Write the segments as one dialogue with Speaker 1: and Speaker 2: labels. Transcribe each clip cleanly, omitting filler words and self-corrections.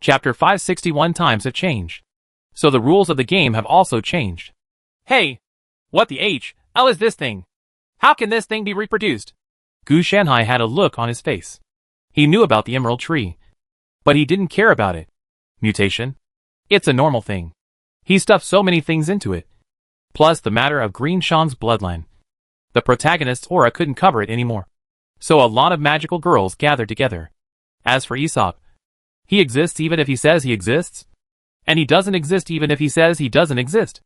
Speaker 1: Chapter 561 Times have changed. So the rules of the game have also changed.
Speaker 2: Hey! What the H.L. is this thing? How can this thing be reproduced?
Speaker 1: Gu Shanhai had a look on his face. He knew about the Emerald Tree. But he didn't care about it. Mutation? It's a normal thing. He stuffed so many things into it. Plus the matter of Green Shan's bloodline. The protagonist's aura couldn't cover it anymore. So a lot of magical girls gathered together. As for Aesop, he exists even if he says he exists. And he doesn't exist even if he says he doesn't exist.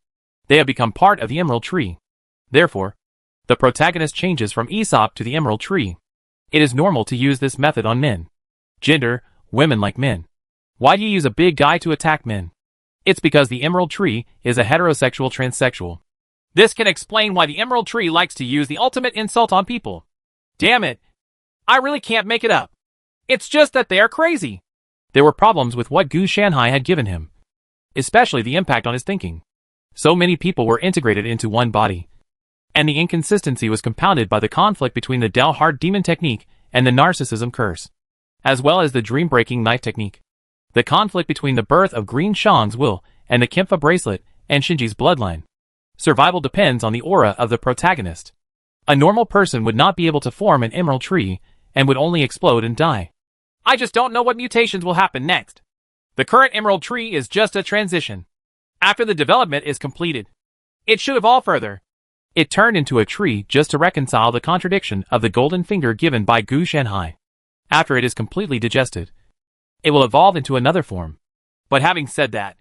Speaker 1: They have become part of the Emerald Tree. Therefore, the protagonist changes from Aesop to the Emerald Tree. It is normal to use this method on men. Gender, women like men. Why do you use a big guy to attack men? It's because the Emerald Tree is a heterosexual transsexual.
Speaker 2: This can explain why the Emerald Tree likes to use the ultimate insult on people. Damn it. I really can't make it up. It's just that they are crazy.
Speaker 1: There were problems with what Gu Shanhai had given him. Especially the impact on his thinking. So many people were integrated into one body. And the inconsistency was compounded by the conflict between the Dalhard demon technique and the narcissism curse. As well as the dream-breaking knife technique. The conflict between the birth of Green Shan's will and the Kempha bracelet and Shinji's bloodline. Survival depends on the aura of the protagonist. A normal person would not be able to form an Emerald Tree and would only explode and die.
Speaker 2: I just don't know what mutations will happen next. The current Emerald Tree is just a transition. After the development is completed, it should evolve further.
Speaker 1: It turned into a tree just to reconcile the contradiction of the golden finger given by Gu Shanhai. After it is completely digested, it will evolve into another form.
Speaker 2: But having said that,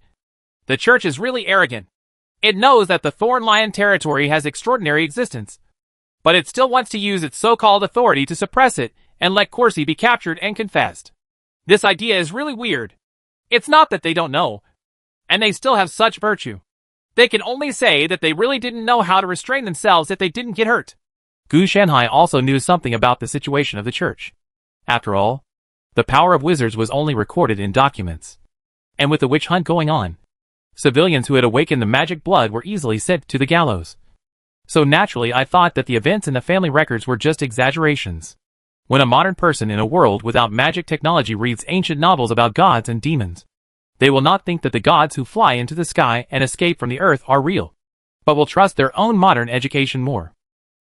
Speaker 2: the church is really arrogant. It knows that the Thorn Lion territory has extraordinary existence. But it still wants to use its so-called authority to suppress it and let Corsi be captured and confessed. This idea is really weird. It's not that they don't know. And they still have such virtue. They can only say that they really didn't know how to restrain themselves if they didn't get hurt.
Speaker 1: Gu Shanhai also knew something about the situation of the church. After all, the power of wizards was only recorded in documents. And with the witch hunt going on, civilians who had awakened the magic blood were easily sent to the gallows. So naturally I thought that the events in the family records were just exaggerations. When a modern person in a world without magic technology reads ancient novels about gods and demons, they will not think that the gods who fly into the sky and escape from the earth are real, but will trust their own modern education more.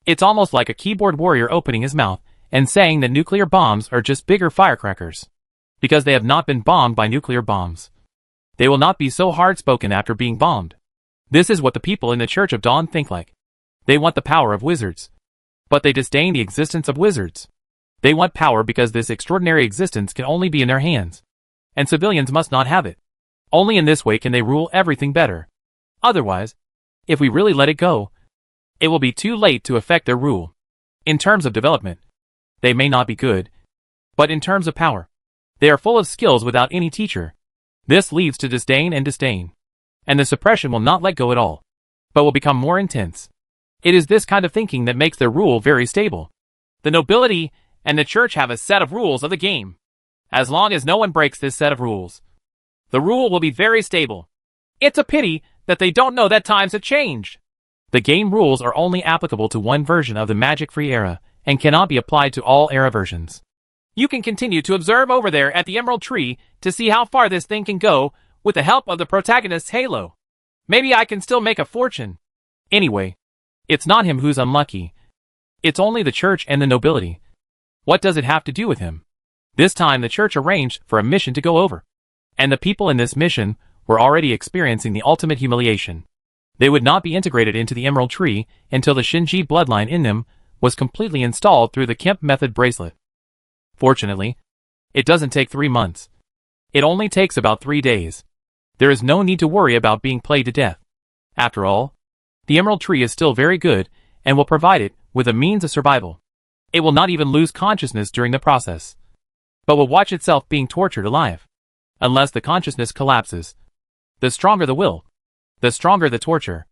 Speaker 1: It's almost like a keyboard warrior opening his mouth and saying that nuclear bombs are just bigger firecrackers. Because they have not been bombed by nuclear bombs. They will not be so hard-spoken after being bombed. This is what the people in the Church of Dawn think like. They want the power of wizards. But they disdain the existence of wizards. They want power because this extraordinary existence can only be in their hands. And civilians must not have it. Only in this way can they rule everything better. Otherwise, if we really let it go, it will be too late to affect their rule. In terms of development, they may not be good. But in terms of power, they are full of skills without any teacher. This leads to disdain and disdain. And the suppression will not let go at all, but will become more intense. It is this kind of thinking that makes their rule very stable.
Speaker 2: The nobility and the church have a set of rules of the game. As long as no one breaks this set of rules, the rule will be very stable. It's a pity that they don't know that times have changed.
Speaker 1: The game rules are only applicable to one version of the magic-free era, and cannot be applied to all era versions.
Speaker 2: You can continue to observe over there at the Emerald Tree to see how far this thing can go with the help of the protagonist's halo. Maybe I can still make a fortune.
Speaker 1: Anyway, it's not him who's unlucky. It's only the church and the nobility. What does it have to do with him? This time the church arranged for a mission to go over. And the people in this mission were already experiencing the ultimate humiliation. They would not be integrated into the Emerald Tree until the Shinji bloodline in them was completely installed through the Kemp method bracelet. Fortunately, it doesn't take 3 months. It only takes about 3 days. There is no need to worry about being played to death. After all, the Emerald Tree is still very good and will provide it with a means of survival. It will not even lose consciousness during the process, but will watch itself being tortured alive. Unless the consciousness collapses. The stronger the will, the stronger the torture.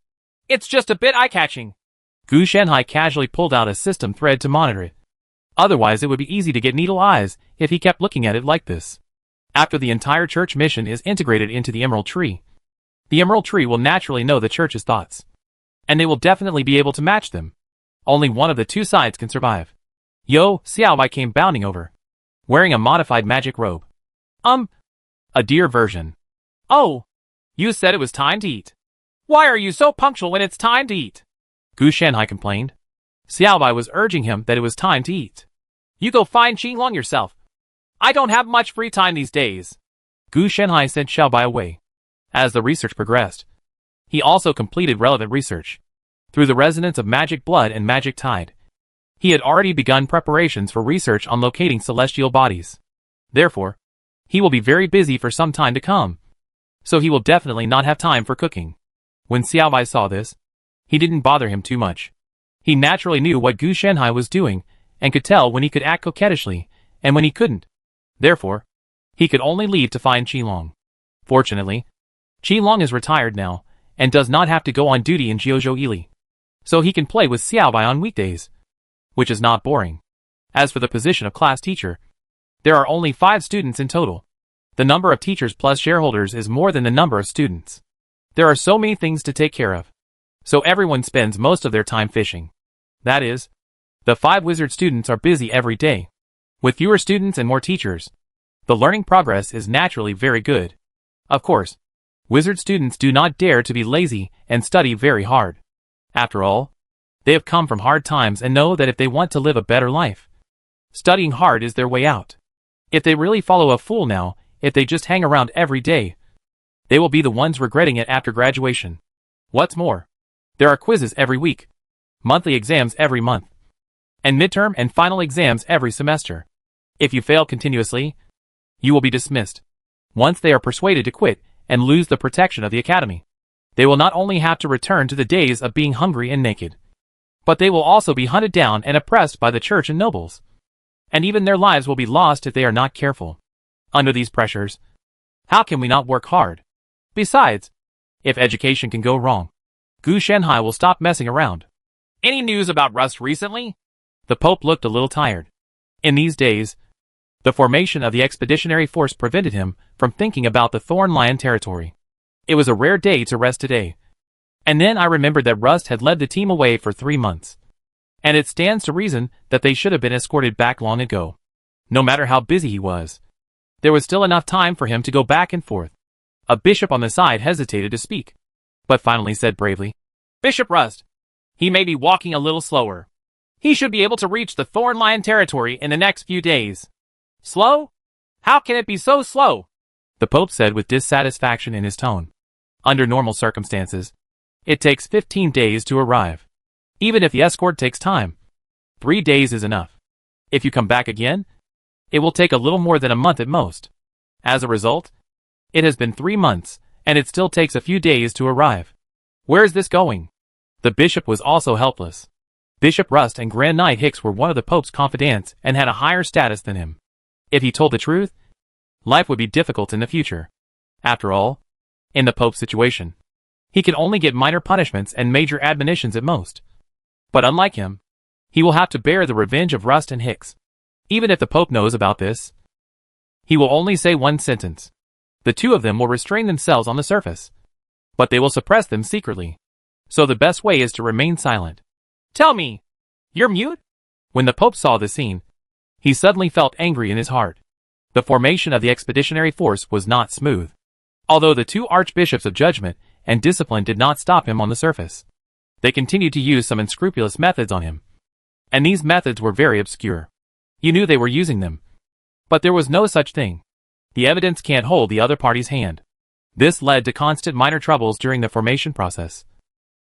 Speaker 2: It's just a bit eye-catching.
Speaker 1: Gu Shanhai casually pulled out a system thread to monitor it. Otherwise it would be easy to get needle eyes if he kept looking at it like this. After the entire church mission is integrated into the Emerald Tree, the Emerald Tree will naturally know the church's thoughts. And they will definitely be able to match them. Only one of the two sides can survive. Yo, Xiaowai came bounding over, wearing a modified magic robe.
Speaker 2: A deer version. Oh, you said it was time to eat. Why are you so punctual when it's time to eat?
Speaker 1: Gu Shanhai complained. Xiaobai was urging him that it was time to eat.
Speaker 2: You go find Qinglong yourself. I don't have much free time these days.
Speaker 1: Gu Shanhai sent Xiaobai away. As the research progressed, he also completed relevant research. Through the resonance of magic blood and magic tide, he had already begun preparations for research on locating celestial bodies. Therefore, he will be very busy for some time to come. So he will definitely not have time for cooking. When Xiaobai saw this, he didn't bother him too much. He naturally knew what Gu Shanhai was doing, and could tell when he could act coquettishly, and when he couldn't. Therefore, he could only leave to find Qinglong. Fortunately, Qinglong is retired now, and does not have to go on duty in Jiuzhou Yili. So he can play with Xiaobai on weekdays, which is not boring. As for the position of class teacher, there are only 5 students in total. The number of teachers plus shareholders is more than the number of students. There are so many things to take care of. So everyone spends most of their time fishing. That is, the 5 wizard students are busy every day. With fewer students and more teachers, the learning progress is naturally very good. Of course, wizard students do not dare to be lazy and study very hard. After all, they have come from hard times and know that if they want to live a better life, studying hard is their way out. If they really follow a fool now, if they just hang around every day, they will be the ones regretting it after graduation. What's more, there are quizzes every week, monthly exams every month, and midterm and final exams every semester. If you fail continuously, you will be dismissed. Once they are persuaded to quit and lose the protection of the academy, they will not only have to return to the days of being hungry and naked, but they will also be hunted down and oppressed by the church and nobles. And even their lives will be lost if they are not careful. Under these pressures, how can we not work hard? Besides, if education can go wrong, Gu Shanhai will stop messing around.
Speaker 2: Any news about Rust recently?
Speaker 1: The Pope looked a little tired. In these days, the formation of the expeditionary force prevented him from thinking about the Thorn Lion territory. It was a rare day to rest today. And then I remembered that Rust had led the team away for 3 months. And it stands to reason that they should have been escorted back long ago. No matter how busy he was, there was still enough time for him to go back and forth. A bishop on the side hesitated to speak, but finally said bravely,
Speaker 2: Bishop Rust. He may be walking a little slower. He should be able to reach the Thorn Lion territory in the next few days. Slow? How can it be so slow?
Speaker 1: The Pope said with dissatisfaction in his tone. Under normal circumstances, it takes 15 days to arrive. Even if the escort takes time, 3 days is enough. If you come back again, it will take a little more than a month at most. As a result, it has been 3 months, and it still takes a few days to arrive. Where is this going? The bishop was also helpless. Bishop Rust and Grand Knight Hicks were one of the Pope's confidants and had a higher status than him. If he told the truth, life would be difficult in the future. After all, in the Pope's situation, he can only get minor punishments and major admonitions at most. But unlike him, he will have to bear the revenge of Rust and Hicks. Even if the Pope knows about this, he will only say one sentence. The 2 of them will restrain themselves on the surface, but they will suppress them secretly. So the best way is to remain silent.
Speaker 2: Tell me, you're mute?
Speaker 1: When the Pope saw the scene, he suddenly felt angry in his heart. The formation of the expeditionary force was not smooth. Although the 2 archbishops of judgment and discipline did not stop him on the surface, they continued to use some unscrupulous methods on him. And these methods were very obscure. You knew they were using them, but there was no such thing. The evidence can't hold the other party's hand. This led to constant minor troubles during the formation process.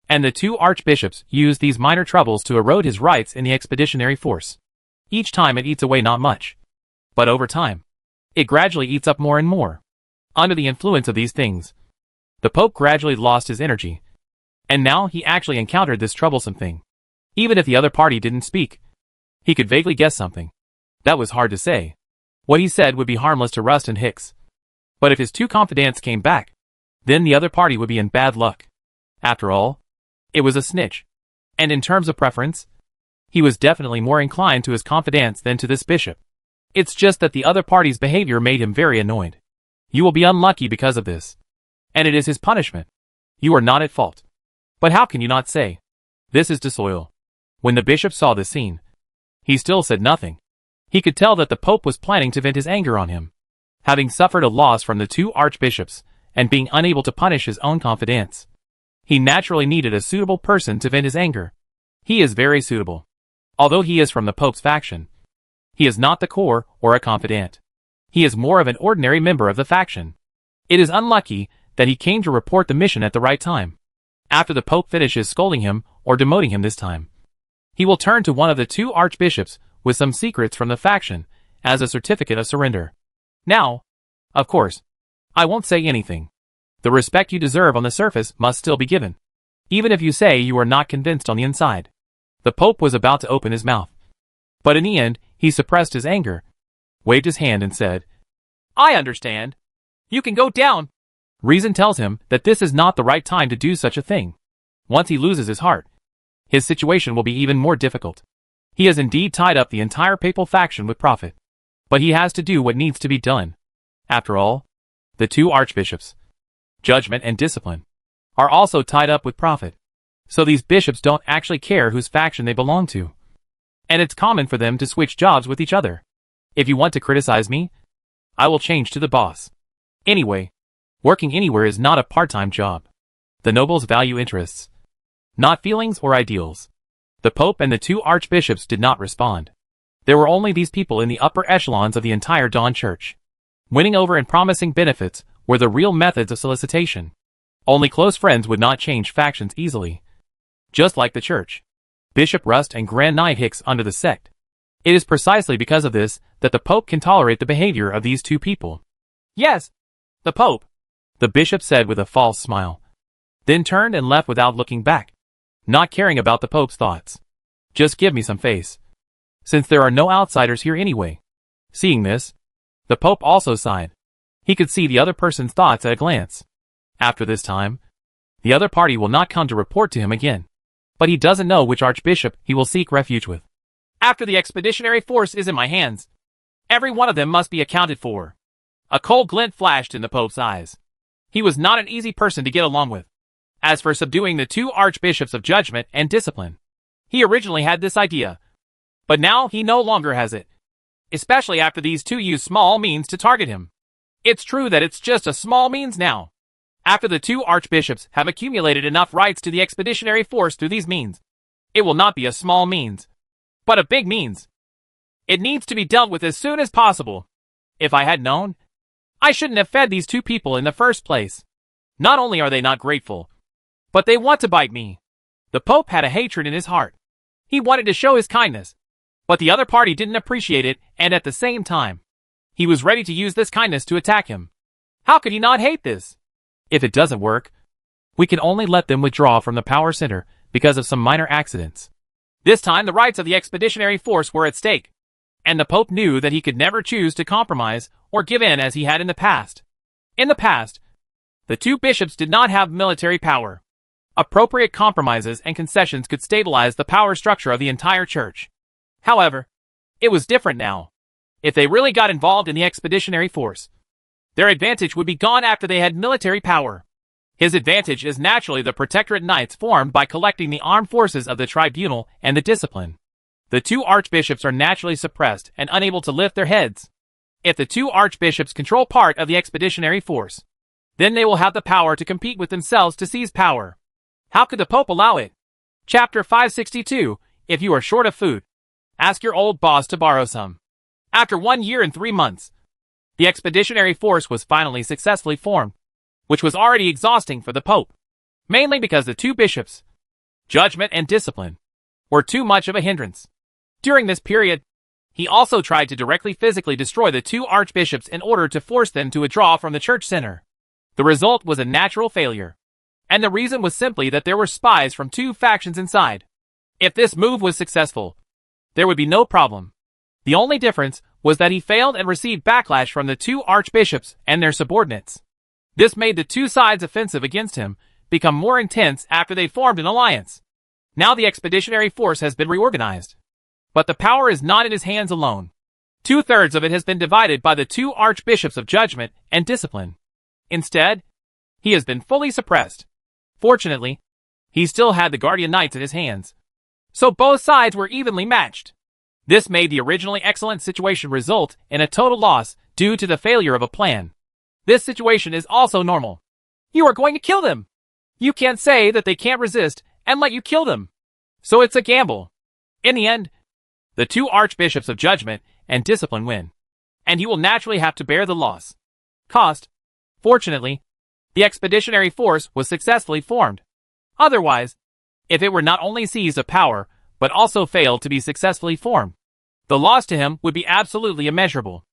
Speaker 1: And the 2 archbishops used these minor troubles to erode his rights in the expeditionary force. Each time it eats away not much, but over time, it gradually eats up more and more. Under the influence of these things, the Pope gradually lost his energy, and now he actually encountered this troublesome thing. Even if the other party didn't speak, he could vaguely guess something. That was hard to say. What he said would be harmless to Rust and Hicks. But if his 2 confidants came back, then the other party would be in bad luck. After all, it was a snitch. And in terms of preference, he was definitely more inclined to his confidants than to this bishop. It's just that the other party's behavior made him very annoyed. You will be unlucky because of this. And it is his punishment. You are not at fault. But how can you not say, this is disloyal? When the bishop saw the scene, he still said nothing. He could tell that the Pope was planning to vent his anger on him. Having suffered a loss from the two archbishops, and being unable to punish his own confidants, he naturally needed a suitable person to vent his anger. He is very suitable. Although he is from the Pope's faction, he is not the core or a confidant. He is more of an ordinary member of the faction. It is unlucky that he came to report the mission at the right time. After the Pope finishes scolding him or demoting him this time, he will turn to one of the two archbishops with some secrets from the faction as a certificate of surrender. Now, of course, I won't say anything. The respect you deserve on the surface must still be given, even if you say you are not convinced on the inside. The Pope was about to open his mouth, but in the end, he suppressed his anger, waved his hand and said,
Speaker 2: I understand. You can go down.
Speaker 1: Reason tells him that this is not the right time to do such a thing. Once he loses his heart, his situation will be even more difficult. He has indeed tied up the entire papal faction with profit, but he has to do what needs to be done. After all, the two archbishops, Judgment and Discipline, are also tied up with profit. So these bishops don't actually care whose faction they belong to. And it's common for them to switch jobs with each other. If you want to criticize me, I will change to the boss. Anyway, working anywhere is not a part-time job. The nobles value interests, not feelings or ideals. The Pope and the two archbishops did not respond. There were only these people in the upper echelons of the entire Dawn Church. Winning over and promising benefits were the real methods of solicitation. Only close friends would not change factions easily. Just like the Church. Bishop Rust and Grand Knight Hicks under the sect. It is precisely because of this that the Pope can tolerate the behavior of these two people.
Speaker 2: Yes, the Pope,
Speaker 1: the bishop said with a false smile. Then turned and left without looking back, not caring about the Pope's thoughts. Just give me some face, since there are no outsiders here anyway. Seeing this, the Pope also sighed. He could see the other person's thoughts at a glance. After this time, the other party will not come to report to him again. But he doesn't know which archbishop he will seek refuge with.
Speaker 2: After the expeditionary force is in my hands, every one of them must be accounted for. A cold glint flashed in the Pope's eyes. He was not an easy person to get along with. As for subduing the two archbishops of Judgment and Discipline, he originally had this idea, but now he no longer has it. Especially after these two use small means to target him. It's true that it's just a small means now. After the two archbishops have accumulated enough rights to the expeditionary force through these means, it will not be a small means, but a big means. It needs to be dealt with as soon as possible. If I had known, I shouldn't have fed these two people in the first place. Not only are they not grateful, but they want to bite me. The Pope had a hatred in his heart. He wanted to show his kindness, but the other party didn't appreciate it, and at the same time, he was ready to use this kindness to attack him. How could he not hate this?
Speaker 1: If it doesn't work, we can only let them withdraw from the power center because of some minor accidents.
Speaker 2: This time the rights of the expeditionary force were at stake, and the Pope knew that he could never choose to compromise or give in as he had in the past. In the past, the two bishops did not have military power. Appropriate compromises and concessions could stabilize the power structure of the entire church. However, it was different now. If they really got involved in the expeditionary force, their advantage would be gone after they had military power. His advantage is naturally the Protectorate Knights formed by collecting the armed forces of the Tribunal and the Discipline. The two archbishops are naturally suppressed and unable to lift their heads. If the two archbishops control part of the expeditionary force, then they will have the power to compete with themselves to seize power. How could the Pope allow it? Chapter 562, If you are short of food, ask your old boss to borrow some. After 1 year and 3 months, the expeditionary force was finally successfully formed, which was already exhausting for the Pope, mainly because the two bishops, Judgment and Discipline, were too much of a hindrance. During this period, he also tried to directly physically destroy the two archbishops in order to force them to withdraw from the church center. The result was a natural failure, and the reason was simply that there were spies from two factions inside. If this move was successful, there would be no problem. The only difference was that he failed and received backlash from the two archbishops and their subordinates. This made the two sides' offensive against him become more intense after they formed an alliance. Now the expeditionary force has been reorganized. But the power is not in his hands alone. 2/3 of it has been divided by the two archbishops of Judgment and Discipline. Instead, he has been fully suppressed. Fortunately, he still had the Guardian Knights in his hands, so both sides were evenly matched. This made the originally excellent situation result in a total loss due to the failure of a plan. This situation is also normal. You are going to kill them. You can't say that they can't resist and let you kill them. So it's a gamble. In the end, the two archbishops of judgment and discipline win, and he will naturally have to bear the loss. Cost. Fortunately, the expeditionary force was successfully formed. Otherwise, if it were not only seized of power, but also failed to be successfully formed, the loss to him would be absolutely immeasurable.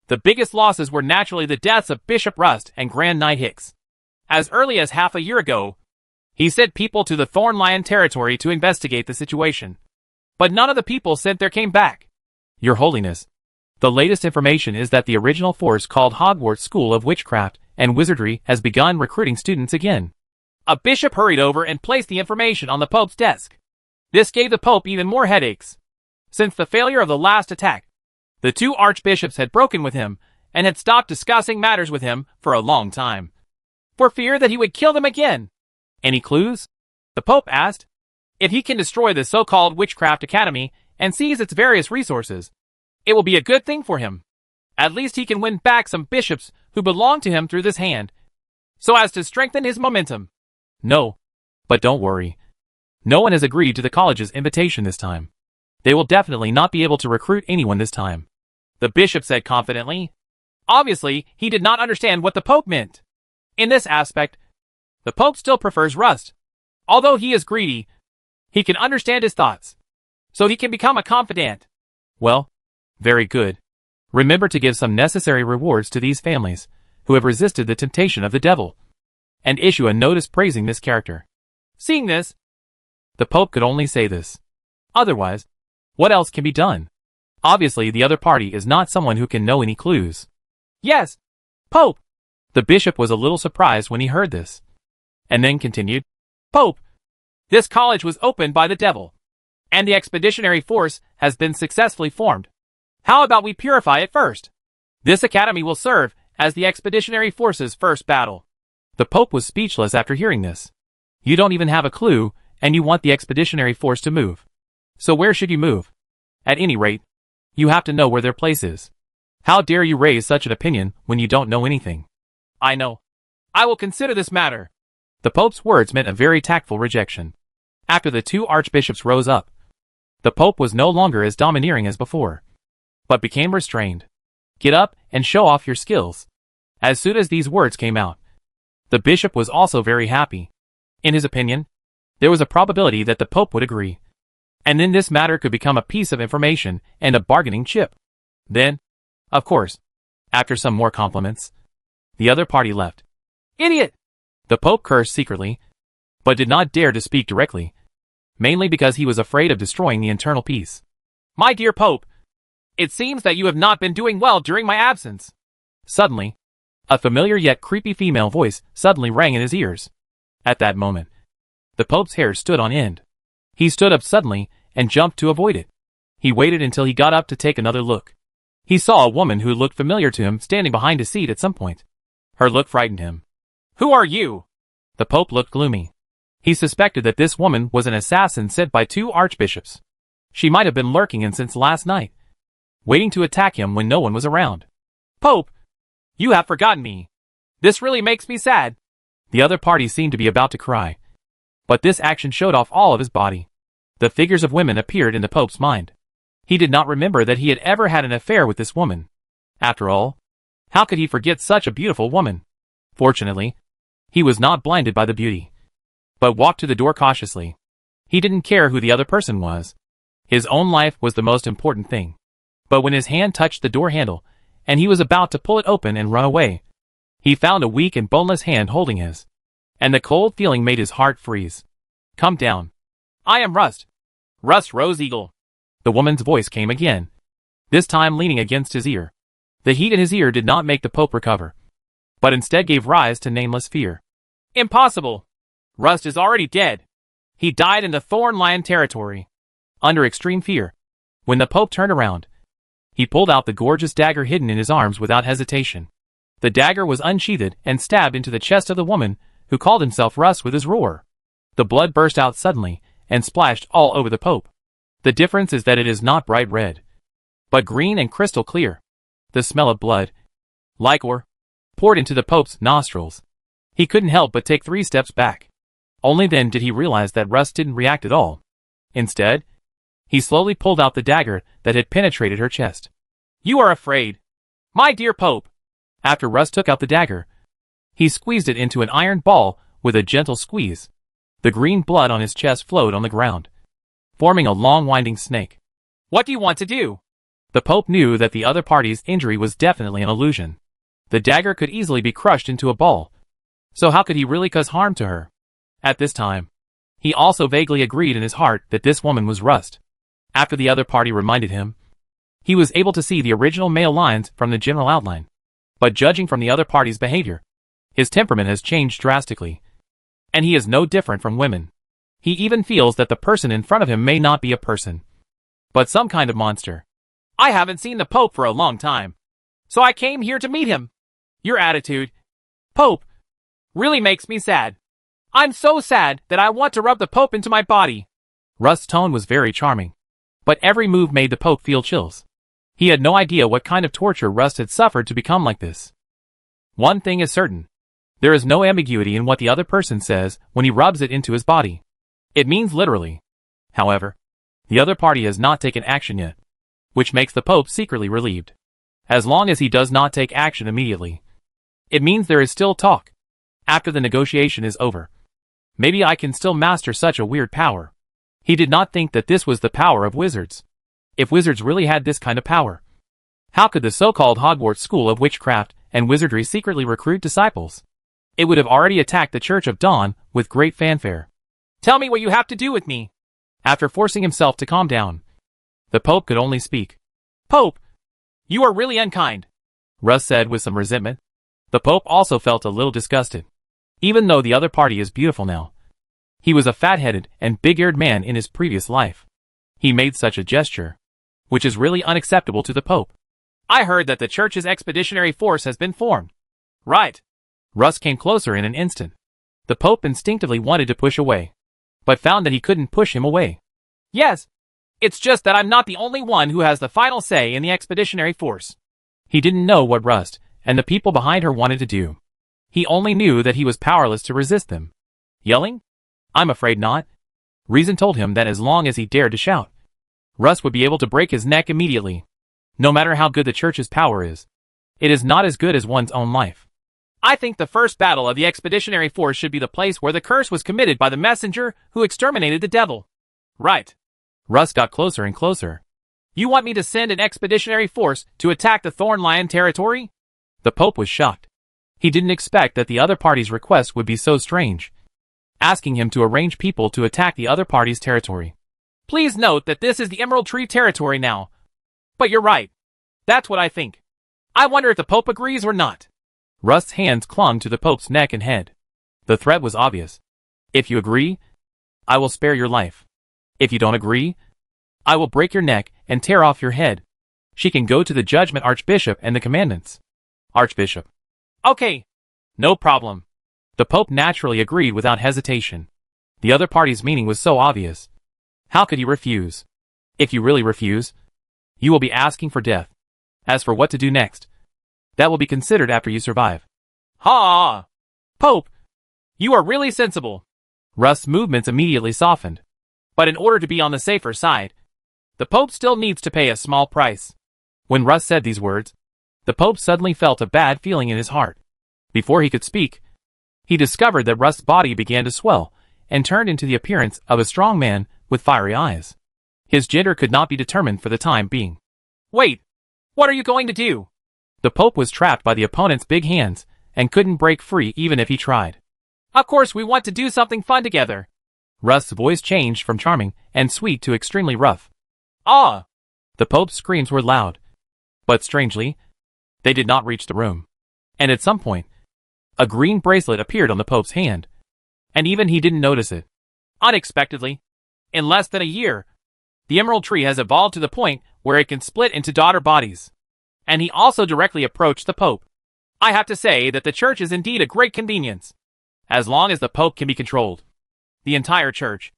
Speaker 2: The biggest losses were naturally the deaths of Bishop Rust and Grand Knight Hicks. As early as half a year ago, he sent people to the Thorn Lion territory to investigate the situation. But none of the people sent there came back.
Speaker 1: Your Holiness, the latest information is that the original force called Hogwarts School of Witchcraft and Wizardry has begun recruiting students again.
Speaker 2: A bishop hurried over and placed the information on the Pope's desk. This gave the Pope even more headaches. Since the failure of the last attack, the two archbishops had broken with him and had stopped discussing matters with him for a long time, for fear that he would kill them again.
Speaker 1: Any clues?
Speaker 2: The Pope asked. If he can destroy the so-called Witchcraft Academy and seize its various resources, it will be a good thing for him. At least he can win back some bishops who belong to him through this hand, so as to strengthen his momentum.
Speaker 1: No, but don't worry. No one has agreed to the college's invitation this time. They will definitely not be able to recruit anyone this time,
Speaker 2: the bishop said confidently. Obviously, he did not understand what the Pope meant. In this aspect, the Pope still prefers Rust. Although he is greedy, he can understand his thoughts, so he can become a confidant.
Speaker 1: Well, very good. Remember to give some necessary rewards to these families who have resisted the temptation of the devil, and issue a notice praising this character.
Speaker 2: Seeing this,
Speaker 1: the Pope could only say this. Otherwise, what else can be done? Obviously, the other party is not someone who can know any clues.
Speaker 2: Yes, Pope.
Speaker 1: The bishop was a little surprised when he heard this, and then continued,
Speaker 2: Pope, this college was opened by the devil, and the expeditionary force has been successfully formed. How about we purify it first? This academy will serve as the expeditionary force's first battle.
Speaker 1: The Pope was speechless after hearing this. You don't even have a clue, and you want the expeditionary force to move. So where should you move? At any rate, you have to know where their place is. How dare you raise such an opinion when you don't know anything?
Speaker 2: I know. I will consider this matter.
Speaker 1: The Pope's words meant a very tactful rejection. After the two archbishops rose up, the Pope was no longer as domineering as before, but became restrained. Get up and show off your skills. As soon as these words came out, the bishop was also very happy. In his opinion, there was a probability that the Pope would agree, and then this matter could become a piece of information and a bargaining chip. Then, of course, after some more compliments, the other party left.
Speaker 2: Idiot!
Speaker 1: The Pope cursed secretly, but did not dare to speak directly, mainly because he was afraid of destroying the internal peace.
Speaker 2: My dear Pope, it seems that you have not been doing well during my absence.
Speaker 1: Suddenly, a familiar yet creepy female voice suddenly rang in his ears. At that moment, the Pope's hair stood on end. He stood up suddenly and jumped to avoid it. He waited until he got up to take another look. He saw a woman who looked familiar to him standing behind a seat at some point. Her look frightened him.
Speaker 2: Who are you?
Speaker 1: The Pope looked gloomy. He suspected that this woman was an assassin sent by two archbishops. She might have been lurking in since last night, waiting to attack him when no one was around.
Speaker 2: Pope, you have forgotten me. This really makes me sad.
Speaker 1: The other party seemed to be about to cry, but this action showed off all of his body. The figures of women appeared in the Pope's mind. He did not remember that he had ever had an affair with this woman. After all, how could he forget such a beautiful woman? Fortunately, he was not blinded by the beauty, but walked to the door cautiously. He didn't care who the other person was. His own life was the most important thing. But when his hand touched the door handle, and he was about to pull it open and run away, he found a weak and boneless hand holding his, and the cold feeling made his heart freeze. Come down.
Speaker 2: I am Rust. Rust Rose Eagle.
Speaker 1: The woman's voice came again, this time leaning against his ear. The heat in his ear did not make the Pope recover, but instead gave rise to nameless fear.
Speaker 2: Impossible. Rust is already dead. He died in the Thorn Lion territory.
Speaker 1: Under extreme fear, when the Pope turned around, he pulled out the gorgeous dagger hidden in his arms without hesitation. The dagger was unsheathed and stabbed into the chest of the woman who called himself Rust with his roar. The blood burst out suddenly and splashed all over the Pope. The difference is that it is not bright red, but green and crystal clear. The smell of blood
Speaker 2: liquor poured into the Pope's nostrils. He couldn't help but take 3 steps back. Only then did he realize that Rust didn't react at all. Instead, he slowly pulled out the dagger that had penetrated her chest. "You are afraid, my dear Pope." After Rust took out the dagger, he squeezed it into an iron ball with a gentle squeeze. The green blood on his chest flowed on the ground, forming a long winding snake. "What do you want to do?" The Pope knew that the other party's injury was definitely an illusion. The dagger could easily be crushed into a ball, so how could he really cause harm to her? At this time, he also vaguely agreed in his heart that this woman was Rust. After the other party reminded him, he was able to see the original male lines from the general outline. But judging from the other party's behavior, his temperament has changed drastically, and he is no different from women. He even feels that the person in front of him may not be a person, but some kind of monster. "I haven't seen the Pope for a long time, so I came here to meet him. Your attitude, Pope, really makes me sad. I'm so sad that I want to rub the Pope into my body." Rust's tone was very charming, but every move made the Pope feel chills. He had no idea what kind of torture Rust had suffered to become like this. One thing is certain. There is no ambiguity in what the other person says when he rubs it into his body. It means literally. However, the other party has not taken action yet, which makes the Pope secretly relieved. As long as he does not take action immediately, it means there is still talk. After the negotiation is over, maybe I can still master such a weird power. He did not think that this was the power of wizards. If wizards really had this kind of power, how could the so-called Hogwarts School of Witchcraft and Wizardry secretly recruit disciples? It would have already attacked the Church of Dawn with great fanfare. "Tell me what you have to do with me." After forcing himself to calm down, the Pope could only speak. "Pope, you are really unkind," Rust said with some resentment. The Pope also felt a little disgusted. Even though the other party is beautiful now, he was a fat-headed and big-eared man in his previous life. He made such a gesture, which is really unacceptable to the Pope. "I heard that the Church's expeditionary force has been formed." "Right." Rust came closer in an instant. The Pope instinctively wanted to push away, but found that he couldn't push him away. "Yes. It's just that I'm not the only one who has the final say in the expeditionary force." He didn't know what Rust and the people behind her wanted to do. He only knew that he was powerless to resist them. Yelling? I'm afraid not. Reason told him that as long as he dared to shout, Rust would be able to break his neck immediately. No matter how good the Church's power is, it is not as good as one's own life. "I think the first battle of the expeditionary force should be the place where the curse was committed by the messenger who exterminated the devil." "Right." Rust got closer and closer. "You want me to send an expeditionary force to attack the Thorn Lion territory?" The Pope was shocked. He didn't expect that the other party's request would be so strange, asking him to arrange people to attack the other party's territory. "Please note that this is the Emerald Tree territory now. But you're right. That's what I think. I wonder if the Pope agrees or not." Rust's hands clung to the Pope's neck and head. The threat was obvious. "If you agree, I will spare your life. If you don't agree, I will break your neck and tear off your head. She can go to the Judgment Archbishop and the Commandants." "Archbishop." "Okay. No problem." The Pope naturally agreed without hesitation. The other party's meaning was so obvious. How could he refuse? If you really refuse, you will be asking for death. As for what to do next, that will be considered after you survive. "Ha! Pope, you are really sensible." Rust's movements immediately softened. But in order to be on the safer side, the Pope still needs to pay a small price. When Rust said these words, the Pope suddenly felt a bad feeling in his heart. Before he could speak, he discovered that Rust's body began to swell and turned into the appearance of a strong man with fiery eyes. His gender could not be determined for the time being. "Wait, what are you going to do?" The Pope was trapped by the opponent's big hands and couldn't break free even if he tried. "Of course we want to do something fun together." Rust's voice changed from charming and sweet to extremely rough. "Ah!" The Pope's screams were loud. But strangely, they did not reach the room. And at some point, a green bracelet appeared on the Pope's hand. And even he didn't notice it. Unexpectedly, in less than a year, the Emerald Tree has evolved to the point where it can split into daughter bodies. And he also directly approached the Pope. "I have to say that the Church is indeed a great convenience. As long as the Pope can be controlled. The entire Church.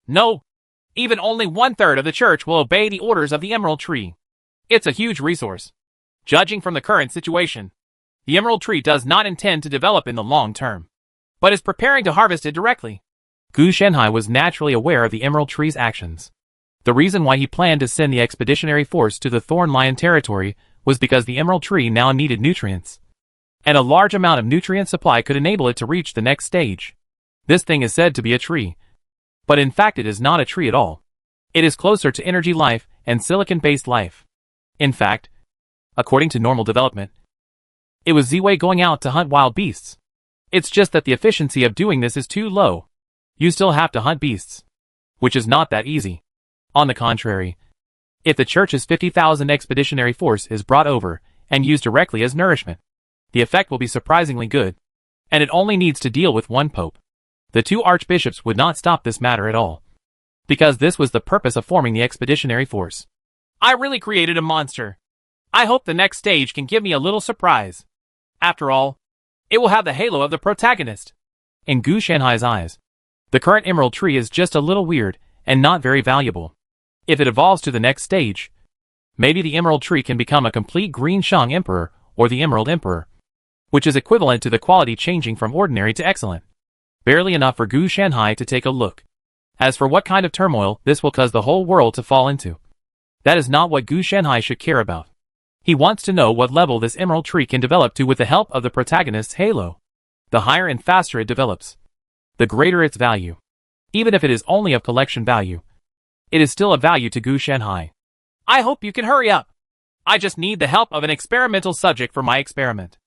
Speaker 2: No, even only 1/3 of the Church will obey the orders of the Emerald Tree. It's a huge resource. Judging from the current situation, The Emerald Tree does not intend to develop in the long term, but is preparing to harvest it directly.
Speaker 1: Gu Shenhai was naturally aware of the Emerald Tree's actions. The reason why he planned to send the expeditionary force to the Thorn Lion territory was because the Emerald Tree now needed nutrients. And a large amount of nutrient supply could enable it to reach the next stage. This thing is said to be a tree. But in fact it is not a tree at all. It is closer to energy life and silicon-based life. In fact, according to normal development, it was Ziwei going out to hunt wild beasts. It's just that the efficiency of doing this is too low. You still have to hunt beasts, which is not that easy. On the contrary, if the church's 50,000 expeditionary force is brought over and used directly as nourishment, the effect will be surprisingly good, and it only needs to deal with one pope. The two archbishops would not stop this matter at all, because this was the purpose of forming the expeditionary force.
Speaker 2: I really created a monster. I hope the next stage can give me a little surprise. After all, it will have the halo of the protagonist.
Speaker 1: In Gu Shenhai's eyes, the current Emerald Tree is just a little weird and not very valuable. If it evolves to the next stage, maybe the Emerald Tree can become a complete Green Shang Emperor or the Emerald Emperor, which is equivalent to the quality changing from ordinary to excellent. Barely enough for Gu Shenhai to take a look. As for what kind of turmoil this will cause the whole world to fall into, that is not what Gu Shenhai should care about. He wants to know what level this Emerald Tree can develop to with the help of the protagonist's halo. The higher and faster it develops, the greater its value. Even if it is only of collection value, it is still of value to Gu Shenhai.
Speaker 2: I hope you can hurry up. I just need the help of an experimental subject for my experiment.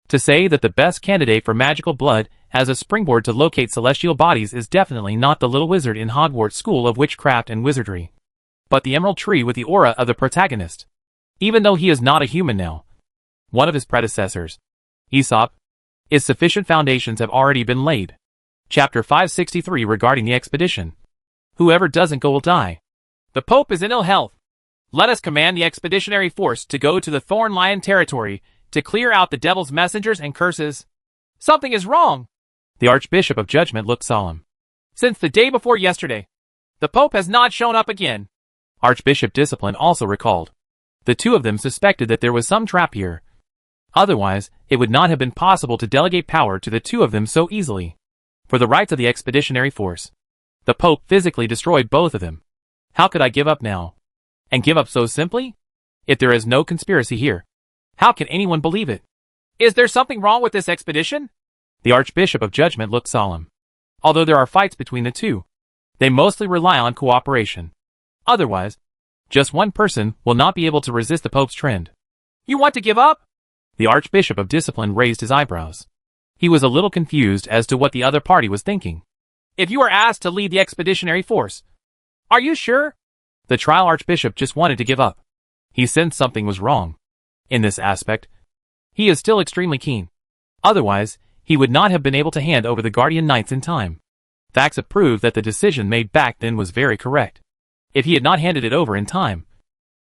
Speaker 1: To say that the best candidate for magical blood as a springboard to locate celestial bodies is definitely not the little wizard in Hogwarts School of Witchcraft and Wizardry, but the Emerald Tree with the aura of the protagonist. Even though he is not a human now, one of his predecessors, Aesop, his sufficient foundations have already been laid. Chapter 563 regarding the expedition. Whoever doesn't go will die.
Speaker 2: The Pope is in ill health. Let us command the expeditionary force to go to the Thorn Lion territory to clear out the devil's messengers and curses. Something is wrong.
Speaker 1: The Archbishop of Judgment looked solemn.
Speaker 2: Since the day before yesterday, the Pope has not shown up again.
Speaker 1: Archbishop Discipline also recalled. The two of them suspected that there was some trap here. Otherwise, it would not have been possible to delegate power to the two of them so easily. For the rights of the expeditionary force, the Pope physically destroyed both of them. How could I give up now? And give up so simply? If there is no conspiracy here, how can anyone believe it?
Speaker 2: Is there something wrong with this expedition?
Speaker 1: The Archbishop of Judgment looked solemn. Although there are fights between the two, they mostly rely on cooperation. Otherwise, just one person will not be able to resist the Pope's trend.
Speaker 2: You want to give up?
Speaker 1: The Archbishop of Discipline raised his eyebrows. He was a little confused as to what the other party was thinking.
Speaker 2: If you are asked to lead the expeditionary force, are you sure?
Speaker 1: The trial Archbishop just wanted to give up. He sensed something was wrong. In this aspect, he is still extremely keen. Otherwise, he would not have been able to hand over the Guardian Knights in time. Facts have proved that the decision made back then was very correct. If he had not handed it over in time,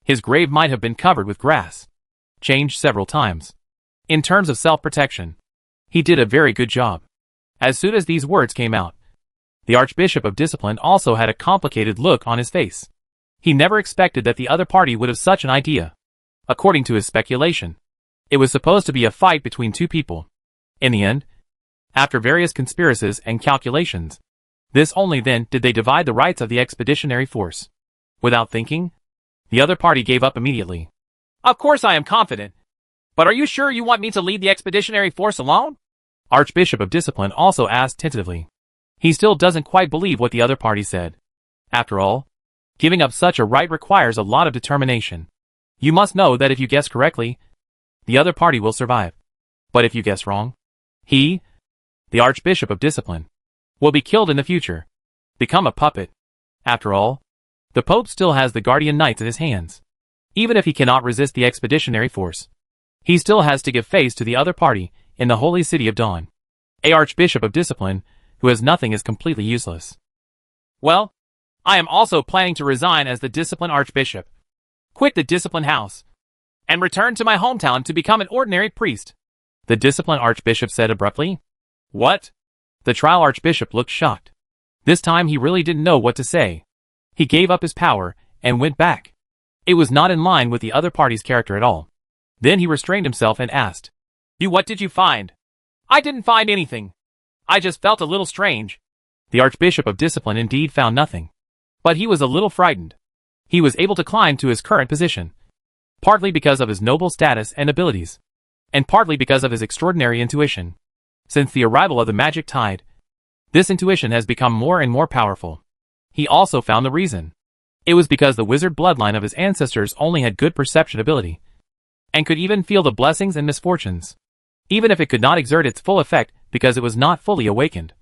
Speaker 1: his grave might have been covered with grass. Changed several times. In terms of self-protection, he did a very good job. As soon as these words came out, the Archbishop of Discipline also had a complicated look on his face. He never expected that the other party would have such an idea. According to his speculation, it was supposed to be a fight between two people. In the end, after various conspiracies and calculations, this only then did they divide the rights of the expeditionary force. Without thinking, the other party gave up immediately.
Speaker 2: Of course I am confident. But are you sure you want me to lead the expeditionary force alone?
Speaker 1: Archbishop of Discipline also asked tentatively. He still doesn't quite believe what the other party said. After all, giving up such a right requires a lot of determination. You must know that if you guess correctly, the other party will survive. But if you guess wrong, he, the Archbishop of Discipline, will be killed in the future. Become a puppet. After all, the Pope still has the Guardian Knights in his hands. Even if he cannot resist the expeditionary force, he still has to give face to the other party in the holy city of Dawn. A Archbishop of Discipline who has nothing is completely useless.
Speaker 2: Well, I am also planning to resign as the Discipline Archbishop, quit the Discipline House, and return to my hometown to become an ordinary priest.
Speaker 1: The Discipline Archbishop said abruptly.
Speaker 2: What?
Speaker 1: The trial Archbishop looked shocked. This time he really didn't know what to say. He gave up his power and went back. It was not in line with the other party's character at all. Then he restrained himself and asked,
Speaker 2: What did you find? I didn't find anything. I just felt a little strange.
Speaker 1: The Archbishop of Discipline indeed found nothing. But he was a little frightened. He was able to climb to his current position, partly because of his noble status and abilities, and partly because of his extraordinary intuition. Since the arrival of the magic tide, this intuition has become more and more powerful. He also found the reason. It was because the wizard bloodline of his ancestors only had good perception ability, and could even feel the blessings and misfortunes, even if it could not exert its full effect because it was not fully awakened.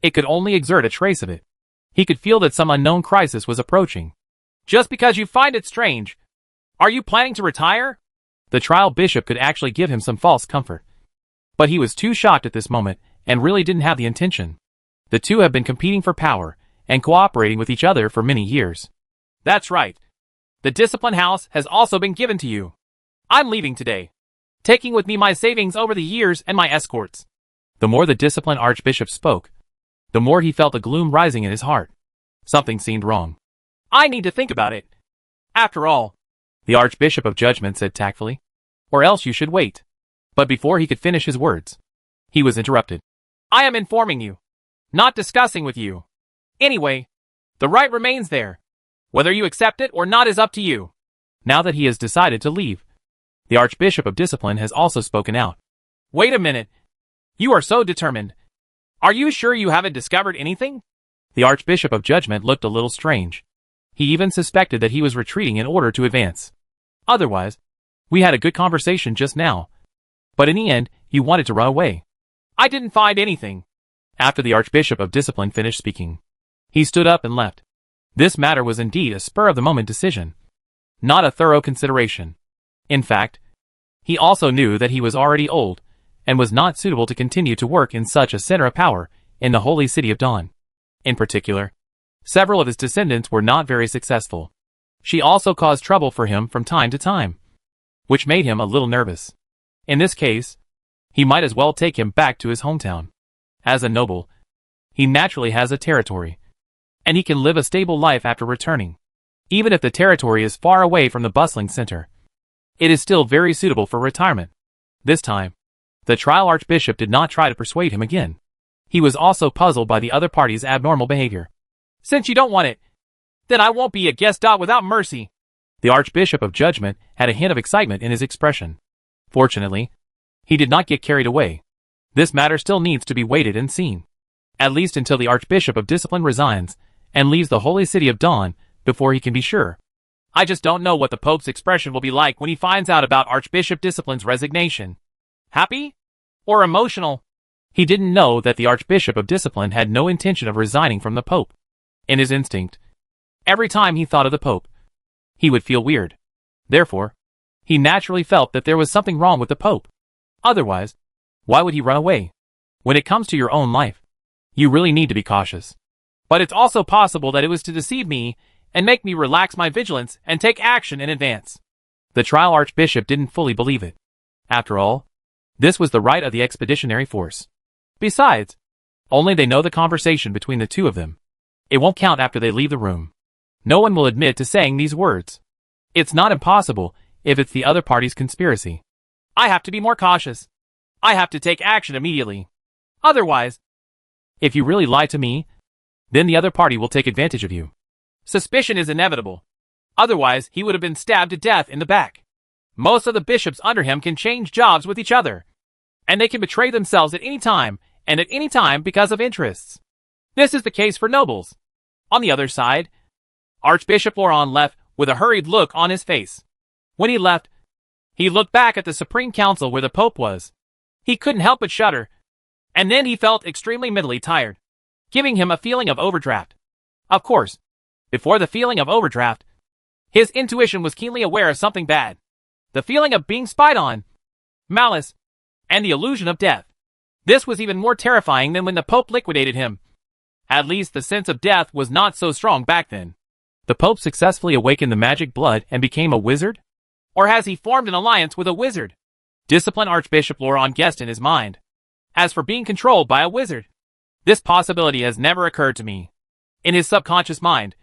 Speaker 1: It could only exert a trace of it. He could feel that some unknown crisis was approaching.
Speaker 2: Just because you find it strange, are you planning to retire?
Speaker 1: The trial bishop could actually give him some false comfort. But he was too shocked at this moment and really didn't have the intention. The two have been competing for power and cooperating with each other for many years.
Speaker 2: That's right. The discipline house has also been given to you. I'm leaving today, taking with me my savings over the years and my escorts.
Speaker 1: The more the discipline archbishop spoke, the more he felt the gloom rising in his heart. Something seemed wrong.
Speaker 2: I need to think about it. After all,
Speaker 1: the Archbishop of Judgment said tactfully, or else you should wait. But before he could finish his words, he was interrupted.
Speaker 2: I am informing you, not discussing with you. Anyway, the right remains there. Whether you accept it or not is up to you.
Speaker 1: Now that he has decided to leave, the Archbishop of Discipline has also spoken out.
Speaker 2: Wait a minute. You are so determined. Are you sure you haven't discovered anything?
Speaker 1: The Archbishop of Judgment looked a little strange. He even suspected that he was retreating in order to advance. Otherwise, we had a good conversation just now. But in the end, you wanted to run away.
Speaker 2: I didn't find anything.
Speaker 1: After the Archbishop of Discipline finished speaking, he stood up and left. This matter was indeed a spur-of-the-moment decision, not a thorough consideration. In fact, he also knew that he was already old, and was not suitable to continue to work in such a center of power in the holy city of Dawn. In particular, several of his descendants were not very successful. She also caused trouble for him from time to time, which made him a little nervous. In this case, he might as well take him back to his hometown. As a noble, he naturally has a territory, and he can live a stable life after returning. Even if the territory is far away from the bustling center, it is still very suitable for retirement. This time, the trial archbishop did not try to persuade him again. He was also puzzled by the other party's abnormal behavior.
Speaker 2: Since you don't want it, then I won't be a guest without mercy.
Speaker 1: The Archbishop of Judgment had a hint of excitement in his expression. Fortunately, he did not get carried away. This matter still needs to be waited and seen. At least until the Archbishop of Discipline resigns and leaves the holy city of Dawn before he can be sure.
Speaker 2: I just don't know what the Pope's expression will be like when he finds out about Archbishop Discipline's resignation. Happy? Or emotional?
Speaker 1: He didn't know that the Archbishop of Discipline had no intention of resigning from the Pope. In his instinct, every time he thought of the Pope, he would feel weird. Therefore, he naturally felt that there was something wrong with the Pope. Otherwise, why would he run away? When it comes to your own life, you really need to be cautious.
Speaker 2: But it's also possible that it was to deceive me and make me relax my vigilance and take action in advance.
Speaker 1: The trial archbishop didn't fully believe it. After all, this was the right of the expeditionary force. Besides, only they know the conversation between the two of them. It won't count after they leave the room. No one will admit to saying these words. It's not impossible if it's the other party's conspiracy.
Speaker 2: I have to be more cautious. I have to take action immediately. Otherwise,
Speaker 1: if you really lie to me, then the other party will take advantage of you.
Speaker 2: Suspicion is inevitable. Otherwise, he would have been stabbed to death in the back. Most of the bishops under him can change jobs with each other, and they can betray themselves at any time and at any time because of interests. This is the case for nobles. On the other side, Archbishop Laurent left with a hurried look on his face. When he left, he looked back at the Supreme Council where the Pope was. He couldn't help but shudder, and then he felt extremely mentally tired, giving him a feeling of overdraft. Of course, before the feeling of overdraft, his intuition was keenly aware of something bad. The feeling of being spied on, malice, and the illusion of death. This was even more terrifying than when the Pope liquidated him. At least the sense of death was not so strong back then. The Pope successfully awakened the magic blood and became a wizard? Or has he formed an alliance with a wizard? Discipline Archbishop Laurent guessed in his mind. As for being controlled by a wizard, this possibility has never occurred to me. In his subconscious mind,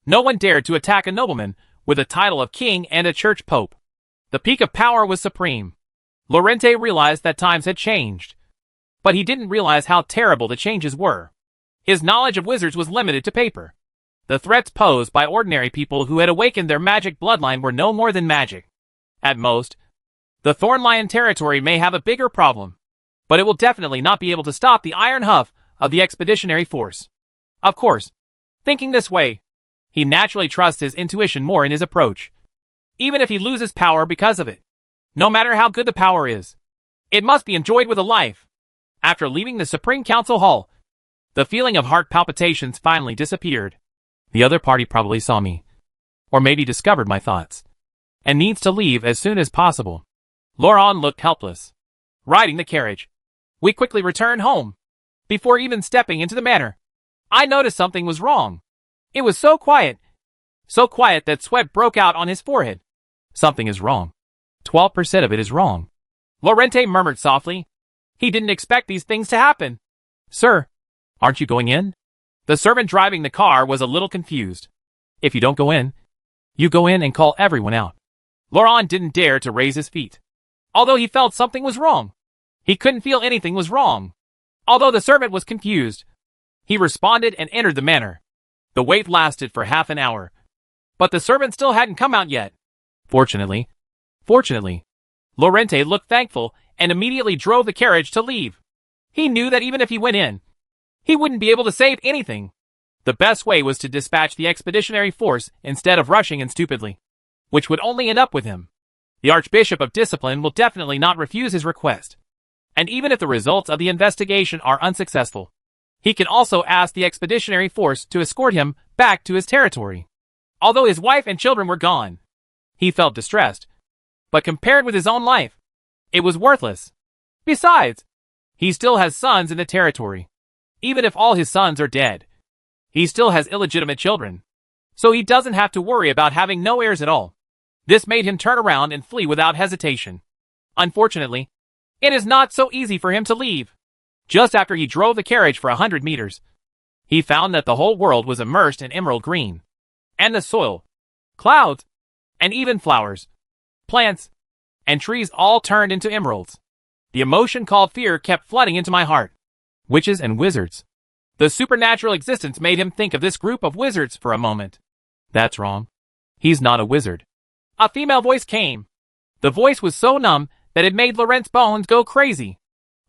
Speaker 2: no one dared to attack a nobleman with a title of king and a church pope. The peak of power was supreme. Lorente realized that times had changed. But he didn't realize how terrible the changes were. His knowledge of wizards was limited to paper. The threats posed by ordinary people who had awakened their magic bloodline were no more than magic. At most, the Thornlion territory may have a bigger problem, but it will definitely not be able to stop the iron huff of the expeditionary force. Of course, thinking this way, he naturally trusts his intuition more in his approach, even if he loses power because of it. No matter how good the power is, it must be enjoyed with a life. After leaving the Supreme Council Hall, the feeling of heart palpitations finally disappeared. The other party probably saw me, or maybe discovered my thoughts, and needs to leave as soon as possible. Laurent looked helpless, riding the carriage. We quickly returned home. Before even stepping into the manor, I noticed something was wrong. It was so quiet that sweat broke out on his forehead. Something is wrong. 12% of it is wrong. Lorente murmured softly. He didn't expect these things to happen. Sir, aren't you going in? The servant driving the car was a little confused. If you don't go in, you go in and call everyone out. Laurent didn't dare to raise his feet. Although he felt something was wrong, he couldn't feel anything was wrong. Although the servant was confused, he responded and entered the manor. The wait lasted for half an hour, but the servant still hadn't come out yet. Fortunately, Lorente looked thankful and immediately drove the carriage to leave. He knew that even if he went in, he wouldn't be able to save anything. The best way was to dispatch the expeditionary force instead of rushing in stupidly, which would only end up with him. The Archbishop of Discipline will definitely not refuse his request. And even if the results of the investigation are unsuccessful, he can also ask the expeditionary force to escort him back to his territory. Although his wife and children were gone, he felt distressed. But compared with his own life, it was worthless. Besides, he still has sons in the territory. Even if all his sons are dead, he still has illegitimate children. So he doesn't have to worry about having no heirs at all. This made him turn around and flee without hesitation. Unfortunately, it is not so easy for him to leave. Just after he drove the carriage for 100 meters, he found that the whole world was immersed in emerald green. And the soil, clouds, and even flowers, plants, and trees all turned into emeralds. The emotion called fear kept flooding into my heart. Witches and wizards. The supernatural existence made him think of this group of wizards for a moment. That's wrong. He's not a wizard. A female voice came. The voice was so numb that it made Laurent's bones go crazy.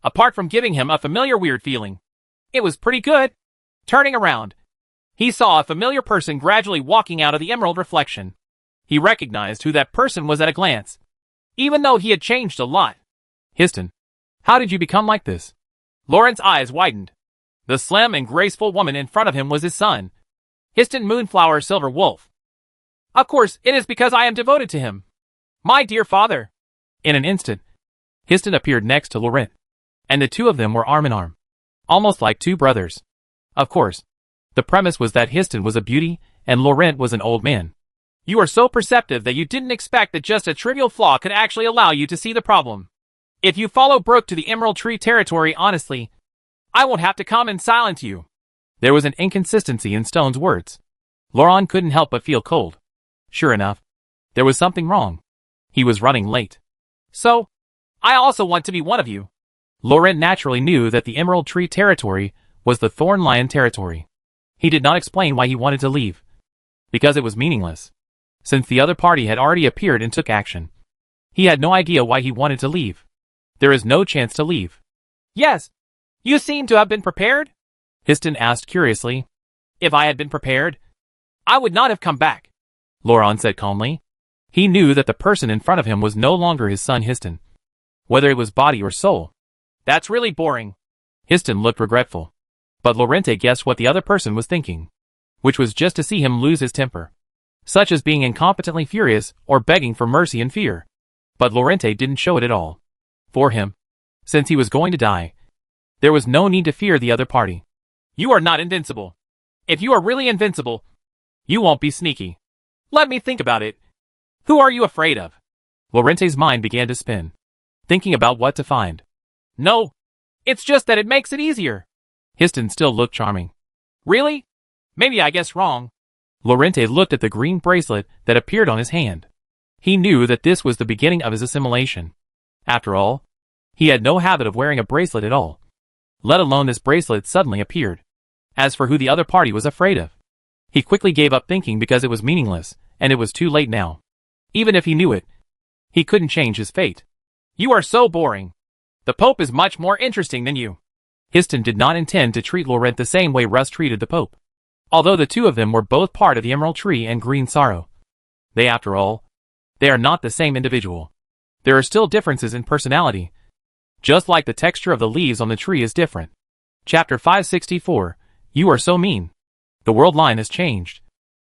Speaker 2: Apart from giving him a familiar weird feeling, it was pretty good. Turning around, he saw a familiar person gradually walking out of the emerald reflection. He recognized who that person was at a glance, even though he had changed a lot. Histon, how did you become like this? Laurent's eyes widened. The slim and graceful woman in front of him was his son, Histon Moonflower Silver Wolf. Of course, it is because I am devoted to him. My dear father. In an instant, Histon appeared next to Laurent, and the two of them were arm in arm, almost like two brothers. Of course, the premise was that Histon was a beauty and Laurent was an old man. You are so perceptive that you didn't expect that just a trivial flaw could actually allow you to see the problem. If you follow Brooke to the Emerald Tree territory honestly, I won't have to come and silence you. There was an inconsistency in Stone's words. Laurent couldn't help but feel cold. Sure enough, there was something wrong. He was running late. So, I also want to be one of you. Laurent naturally knew that the Emerald Tree territory was the Thornlion territory. He did not explain why he wanted to leave, because it was meaningless, since the other party had already appeared and took action. He had no idea why he wanted to leave. There is no chance to leave. Yes, you seem to have been prepared? Histon asked curiously. If I had been prepared, I would not have come back, Laurent said calmly. He knew that the person in front of him was no longer his son Histon, whether it was body or soul. That's really boring. Histon looked regretful, but Lorente guessed what the other person was thinking, which was just to see him lose his temper, such as being incompetently furious or begging for mercy in fear. But Lorente didn't show it at all. For him, since he was going to die, there was no need to fear the other party. You are not invincible. If you are really invincible, you won't be sneaky. Let me think about it. Who are you afraid of? Lorente's mind began to spin, thinking about what to find. No, it's just that it makes it easier. Histon still looked charming. Really? Maybe I guessed wrong. Lorente looked at the green bracelet that appeared on his hand. He knew that this was the beginning of his assimilation.
Speaker 1: After all, he had no habit of wearing a bracelet at all, let alone this bracelet suddenly appeared. As for who the other party was afraid of, he quickly gave up thinking because it was meaningless, and it was too late now. Even if he knew it, he couldn't change his fate.
Speaker 2: You are so boring. The Pope is much more interesting than you.
Speaker 1: Histon did not intend to treat Laurent the same way Russ treated the Pope. Although the two of them were both part of the Emerald Tree and Green Sorrow, after all, they are not the same individual. There are still differences in personality, just like the texture of the leaves on the tree is different. Chapter 564, You Are So Mean. The world line has changed.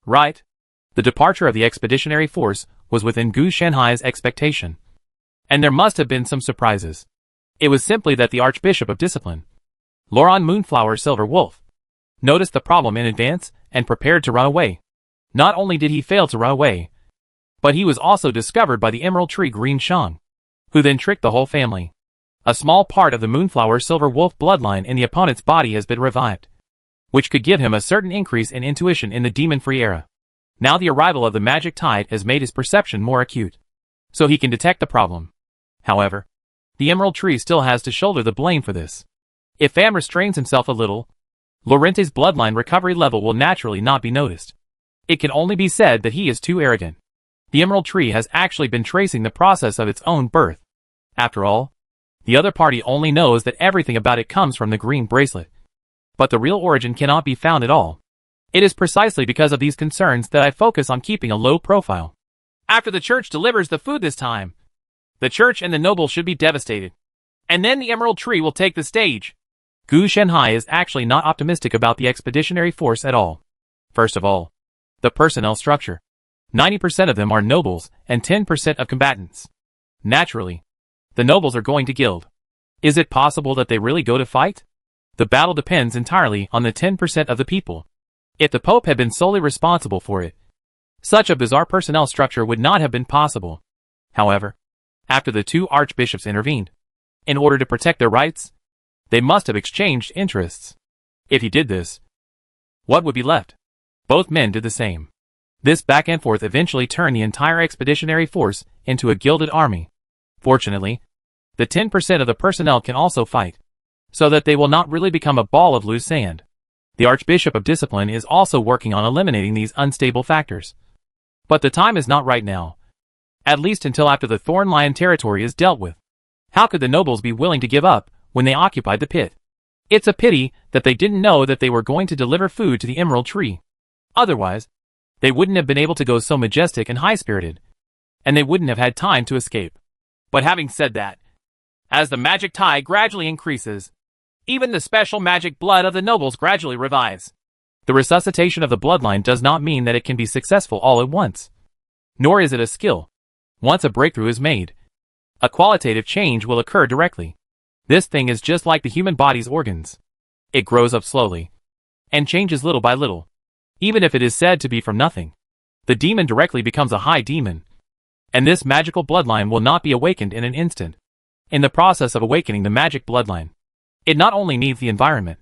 Speaker 1: Right? The departure of the expeditionary force was within Gu Shanhai's expectation. And there must have been some surprises. It was simply that the Archbishop of Discipline, Laurent Moonflower Silver Wolf, noticed the problem in advance and prepared to run away. Not only did he fail to run away, but he was also discovered by the Emerald Tree Green Shang, who then tricked the whole family. A small part of the Moonflower Silver Wolf bloodline in the opponent's body has been revived, which could give him a certain increase in intuition in the demon-free era. Now the arrival of the magic tide has made his perception more acute, so he can detect the problem. However, the Emerald Tree still has to shoulder the blame for this. If Pham restrains himself a little, Laurente's bloodline recovery level will naturally not be noticed. It can only be said that he is too arrogant. The Emerald Tree has actually been tracing the process of its own birth. After all, the other party only knows that everything about it comes from the green bracelet. But the real origin cannot be found at all. It is precisely because of these concerns that I focus on keeping a low profile.
Speaker 2: After the church delivers the food this time, the church and the nobles should be devastated. And then the Emerald Tree will take the stage.
Speaker 1: Gu Shanhai is actually not optimistic about the expeditionary force at all. First of all, the personnel structure. 90% of them are nobles and 10% of combatants. Naturally, the nobles are going to gild. Is it possible that they really go to fight? The battle depends entirely on the 10% of the people. If the Pope had been solely responsible for it, such a bizarre personnel structure would not have been possible. However, after the two archbishops intervened, in order to protect their rights, they must have exchanged interests. If he did this, what would be left? Both men did the same. This back and forth eventually turned the entire expeditionary force into a gilded army. Fortunately, the 10% of the personnel can also fight, so that they will not really become a ball of loose sand. The Archbishop of Discipline is also working on eliminating these unstable factors. But the time is not right now. At least until after the Thorn Lion territory is dealt with. How could the nobles be willing to give up when they occupied the pit? It's a pity that they didn't know that they were going to deliver food to the Emerald Tree. Otherwise, they wouldn't have been able to go so majestic and high-spirited, and they wouldn't have had time to escape.
Speaker 2: But having said that, as the magic tide gradually increases, even the special magic blood of the nobles gradually revives.
Speaker 1: The resuscitation of the bloodline does not mean that it can be successful all at once. Nor is it a skill. Once a breakthrough is made, a qualitative change will occur directly. This thing is just like the human body's organs. It grows up slowly, and changes little by little. Even if it is said to be from nothing, the demon directly becomes a high demon. And this magical bloodline will not be awakened in an instant. In the process of awakening the magic bloodline, it not only needs the environment,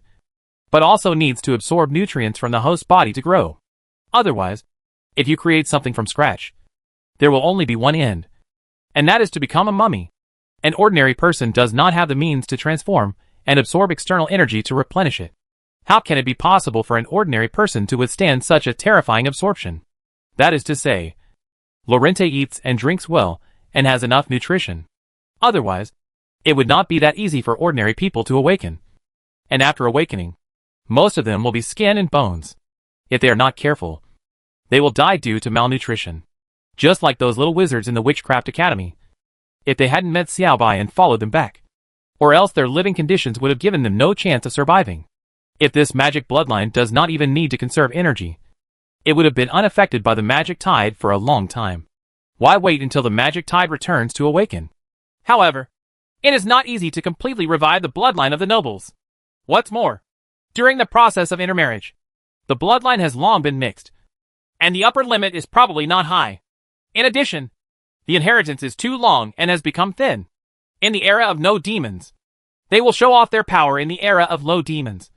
Speaker 1: but also needs to absorb nutrients from the host body to grow. Otherwise, if you create something from scratch, there will only be one end, and that is to become a mummy. An ordinary person does not have the means to transform and absorb external energy to replenish it. How can it be possible for an ordinary person to withstand such a terrifying absorption? That is to say, Laurente eats and drinks well and has enough nutrition. Otherwise, it would not be that easy for ordinary people to awaken. And after awakening, most of them will be skin and bones. If they are not careful, they will die due to malnutrition. Just like those little wizards in the Witchcraft Academy. If they hadn't met Xiao Bai and followed them back. Or else their living conditions would have given them no chance of surviving. If this magic bloodline does not even need to conserve energy, it would have been unaffected by the magic tide for a long time. Why wait until the magic tide returns to awaken?
Speaker 2: However, it is not easy to completely revive the bloodline of the nobles. What's more, during the process of intermarriage, the bloodline has long been mixed, and the upper limit is probably not high. In addition, the inheritance is too long and has become thin. In the era of no demons, they will show off their power in the era of low demons,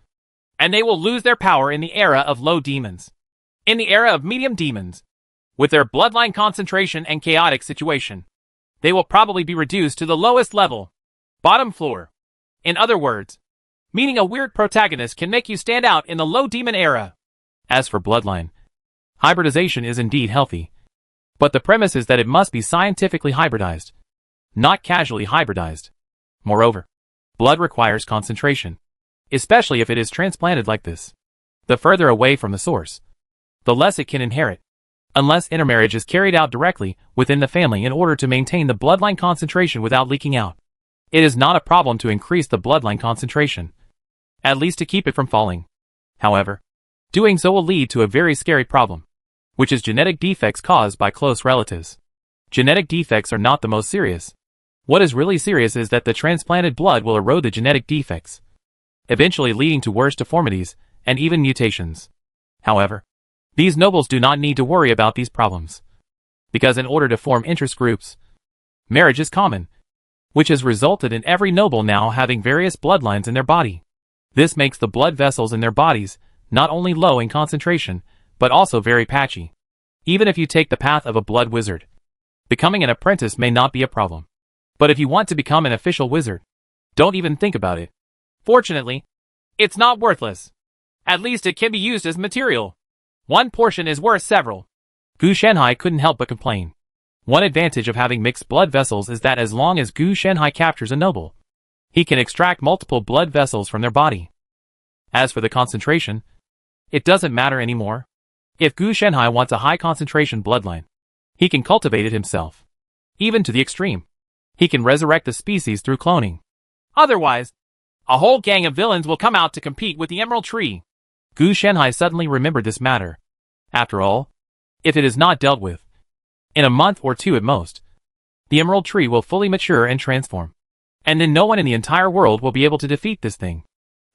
Speaker 2: and they will lose their power in the era of low demons. In the era of medium demons, with their bloodline concentration and chaotic situation, they will probably be reduced to the lowest level, bottom floor. In other words, meaning a weird protagonist can make you stand out in the low demon era.
Speaker 1: As for bloodline, hybridization is indeed healthy. But the premise is that it must be scientifically hybridized, not casually hybridized. Moreover, blood requires concentration, especially if it is transplanted like this. The further away from the source, the less it can inherit, unless intermarriage is carried out directly within the family in order to maintain the bloodline concentration without leaking out. It is not a problem to increase the bloodline concentration, at least to keep it from falling. However, doing so will lead to a very scary problem, which is genetic defects caused by close relatives. Genetic defects are not the most serious. What is really serious is that the transplanted blood will erode the genetic defects, eventually leading to worse deformities and even mutations. However, these nobles do not need to worry about these problems, because in order to form interest groups, marriage is common, which has resulted in every noble now having various bloodlines in their body. This makes the blood vessels in their bodies not only low in concentration, but also very patchy. Even if you take the path of a blood wizard, becoming an apprentice may not be a problem. But if you want to become an official wizard, don't even think about it.
Speaker 2: Fortunately, it's not worthless. At least it can be used as material. One portion is worth several.
Speaker 1: Gu Shenhai couldn't help but complain. One advantage of having mixed blood vessels is that as long as Gu Shenhai captures a noble, he can extract multiple blood vessels from their body. As for the concentration, it doesn't matter anymore. If Gu Shenhai wants a high concentration bloodline, he can cultivate it himself. Even to the extreme, he can resurrect the species through cloning.
Speaker 2: Otherwise, a whole gang of villains will come out to compete with the Emerald Tree.
Speaker 1: Gu Shenhai suddenly remembered this matter. After all, if it is not dealt with, in a month or two at most, the Emerald Tree will fully mature and transform. And then no one in the entire world will be able to defeat this thing.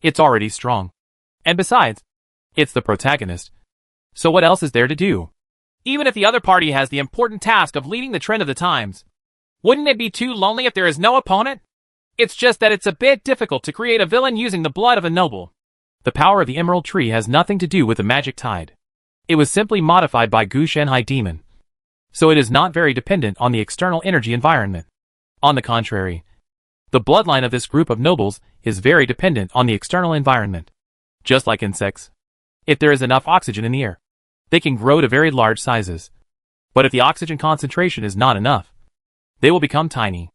Speaker 1: It's already strong. And besides, it's the protagonist. So what else is there to do?
Speaker 2: Even if the other party has the important task of leading the trend of the times, wouldn't it be too lonely if there is no opponent? It's just that it's a bit difficult to create a villain using the blood of a noble.
Speaker 1: The power of the Emerald Tree has nothing to do with the magic tide. It was simply modified by Gu Shenhai Demon. So it is not very dependent on the external energy environment. On the contrary, the bloodline of this group of nobles is very dependent on the external environment. Just like insects, if there is enough oxygen in the air, they can grow to very large sizes. But if the oxygen concentration is not enough, they will become tiny.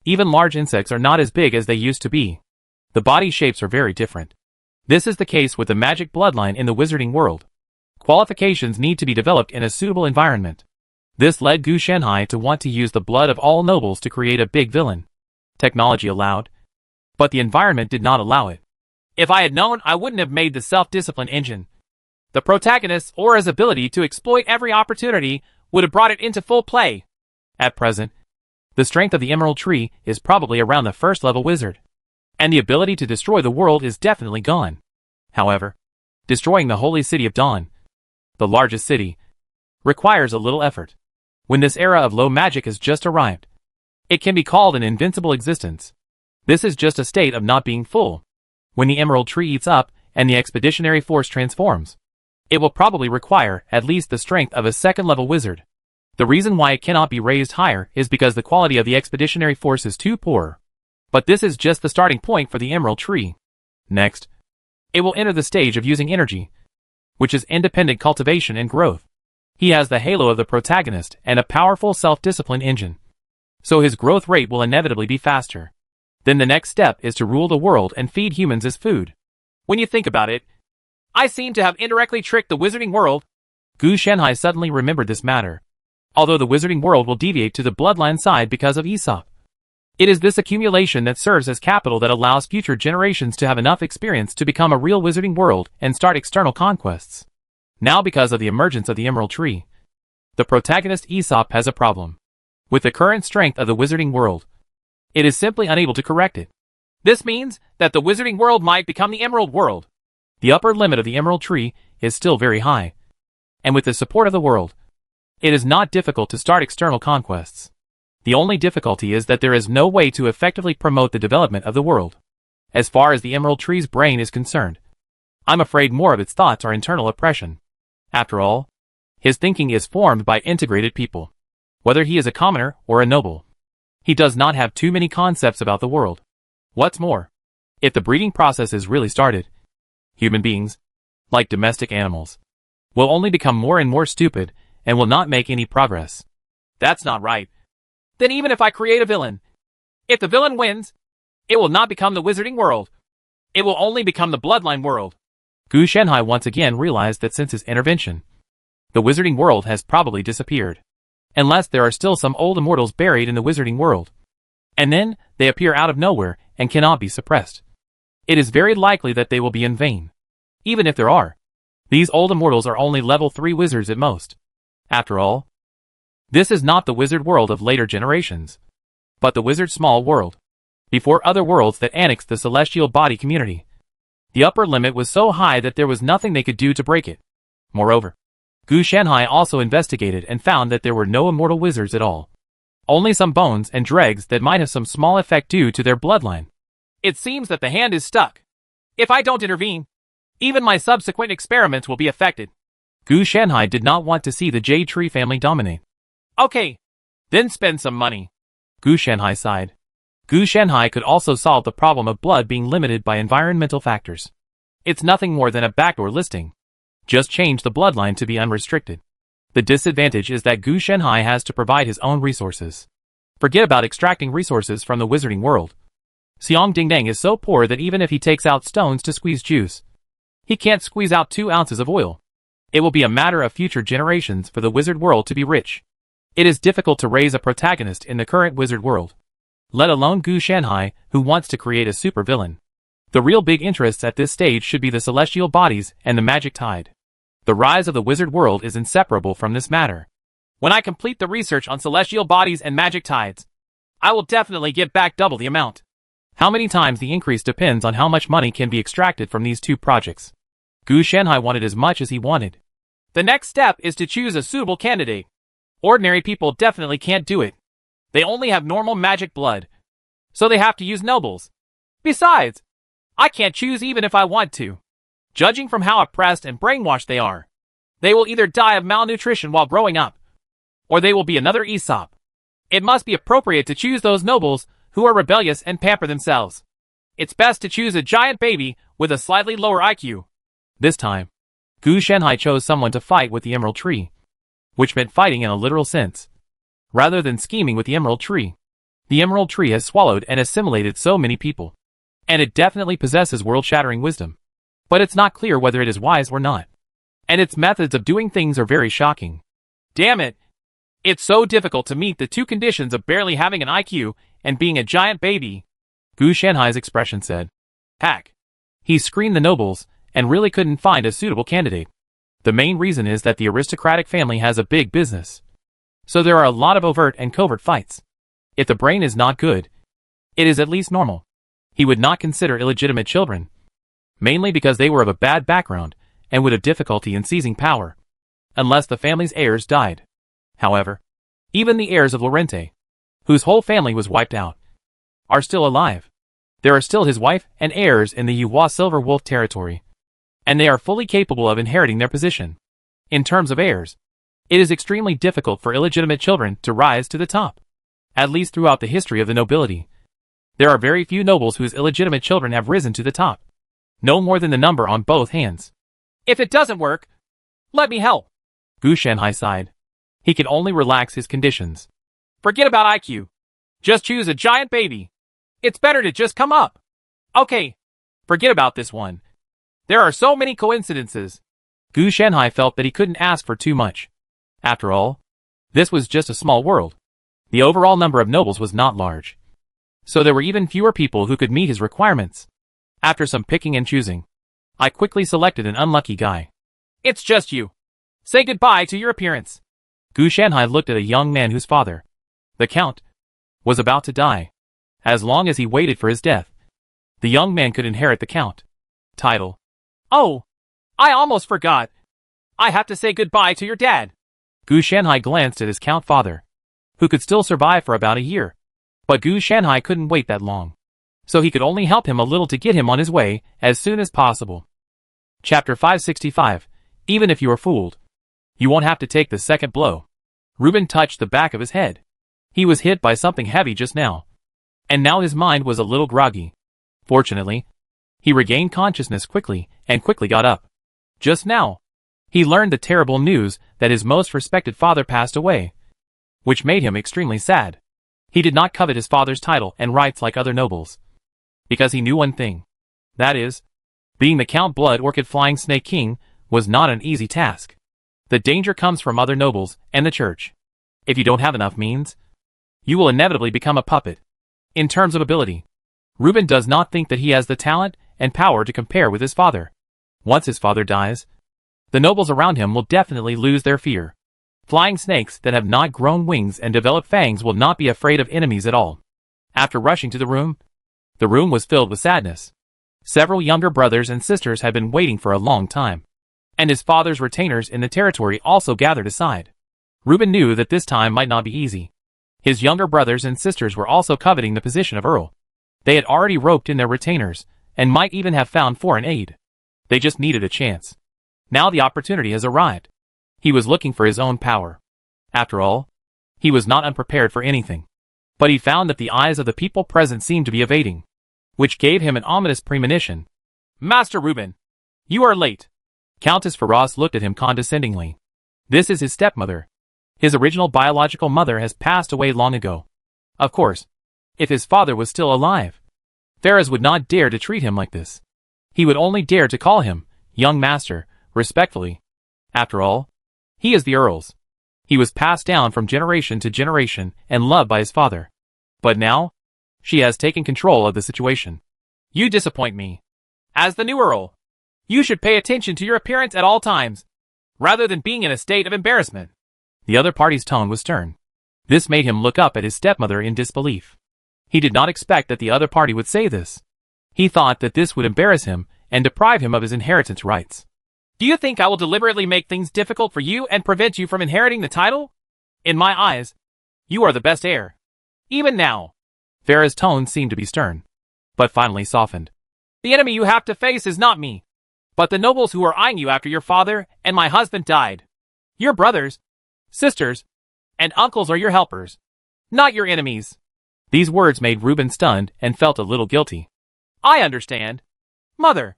Speaker 1: Even large insects are not as big as they used to be. The body shapes are very different. This is the case with the magic bloodline in the wizarding world. Qualifications need to be developed in a suitable environment. This led Gu Shenhai to want to use the blood of all nobles to create a big villain. Technology allowed, but the environment did not allow it.
Speaker 2: If I had known, I wouldn't have made the self-discipline engine. The protagonist's aura's ability to exploit every opportunity would have brought it into full play.
Speaker 1: At present, the strength of the Emerald Tree is probably around the first level wizard, and the ability to destroy the world is definitely gone. However, destroying the holy city of Dawn, the largest city, requires a little effort. When this era of low magic has just arrived, it can be called an invincible existence. This is just a state of not being full. When the Emerald Tree eats up and the expeditionary force transforms, it will probably require at least the strength of a second-level wizard. The reason why it cannot be raised higher is because the quality of the expeditionary force is too poor. But this is just the starting point for the Emerald Tree. Next, it will enter the stage of using energy, which is independent cultivation and growth. He has the halo of the protagonist and a powerful self-discipline engine, so his growth rate will inevitably be faster. Then the next step is to rule the world and feed humans as food.
Speaker 2: When you think about it, I seem to have indirectly tricked the wizarding world.
Speaker 1: Gu Shenhai suddenly remembered this matter. Although the wizarding world will deviate to the bloodline side because of Aesop, it is this accumulation that serves as capital that allows future generations to have enough experience to become a real wizarding world and start external conquests. Now because of the emergence of the Emerald Tree, the protagonist Aesop has a problem. With the current strength of the wizarding world, it is simply unable to correct it.
Speaker 2: This means that the wizarding world might become the Emerald World.
Speaker 1: The upper limit of the Emerald Tree is still very high, and with the support of the world, it is not difficult to start external conquests. The only difficulty is that there is no way to effectively promote the development of the world. As far as the Emerald Tree's brain is concerned, I'm afraid more of its thoughts are internal oppression. After all, his thinking is formed by integrated people, whether he is a commoner or a noble. He does not have too many concepts about the world. What's more, if the breeding process is really started, human beings, like domestic animals, will only become more and more stupid and will not make any progress.
Speaker 2: That's not right. Then even if I create a villain, if the villain wins, it will not become the wizarding world. It will only become the bloodline world.
Speaker 1: Gu Shenhai once again realized that since his intervention, the wizarding world has probably disappeared. Unless there are still some old immortals buried in the wizarding world. And then, they appear out of nowhere and cannot be suppressed. It is very likely that they will be in vain. Even if there are, these old immortals are only level 3 wizards at most. After all, this is not the wizard world of later generations, but the wizard small world, before other worlds that annexed the celestial body community. The upper limit was so high that there was nothing they could do to break it. Moreover, Gu Shenhai also investigated and found that there were no immortal wizards at all. Only some bones and dregs that might have some small effect due to their bloodline.
Speaker 2: It seems that the hand is stuck. If I don't intervene, even my subsequent experiments will be affected.
Speaker 1: Gu Shenhai did not want to see the Jade Tree family dominate.
Speaker 2: Okay, then spend some money.
Speaker 1: Gu Shenhai sighed. Gu Shenhai could also solve the problem of blood being limited by environmental factors. It's nothing more than a backdoor listing. Just change the bloodline to be unrestricted. The disadvantage is that Gu Shenhai has to provide his own resources. Forget about extracting resources from the wizarding world. Xiong Dingdang is so poor that even if he takes out stones to squeeze juice, he can't squeeze out 2 ounces of oil. It will be a matter of future generations for the wizard world to be rich. It is difficult to raise a protagonist in the current wizard world, let alone Gu Shenhai, who wants to create a supervillain. The real big interests at this stage should be the celestial bodies and the magic tide. The rise of the wizard world is inseparable from this matter.
Speaker 2: When I complete the research on celestial bodies and magic tides, I will definitely get back double the amount.
Speaker 1: How many times the increase depends on how much money can be extracted from these 2 projects. Gu Shenhai wanted as much as he wanted.
Speaker 2: The next step is to choose a suitable candidate. Ordinary people definitely can't do it. They only have normal magic blood, so they have to use nobles. Besides, I can't choose even if I want to. Judging from how oppressed and brainwashed they are, they will either die of malnutrition while growing up, or they will be another Aesop. It must be appropriate to choose those nobles who are rebellious and pamper themselves. It's best to choose a giant baby with a slightly lower IQ.
Speaker 1: This time, Gu Shenhai chose someone to fight with the Emerald Tree, which meant fighting in a literal sense, rather than scheming with the Emerald Tree. The Emerald Tree has swallowed and assimilated so many people, and it definitely possesses world-shattering wisdom. But it's not clear whether it is wise or not. And its methods of doing things are very shocking.
Speaker 2: Damn it! It's so difficult to meet the 2 conditions of barely having an IQ and being a giant baby.
Speaker 1: Gu Shenhai's expression said.
Speaker 2: Hack.
Speaker 1: He screened the nobles, and really couldn't find a suitable candidate. The main reason is that the aristocratic family has a big business. So there are a lot of overt and covert fights. If the brain is not good, it is at least normal. He would not consider illegitimate children, mainly because they were of a bad background and would have difficulty in seizing power, unless the family's heirs died. However, even the heirs of Lorente, whose whole family was wiped out, are still alive. There are still his wife and heirs in the Yuhua Silver Wolf territory, and they are fully capable of inheriting their position. In terms of heirs, it is extremely difficult for illegitimate children to rise to the top. At least throughout the history of the nobility, there are very few nobles whose illegitimate children have risen to the top. No more than the number on both hands.
Speaker 2: If it doesn't work, let me help.
Speaker 1: Gu Shenhai sighed. He could only relax his conditions.
Speaker 2: Forget about IQ. Just choose a giant baby. It's better to just come up. Okay, forget about this one. There are so many coincidences.
Speaker 1: Gu Shenhai felt that he couldn't ask for too much. After all, this was just a small world. The overall number of nobles was not large. So there were even fewer people who could meet his requirements. After some picking and choosing, I quickly selected an unlucky guy.
Speaker 2: It's just you. Say goodbye to your appearance.
Speaker 1: Gu Shenhai looked at a young man whose father, the Count, was about to die. As long as he waited for his death, the young man could inherit the Count title.
Speaker 2: Oh, I almost forgot. I have to say goodbye to your dad.
Speaker 1: Gu Shenhai glanced at his Count father, who could still survive for about a year. But Gu Shenhai couldn't wait that long, so he could only help him a little to get him on his way as soon as possible. Chapter 565. Even if you are fooled, you won't have to take the second blow. Reuben touched the back of his head. He was hit by something heavy just now, and now his mind was a little groggy. Fortunately, he regained consciousness quickly and quickly got up. Just now, he learned the terrible news that his most respected father passed away, which made him extremely sad. He did not covet his father's title and rights like other nobles, because he knew one thing. That is, being the Count Blood Orchid Flying Snake King was not an easy task. The danger comes from other nobles and the church. If you don't have enough means, you will inevitably become a puppet. In terms of ability, Reuben does not think that he has the talent and power to compare with his father. Once his father dies, the nobles around him will definitely lose their fear. Flying snakes that have not grown wings and developed fangs will not be afraid of enemies at all. After rushing to the room was filled with sadness. Several younger brothers and sisters had been waiting for a long time, and his father's retainers in the territory also gathered aside. Reuben knew that this time might not be easy. His younger brothers and sisters were also coveting the position of Earl. They had already roped in their retainers, and might even have found foreign aid. They just needed a chance. Now the opportunity has arrived. He was looking for his own power. After all, he was not unprepared for anything. But he found that the eyes of the people present seemed to be evading, which gave him an ominous premonition.
Speaker 2: Master Reuben, you are late.
Speaker 1: Countess Faraz looked at him condescendingly. This is his stepmother. His original biological mother has passed away long ago. Of course, if his father was still alive, Faraz would not dare to treat him like this. He would only dare to call him young master, respectfully. After all, he is the Earl's. He was passed down from generation to generation and loved by his father. But now, she has taken control of the situation.
Speaker 2: You disappoint me. As the new Earl, you should pay attention to your appearance at all times, rather than being in a state of embarrassment.
Speaker 1: The other party's tone was stern. This made him look up at his stepmother in disbelief. He did not expect that the other party would say this. He thought that this would embarrass him and deprive him of his inheritance rights.
Speaker 2: Do you think I will deliberately make things difficult for you and prevent you from inheriting the title? In my eyes, you are the best heir. Even now.
Speaker 1: Farah's tone seemed to be stern, but finally softened.
Speaker 2: The enemy you have to face is not me, but the nobles who are eyeing you after your father and my husband died. Your brothers, sisters, and uncles are your helpers, not your enemies.
Speaker 1: These words made Reuben stunned and felt a little guilty.
Speaker 2: I understand, Mother.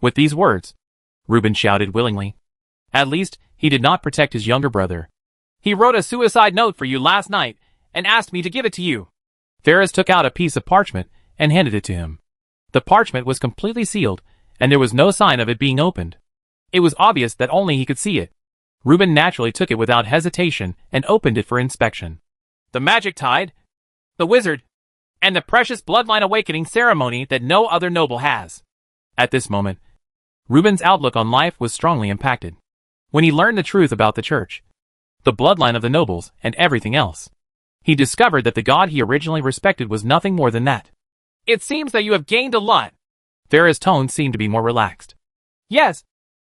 Speaker 1: With these words, Reuben shouted willingly. At least, he did not protect his younger brother.
Speaker 2: He wrote a suicide note for you last night and asked me to give it to you.
Speaker 1: Faraz took out a piece of parchment and handed it to him. The parchment was completely sealed, and there was no sign of it being opened. It was obvious that only he could see it. Reuben naturally took it without hesitation and opened it for inspection.
Speaker 2: The magic tide, the wizard, and the precious bloodline awakening ceremony that no other noble has.
Speaker 1: At this moment, Reuben's outlook on life was strongly impacted. When he learned the truth about the church, the bloodline of the nobles, and everything else, he discovered that the god he originally respected was nothing more than that.
Speaker 2: It seems that you have gained a lot.
Speaker 1: Farah's tone seemed to be more relaxed.
Speaker 2: Yes,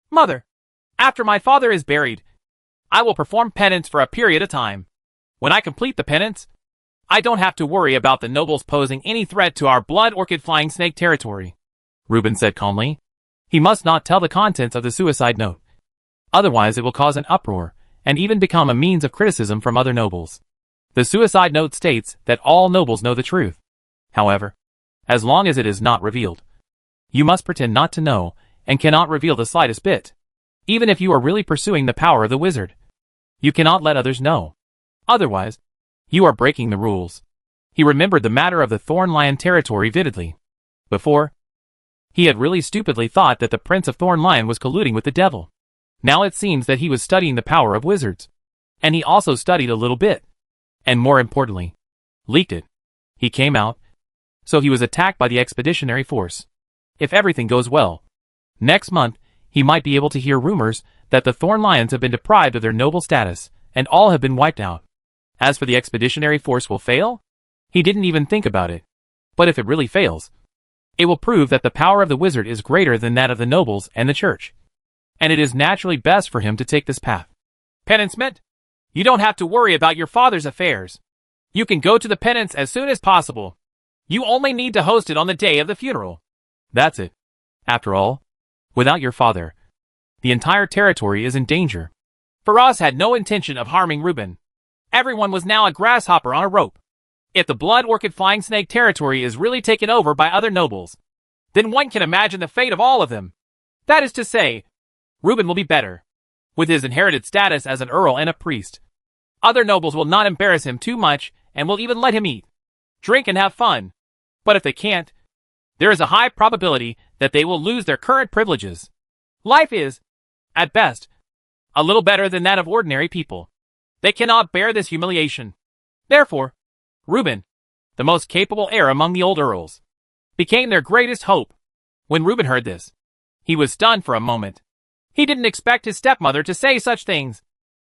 Speaker 2: Mother. After my father is buried, I will perform penance for a period of time. When I complete the penance, I don't have to worry about the nobles posing any threat to our Blood Orchid Flying Snake territory.
Speaker 1: Reuben said calmly. He must not tell the contents of the suicide note. Otherwise it will cause an uproar, and even become a means of criticism from other nobles. The suicide note states that all nobles know the truth. However, as long as it is not revealed, you must pretend not to know, and cannot reveal the slightest bit. Even if you are really pursuing the power of the wizard, you cannot let others know. Otherwise, you are breaking the rules. He remembered the matter of the Thorn Lion territory vividly. Before, he had really stupidly thought that the Prince of Thorn Lion was colluding with the devil. Now it seems that he was studying the power of wizards. And he also studied a little bit. And more importantly, leaked it. He came out. So he was attacked by the expeditionary force. If everything goes well, next month, he might be able to hear rumors that the Thorn Lions have been deprived of their noble status, and all have been wiped out. As for the expeditionary force will fail, he didn't even think about it. But if it really fails, it will prove that the power of the wizard is greater than that of the nobles and the church. And it is naturally best for him to take this path.
Speaker 2: Penance? You don't have to worry about your father's affairs. You can go to the penance as soon as possible. You only need to host it on the day of the funeral.
Speaker 1: That's it. After all, without your father, the entire territory is in danger.
Speaker 2: Faraz had no intention of harming Reuben. Everyone was now a grasshopper on a rope. If the blood orchid flying snake territory is really taken over by other nobles, then one can imagine the fate of all of them. That is to say, Reuben will be better. With his inherited status as an earl and a priest, other nobles will not embarrass him too much and will even let him eat, drink, and have fun. But if they can't, there is a high probability that they will lose their current privileges. Life is, at best, a little better than that of ordinary people. They cannot bear this humiliation. Therefore, Reuben, the most capable heir among the old earls, became their greatest hope. When Reuben heard this, he was stunned for a moment. He didn't expect his stepmother to say such things.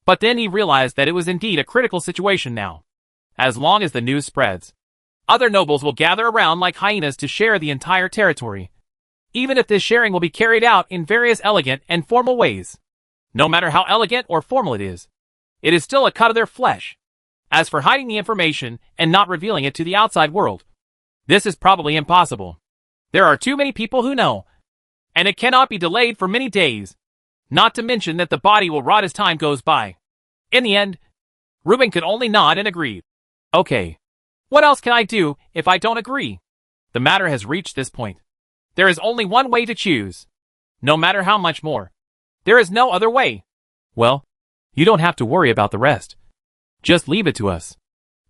Speaker 2: But then he realized that it was indeed a critical situation now. As long as the news spreads, other nobles will gather around like hyenas to share the entire territory. Even if this sharing will be carried out in various elegant and formal ways. No matter how elegant or formal it is still a cut of their flesh. As for hiding the information and not revealing it to the outside world, this is probably impossible. There are too many people who know, and it cannot be delayed for many days. Not to mention that the body will rot as time goes by. In the end, Reuben could only nod and agree. Okay. What else can I do if I don't agree? The matter has reached this point. There is only one way to choose. No matter how much more. There is no other way.
Speaker 1: Well, you don't have to worry about the rest. Just leave it to us.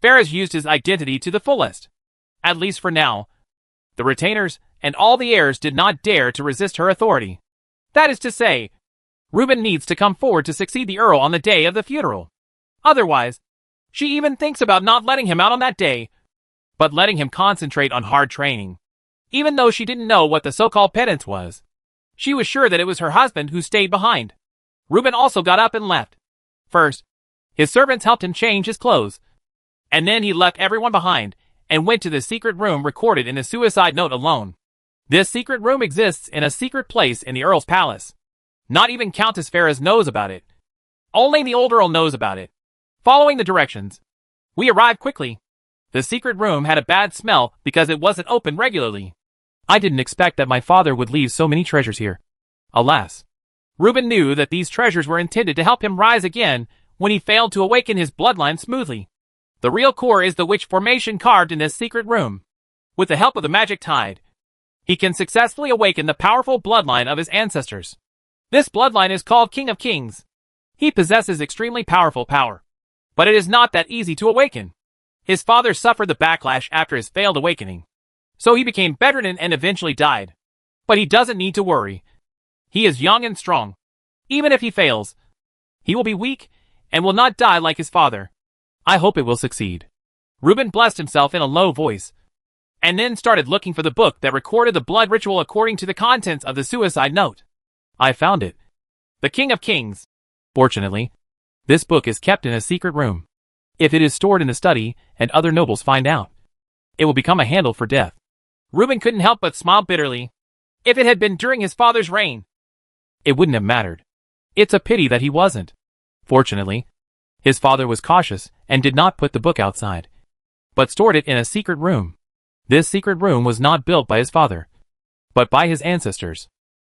Speaker 2: Phares used his identity to the fullest. At least for now. The retainers and all the heirs did not dare to resist her authority. That is to say, Reuben needs to come forward to succeed the Earl on the day of the funeral. Otherwise, she even thinks about not letting him out on that day, but letting him concentrate on hard training. Even though she didn't know what the so-called penance was, she was sure that it was her husband who stayed behind. Reuben also got up and left. First, his servants helped him change his clothes, and then he left everyone behind and went to the secret room recorded in the suicide note alone. This secret room exists in a secret place in the Earl's palace. Not even Countess Phares knows about it. Only the old Earl knows about it. Following the directions, we arrived quickly. The secret room had a bad smell because it wasn't opened regularly.
Speaker 1: I didn't expect that my father would leave so many treasures here. Alas.
Speaker 2: Reuben knew that these treasures were intended to help him rise again when he failed to awaken his bloodline smoothly. The real core is the witch formation carved in this secret room. With the help of the magic tide, he can successfully awaken the powerful bloodline of his ancestors. This bloodline is called King of Kings. He possesses extremely powerful power. But it is not that easy to awaken. His father suffered the backlash after his failed awakening. So he became bedridden and eventually died. But he doesn't need to worry. He is young and strong. Even if he fails, he will be weak and will not die like his father.
Speaker 1: I hope it will succeed.
Speaker 2: Reuben blessed himself in a low voice, and then started looking for the book that recorded the blood ritual according to the contents of the suicide note.
Speaker 1: I found it.
Speaker 2: The King of Kings.
Speaker 1: Fortunately, this book is kept in a secret room. If it is stored in the study and other nobles find out, it will become a handle for death.
Speaker 2: Reuben couldn't help but smile bitterly. If it had been during his father's reign,
Speaker 1: it wouldn't have mattered. It's a pity that he wasn't. Fortunately, his father was cautious and did not put the book outside, but stored it in a secret room. This secret room was not built by his father, but by his ancestors.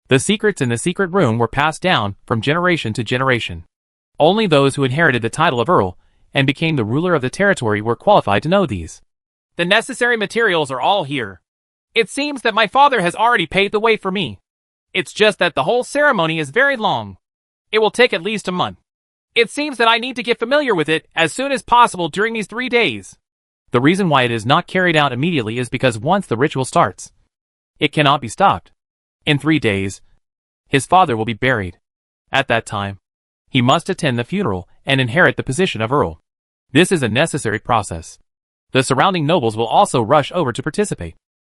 Speaker 1: The secrets in the secret room were passed down from generation to generation. Only those who inherited the title of Earl and became the ruler of the territory were qualified to know these.
Speaker 2: The necessary materials are all here. It seems that my father has already paved the way for me. It's just that the whole ceremony is very long. It will take at least a month. It seems that I need to get familiar with it as soon as possible during these 3 days.
Speaker 1: The reason why it is not carried out immediately is because once the ritual starts, it cannot be stopped. In 3 days, his father will be buried. At that time, he must attend the funeral and inherit the position of Earl. This is a necessary process. The surrounding nobles will also rush over to participate,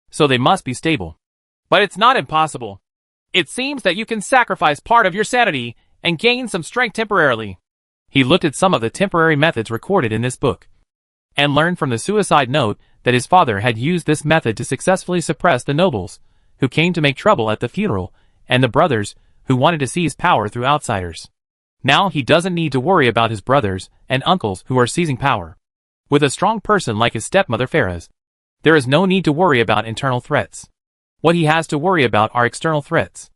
Speaker 1: so they must be stable.
Speaker 2: But it's not impossible. It seems that you can sacrifice part of your sanity and gain some strength temporarily.
Speaker 1: He looked at some of the temporary methods recorded in this book, and learned from the suicide note that his father had used this method to successfully suppress the nobles who came to make trouble at the funeral and the brothers who wanted to seize power through outsiders. Now he doesn't need to worry about his brothers and uncles who are seizing power. With a strong person like his stepmother Phares, there is no need to worry about internal threats. What he has to worry about are external threats.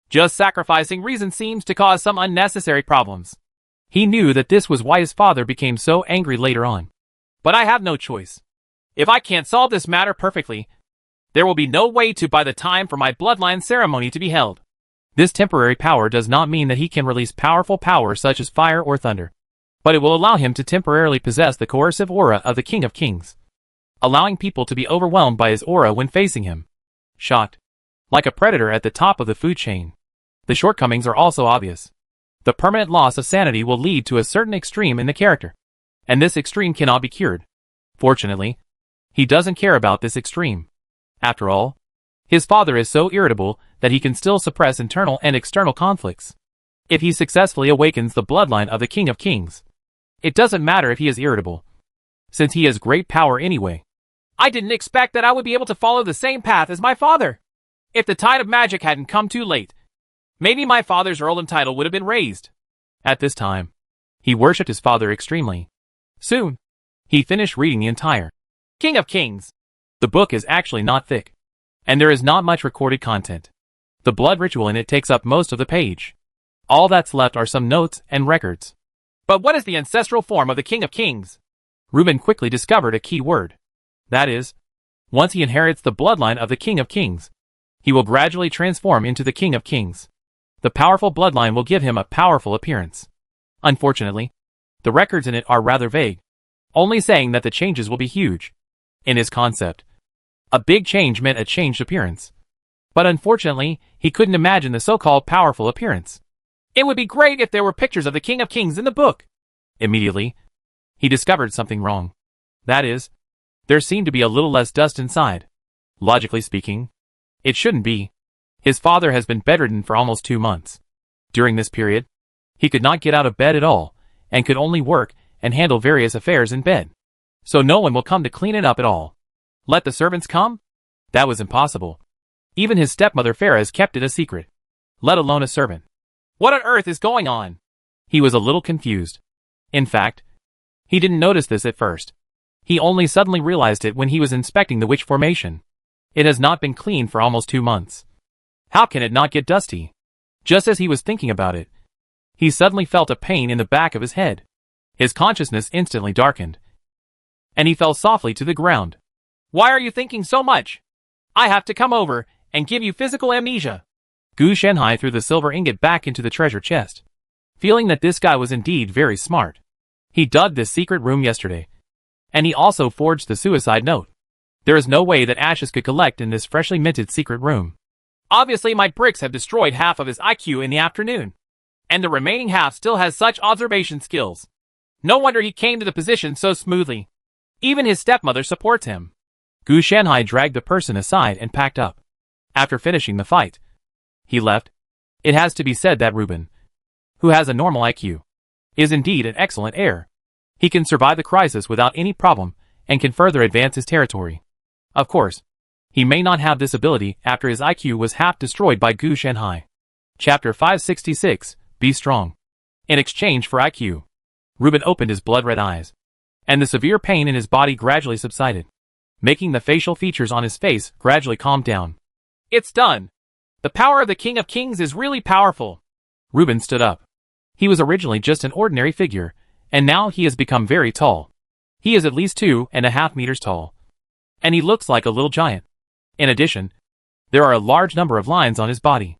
Speaker 2: Just sacrificing reason seems to cause some unnecessary problems.
Speaker 1: He knew that this was why his father became so angry later on.
Speaker 2: But I have no choice. If I can't solve this matter perfectly, there will be no way to by the time for my bloodline ceremony to be held.
Speaker 1: This temporary power does not mean that he can release powerful power such as fire or thunder, but it will allow him to temporarily possess the coercive aura of the King of Kings, allowing people to be overwhelmed by his aura when facing him. Shocked. Like a predator at the top of the food chain. The shortcomings are also obvious. The permanent loss of sanity will lead to a certain extreme in the character, and this extreme cannot be cured. Fortunately, he doesn't care about this extreme. After all, his father is so irritable that he can still suppress internal and external conflicts. If he successfully awakens the bloodline of the King of Kings, it doesn't matter if he is irritable, since he has great power anyway.
Speaker 2: I didn't expect that I would be able to follow the same path as my father. If the tide of magic hadn't come too late, maybe my father's earldom title would have been raised.
Speaker 1: At this time, he worshipped his father extremely. Soon, he finished reading the entire
Speaker 2: King of Kings.
Speaker 1: The book is actually not thick, and there is not much recorded content. The blood ritual in it takes up most of the page. All that's left are some notes and records.
Speaker 2: But what is the ancestral form of the King of Kings?
Speaker 1: Reuben quickly discovered a key word. That is, once he inherits the bloodline of the King of Kings, he will gradually transform into the King of Kings. The powerful bloodline will give him a powerful appearance. Unfortunately, the records in it are rather vague, only saying that the changes will be huge. In his concept, a big change meant a changed appearance. But unfortunately, he couldn't imagine the so-called powerful appearance.
Speaker 2: It would be great if there were pictures of the King of Kings in the book.
Speaker 1: Immediately, he discovered something wrong. That is, there seemed to be a little less dust inside. Logically speaking, it shouldn't be. His father has been bedridden for almost 2 months. During this period, he could not get out of bed at all, and could only work and handle various affairs in bed. So no one will come to clean it up at all. Let the servants come? That was impossible. Even his stepmother Farah kept it a secret, let alone a servant.
Speaker 2: What on earth is going on?
Speaker 1: He was a little confused. In fact, he didn't notice this at first. He only suddenly realized it when he was inspecting the witch formation. It has not been cleaned for almost 2 months. How can it not get dusty? Just as he was thinking about it, he suddenly felt a pain in the back of his head. His consciousness instantly darkened, and he fell softly to the ground.
Speaker 2: Why are you thinking so much? I have to come over and give you physical amnesia.
Speaker 1: Gu Shenhai threw the silver ingot back into the treasure chest, feeling that this guy was indeed very smart. He dug this secret room yesterday, and he also forged the suicide note. There is no way that ashes could collect in this freshly minted secret room.
Speaker 2: Obviously my bricks have destroyed half of his IQ in the afternoon, and the remaining half still has such observation skills. No wonder he came to the position so smoothly. Even his stepmother supports him.
Speaker 1: Gu Shenhai dragged the person aside and packed up. After finishing the fight, he left. It has to be said that Reuben, who has a normal IQ, is indeed an excellent heir. He can survive the crisis without any problem and can further advance his territory. Of course, he may not have this ability after his IQ was half destroyed by Gu Shenhai. Chapter 566, Be Strong. In exchange for IQ, Reuben opened his blood-red eyes, and the severe pain in his body gradually subsided, making the facial features on his face gradually calm down.
Speaker 2: It's done. The power of the King of Kings is really powerful.
Speaker 1: Reuben stood up. He was originally just an ordinary figure, and now he has become very tall. He is at least 2.5 meters tall, and he looks like a little giant. In addition, there are a large number of lines on his body.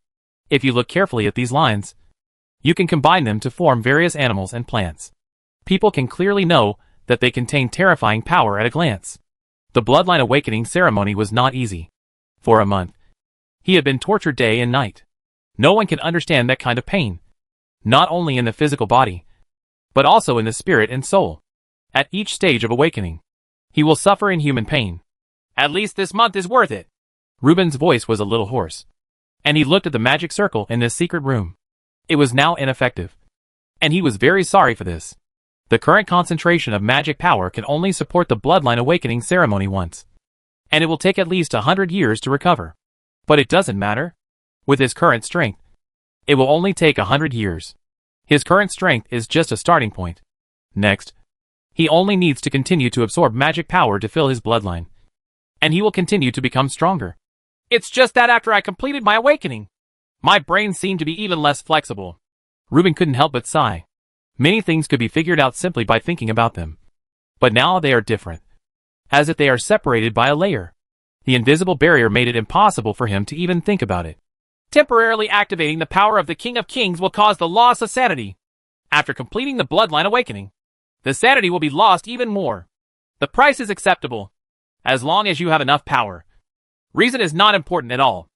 Speaker 1: If you look carefully at these lines, you can combine them to form various animals and plants. People can clearly know that they contain terrifying power at a glance. The bloodline awakening ceremony was not easy. For a month, he had been tortured day and night. No one can understand that kind of pain, not only in the physical body, but also in the spirit and soul. At each stage of awakening, he will suffer inhuman pain.
Speaker 2: At least this month is worth it.
Speaker 1: Reuben's voice was a little hoarse, and he looked at the magic circle in this secret room. It was now ineffective, and he was very sorry for this. The current concentration of magic power can only support the bloodline awakening ceremony once, and it will take at least 100 years to recover. But it doesn't matter. With his current strength, it will only take 100 years. His current strength is just a starting point. Next, he only needs to continue to absorb magic power to fill his bloodline, and he will continue to become stronger.
Speaker 2: It's just that after I completed my awakening, my brain seemed to be even less flexible.
Speaker 1: Reuben couldn't help but sigh. Many things could be figured out simply by thinking about them. But now they are different. As if they are separated by a layer. The invisible barrier made it impossible for him to even think about it.
Speaker 2: Temporarily activating the power of the King of Kings will cause the loss of sanity. After completing the bloodline awakening, the sanity will be lost even more. The price is acceptable, as long as you have enough power. Reason is not important at all.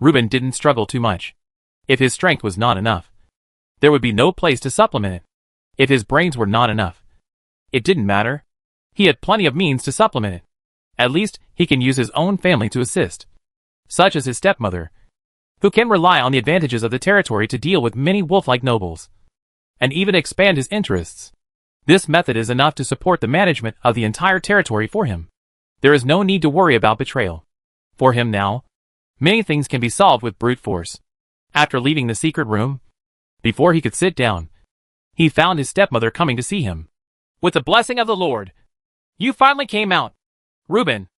Speaker 1: Reuben didn't struggle too much. If his strength was not enough, there would be no place to supplement it. If his brains were not enough, it didn't matter. He had plenty of means to supplement it. At least, he can use his own family to assist. Such as his stepmother, who can rely on the advantages of the territory to deal with many wolf-like nobles, and even expand his interests. This method is enough to support the management of the entire territory for him. There is no need to worry about betrayal. For him now, many things can be solved with brute force. After leaving the secret room, before he could sit down, he found his stepmother coming to see him.
Speaker 2: With the blessing of the Lord, you finally came out, Reuben,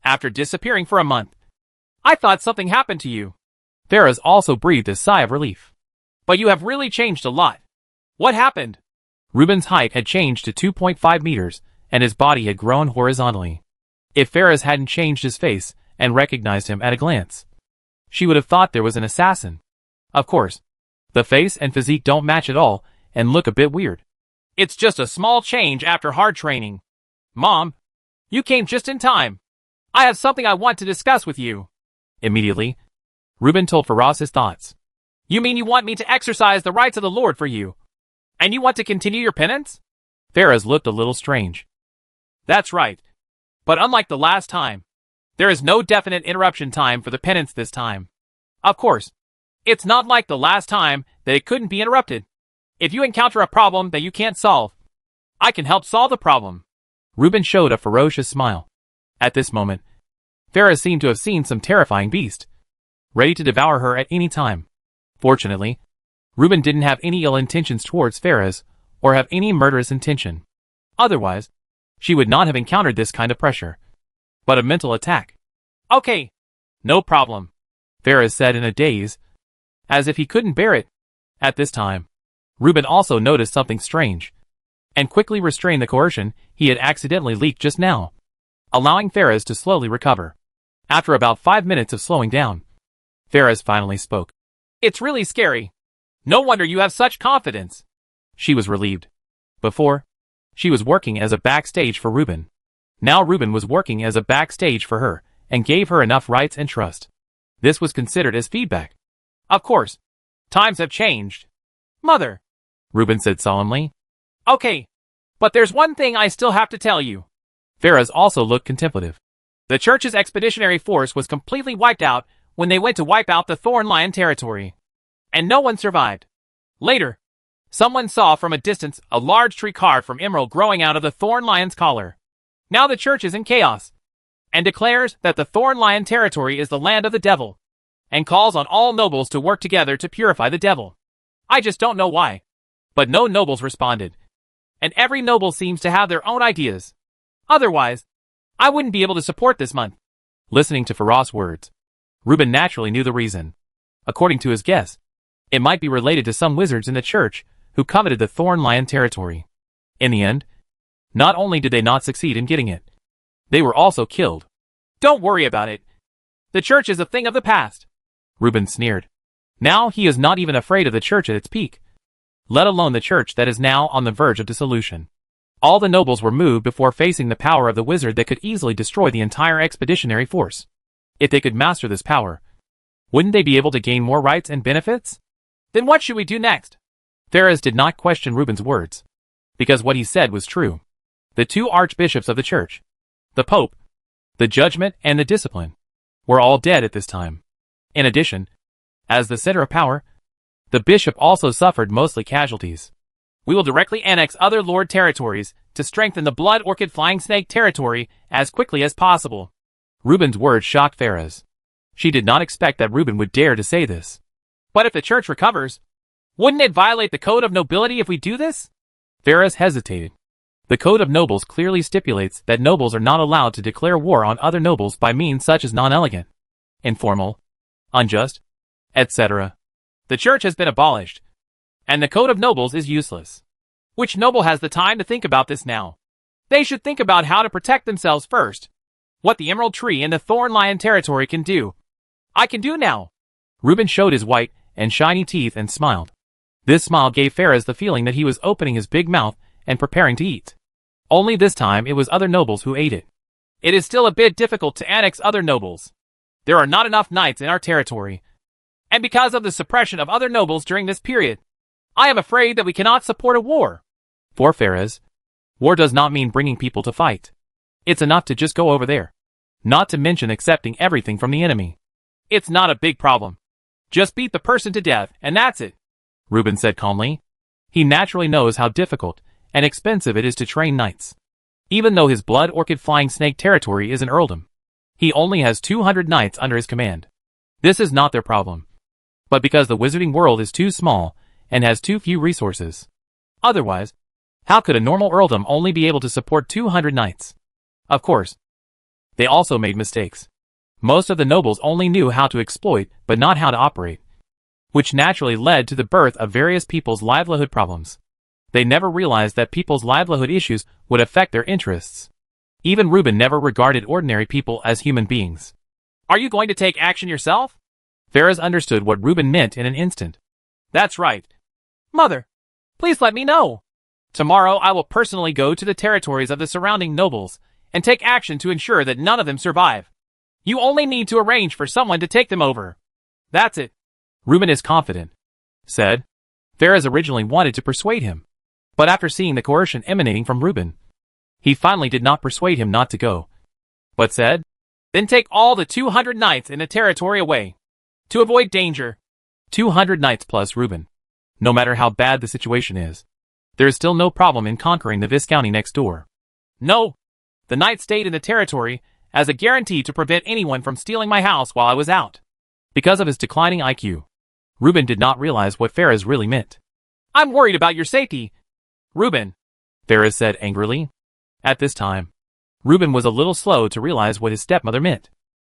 Speaker 2: after disappearing for a month. I thought something happened to you.
Speaker 1: Ferez also breathed a sigh of relief.
Speaker 2: But you have really changed a lot. What happened?
Speaker 1: Reuben's height had changed to 2.5 meters, and his body had grown horizontally. If Ferez hadn't changed his face and recognized him at a glance, she would have thought there was an assassin. Of course, the face and physique don't match at all and look a bit weird.
Speaker 2: It's just a small change after hard training. Mom, you came just in time. I have something I want to discuss with you.
Speaker 1: Immediately, Reuben told Ferez his thoughts.
Speaker 2: You mean you want me to exercise the rights of the Lord for you? And you want to continue your penance?
Speaker 1: Ferez looked a little strange.
Speaker 2: That's right. But unlike the last time, there is no definite interruption time for the penance this time. Of course, it's not like the last time that it couldn't be interrupted. If you encounter a problem that you can't solve, I can help solve the problem.
Speaker 1: Reuben showed a ferocious smile. At this moment, Ferez seemed to have seen some terrifying beast, ready to devour her at any time. Fortunately, Reuben didn't have any ill intentions towards Ferez, or have any murderous intention. Otherwise, she would not have encountered this kind of pressure. But a mental attack.
Speaker 2: Okay, no problem,
Speaker 1: Ferez said in a daze, as if he couldn't bear it. At this time, Reuben also noticed something strange, and quickly restrained the coercion he had accidentally leaked just now, allowing Ferez to slowly recover. After about 5 minutes of slowing down, Ferez finally spoke.
Speaker 2: It's really scary. No wonder you have such confidence.
Speaker 1: She was relieved. Before, she was working as a backstage for Reuben. Now Reuben was working as a backstage for her, and gave her enough rights and trust. This was considered as feedback.
Speaker 2: Of course, times have changed. Mother,
Speaker 1: Reuben said solemnly.
Speaker 2: Okay, but there's one thing I still have to tell you.
Speaker 1: Ferez also looked contemplative.
Speaker 2: The church's expeditionary force was completely wiped out when they went to wipe out the Thorn Lion territory. And no one survived. Later, someone saw from a distance a large tree carved from emerald growing out of the Thorn Lion's collar. Now the church is in chaos, and declares that the Thorn Lion territory is the land of the devil, and calls on all nobles to work together to purify the devil. I just don't know why. But no nobles responded. And every noble seems to have their own ideas. Otherwise, I wouldn't be able to support this month.
Speaker 1: Listening to Feroz's words, Reuben naturally knew the reason. According to his guess, it might be related to some wizards in the church who coveted the Thorn Lion territory. In the end, not only did they not succeed in getting it, they were also killed.
Speaker 2: Don't worry about it. The church is a thing of the past.
Speaker 1: Reuben sneered. Now he is not even afraid of the church at its peak, let alone the church that is now on the verge of dissolution. All the nobles were moved before facing the power of the wizard that could easily destroy the entire expeditionary force. If they could master this power, wouldn't they be able to gain more rights and benefits?
Speaker 2: Then what should we do next?
Speaker 1: Ferez did not question Reuben's words, because what he said was true. The two archbishops of the church, the Pope, the judgment and the discipline, were all dead at this time. In addition, as the center of power, the bishop also suffered mostly casualties.
Speaker 2: We will directly annex other lord territories to strengthen the Blood Orchid Flying Snake territory as quickly as possible.
Speaker 1: Reuben's words shocked Ferez. She did not expect that Reuben would dare to say this.
Speaker 2: But if the church recovers, wouldn't it violate the code of nobility if we do this?
Speaker 1: Ferez hesitated. The Code of Nobles clearly stipulates that nobles are not allowed to declare war on other nobles by means such as non-elegant, informal, unjust, etc.
Speaker 2: The church has been abolished, and the Code of Nobles is useless. Which noble has the time to think about this now? They should think about how to protect themselves first. What the Emerald Tree and the Thorn Lion territory can do, I can do now.
Speaker 1: Reuben showed his white and shiny teeth and smiled. This smile gave Phares the feeling that he was opening his big mouth and preparing to eat. Only this time it was other nobles who ate it.
Speaker 2: It is still a bit difficult to annex other nobles. There are not enough knights in our territory. And because of the suppression of other nobles during this period, I am afraid that we cannot support a war.
Speaker 1: For Phares, war does not mean bringing people to fight. It's enough to just go over there. Not to mention accepting everything from the enemy.
Speaker 2: It's not a big problem. Just beat the person to death, and that's it,
Speaker 1: Reuben said calmly. He naturally knows how difficult and expensive it is to train knights. Even though his Blood Orchid Flying Snake territory is an earldom, he only has 200 knights under his command. This is not their problem. But because the wizarding world is too small and has too few resources. Otherwise, how could a normal earldom only be able to support 200 knights? Of course, they also made mistakes. Most of the nobles only knew how to exploit but not how to operate, which naturally led to the birth of various people's livelihood problems. They never realized that people's livelihood issues would affect their interests. Even Reuben never regarded ordinary people as human beings.
Speaker 2: Are you going to take action yourself?
Speaker 1: Phares understood what Reuben meant in an instant.
Speaker 2: That's right. Mother, please let me know. Tomorrow I will personally go to the territories of the surrounding nobles and take action to ensure that none of them survive. You only need to arrange for someone to take them over. That's it.
Speaker 1: Reuben is confident, said. Phares originally wanted to persuade him, but after seeing the coercion emanating from Reuben, he finally did not persuade him not to go, but said,
Speaker 2: Then take all the 200 knights in the territory away. To avoid danger.
Speaker 1: 200 knights plus Reuben. No matter how bad the situation is, there is still no problem in conquering the Viscounty next door.
Speaker 2: No. The knights stayed in the territory as a guarantee to prevent anyone from stealing my house while I was out.
Speaker 1: Because of his declining IQ, Reuben did not realize what Phares really meant.
Speaker 2: I'm worried about your safety, Reuben,
Speaker 1: Phares said angrily. At this time, Reuben was a little slow to realize what his stepmother meant,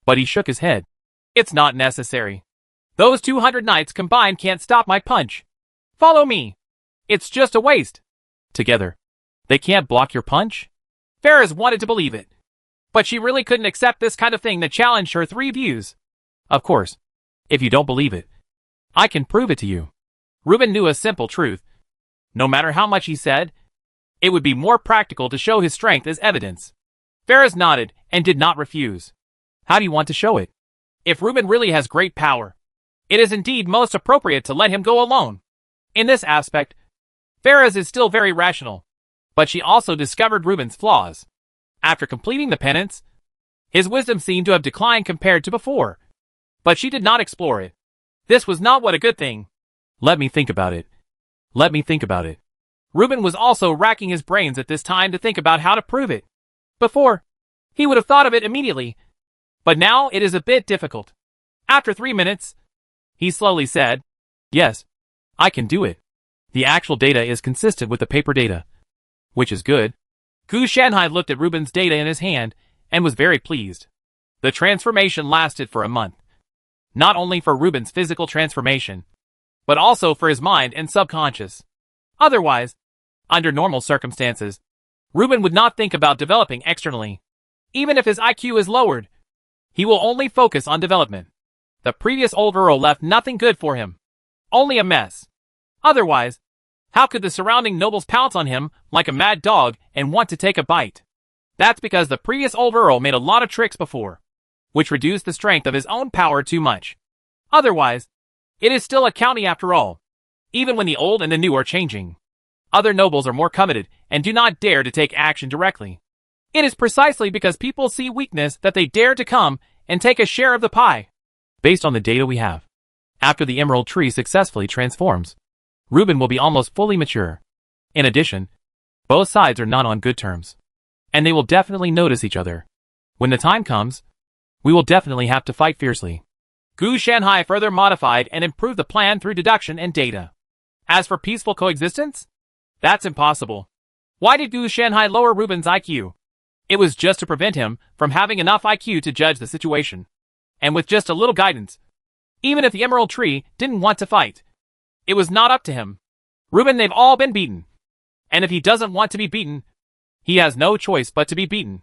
Speaker 1: but he shook his head.
Speaker 2: It's not necessary. Those 200 knights combined can't stop my punch. Follow me. It's just a waste.
Speaker 1: Together, they can't block your punch?
Speaker 2: Phares wanted to believe it, but she really couldn't accept this kind of thing that challenged her 3 views.
Speaker 1: Of course, if you don't believe it, I can prove it to you.
Speaker 2: Reuben knew a simple truth. No matter how much he said, it would be more practical to show his strength as evidence. Phares nodded and did not refuse.
Speaker 1: How do you want to show it?
Speaker 2: If Reuben really has great power, it is indeed most appropriate to let him go alone. In this aspect, Phares is still very rational, but she also discovered Reuben's flaws. After completing the penance, his wisdom seemed to have declined compared to before, but she did not explore it. This was not what a good thing.
Speaker 1: Let me think about it. Let me think about it.
Speaker 2: Reuben was also racking his brains at this time to think about how to prove it. Before, he would have thought of it immediately, but now it is a bit difficult. After 3 minutes, he slowly said,
Speaker 1: Yes, I can do it. The actual data is consistent with the paper data, which is good.
Speaker 2: Gu Shanhai looked at Reuben's data in his hand and was very pleased. The transformation lasted for a month. Not only for Reuben's physical transformation, but also for his mind and subconscious. Otherwise, under normal circumstances, Reuben would not think about developing externally. Even if his IQ is lowered, he will only focus on development. The previous old Earl left nothing good for him. Only a mess. Otherwise, how could the surrounding nobles pounce on him like a mad dog and want to take a bite? That's because the previous old Earl made a lot of tricks before, which reduced the strength of his own power too much. Otherwise, it is still a county after all, even when the old and the new are changing. Other nobles are more coveted and do not dare to take action directly. It is precisely because people see weakness that they dare to come and take a share of the pie.
Speaker 1: Based on the data we have, after the Emerald Tree successfully transforms, Reuben will be almost fully mature. In addition, both sides are not on good terms, and they will definitely notice each other. When the time comes, we will definitely have to fight fiercely.
Speaker 2: Gu Shanhai further modified and improved the plan through deduction and data. As for peaceful coexistence, that's impossible. Why did Gu Shanhai lower Reuben's IQ? It was just to prevent him from having enough IQ to judge the situation. And with just a little guidance, even if the Emerald Tree didn't want to fight, it was not up to him. Reuben, they've all been beaten. And if he doesn't want to be beaten, he has no choice but to be beaten.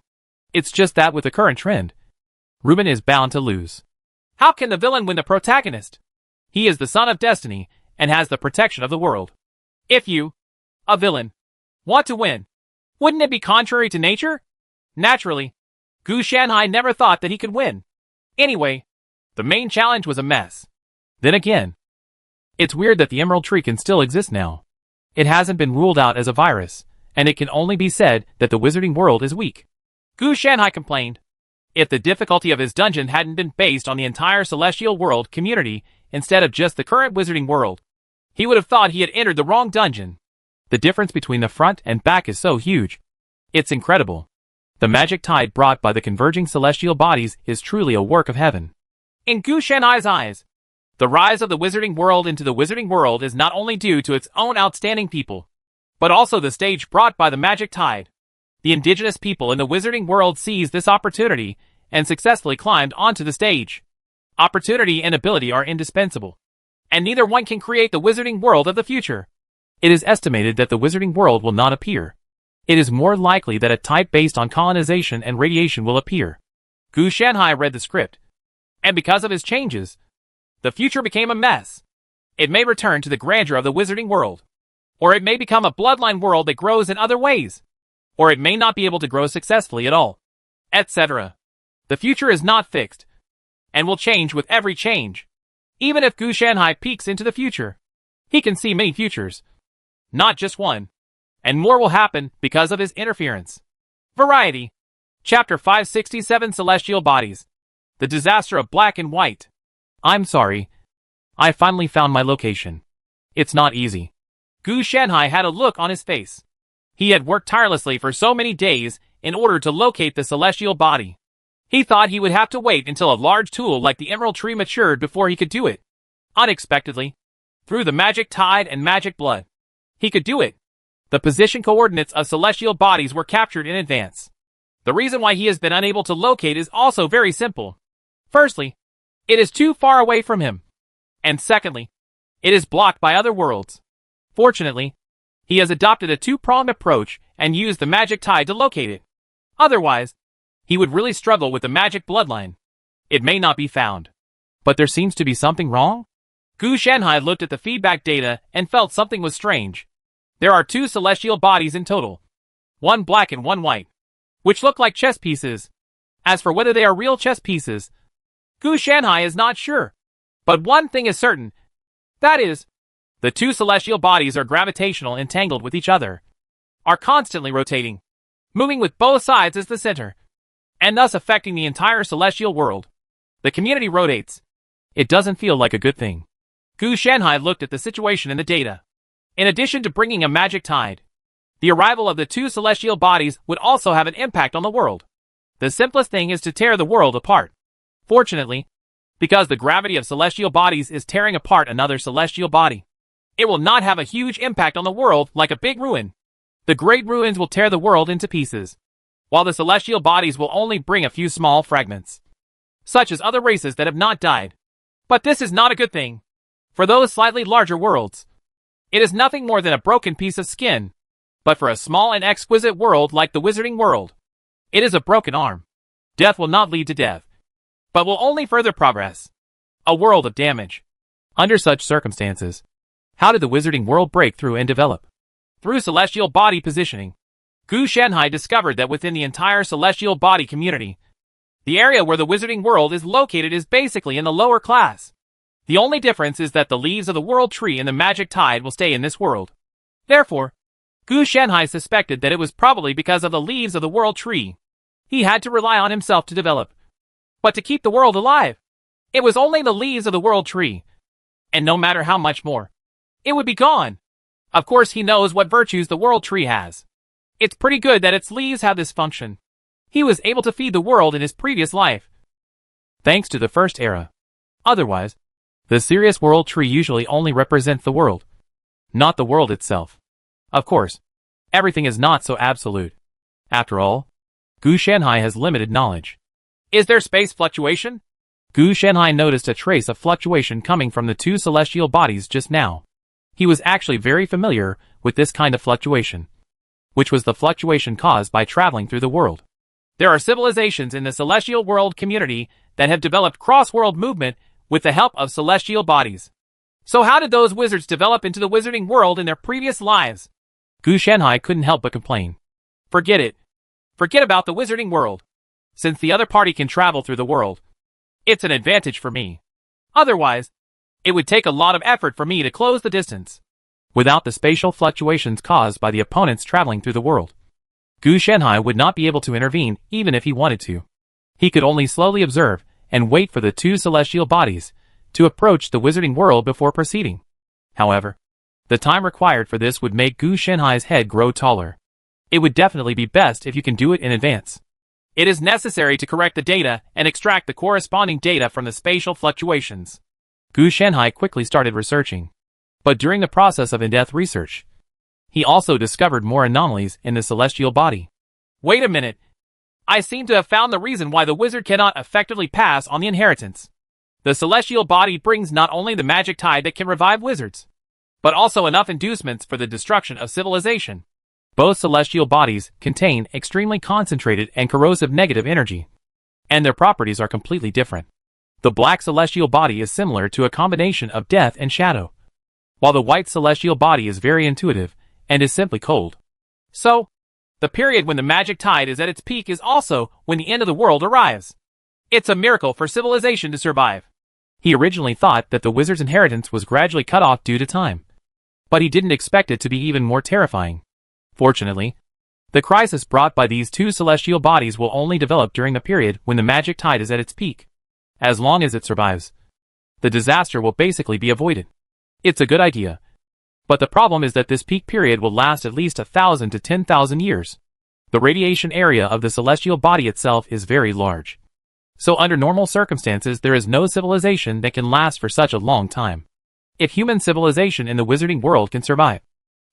Speaker 1: It's just that with the current trend, Ruben is bound to lose.
Speaker 2: How can the villain win the protagonist? He is the son of destiny and has the protection of the world. If you, a villain, want to win, wouldn't it be contrary to nature? Naturally, Gu Shanhai never thought that he could win. Anyway, the main challenge was a mess.
Speaker 1: Then again, it's weird that the Emerald Tree can still exist now. It hasn't been ruled out as a virus, and it can only be said that the wizarding world is weak.
Speaker 2: Gu Shanhai complained. If the difficulty of his dungeon hadn't been based on the entire celestial world community instead of just the current wizarding world, he would have thought he had entered the wrong dungeon.
Speaker 1: The difference between the front and back is so huge. It's incredible. The magic tide brought by the converging celestial bodies is truly a work of heaven.
Speaker 2: In Gu Shanhai's eyes, the rise of the wizarding world into the wizarding world is not only due to its own outstanding people, but also the stage brought by the magic tide. The indigenous people in the wizarding world seized this opportunity and successfully climbed onto the stage. Opportunity and ability are indispensable, and neither one can create the wizarding world of the future.
Speaker 1: It is estimated that the wizarding world will not appear. It is more likely that a type based on colonization and radiation will appear.
Speaker 2: Gu Shanhai read the script, and because of his changes, the future became a mess. It may return to the grandeur of the wizarding world, or it may become a bloodline world that grows in other ways, or it may not be able to grow successfully at all, etc. The future is not fixed, and will change with every change. Even if Gu Shanhai peeks into the future, he can see many futures, not just one, and more will happen because of his interference. Variety. Chapter 567 Celestial Bodies. The Disaster of Black and White.
Speaker 1: I'm sorry. I finally found my location. It's not easy.
Speaker 2: Gu Shanhai had a look on his face. He had worked tirelessly for so many days in order to locate the celestial body. He thought he would have to wait until a large tool like the Emerald Tree matured before he could do it. Unexpectedly, through the magic tide and magic blood, he could do it. The position coordinates of celestial bodies were captured in advance. The reason why he has been unable to locate is also very simple. Firstly, it is too far away from him. And secondly, it is blocked by other worlds. Fortunately, he has adopted a two-pronged approach and used the magic tide to locate it. Otherwise, he would really struggle with the magic bloodline. It may not be found.
Speaker 1: But there seems to be something wrong?
Speaker 2: Gu Shanhai looked at the feedback data and felt something was strange. There are two celestial bodies in total. One black and one white, which look like chess pieces. As for whether they are real chess pieces, Gu Shanhai is not sure. But one thing is certain. That is, the two celestial bodies are gravitational entangled with each other, are constantly rotating, moving with both sides as the center, and thus affecting the entire celestial world. The community rotates.
Speaker 1: It doesn't feel like a good thing.
Speaker 2: Gu Shanhai looked at the situation in the data. In addition to bringing a magic tide, the arrival of the two celestial bodies would also have an impact on the world. The simplest thing is to tear the world apart. Fortunately, because the gravity of celestial bodies is tearing apart another celestial body, it will not have a huge impact on the world like a big ruin. The great ruins will tear the world into pieces, while the celestial bodies will only bring a few small fragments, such as other races that have not died. But this is not a good thing. For those slightly larger worlds, it is nothing more than a broken piece of skin. But for a small and exquisite world like the wizarding world, it is a broken arm. Death will not lead to death, but will only further progress. A world of damage.
Speaker 1: Under such circumstances, how did the wizarding world break through and develop?
Speaker 2: Through celestial body positioning. Gu Shanhai discovered that within the entire celestial body community, the area where the wizarding world is located is basically in the lower class. The only difference is that the leaves of the world tree and the magic tide will stay in this world. Therefore, Gu Shanhai suspected that it was probably because of the leaves of the world tree. He had to rely on himself to develop. But to keep the world alive, it was only the leaves of the world tree. And no matter how much more, it would be gone. Of course he knows what virtues the world tree has. It's pretty good that its leaves have this function. He was able to feed the world in his previous life,
Speaker 1: thanks to the first era. Otherwise, the Sirius world tree usually only represents the world, not the world itself. Of course, everything is not so absolute. After all, Gu Shanhai has limited knowledge.
Speaker 2: Is there space fluctuation?
Speaker 1: Gu Shanhai noticed a trace of fluctuation coming from the two celestial bodies just now. He was actually very familiar with this kind of fluctuation. which was the fluctuation caused by traveling through the world.
Speaker 2: There are civilizations in the celestial world community that have developed cross-world movement with the help of celestial bodies. So how did those wizards develop into the wizarding world in their previous lives?
Speaker 1: Gu Shanhai couldn't help but complain.
Speaker 2: Forget it. Forget about the wizarding world. Since the other party can travel through the world, it's an advantage for me. Otherwise, it would take a lot of effort for me to close the distance.
Speaker 1: Without the spatial fluctuations caused by the opponents traveling through the world, Gu Shanhai would not be able to intervene even if he wanted to. He could only slowly observe and wait for the two celestial bodies to approach the wizarding world before proceeding. However, the time required for this would make Gu Shanhai's head grow taller. It would definitely be best if you can do it in advance.
Speaker 2: It is necessary to correct the data and extract the corresponding data from the spatial fluctuations.
Speaker 1: Gu Shanhai quickly started researching. But during the process of in-depth research, he also discovered more anomalies in the celestial body.
Speaker 2: Wait a minute. I seem to have found the reason why the wizard cannot effectively pass on the inheritance. The celestial body brings not only the magic tide that can revive wizards, but also enough inducements for the destruction of civilization.
Speaker 1: Both celestial bodies contain extremely concentrated and corrosive negative energy, and their properties are completely different. The black celestial body is similar to a combination of death and shadow, while the white celestial body is very intuitive and is simply cold.
Speaker 2: So, the period when the magic tide is at its peak is also when the end of the world arrives. It's a miracle for civilization to survive.
Speaker 1: He originally thought that the wizard's inheritance was gradually cut off due to time, but he didn't expect it to be even more terrifying. Fortunately, the crisis brought by these two celestial bodies will only develop during the period when the magic tide is at its peak. As long as it survives, the disaster will basically be avoided. It's a good idea. But the problem is that this peak period will last at least 1,000 to 10,000 years. The radiation area of the celestial body itself is very large. So under normal circumstances there is no civilization that can last for such a long time. If human civilization in the wizarding world can survive,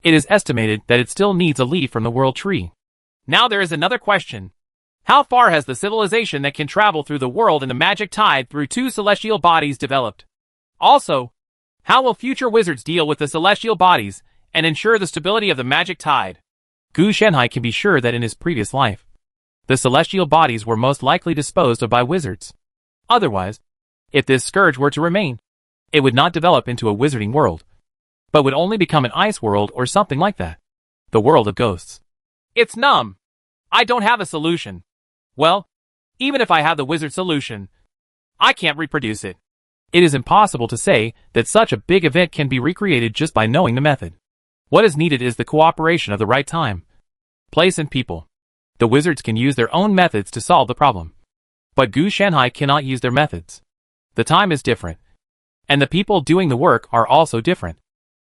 Speaker 1: it is estimated that it still needs a leaf from the world tree.
Speaker 2: Now there is another question. How far has the civilization that can travel through the world in the magic tide through two celestial bodies developed? Also, how will future wizards deal with the celestial bodies and ensure the stability of the magic tide?
Speaker 1: Gu Shanhai can be sure that in his previous life, the celestial bodies were most likely disposed of by wizards. Otherwise, if this scourge were to remain, it would not develop into a wizarding world, but would only become an ice world or something like that. The world of ghosts.
Speaker 2: It's numb. I don't have a solution. Well, even if I have the wizard solution, I can't reproduce it.
Speaker 1: It is impossible to say that such a big event can be recreated just by knowing the method. What is needed is the cooperation of the right time, place and people. The wizards can use their own methods to solve the problem, but Gu Shanhai cannot use their methods. The time is different, and the people doing the work are also different.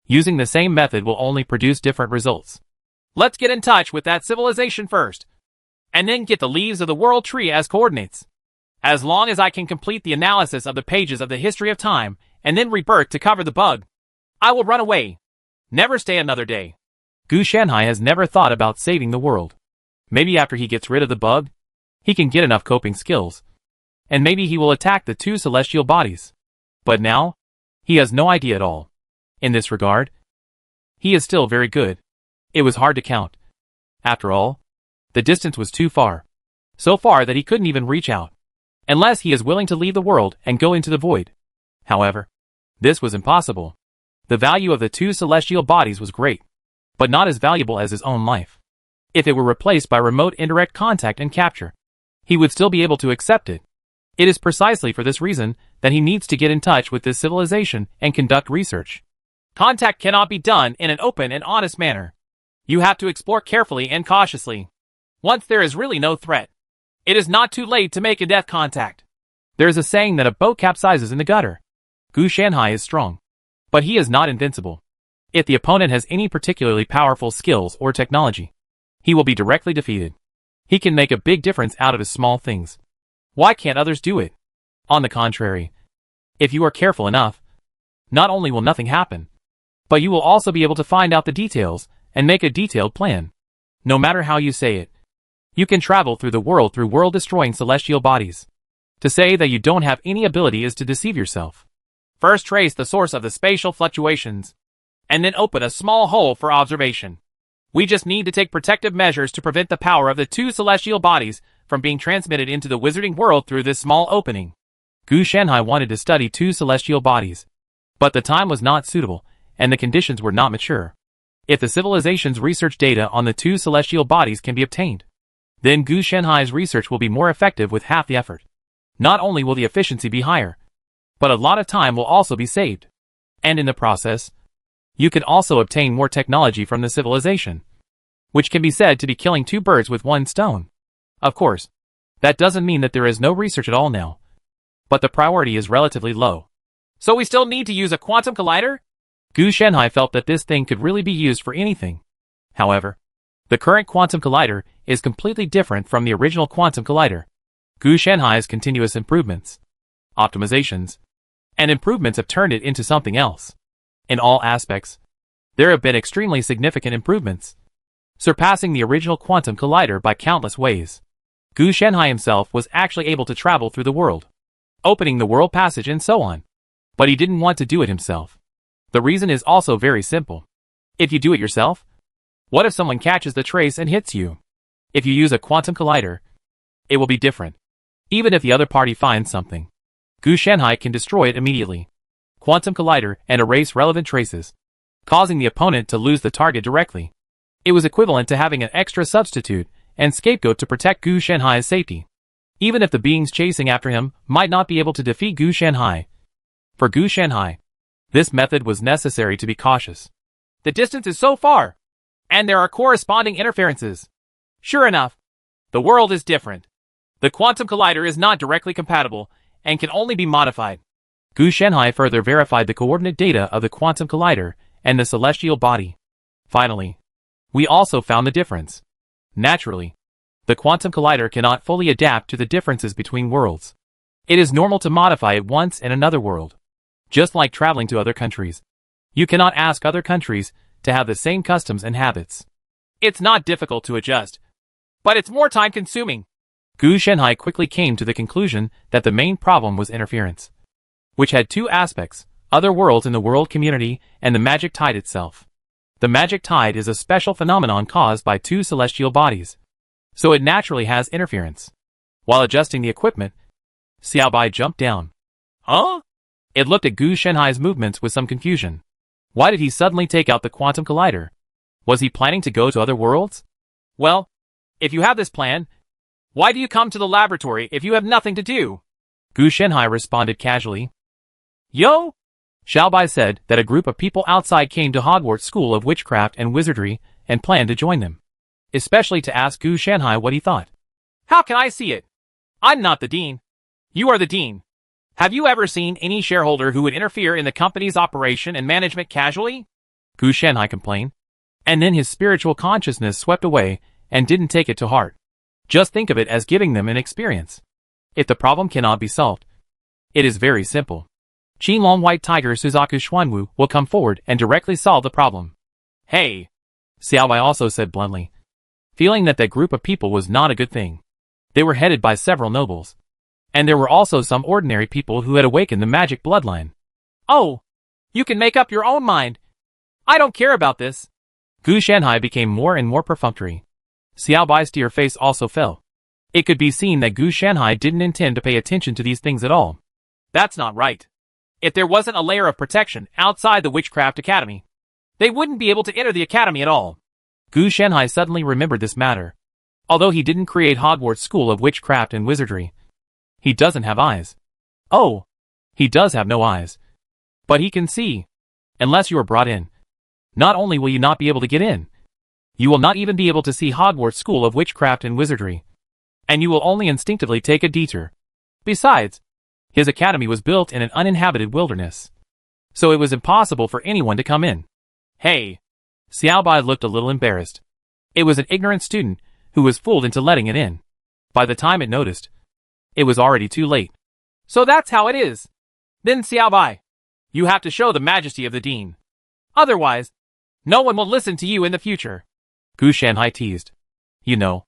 Speaker 1: Using the same method will only produce different results.
Speaker 2: Let's get in touch with that civilization first, and then get the leaves of the world tree as coordinates. As long as I can complete the analysis of the pages of the history of time, and then rebirth to cover the bug, I will run away. Never stay another day.
Speaker 1: Gu Shanhai has never thought about saving the world. Maybe after he gets rid of the bug, he can get enough coping skills, and maybe he will attack the two celestial bodies. But now, he has no idea at all. In this regard, he is still very good. It was hard to count. After all, the distance was too far. So far that he couldn't even reach out, unless he is willing to leave the world and go into the void. However, this was impossible. The value of the two celestial bodies was great, but not as valuable as his own life. If it were replaced by remote indirect contact and capture, he would still be able to accept it. It is precisely for this reason that he needs to get in touch with this civilization and conduct research.
Speaker 2: Contact cannot be done in an open and honest manner. You have to explore carefully and cautiously. Once there is really no threat, it is not too late to make a death contact.
Speaker 1: There is a saying that a boat capsizes in the gutter. Gu Shanhai is strong, but he is not invincible. If the opponent has any particularly powerful skills or technology, he will be directly defeated. He can make a big difference out of small things. Why can't others do it? On the contrary, if you are careful enough, not only will nothing happen, but you will also be able to find out the details and make a detailed plan. No matter how you say it, you can travel through the world through world-destroying celestial bodies. To say that you don't have any ability is to deceive yourself.
Speaker 2: First trace the source of the spatial fluctuations, and then open a small hole for observation. We just need to take protective measures to prevent the power of the two celestial bodies from being transmitted into the wizarding world through this small opening.
Speaker 1: Gu Shanhai wanted to study two celestial bodies, but the time was not suitable, and the conditions were not mature. If the civilization's research data on the two celestial bodies can be obtained, then Gu Shanhai's research will be more effective with half the effort. Not only will the efficiency be higher, but a lot of time will also be saved. And in the process, you can also obtain more technology from the civilization, which can be said to be killing two birds with one stone. Of course, that doesn't mean that there is no research at all now, but the priority is relatively low.
Speaker 2: So we still need to use a quantum collider?
Speaker 1: Gu Shanhai felt that this thing could really be used for anything. However, the current quantum collider is completely different from the original quantum collider. Gu Shanhai's continuous improvements, optimizations, and improvements have turned it into something else. In all aspects, there have been extremely significant improvements, surpassing the original quantum collider by countless ways. Gu Shanhai himself was actually able to travel through the world, opening the world passage and so on. But he didn't want to do it himself. The reason is also very simple. If you do it yourself, what if someone catches the trace and hits you? If you use a quantum collider, it will be different. Even if the other party finds something, Gu Shanhai can destroy it immediately. Quantum collider and erase relevant traces, causing the opponent to lose the target directly. It was equivalent to having an extra substitute and scapegoat to protect Gu Shanhai's safety. Even if the beings chasing after him might not be able to defeat Gu Shanhai. For Gu Shanhai, this method was necessary to be cautious.
Speaker 2: The distance is so far, and there are corresponding interferences. Sure enough, the world is different. The quantum collider is not directly compatible and can only be modified.
Speaker 1: Gu Shanhai further verified the coordinate data of the quantum collider and the celestial body. Finally, we also found the difference. Naturally, the quantum collider cannot fully adapt to the differences between worlds. It is normal to modify it once in another world. Just like traveling to other countries. You cannot ask other countries to have the same customs and habits.
Speaker 2: It's not difficult to adjust, but it's more time-consuming.
Speaker 1: Gu Shanhai quickly came to the conclusion that the main problem was interference, which had two aspects: other worlds in the world community and the magic tide itself. The magic tide is a special phenomenon caused by two celestial bodies, so it naturally has interference. While adjusting the equipment, Xiao Bai jumped down.
Speaker 2: Huh?
Speaker 1: It looked at Gu Shanhai's movements with some confusion. Why did he suddenly take out the quantum collider? Was he planning to go to other worlds?
Speaker 2: Well, if you have this plan, why do you come to the laboratory if you have nothing to do?
Speaker 1: Gu Shanhai responded casually.
Speaker 2: Yo!
Speaker 1: Xiao Bai said that a group of people outside came to Hogwarts School of Witchcraft and Wizardry and planned to join them, especially to ask Gu Shanhai what he thought.
Speaker 2: How can I see it? I'm not the dean. You are the dean. Have you ever seen any shareholder who would interfere in the company's operation and management casually?
Speaker 1: Gu Shanhai complained. And then his spiritual consciousness swept away and didn't take it to heart. Just think of it as giving them an experience. If the problem cannot be solved, it is very simple. Qinglong White Tiger Suzaku Xuanwu will come forward and directly solve the problem.
Speaker 2: Hey!
Speaker 1: Xiao Bai also said bluntly, feeling that that group of people was not a good thing. They were headed by several nobles. And there were also some ordinary people who had awakened the magic bloodline.
Speaker 2: Oh! You can make up your own mind. I don't care about this.
Speaker 1: Gu Shanhai became more and more perfunctory. Xiao Bai's dear face also fell. It could be seen that Gu Shanhai didn't intend to pay attention to these things at all.
Speaker 2: That's not right. If there wasn't a layer of protection outside the Witchcraft Academy, they wouldn't be able to enter the academy at all.
Speaker 1: Gu Shanhai suddenly remembered this matter. Although he didn't create Hogwarts School of Witchcraft and Wizardry, he doesn't have eyes. Oh, he does have no eyes. But he can see. Unless you are brought in. Not only will you not be able to get in, you will not even be able to see Hogwarts School of Witchcraft and Wizardry. And you will only instinctively take a detour. Besides, his academy was built in an uninhabited wilderness, so it was impossible for anyone to come in.
Speaker 2: Hey!
Speaker 1: Xiao Bai looked a little embarrassed. It was an ignorant student who was fooled into letting it in. By the time it noticed, it was already too late.
Speaker 2: So that's how it is. Then Xiao Bai, you have to show the majesty of the dean. Otherwise, no one will listen to you in the future.
Speaker 1: Gu Shanhai teased. You know,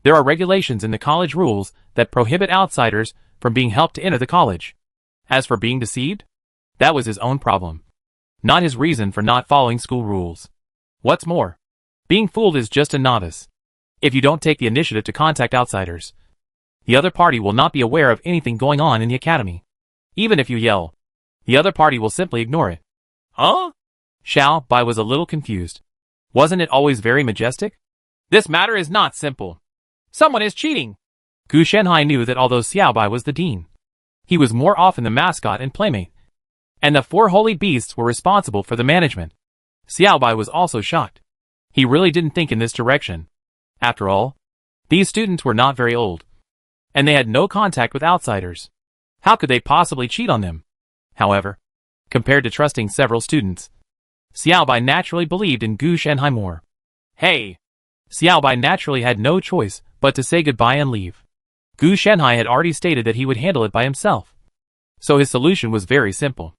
Speaker 1: there are regulations in the college rules that prohibit outsiders from being helped to enter the college. As for being deceived, that was his own problem, not his reason for not following school rules. What's more, Being fooled is just a novice. If you don't take the initiative to contact outsiders, the other party will not be aware of anything going on in the academy. Even if you yell, the other party will simply ignore it.
Speaker 2: Huh?
Speaker 1: Xiao Bai was a little confused. Wasn't it always very majestic?
Speaker 2: This matter is not simple. Someone is cheating.
Speaker 1: Gu Shenhai knew that although Xiao Bai was the dean, he was more often the mascot and playmate, and the four holy beasts were responsible for the management. Xiao Bai was also shocked. He really didn't think in this direction. After all, these students were not very old, and they had no contact with outsiders. How could they possibly cheat on them? However, compared to trusting several students, Xiao Bai naturally believed in Gu Shenhai more.
Speaker 2: Hey!
Speaker 1: Xiao Bai naturally had no choice but to say goodbye and leave. Gu Shenhai had already stated that he would handle it by himself. So his solution was very simple.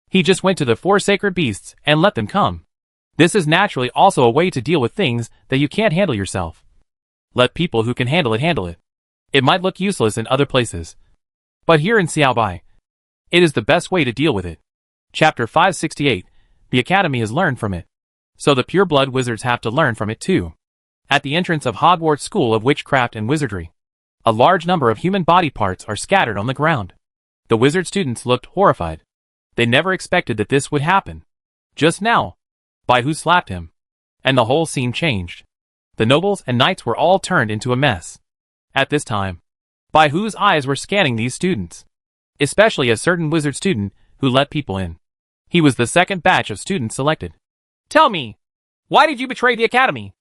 Speaker 1: He just went to the four sacred beasts and let them come. This is naturally also a way to deal with things that you can't handle yourself. Let people who can handle it. It might look useless in other places, but here in Xiao Bai, it is the best way to deal with it. Chapter 568, the Academy has learned from it. So the pure-blood wizards have to learn from it too. At the entrance of Hogwarts School of Witchcraft and Wizardry, a large number of human body parts are scattered on the ground. The wizard students looked horrified. They never expected that this would happen. Just now, Bai Hu slapped him, and the whole scene changed. The nobles and knights were all turned into a mess. At this time, Bai Hu's eyes were scanning these students, especially a certain wizard student who let people in. He was the second batch of students selected.
Speaker 2: Tell me, why did you betray the academy?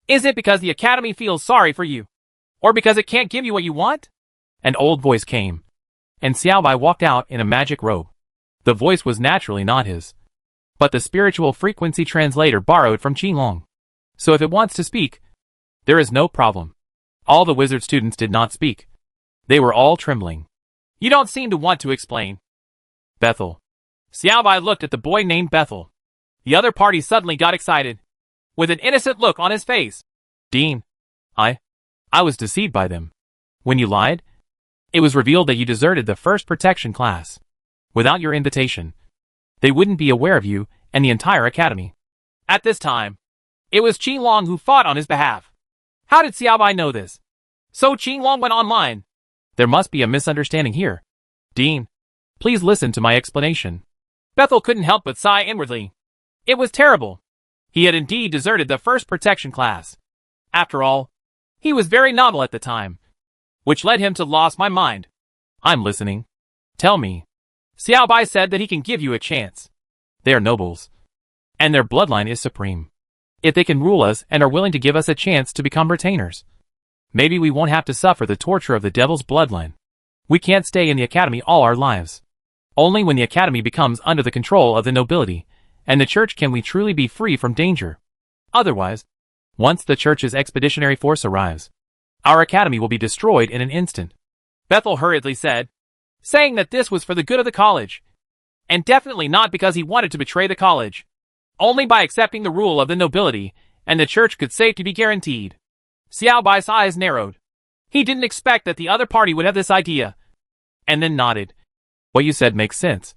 Speaker 2: Is it because the academy feels sorry for you? Or because it can't give you what you want?
Speaker 1: An old voice came, and Xiao Bai walked out in a magic robe. The voice was naturally not his, but the spiritual frequency translator borrowed from Qinglong. So if it wants to speak, there is no problem. All the wizard students did not speak. They were all trembling.
Speaker 2: You don't seem to want to explain.
Speaker 1: Bethel.
Speaker 2: Xiao Bai looked at the boy named Bethel. The other party suddenly got excited, with an innocent look on his face.
Speaker 1: Dean, I was deceived by them. When you lied, it was revealed that you deserted the first protection class. Without your invitation, they wouldn't be aware of you and the entire academy.
Speaker 2: At this time, it was Qinglong who fought on his behalf. How did Xiao Bai know this? So Qinglong went online.
Speaker 1: There must be a misunderstanding here. Dean, please listen to my explanation.
Speaker 2: Bethel couldn't help but sigh inwardly. It was terrible. He had indeed deserted the first protection class. After all, he was very novel at the time, which led him to lose my mind.
Speaker 1: I'm listening. Tell me.
Speaker 2: Xiao Bai said that he can give you a chance.
Speaker 1: They are nobles, and their bloodline is supreme. If they can rule us and are willing to give us a chance to become retainers, maybe we won't have to suffer the torture of the devil's bloodline. We can't stay in the academy all our lives. Only when the academy becomes under the control of the nobility and the church can we truly be free from danger. Otherwise, once the church's expeditionary force arrives, our academy will be destroyed in an instant.
Speaker 2: Bethel hurriedly said, saying that this was for the good of the college, and definitely not because he wanted to betray the college. Only by accepting the rule of the nobility and the church could safety be guaranteed. Xiao Bai's eyes narrowed. He didn't expect that the other party would have this idea, and then nodded.
Speaker 1: What you said makes sense,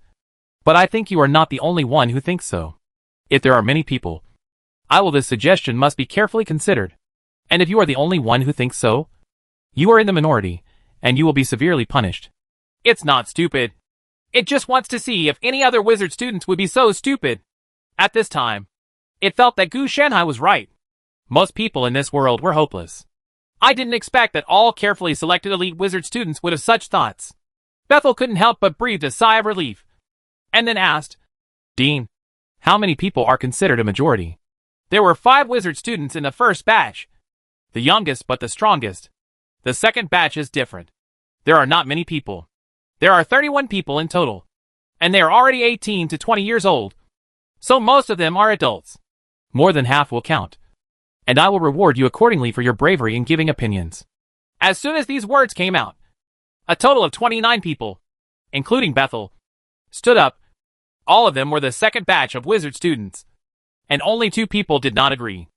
Speaker 1: but I think you are not the only one who thinks so. If there are many people, this suggestion must be carefully considered, and if you are the only one who thinks so, you are in the minority, and you will be severely punished.
Speaker 2: It's not stupid. It just wants to see if any other wizard students would be so stupid. At this time, it felt that Gu Shenhai was right. Most people in this world were hopeless. I didn't expect that all carefully selected elite wizard students would have such thoughts. Bethel couldn't help but breathe a sigh of relief, and then asked,
Speaker 1: Dean, how many people are considered a majority?
Speaker 2: There were 5 wizard students in the first batch. The youngest but the strongest. The second batch is different. There are not many people. There are 31 people in total, and they are already 18 to 20 years old. So most of them are adults.
Speaker 1: More than half will count, and I will reward you accordingly for your bravery in giving opinions.
Speaker 2: As soon as these words came out, a total of 29 people, including Bethel, stood up. All of them were the second batch of wizard students, and only 2 people did not agree.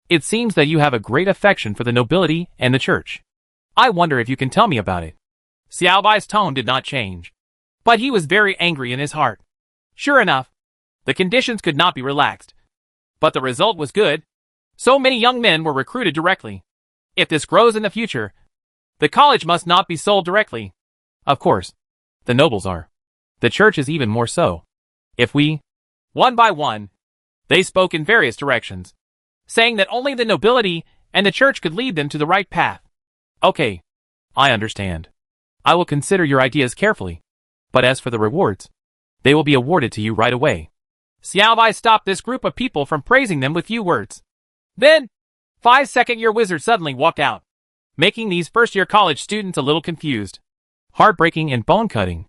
Speaker 1: It seems that you have a great affection for the nobility and the church. I wonder if you can tell me about it.
Speaker 2: Xiao Bai's tone did not change, but he was very angry in his heart. Sure enough, the conditions could not be relaxed, but the result was good. So many young men were recruited directly. If this grows in the future, the college must not be sold directly.
Speaker 1: Of course, the nobles are. The church is even more so. If we,
Speaker 2: one by one, they spoke in various directions, saying that only the nobility and the church could lead them to the right path.
Speaker 1: Okay, I understand. I will consider your ideas carefully. But as for the rewards, they will be awarded to you right away.
Speaker 2: Xiao Bai stopped this group of people from praising them with few words. Then, 5 second-year wizard suddenly walked out, making these first-year college students a little confused.
Speaker 1: Heartbreaking and bone-cutting.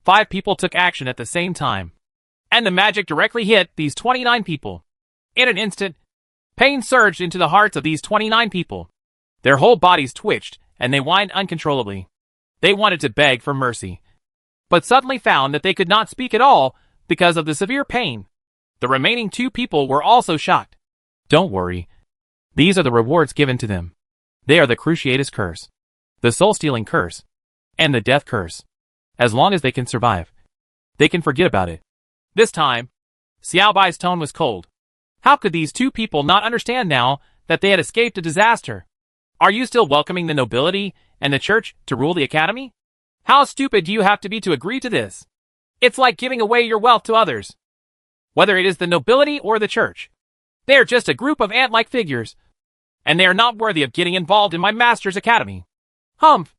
Speaker 2: 5 people took action at the same time, and the magic directly hit these 29 people. In an instant, pain surged into the hearts of these 29 people. Their whole bodies twitched, and they whined uncontrollably. They wanted to beg for mercy, but suddenly found that they could not speak at all because of the severe pain. The remaining 2 people were also shocked.
Speaker 1: Don't worry. These are the rewards given to them. They are the Cruciatus Curse, the Soul-Stealing Curse, and the Death Curse. As long as they can survive, they can forget about it.
Speaker 2: This time, Xiao Bai's tone was cold. How could these 2 people not understand now that they had escaped a disaster? Are you still welcoming the nobility and the church to rule the academy? How stupid do you have to be to agree to this? It's like giving away your wealth to others. Whether it is the nobility or the church, they are just a group of ant-like figures, and they are not worthy of getting involved in my master's academy. Humph!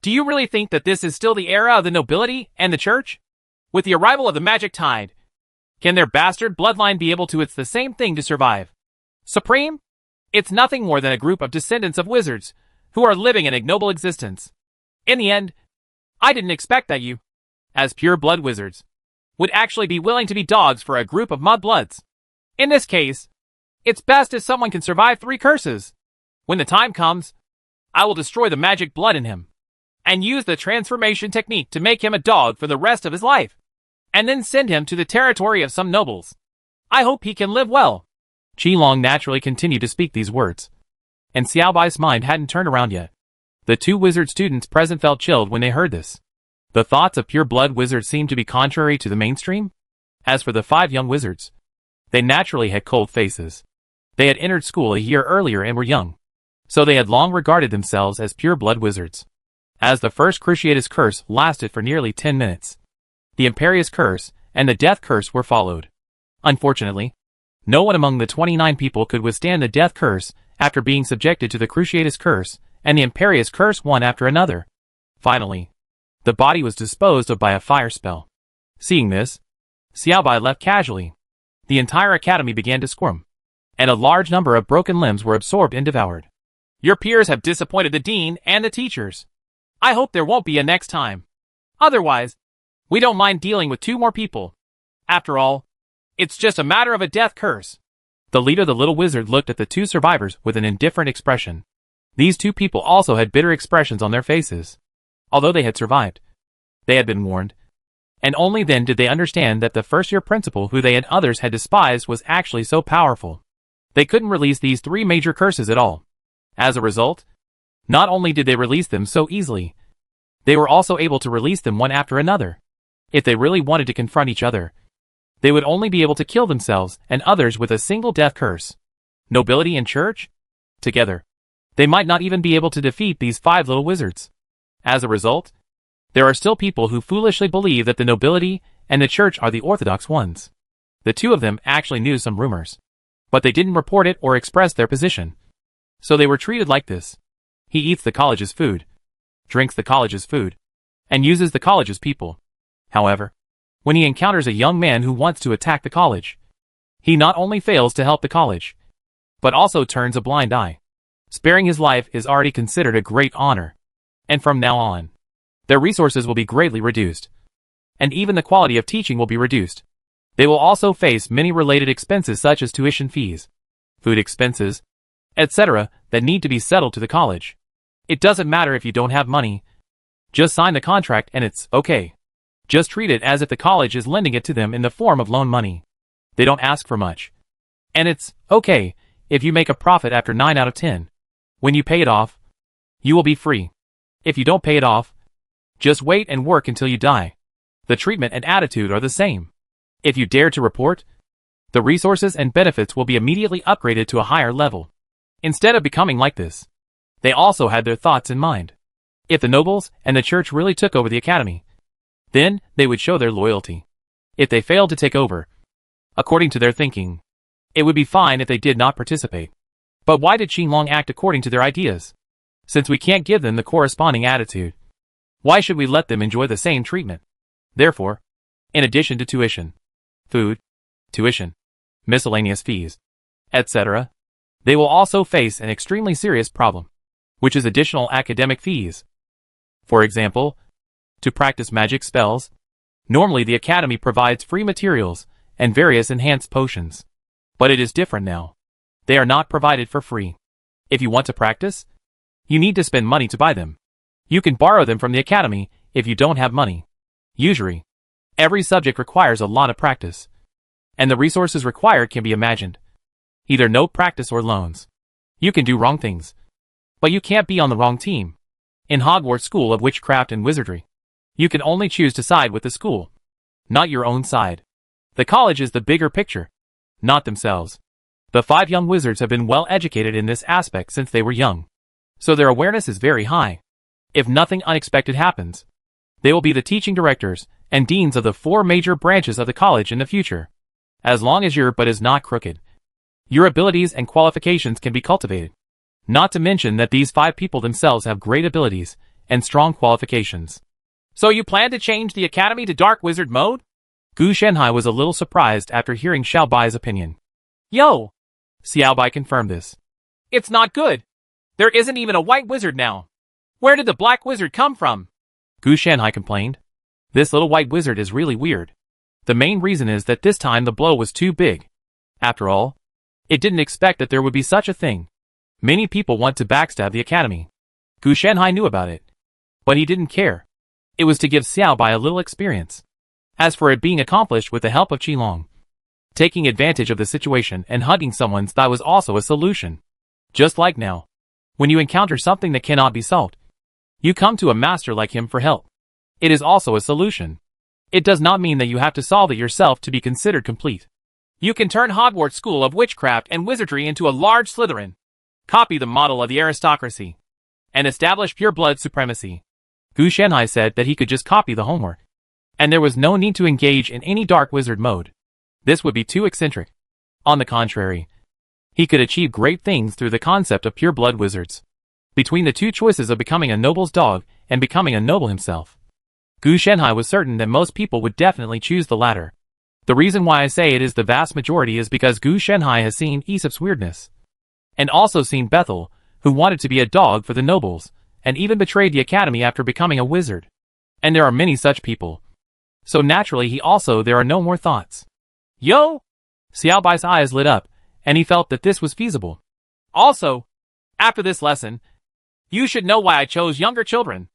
Speaker 2: Do you really think that this is still the era of the nobility and the church? With the arrival of the magic tide, can their bastard bloodline be able to it's the same thing to survive? Supreme? It's nothing more than a group of descendants of wizards who are living an ignoble existence. In the end, I didn't expect that you, as pure-blood wizards, would actually be willing to be dogs for a group of mudbloods. In this case, it's best if someone can survive 3 curses. When the time comes, I will destroy the magic blood in him, and use the transformation technique to make him a dog for the rest of his life, and then send him to the territory of some nobles. I hope he can live well.
Speaker 1: Qilong naturally continued to speak these words, and Xiao Bai's mind hadn't turned around yet. The 2 wizard students present felt chilled when they heard this. The thoughts of pure-blood wizards seemed to be contrary to the mainstream. As for the 5 young wizards, they naturally had cold faces. They had entered school a year earlier and were young, so they had long regarded themselves as pure-blood wizards. As the first Cruciatus Curse lasted for nearly 10 minutes, the Imperious Curse and the Death Curse were followed. Unfortunately, no one among the 29 people could withstand the Death Curse after being subjected to the Cruciatus Curse and the Imperious Curse one after another. Finally, the body was disposed of by a fire spell. Seeing this, Xiao Bai left casually. The entire academy began to squirm, and a large number of broken limbs were absorbed and devoured.
Speaker 2: Your peers have disappointed the dean and the teachers. I hope there won't be a next time. Otherwise, we don't mind dealing with 2 more people. After all, it's just a matter of a death curse.
Speaker 1: The leader, the little wizard, looked at the 2 survivors with an indifferent expression. These 2 people also had bitter expressions on their faces. Although they had survived, they had been warned, and only then did they understand that the first-year principal who they and others had despised was actually so powerful. They couldn't release these 3 major curses at all. As a result, not only did they release them so easily, they were also able to release them one after another. If they really wanted to confront each other, they would only be able to kill themselves and others with a single death curse. Nobility and church? Together, they might not even be able to defeat these 5 little wizards. As a result, there are still people who foolishly believe that the nobility and the church are the orthodox ones. The 2 of them actually knew some rumors, but they didn't report it or express their position. So they were treated like this. He eats the college's food, drinks the college's food, and uses the college's people. However, when he encounters a young man who wants to attack the college, he not only fails to help the college, but also turns a blind eye. Sparing his life is already considered a great honor, and from now on, their resources will be greatly reduced, and even the quality of teaching will be reduced. They will also face many related expenses such as tuition fees, food expenses, etc. that need to be settled to the college. It doesn't matter if you don't have money. Just sign the contract and it's okay. Just treat it as if the college is lending it to them in the form of loan money. They don't ask for much. And it's okay if you make a profit after 9 out of 10. When you pay it off, you will be free. If you don't pay it off, just wait and work until you die. The treatment and attitude are the same. If you dare to report, The resources and benefits will be immediately upgraded to a higher level. Instead of becoming like this, they also had their thoughts in mind. If the nobles and the church really took over the academy, then they would show their loyalty. If they failed to take over, according to their thinking, it would be fine if they did not participate. But why did Qinglong act according to their ideas? Since we can't give them the corresponding attitude, why should we let them enjoy the same treatment? Therefore, in addition to tuition, food, tuition, miscellaneous fees, etc., they will also face an extremely serious problem, which is additional academic fees. For example, to practice magic spells, normally the academy provides free materials and various enhanced potions. But it is different now. They are not provided for free. If you want to practice, you need to spend money to buy them. You can borrow them from the academy if you don't have money. Usually, every subject requires a lot of practice, and the resources required can be imagined. Either no practice or loans. You can do wrong things, but you can't be on the wrong team. In Hogwarts School of Witchcraft and Wizardry, you can only choose to side with the school, not your own side. The college is the bigger picture, not themselves. The 5 young wizards have been well educated in this aspect since they were young, so their awareness is very high. If nothing unexpected happens, they will be the teaching directors and deans of the 4 major branches of the college in the future. As long as your butt is not crooked, your abilities and qualifications can be cultivated. Not to mention that these 5 people themselves have great abilities and strong qualifications.
Speaker 2: So you plan to change the academy to Dark Wizard mode?
Speaker 1: Gu Shenhai was a little surprised after hearing Xiao Bai's opinion.
Speaker 2: Yo!
Speaker 1: Xiao Bai confirmed this.
Speaker 2: It's not good. There isn't even a white wizard now. Where did the black wizard come from?
Speaker 1: Gu Shenhai complained. This little white wizard is really weird. The main reason is that this time the blow was too big. After all, it didn't expect that there would be such a thing. Many people want to backstab the academy. Gu Shenhai knew about it, but he didn't care. It was to give Xiao Bai a little experience. As for it being accomplished with the help of Qinglong, taking advantage of the situation and hugging someone's thigh was also a solution. Just like now, when you encounter something that cannot be solved, you come to a master like him for help. It is also a solution. It does not mean that you have to solve it yourself to be considered complete.
Speaker 2: You can turn Hogwarts School of Witchcraft and Wizardry into a large Slytherin, copy the model of the aristocracy, and establish pure blood supremacy.
Speaker 1: Gu Shenhai said that he could just copy the homework, and there was no need to engage in any dark wizard mode. This would be too eccentric. On the contrary, he could achieve great things through the concept of pure blood wizards. Between the 2 choices of becoming a noble's dog and becoming a noble himself, Gu Shenhai was certain that most people would definitely choose the latter. The reason why I say it is the vast majority is because Gu Shenhai has seen Aesop's weirdness, and also seen Bethel, who wanted to be a dog for the nobles, and even betrayed the academy after becoming a wizard. And there are many such people. So naturally there are no more thoughts.
Speaker 2: Yo!
Speaker 1: Xiao Bai's eyes lit up, and he felt that this was feasible.
Speaker 2: Also, after this lesson, you should know why I chose younger children.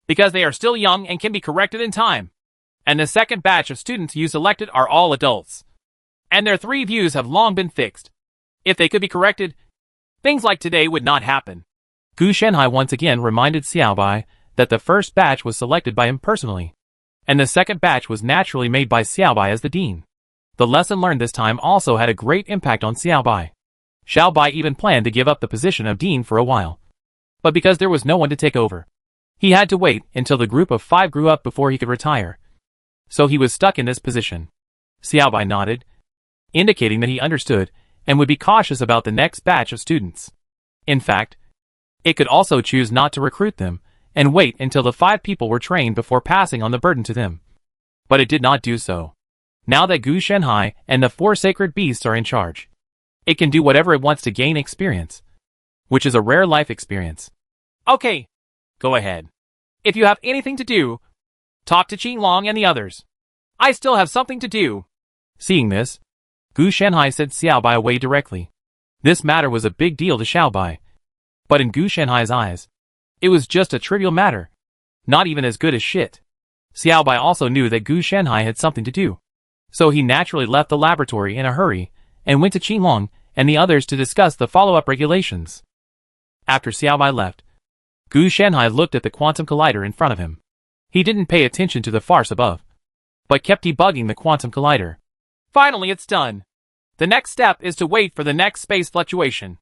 Speaker 2: Because they are still young and can be corrected in time. And the second batch of students you selected are all adults. And their 3 views have long been fixed. If they could be corrected, things like today would not happen.
Speaker 1: Gu Shenhai once again reminded Xiao Bai that the first batch was selected by him personally, and the second batch was naturally made by Xiao Bai as the dean. The lesson learned this time also had a great impact on Xiao Bai. Xiao Bai even planned to give up the position of dean for a while. But because there was no one to take over, he had to wait until the group of 5 grew up before he could retire. So he was stuck in this position. Xiao Bai nodded, indicating that he understood and would be cautious about the next batch of students. In fact, it could also choose not to recruit them and wait until the 5 people were trained before passing on the burden to them. But it did not do so. Now that Gu Shenhai and the 4 sacred beasts are in charge, it can do whatever it wants to gain experience, which is a rare life experience.
Speaker 2: Okay, go ahead. If you have anything to do, talk to Qinglong and the others. I still have something to do.
Speaker 1: Seeing this, Gu Shenhai sent Xiao Bai away directly. This matter was a big deal to Xiao Bai. But in Gu Shenhai's eyes, it was just a trivial matter. Not even as good as shit. Xiao Bai also knew that Gu Shenhai had something to do. So he naturally left the laboratory in a hurry and went to Qinglong and the others to discuss the follow-up regulations. After Xiao Bai left, Gu Shenhai looked at the quantum collider in front of him. He didn't pay attention to the farce above, but kept debugging the quantum collider.
Speaker 2: Finally it's done. The next step is to wait for the next space fluctuation.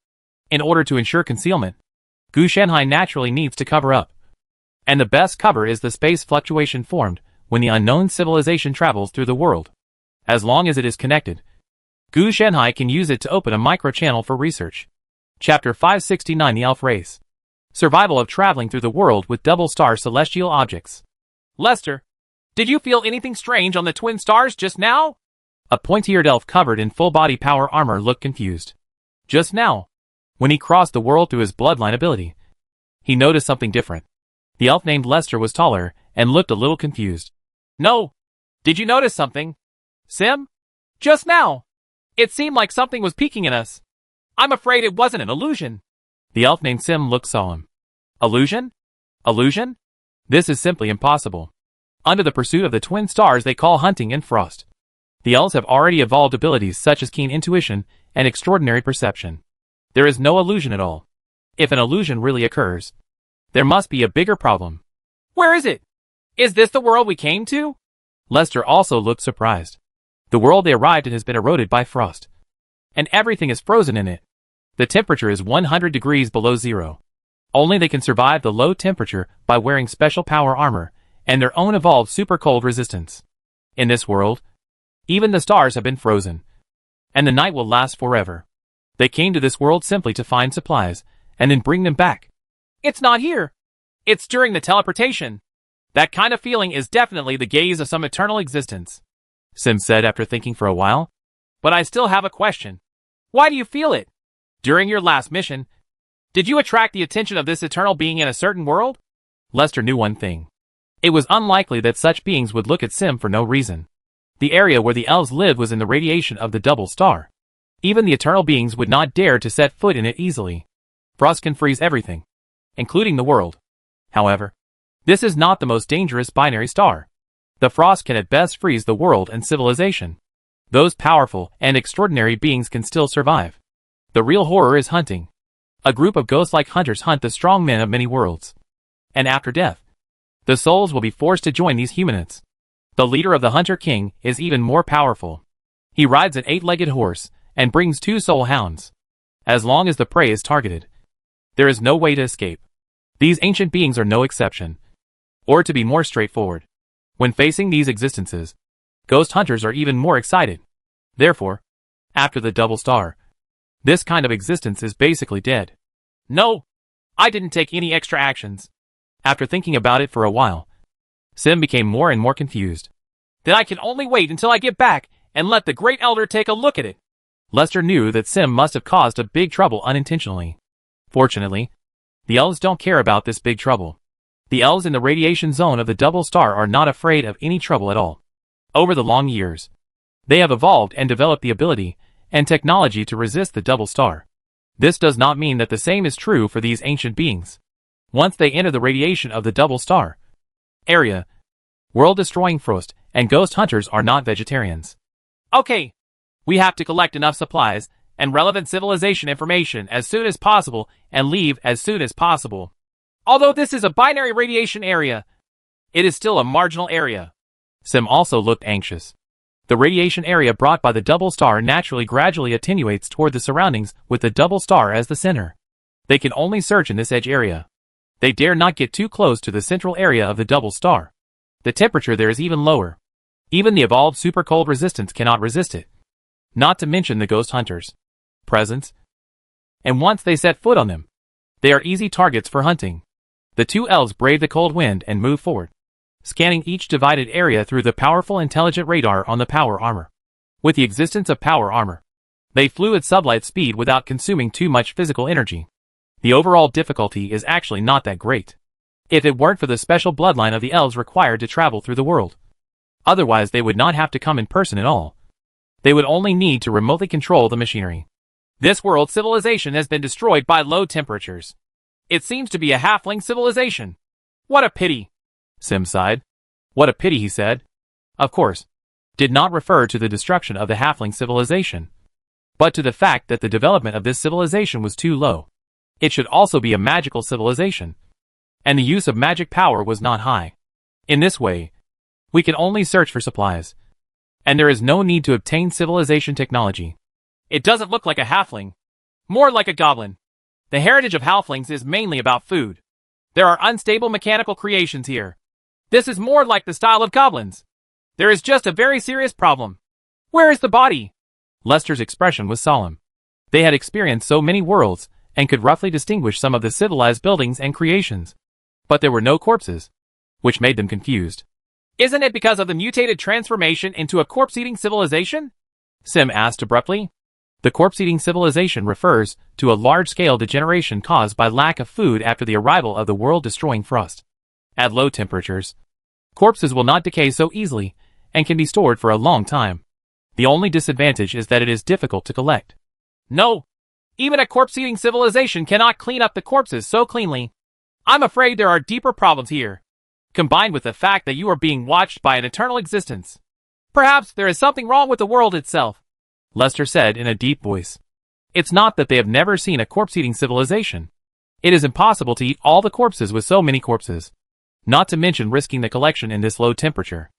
Speaker 1: In order to ensure concealment, Gu Shanhai naturally needs to cover up. And the best cover is the space fluctuation formed when the unknown civilization travels through the world. As long as it is connected, Gu Shanhai can use it to open a micro-channel for research. Chapter 569 The Elf Race. Survival of traveling through the world with double-star celestial objects.
Speaker 2: Lester, did you feel anything strange on the twin stars just now?
Speaker 1: A pointy-eared elf covered in full-body power armor looked confused. Just now, when he crossed the world through his bloodline ability, he noticed something different. The elf named Lester was taller and looked a little confused.
Speaker 2: No. Did you notice something, Sim? Just now. It seemed like something was peeking at us. I'm afraid it wasn't an illusion.
Speaker 1: The elf named Sim looked solemn. Illusion? Illusion? This is simply impossible. Under the pursuit of the twin stars they call hunting and frost. The elves have already evolved abilities such as keen intuition and extraordinary perception. There is no illusion at all. If an illusion really occurs, there must be a bigger problem.
Speaker 2: Where is it? Is this the world we came to?
Speaker 1: Lester also looked surprised. The world they arrived in has been eroded by frost. And everything is frozen in it. The temperature is 100 degrees below zero. Only they can survive the low temperature by wearing special power armor and their own evolved super cold resistance. In this world, even the stars have been frozen. And the night will last forever. They came to this world simply to find supplies and then bring them back.
Speaker 2: It's not here. It's during the teleportation. That kind of feeling is definitely the gaze of some eternal existence,
Speaker 1: Sim said after thinking for a while.
Speaker 2: But I still have a question. Why do you feel it? During your last mission, did you attract the attention of this eternal being in a certain world?
Speaker 1: Lester knew one thing. It was unlikely that such beings would look at Sim for no reason. The area where the elves lived was in the radiation of the double star. Even the eternal beings would not dare to set foot in it easily. Frost can freeze everything, including the world. However, this is not the most dangerous binary star. The frost can at best freeze the world and civilization. Those powerful and extraordinary beings can still survive. The real horror is hunting. A group of ghost-like hunters hunt the strong men of many worlds. And after death, the souls will be forced to join these humanoids. The leader of the Hunter King is even more powerful. He rides an 8-legged horse and brings 2 soul hounds. As long as the prey is targeted, there is no way to escape. These ancient beings are no exception. Or to be more straightforward, when facing these existences, ghost hunters are even more excited. Therefore, after the double star, this kind of existence is basically dead.
Speaker 2: No, I didn't take any extra actions.
Speaker 1: After thinking about it for a while, Sim became more and more confused.
Speaker 2: Then I can only wait until I get back and let the Great Elder take a look at it.
Speaker 1: Lester knew that Sim must have caused a big trouble unintentionally. Fortunately, the elves don't care about this big trouble. The elves in the radiation zone of the double star are not afraid of any trouble at all. Over the long years, they have evolved and developed the ability and technology to resist the double star. This does not mean that the same is true for these ancient beings. Once they enter the radiation of the double star area, world-destroying frost and ghost hunters are not vegetarians.
Speaker 2: Okay, we have to collect enough supplies and relevant civilization information as soon as possible and leave as soon as possible. Although this is a binary radiation area, it is still a marginal area.
Speaker 1: Sim also looked anxious. The radiation area brought by the double star naturally gradually attenuates toward the surroundings with the double star as the center. They can only search in this edge area. They dare not get too close to the central area of the double star. The temperature there is even lower. Even the evolved super cold resistance cannot resist it. Not to mention the ghost hunters' presence. And once they set foot on them, they are easy targets for hunting. The 2 elves brave the cold wind and move forward, scanning each divided area through the powerful intelligent radar on the power armor. With the existence of power armor, they flew at sublight speed without consuming too much physical energy. The overall difficulty is actually not that great. If it weren't for the special bloodline of the elves required to travel through the world. Otherwise they would not have to come in person at all. They would only need to remotely control the machinery.
Speaker 2: This world civilization has been destroyed by low temperatures. It seems to be a halfling civilization. What a pity.
Speaker 1: Sim sighed. What a pity, he said. Of course, did not refer to the destruction of the halfling civilization, but to the fact that the development of this civilization was too low. It should also be a magical civilization, and the use of magic power was not high. In this way, we can only search for supplies, and there is no need to obtain civilization technology.
Speaker 2: It doesn't look like a halfling. More like a goblin. The heritage of halflings is mainly about food. There are unstable mechanical creations here. This is more like the style of goblins. There is just a very serious problem. Where is the body?
Speaker 1: Lester's expression was solemn. They had experienced so many worlds, and could roughly distinguish some of the civilized buildings and creations. But there were no corpses, which made them confused.
Speaker 2: Isn't it because of the mutated transformation into a corpse-eating civilization?
Speaker 1: Sim asked abruptly. The corpse-eating civilization refers to a large-scale degeneration caused by lack of food after the arrival of the world-destroying frost. At low temperatures, corpses will not decay so easily, and can be stored for a long time. The only disadvantage is that it is difficult to collect.
Speaker 2: No! Even a corpse-eating civilization cannot clean up the corpses so cleanly. I'm afraid there are deeper problems here, combined with the fact that you are being watched by an eternal existence. Perhaps there is something wrong with the world itself,
Speaker 1: Lester said in a deep voice. It's not that they have never seen a corpse-eating civilization. It is impossible to eat all the corpses with so many corpses, not to mention risking the collection in this low temperature.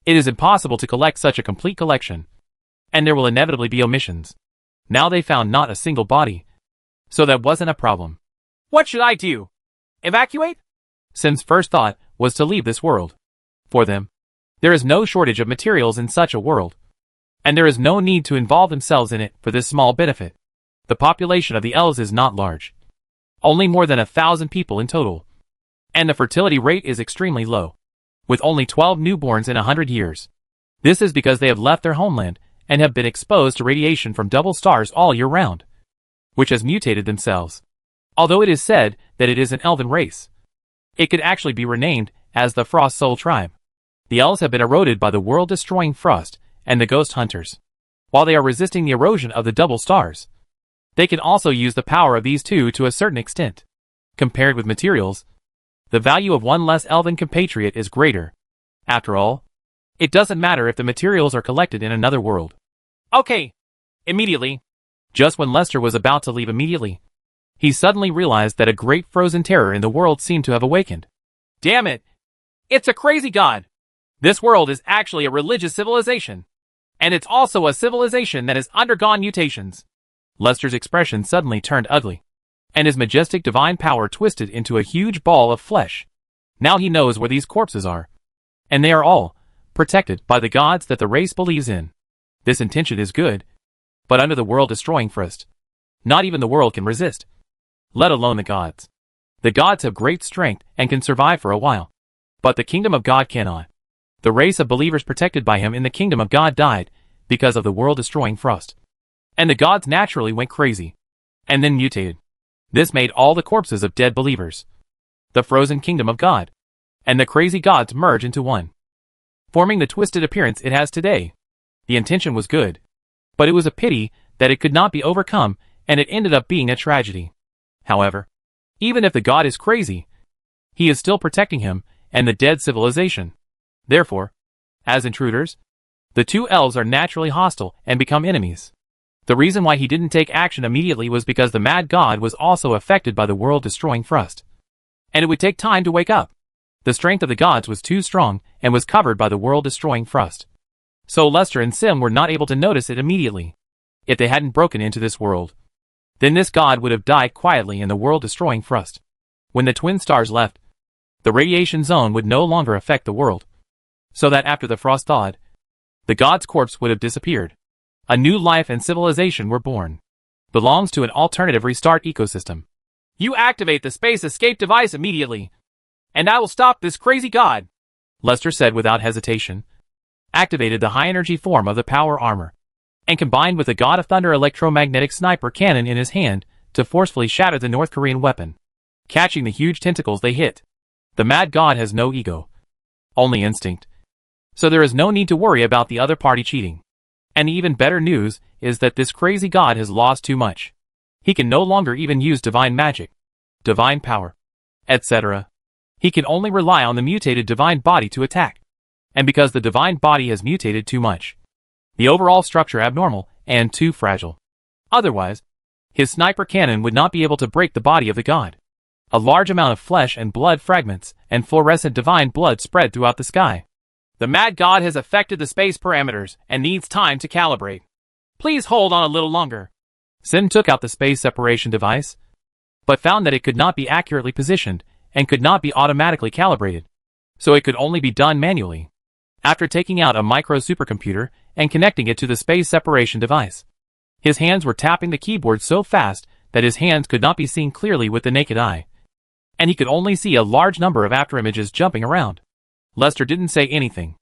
Speaker 1: It is impossible to collect such a complete collection, and there will inevitably be omissions. Now they found not a single body, so that wasn't a problem.
Speaker 2: What should I do? Evacuate?
Speaker 1: Sim's first thought was to leave this world. For them, there is no shortage of materials in such a world, and there is no need to involve themselves in it for this small benefit. The population of the elves is not large. Only more than 1,000 people in total. And the fertility rate is extremely low, with only 12 newborns in 100 years. This is because they have left their homeland and have been exposed to radiation from double stars all year round, which has mutated themselves. Although it is said that it is an elven race, it could actually be renamed as the Frost Soul Tribe. The elves have been eroded by the world-destroying frost and the ghost hunters. While they are resisting the erosion of the double stars, they can also use the power of these two to a certain extent. Compared with materials, the value of one less elven compatriot is greater. After all, it doesn't matter if the materials are collected in another world.
Speaker 2: Okay. Immediately.
Speaker 1: Just when Lester was about to leave immediately, he suddenly realized that a great frozen terror in the world seemed to have awakened.
Speaker 2: Damn it. It's a crazy god. This world is actually a religious civilization. And it's also a civilization that has undergone mutations.
Speaker 1: Lester's expression suddenly turned ugly, and his majestic divine power twisted into a huge ball of flesh. Now he knows where these corpses are, and they are all protected by the gods that the race believes in. This intention is good, but under the world-destroying frost, not even the world can resist, let alone the gods. The gods have great strength and can survive for a while, but the kingdom of God cannot. The race of believers protected by him in the kingdom of God died because of the world-destroying frost. And the gods naturally went crazy, and then mutated. This made all the corpses of dead believers, the frozen kingdom of God, and the crazy gods merge into one, forming the twisted appearance it has today. The intention was good, but it was a pity that it could not be overcome, and it ended up being a tragedy. However, even if the god is crazy, he is still protecting him and the dead civilization. Therefore, as intruders, the two elves are naturally hostile and become enemies. The reason why he didn't take action immediately was because the mad god was also affected by the world-destroying frost, and it would take time to wake up. The strength of the gods was too strong and was covered by the world-destroying frost. So Lester and Sim were not able to notice it immediately. If they hadn't broken into this world, then this god would have died quietly in the world-destroying frost. When the twin stars left, the radiation zone would no longer affect the world, so that after the frost thawed, the god's corpse would have disappeared. A new life and civilization were born. Belongs to an alternative restart ecosystem.
Speaker 2: You activate the space escape device immediately, and I will stop this crazy god,
Speaker 1: Lester said without hesitation. Activated the high-energy form of the power armor, and combined with the God of Thunder electromagnetic sniper cannon in his hand to forcefully shatter the North Korean weapon. Catching the huge tentacles they hit. The mad god has no ego, only instinct. So there is no need to worry about the other party cheating. And the even better news is that this crazy god has lost too much. He can no longer even use divine magic, divine power, etc. He can only rely on the mutated divine body to attack. And because the divine body has mutated too much, the overall structure abnormal and too fragile. Otherwise, his sniper cannon would not be able to break the body of the god. A large amount of flesh and blood fragments and fluorescent divine blood spread throughout the sky.
Speaker 2: The mad god has affected the space parameters and needs time to calibrate. Please hold on a little longer.
Speaker 1: Sim took out the space separation device, but found that it could not be accurately positioned and could not be automatically calibrated, so it could only be done manually. After taking out a micro supercomputer and connecting it to the space separation device, his hands were tapping the keyboard so fast that his hands could not be seen clearly with the naked eye, and he could only see a large number of afterimages jumping around. Lester didn't say anything.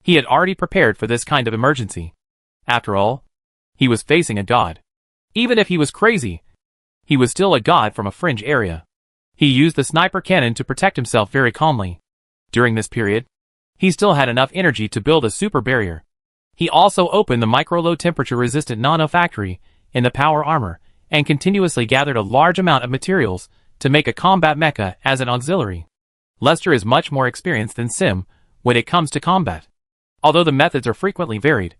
Speaker 1: He had already prepared for this kind of emergency. After all, he was facing a god. Even if he was crazy, he was still a god from a fringe area. He used the sniper cannon to protect himself very calmly. During this period, he still had enough energy to build a super barrier. He also opened the micro-low temperature resistant nano factory in the power armor and continuously gathered a large amount of materials to make a combat mecha as an auxiliary. Lester is much more experienced than Sim when it comes to combat. Although the methods are frequently varied,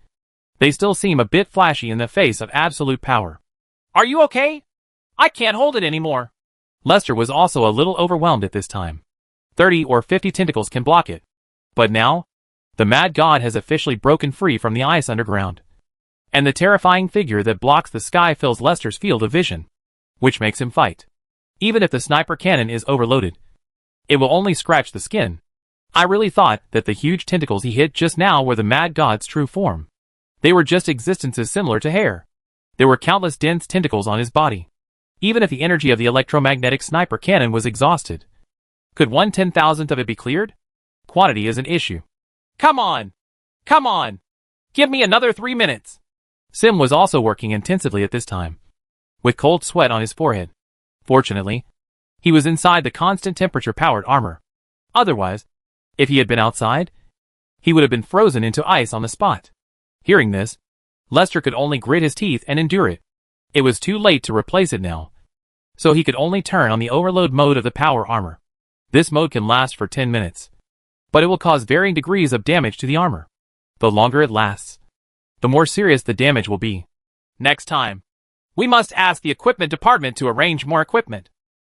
Speaker 1: they still seem a bit flashy in the face of absolute power.
Speaker 2: Are you okay? I can't hold it anymore.
Speaker 1: Lester was also a little overwhelmed at this time. 30 or 50 tentacles can block it. But now, the mad god has officially broken free from the ice underground. And the terrifying figure that blocks the sky fills Lester's field of vision, which makes him fight. Even if the sniper cannon is overloaded, it will only scratch the skin. I really thought that the huge tentacles he hit just now were the mad god's true form. They were just existences similar to hair. There were countless dense tentacles on his body. Even if the energy of the electromagnetic sniper cannon was exhausted, could 1/10,000th of it be cleared? Quantity is an issue.
Speaker 2: Come on! Come on! Give me another 3 minutes!
Speaker 1: Sim was also working intensively at this time, with cold sweat on his forehead. Fortunately, he was inside the constant temperature-powered armor. Otherwise, if he had been outside, he would have been frozen into ice on the spot. Hearing this, Lester could only grit his teeth and endure it. It was too late to replace it now, so he could only turn on the overload mode of the power armor. This mode can last for 10 minutes, but it will cause varying degrees of damage to the armor. The longer it lasts, the more serious the damage will be.
Speaker 2: Next time, we must ask the equipment department to arrange more equipment.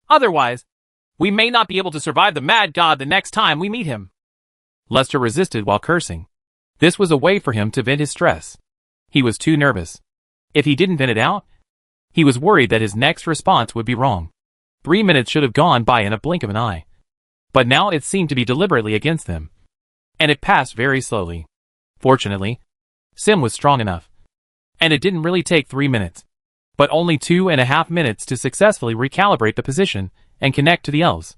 Speaker 2: Otherwise, we may not be able to survive the mad god the next time we meet him.
Speaker 1: Lester resisted while cursing. This was a way for him to vent his stress. He was too nervous. If he didn't vent it out, he was worried that his next response would be wrong. 3 minutes should have gone by in a blink of an eye. But now it seemed to be deliberately against them. And it passed very slowly. Fortunately, Sim was strong enough. And it didn't really take 3 minutes, but only 2.5 minutes to successfully recalibrate the position and connect to the elves.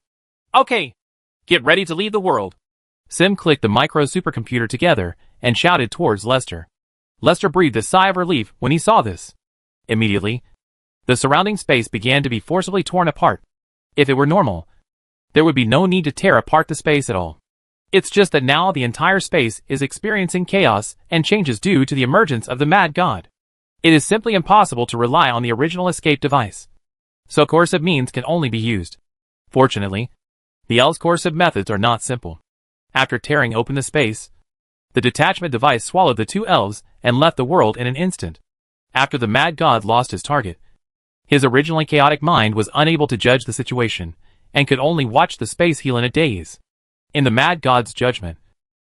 Speaker 2: Okay, get ready to leave the world.
Speaker 1: Sim clicked the micro supercomputer together and shouted towards Lester. Lester breathed a sigh of relief when he saw this. Immediately, the surrounding space began to be forcibly torn apart. If it were normal, there would be no need to tear apart the space at all. It's just that now the entire space is experiencing chaos and changes due to the emergence of the mad god. It is simply impossible to rely on the original escape device, so coercive means can only be used. Fortunately, the elves' coercive methods are not simple. After tearing open the space, the detachment device swallowed the two elves and left the world in an instant. After the mad god lost his target, his originally chaotic mind was unable to judge the situation and could only watch the space heal in a daze. In the mad god's judgment,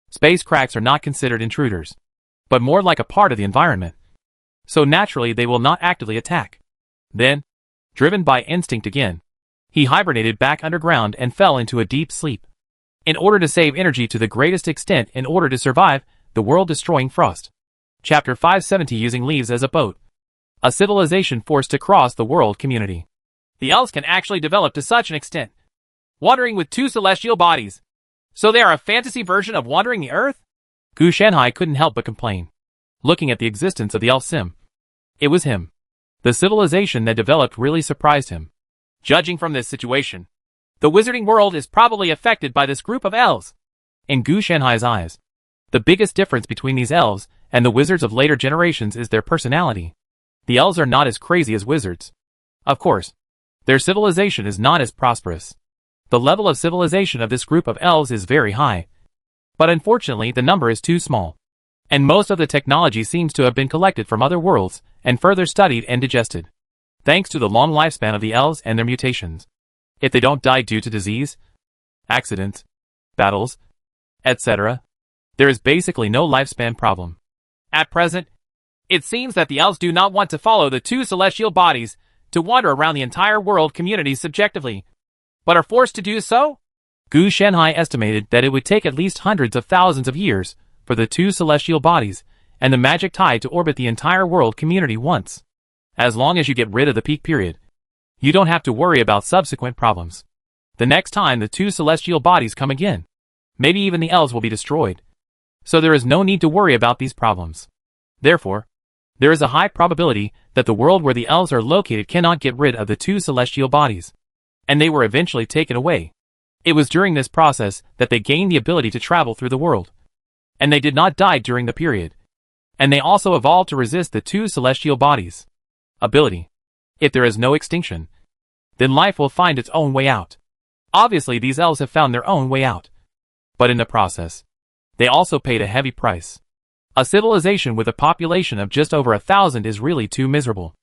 Speaker 1: space cracks are not considered intruders, but more like a part of the environment. So naturally they will not actively attack. Then, driven by instinct again, he hibernated back underground and fell into a deep sleep. In order to save energy to the greatest extent in order to survive the world-destroying frost. Chapter 570 Using leaves as a boat. A civilization forced to cross the world community.
Speaker 2: The elves can actually develop to such an extent, wandering with 2 celestial bodies. So they are a fantasy version of wandering the earth?
Speaker 1: Gu Shanhai couldn't help but complain, looking at the existence of the elf Sim. It was him. The civilization that developed really surprised him.
Speaker 2: Judging from this situation, the wizarding world is probably affected by this group of elves.
Speaker 1: In Gu Shanhai's eyes, the biggest difference between these elves and the wizards of later generations is their personality. The elves are not as crazy as wizards. Of course, their civilization is not as prosperous. The level of civilization of this group of elves is very high. But unfortunately the number is too small. And most of the technology seems to have been collected from other worlds and further studied and digested. Thanks to the long lifespan of the elves and their mutations. If they don't die due to disease, accidents, battles, etc., there is basically no lifespan problem.
Speaker 2: At present, It seems that the elves do not want to follow the two celestial bodies to wander around the entire world community subjectively, but are forced to do so?
Speaker 1: Gu Shenhai estimated that it would take at least hundreds of thousands of years for the two celestial bodies and the magic tide to orbit the entire world community once. As long as you get rid of the peak period, you don't have to worry about subsequent problems. The next time the two celestial bodies come again, maybe even the elves will be destroyed. So there is no need to worry about these problems. Therefore, there is a high probability that the world where the elves are located cannot get rid of the two celestial bodies, and they were eventually taken away. It was during this process that they gained the ability to travel through the world. And they did not die during the period. And they also evolved to resist the two celestial bodies. Ability. If there is no extinction, then life will find its own way out. Obviously these elves have found their own way out. But in the process, they also paid a heavy price. A civilization with a population of just over 1,000 is really too miserable.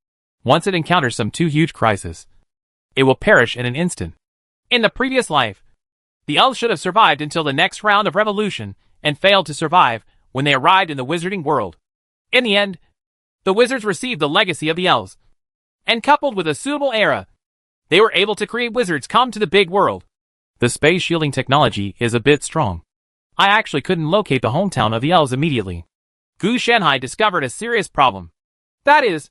Speaker 1: Once it encounters some too huge crisis, it will perish in an instant.
Speaker 2: In the previous life, the elves should have survived until the next round of revolution and failed to survive when they arrived in the wizarding world. In the end, the wizards received the legacy of the elves, and coupled with a suitable era, they were able to create wizards come to the big world.
Speaker 1: The space shielding technology is a bit strong. I actually couldn't locate the hometown of the elves immediately.
Speaker 2: Gu Shenhai discovered a serious problem. That is,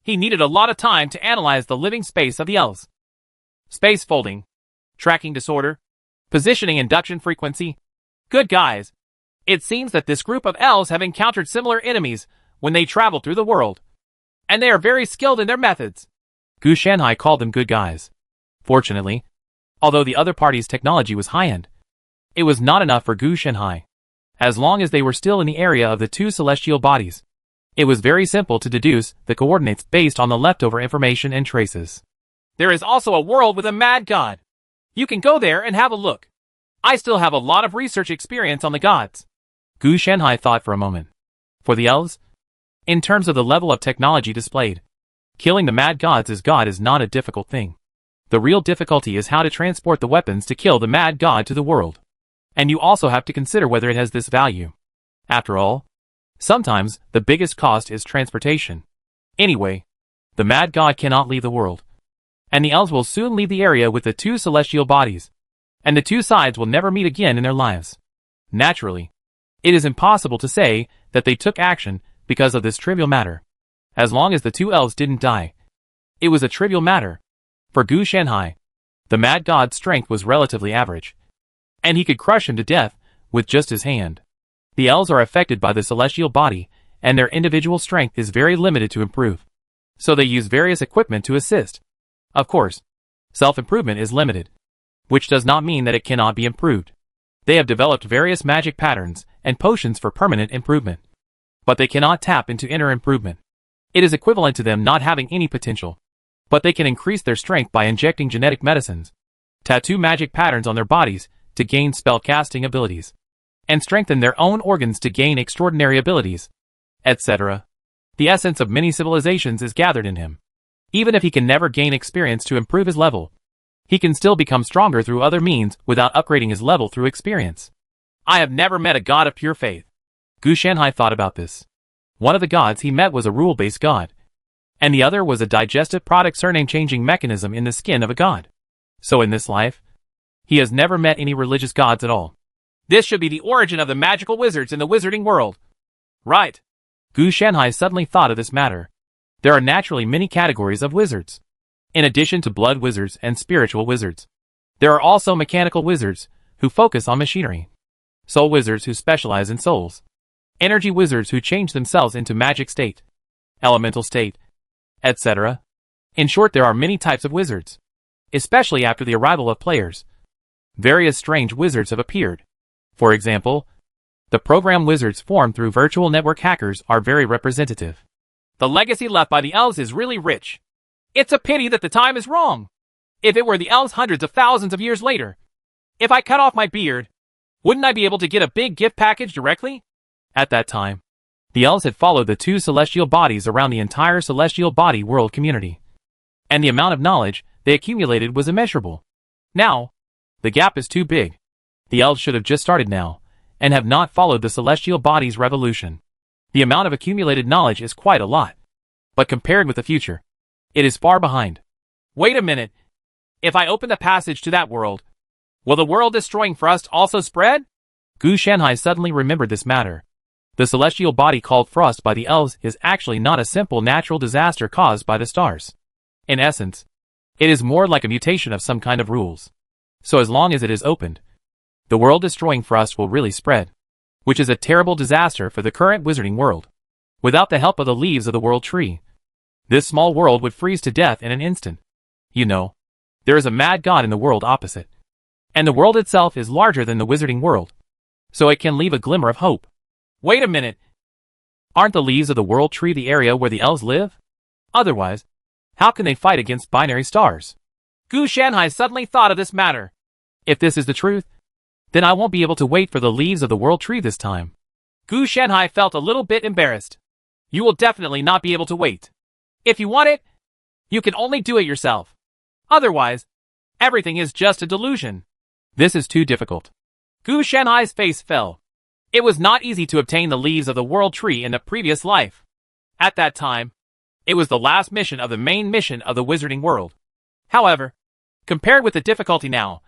Speaker 2: he needed a lot of time to analyze the living space of the elves. Space folding, tracking disorder, positioning induction frequency. Good guys. It seems that this group of elves have encountered similar enemies when they travel through the world, and they are very skilled in their methods.
Speaker 1: Gu Shenhai called them good guys. Fortunately, although the other party's technology was high-end, it was not enough for Gu Shenhai. As long as they were still in the area of the two celestial bodies, it was very simple to deduce the coordinates based on the leftover information and traces.
Speaker 2: There is also a world with a mad god. You can go there and have a look. I still have a lot of research experience on the gods.
Speaker 1: Gu Shenhai thought for a moment. For the elves, in terms of the level of technology displayed, killing the mad gods as god is not a difficult thing. The real difficulty is how to transport the weapons to kill the mad god to the world. And you also have to consider whether it has this value. After all, sometimes the biggest cost is transportation. Anyway, the mad god cannot leave the world. And the elves will soon leave the area with the two celestial bodies. And the two sides will never meet again in their lives. Naturally, it is impossible to say that they took action because of this trivial matter. As long as the two elves didn't die, it was a trivial matter. For Gu Shenhai, the mad god's strength was relatively average, and he could crush him to death with just his hand. The elves are affected by the celestial body, and their individual strength is very limited to improve. So they use various equipment to assist. Of course, self-improvement is limited, which does not mean that it cannot be improved. They have developed various magic patterns and potions for permanent improvement. But they cannot tap into inner improvement. It is equivalent to them not having any potential. But they can increase their strength by injecting genetic medicines, tattoo magic patterns on their bodies to gain spell-casting abilities, and strengthen their own organs to gain extraordinary abilities, etc. The essence of many civilizations is gathered in him. Even if he can never gain experience to improve his level, he can still become stronger through other means without upgrading his level through experience.
Speaker 2: I have never met a god of pure faith.
Speaker 1: Gu Shenhai thought about this. One of the gods he met was a rule-based god, and the other was a digestive product surname-changing mechanism in the skin of a god. So in this life, he has never met any religious gods at all.
Speaker 2: This should be the origin of the magical wizards in the wizarding world. Right.
Speaker 1: Gu Shenhai suddenly thought of this matter. There are naturally many categories of wizards. In addition to blood wizards and spiritual wizards, there are also mechanical wizards who focus on machinery, soul wizards who specialize in souls, energy wizards who change themselves into magic state, elemental state, etc. In short, there are many types of wizards, especially after the arrival of players. Various strange wizards have appeared. For example, the program wizards formed through virtual network hackers are very representative.
Speaker 2: The legacy left by the elves is really rich. It's a pity that the time is wrong. If it were the elves hundreds of thousands of years later, if I cut off my beard, wouldn't I be able to get a big gift package directly?
Speaker 1: At that time, the elves had followed the two celestial bodies around the entire celestial body world community, and the amount of knowledge they accumulated was immeasurable. Now, the gap is too big. The elves should have just started now, and have not followed the celestial body's revolution. The amount of accumulated knowledge is quite a lot. But compared with the future, it is far behind.
Speaker 2: Wait a minute. If I open the passage to that world, will the world-destroying frost also spread?
Speaker 1: Gu Shanhai suddenly remembered this matter. The celestial body called frost by the elves is actually not a simple natural disaster caused by the stars. In essence, it is more like a mutation of some kind of rules. So as long as it is opened, the world-destroying frost will really spread, which is a terrible disaster for the current wizarding world. Without the help of the leaves of the world tree, this small world would freeze to death in an instant. You know, there is a mad god in the world opposite. And the world itself is larger than the wizarding world, so it can leave a glimmer of hope.
Speaker 2: Wait a minute.
Speaker 1: Aren't the leaves of the world tree the area where the elves live? Otherwise, how can they fight against binary stars?
Speaker 2: Gu Shanhai suddenly thought of this matter.
Speaker 1: If this is the truth, then I won't be able to wait for the leaves of the world tree this time.
Speaker 2: Gu Shanhai felt a little bit embarrassed. You will definitely not be able to wait. If you want it, you can only do it yourself. Otherwise, everything is just a delusion.
Speaker 1: This is too difficult.
Speaker 2: Gu Shanhai's face fell. It was not easy to obtain the leaves of the world tree in the previous life. At that time, it was the last mission of the main mission of the wizarding world. However, compared with the difficulty now,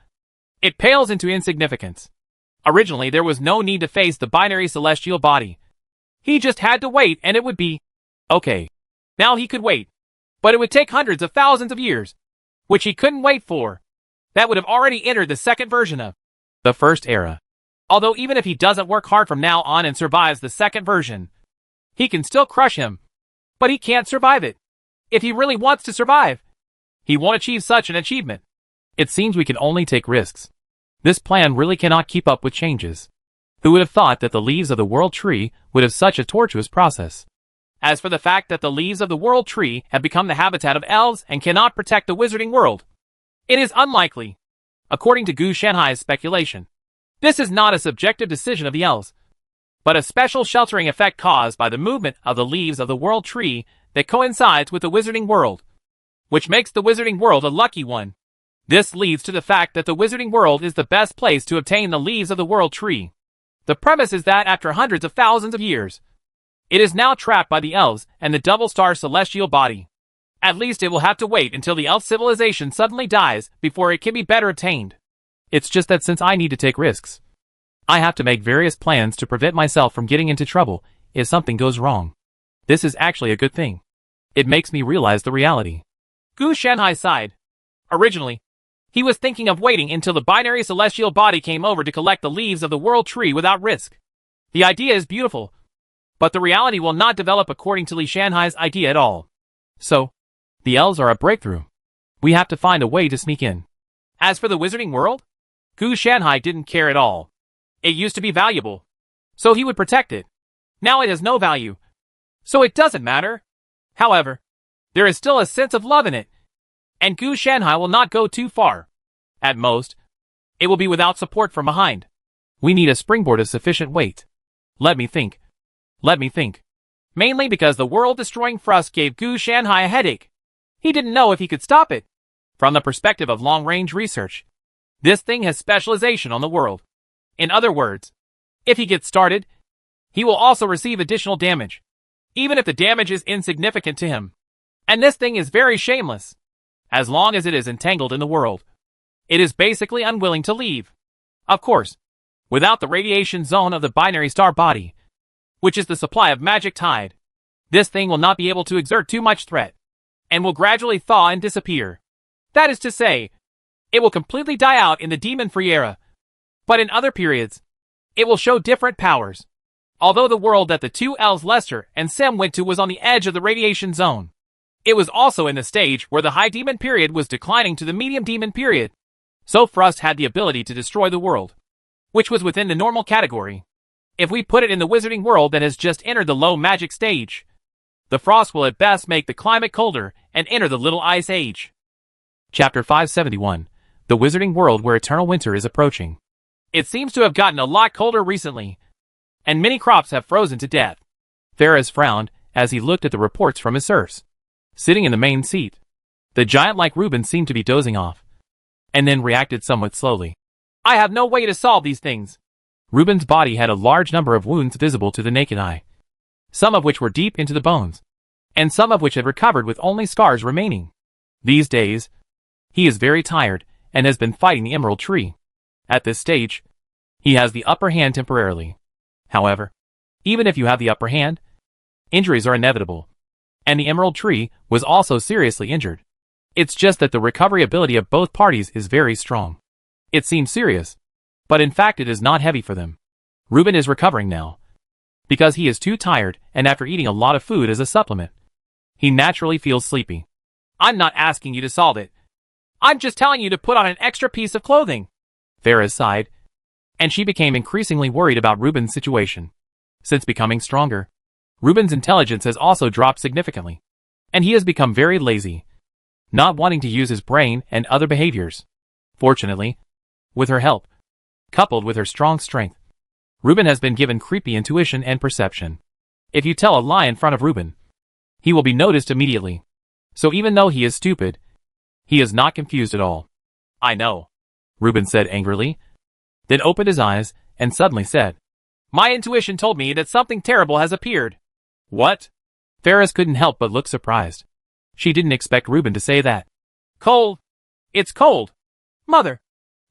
Speaker 2: it pales into insignificance. Originally, there was no need to face the binary celestial body. He just had to wait and it would be okay. Now he could wait, but it would take hundreds of thousands of years, which he couldn't wait for. That would have already entered the second version of
Speaker 1: the first era.
Speaker 2: Although even if he doesn't work hard from now on and survives the second version, he can still crush him. But he can't survive it. If he really wants to survive, he won't achieve such an achievement.
Speaker 1: It seems we can only take risks. This plan really cannot keep up with changes. Who would have thought that the leaves of the world tree would have such a tortuous process?
Speaker 2: As for the fact that the leaves of the world tree have become the habitat of elves and cannot protect the wizarding world, it is unlikely, according to Gu Shanhai's speculation. This is not a subjective decision of the elves, but a special sheltering effect caused by the movement of the leaves of the world tree that coincides with the wizarding world, which makes the wizarding world a lucky one. This leads to the fact that the wizarding world is the best place to obtain the leaves of the world tree. The premise is that after hundreds of thousands of years, it is now trapped by the elves and the double-star celestial body. At least it will have to wait until the elf civilization suddenly dies before it can be better obtained.
Speaker 1: It's just that since I need to take risks, I have to make various plans to prevent myself from getting into trouble if something goes wrong. This is actually a good thing. It makes me realize the reality.
Speaker 2: Gu Shanhai sighed. Originally, he was thinking of waiting until the binary celestial body came over to collect the leaves of the world tree without risk. The idea is beautiful, but the reality will not develop according to Li Shanhai's idea at all.
Speaker 1: So, the elves are a breakthrough. We have to find a way to sneak in.
Speaker 2: As for the wizarding world, Gu Shanhai didn't care at all. It used to be valuable, so he would protect it. Now it has no value, so it doesn't matter. However, there is still a sense of love in it, and Gu Shanhai will not go too far. At most, it will be without support from behind.
Speaker 1: We need a springboard of sufficient weight. Let me think.
Speaker 2: Mainly because the world-destroying frost gave Gu Shanhai a headache. He didn't know if he could stop it. From the perspective of long-range research, this thing has specialization on the world. In other words, if he gets started, he will also receive additional damage, even if the damage is insignificant to him. And this thing is very shameless. As long as it is entangled in the world, it is basically unwilling to leave. Of course, without the radiation zone of the binary star body, which is the supply of magic tide, this thing will not be able to exert too much threat, and will gradually thaw and disappear. That is to say, it will completely die out in the demon-free era. But in other periods, it will show different powers. Although the world that the two elves Lester and Sem went to was on the edge of the radiation zone, it was also in the stage where the high demon period was declining to the medium demon period. So Frost had the ability to destroy the world, which was within the normal category. If we put it in the wizarding world that has just entered the low magic stage, the frost will at best make the climate colder and enter the little ice age.
Speaker 1: Chapter 571. The Wizarding World Where Eternal Winter is Approaching.
Speaker 2: It seems to have gotten a lot colder recently, and many crops have frozen to death.
Speaker 1: Ferris frowned as he looked at the reports from his source. Sitting in the main seat, the giant-like Reuben seemed to be dozing off, and then reacted somewhat slowly.
Speaker 2: I have no way to solve these things.
Speaker 1: Reuben's body had a large number of wounds visible to the naked eye.
Speaker 2: some of which were deep into the bones, and some of which had recovered with only scars remaining. These days, he is very tired and has been fighting the Emerald Tree. At this stage, he has the upper hand temporarily. However, even if you have the upper hand, injuries are inevitable, and the Emerald Tree was also seriously injured. It's just that the recovery ability of both parties is very strong. It seems serious, but in fact it is not heavy for them. Reuben is recovering now, because he is too tired and after eating a lot of food as a supplement, he naturally feels sleepy. I'm not asking you to solve it. I'm just telling you to put on an extra piece of clothing. Farah sighed, and she became increasingly worried about Reuben's situation. Since becoming stronger, Reuben's intelligence has also dropped significantly, and he has become very lazy, not wanting to use his brain and other behaviors. Fortunately, with her help, coupled with her strong strength, Reuben has been given creepy intuition and perception. If you tell a lie in front of Reuben, he will be noticed immediately. So even though he is stupid, he is not confused at all. I know, Reuben said angrily, then opened his eyes and suddenly said, My intuition told me that something terrible has appeared. What? Ferris couldn't help but look surprised. She didn't expect Reuben to say that. Cold. It's cold. Mother,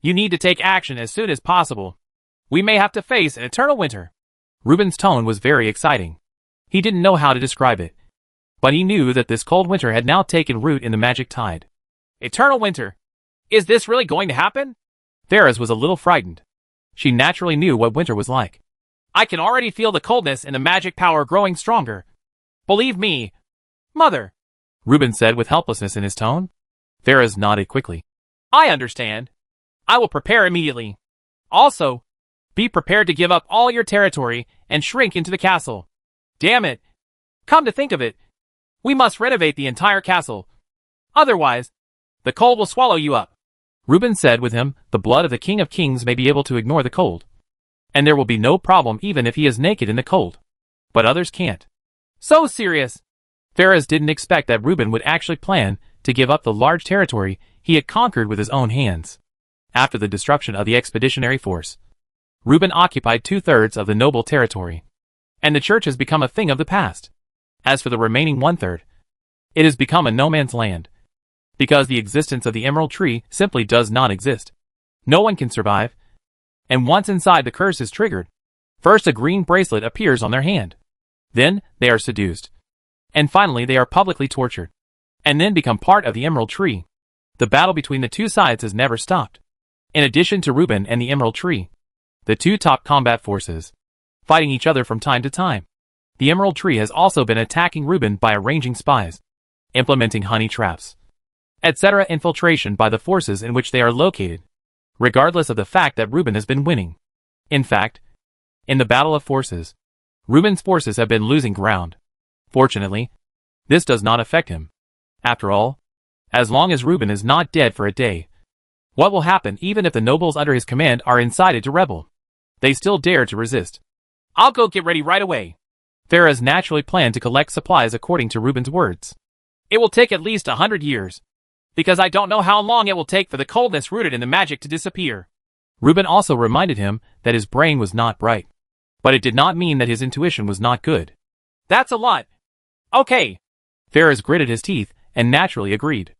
Speaker 2: you need to take action as soon as possible. We may have to face an eternal winter. Reuben's tone was very exciting. He didn't know how to describe it, but he knew that this cold winter had now taken root in the magic tide. Eternal winter? Is this really going to happen? Ferris was a little frightened. She naturally knew what winter was like. I can already feel the coldness and the magic power growing stronger. Believe me, Mother, Reuben said with helplessness in his tone. Ferris nodded quickly. I understand. I will prepare immediately. Also, be prepared to give up all your territory and shrink into the castle. Damn it. Come to think of it, we must renovate the entire castle. Otherwise, the cold will swallow you up. Reuben said with him, the blood of the King of Kings may be able to ignore the cold, and there will be no problem even if he is naked in the cold. But others can't. So serious. Ferris didn't expect that Reuben would actually plan to give up the large territory he had conquered with his own hands. After the destruction of the expeditionary force, Reuben occupied 2/3 of the noble territory, and the church has become a thing of the past. As for the remaining 1/3, it has become a no man's land, because the existence of the Emerald Tree simply does not exist. No one can survive, and once inside the curse is triggered, first a green bracelet appears on their hand. Then they are seduced, and finally they are publicly tortured, and then become part of the Emerald Tree. The battle between the two sides has never stopped. In addition to Reuben and the Emerald Tree, the two top combat forces, fighting each other from time to time. The Emerald Tree has also been attacking Reuben by arranging spies, implementing honey traps, etc. infiltration by the forces in which they are located, regardless of the fact that Reuben has been winning. In fact, in the battle of forces, Reuben's forces have been losing ground. Fortunately, this does not affect him. After all, as long as Reuben is not dead for a day, what will happen even if the nobles under his command are incited to rebel? They still dare to resist. I'll go get ready right away. Farah naturally planned to collect supplies according to Reuben's words. It will take at least 100 years, because I don't know how long it will take for the coldness rooted in the magic to disappear. Reuben also reminded him that his brain was not bright, but it did not mean that his intuition was not good. That's a lot. Okay. Farah gritted his teeth and naturally agreed.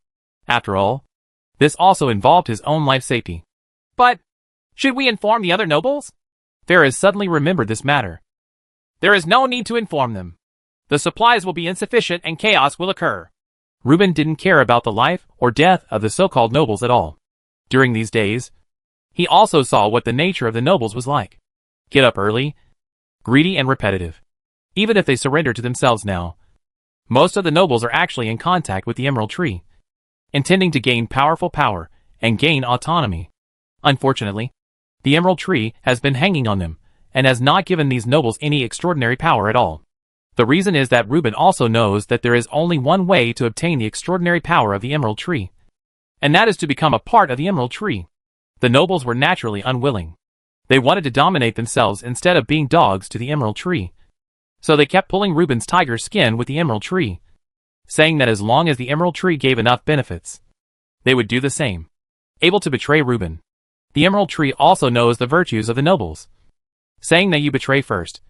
Speaker 2: After all, this also involved his own life safety. But, should we inform the other nobles? Farah suddenly remembered this matter. There is no need to inform them. The supplies will be insufficient and chaos will occur. Reuben didn't care about the life or death of the so-called nobles at all. During these days, he also saw what the nature of the nobles was like. Get up early, greedy and repetitive. Even if they surrender to themselves now, most of the nobles are actually in contact with the Emerald Tree, intending to gain powerful power and gain autonomy. Unfortunately, the Emerald Tree has been hanging on them and has not given these nobles any extraordinary power at all. The reason is that Reuben also knows that there is only one way to obtain the extraordinary power of the Emerald Tree, and that is to become a part of the Emerald Tree. The nobles were naturally unwilling. They wanted to dominate themselves instead of being dogs to the Emerald Tree. So they kept pulling Reuben's tiger skin with the Emerald Tree, saying that as long as the Emerald Tree gave enough benefits, they would do the same. Able to betray Reuben, the Emerald Tree also knows the virtues of the nobles, saying that you betray first,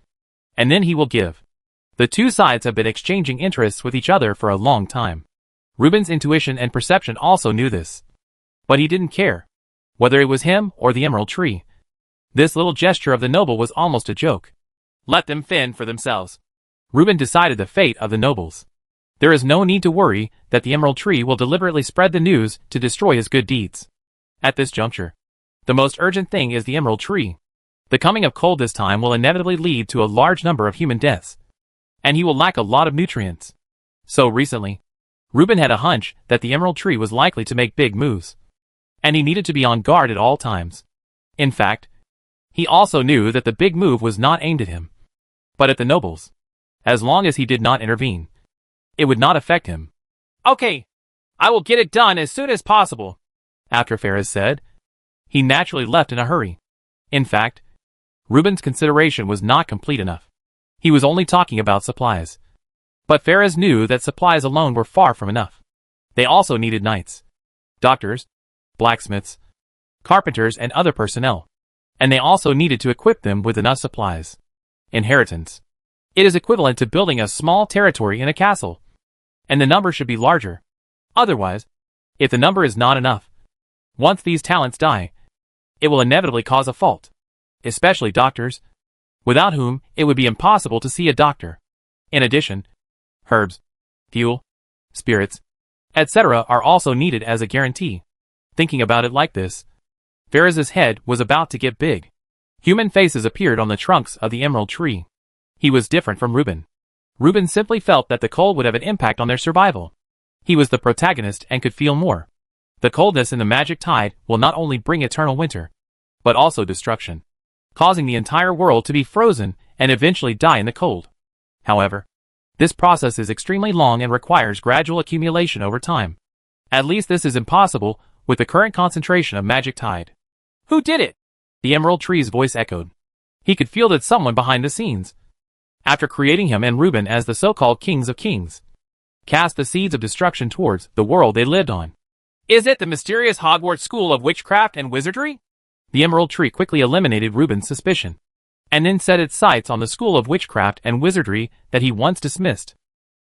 Speaker 2: and then he will give.
Speaker 1: The two sides have been exchanging interests with each other for a long time. Reuben's intuition and perception also knew this. But he didn't care. Whether it was him or the emerald tree. This little gesture of the noble was almost a joke.
Speaker 2: Let them fend for themselves.
Speaker 1: Reuben decided the fate of the nobles. There is no need to worry that the emerald tree will deliberately spread the news to destroy his good deeds. At this juncture, the most urgent thing is the emerald tree. The coming of cold this time will inevitably lead to a large number of human deaths. And he will lack a lot of nutrients. So recently, Reuben had a hunch that the emerald tree was likely to make big moves. And he needed to be on guard at all times. In fact, he also knew that the big move was not aimed at him, but at the nobles. As long as he did not intervene, it would not affect him.
Speaker 2: Okay, I will get it done as soon as possible.
Speaker 1: After Phares said, he naturally left in a hurry. In fact, Reuben's consideration was not complete enough. He was only talking about supplies. But Phares knew that supplies alone were far from enough. They also needed knights, doctors, blacksmiths, carpenters and other personnel. And they also needed to equip them with enough supplies. Inheritance. It is equivalent to building a small territory in a castle. And the number should be larger. Otherwise, if the number is not enough, once these talents die, it will inevitably cause a fault. Especially doctors, without whom it would be impossible to see a doctor. In addition, herbs, fuel, spirits, etc. are also needed as a guarantee. Thinking about it like this, Phares' head was about to get big. Human faces appeared on the trunks of the emerald tree. He was different from Reuben. Reuben simply felt that the cold would have an impact on their survival. He was the protagonist and could feel more. The coldness in the magic tide will not only bring eternal winter, but also destruction, causing the entire world to be frozen and eventually die in the cold. However, this process is extremely long and requires gradual accumulation over time. At least this is impossible with the current concentration of magic tide.
Speaker 2: Who did it?
Speaker 1: The emerald tree's voice echoed. He could feel that someone behind the scenes, after creating him and Reuben as the so-called kings of kings, cast the seeds of destruction towards the world they lived on.
Speaker 2: Is it the mysterious Hogwarts School of Witchcraft and Wizardry?
Speaker 1: The emerald tree quickly eliminated Reuben's suspicion, and then set its sights on the school of witchcraft and wizardry that he once dismissed.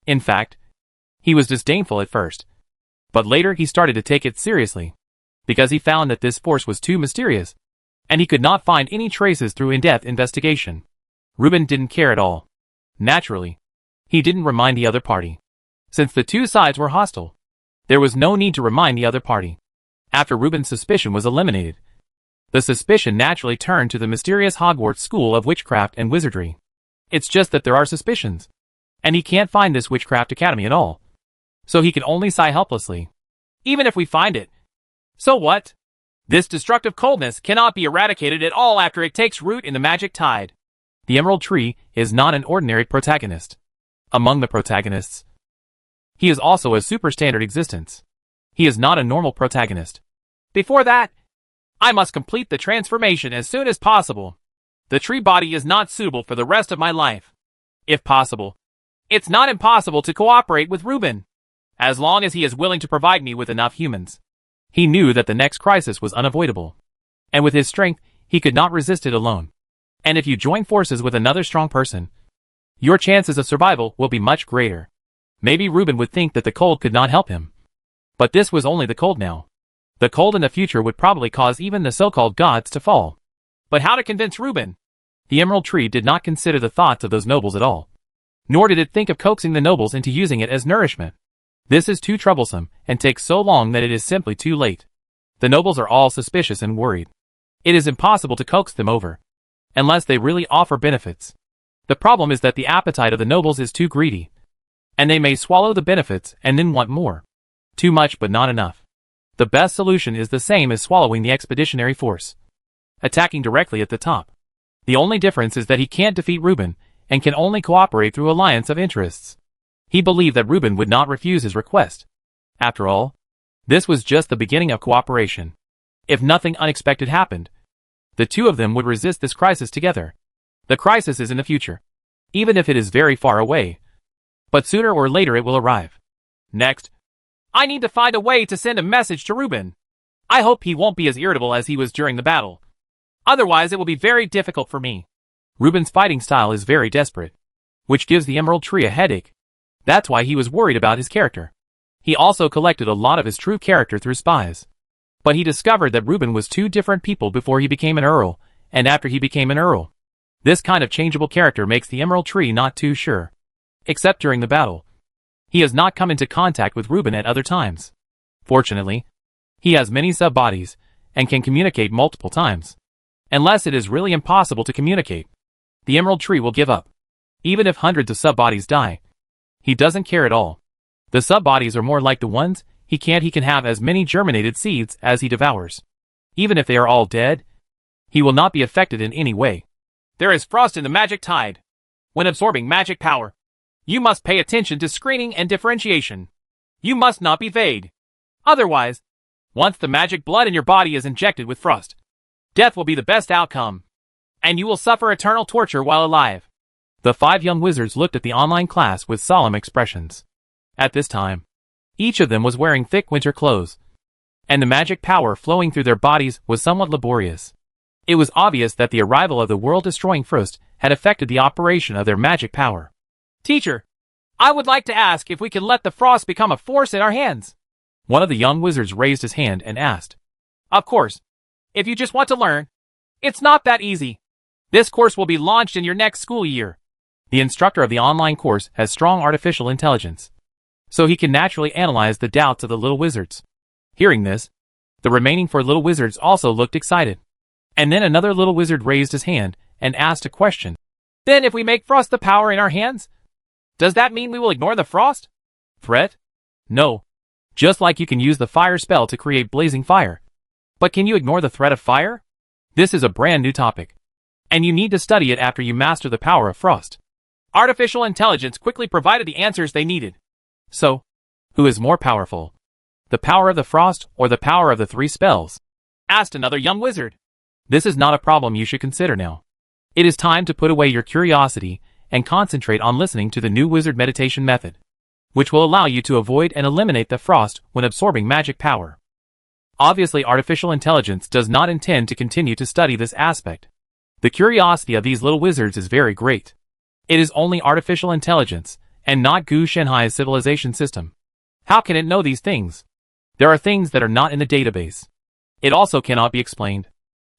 Speaker 1: In fact, he was disdainful at first, but later he started to take it seriously, because he found that this force was too mysterious, and he could not find any traces through in-depth investigation. Reuben didn't care at all. Naturally, he didn't remind the other party. Since the two sides were hostile, there was no need to remind the other party. After Reuben's suspicion was eliminated, the suspicion naturally turned to the mysterious Hogwarts School of Witchcraft and Wizardry. It's just that there are suspicions, and he can't find this witchcraft academy at all. So he can only sigh helplessly.
Speaker 2: Even if we find it, so what? This destructive coldness cannot be eradicated at all after it takes root in the magic tide.
Speaker 1: The emerald tree is not an ordinary protagonist. Among the protagonists, he is also a superstandard existence. He is not a normal protagonist.
Speaker 2: Before that, I must complete the transformation as soon as possible. The tree body is not suitable for the rest of my life. If possible, it's not impossible to cooperate with Reuben, as long as he is willing to provide me with enough humans.
Speaker 1: He knew that the next crisis was unavoidable, and with his strength, he could not resist it alone. And if you join forces with another strong person, your chances of survival will be much greater. Maybe Reuben would think that the cold could not help him. But this was only the cold now. The cold in the future would probably cause even the so-called gods to fall.
Speaker 2: But how to convince Reuben?
Speaker 1: The emerald tree did not consider the thoughts of those nobles at all. Nor did it think of coaxing the nobles into using it as nourishment. This is too troublesome and takes so long that it is simply too late. The nobles are all suspicious and worried. It is impossible to coax them over, unless they really offer benefits. The problem is that the appetite of the nobles is too greedy, and they may swallow the benefits and then want more. Too much but not enough. The best solution is the same as swallowing the expeditionary force, attacking directly at the top. The only difference is that he can't defeat Reuben, and can only cooperate through alliance of interests. He believed that Reuben would not refuse his request. After all, this was just the beginning of cooperation. If nothing unexpected happened, the two of them would resist this crisis together. The crisis is in the future, even if it is very far away. But sooner or later it will arrive.
Speaker 2: Next, I need to find a way to send a message to Reuben. I hope he won't be as irritable as he was during the battle. Otherwise it will be very difficult for me.
Speaker 1: Reuben's fighting style is very desperate. which gives the Emerald Tree a headache. That's why he was worried about his character. He also collected a lot of his true character through spies. But he discovered that Reuben was two different people before he became an Earl, and after he became an Earl. This kind of changeable character makes the Emerald Tree not too sure. Except during the battle. He has not come into contact with Reuben at other times. Fortunately, he has many sub-bodies, and can communicate multiple times. Unless it is really impossible to communicate, the Emerald Tree will give up. Even if hundreds of sub-bodies die, he doesn't care at all. The sub-bodies are more like the ones he can have as many germinated seeds as he devours. Even if they are all dead, he will not be affected in any way.
Speaker 2: There is frost in the magic tide. When absorbing magic power, you must pay attention to screening and differentiation. You must not be vague. Otherwise, once the magic blood in your body is injected with frost, death will be the best outcome, and you will suffer eternal torture while alive.
Speaker 1: The 5 young wizards looked at the online class with solemn expressions. At this time, each of them was wearing thick winter clothes, and the magic power flowing through their bodies was somewhat laborious. It was obvious that the arrival of the world-destroying frost had affected the operation of their magic power.
Speaker 2: Teacher, I would like to ask if we can let the frost become a force in our hands.
Speaker 1: One of the young wizards raised his hand and asked.
Speaker 2: Of course. If you just want to learn. It's not that easy. This course will be launched in your next school year.
Speaker 1: The instructor of the online course has strong artificial intelligence, so he can naturally analyze the doubts of the little wizards. Hearing this, the remaining 4 little wizards also looked excited. And then another little wizard raised his hand and asked a question.
Speaker 2: Then if we make frost the power in our hands, does that mean we will ignore the frost?
Speaker 1: Threat? No. Just like you can use the fire spell to create blazing fire. But can you ignore the threat of fire? This is a brand new topic, and you need to study it after you master the power of frost.
Speaker 2: Artificial intelligence quickly provided the answers they needed.
Speaker 1: So, who is more powerful? The power of the frost or the power of the 3 spells?
Speaker 2: Asked another young wizard.
Speaker 1: This is not a problem you should consider now. It is time to put away your curiosity and concentrate on listening to the new wizard meditation method, which will allow you to avoid and eliminate the frost when absorbing magic power. Obviously, artificial intelligence does not intend to continue to study this aspect. The curiosity of these little wizards is very great. It is only artificial intelligence, and not Gu Shenhai's civilization system. How can it know these things? There are things that are not in the database. It also cannot be explained.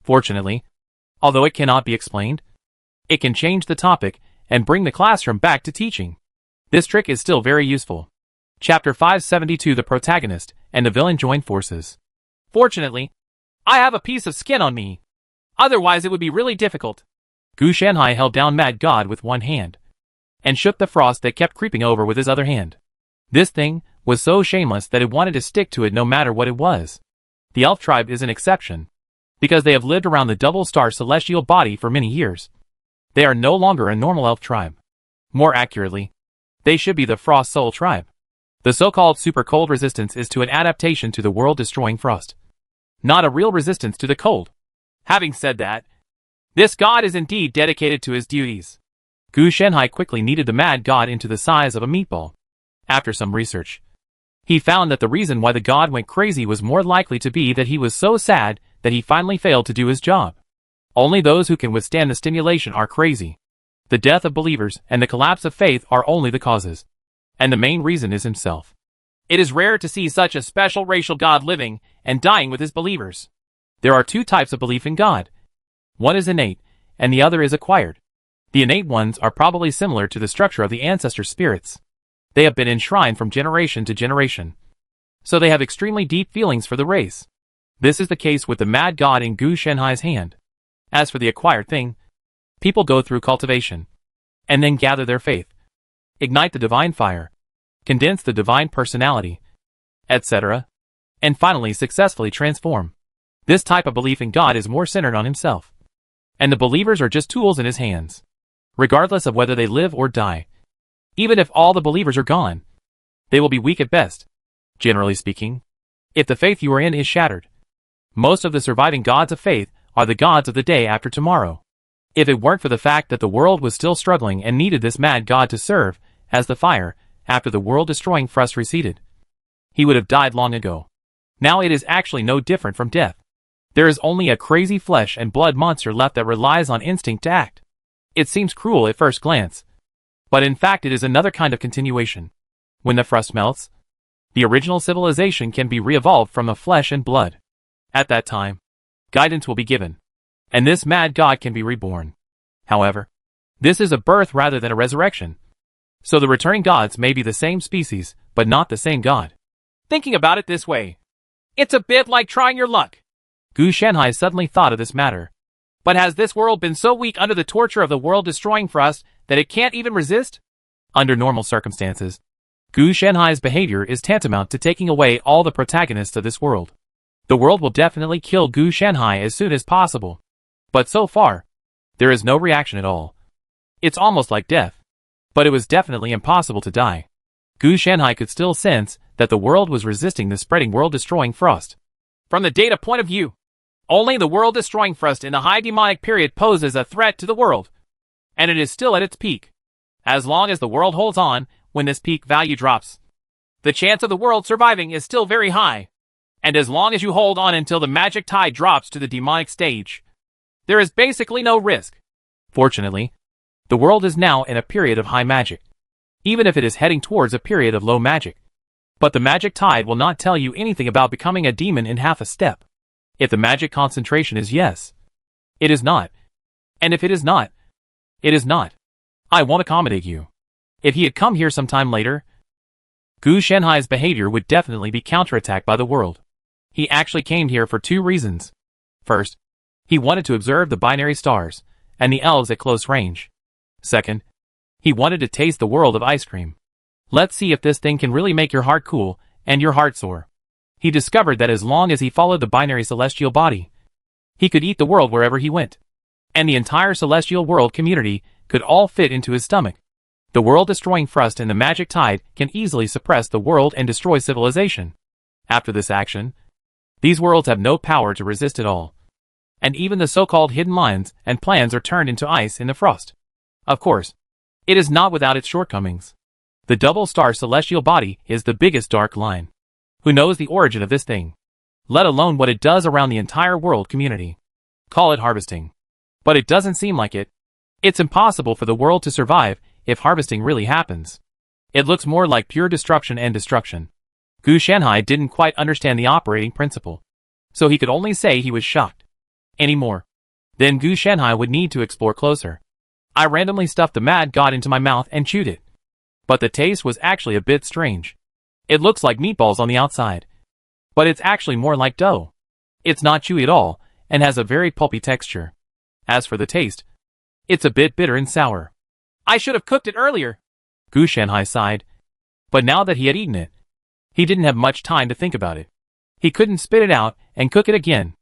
Speaker 1: Fortunately, although it cannot be explained, it can change the topic and bring the classroom back to teaching. This trick is still very useful. Chapter 572: The protagonist and the villain join forces.
Speaker 2: Fortunately, I have a piece of skin on me. Otherwise it would be really difficult.
Speaker 1: Gu Shanhai held down Mad God with one hand, and shook the frost that kept creeping over with his other hand. This thing was so shameless that it wanted to stick to it no matter what it was. The elf tribe is an exception, because they have lived around the double-star celestial body for many years. They are no longer a normal elf tribe. More accurately, they should be the Frost Soul tribe. The so-called super cold resistance is to an adaptation to the world-destroying frost, not a real resistance to the cold.
Speaker 2: Having said that, this god is indeed dedicated to his duties.
Speaker 1: Gu Shenhai quickly kneaded the Mad God into the size of a meatball. After some research, he found that the reason why the god went crazy was more likely to be that he was so sad that he finally failed to do his job. Only those who can withstand the stimulation are crazy. The death of believers and the collapse of faith are only the causes, and the main reason is himself.
Speaker 2: It is rare to see such a special racial god living and dying with his believers.
Speaker 1: There are 2 types of belief in God. One is innate, and the other is acquired. The innate ones are probably similar to the structure of the ancestor spirits. They have been enshrined from generation to generation, so they have extremely deep feelings for the race. This is the case with the Mad God in Gu Shenhai's hand. As for the acquired thing, people go through cultivation, and then gather their faith, ignite the divine fire, condense the divine personality, etc., and finally successfully transform. This type of belief in God is more centered on himself, and the believers are just tools in his hands, regardless of whether they live or die. Even if all the believers are gone, they will be weak at best. Generally speaking, if the faith you are in is shattered, most of the surviving gods of faith are the gods of the day after tomorrow. If it weren't for the fact that the world was still struggling and needed this Mad God to serve as the fire after the world-destroying frost receded, he would have died long ago. Now it is actually no different from death. There is only a crazy flesh and blood monster left that relies on instinct to act. It seems cruel at first glance, But in fact it is another kind of continuation. When the frost melts, the original civilization can be re-evolved from the flesh and blood. At that time, guidance will be given, and this mad god can be reborn. However, this is a birth rather than a resurrection. So the returning gods may be the same species, but not the same god.
Speaker 2: Thinking about it this way, it's a bit like trying your luck.
Speaker 1: Gu Shanhai suddenly thought of this matter.
Speaker 2: But has this world been so weak under the torture of the world-destroying frost that it can't even resist?
Speaker 1: Under normal circumstances, Gu Shanhai's behavior is tantamount to taking away all the protagonists of this world. The world will definitely kill Gu Shanhai as soon as possible. But so far, there is no reaction at all. It's almost like death. But it was definitely impossible to die. Gu Shanhai could still sense that the world was resisting the spreading world-destroying frost.
Speaker 2: From the data point of view, only the world-destroying frost in the high demonic period poses a threat to the world. And it is still at its peak. As long as the world holds on, when this peak value drops, the chance of the world surviving is still very high. And as long as you hold on until the magic tide drops to the demonic stage, there is basically no risk.
Speaker 1: Fortunately, the world is now in a period of high magic, even if it is heading towards a period of low magic. But the magic tide will not tell you anything about becoming a demon in half a step. If the magic concentration is yes, it is not. And if it is not, it is not. I won't accommodate you. If he had come here sometime later, Gu Shanhai's behavior would definitely be counterattacked by the world. He actually came here for two reasons. First, he wanted to observe the binary stars and the elves at close range. Second, he wanted to taste the world of ice cream. Let's see if this thing can really make your heart cool and your heart sore. He discovered that as long as he followed the binary celestial body, he could eat the world wherever he went. And the entire celestial world community could all fit into his stomach. The world-destroying frost and the magic tide can easily suppress the world and destroy civilization. After this action, these worlds have no power to resist at all. And even the so-called hidden lines and plans are turned into ice in the frost. Of course, it is not without its shortcomings. The double-star celestial body is the biggest dark line. Who knows the origin of this thing? Let alone what it does around the entire world community. Call it harvesting. But it doesn't seem like it. It's impossible for the world to survive if harvesting really happens. It looks more like pure destruction and destruction. Gu Shanhai didn't quite understand the operating principle, so he could only say he was shocked. Anymore. Then Gu Shanhai would need to explore closer. I randomly stuffed the mad god into my mouth and chewed it. But the taste was actually a bit strange. It looks like meatballs on the outside. But it's actually more like dough. It's not chewy at all, and has a very pulpy texture. As for the taste, it's a bit bitter and sour.
Speaker 2: I should have cooked it earlier.
Speaker 1: Gu Shanhai sighed. But now that he had eaten it, he didn't have much time to think about it. He couldn't spit it out and cook it again.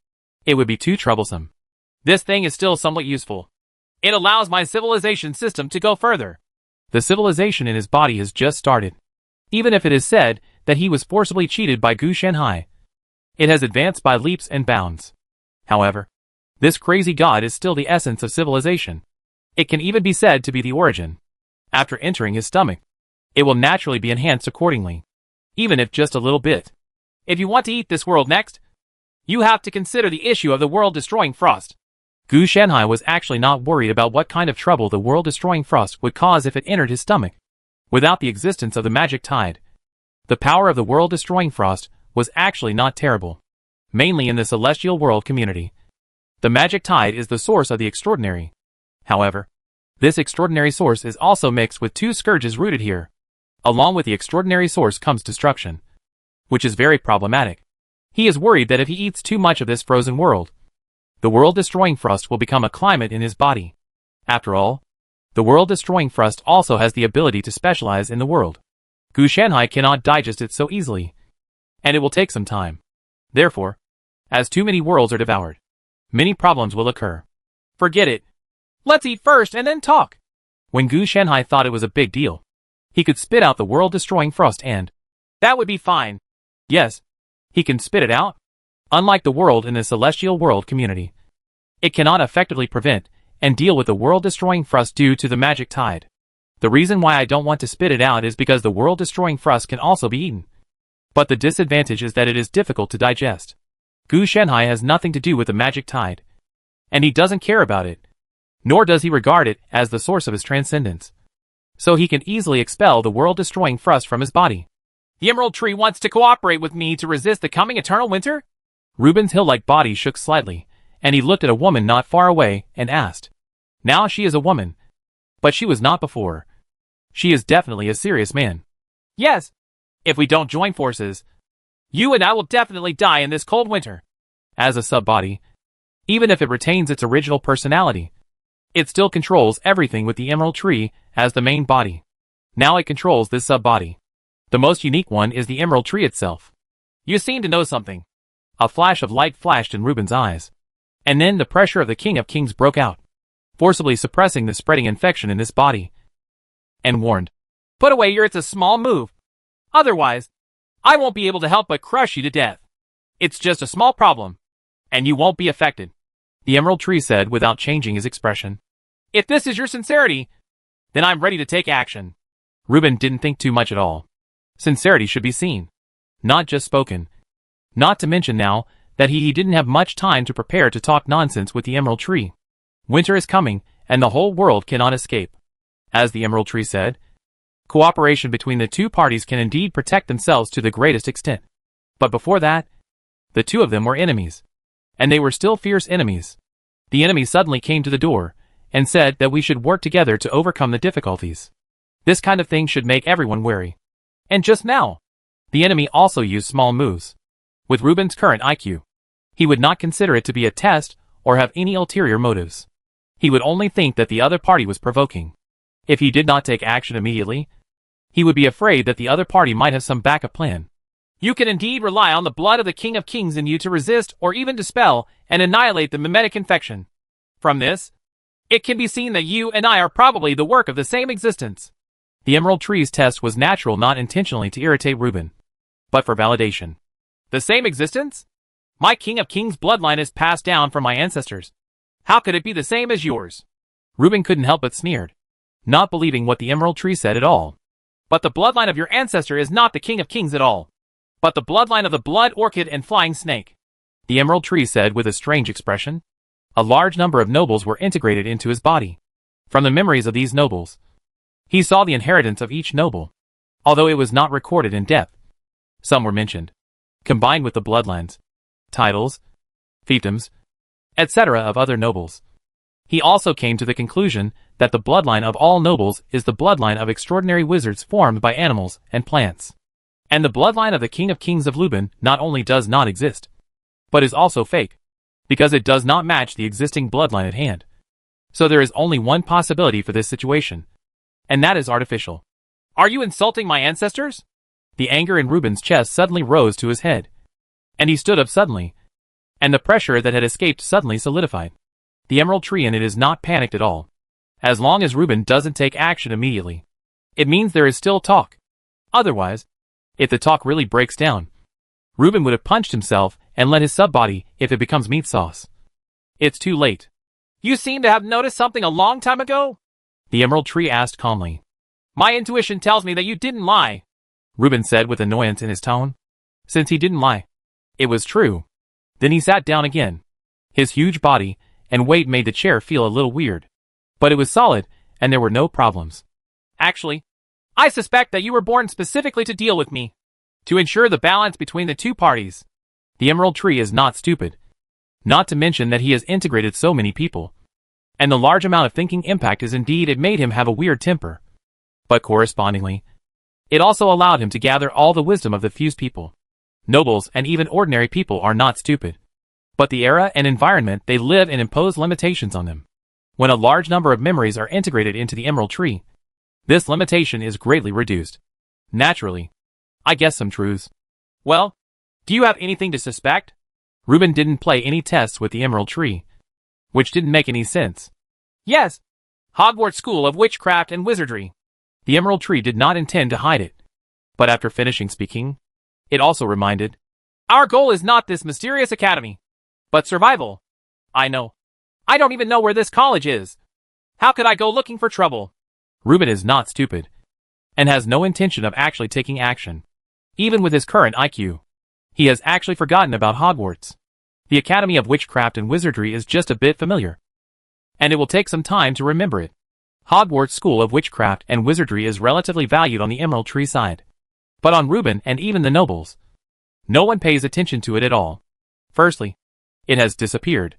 Speaker 1: It would be too troublesome.
Speaker 2: This thing is still somewhat useful. It allows my civilization system to go further.
Speaker 1: The civilization in his body has just started. Even if it is said that he was forcibly cheated by Gu Shanhai, it has advanced by leaps and bounds. However, this crazy god is still the essence of civilization. It can even be said to be the origin. After entering his stomach, it will naturally be enhanced accordingly, even if just a little bit.
Speaker 2: If you want to eat this world next, you have to consider the issue of the world-destroying frost.
Speaker 1: Gu Shanhai was actually not worried about what kind of trouble the world-destroying frost would cause if it entered his stomach. Without the existence of the magic tide, the power of the world-destroying frost was actually not terrible. Mainly in the celestial world community, the magic tide is the source of the extraordinary. However, this extraordinary source is also mixed with two scourges rooted here. Along with the extraordinary source comes destruction, which is very problematic. He is worried that if he eats too much of this frozen world, the world-destroying frost will become a climate in his body. After all, the world-destroying frost also has the ability to specialize in the world. Gu Shanhai cannot digest it so easily, and it will take some time. Therefore, as too many worlds are devoured, many problems will occur.
Speaker 2: Forget it. Let's eat first and then talk.
Speaker 1: When Gu Shanhai thought it was a big deal, he could spit out the world-destroying frost and...
Speaker 2: That would be fine.
Speaker 1: Yes, he can spit it out. Unlike the world in the celestial world community, it cannot effectively prevent and deal with the world-destroying frost due to the magic tide. The reason why I don't want to spit it out is because the world-destroying frost can also be eaten. But the disadvantage is that it is difficult to digest. Gu Shanhai has nothing to do with the magic tide, and he doesn't care about it, nor does he regard it as the source of his transcendence. so he can easily expel the world-destroying thrust from his body.
Speaker 2: The Emerald Tree wants to cooperate with me to resist the coming eternal winter?
Speaker 1: Reuben's hill-like body shook slightly, and he looked at a woman not far away and asked. Now she is a woman. But she was not before. She is definitely a serious man.
Speaker 2: Yes. If we don't join forces, you and I will definitely die in this cold winter.
Speaker 1: As a sub-body, even if it retains its original personality, it still controls everything with the Emerald Tree as the main body. Now it controls this sub-body. The most unique one is the Emerald Tree itself.
Speaker 2: You seem to know something.
Speaker 1: A flash of light flashed in Reuben's eyes. And then the pressure of the King of Kings broke out, forcibly suppressing the spreading infection in this body. And warned.
Speaker 2: Put away it's a small move. Otherwise, I won't be able to help but crush you to death. It's just a small problem, and you won't be affected.
Speaker 1: The Emerald Tree said without changing his expression.
Speaker 2: If this is your sincerity, then I'm ready to take action.
Speaker 1: Reuben didn't think too much at all. Sincerity should be seen, not just spoken. Not to mention now that he didn't have much time to prepare to talk nonsense with the Emerald Tree. Winter is coming, and the whole world cannot escape. As the Emerald Tree said, cooperation between the two parties can indeed protect themselves to the greatest extent. But before that, the two of them were enemies. And they were still fierce enemies. The enemy suddenly came to the door, and said that we should work together to overcome the difficulties. This kind of thing should make everyone wary. And just now, the enemy also used small moves. With Reuben's current IQ, he would not consider it to be a test or have any ulterior motives. He would only think that the other party was provoking. If he did not take action immediately, he would be afraid that the other party might have some backup plan.
Speaker 2: You can indeed rely on the blood of the King of Kings in you to resist or even dispel and annihilate the mimetic infection. From this, it can be seen that you and I are probably the work of the same existence.
Speaker 1: The Emerald Tree's test was natural, not intentionally to irritate Reuben, but for validation.
Speaker 2: The same existence? My King of Kings bloodline is passed down from my ancestors. How could it be the same as yours?
Speaker 1: Reuben couldn't help but sneered, not believing what the Emerald Tree said at all.
Speaker 2: But the bloodline of your ancestor is not the King of Kings at all, but the bloodline of the Blood Orchid and Flying Snake.
Speaker 1: The Emerald Tree said with a strange expression. A large number of nobles were integrated into his body. From the memories of these nobles, he saw the inheritance of each noble, although it was not recorded in depth. Some were mentioned, combined with the bloodlines, titles, fiefdoms, etc. of other nobles. He also came to the conclusion that the bloodline of all nobles is the bloodline of extraordinary wizards formed by animals and plants. And the bloodline of the King of Kings of Luben not only does not exist, but is also fake, because it does not match the existing bloodline at hand. So there is only one possibility for this situation, and that is artificial.
Speaker 2: Are you insulting my ancestors?
Speaker 1: The anger in Reuben's chest suddenly rose to his head, and he stood up suddenly, and the pressure that had escaped suddenly solidified. The Emerald Tree in it is not panicked at all. As long as Reuben doesn't take action immediately, it means there is still talk. Otherwise, if the talk really breaks down, Reuben would have punched himself and let his sub-body if it becomes meat sauce. It's too late.
Speaker 2: You seem to have noticed something a long time ago?
Speaker 1: The Emerald Tree asked calmly.
Speaker 2: My intuition tells me that you didn't lie,
Speaker 1: Reuben said with annoyance in his tone. Since he didn't lie, it was true. Then he sat down again. His huge body and weight made the chair feel a little weird. But it was solid, and there were no problems.
Speaker 2: Actually, I suspect that you were born specifically to deal with me, to ensure the balance between the two parties.
Speaker 1: The Emerald Tree is not stupid. Not to mention that he has integrated so many people. And the large amount of thinking impact is indeed it made him have a weird temper. But correspondingly, it also allowed him to gather all the wisdom of the fused people. Nobles and even ordinary people are not stupid. But the era and environment they live in impose limitations on them. When a large number of memories are integrated into the Emerald Tree, this limitation is greatly reduced. Naturally, I guess some truths.
Speaker 2: Well, do you have anything to suspect?
Speaker 1: Reuben didn't play any tests with the Emerald Tree, which didn't make any sense.
Speaker 2: Yes, Hogwarts School of Witchcraft and Wizardry.
Speaker 1: The Emerald Tree did not intend to hide it. But after finishing speaking, it also reminded,
Speaker 2: our goal is not this mysterious academy, but survival. I know. I don't even know where this college is. How could I go looking for trouble?
Speaker 1: Reuben is not stupid, and has no intention of actually taking action. Even with his current IQ, he has actually forgotten about Hogwarts. The Academy of Witchcraft and Wizardry is just a bit familiar, and it will take some time to remember it. Hogwarts School of Witchcraft and Wizardry is relatively valued on the Emerald Tree side. But on Reuben and even the nobles, no one pays attention to it at all. Firstly, it has disappeared.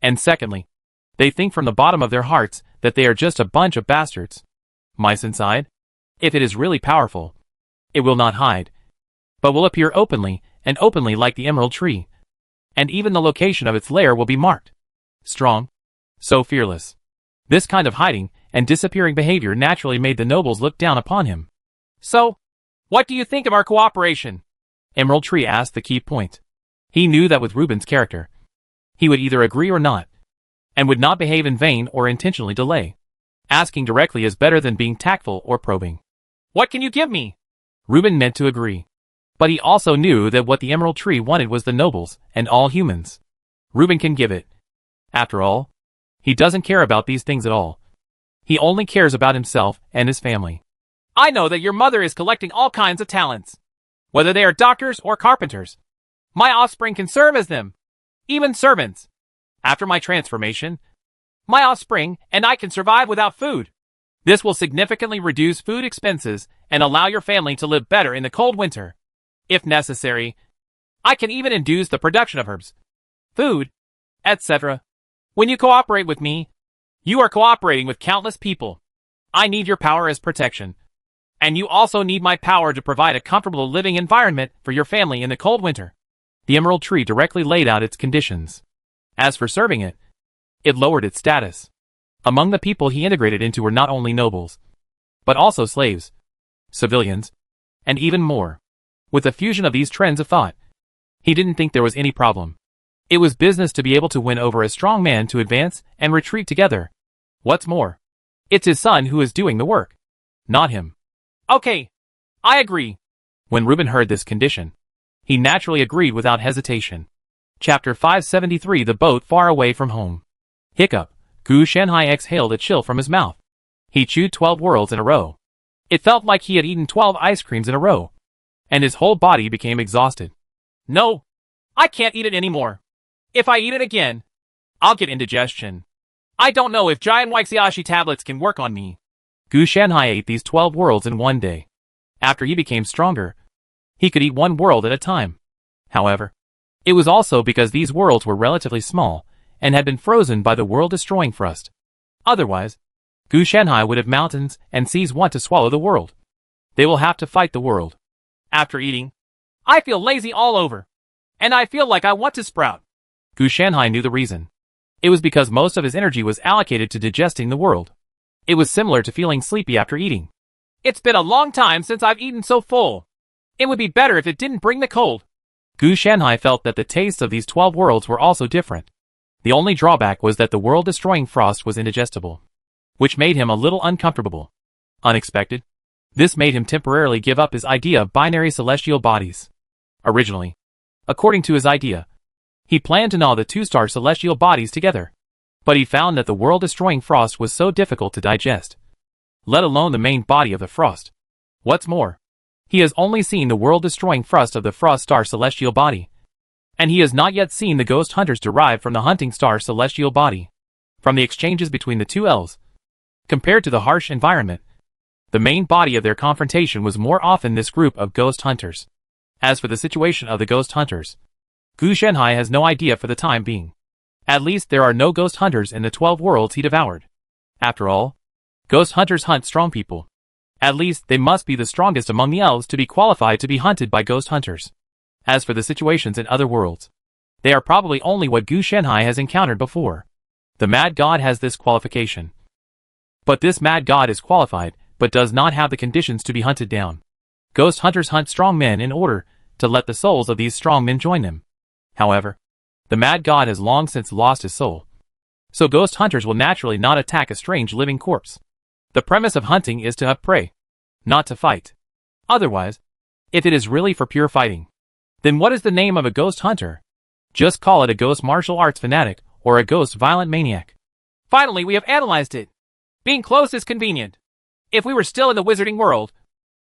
Speaker 1: And secondly, they think from the bottom of their hearts that they are just a bunch of bastards. Mice inside? If it is really powerful, it will not hide, but will appear openly and openly like the Emerald Tree. And even the location of its lair will be marked. Strong. So fearless. This kind of hiding and disappearing behavior naturally made the nobles look down upon him.
Speaker 2: So, what do you think of our cooperation?
Speaker 1: Emerald Tree asked the key point. He knew that with Reuben's character, he would either agree or not, and would not behave in vain or intentionally delay. Asking directly is better than being tactful or probing.
Speaker 2: What can you give me?
Speaker 1: Reuben meant to agree. But he also knew that what the Emerald Tree wanted was the nobles and all humans. Reuben can give it. After all, he doesn't care about these things at all. He only cares about himself and his family.
Speaker 2: I know that your mother is collecting all kinds of talents, whether they are doctors or carpenters. My offspring can serve as them, even servants. After my transformation, my offspring and I can survive without food. This will significantly reduce food expenses and allow your family to live better in the cold winter. If necessary, I can even induce the production of herbs, food, etc. When you cooperate with me, you are cooperating with countless people. I need your power as protection. And you also need my power to provide a comfortable living environment for your family in the cold winter.
Speaker 1: The Emerald Tree directly laid out its conditions. As for serving it, it lowered its status. Among the people he integrated into were not only nobles, but also slaves, civilians, and even more. With the fusion of these trends of thought, he didn't think there was any problem. It was business to be able to win over a strong man to advance and retreat together. What's more, it's his son who is doing the work, not him.
Speaker 2: Okay, I agree.
Speaker 1: When Reuben heard this condition, he naturally agreed without hesitation. Chapter 573 The Boat Far Away from Home. Hiccup. Gu Shanhai exhaled a chill from his mouth. He chewed 12 worlds in a row. It felt like he had eaten 12 ice creams in a row, and his whole body became exhausted.
Speaker 2: No, I can't eat it anymore. If I eat it again, I'll get indigestion. I don't know if giant Weixiashi tablets can work on me.
Speaker 1: Gu Shanhai ate these 12 worlds in one day. After he became stronger, he could eat one world at a time. However, it was also because these worlds were relatively small and had been frozen by the world-destroying frost. Otherwise, Gu Shanhai would have mountains and seas want to swallow the world. They will have to fight the world.
Speaker 2: After eating, I feel lazy all over, and I feel like I want to sprout.
Speaker 1: Gu Shanhai knew the reason. It was because most of his energy was allocated to digesting the world. It was similar to feeling sleepy after eating.
Speaker 2: It's been a long time since I've eaten so full. It would be better if it didn't bring the cold.
Speaker 1: Gu Shanhai felt that the tastes of these 12 worlds were also different. The only drawback was that the world-destroying frost was indigestible, which made him a little uncomfortable. Unexpected. This made him temporarily give up his idea of binary celestial bodies. Originally, according to his idea, he planned to gnaw the two-star celestial bodies together. But he found that the world-destroying frost was so difficult to digest, let alone the main body of the frost. What's more, he has only seen the world-destroying frost of the frost star celestial body, and he has not yet seen the ghost hunters derived from the hunting star celestial body. From the exchanges between the two elves, compared to the harsh environment, the main body of their confrontation was more often this group of ghost hunters. As for the situation of the ghost hunters, Gu Shanhai has no idea for the time being. At least there are no ghost hunters in the 12 worlds he devoured. After all, ghost hunters hunt strong people. At least they must be the strongest among the elves to be qualified to be hunted by ghost hunters. As for the situations in other worlds, they are probably only what Gu Shanhai has encountered before. The Mad God has this qualification. But this Mad God is qualified, but does not have the conditions to be hunted down. Ghost hunters hunt strong men in order to let the souls of these strong men join them. However, the Mad God has long since lost his soul, so ghost hunters will naturally not attack a strange living corpse. The premise of hunting is to have prey, not to fight. Otherwise, if it is really for pure fighting, then what is the name of a ghost hunter? Just call it a ghost martial arts fanatic or a ghost violent maniac.
Speaker 2: Finally, we have analyzed it. Being close is convenient. If we were still in the wizarding world,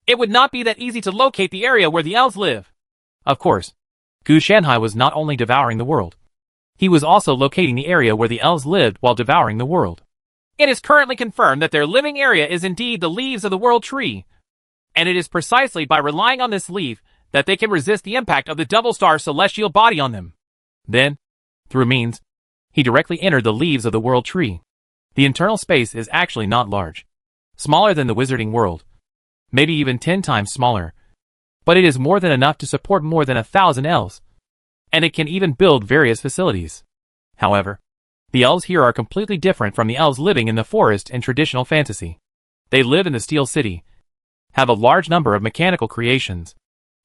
Speaker 2: it would not be that easy to locate the area where the elves live.
Speaker 1: Of course, Gu Shanhai was not only devouring the world, he was also locating the area where the elves lived while devouring the world.
Speaker 2: It is currently confirmed that their living area is indeed the leaves of the world tree, and it is precisely by relying on this leaf that they can resist the impact of the double star celestial body on them. Then, through means, he directly entered the leaves of the world tree. The internal space is actually not large. Smaller than the wizarding world. Maybe even 10 times smaller. But it is more than enough to support more than 1,000 elves. And it can even build various facilities. However, the elves here are completely different from the elves living in the forest in traditional fantasy. They live in the Steel City, have a large number of mechanical creations,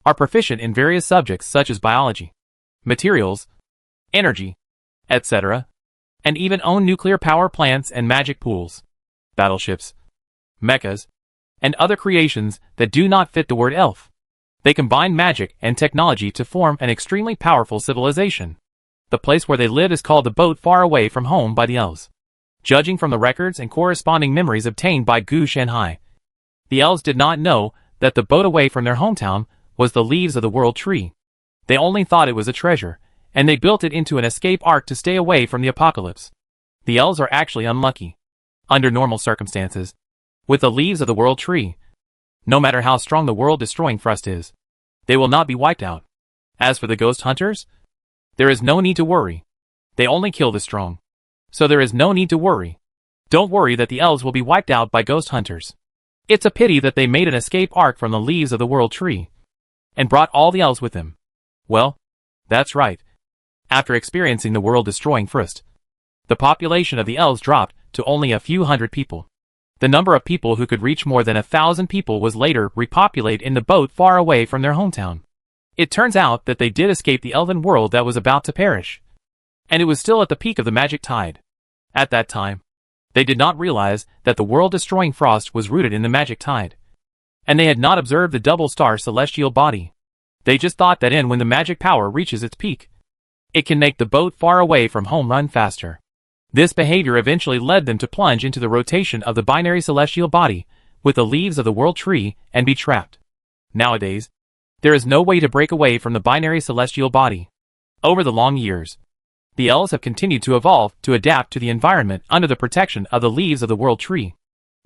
Speaker 2: are proficient in various subjects such as biology, materials, energy, etc., and even own nuclear power plants and magic pools, battleships, mechas, and other creations that do not fit the word elf. They combine magic and technology to form an extremely powerful civilization. The place where they live is called the boat far away from home by the elves. Judging from the records and corresponding memories obtained by Gu Shanhai, the elves did not know that the boat away from their hometown was the leaves of the world tree. They only thought it was a treasure, and they built it into an escape ark to stay away from the apocalypse. The elves are actually unlucky. Under normal circumstances, with the leaves of the world tree, no matter how strong the world-destroying thrust is, they will not be wiped out. As for the ghost hunters, there is no need to worry. They only kill the strong. So there is no need to worry. Don't worry that the elves will be wiped out by ghost hunters. It's a pity that they made an escape ark from the leaves of the world tree, and brought all the elves with them. Well, that's right. After experiencing the world-destroying thrust, the population of the elves dropped to only a few hundred people. The number of people who could reach more than 1,000 people was later repopulated in the boat far away from their hometown. It turns out that they did escape the elven world that was about to perish. And it was still at the peak of the magic tide. At that time, they did not realize that the world-destroying frost was rooted in the magic tide. And they had not observed the double star celestial body. They just thought that when the magic power reaches its peak, it can make the boat far away from home run faster. This behavior eventually led them to plunge into the rotation of the binary celestial body with the leaves of the world tree and be trapped. Nowadays, there is no way to break away from the binary celestial body. Over the long years, the elves have continued to evolve to adapt to the environment under the protection of the leaves of the world tree.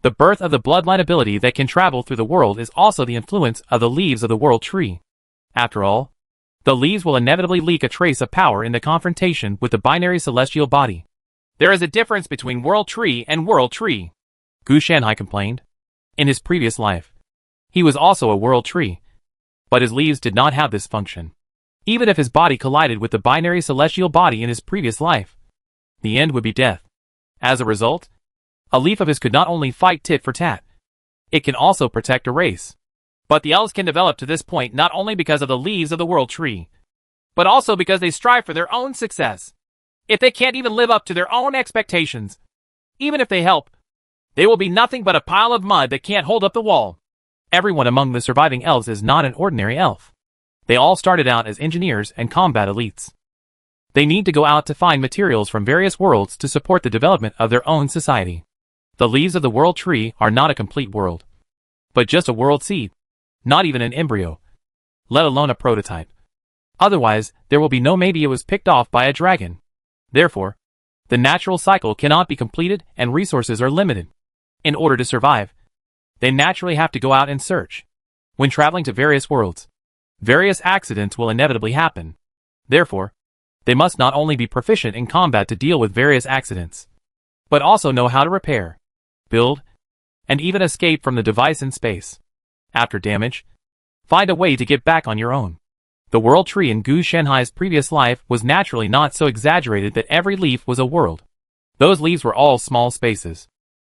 Speaker 2: The birth of the bloodline ability that can travel through the world is also the influence of the leaves of the world tree. After all, the leaves will inevitably leak a trace of power in the confrontation with the binary celestial body. There is a difference between world tree and world tree, Gu Shanhai complained. In his previous life, he was also a world tree, but his leaves did not have this function. Even if his body collided with the binary celestial body in his previous life, the end would be death. As a result, a leaf of his could not only fight tit for tat, it can also protect a race. But the elves can develop to this point not only because of the leaves of the world tree, but also because they strive for their own success. If they can't even live up to their own expectations, even if they help, they will be nothing but a pile of mud that can't hold up the wall. Everyone among the surviving elves is not an ordinary elf. They all started out as engineers and combat elites. They need to go out to find materials from various worlds to support the development of their own society. The leaves of the world tree are not a complete world, but just a world seed, not even an embryo, let alone a prototype. Otherwise, there will be no maybe it was picked off by a dragon. Therefore, the natural cycle cannot be completed and resources are limited. In order to survive, they naturally have to go out and search. When traveling to various worlds, various accidents will inevitably happen. Therefore, they must not only be proficient in combat to deal with various accidents, but also know how to repair, build, and even escape from the device in space. After damage, find a way to get back on your own. The world tree in Gu Shanhai's previous life was naturally not so exaggerated that every leaf was a world. Those leaves were all small spaces.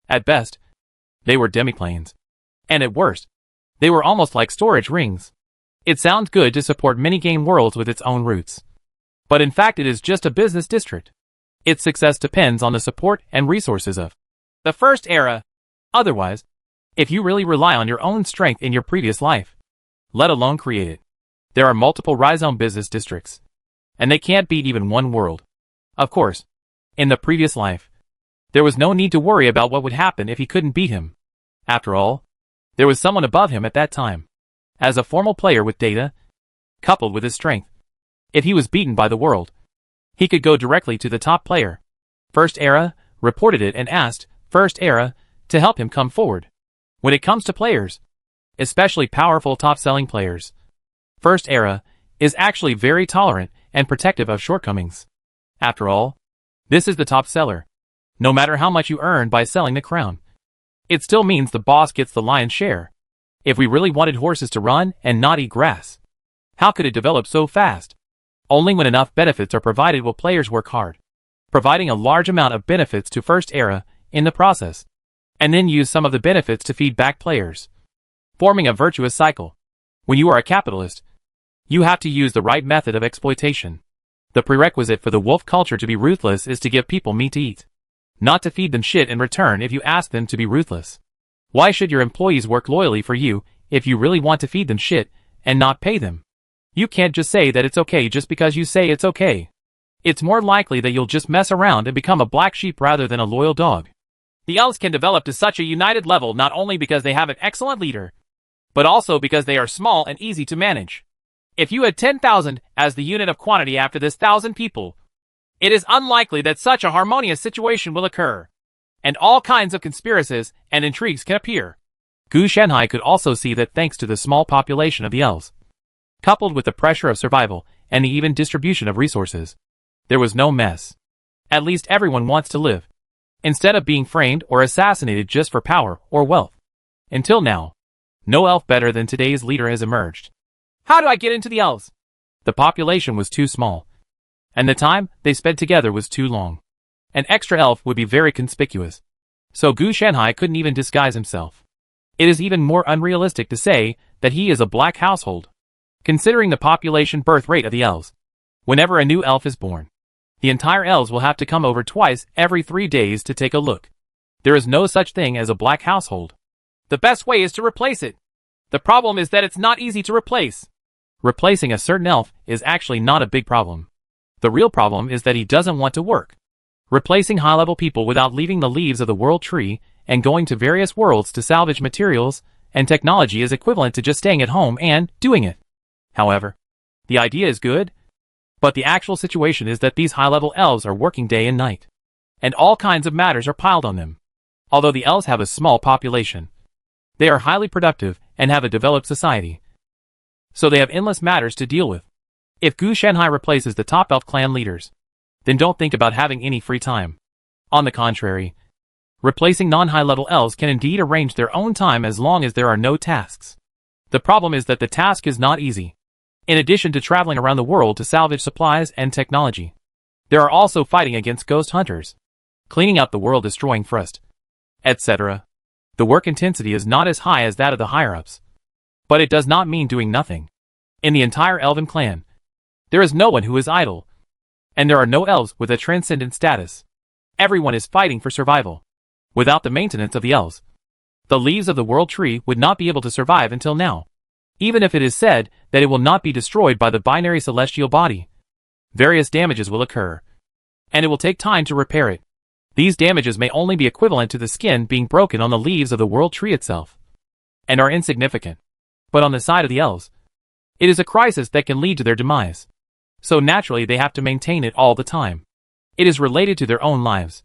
Speaker 2: At best, they were demiplanes. And at worst, they were almost like storage rings. It sounds good to support minigame worlds with its own roots. But in fact it is just a business district. Its success depends on the support and resources of the first era. Otherwise, if you really rely on your own strength in your previous life, let alone create it, there are multiple Rhizome business districts, and they can't beat even one world. Of course, in the previous life, there was no need to worry about what would happen if he couldn't beat him. After all, there was someone above him at that time. As a formal player with data, coupled with his strength, if he was beaten by the world, he could go directly to the top player. First Era reported it and asked First Era, to help him come forward. When it comes to players, especially powerful top-selling players, First Era is actually very tolerant and protective of shortcomings. After all, this is the top seller. No matter how much you earn by selling the crown, it still means the boss gets the lion's share. If we really wanted horses to run and not eat grass, how could it develop so fast? Only when enough benefits are provided will players work hard, providing a large amount of benefits to First Era in the process, and then use some of the benefits to feed back players, forming a virtuous cycle. When you are a capitalist, you have to use the right method of exploitation. The prerequisite for the wolf culture to be ruthless is to give people meat to eat, not to feed them shit in return if you ask them to be ruthless. Why should your employees work loyally for you if you really want to feed them shit and not pay them? You can't just say that it's okay just because you say it's okay. It's more likely that you'll just mess around and become a black sheep rather than a loyal dog. The elves can develop to such a united level not only because they have an excellent leader, but also because they are small and easy to manage. If you had 10,000 as the unit of quantity after this 1,000 people, it is unlikely that such a harmonious situation will occur, and all kinds of conspiracies and intrigues can appear. Gu Shenhai could also see that thanks to the small population of the elves, coupled with the pressure of survival and the even distribution of resources, there was no mess. At least everyone wants to live, instead of being framed or assassinated just for power or wealth. Until now, no elf better than today's leader has emerged. How do I get into the elves? The population was too small, and the time they spent together was too long. An extra elf would be very conspicuous, so Gu Shenhai couldn't even disguise himself. It is even more unrealistic to say that he is a black household, considering the population birth rate of the elves. Whenever a new elf is born, the entire elves will have to come over twice every 3 days to take a look. There is no such thing as a black household. The best way is to replace it. The problem is that it's not easy to replace. Replacing a certain elf is actually not a big problem. The real problem is that he doesn't want to work. Replacing high-level people without leaving the leaves of the world tree and going to various worlds to salvage materials and technology is equivalent to just staying at home and doing it. However, the idea is good, but the actual situation is that these high-level elves are working day and night, and all kinds of matters are piled on them. Although the elves have a small population, they are highly productive and have a developed society, so they have endless matters to deal with. If Gu Shenhai replaces the top elf clan leaders, then don't think about having any free time. On the contrary, replacing non-high-level elves can indeed arrange their own time as long as there are no tasks. The problem is that the task is not easy. In addition to traveling around the world to salvage supplies and technology, there are also fighting against ghost hunters, cleaning up the world-destroying Frust, etc. The work intensity is not as high as that of the higher-ups, but it does not mean doing nothing. In the entire elven clan, there is no one who is idle, and there are no elves with a transcendent status. Everyone is fighting for survival. Without the maintenance of the elves, the leaves of the world tree would not be able to survive until now. Even if it is said that it will not be destroyed by the binary celestial body, various damages will occur, and it will take time to repair it. These damages may only be equivalent to the skin being broken on the leaves of the world tree itself, and are insignificant. But on the side of the elves, it is a crisis that can lead to their demise. So naturally they have to maintain it all the time. It is related to their own lives,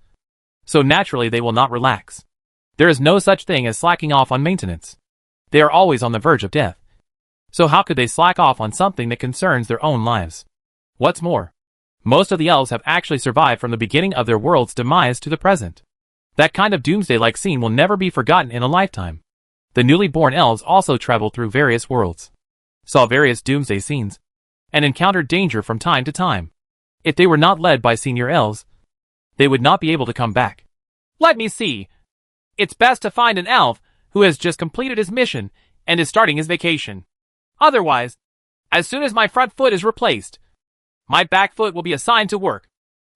Speaker 2: so naturally they will not relax. There is no such thing as slacking off on maintenance. They are always on the verge of death. So how could they slack off on something that concerns their own lives? What's more, most of the elves have actually survived from the beginning of their world's demise to the present. That kind of doomsday-like scene will never be forgotten in a lifetime. The newly born elves also traveled through various worlds, saw various doomsday scenes, and encountered danger from time to time. If they were not led by senior elves, they would not be able to come back. Let me see. It's best to find an elf who has just completed his mission and is starting his vacation. Otherwise, as soon as my front foot is replaced, my back foot will be assigned to work.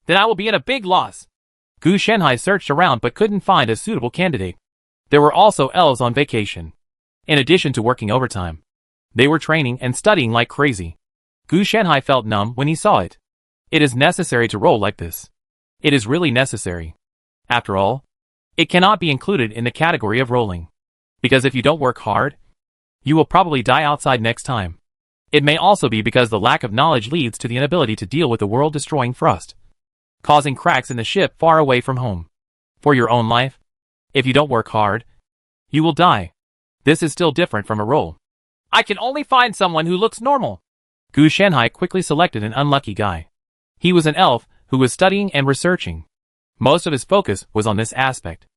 Speaker 2: Then I will be in a big loss. Gu Shenhai searched around but couldn't find a suitable candidate. There were also elves on vacation. In addition to working overtime, they were training and studying like crazy. Gu Shenhai felt numb when he saw it. It is necessary to roll like this. It is really necessary. After all, it cannot be included in the category of rolling, because if you don't work hard, you will probably die outside next time. It may also be because the lack of knowledge leads to the inability to deal with the world-destroying Frust, causing cracks in the ship far away from home. For your own life,
Speaker 1: If you don't work hard, you will die. This is still different from a role.
Speaker 2: I can only find someone who looks normal.
Speaker 1: Gu Shanhai quickly selected an unlucky guy. He was an elf who was studying and researching. Most of his focus was on this aspect.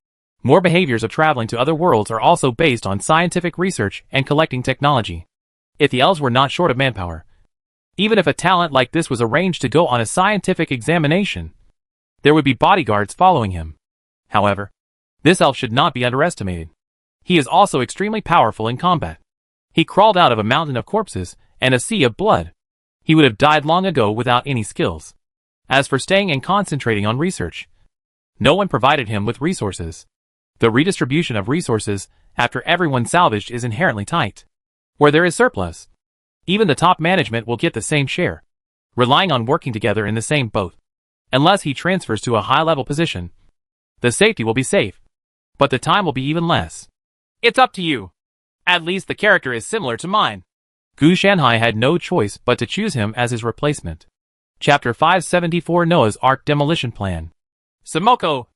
Speaker 1: More behaviors of traveling to other worlds are also based on scientific research and collecting technology. If the elves were not short of manpower, even if a talent like this was arranged to go on a scientific examination, there would be bodyguards following him. However, this elf should not be underestimated. He is also extremely powerful in combat. He crawled out of a mountain of corpses and a sea of blood. He would have died long ago without any skills. As for staying and concentrating on research, no one provided him with resources. The redistribution of resources after everyone salvaged is inherently tight. Where there is surplus, even the top management will get the same share, relying on working together in the same boat. Unless he transfers to a high-level position, the safety will be safe, but the time will be even less.
Speaker 2: It's up to you. At least the character is similar to mine.
Speaker 1: Gu Shanhai had no choice but to choose him as his replacement. Chapter 574 Noah's Ark Demolition Plan.
Speaker 2: Samoko,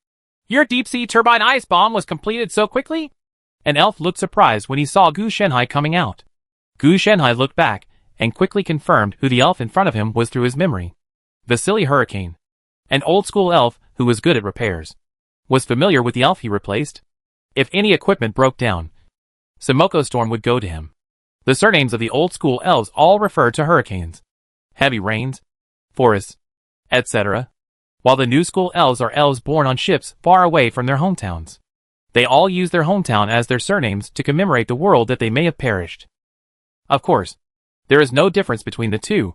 Speaker 2: your deep-sea turbine ice bomb was completed so quickly?
Speaker 1: An elf looked surprised when he saw Gu Shanhai coming out. Gu Shanhai looked back and quickly confirmed who the elf in front of him was through his memory. Vasily Hurricane, an old-school elf who was good at repairs, was familiar with the elf he replaced. If any equipment broke down, Samoko Storm would go to him. The surnames of the old-school elves all referred to hurricanes, heavy rains, forests, etc., while the new-school elves are elves born on ships far away from their hometowns. They all use their hometown as their surnames to commemorate the world that they may have perished. Of course, there is no difference between the two,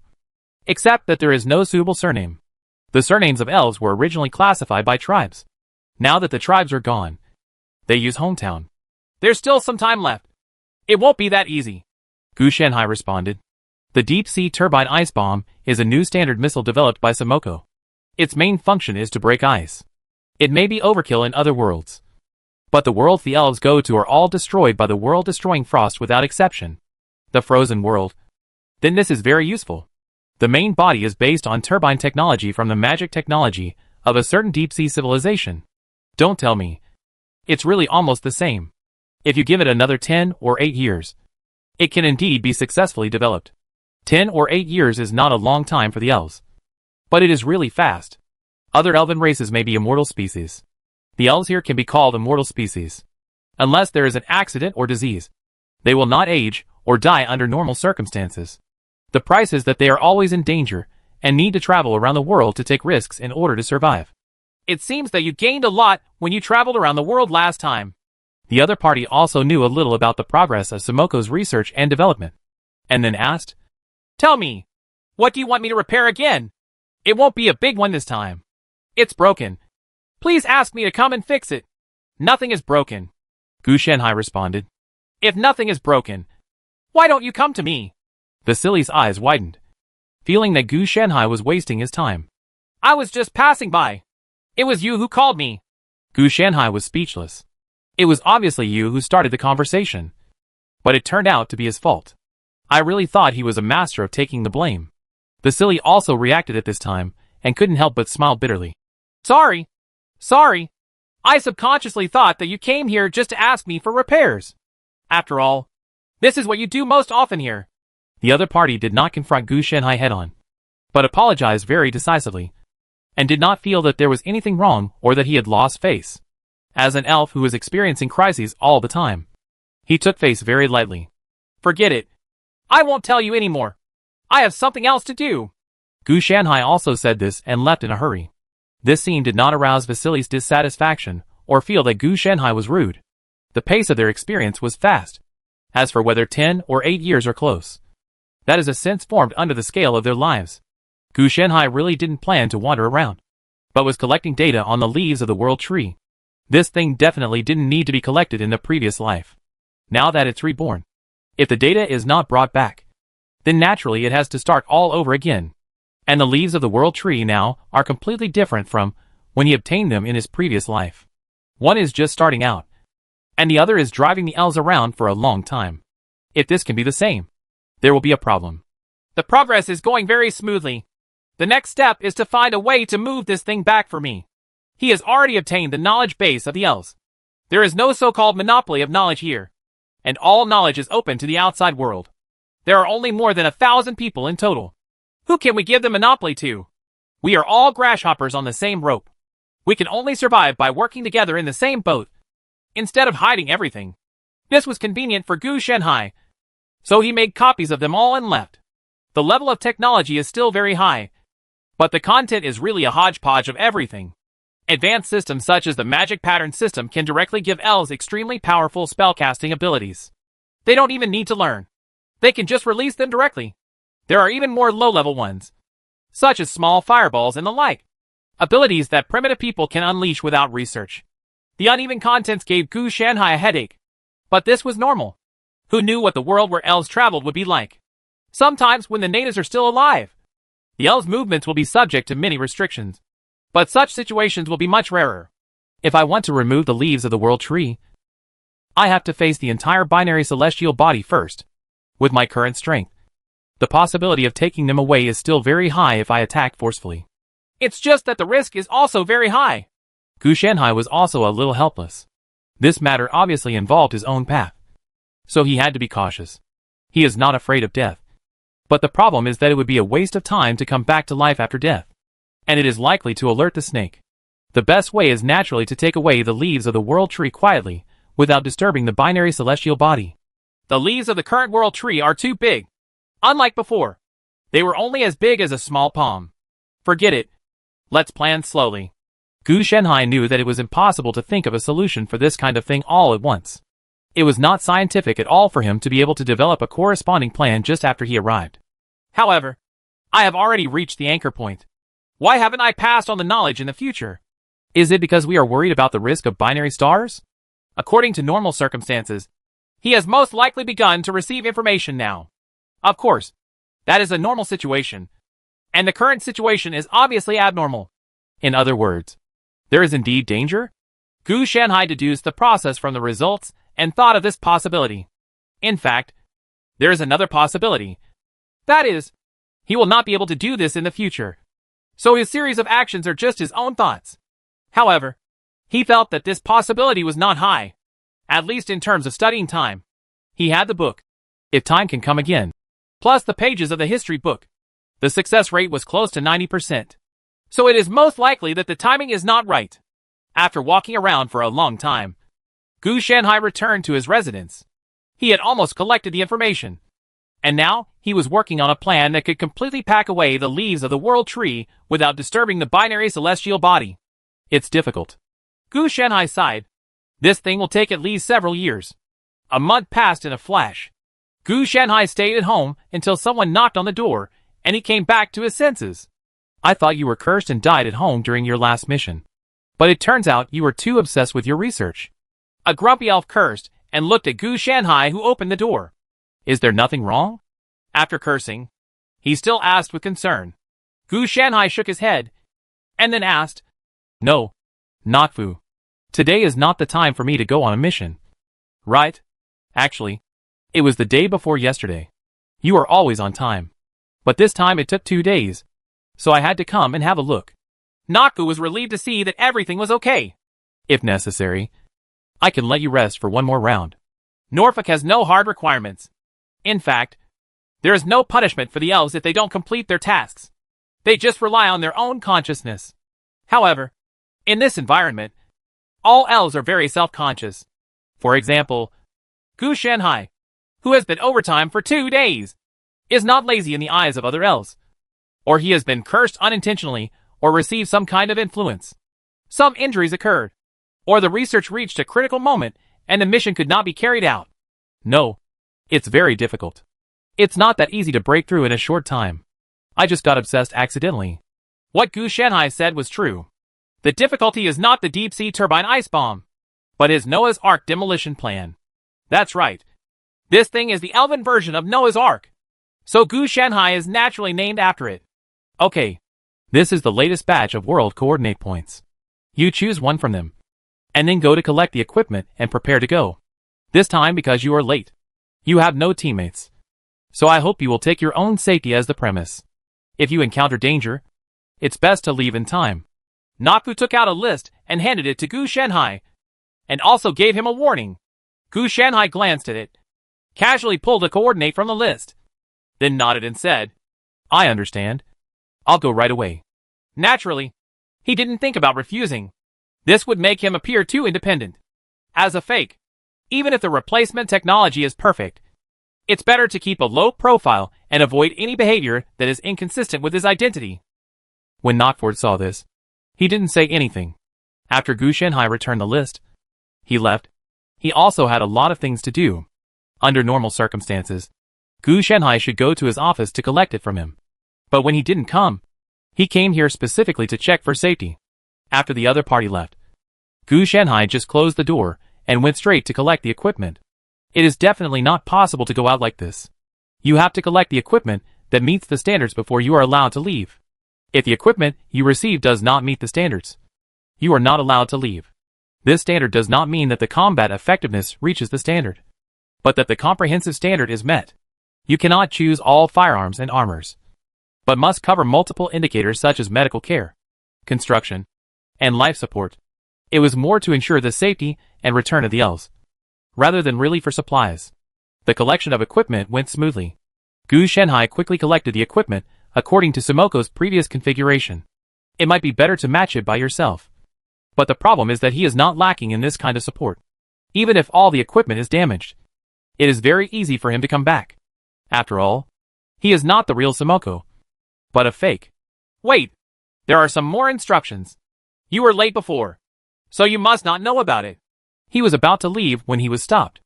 Speaker 1: except that there is no suitable surname. The surnames of elves were originally classified by tribes. Now that the tribes are gone, they use hometown.
Speaker 2: There's still some time left. It won't be that easy,
Speaker 1: Gu Shanhai responded. The deep-sea turbine ice bomb is a new standard missile developed by Samoko. Its main function is to break ice. It may be overkill in other worlds, but the worlds the elves go to are all destroyed by the world-destroying frost without exception. The frozen world. Then this is very useful. The main body is based on turbine technology from the magic technology of a certain deep-sea civilization. Don't tell me. It's really almost the same. If you give it another 10 or 8 years, it can indeed be successfully developed. 10 or 8 years is not a long time for the elves, but it is really fast. Other elven races may be immortal species. The elves here can be called immortal species. Unless there is an accident or disease, they will not age or die under normal circumstances. The price is that they are always in danger and need to travel around the world to take risks in order to survive.
Speaker 2: It seems that you gained a lot when you traveled around the world last time.
Speaker 1: The other party also knew a little about the progress of Samoko's research and development, and then asked,
Speaker 2: Tell me, what do you want me to repair again? It won't be a big one this time. It's broken. Please ask me to come and fix it. Nothing is broken,
Speaker 1: Gu Shanhai responded.
Speaker 2: If nothing is broken, why don't you come to me?
Speaker 1: Vasily's eyes widened, feeling that Gu Shanhai was wasting his time.
Speaker 2: I was just passing by. It was you who called me.
Speaker 1: Gu Shanhai was speechless. It was obviously you who started the conversation, but it turned out to be his fault. I really thought he was a master of taking the blame. Vasily also reacted at this time and couldn't help but smile bitterly.
Speaker 2: Sorry. I subconsciously thought that you came here just to ask me for repairs. After all, this is what you do most often here.
Speaker 1: The other party did not confront Gu Shanhai head-on, but apologized very decisively, and did not feel that there was anything wrong or that he had lost face. As an elf who was experiencing crises all the time, he took face very lightly.
Speaker 2: Forget it. I won't tell you anymore. I have something else to do.
Speaker 1: Gu Shanhai also said this and left in a hurry. This scene did not arouse Vasily's dissatisfaction or feel that Gu Shanhai was rude. The pace of their experience was fast. As for whether 10 or 8 years are close, that is a sense formed under the scale of their lives. Gu Shanhai really didn't plan to wander around, but was collecting data on the leaves of the world tree. This thing definitely didn't need to be collected in the previous life. Now that it's reborn, if the data is not brought back, then naturally it has to start all over again. And the leaves of the world tree now are completely different from when he obtained them in his previous life. One is just starting out, and the other is driving the elves around for a long time. If this can be the same, there will be a problem.
Speaker 2: The progress is going very smoothly. The next step is to find a way to move this thing back for me. He has already obtained the knowledge base of the elves. There is no so-called monopoly of knowledge here, and all knowledge is open to the outside world. There are only more than 1,000 people in total. Who can we give the monopoly to? We are all grasshoppers on the same rope. We can only survive by working together in the same boat, instead of hiding everything. This was convenient for Gu Shenhai, so he made copies of them all and left. The level of technology is still very high, but the content is really a hodgepodge of everything. Advanced systems such as the magic pattern system can directly give elves extremely powerful spellcasting abilities. They don't even need to learn. They can just release them directly. There are even more low-level ones, such as small fireballs and the like. Abilities that primitive people can unleash without research. The uneven contents gave Gu Shanhai a headache, but this was normal. Who knew what the world where elves traveled would be like? Sometimes when the natives are still alive, the elves' movements will be subject to many restrictions, but such situations will be much rarer.
Speaker 1: If I want to remove the leaves of the world tree, I have to face the entire binary celestial body first. With my current strength, the possibility of taking them away is still very high if I attack forcefully.
Speaker 2: It's just that the risk is also very high.
Speaker 1: Gu Shanhai was also a little helpless. This matter obviously involved his own path, so he had to be cautious. He is not afraid of death. But the problem is that it would be a waste of time to come back to life after death, and it is likely to alert the snake. The best way is naturally to take away the leaves of the world tree quietly, without disturbing the binary celestial body.
Speaker 2: The leaves of the current world tree are too big. Unlike before, they were only as big as a small palm. Forget it. Let's plan slowly.
Speaker 1: Gu Shenhai knew that it was impossible to think of a solution for this kind of thing all at once. It was not scientific at all for him to be able to develop a corresponding plan just after he arrived.
Speaker 2: However, I have already reached the anchor point. Why haven't I passed on the knowledge in the future?
Speaker 1: Is it because we are worried about the risk of binary stars?
Speaker 2: According to normal circumstances, he has most likely begun to receive information now. Of course, that is a normal situation, and the current situation is obviously abnormal.
Speaker 1: In other words, there is indeed danger?
Speaker 2: Gu Shanhai deduced the process from the results and thought of this possibility. In fact, there is another possibility. That is, he will not be able to do this in the future. So his series of actions are just his own thoughts. However, he felt that this possibility was not high, at least in terms of studying time. He had the book,
Speaker 1: If Time Can Come Again,
Speaker 2: plus the pages of the history book. The success rate was close to 90%. So it is most likely that the timing is not right. After walking around for a long time, Gu Shanhai returned to his residence. He had almost collected the information, and now he was working on a plan that could completely pack away the leaves of the world tree without disturbing the binary celestial body.
Speaker 1: It's difficult.
Speaker 2: Gu Shanhai sighed. This thing will take at least several years. A month passed in a flash. Gu Shanhai stayed at home until someone knocked on the door, and he came back to his senses.
Speaker 1: I thought you were cursed and died at home during your last mission. But it turns out you were too obsessed with your research.
Speaker 2: A grumpy elf cursed and looked at Gu Shanhai, who opened the door.
Speaker 1: Is there nothing wrong?
Speaker 2: After cursing, he still asked with concern. Gu Shanhai shook his head, and then asked,
Speaker 1: No, Nakfu. Today is not the time for me to go on a mission.
Speaker 2: Right?
Speaker 1: Actually, it was the day before yesterday. You are always on time. But this time it took 2 days, so I had to come and have a look.
Speaker 2: Nakfu was relieved to see that everything was okay.
Speaker 1: If necessary, I can let you rest for one more round.
Speaker 2: Norfolk has no hard requirements. In fact, there is no punishment for the elves if they don't complete their tasks. They just rely on their own consciousness. However, in this environment, all elves are very self-conscious. For example, Gu Shanhai, who has been overtime for 2 days, is not lazy in the eyes of other elves. Or he has been cursed unintentionally or received some kind of influence. Some injuries occurred, or the research reached a critical moment and the mission could not be carried out.
Speaker 1: No, it's very difficult. It's not that easy to break through in a short time. I just got obsessed accidentally.
Speaker 2: What Gu Shanhai said was true. The difficulty is not the deep-sea turbine ice bomb, but his Noah's Ark demolition plan. That's right. This thing is the elven version of Noah's Ark, so Gu Shanhai is naturally named after it.
Speaker 1: Okay, this is the latest batch of world coordinate points. You choose one from them, and then go to collect the equipment and prepare to go. This time because you are late. You have no teammates. So I hope you will take your own safety as the premise. If you encounter danger, it's best to leave in time.
Speaker 2: Nakfu took out a list and handed it to Gu Shanhai. and also gave him a warning. Gu Shanhai glanced at it, casually pulled a coordinate from the list, then nodded and said,
Speaker 1: I understand. I'll go right away.
Speaker 2: Naturally, he didn't think about refusing. This would make him appear too independent. As a fake, even if the replacement technology is perfect, it's better to keep a low profile and avoid any behavior that is inconsistent with his identity.
Speaker 1: When Nockford saw this, he didn't say anything. After Gu Shanhai returned the list, he left. He also had a lot of things to do. Under normal circumstances, Gu Shanhai should go to his office to collect it from him. But when he didn't come, he came here specifically to check for safety. After the other party left, Gu Shanhai just closed the door and went straight to collect the equipment. It is definitely not possible to go out like this. You have to collect the equipment that meets the standards before you are allowed to leave. If the equipment you receive does not meet the standards, you are not allowed to leave. This standard does not mean that the combat effectiveness reaches the standard, but that the comprehensive standard is met. You cannot choose all firearms and armors, but must cover multiple indicators such as medical care, construction, and life support. It was more to ensure the safety and return of the elves, rather than really for supplies. The collection of equipment went smoothly. Gu Shanhai quickly collected the equipment according to Sumoko's previous configuration. It might be better to match it by yourself. But the problem is that he is not lacking in this kind of support. Even if all the equipment is damaged, it is very easy for him to come back. After all, he is not the real Sumoko, but a fake.
Speaker 2: Wait, there are some more instructions. You were late before, so you must not know about it.
Speaker 1: He was about to leave when he was stopped.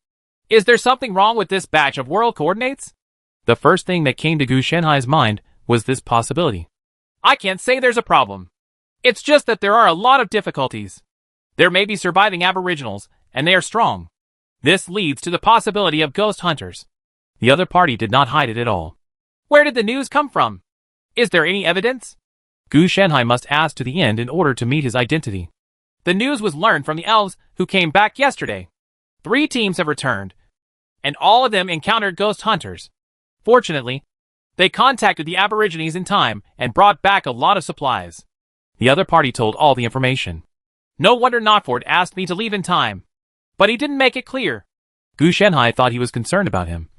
Speaker 2: Is there something wrong with this batch of world coordinates?
Speaker 1: The first thing that came to Gu Shanhai's mind was this possibility.
Speaker 2: I can't say there's a problem. It's just that there are a lot of difficulties. There may be surviving aboriginals, and they are strong. This leads to the possibility of ghost hunters.
Speaker 1: The other party did not hide it at all.
Speaker 2: Where did the news come from? Is there any evidence?
Speaker 1: Gu Shanhai must ask to the end in order to meet his identity.
Speaker 2: The news was learned from the elves who came back yesterday. 3 teams have returned, and all of them encountered ghost hunters. Fortunately, they contacted the aborigines in time and brought back a lot of supplies.
Speaker 1: The other party told all the information.
Speaker 2: No wonder Nockford asked me to leave in time. But he didn't make it clear.
Speaker 1: Gu Shanhai thought he was concerned about him,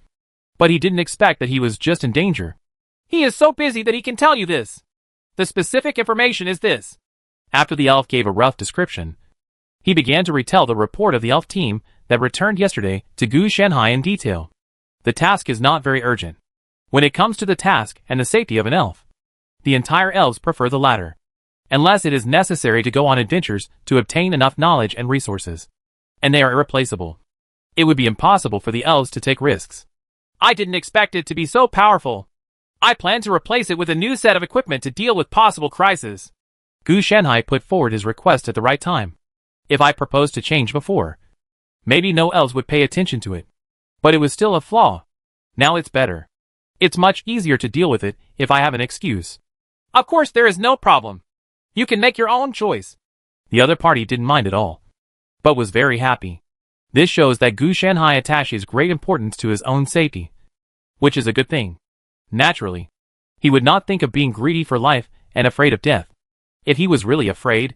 Speaker 1: but he didn't expect that he was just in danger.
Speaker 2: He is so busy that he can tell you this. The specific information is this.
Speaker 1: After the elf gave a rough description, he began to retell the report of the elf team that returned yesterday to Gu Shanhai in detail. The task is not very urgent. When it comes to the task and the safety of an elf, the entire elves prefer the latter, unless it is necessary to go on adventures to obtain enough knowledge and resources, and they are irreplaceable. It would be impossible for the elves to take risks.
Speaker 2: I didn't expect it to be so powerful. I plan to replace it with a new set of equipment to deal with possible crises.
Speaker 1: Gu Shanhai put forward his request at the right time. If I proposed to change before, maybe no elves would pay attention to it. But it was still a flaw. Now it's better. It's much easier to deal with it if I have an excuse.
Speaker 2: Of course there is no problem. You can make your own choice.
Speaker 1: The other party didn't mind at all, but was very happy. This shows that Gu Shanhai attaches great importance to his own safety, which is a good thing. Naturally, he would not think of being greedy for life and afraid of death. If he was really afraid,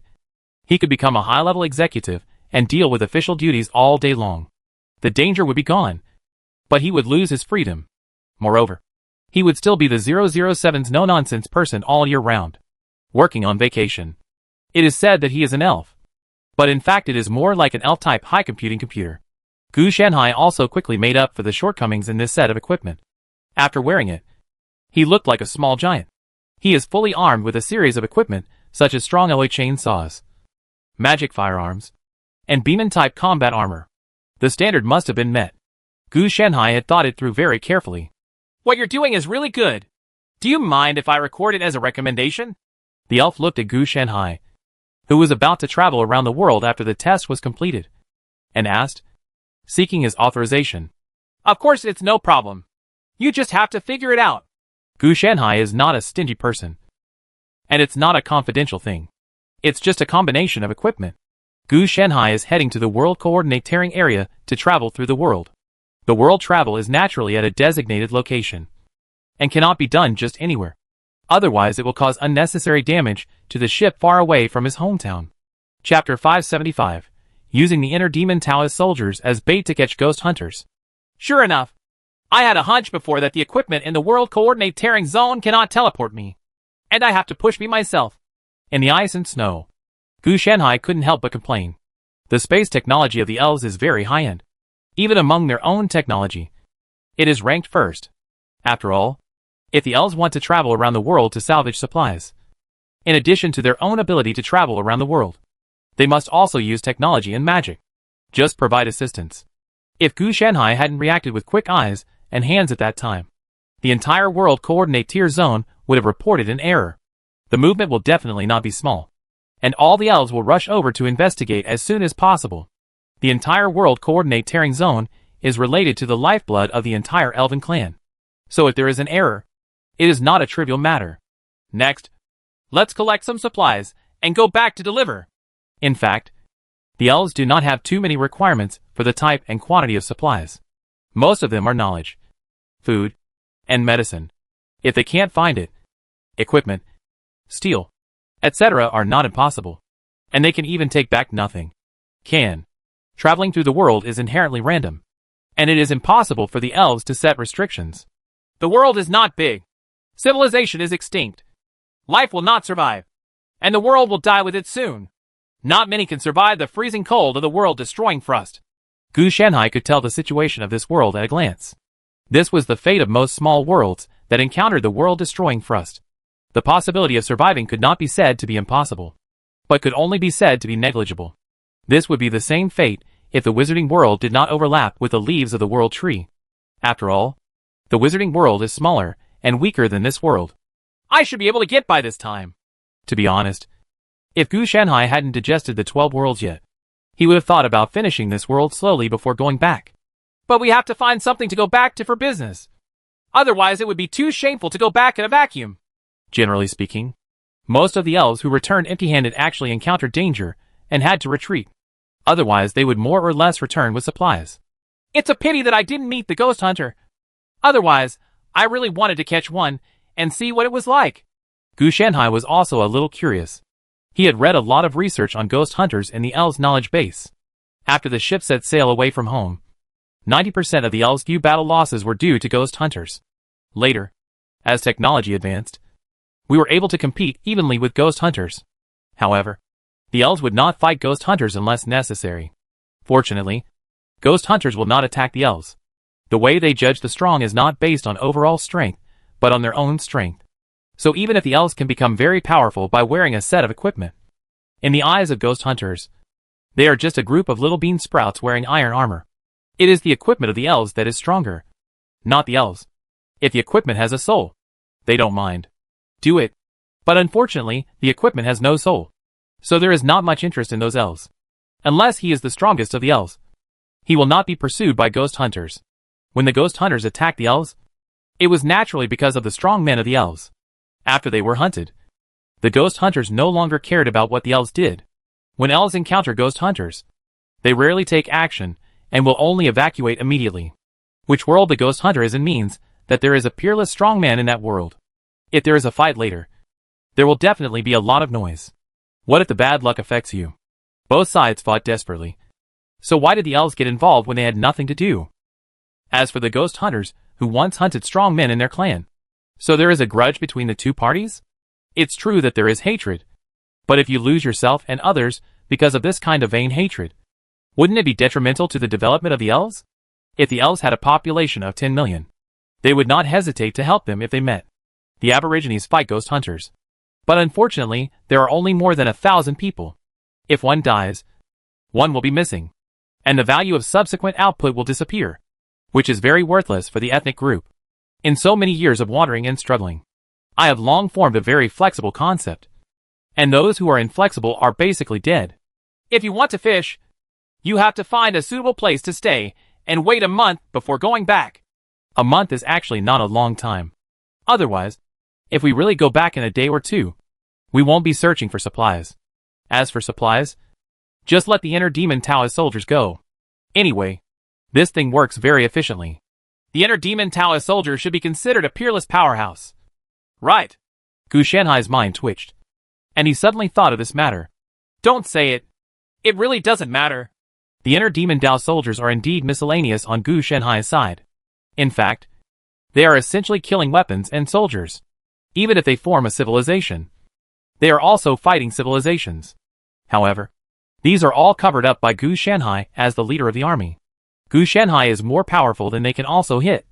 Speaker 1: he could become a high-level executive and deal with official duties all day long. The danger would be gone, but he would lose his freedom. Moreover, he would still be the 007's no-nonsense person all year round, working on vacation. It is said that he is an elf, but in fact it is more like an elf-type high-computing computer. Gu Shanhai also quickly made up for the shortcomings in this set of equipment. After wearing it, he looked like a small giant. He is fully armed with a series of equipment such as strong alloy chainsaws, magic firearms, and Beeman-type combat armor. The standard must have been met. Gu Shanhai had thought it through very carefully.
Speaker 2: What you're doing is really good. Do you mind if I record it as a recommendation?
Speaker 1: The elf looked at Gu Shanhai, who was about to travel around the world after the test was completed, and asked, seeking his authorization.
Speaker 2: Of course it's no problem. You just have to figure it out.
Speaker 1: Gu Shanhai is not a stingy person. And it's not a confidential thing. It's just a combination of equipment. Gu Shanhai is heading to the World Coordinate Tearing area to travel through the world. The world travel is naturally at a designated location, and cannot be done just anywhere. Otherwise it will cause unnecessary damage to the ship far away from his hometown. Chapter 575. using the inner demon Taoist soldiers as bait to catch ghost hunters.
Speaker 2: Sure enough, I had a hunch before that the equipment in the World Coordinate Tearing Zone cannot teleport me, and I have to push me myself.
Speaker 1: In the ice and snow, Gu Shanhai couldn't help but complain. The space technology of the elves is very high-end. Even among their own technology, it is ranked first. After all, if the elves want to travel around the world to salvage supplies, in addition to their own ability to travel around the world, they must also use technology and magic. Just provide assistance. If Gu Shanhai hadn't reacted with quick eyes and hands at that time, the entire World Coordinate Tier Zone would have reported an error. The movement will definitely not be small, and all the elves will rush over to investigate as soon as possible. The entire World Coordinate Tearing Zone is related to the lifeblood of the entire Elven clan. So if there is an error, it is not a trivial matter.
Speaker 2: Next, let's collect some supplies and go back to deliver.
Speaker 1: In fact, the elves do not have too many requirements for the type and quantity of supplies. Most of them are knowledge, food, and medicine. If they can't find it, equipment, steel, etc. are not impossible. And they can even take back nothing. Traveling through the world is inherently random, and it is impossible for the elves to set restrictions.
Speaker 2: The world is not big. Civilization is extinct. Life will not survive, and the world will die with it soon. Not many can survive the freezing cold of the world-destroying thrust.
Speaker 1: Gu Shanhai could tell the situation of this world at a glance. This was the fate of most small worlds that encountered the world-destroying thrust. The possibility of surviving could not be said to be impossible, but could only be said to be negligible. This would be the same fate if the wizarding world did not overlap with the leaves of the world tree. After all, the wizarding world is smaller and weaker than this world.
Speaker 2: I should be able to get by this time.
Speaker 1: To be honest, if Gu Shanhai hadn't digested the 12 worlds yet, he would have thought about finishing this world slowly before going back.
Speaker 2: But we have to find something to go back to for business. Otherwise it would be too shameful to go back in a vacuum.
Speaker 1: Generally speaking, most of the elves who returned empty-handed actually encountered danger and had to retreat. Otherwise they would more or less return with supplies.
Speaker 2: It's a pity that I didn't meet the ghost hunter. Otherwise, I really wanted to catch one and see what it was like.
Speaker 1: Gu Shanhai was also a little curious. He had read a lot of research on ghost hunters in the elves' knowledge base. After the ship set sail away from home, 90% of the elves' few battle losses were due to ghost hunters. Later, as technology advanced, we were able to compete evenly with ghost hunters. However, the elves would not fight ghost hunters unless necessary. Fortunately, ghost hunters will not attack the elves. The way they judge the strong is not based on overall strength, but on their own strength. So even if the elves can become very powerful by wearing a set of equipment, in the eyes of ghost hunters, they are just a group of little bean sprouts wearing iron armor. It is the equipment of the elves that is stronger, not the elves. If the equipment has a soul, they don't mind. Do it. But unfortunately, the equipment has no soul. So there is not much interest in those elves. Unless he is the strongest of the elves, he will not be pursued by ghost hunters. When the ghost hunters attacked the elves, it was naturally because of the strong men of the elves. After they were hunted, the ghost hunters no longer cared about what the elves did. When elves encounter ghost hunters, they rarely take action and will only evacuate immediately. Which world the ghost hunter is in means that there is a peerless strong man in that world. If there is a fight later, there will definitely be a lot of noise. What if the bad luck affects you? Both sides fought desperately. So why did the elves get involved when they had nothing to do? As for the ghost hunters, who once hunted strong men in their clan, so there is a grudge between the two parties? It's true that there is hatred. But if you lose yourself and others because of this kind of vain hatred, wouldn't it be detrimental to the development of the elves? If the elves had a population of 10 million, they would not hesitate to help them if they met. The Aborigines fight ghost hunters. But unfortunately, there are only more than 1,000 people. If one dies, one will be missing, and the value of subsequent output will disappear, which is very worthless for the ethnic group. In so many years of wandering and struggling, I have long formed a very flexible concept, and those who are inflexible are basically dead.
Speaker 2: If you want to fish, you have to find a suitable place to stay and wait a month before going back.
Speaker 1: A month is actually not a long time. Otherwise, if we really go back in a day or two, we won't be searching for supplies. As for supplies, just let the inner demon Taoist soldiers go. Anyway, this thing works very efficiently.
Speaker 2: The inner demon Taoist soldier should be considered a peerless powerhouse.
Speaker 1: Right. Gu Shanhai's mind twitched, and he suddenly thought of this matter.
Speaker 2: Don't say it. It really doesn't matter.
Speaker 1: The inner demon Dao soldiers are indeed miscellaneous on Gu Shenhai's side. In fact, they are essentially killing weapons and soldiers. Even if they form a civilization, they are also fighting civilizations. However, these are all covered up by Gu Shenhai as the leader of the army. Gu Shenhai is more powerful than they can also hit.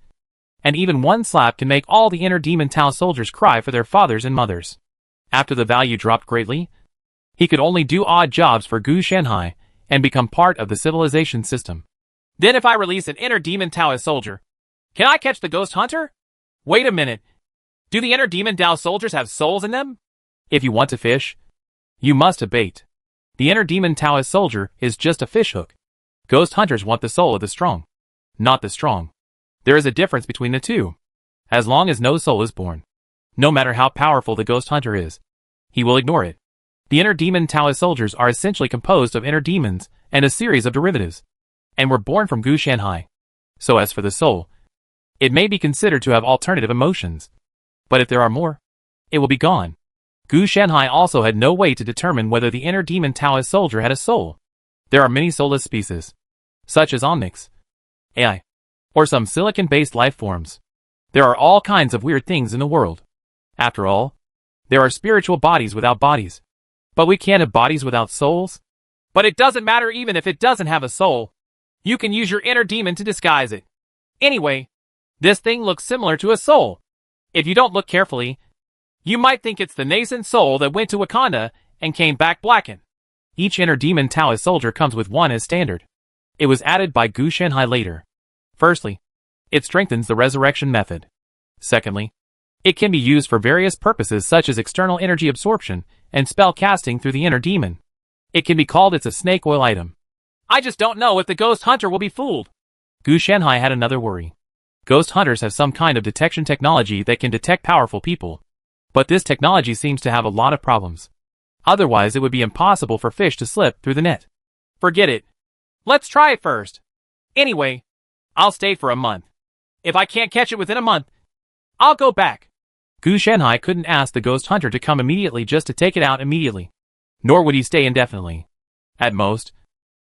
Speaker 1: And even one slap can make all the inner demon Tao soldiers cry for their fathers and mothers. After the value dropped greatly, he could only do odd jobs for Gu Shenhai and become part of the civilization system.
Speaker 2: Then if I release an inner demon Taoist soldier, can I catch the ghost hunter? Wait a minute. Do the inner demon Dao soldiers have souls in them?
Speaker 1: If you want to fish, you must have bait. The inner demon Taoist soldier is just a fishhook. Ghost hunters want the soul of the strong, not the strong. There is a difference between the two. As long as no soul is born, no matter how powerful the ghost hunter is, he will ignore it. The inner demon Taoist soldiers are essentially composed of inner demons and a series of derivatives, and were born from Gu Shenhai. So as for the soul, it may be considered to have alternative emotions. But if there are more, it will be gone. Gu Shenhai also had no way to determine whether the inner demon Taoist soldier had a soul. There are many soulless species, such as Omnics, AI, or some silicon-based life forms. There are all kinds of weird things in the world. After all, there are spiritual bodies without bodies. But we can't have bodies without souls?
Speaker 2: But it doesn't matter even if it doesn't have a soul. You can use your inner demon to disguise it. Anyway, this thing looks similar to a soul. If you don't look carefully, you might think it's the nascent soul that went to Wakanda and came back blackened.
Speaker 1: Each inner demon Taoist soldier comes with one as standard. It was added by Gu Shenhai later. Firstly, it strengthens the resurrection method. Secondly, it can be used for various purposes such as external energy absorption and spell casting through the inner demon. It can be called it's a snake oil item.
Speaker 2: I just don't know if the ghost hunter will be fooled.
Speaker 1: Gu Shenhai had another worry. Ghost hunters have some kind of detection technology that can detect powerful people. But this technology seems to have a lot of problems. Otherwise it would be impossible for fish to slip through the net.
Speaker 2: Forget it. Let's try it first. Anyway, I'll stay for a month. If I can't catch it within a month, I'll go back.
Speaker 1: Gu Shenhai couldn't ask the ghost hunter to come immediately just to take it out immediately. Nor would he stay indefinitely. At most,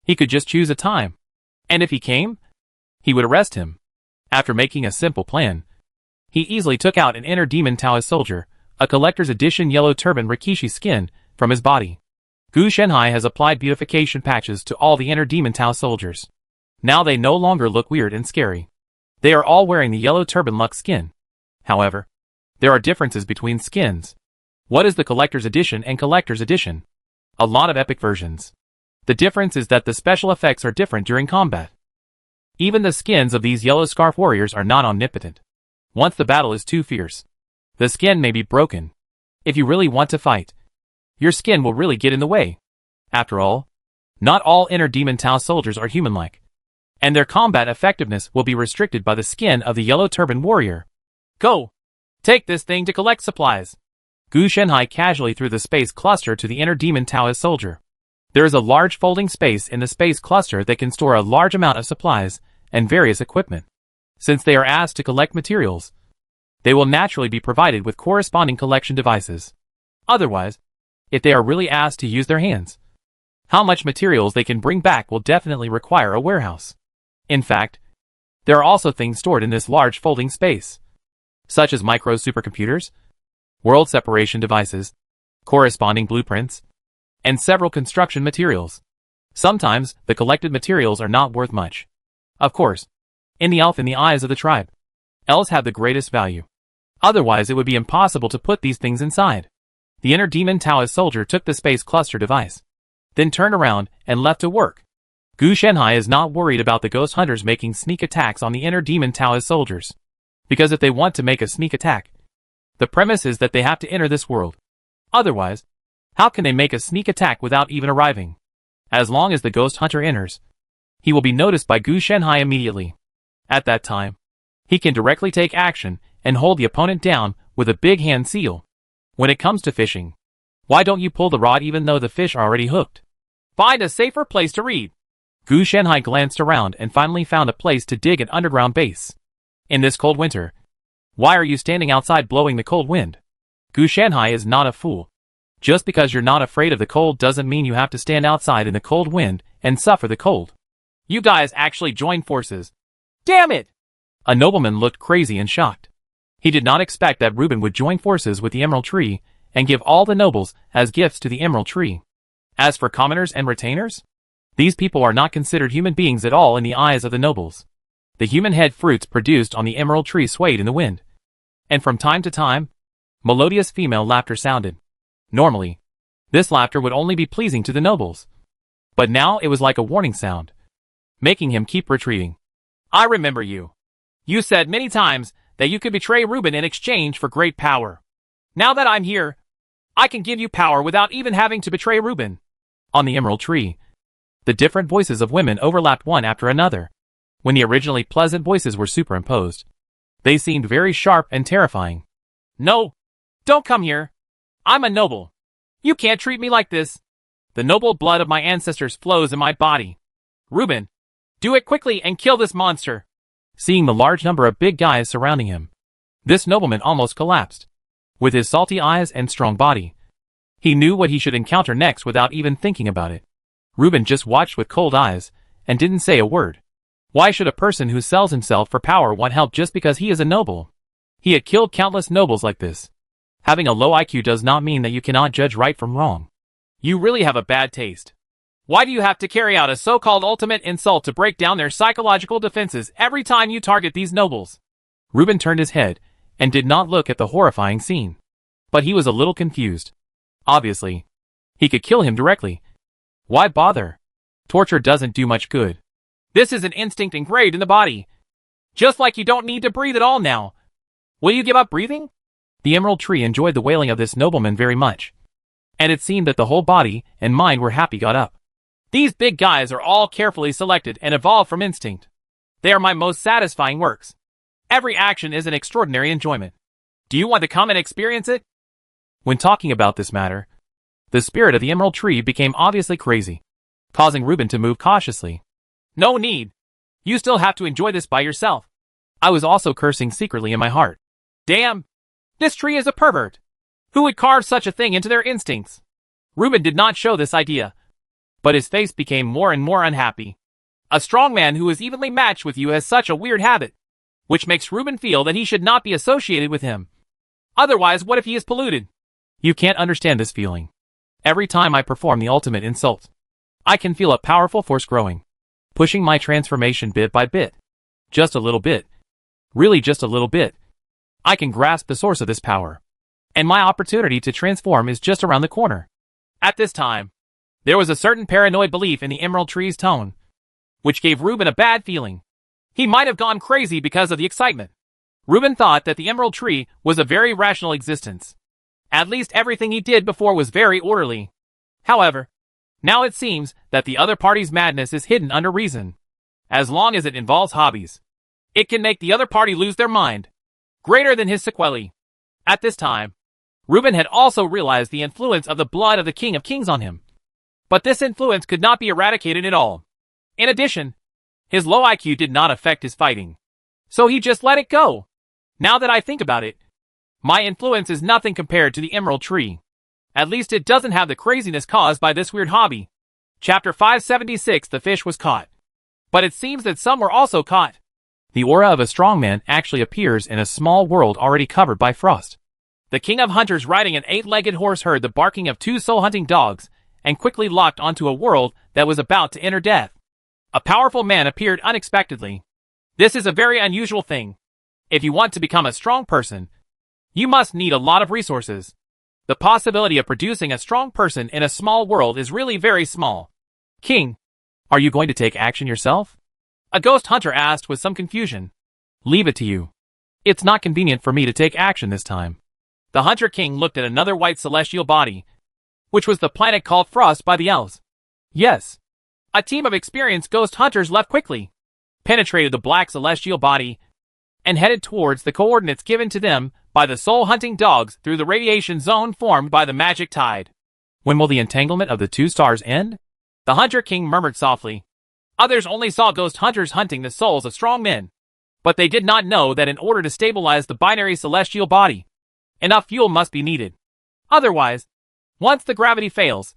Speaker 1: he could just choose a time. And if he came, he would arrest him. After making a simple plan, he easily took out an inner demon Taoist soldier, a collector's edition yellow turban Rikishi skin, from his body. Gu Shenhai has applied beautification patches to all the inner demon Tao soldiers. Now they no longer look weird and scary. They are all wearing the yellow turban Lux skin. However, there are differences between skins. What is the collector's edition and collector's edition? A lot of epic versions. The difference is that the special effects are different during combat. Even the skins of these yellow scarf warriors are not omnipotent. Once the battle is too fierce, the skin may be broken. If you really want to fight, your skin will really get in the way. After all, not all inner demon Tao soldiers are human-like, and their combat effectiveness will be restricted by the skin of the yellow turban warrior.
Speaker 2: Go! Take this thing to collect supplies.
Speaker 1: Gu Shenhai casually threw the space cluster to the inner demon Taoist soldier. There is a large folding space in the space cluster that can store a large amount of supplies and various equipment. Since they are asked to collect materials, they will naturally be provided with corresponding collection devices. Otherwise, if they are really asked to use their hands, how much materials they can bring back will definitely require a warehouse. In fact, there are also things stored in this large folding space, such as micro supercomputers, world separation devices, corresponding blueprints, and several construction materials. Sometimes, the collected materials are not worth much. Of course, in the eyes of the tribe, elves have the greatest value. Otherwise it would be impossible to put these things inside. The inner demon Taoist soldier took the space cluster device, then turned around and left to work. Gu Shenhai is not worried about the ghost hunters making sneak attacks on the inner demon Taoist soldiers. Because if they want to make a sneak attack, the premise is that they have to enter this world. Otherwise, how can they make a sneak attack without even arriving? As long as the ghost hunter enters, he will be noticed by Gu Shenhai immediately. At that time, he can directly take action and hold the opponent down with a big hand seal. When it comes to fishing, why don't you pull the rod even though the fish are already hooked?
Speaker 2: Find a safer place to read.
Speaker 1: Gu Shenhai glanced around and finally found a place to dig an underground base. In this cold winter, why are you standing outside blowing the cold wind? Gu Shenhai is not a fool. Just because you're not afraid of the cold doesn't mean you have to stand outside in the cold wind and suffer the cold.
Speaker 2: You guys actually joined forces. Damn it!
Speaker 1: A nobleman looked crazy and shocked. He did not expect that Reuben would join forces with the Emerald Tree and give all the nobles as gifts to the Emerald Tree. As for commoners and retainers, these people are not considered human beings at all in the eyes of the nobles. The human head fruits produced on the Emerald Tree swayed in the wind. And from time to time, melodious female laughter sounded. Normally, this laughter would only be pleasing to the nobles. But now it was like a warning sound, making him keep retreating.
Speaker 2: I remember you. You said many times that you could betray Reuben in exchange for great power. Now that I'm here, I can give you power without even having to betray Reuben.
Speaker 1: On the Emerald Tree, the different voices of women overlapped one after another. When the originally pleasant voices were superimposed, they seemed very sharp and terrifying.
Speaker 2: No, don't come here. I'm a noble. You can't treat me like this. The noble blood of my ancestors flows in my body. Reuben, do it quickly and kill this monster.
Speaker 1: Seeing the large number of big guys surrounding him, this nobleman almost collapsed. With his salty eyes and strong body, he knew what he should encounter next without even thinking about it. Reuben just watched with cold eyes and didn't say a word. Why should a person who sells himself for power want help just because he is a noble? He had killed countless nobles like this. Having a low IQ does not mean that you cannot judge right from wrong.
Speaker 2: You really have a bad taste. Why do you have to carry out a so-called ultimate insult to break down their psychological defenses every time you target these nobles?
Speaker 1: Reuben turned his head and did not look at the horrifying scene. But he was a little confused. Obviously, he could kill him directly. Why bother? Torture doesn't do much good.
Speaker 2: This is an instinct engraved in the body. Just like you don't need to breathe at all now. Will you give up breathing?
Speaker 1: The Emerald Tree enjoyed the wailing of this nobleman very much. And it seemed that the whole body and mind were happy got up.
Speaker 2: These big guys are all carefully selected and evolved from instinct. They are my most satisfying works. Every action is an extraordinary enjoyment. Do you want to come and experience it?
Speaker 1: When talking about this matter, the spirit of the Emerald Tree became obviously crazy, causing Reuben to move cautiously.
Speaker 2: No need. You still have to enjoy this by yourself.
Speaker 1: I was also cursing secretly in my heart.
Speaker 2: Damn! This tree is a pervert. Who would carve such a thing into their instincts? Reuben did not show this idea, but his face became more and more unhappy. A strong man who is evenly matched with you has such a weird habit, which makes Reuben feel that he should not be associated with him. Otherwise, what if he is polluted?
Speaker 1: You can't understand this feeling. Every time I perform the ultimate insult, I can feel a powerful force growing, pushing my transformation bit by bit. Just a little bit. Really just a little bit. I can grasp the source of this power, and my opportunity to transform is just around the corner.
Speaker 2: At this time, there was a certain paranoid belief in the Emerald Tree's tone, which gave Reuben a bad feeling. He might have gone crazy because of the excitement. Reuben thought that the Emerald Tree was a very rational existence. At least everything he did before was very orderly. However, now it seems that the other party's madness is hidden under reason. As long as it involves hobbies, it can make the other party lose their mind, greater than his sequelae. At this time, Reuben had also realized the influence of the blood of the King of Kings on him. But this influence could not be eradicated at all. In addition, his low IQ did not affect his fighting. So he just let it go. Now that I think about it, my influence is nothing compared to the Emerald Tree. At least it doesn't have the craziness caused by this weird hobby. Chapter 576. The fish was caught. But it seems that some were also caught.
Speaker 1: The aura of a strong man actually appears in a small world already covered by frost.
Speaker 2: The king of hunters riding an 8-legged horse heard the barking of 2 soul-hunting dogs and quickly locked onto a world that was about to enter death. A powerful man appeared unexpectedly. This is a very unusual thing. If you want to become a strong person, you must need a lot of resources. The possibility of producing a strong person in a small world is really very small.
Speaker 1: King, are you going to take action yourself?
Speaker 2: A ghost hunter asked with some confusion.
Speaker 1: Leave it to you. It's not convenient for me to take action this time.
Speaker 2: The Hunter King looked at another white celestial body, which was the planet called Frost by the elves. Yes. A team of experienced ghost hunters left quickly, penetrated the black celestial body, and headed towards the coordinates given to them by the soul-hunting dogs through the radiation zone formed by the magic tide.
Speaker 1: When will the entanglement of the 2 stars end?
Speaker 2: The Hunter King murmured softly. Others only saw ghost hunters hunting the souls of strong men, but they did not know that in order to stabilize the binary celestial body, enough fuel must be needed. Otherwise, once the gravity fails,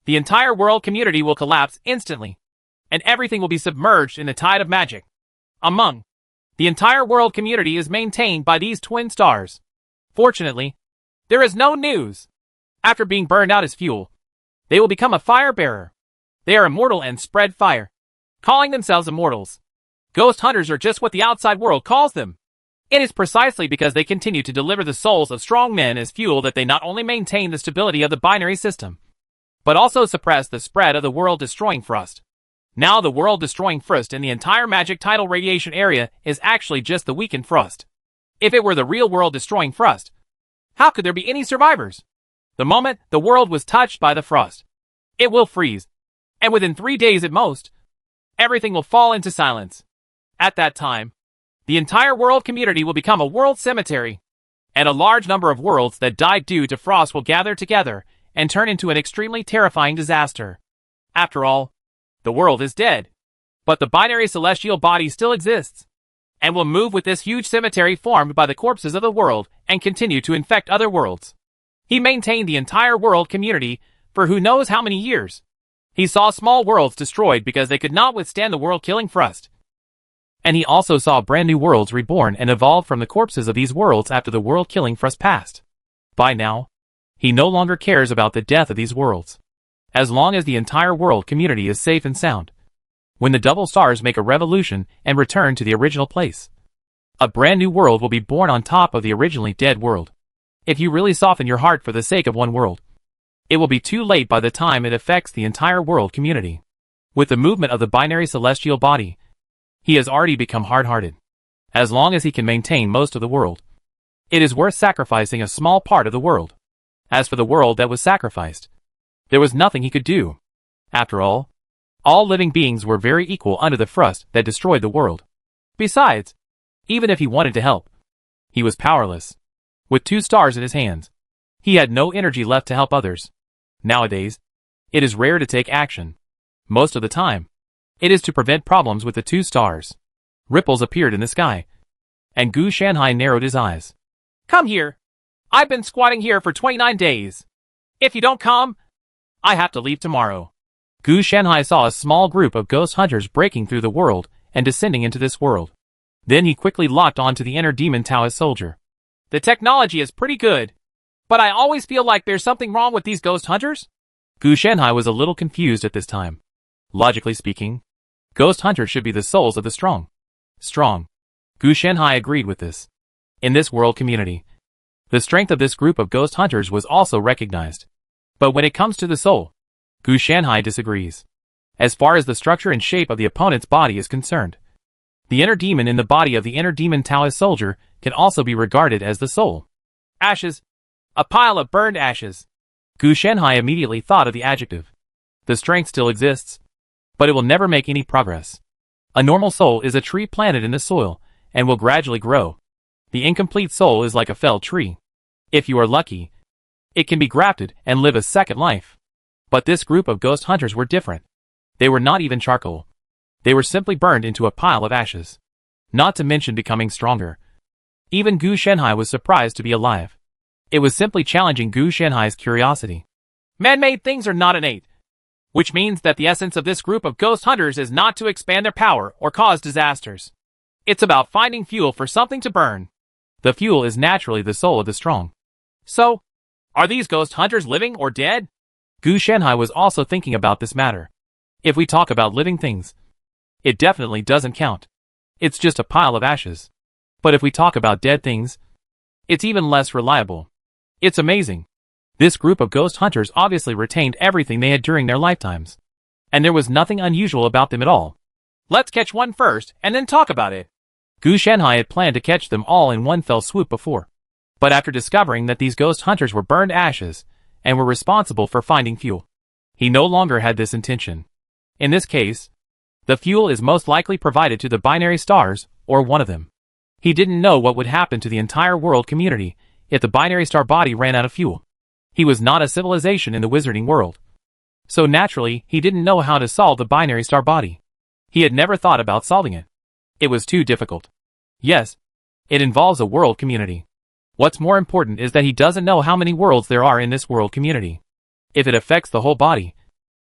Speaker 2: the entire world community will collapse instantly, and everything will be submerged in the tide of magic. Among the entire world community is maintained by these twin stars. Fortunately, there is no news. After being burned out as fuel, they will become a fire bearer. They are immortal and spread fire, calling themselves immortals. Ghost hunters are just what the outside world calls them. It is precisely because they continue to deliver the souls of strong men as fuel that they not only maintain the stability of the binary system, but also suppress the spread of the world-destroying thrust. Now the world-destroying thrust in the entire magic tidal radiation area is actually just the weakened thrust. If it were the real world-destroying thrust, how could there be any survivors? The moment the world was touched by the thrust, it will freeze, and within 3 days at most, everything will fall into silence. At that time, the entire world community will become a world cemetery, and a large number of worlds that died due to frost will gather together and turn into an extremely terrifying disaster. After all, the world is dead, but the binary celestial body still exists, and will move with this huge cemetery formed by the corpses of the world and continue to infect other worlds. He maintained the entire world community for who knows how many years. He saw small worlds destroyed because they could not withstand the world-killing thrust. And he also saw brand new worlds reborn and evolved from the corpses of these worlds after the world-killing thrust passed. By now, he no longer cares about the death of these worlds, as long as the entire world community is safe and sound. When the double stars make a revolution and return to the original place, a brand new world will be born on top of the originally dead world. If you really soften your heart for the sake of one world, it will be too late by the time it affects the entire world community. With the movement of the binary celestial body, he has already become hard-hearted. As long as he can maintain most of the world, it is worth sacrificing a small part of the world. As for the world that was sacrificed, there was nothing he could do. After all living beings were very equal under the thrust that destroyed the world. Besides, even if he wanted to help, he was powerless. With 2 stars in his hands, he had no energy left to help others. Nowadays, it is rare to take action. Most of the time, it is to prevent problems with the 2 stars. Ripples appeared in the sky, and Gu Shanhai narrowed his eyes. Come here. I've been squatting here for 29 days. If you don't come, I have to leave tomorrow. Gu Shanhai saw a small group of ghost hunters breaking through the world and descending into this world. Then he quickly locked onto the inner demon Taoist soldier. The technology is pretty good, but I always feel like there's something wrong with these ghost hunters. Gu Shanhai was a little confused at this time. Logically speaking, ghost hunters should be the souls of the strong. Gu Shanhai agreed with this. In this world community, the strength of this group of ghost hunters was also recognized. But when it comes to the soul, Gu Shanhai disagrees. As far as the structure and shape of the opponent's body is concerned, the inner demon in the body of the inner demon Taoist soldier can also be regarded as the soul. Ashes. A pile of burned ashes. Gu Shanhai immediately thought of the adjective. The strength still exists, but it will never make any progress. A normal soul is a tree planted in the soil and will gradually grow. The incomplete soul is like a felled tree. If you are lucky, it can be grafted and live a second life. But this group of ghost hunters were different. They were not even charcoal. They were simply burned into a pile of ashes. Not to mention becoming stronger. Even Gu Shanhai was surprised to be alive. It was simply challenging Gu Shanhai's curiosity. Man-made things are not innate, which means that the essence of this group of ghost hunters is not to expand their power or cause disasters. It's about finding fuel for something to burn. The fuel is naturally the soul of the strong. So, are these ghost hunters living or dead? Gu Shanhai was also thinking about this matter. If we talk about living things, it definitely doesn't count. It's just a pile of ashes. But if we talk about dead things, it's even less reliable. It's amazing. This group of ghost hunters obviously retained everything they had during their lifetimes. And there was nothing unusual about them at all. Let's catch one first, and then talk about it. Gu Shanhai had planned to catch them all in one fell swoop before. But after discovering that these ghost hunters were burned ashes, and were responsible for finding fuel, he no longer had this intention. In this case, the fuel is most likely provided to the binary stars, or one of them. He didn't know what would happen to the entire world community if the binary star body ran out of fuel. He was not a civilization in the wizarding world. So naturally, he didn't know how to solve the binary star body. He had never thought about solving it. It was too difficult. Yes, it involves a world community. What's more important is that he doesn't know how many worlds there are in this world community. If it affects the whole body,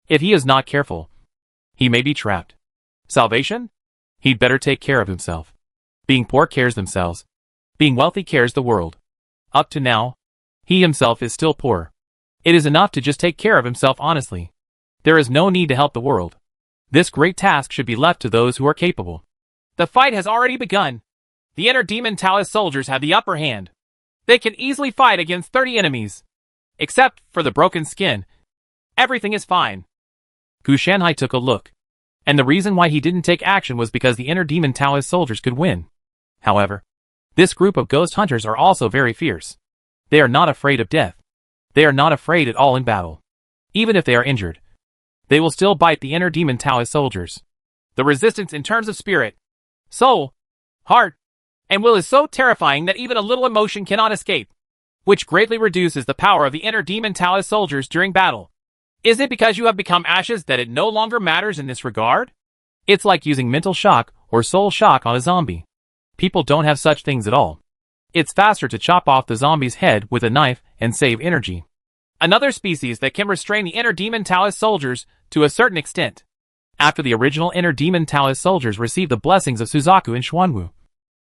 Speaker 2: if he is not careful,
Speaker 1: He may be trapped. Salvation? He'd better take care of himself. Being poor cares themselves. Being wealthy cares the world. Up to now, he himself is still poor. It is enough to just take care of himself honestly. There is no need to help the world. This great task should be left to those who are capable.
Speaker 2: The fight has already begun. The inner demon Taoist soldiers have the upper hand. They can easily fight against 30 enemies. Except for the broken skin. Everything is fine.
Speaker 1: Gu Shanhai took a look. And the reason why he didn't take action was because the inner demon Taoist soldiers could win. However, this group of ghost hunters are also very fierce. They are not afraid of death. They are not afraid at all in battle. Even if they are injured, they will still bite the inner demon Taoist soldiers.
Speaker 2: The resistance in terms of spirit, soul, heart, and will is so terrifying that even a little emotion cannot escape, which greatly reduces the power of the inner demon Taoist soldiers during battle. Is it because you have become ashes that it no longer matters in this regard?
Speaker 1: It's like using mental shock or soul shock on a zombie. People don't have such things at all. It's faster to chop off the zombie's head with a knife and save energy.
Speaker 2: Another species that can restrain the inner demon Taoist soldiers to a certain extent.
Speaker 1: After the original inner demon Taoist soldiers received the blessings of Suzaku and Xuanwu,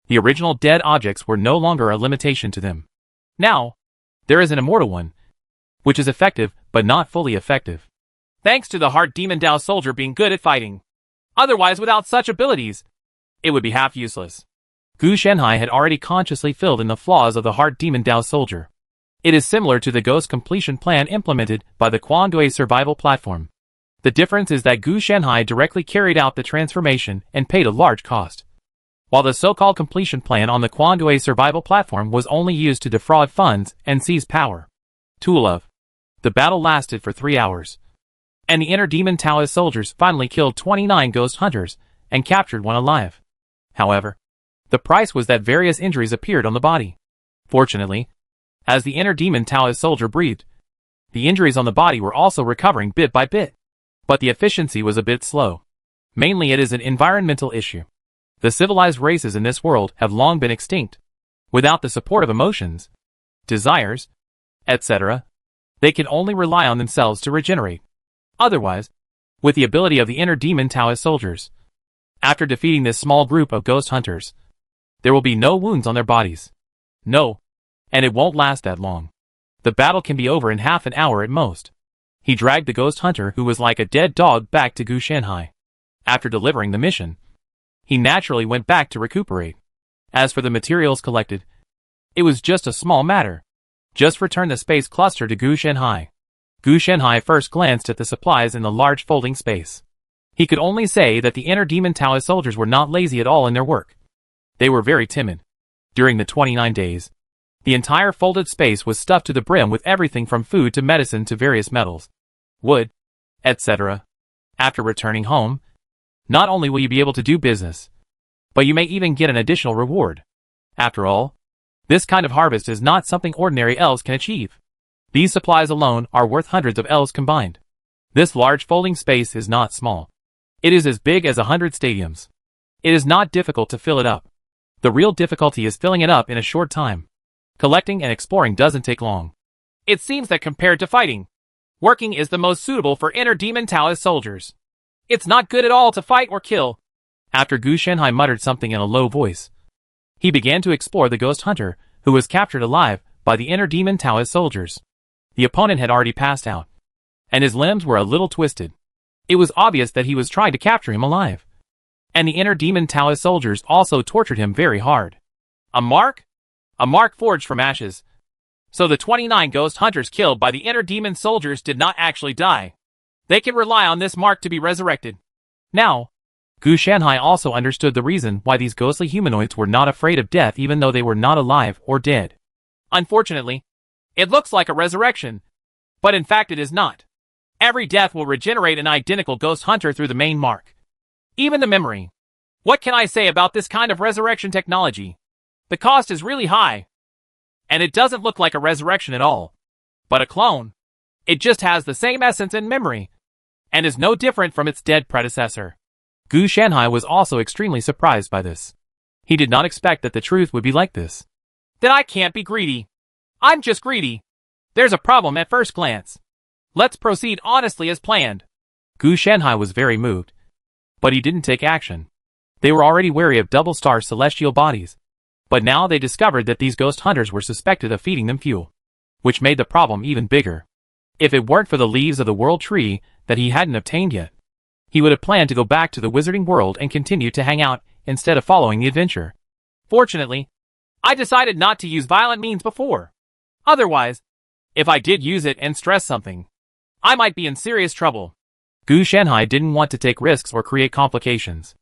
Speaker 1: the original dead objects were no longer a limitation to them. Now, there is an immortal one, which is effective but not fully effective.
Speaker 2: Thanks to the heart demon Dao soldier being good at fighting. Otherwise, without such abilities, it would be half useless.
Speaker 1: Gu Shanhai had already consciously filled in the flaws of the heart demon Dao soldier. It is similar to the ghost completion plan implemented by the Quandui survival platform. The difference is that Gu Shanhai directly carried out the transformation and paid a large cost, while the so-called completion plan on the Quandui survival platform was only used to defraud funds and seize power. Tulov. The battle lasted for 3 hours, and the inner demon Taoist soldiers finally killed 29 ghost hunters and captured one alive. However, the price was that various injuries appeared on the body. Fortunately, as the inner demon Taoist soldier breathed, the injuries on the body were also recovering bit by bit. But the efficiency was a bit slow. Mainly it is an environmental issue. The civilized races in this world have long been extinct. Without the support of emotions, desires, etc., they can only rely on themselves to regenerate. Otherwise, with the ability of the inner demon Taoist soldiers, after defeating this small group of ghost hunters, there will be no wounds on their bodies. No, and it won't last that long. The battle can be over in half an hour at most. He dragged the ghost hunter who was like a dead dog back to Gu Shanhai. After delivering the mission, he naturally went back to recuperate. As for the materials collected, it was just a small matter. Just return the space cluster to Gu Shanhai. Gu Shanhai first glanced at the supplies in the large folding space. He could only say that the inner demon Taoist soldiers were not lazy at all in their work. They were very timid. During the 29 days, the entire folded space was stuffed to the brim with everything from food to medicine to various metals, wood, etc. After returning home, not only will you be able to do business, but you may even get an additional reward. After all, this kind of harvest is not something ordinary elves can achieve. These supplies alone are worth hundreds of elves combined. This large folding space is not small. It is as big as 100 stadiums. It is not difficult to fill it up. The real difficulty is filling it up in a short time. Collecting and exploring doesn't take long.
Speaker 2: It seems that compared to fighting, working is the most suitable for inner demon Taoist soldiers. It's not good at all to fight or kill.
Speaker 1: After Gu Shanhai muttered something in a low voice, he began to explore the ghost hunter, who was captured alive by the inner demon Taoist soldiers. The opponent had already passed out, and his limbs were a little twisted. It was obvious that he was trying to capture him alive. And the inner demon Taoist soldiers also tortured him very hard.
Speaker 2: A mark? A mark forged from ashes. So the 29 ghost hunters killed by the inner demon soldiers did not actually die. They can rely on this mark to be resurrected.
Speaker 1: Now, Gu Shanhai also understood the reason why these ghostly humanoids were not afraid of death even though they were not alive or dead.
Speaker 2: Unfortunately, it looks like a resurrection, but in fact it is not. Every death will regenerate an identical ghost hunter through the main mark. Even the memory. What can I say about this kind of resurrection technology? The cost is really high. And it doesn't look like a resurrection at all, but a clone. It just has the same essence and memory, and is no different from its dead predecessor.
Speaker 1: Gu Shanhai was also extremely surprised by this. He did not expect that the truth would be like this.
Speaker 2: Then I can't be greedy. I'm just greedy. There's a problem at first glance. Let's proceed honestly as planned.
Speaker 1: Gu Shanhai was very moved, But he didn't take action. They were already wary of double-star celestial bodies. But now they discovered that these ghost hunters were suspected of feeding them fuel, which made the problem even bigger. If it weren't for the leaves of the world tree that he hadn't obtained yet, he would have planned to go back to the wizarding world and continue to hang out instead of following the adventure.
Speaker 2: Fortunately, I decided not to use violent means before. Otherwise, if I did use it and stress something, I might be in serious trouble.
Speaker 1: Gu Shanhai didn't want to take risks or create complications.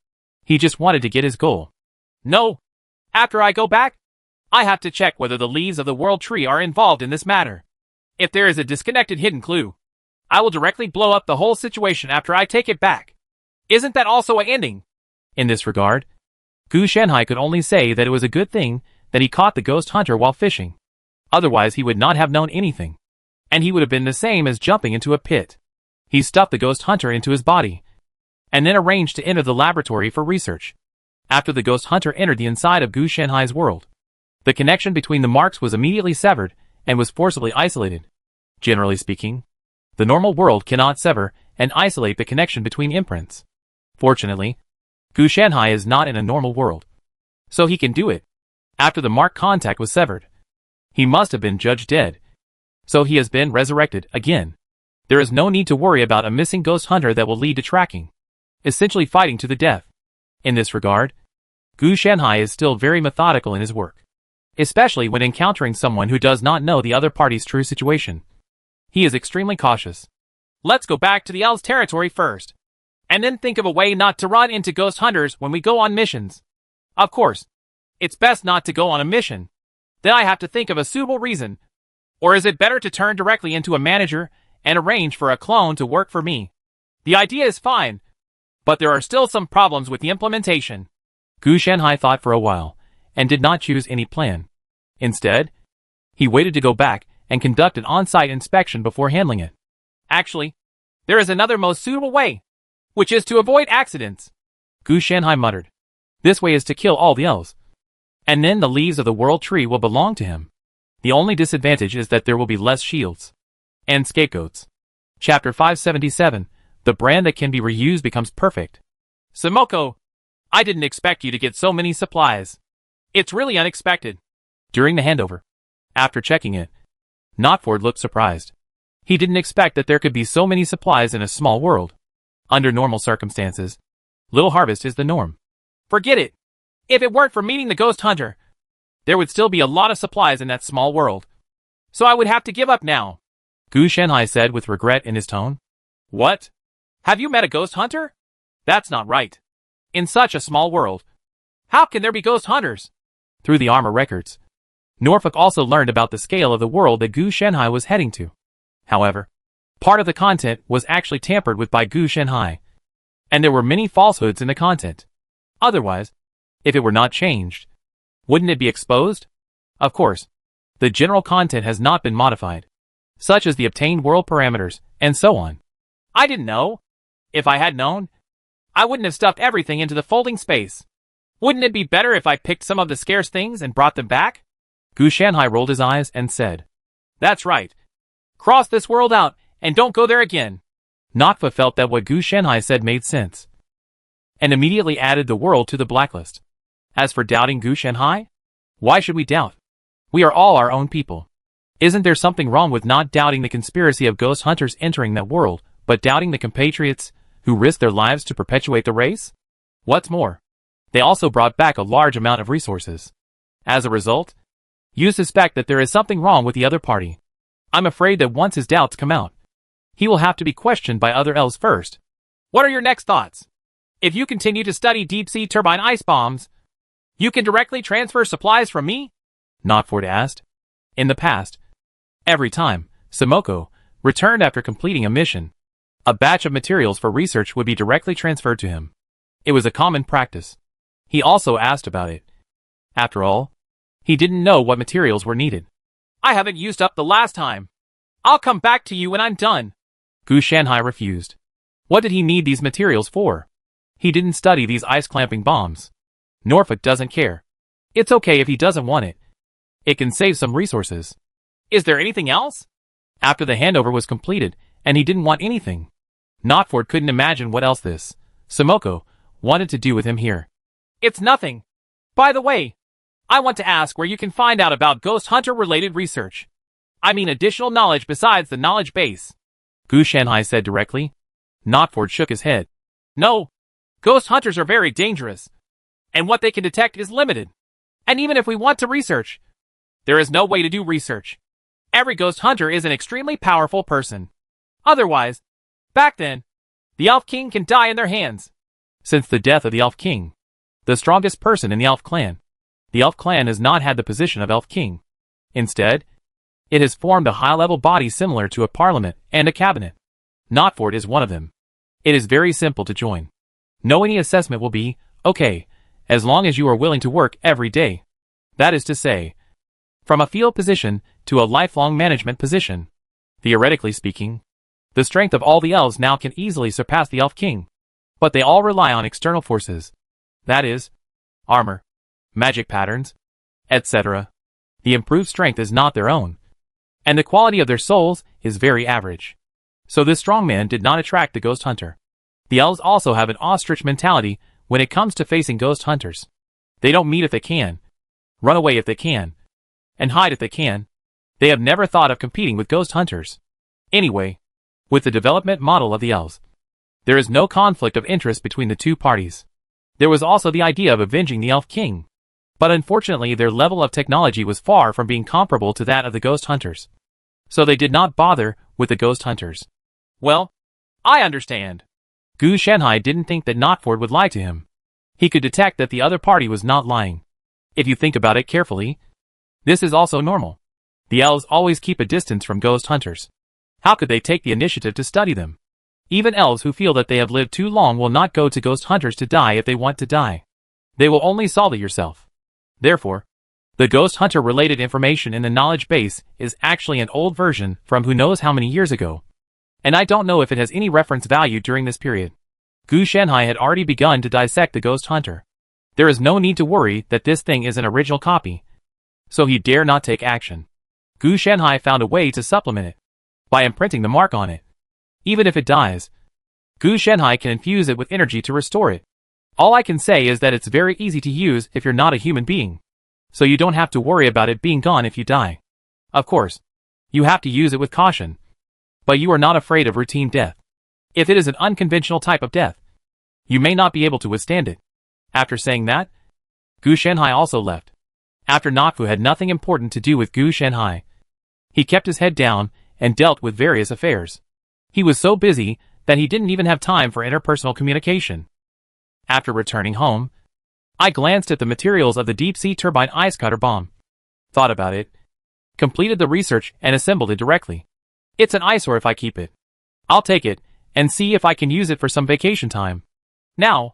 Speaker 1: He just wanted to get his goal.
Speaker 2: No. After I go back, I have to check whether the leaves of the world tree are involved in this matter. If there is a disconnected hidden clue, I will directly blow up the whole situation after I take it back. Isn't that also an ending?
Speaker 1: In this regard, Gu Shanhai could only say that it was a good thing that he caught the ghost hunter while fishing. Otherwise he would not have known anything. And he would have been the same as jumping into a pit. He stuffed the ghost hunter into his body, and then arranged to enter the laboratory for research. After the ghost hunter entered the inside of Gu Shanhai's world, the connection between the marks was immediately severed and was forcibly isolated. Generally speaking, the normal world cannot sever and isolate the connection between imprints. Fortunately, Gu Shanhai is not in a normal world, so he can do it. After the mark contact was severed, he must have been judged dead, so he has been resurrected again. There is no need to worry about a missing ghost hunter that will lead to tracking, essentially fighting to the death. In this regard, Gu Shanhai is still very methodical in his work, especially when encountering someone who does not know the other party's true situation. He is extremely cautious.
Speaker 2: Let's go back to the elves' territory first, and then think of a way not to run into ghost hunters when we go on missions. Of course, it's best not to go on a mission. Then I have to think of a suitable reason. Or is it better to turn directly into a manager and arrange for a clone to work for me? The idea is fine, but there are still some problems with the implementation.
Speaker 1: Gu Shanhai thought for a while, and did not choose any plan. Instead, he waited to go back and conduct an on-site inspection before handling it.
Speaker 2: Actually, there is another most suitable way, which is to avoid accidents.
Speaker 1: Gu Shanhai muttered. This way is to kill all the elves, and then the leaves of the world tree will belong to him. The only disadvantage is that there will be less shields and scapegoats. Chapter 577, the brand that can be reused becomes perfect.
Speaker 2: Samoko, I didn't expect you to get so many supplies. It's really unexpected.
Speaker 1: During the handover, after checking it, Notford looked surprised. He didn't expect that there could be so many supplies in a small world. Under normal circumstances, little harvest is the norm.
Speaker 2: Forget it. If it weren't for meeting the ghost hunter, there would still be a lot of supplies in that small world. So I would have to give up now.
Speaker 1: Gu Shanhai said with regret in his tone.
Speaker 2: What? Have you met a ghost hunter? That's not right. In such a small world, how can there be ghost hunters?
Speaker 1: Through the armor records, Norfolk also learned about the scale of the world that Gu Shanhai was heading to. However, part of the content was actually tampered with by Gu Shanhai, and there were many falsehoods in the content. Otherwise, if it were not changed, wouldn't it be exposed? Of course, the general content has not been modified, such as the obtained world parameters, and so on.
Speaker 2: I didn't know. If I had known, I wouldn't have stuffed everything into the folding space. Wouldn't it be better if I picked some of the scarce things and brought them back?
Speaker 1: Gu Shanhai rolled his eyes and said,
Speaker 2: That's right. Cross this world out and don't go there again.
Speaker 1: Nakfa felt that what Gu Shanhai said made sense, and immediately added the world to the blacklist. As for doubting Gu Shanhai, why should we doubt? We are all our own people. Isn't there something wrong with not doubting the conspiracy of ghost hunters entering that world, but doubting the compatriots who risked their lives to perpetuate the race? What's more, they also brought back a large amount of resources. As a result, you suspect that there is something wrong with the other party. I'm afraid that once his doubts come out, he will have to be questioned by other elves first.
Speaker 2: What are your next thoughts? If you continue to study deep-sea turbine ice bombs, you can directly transfer supplies from me?
Speaker 1: Notford asked. In the past, every time Samoko returned after completing a mission, a batch of materials for research would be directly transferred to him. It was a common practice. He also asked about it. After all, he didn't know what materials were needed.
Speaker 2: I haven't used up the last time. I'll come back to you when I'm done.
Speaker 1: Gu Shanhai refused. What did he need these materials for? He didn't study these ice-clamping bombs. Norfolk doesn't care. It's okay if he doesn't want it. It can save some resources.
Speaker 2: Is there anything else?
Speaker 1: After the handover was completed, and he didn't want anything, Notford couldn't imagine what else this Samoko wanted to do with him here.
Speaker 2: It's nothing. By the way, I want to ask where you can find out about ghost hunter related research. I mean additional knowledge besides the knowledge base.
Speaker 1: Gu Shanhai said directly. Notford shook his head.
Speaker 2: No. Ghost hunters are very dangerous. And what they can detect is limited. And even if we want to research, there is no way to do research. Every ghost hunter is an extremely powerful person. Otherwise, back then, the Elf King can die in their hands.
Speaker 1: Since the death of the Elf King, the strongest person in the Elf Clan, the Elf Clan has not had the position of Elf King. Instead, it has formed a high-level body similar to a parliament and a cabinet. Notford is one of them. It is very simple to join. No any assessment will be, okay, as long as you are willing to work every day. That is to say, from a field position to a lifelong management position. Theoretically speaking, the strength of all the elves now can easily surpass the Elf King. But they all rely on external forces. That is, armor, magic patterns, etc. The improved strength is not their own. And the quality of their souls is very average. So this strong man did not attract the ghost hunter. The elves also have an ostrich mentality when it comes to facing ghost hunters. They don't meet if they can, run away if they can, and hide if they can. They have never thought of competing with ghost hunters. Anyway, with the development model of the elves, there is no conflict of interest between the two parties. There was also the idea of avenging the Elf King. But unfortunately their level of technology was far from being comparable to that of the ghost hunters. So they did not bother with the ghost hunters.
Speaker 2: Well, I understand.
Speaker 1: Gu Shanhai didn't think that Notford would lie to him. He could detect that the other party was not lying. If you think about it carefully, this is also normal. The elves always keep a distance from ghost hunters. How could they take the initiative to study them? Even elves who feel that they have lived too long will not go to ghost hunters to die if they want to die. They will only solve it yourself. Therefore, the ghost hunter related information in the knowledge base is actually an old version from who knows how many years ago. And I don't know if it has any reference value during this period. Gu Shanhai had already begun to dissect the ghost hunter. There is no need to worry that this thing is an original copy. So he dare not take action. Gu Shanhai found a way to supplement it by imprinting the mark on it. Even if it dies, Gu Shanhai can infuse it with energy to restore it. All I can say is that it's very easy to use if you're not a human being. So you don't have to worry about it being gone if you die. Of course, you have to use it with caution. But you are not afraid of routine death. If it is an unconventional type of death, you may not be able to withstand it. After saying that, Gu Shanhai also left. After Notfu had nothing important to do with Gu Shanhai. He kept his head down and dealt with various affairs. He was so busy that he didn't even have time for interpersonal communication. After returning home, I glanced at the materials of the deep-sea turbine ice cutter bomb. Thought about it. Completed the research and assembled it directly. It's an eyesore if I keep it. I'll take it and see if I can use it for some vacation time. Now,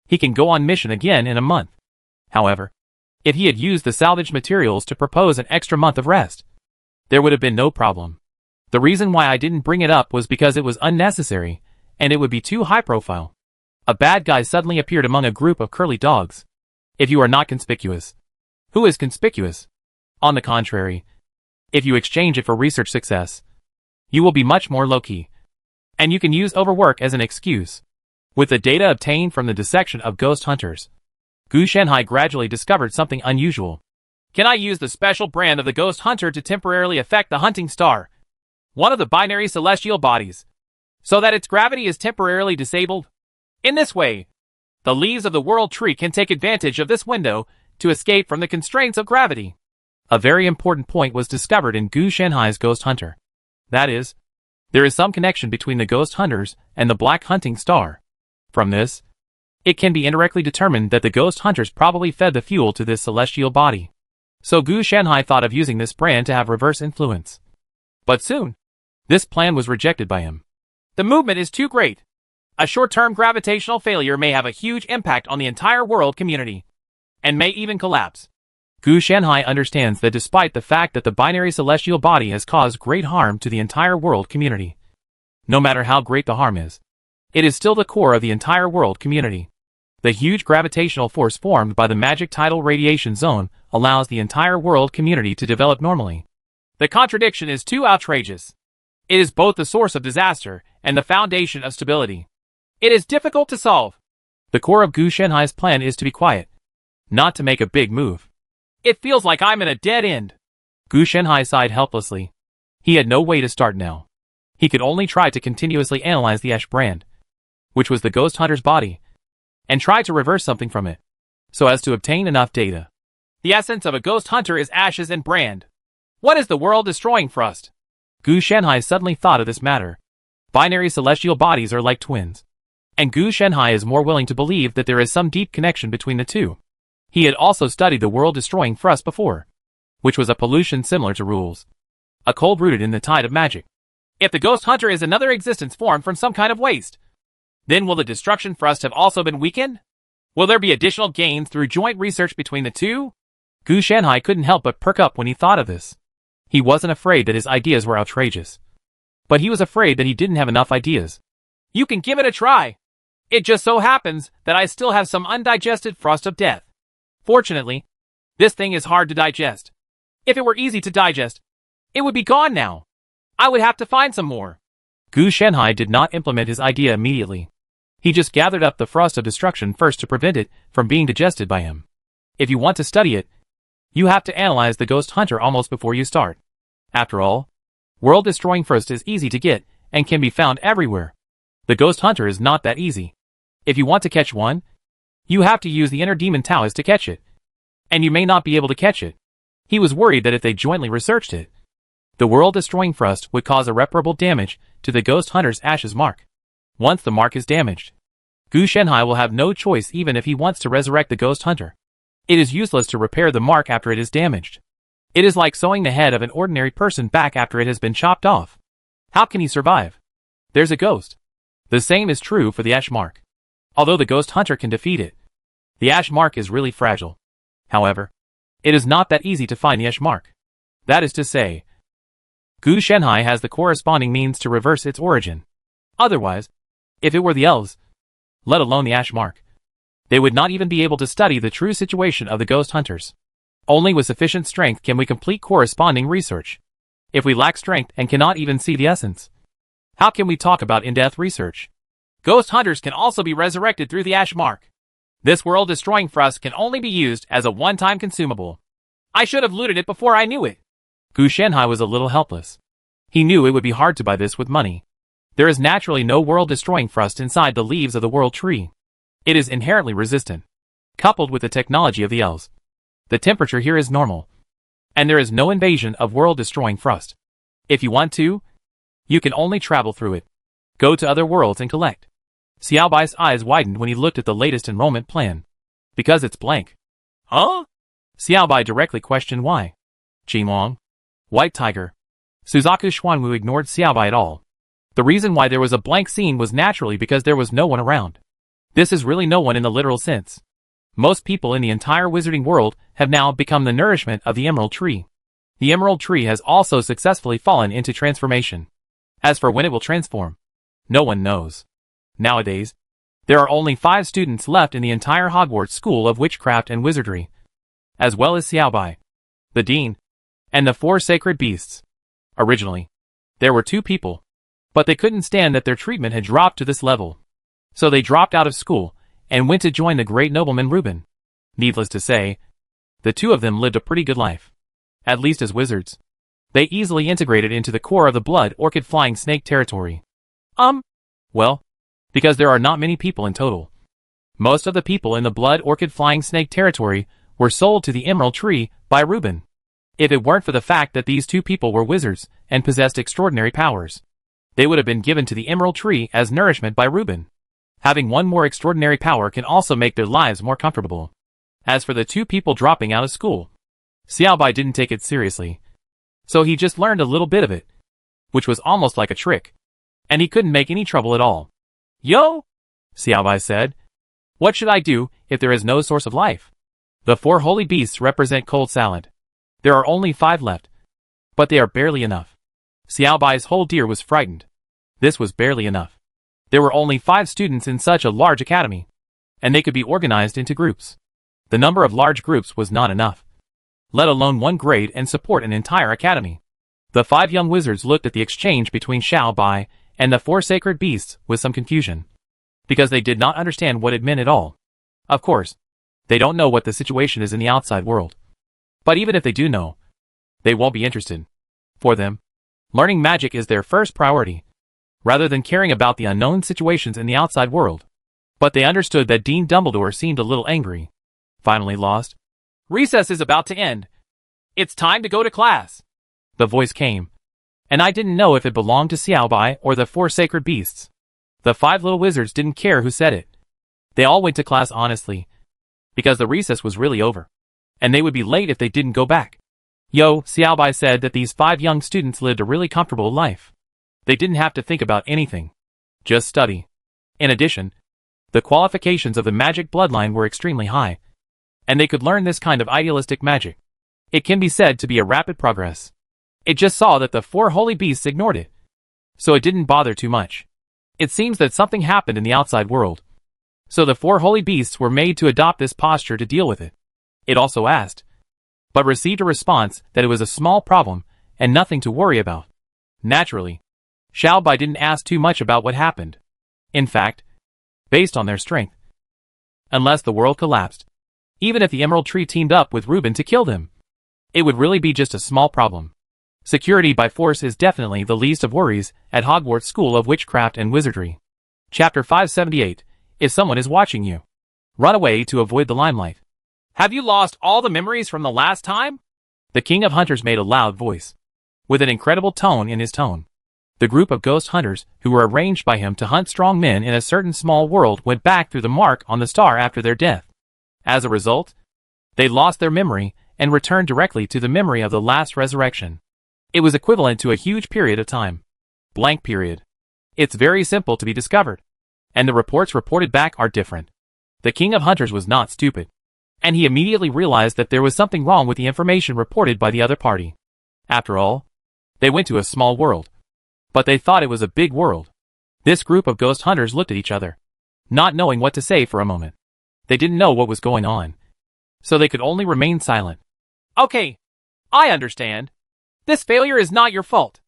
Speaker 1: he can go on mission again in a month. However, if he had used the salvaged materials to propose an extra month of rest, there would have been no problem. The reason why I didn't bring it up was because it was unnecessary, and it would be too high profile. A bad guy suddenly appeared among a group of curly dogs. If you are not conspicuous, who is conspicuous? On the contrary, if you exchange it for research success, you will be much more low-key. And you can use overwork as an excuse. With the data obtained from the dissection of ghost hunters, Gu Shanhai gradually discovered something unusual.
Speaker 2: Can I use the special brand of the ghost hunter to temporarily affect the hunting star, one of the binary celestial bodies, so that its gravity is temporarily disabled? In this way, the leaves of the world tree can take advantage of this window to escape from the constraints of gravity.
Speaker 1: A very important point was discovered in Gu Shanhai's ghost hunter. That is, there is some connection between the ghost hunters and the black hunting star. From this, it can be indirectly determined that the ghost hunters probably fed the fuel to this celestial body. So Gu Shanhai thought of using this brand to have reverse influence. But soon, this plan was rejected by him.
Speaker 2: The movement is too great. A short-term gravitational failure may have a huge impact on the entire world community, and may even collapse.
Speaker 1: Gu Shanhai understands that despite the fact that the binary celestial body has caused great harm to the entire world community, no matter how great the harm is, it is still the core of the entire world community. The huge gravitational force formed by the magic tidal radiation zone allows the entire world community to develop normally.
Speaker 2: The contradiction is too outrageous. It is both the source of disaster and the foundation of stability. It is difficult to solve.
Speaker 1: The core of Gu Shenhai's plan is to be quiet, not to make a big move.
Speaker 2: It feels like I'm in a dead end.
Speaker 1: Gu Shenhai sighed helplessly. He had no way to start now. He could only try to continuously analyze the ash brand, which was the ghost hunter's body, and try to reverse something from it, so as to obtain enough data.
Speaker 2: The essence of a ghost hunter is ashes and brand. What is the world-destroying thrust?
Speaker 1: Gu Shenhai suddenly thought of this matter. Binary celestial bodies are like twins, and Gu Shenhai is more willing to believe that there is some deep connection between the two. He had also studied the world-destroying thrust before, which was a pollution similar to rules, a cold rooted in the tide of magic.
Speaker 2: If the ghost hunter is another existence formed from some kind of waste, then will the destruction thrust have also been weakened? Will there be additional gains through joint research between the two?
Speaker 1: Gu Shenhai couldn't help but perk up when he thought of this. He wasn't afraid that his ideas were outrageous, but he was afraid that he didn't have enough ideas.
Speaker 2: You can give it a try. It just so happens that I still have some undigested frost of death. Fortunately, this thing is hard to digest. If it were easy to digest, it would be gone now. I would have to find some more.
Speaker 1: Gu Shenhai did not implement his idea immediately. He just gathered up the frost of destruction first to prevent it from being digested by him. If you want to study it, you have to analyze the ghost hunter almost before you start. After all, world-destroying frost is easy to get and can be found everywhere. The ghost hunter is not that easy. If you want to catch one, you have to use the inner demon Taoist to catch it. And you may not be able to catch it. He was worried that if they jointly researched it, the world-destroying thrust would cause irreparable damage to the ghost hunter's ashes mark. Once the mark is damaged, Gu Shenhai will have no choice even if he wants to resurrect the ghost hunter. It is useless to repair the mark after it is damaged. It is like sewing the head of an ordinary person back after it has been chopped off. How can he survive? There's a ghost. The same is true for the ash mark. Although the ghost hunter can defeat it, the ash mark is really fragile. However, it is not that easy to find the ash mark. That is to say, Gu Shenhai has the corresponding means to reverse its origin. Otherwise, if it were the elves, let alone the ash mark, they would not even be able to study the true situation of the ghost hunters. Only with sufficient strength can we complete corresponding research. If we lack strength and cannot even see the essence, how can we talk about in-depth research?
Speaker 2: Ghost hunters can also be resurrected through the ash mark. This world-destroying thrust can only be used as a one-time consumable. I should have looted it before I knew it.
Speaker 1: Gu Shenhai was a little helpless. He knew it would be hard to buy this with money. There is naturally no world-destroying thrust inside the leaves of the world tree. It is inherently resistant. Coupled with the technology of the elves, the temperature here is normal, and there is no invasion of world-destroying thrust. If you want to, you can only travel through it. Go to other worlds and collect. Xiao Bai's eyes widened when he looked at the latest enrollment plan. Because it's blank.
Speaker 2: Huh?
Speaker 1: Xiao Bai directly questioned why. Jinglong, White Tiger, Suzaku Xuanwu ignored Xiao Bai at all. The reason why there was a blank scene was naturally because there was no one around. This is really no one in the literal sense. Most people in the entire wizarding world have now become the nourishment of the Emerald Tree. The Emerald Tree has also successfully fallen into transformation. As for when it will transform, no one knows. Nowadays, there are only 5 students left in the entire Hogwarts School of Witchcraft and Wizardry, as well as Xiao Bai, the Dean, and the 4 sacred beasts. Originally, there were 2 people, but they couldn't stand that their treatment had dropped to this level. So they dropped out of school and went to join the great nobleman Reuben. Needless to say, the 2 of them lived a pretty good life. At least as wizards. They easily integrated into the core of the Blood Orchid Flying Snake territory. Well, because there are not many people in total. Most of the people in the Blood Orchid Flying Snake territory were sold to the Emerald Tree by Reuben. If it weren't for the fact that these 2 people were wizards and possessed extraordinary powers, they would have been given to the Emerald Tree as nourishment by Reuben. Having one more extraordinary power can also make their lives more comfortable. As for the 2 people dropping out of school, Xiao Bai didn't take it seriously. So he just learned a little bit of it, which was almost like a trick. And he couldn't make any trouble at all.
Speaker 2: Yo!
Speaker 1: Xiao Bai said. What should I do if there is no source of life? The 4 holy beasts represent cold salad. There are only 5 left, but they are barely enough. Xiao Bai's whole deer was frightened. This was barely enough. There were only 5 students in such a large academy, and they could be organized into groups. The number of large groups was not enough, let alone one grade and support an entire academy. The 5 young wizards looked at the exchange between Xiao Bai and the 4 sacred beasts with some confusion. because they did not understand what it meant at all. Of course, they don't know what the situation is in the outside world. But even if they do know, they won't be interested. For them, learning magic is their first priority, rather than caring about the unknown situations in the outside world. But they understood that Dean Dumbledore seemed a little angry. Finally lost.
Speaker 2: Recess is about to end. It's time to go to class.
Speaker 1: The voice came, and I didn't know if it belonged to Xiaobai or the 4 sacred beasts. The 5 little wizards didn't care who said it. They all went to class honestly, because the recess was really over, and they would be late if they didn't go back. Xiaobai said that these 5 young students lived a really comfortable life. They didn't have to think about anything, just study. In addition, the qualifications of the magic bloodline were extremely high, and they could learn this kind of idealistic magic. It can be said to be a rapid progress. It just saw that the 4 holy beasts ignored it, so it didn't bother too much. It seems that something happened in the outside world, so the 4 holy beasts were made to adopt this posture to deal with it. It also asked, but received a response that it was a small problem and nothing to worry about. Naturally, Xiaobai didn't ask too much about what happened. In fact, based on their strength, unless the world collapsed, even if the Emerald Tree teamed up with Reuben to kill them, it would really be just a small problem. Security by force is definitely the least of worries at Hogwarts School of Witchcraft and Wizardry. Chapter 578. If someone is watching you, run away to avoid the limelight.
Speaker 2: Have you lost all the memories from the last time?
Speaker 1: The King of Hunters made a loud voice, with an incredible tone in his tone. The group of ghost hunters who were arranged by him to hunt strong men in a certain small world went back through the mark on the star after their death. As a result, they lost their memory and returned directly to the memory of the last resurrection. It was equivalent to a huge period of time. Blank period. It's very simple to be discovered, and the reports reported back are different. The King of Hunters was not stupid, and he immediately realized that there was something wrong with the information reported by the other party. After all, they went to a small world, but they thought it was a big world. This group of ghost hunters looked at each other, not knowing what to say for a moment. They didn't know what was going on, so they could only remain silent.
Speaker 2: Okay, I understand. This failure is not your fault.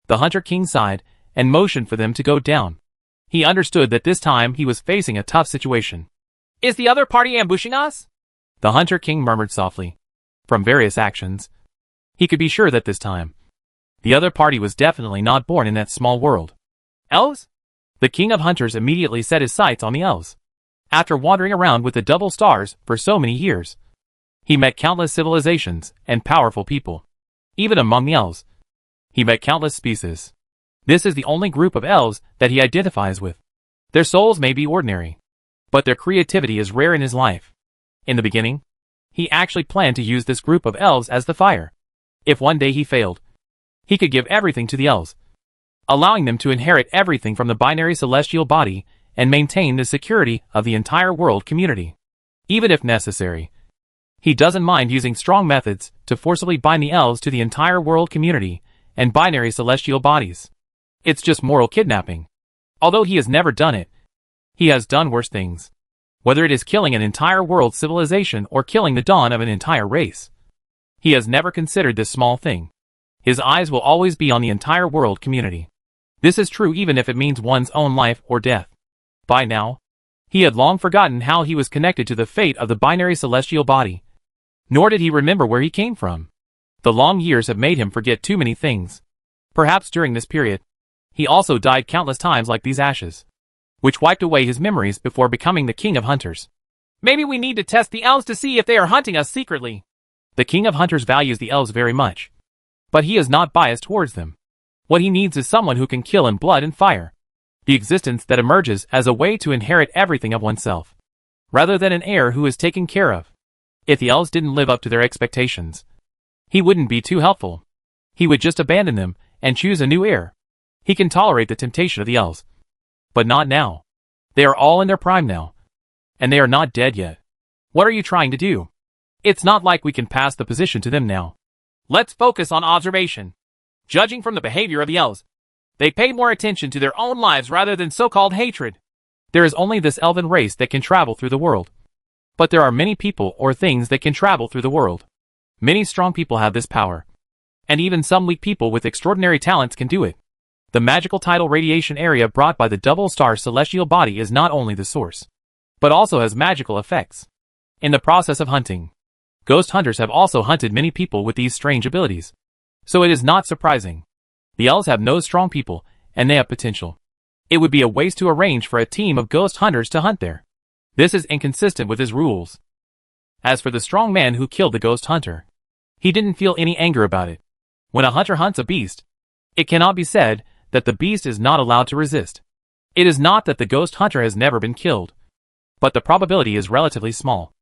Speaker 1: The Hunter King sighed and motioned for them to go down. He understood that this time he was facing a tough situation.
Speaker 2: Is the other party ambushing us?
Speaker 1: The Hunter King murmured softly. From various actions, he could be sure that this time, the other party was definitely not born in that small world.
Speaker 2: Elves?
Speaker 1: The King of Hunters immediately set his sights on the elves. After wandering around with the double stars for so many years, he met countless civilizations and powerful people. Even among the elves, he met countless species. This is the only group of elves that he identifies with. Their souls may be ordinary, but their creativity is rare in his life. In the beginning, he actually planned to use this group of elves as the fire. If one day he failed, he could give everything to the elves, allowing them to inherit everything from the binary celestial body and maintain the security of the entire world community. Even if necessary, he doesn't mind using strong methods to forcibly bind the elves to the entire world community and binary celestial bodies. It's just moral kidnapping. Although he has never done it, he has done worse things. Whether it is killing an entire world civilization or killing the dawn of an entire race, he has never considered this small thing. His eyes will always be on the entire world community. This is true even if it means one's own life or death. By now, he had long forgotten how he was connected to the fate of the binary celestial body. Nor did he remember where he came from. The long years have made him forget too many things. Perhaps during this period, he also died countless times like these ashes, which wiped away his memories before becoming the King of Hunters.
Speaker 2: Maybe we need to test the elves to see if they are hunting us secretly.
Speaker 1: The King of Hunters values the elves very much, but he is not biased towards them. What he needs is someone who can kill in blood and fire, the existence that emerges as a way to inherit everything of oneself, rather than an heir who is taken care of. If the elves didn't live up to their expectations, he wouldn't be too helpful. He would just abandon them and choose a new heir. He can tolerate the temptation of the elves, but not now. They are all in their prime now, and they are not dead yet. What are you trying to do? It's not like we can pass the position to them now.
Speaker 2: Let's focus on observation. Judging from the behavior of the elves, they pay more attention to their own lives rather than so-called hatred.
Speaker 1: There is only this elven race that can travel through the world. But there are many people or things that can travel through the world. Many strong people have this power, and even some weak people with extraordinary talents can do it. The magical tidal radiation area brought by the double star celestial body is not only the source, but also has magical effects. In the process of hunting, ghost hunters have also hunted many people with these strange abilities. So it is not surprising. The elves have no strong people, and they have potential. It would be a waste to arrange for a team of ghost hunters to hunt there. This is inconsistent with his rules. As for the strong man who killed the ghost hunter, he didn't feel any anger about it. When a hunter hunts a beast, it cannot be said that the beast is not allowed to resist. It is not that the ghost hunter has never been killed, but the probability is relatively small.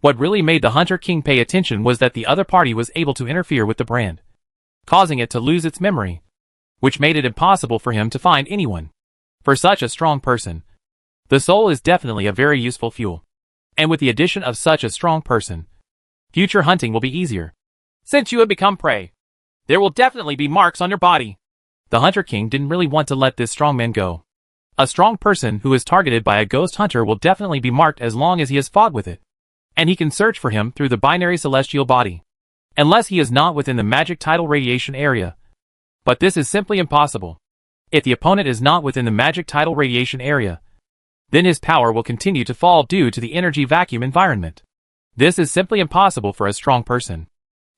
Speaker 1: What really made the Hunter King pay attention was that the other party was able to interfere with the brand, causing it to lose its memory, which made it impossible for him to find anyone. For such a strong person, the soul is definitely a very useful fuel. And with the addition of such a strong person, future hunting will be easier.
Speaker 2: Since you have become prey, there will definitely be marks on your body.
Speaker 1: The Hunter King didn't really want to let this strong man go. A strong person who is targeted by a ghost hunter will definitely be marked as long as he has fought with it. And he can search for him through the binary celestial body, unless he is not within the magic tidal radiation area. But this is simply impossible. If the opponent is not within the magic tidal radiation area, then his power will continue to fall due to the energy vacuum environment. This is simply impossible for a strong person.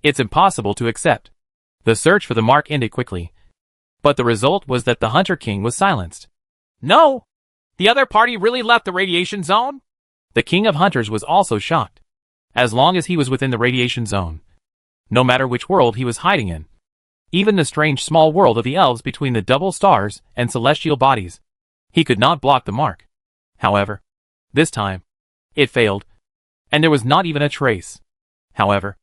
Speaker 1: It's impossible to accept. The search for the mark ended quickly, but the result was that the Hunter King was silenced.
Speaker 2: No! The other party really left the radiation zone?
Speaker 1: The King of Hunters was also shocked. As long as he was within the radiation zone, no matter which world he was hiding in, even the strange small world of the elves between the double stars and celestial bodies, he could not block the mark. However, this time, it failed, and there was not even a trace. However,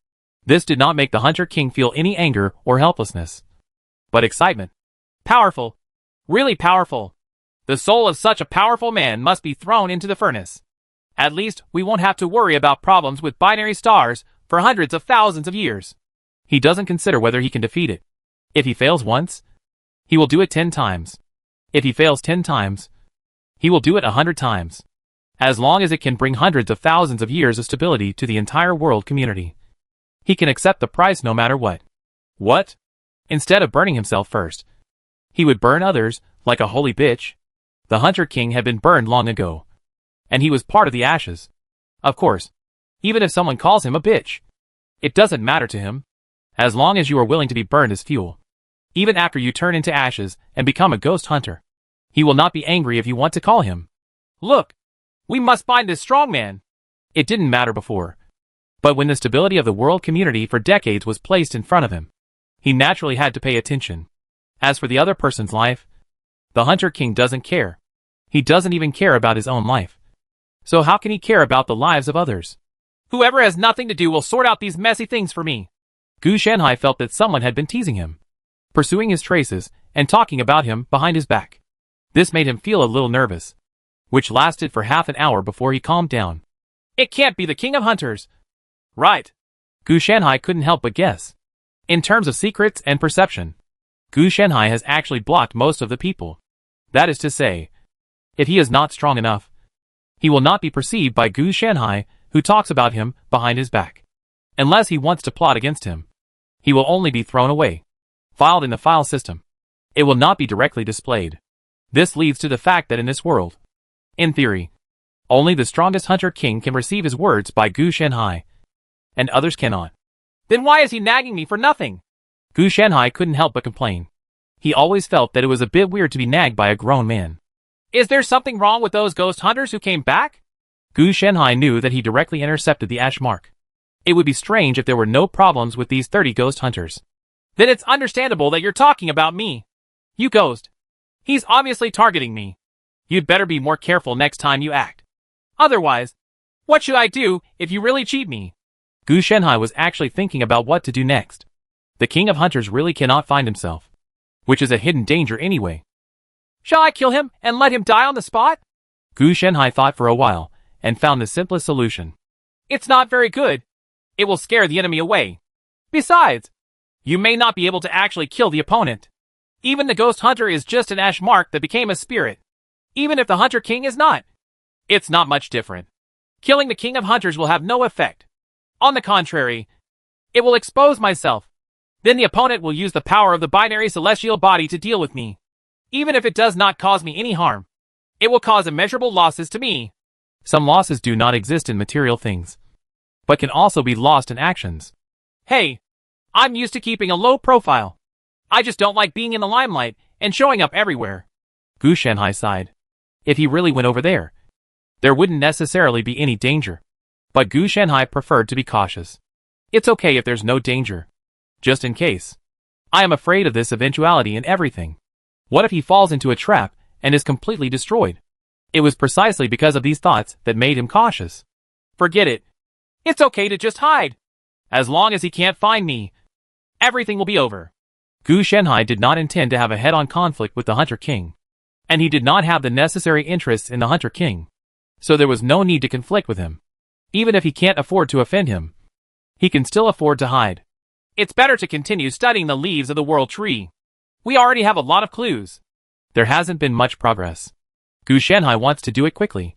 Speaker 1: this did not make the Hunter King feel any anger or helplessness, but excitement.
Speaker 2: Powerful. Really powerful. The soul of such a powerful man must be thrown into the furnace. At least, we won't have to worry about problems with binary stars for hundreds of thousands of years.
Speaker 1: He doesn't consider whether he can defeat it. If he fails once, he will do it 10 times. If he fails 10 times, he will do it 100 times. As long as it can bring hundreds of thousands of years of stability to the entire world community, he can accept the price no matter what. What? Instead of burning himself first, he would burn others, like a holy bitch. The Hunter King had been burned long ago, and he was part of the ashes. Of course, even if someone calls him a bitch, it doesn't matter to him, as long as you are willing to be burned as fuel. Even after you turn into ashes and become a ghost hunter, he will not be angry if you want to call him.
Speaker 2: Look, we must find this strong man.
Speaker 1: It didn't matter before, but when the stability of the world community for decades was placed in front of him, he naturally had to pay attention. As for the other person's life, the Hunter King doesn't care. He doesn't even care about his own life. So how can he care about the lives of others?
Speaker 2: Whoever has nothing to do will sort out these messy things for me.
Speaker 1: Gu Shanhai felt that someone had been teasing him, pursuing his traces, and talking about him behind his back. This made him feel a little nervous, which lasted for half an hour before he calmed down.
Speaker 2: It can't be the King of Hunters. Right.
Speaker 1: Gu Shanhai couldn't help but guess. In terms of secrets and perception, Gu Shanhai has actually blocked most of the people. That is to say, if he is not strong enough, he will not be perceived by Gu Shanhai, who talks about him behind his back. Unless he wants to plot against him, he will only be thrown away, filed in the file system. It will not be directly displayed. This leads to the fact that in this world, in theory, only the strongest Hunter King can receive his words by Gu Shanhai, and others cannot.
Speaker 2: Then why is he nagging me for nothing?
Speaker 1: Gu Shanhai couldn't help but complain. He always felt that it was a bit weird to be nagged by a grown man.
Speaker 2: Is there something wrong with those ghost hunters who came back?
Speaker 1: Gu Shanhai knew that he directly intercepted the ash mark. It would be strange if there were no problems with these 30 ghost hunters.
Speaker 2: Then it's understandable that you're talking about me. You ghost. He's obviously targeting me. You'd better be more careful next time you act. Otherwise, what should I do if you really cheat me?
Speaker 1: Gu Shanhai was actually thinking about what to do next. The King of Hunters really cannot find himself, which is a hidden danger anyway.
Speaker 2: Shall I kill him and let him die on the spot?
Speaker 1: Gu Shanhai thought for a while, and found the simplest solution.
Speaker 2: It's not very good. It will scare the enemy away. Besides, you may not be able to actually kill the opponent. Even the ghost hunter is just an ash mark that became a spirit. Even if the Hunter King is not, it's not much different. Killing the King of Hunters will have no effect. On the contrary, it will expose myself. Then the opponent will use the power of the binary celestial body to deal with me. Even if it does not cause me any harm, it will cause immeasurable losses to me.
Speaker 1: Some losses do not exist in material things, but can also be lost in actions.
Speaker 2: Hey, I'm used to keeping a low profile. I just don't like being in the limelight and showing up everywhere.
Speaker 1: Gu Shanhai sighed. If he really went over there wouldn't necessarily be any danger. But Gu Shanhai preferred to be cautious. It's okay if there's no danger. Just in case. I am afraid of this eventuality in everything. What if he falls into a trap and is completely destroyed? It was precisely because of these thoughts that made him cautious.
Speaker 2: Forget it. It's okay to just hide. As long as he can't find me, everything will be over.
Speaker 1: Gu Shanhai did not intend to have a head-on conflict with the Hunter King. And he did not have the necessary interests in the Hunter King. So there was no need to conflict with him. Even if he can't afford to offend him, he can still afford to hide.
Speaker 2: It's better to continue studying the leaves of the world tree. We already have a lot of clues.
Speaker 1: There hasn't been much progress. Gu Shanhai wants to do it quickly.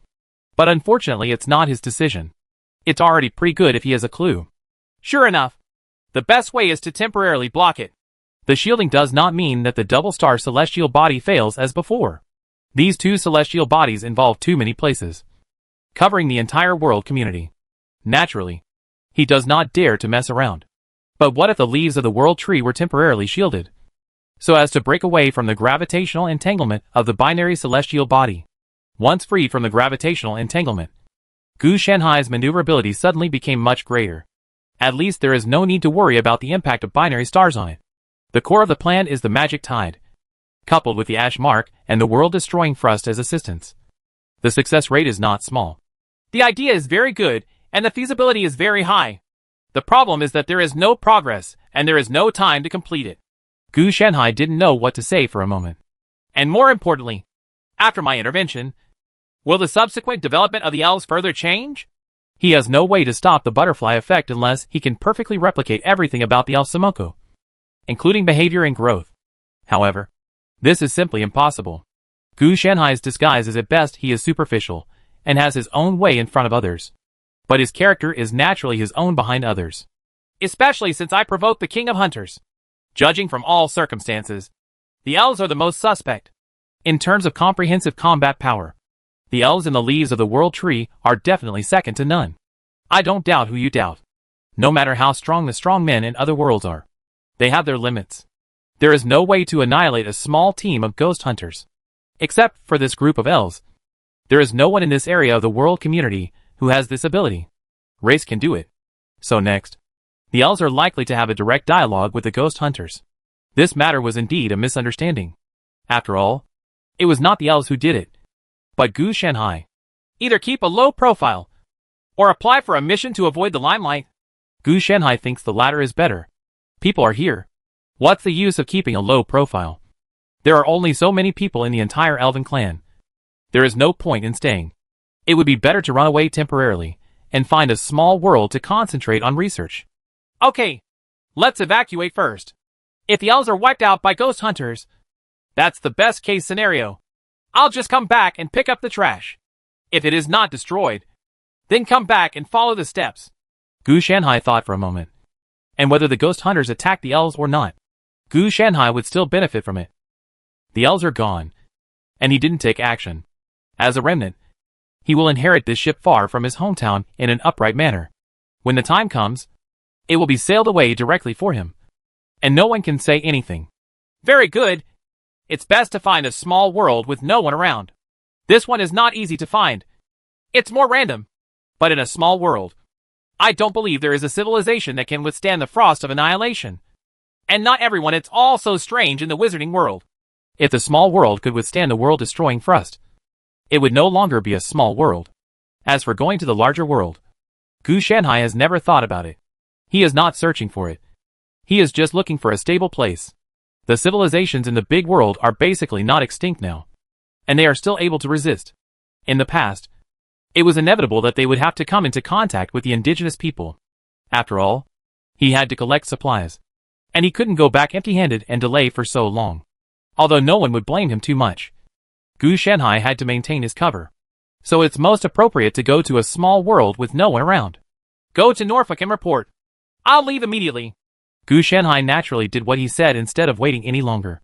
Speaker 1: But unfortunately it's not his decision. It's already pretty good if he has a clue.
Speaker 2: Sure enough, the best way is to temporarily block it.
Speaker 1: The shielding does not mean that the double-star celestial body fails as before. These two celestial bodies involve too many places, covering the entire world community. Naturally, he does not dare to mess around. But what if the leaves of the world tree were temporarily shielded, so as to break away from the gravitational entanglement of the binary celestial body? Once freed from the gravitational entanglement, Gu Shanhai's maneuverability suddenly became much greater. At least there is no need to worry about the impact of binary stars on it. The core of the plan is the magic tide, coupled with the ash mark and the world-destroying thrust as assistance. The success rate is not small.
Speaker 2: The idea is very good, and the feasibility is very high. The problem is that there is no progress, and there is no time to complete it.
Speaker 1: Gu Shanhai didn't know what to say for a moment.
Speaker 2: And more importantly, after my intervention, will the subsequent development of the elves further change?
Speaker 1: He has no way to stop the butterfly effect unless he can perfectly replicate everything about the elf Sumoko, including behavior and growth. However, this is simply impossible. Gu Shanhai's disguise is at best he is superficial, and has his own way in front of others. But his character is naturally his own behind others.
Speaker 2: Especially since I provoked the King of Hunters. Judging from all circumstances, the elves are the most suspect.
Speaker 1: In terms of comprehensive combat power, the elves in the leaves of the world tree are definitely second to none. I don't doubt who you doubt. No matter how strong the strong men in other worlds are, they have their limits. There is no way to annihilate a small team of ghost hunters. Except for this group of elves. There is no one in this area of the world community who has this ability. Race can do it. So next, the elves are likely to have a direct dialogue with the ghost hunters. This matter was indeed a misunderstanding. After all, it was not the elves who did it, but Gu Shanhai.
Speaker 2: Either keep a low profile, or apply for a mission to avoid the limelight.
Speaker 1: Gu Shanhai thinks the latter is better. People are here. What's the use of keeping a low profile? There are only so many people in the entire elven clan. There is no point in staying. It would be better to run away temporarily, and find a small world to concentrate on research.
Speaker 2: Okay, let's evacuate first. If the elves are wiped out by ghost hunters, that's the best case scenario. I'll just come back and pick up the trash. If it is not destroyed, then come back and follow the steps.
Speaker 1: Gu Shanhai thought for a moment. And whether the ghost hunters attack the elves or not, Gu Shanhai would still benefit from it. The elves are gone, and he didn't take action. As a remnant, he will inherit this ship far from his hometown in an upright manner. When the time comes, it will be sailed away directly for him, and no one can say anything.
Speaker 2: Very good. It's best to find a small world with no one around. This one is not easy to find. It's more random. But in a small world, I don't believe there is a civilization that can withstand the frost of annihilation. And not everyone, it's all so strange in the wizarding world.
Speaker 1: If the small world could withstand the world-destroying thrust, it would no longer be a small world. As for going to the larger world, Gu Shanhai has never thought about it. He is not searching for it. He is just looking for a stable place. The civilizations in the big world are basically not extinct now, and they are still able to resist. In the past, it was inevitable that they would have to come into contact with the indigenous people. After all, he had to collect supplies, and he couldn't go back empty-handed and delay for so long. Although no one would blame him too much, Gu Shanhai had to maintain his cover. So it's most appropriate to go to a small world with no one around.
Speaker 2: Go to Norfolk and report. I'll leave immediately.
Speaker 1: Gu Shanhai naturally did what he said instead of waiting any longer.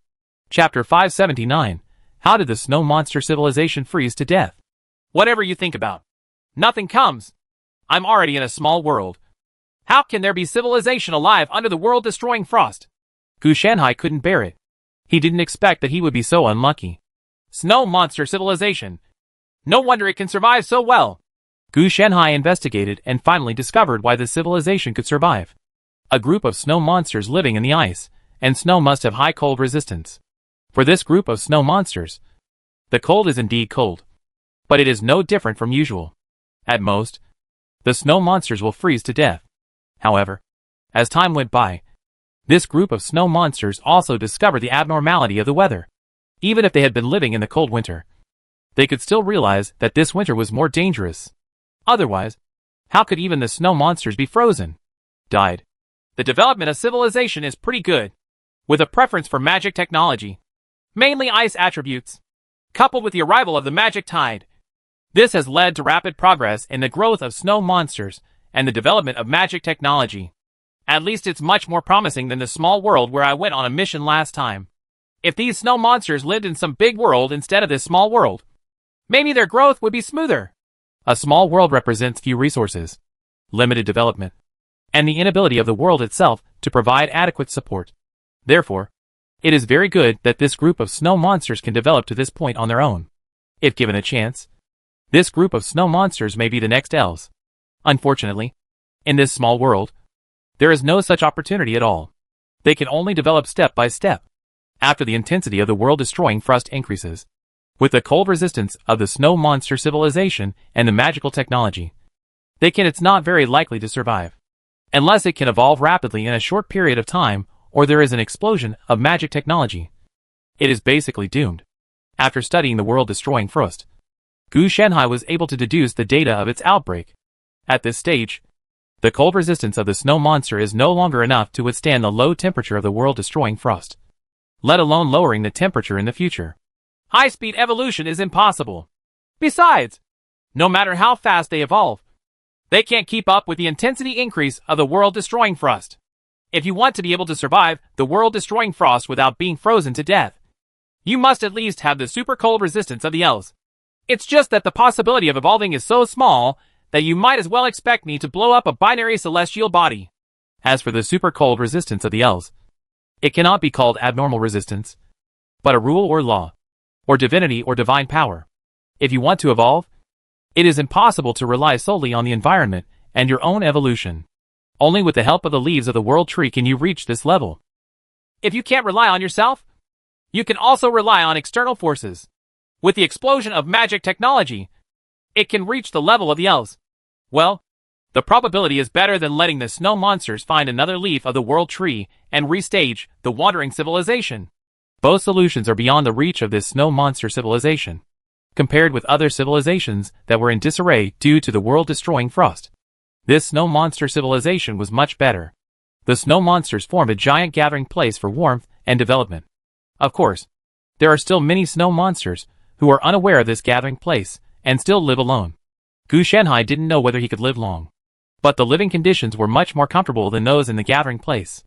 Speaker 1: Chapter 579, How did the snow monster civilization freeze to death?
Speaker 2: Whatever you think about. Nothing comes. I'm already in a small world. How can there be civilization alive under the world-destroying frost?
Speaker 1: Gu Shanhai couldn't bear it. He didn't expect that he would be so unlucky.
Speaker 2: Snow monster civilization. No wonder it can survive so well.
Speaker 1: Gu Shanhai investigated and finally discovered why the civilization could survive. A group of snow monsters living in the ice, and snow must have high cold resistance. For this group of snow monsters, the cold is indeed cold. But it is no different from usual. At most, the snow monsters will freeze to death. However, as time went by, this group of snow monsters also discovered the abnormality of the weather. Even if they had been living in the cold winter, they could still realize that this winter was more dangerous. Otherwise, how could even the snow monsters be frozen? Died.
Speaker 2: The development of civilization is pretty good, with a preference for magic technology, mainly ice attributes, coupled with the arrival of the magic tide. This has led to rapid progress in the growth of snow monsters and the development of magic technology. At least it's much more promising than the small world where I went on a mission last time. If these snow monsters lived in some big world instead of this small world, maybe their growth would be smoother.
Speaker 1: A small world represents few resources, limited development, and the inability of the world itself to provide adequate support. Therefore, it is very good that this group of snow monsters can develop to this point on their own. If given a chance, this group of snow monsters may be the next elves. Unfortunately, in this small world, there is no such opportunity at all. They can only develop step by step. After the intensity of the world-destroying frost increases, with the cold resistance of the snow monster civilization and the magical technology, it's not very likely to survive. Unless it can evolve rapidly in a short period of time, or there is an explosion of magic technology, it is basically doomed. After studying the world-destroying frost, Gu Shanhai was able to deduce the data of its outbreak. At this stage, the cold resistance of the snow monster is no longer enough to withstand the low temperature of the world-destroying frost, let alone lowering the temperature in the future.
Speaker 2: High-speed evolution is impossible. Besides, no matter how fast they evolve, they can't keep up with the intensity increase of the world-destroying frost. If you want to be able to survive the world-destroying frost without being frozen to death, you must at least have the super cold resistance of the elves. It's just that the possibility of evolving is so small that you might as well expect me to blow up a binary celestial body.
Speaker 1: As for the super cold resistance of the elves, it cannot be called abnormal resistance, but a rule or law, or divinity or divine power. If you want to evolve, it is impossible to rely solely on the environment and your own evolution. Only with the help of the leaves of the world tree can you reach this level.
Speaker 2: If you can't rely on yourself, you can also rely on external forces. With the explosion of magic technology, it can reach the level of the elves. Well, the probability is better than letting the snow monsters find another leaf of the world tree and restage the wandering civilization.
Speaker 1: Both solutions are beyond the reach of this snow monster civilization, compared with other civilizations that were in disarray due to the world-destroying frost. This snow monster civilization was much better. The snow monsters formed a giant gathering place for warmth and development. Of course, there are still many snow monsters who are unaware of this gathering place and still live alone. Gu Shanhai didn't know whether he could live long, but the living conditions were much more comfortable than those in the gathering place.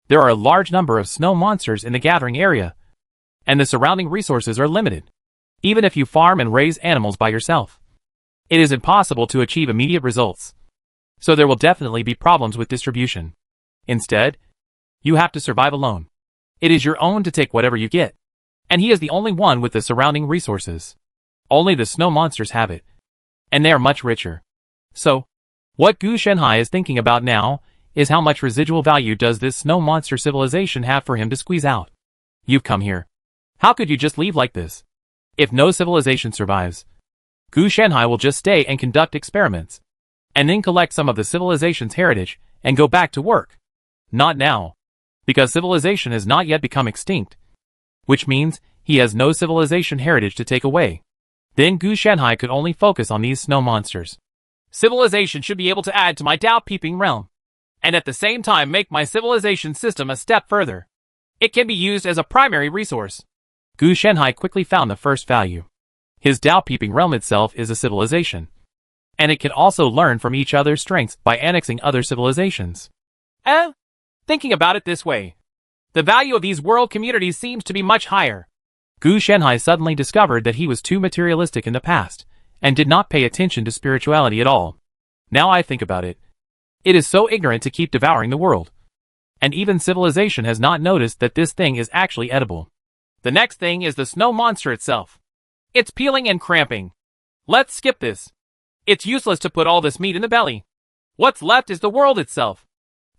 Speaker 1: There are a large number of snow monsters in the gathering area, and the surrounding resources are limited. Even if you farm and raise animals by yourself, it is impossible to achieve immediate results. So there will definitely be problems with distribution. Instead, you have to survive alone. It is your own to take whatever you get, and he is the only one with the surrounding resources. Only the snow monsters have it, and they are much richer. So, what Gu Shanhai is thinking about now is how much residual value does this snow monster civilization have for him to squeeze out. You've come here. How could you just leave like this? If no civilization survives, Gu Shanhai will just stay and conduct experiments, and then collect some of the civilization's heritage and go back to work. Not now, because civilization has not yet become extinct, which means he has no civilization heritage to take away. Then Gu Shanhai could only focus on these snow monsters.
Speaker 2: Civilization should be able to add to my Dao Peeping realm, and at the same time make my civilization system a step further. It can be used as a primary resource.
Speaker 1: Gu Shanhai quickly found the first value. His Dao Peeping realm itself is a civilization, and it can also learn from each other's strengths by annexing other civilizations.
Speaker 2: Thinking about it this way, the value of these world communities seems to be much higher.
Speaker 1: Gu Shenhai suddenly discovered that he was too materialistic in the past, and did not pay attention to spirituality at all. Now I think about it. It is so ignorant to keep devouring the world. And even civilization has not noticed that this thing is actually edible.
Speaker 2: The next thing is the snow monster itself. It's peeling and cramping. Let's skip this. It's useless to put all this meat in the belly. What's left is the world itself.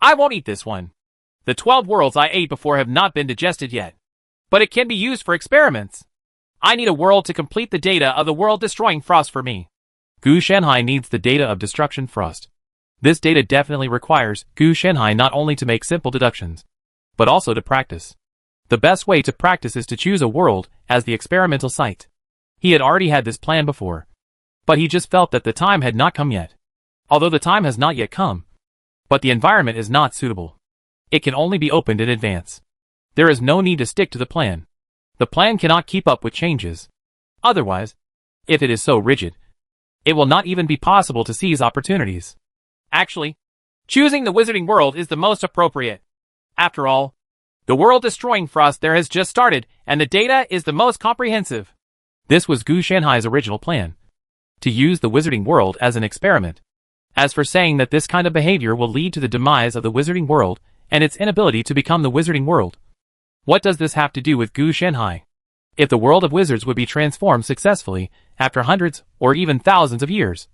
Speaker 2: I won't eat this one. The 12 worlds I ate before have not been digested yet. But it can be used for experiments. I need a world to complete the data of the world-destroying frost for me.
Speaker 1: Gu Shenhai needs the data of destruction frost. This data definitely requires Gu Shenhai not only to make simple deductions, but also to practice. The best way to practice is to choose a world as the experimental site. He had already had this plan before, but he just felt that the time had not come yet. Although the time has not yet come, but the environment is not suitable. It can only be opened in advance. There is no need to stick to the plan. The plan cannot keep up with changes. Otherwise, if it is so rigid, it will not even be possible to seize opportunities.
Speaker 2: Actually, choosing the Wizarding World is the most appropriate. After all, the world-destroying frost there has just started, and the data is the most comprehensive.
Speaker 1: This was Gu Shenhai's original plan. To use the Wizarding World as an experiment. As for saying that this kind of behavior will lead to the demise of the Wizarding World, and its inability to become the Wizarding World. What does this have to do with Gu Shenhai? If the world of wizards would be transformed successfully, after hundreds, or even thousands of years,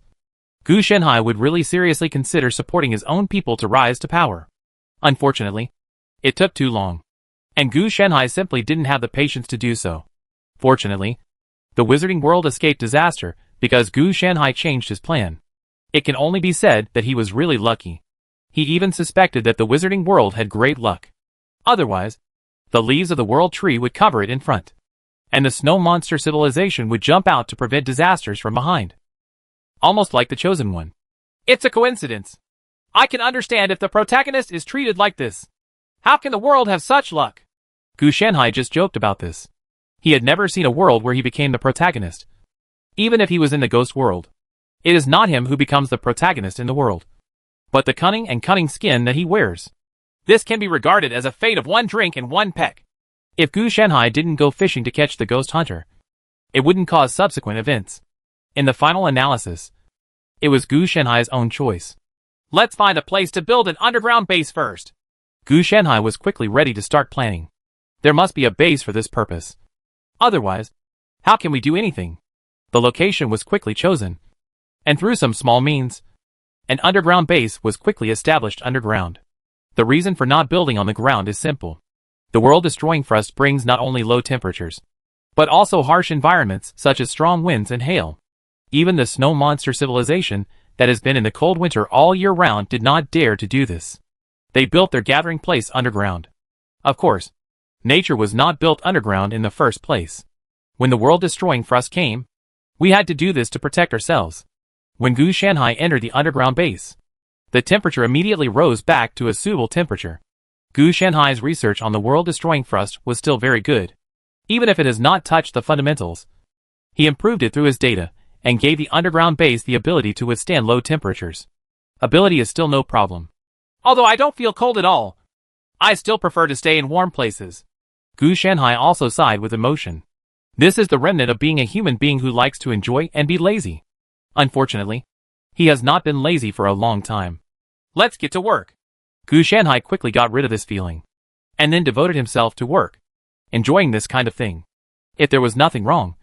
Speaker 1: Gu Shenhai would really seriously consider supporting his own people to rise to power. Unfortunately, it took too long. And Gu Shenhai simply didn't have the patience to do so. Fortunately, the Wizarding World escaped disaster because Gu Shenhai changed his plan. It can only be said that he was really lucky. He even suspected that the Wizarding World had great luck. Otherwise, the leaves of the World Tree would cover it in front, and the Snow Monster civilization would jump out to prevent disasters from behind. Almost like the Chosen One.
Speaker 2: It's a coincidence. I can understand if the protagonist is treated like this. How can the world have such luck?
Speaker 1: Gu Shenhai just joked about this. He had never seen a world where he became the protagonist. Even if he was in the ghost world, it is not him who becomes the protagonist in the world, but the cunning skin that he wears.
Speaker 2: This can be regarded as a fate of one drink and one peck.
Speaker 1: If Gu Shenhai didn't go fishing to catch the ghost hunter, it wouldn't cause subsequent events. In the final analysis, it was Gu Shenhai's own choice.
Speaker 2: Let's find a place to build an underground base first.
Speaker 1: Gu Shenhai was quickly ready to start planning. There must be a base for this purpose. Otherwise, how can we do anything? The location was quickly chosen, and through some small means, an underground base was quickly established underground. The reason for not building on the ground is simple. The world-destroying frost brings not only low temperatures, but also harsh environments such as strong winds and hail. Even the Snow Monster civilization that has been in the cold winter all year round did not dare to do this. They built their gathering place underground. Of course, nature was not built underground in the first place. When the world-destroying frost came, we had to do this to protect ourselves. When Gu Shenhai entered the underground base, the temperature immediately rose back to a suitable temperature. Gu Shenhai's research on the world-destroying frost was still very good. Even if it has not touched the fundamentals, he improved it through his data, and gave the underground base the ability to withstand low temperatures. Ability is still no problem.
Speaker 2: Although I don't feel cold at all, I still prefer to stay in warm places.
Speaker 1: Gu Shenhai also sighed with emotion. This is the remnant of being a human being who likes to enjoy and be lazy. Unfortunately, he has not been lazy for a long time.
Speaker 2: Let's get to work.
Speaker 1: Gu Shenhai quickly got rid of this feeling, and then devoted himself to work, enjoying this kind of thing. If there was nothing wrong,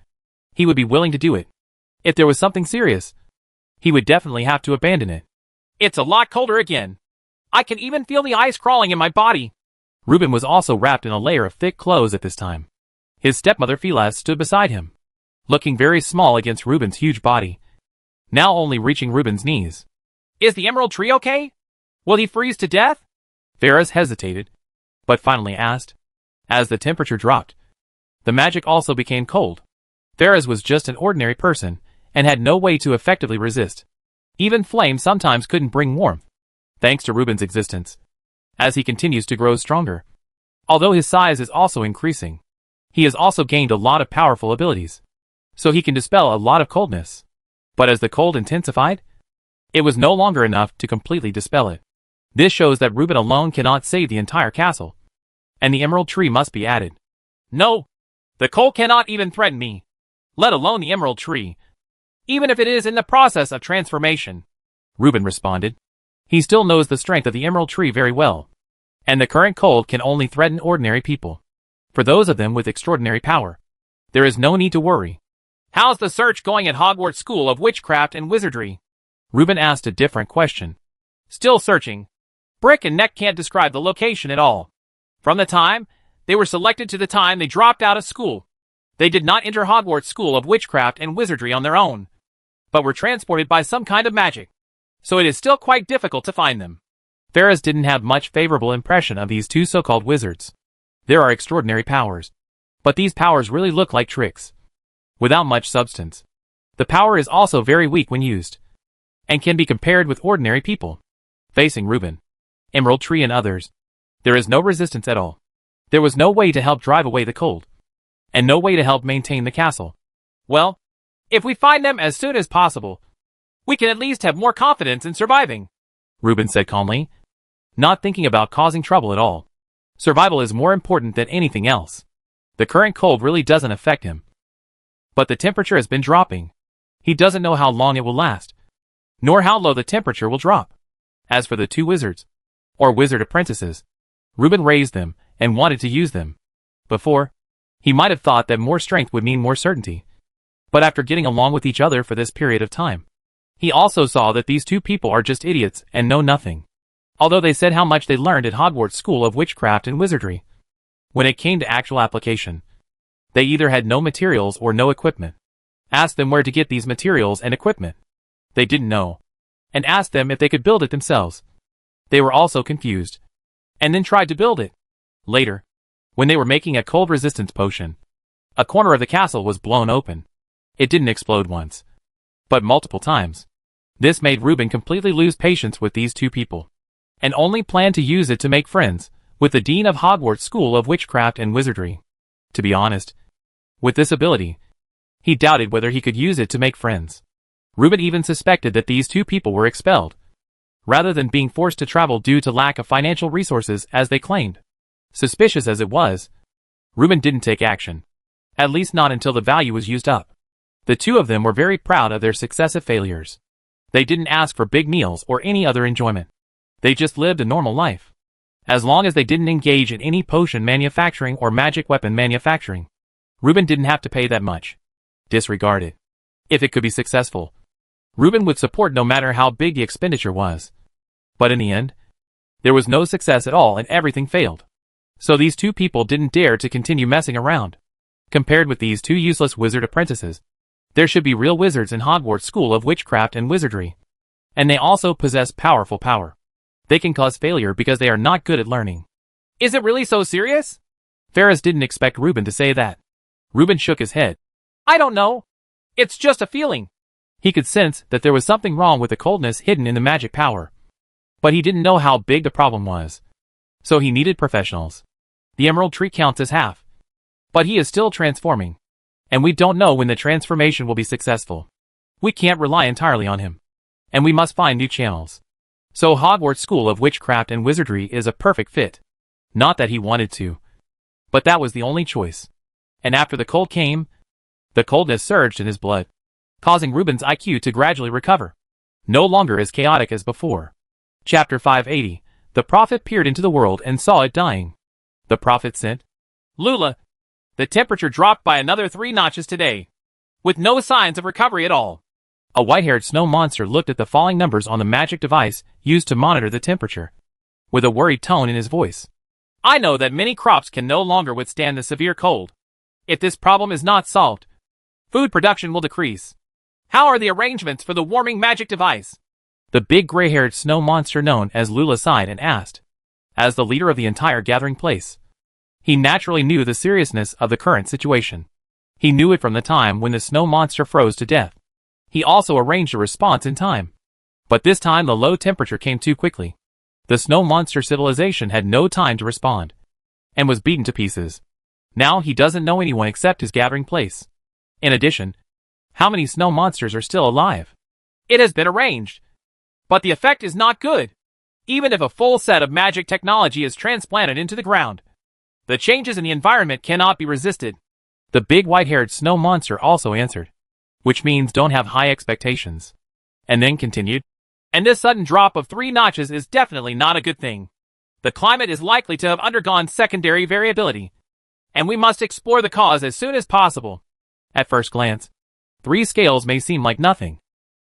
Speaker 1: he would be willing to do it. If there was something serious, he would definitely have to abandon it.
Speaker 2: It's a lot colder again. I can even feel the ice crawling in my body.
Speaker 1: Reuben was also wrapped in a layer of thick clothes at this time. His stepmother Philas stood beside him, looking very small against Reuben's huge body, now only reaching Reuben's knees.
Speaker 2: Is the Emerald Tree okay? Will he freeze to death?
Speaker 1: Philas hesitated, but finally asked. As the temperature dropped, the magic also became cold. Philas was just an ordinary person, and had no way to effectively resist. Even flame sometimes couldn't bring warmth, thanks to Reuben's existence, as he continues to grow stronger. Although his size is also increasing, he has also gained a lot of powerful abilities, so he can dispel a lot of coldness. But as the cold intensified, it was no longer enough to completely dispel it. This shows that Reuben alone cannot save the entire castle, and the Emerald Tree must be added.
Speaker 2: No! The coal cannot even threaten me, let alone the emerald tree, even if it is in the process of transformation.
Speaker 1: Reuben responded. He still knows the strength of the emerald tree very well, and the current cold can only threaten ordinary people. For those of them with extraordinary power, there is no need to worry.
Speaker 2: How's the search going at Hogwarts School of Witchcraft and Wizardry?
Speaker 1: Reuben asked a different question.
Speaker 2: Still searching. Brick and Neck can't describe the location at all. From the time they were selected to the time they dropped out of school, they did not enter Hogwarts School of Witchcraft and Wizardry on their own, but were transported by some kind of magic. So it is still quite difficult to find them.
Speaker 1: Ferris didn't have much favorable impression of these two so-called wizards. There are extraordinary powers, but these powers really look like tricks, without much substance. The power is also very weak when used, and can be compared with ordinary people. Facing Reuben, Emerald Tree and others, there is no resistance at all. There was no way to help drive away the cold, and no way to help maintain the castle.
Speaker 2: Well, if we find them as soon as possible, we can at least have more confidence in surviving,
Speaker 1: Reuben said calmly, not thinking about causing trouble at all. Survival is more important than anything else. The current cold really doesn't affect him, but the temperature has been dropping. He doesn't know how long it will last, nor how low the temperature will drop. As for the two wizards, or wizard apprentices, Reuben raised them and wanted to use them. Before, he might have thought that more strength would mean more certainty. But after getting along with each other for this period of time, he also saw that these two people are just idiots and know nothing. Although they said how much they learned at Hogwarts School of Witchcraft and Wizardry, when it came to actual application, they either had no materials or no equipment. Asked them where to get these materials and equipment. They didn't know, and asked them if they could build it themselves. They were also confused, and then tried to build it. Later, when they were making a cold resistance potion, a corner of the castle was blown open. It didn't explode once, but multiple times. This made Reuben completely lose patience with these two people, and only planned to use it to make friends with the Dean of Hogwarts School of Witchcraft and Wizardry. To be honest, with this ability, he doubted whether he could use it to make friends. Reuben even suspected that these two people were expelled, rather than being forced to travel due to lack of financial resources as they claimed. Suspicious as it was, Reuben didn't take action, at least not until the value was used up. The two of them were very proud of their successive failures. They didn't ask for big meals or any other enjoyment. They just lived a normal life. As long as they didn't engage in any potion manufacturing or magic weapon manufacturing, Reuben didn't have to pay that much. Disregard it. If it could be successful, Reuben would support no matter how big the expenditure was. But in the end, there was no success at all and everything failed. So these two people didn't dare to continue messing around. Compared with these two useless wizard apprentices, there should be real wizards in Hogwarts School of Witchcraft and Wizardry. And they also possess powerful power. They can cause failure because they are not good at learning.
Speaker 2: Is it really so serious?
Speaker 1: Ferris didn't expect Reuben to say that. Reuben shook his head.
Speaker 2: I don't know. It's just a feeling.
Speaker 1: He could sense that there was something wrong with the coldness hidden in the magic power. But he didn't know how big the problem was. So he needed professionals. The Emerald Tree counts as half. But he is still transforming. And we don't know when the transformation will be successful. We can't rely entirely on him. And we must find new channels. So Hogwarts School of Witchcraft and Wizardry is a perfect fit. Not that he wanted to, but that was the only choice. And after the cold came, the coldness surged in his blood, causing Reuben's IQ to gradually recover. No longer as chaotic as before. Chapter 580. The Prophet peered into the world and saw it dying. The Prophet said,
Speaker 2: Lula, the temperature dropped by another 3 notches today, with no signs of recovery at all.
Speaker 1: A white-haired snow monster looked at the falling numbers on the magic device used to monitor the temperature, with a worried tone in his voice.
Speaker 2: I know that many crops can no longer withstand the severe cold. If this problem is not solved, food production will decrease. How are the arrangements for the warming magic device?
Speaker 1: The big gray-haired snow monster known as Lula sighed and asked. As the leader of the entire gathering place, he naturally knew the seriousness of the current situation. He knew it from the time when the snow monster froze to death. He also arranged a response in time. But this time the low temperature came too quickly. The snow monster civilization had no time to respond, and was beaten to pieces. Now he doesn't know anyone except his gathering place. In addition, how many snow monsters are still alive?
Speaker 2: It has been arranged, but the effect is not good. Even if a full set of magic technology is transplanted into the ground, the changes in the environment cannot be resisted.
Speaker 1: The big white-haired snow monster also answered, which means don't have high expectations. And then continued,
Speaker 2: and this sudden drop of 3 notches is definitely not a good thing. The climate is likely to have undergone secondary variability, and we must explore the cause as soon as possible.
Speaker 1: At first glance, 3 scales may seem like nothing,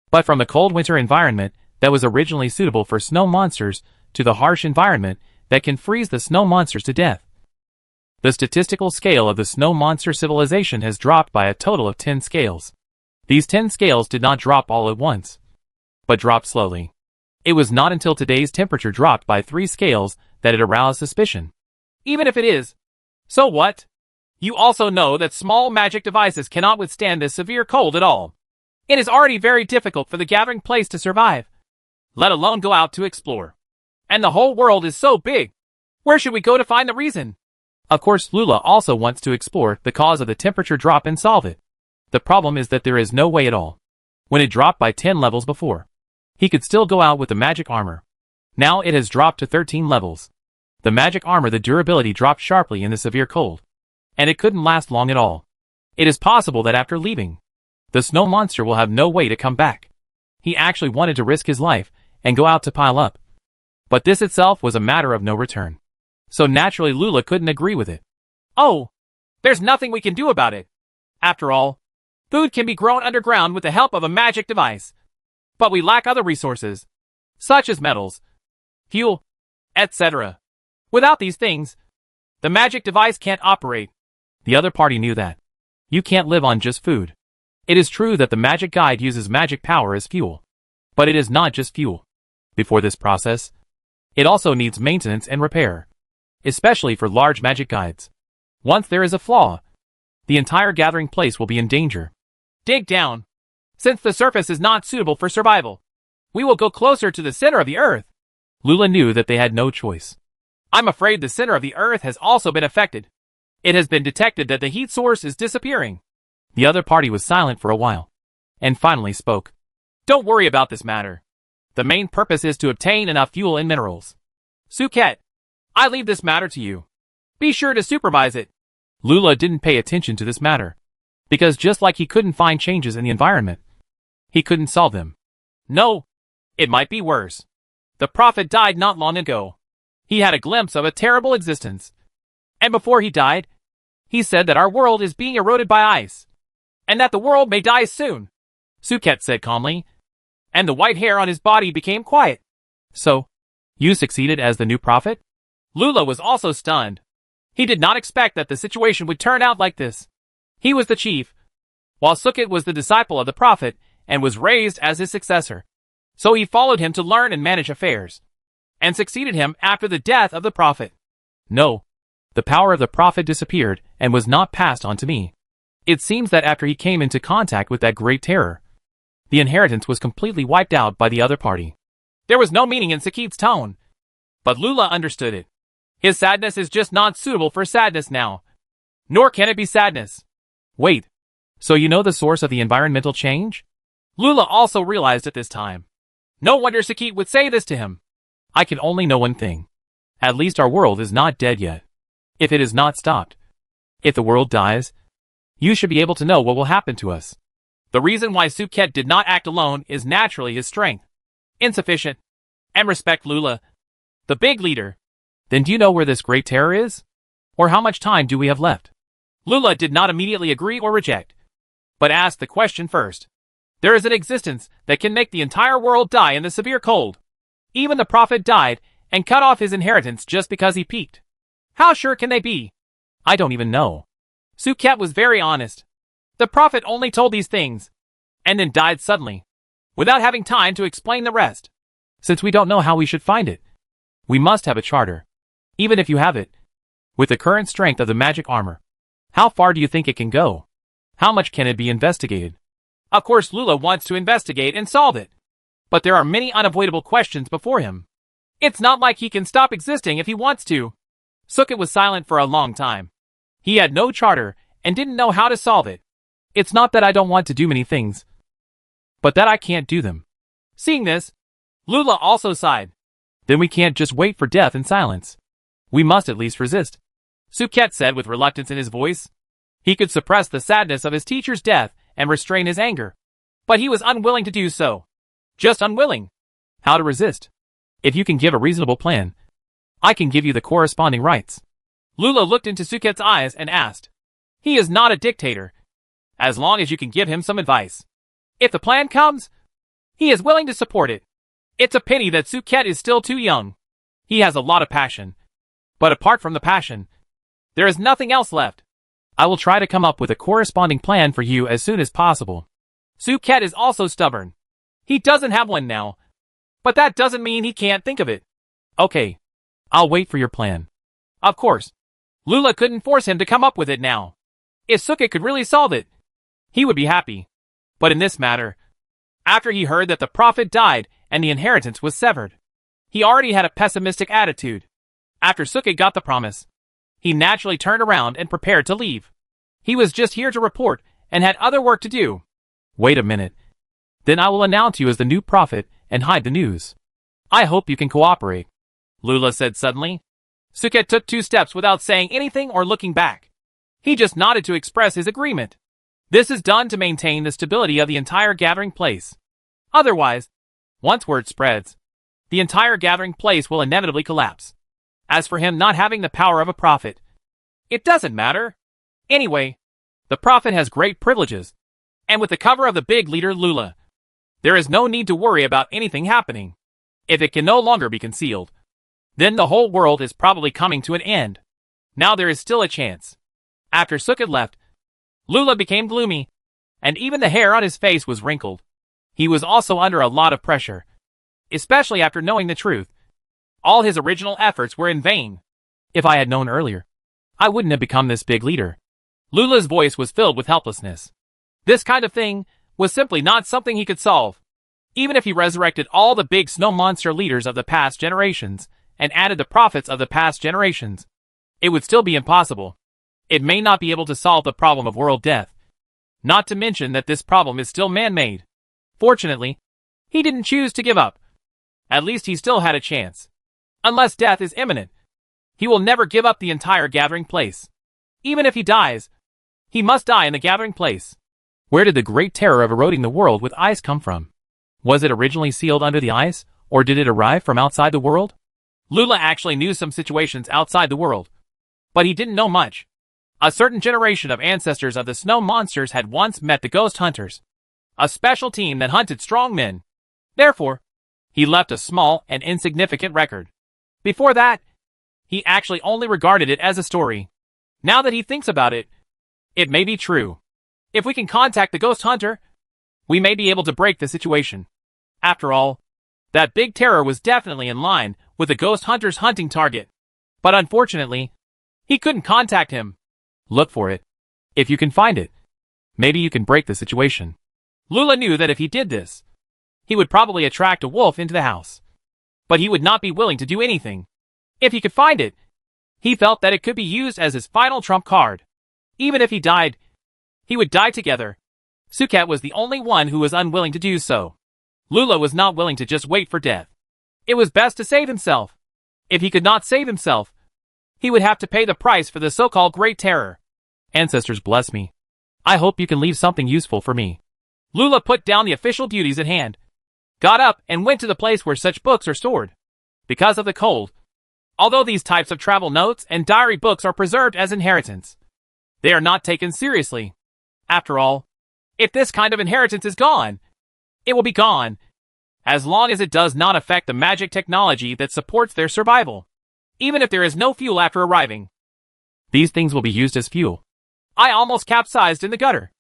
Speaker 1: but from the cold winter environment that was originally suitable for snow monsters to the harsh environment that can freeze the snow monsters to death, the statistical scale of the snow monster civilization has dropped by a total of 10 scales. These 10 scales did not drop all at once, but dropped slowly. It was not until today's temperature dropped by 3 scales that it aroused suspicion.
Speaker 2: Even if it is, so what? You also know that small magic devices cannot withstand this severe cold at all. It is already very difficult for the gathering place to survive, let alone go out to explore. And the whole world is so big. Where should we go to find the reason?
Speaker 1: Of course, Lula also wants to explore the cause of the temperature drop and solve it. The problem is that there is no way at all. When it dropped by 10 levels before, he could still go out with the magic armor. Now it has dropped to 13 levels. The magic armor, the durability dropped sharply in the severe cold, and it couldn't last long at all. It is possible that after leaving, the snow monster will have no way to come back. He actually wanted to risk his life and go out to pile up, but this itself was a matter of no return. So naturally Lula couldn't agree with it.
Speaker 2: Oh, there's nothing we can do about it. After all, food can be grown underground with the help of a magic device. But we lack other resources, such as metals, fuel, etc. Without these things, the magic device can't operate.
Speaker 1: The other party knew that. You can't live on just food. It is true that the magic guide uses magic power as fuel, but it is not just fuel. Before this process, it also needs maintenance and repair, especially for large magic guides. Once there is a flaw, the entire gathering place will be in danger.
Speaker 2: Dig down. Since the surface is not suitable for survival, we will go closer to the center of the earth.
Speaker 1: Lula knew that they had no choice.
Speaker 2: I'm afraid the center of the earth has also been affected. It has been detected that the heat source is disappearing.
Speaker 1: The other party was silent for a while, and finally spoke.
Speaker 2: Don't worry about this matter. The main purpose is to obtain enough fuel and minerals. Suket, I leave this matter to you. Be sure to supervise it.
Speaker 1: Lula didn't pay attention to this matter, because just like he couldn't find changes in the environment, he couldn't solve them.
Speaker 2: No, it might be worse. The prophet died not long ago. He had a glimpse of a terrible existence. And before he died, he said that our world is being eroded by ice, and that the world may die soon. Suket said calmly, and the white hair on his body became quiet.
Speaker 1: So, you succeeded as the new prophet?
Speaker 2: Lula was also stunned. He did not expect that the situation would turn out like this. He was the chief, while Suket was the disciple of the prophet and was raised as his successor. So he followed him to learn and manage affairs, and succeeded him after the death of the prophet.
Speaker 1: No, the power of the prophet disappeared and was not passed on to me. It seems that after he came into contact with that great terror, the inheritance was completely wiped out by the other party.
Speaker 2: There was no meaning in Suket's tone, but Lula understood it. His sadness is just not suitable for sadness now. Nor can it be sadness.
Speaker 1: Wait, so you know the source of the environmental change?
Speaker 2: Lula also realized at this time. No wonder Suket would say this to him.
Speaker 1: I can only know one thing. At least our world is not dead yet. If it is not stopped, if the world dies, you should be able to know what will happen to us.
Speaker 2: The reason why Suket did not act alone is naturally his strength. Insufficient. And respect Lula, the big leader.
Speaker 1: Then do you know where this great terror is? Or how much time do we have left?
Speaker 2: Lula did not immediately agree or reject, but asked the question first. There is an existence that can make the entire world die in the severe cold. Even the prophet died and cut off his inheritance just because he peaked. How sure can they be?
Speaker 1: I don't even know.
Speaker 2: Suket was very honest. The prophet only told these things, and then died suddenly, without having time to explain the rest.
Speaker 1: Since we don't know how we should find it, we must have a charter. Even if you have it, with the current strength of the magic armor, how far do you think it can go? How much can it be investigated?
Speaker 2: Of course Lula wants to investigate and solve it, but there are many unavoidable questions before him. It's not like he can stop existing if he wants to. Suket was silent for a long time. He had no charter and didn't know how to solve it.
Speaker 1: It's not that I don't want to do many things, but that I can't do them.
Speaker 2: Seeing this, Lula also sighed.
Speaker 1: Then we can't just wait for death in silence. We must at least resist,
Speaker 2: Suket said with reluctance in his voice. He could suppress the sadness of his teacher's death and restrain his anger. But he was unwilling to do so. Just unwilling.
Speaker 1: How to resist? If you can give a reasonable plan, I can give you the corresponding rights.
Speaker 2: Lula looked into Suket's eyes and asked. He is not a dictator. As long as you can give him some advice. If the plan comes, he is willing to support it. It's a pity that Suket is still too young. He has a lot of passion. But apart from the passion, there is nothing else left.
Speaker 1: I will try to come up with a corresponding plan for you as soon as possible.
Speaker 2: Suket is also stubborn. He doesn't have one now. But that doesn't mean he can't think of it.
Speaker 1: Okay. I'll wait for your plan.
Speaker 2: Of course. Lula couldn't force him to come up with it now. If Suket could really solve it, he would be happy. But in this matter, after he heard that the prophet died and the inheritance was severed, he already had a pessimistic attitude. After Suket got the promise, he naturally turned around and prepared to leave. He was just here to report and had other work to do.
Speaker 1: Wait a minute. Then I will announce you as the new prophet and hide the news. I hope you can cooperate,
Speaker 2: Lula said suddenly. Suket took 2 steps without saying anything or looking back. He just nodded to express his agreement. This is done to maintain the stability of the entire gathering place. Otherwise, once word spreads, the entire gathering place will inevitably collapse. As for him not having the power of a prophet, it doesn't matter. Anyway, the prophet has great privileges. And with the cover of the big leader Lula, there is no need to worry about anything happening. If it can no longer be concealed, then the whole world is probably coming to an end. Now there is still a chance. After Suket left, Lula became gloomy, and even the hair on his face was wrinkled. He was also under a lot of pressure, especially after knowing the truth. All his original efforts were in vain.
Speaker 1: If I had known earlier, I wouldn't have become this big leader.
Speaker 2: Lula's voice was filled with helplessness. This kind of thing was simply not something he could solve. Even if he resurrected all the big snow monster leaders of the past generations and added the prophets of the past generations, it would still be impossible. It may not be able to solve the problem of world death. Not to mention that this problem is still man-made. Fortunately, he didn't choose to give up. At least he still had a chance. Unless death is imminent, he will never give up the entire gathering place. Even if he dies, he must die in the gathering place.
Speaker 1: Where did the great terror of eroding the world with ice come from? Was it originally sealed under the ice, or did it arrive from outside the world?
Speaker 2: Lula actually knew some situations outside the world, but he didn't know much. A certain generation of ancestors of the snow monsters had once met the ghost hunters, a special team that hunted strong men. Therefore, he left a small and insignificant record. Before that, he actually only regarded it as a story. Now that he thinks about it, it may be true. If we can contact the ghost hunter, we may be able to break the situation. After all, that big terror was definitely in line with the ghost hunter's hunting target. But unfortunately, he couldn't contact him.
Speaker 1: Look for it. If you can find it, maybe you can break the situation.
Speaker 2: Lula knew that if he did this, he would probably attract a wolf into the house. But he would not be willing to do anything. If he could find it, he felt that it could be used as his final trump card. Even if he died, he would die together. Suket was the only one who was unwilling to do so. Lula was not willing to just wait for death. It was best to save himself. If he could not save himself, he would have to pay the price for the so-called Great Terror.
Speaker 1: Ancestors bless me. I hope you can leave something useful for me.
Speaker 2: Lula put down the official duties at hand, got up and went to the place where such books are stored. Because of the cold, although these types of travel notes and diary books are preserved as inheritance, they are not taken seriously. After all, if this kind of inheritance is gone, it will be gone, as long as it does not affect the magic technology that supports their survival, even if there is no fuel after arriving.
Speaker 1: These things will be used as fuel.
Speaker 2: I almost capsized in the gutter.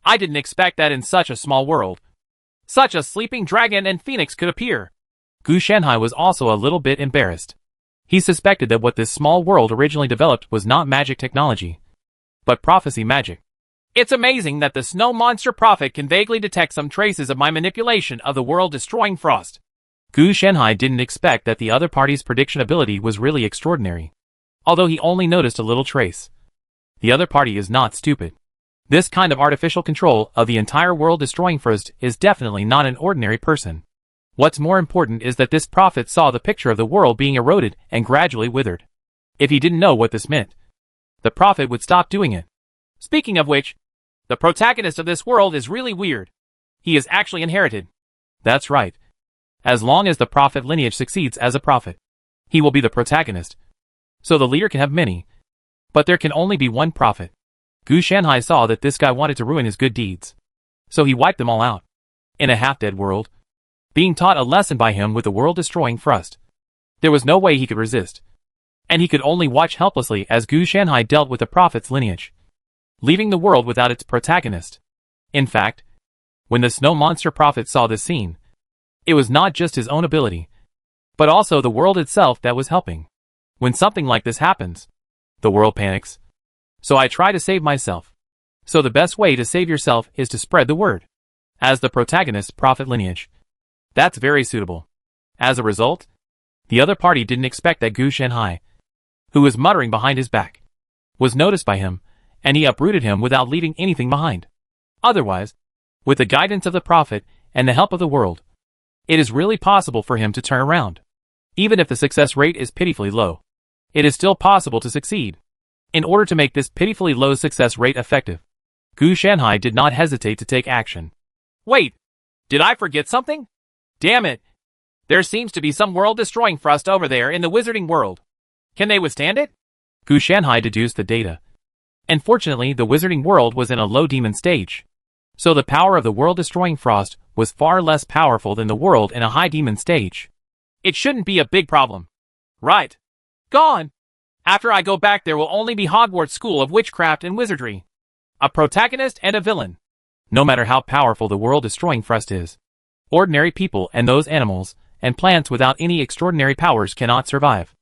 Speaker 2: I didn't expect that in such a small world. Such a sleeping dragon and phoenix could appear.
Speaker 1: Gu Shanhai was also a little bit embarrassed. He suspected that what this small world originally developed was not magic technology, but prophecy magic.
Speaker 2: It's amazing that the snow monster prophet can vaguely detect some traces of my manipulation of the world-destroying frost.
Speaker 1: Gu Shanhai didn't expect that the other party's prediction ability was really extraordinary, although he only noticed a little trace. The other party is not stupid. This kind of artificial control of the entire world-destroying frost is definitely not an ordinary person. What's more important is that this prophet saw the picture of the world being eroded and gradually withered. If he didn't know what this meant, the prophet would stop doing it.
Speaker 2: Speaking of which, the protagonist of this world is really weird. He is actually inherited.
Speaker 1: That's right. As long as the prophet lineage succeeds as a prophet, he will be the protagonist. So the leader can have many, but there can only be one prophet. Gu Shanhai saw that this guy wanted to ruin his good deeds, so he wiped them all out. In a half-dead world, being taught a lesson by him with the world-destroying thrust, there was no way he could resist, and he could only watch helplessly as Gu Shanhai dealt with the prophet's lineage, leaving the world without its protagonist. In fact, when the snow monster prophet saw this scene, it was not just his own ability, but also the world itself that was helping. When something like this happens, the world panics. So I try to save myself. So the best way to save yourself is to spread the word. As the protagonist's prophet lineage, that's very suitable. As a result, the other party didn't expect that Gu Shanhai, who was muttering behind his back, was noticed by him, and he uprooted him without leaving anything behind. Otherwise, with the guidance of the prophet and the help of the world, it is really possible for him to turn around. Even if the success rate is pitifully low, it is still possible to succeed. In order to make this pitifully low success rate effective, Gu Shanhai did not hesitate to take action.
Speaker 2: Wait, did I forget something? Damn it. There seems to be some world-destroying thrust over there in the wizarding world. Can they withstand it?
Speaker 1: Gu Shanhai deduced the data. Unfortunately, the wizarding world was in a low demon stage, so the power of the world-destroying frost was far less powerful than the world in a high demon stage.
Speaker 2: It shouldn't be a big problem. Right. Gone. After I go back there will only be Hogwarts School of Witchcraft and Wizardry. A protagonist and a villain.
Speaker 1: No matter how powerful the world-destroying thrust is, ordinary people and those animals and plants without any extraordinary powers cannot survive.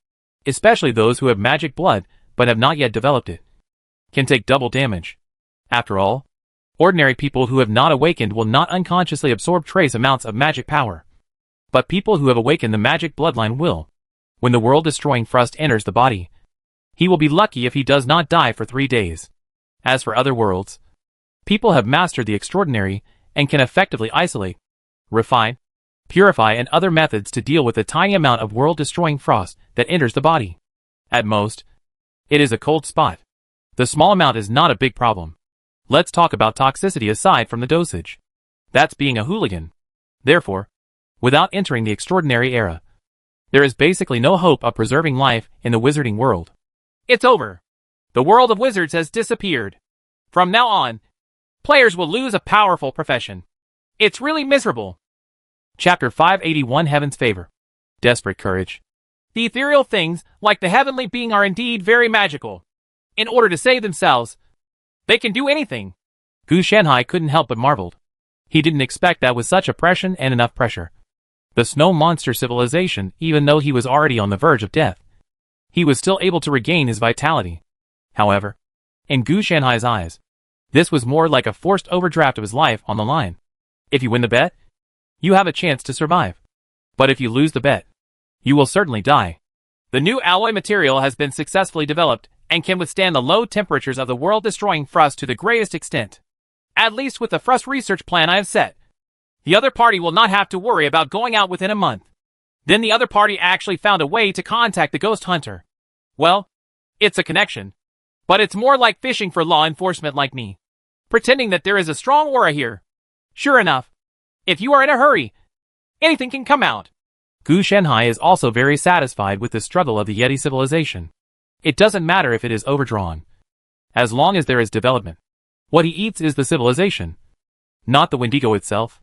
Speaker 1: Especially those who have magic blood but have not yet developed it, can take double damage. After all, ordinary people who have not awakened will not unconsciously absorb trace amounts of magic power. But people who have awakened the magic bloodline will. When the world-destroying thrust enters the body, he will be lucky if he does not die for 3 days. As for other worlds, people have mastered the extraordinary and can effectively isolate, refine, purify and other methods to deal with the tiny amount of world-destroying frost that enters the body. At most, it is a cold spot. The small amount is not a big problem. Let's talk about toxicity aside from the dosage. That's being a hooligan. Therefore, without entering the extraordinary era, there is basically no hope of preserving life in the wizarding world.
Speaker 2: It's over. The world of wizards has disappeared. From now on, players will lose a powerful profession. It's really miserable.
Speaker 1: Chapter 581 Heaven's Favor. Desperate Courage.
Speaker 2: The ethereal things, like the heavenly being, are indeed very magical. In order to save themselves, they can do anything.
Speaker 1: Gu Shanhai couldn't help but marveled. He didn't expect that with such oppression and enough pressure. The snow monster civilization, even though he was already on the verge of death, he was still able to regain his vitality. However, in Gu Shanhai's eyes, this was more like a forced overdraft of his life on the line. If you win the bet, you have a chance to survive. But if you lose the bet, you will certainly die.
Speaker 2: The new alloy material has been successfully developed and can withstand the low temperatures of the world-destroying thrust to the greatest extent. At least with the thrust research plan I have set, the other party will not have to worry about going out within a month. Then the other party actually found a way to contact the ghost hunter. Well, it's a connection, but it's more like fishing for law enforcement like me, pretending that there is a strong aura here. Sure enough, if you are in a hurry, anything can come out.
Speaker 1: Gu Shanhai is also very satisfied with the struggle of the Yeti civilization. It doesn't matter if it is overdrawn, as long as there is development. What he eats is the civilization, not the Wendigo itself.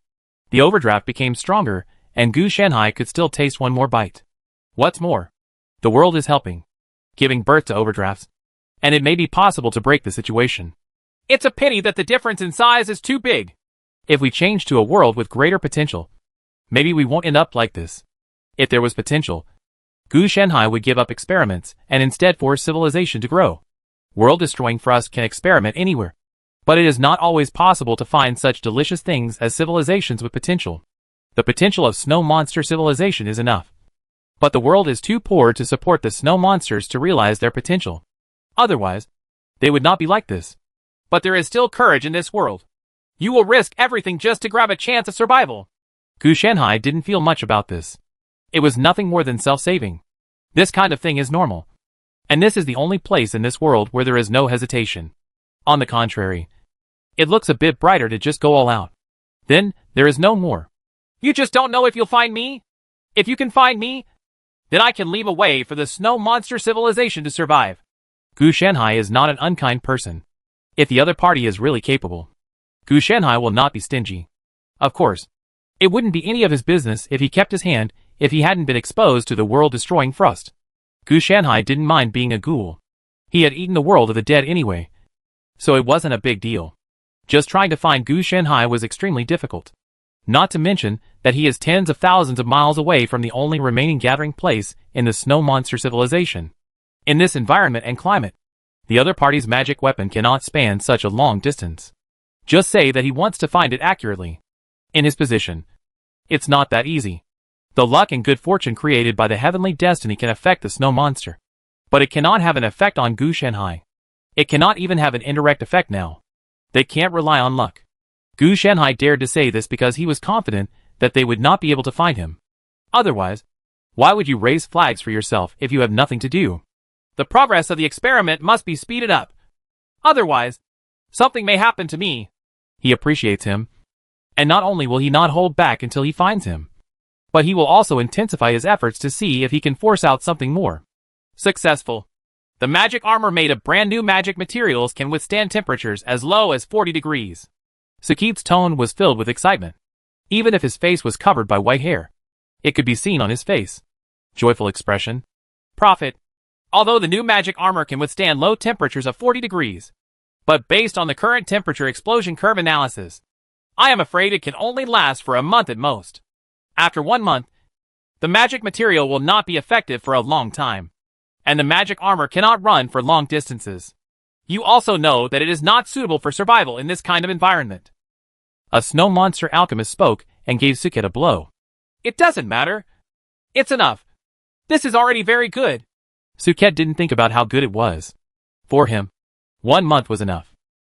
Speaker 1: The overdraft became stronger, and Gu Shanhai could still taste one more bite. What's more, the world is helping, giving birth to overdrafts, and it may be possible to break the situation.
Speaker 2: It's a pity that the difference in size is too big.
Speaker 1: If we change to a world with greater potential, maybe we won't end up like this. If there was potential, Gu Shanhai would give up experiments and instead force civilization to grow. World-destroying thrust can experiment anywhere, but it is not always possible to find such delicious things as civilizations with potential. The potential of snow monster civilization is enough, but the world is too poor to support the snow monsters to realize their potential. Otherwise, they would not be like this.
Speaker 2: But there is still courage in this world. You will risk everything just to grab a chance of survival.
Speaker 1: Gu Shanhai didn't feel much about this. It was nothing more than self-saving. This kind of thing is normal. And this is the only place in this world where there is no hesitation. On the contrary, it looks a bit brighter to just go all out. Then, there is no more.
Speaker 2: You just don't know if you'll find me? If you can find me, then I can leave a way for the snow monster civilization to survive.
Speaker 1: Gu Shanhai is not an unkind person. If the other party is really capable, Gu Shanhai will not be stingy. Of course, it wouldn't be any of his business if he kept his hand if he hadn't been exposed to the world-destroying frost. Gu Shanhai didn't mind being a ghoul. He had eaten the world of the dead anyway, so it wasn't a big deal. Just trying to find Gu Shanhai was extremely difficult. Not to mention that he is tens of thousands of miles away from the only remaining gathering place in the snow monster civilization. In this environment and climate, the other party's magic weapon cannot span such a long distance. Just say that he wants to find it accurately. In his position, it's not that easy. The luck and good fortune created by the heavenly destiny can affect the snow monster, but it cannot have an effect on Gu Shanhai. It cannot even have an indirect effect now. They can't rely on luck. Gu Shanhai dared to say this because he was confident that they would not be able to find him. Otherwise, why would you raise flags for yourself if you have nothing to do?
Speaker 2: The progress of the experiment must be speeded up. Otherwise, something may happen to me.
Speaker 1: He appreciates him. And not only will he not hold back until he finds him, but he will also intensify his efforts to see if he can force out something more.
Speaker 2: Successful. The magic armor made of brand new magic materials can withstand temperatures as low as 40 degrees.
Speaker 1: Sukhit's tone was filled with excitement. Even if his face was covered by white hair, it could be seen on his face. Joyful expression.
Speaker 2: Prophet. Although the new magic armor can withstand low temperatures of 40 degrees, but based on the current temperature explosion curve analysis, I am afraid it can only last for a month at most. After 1 month, the magic material will not be effective for a long time, and the magic armor cannot run for long distances. You also know that it is not suitable for survival in this kind of environment.
Speaker 1: A snow monster alchemist spoke and gave Sukhet a blow.
Speaker 2: It doesn't matter. It's enough. This is already very good.
Speaker 1: Sukhet didn't think about how good it was. For him, 1 month was enough.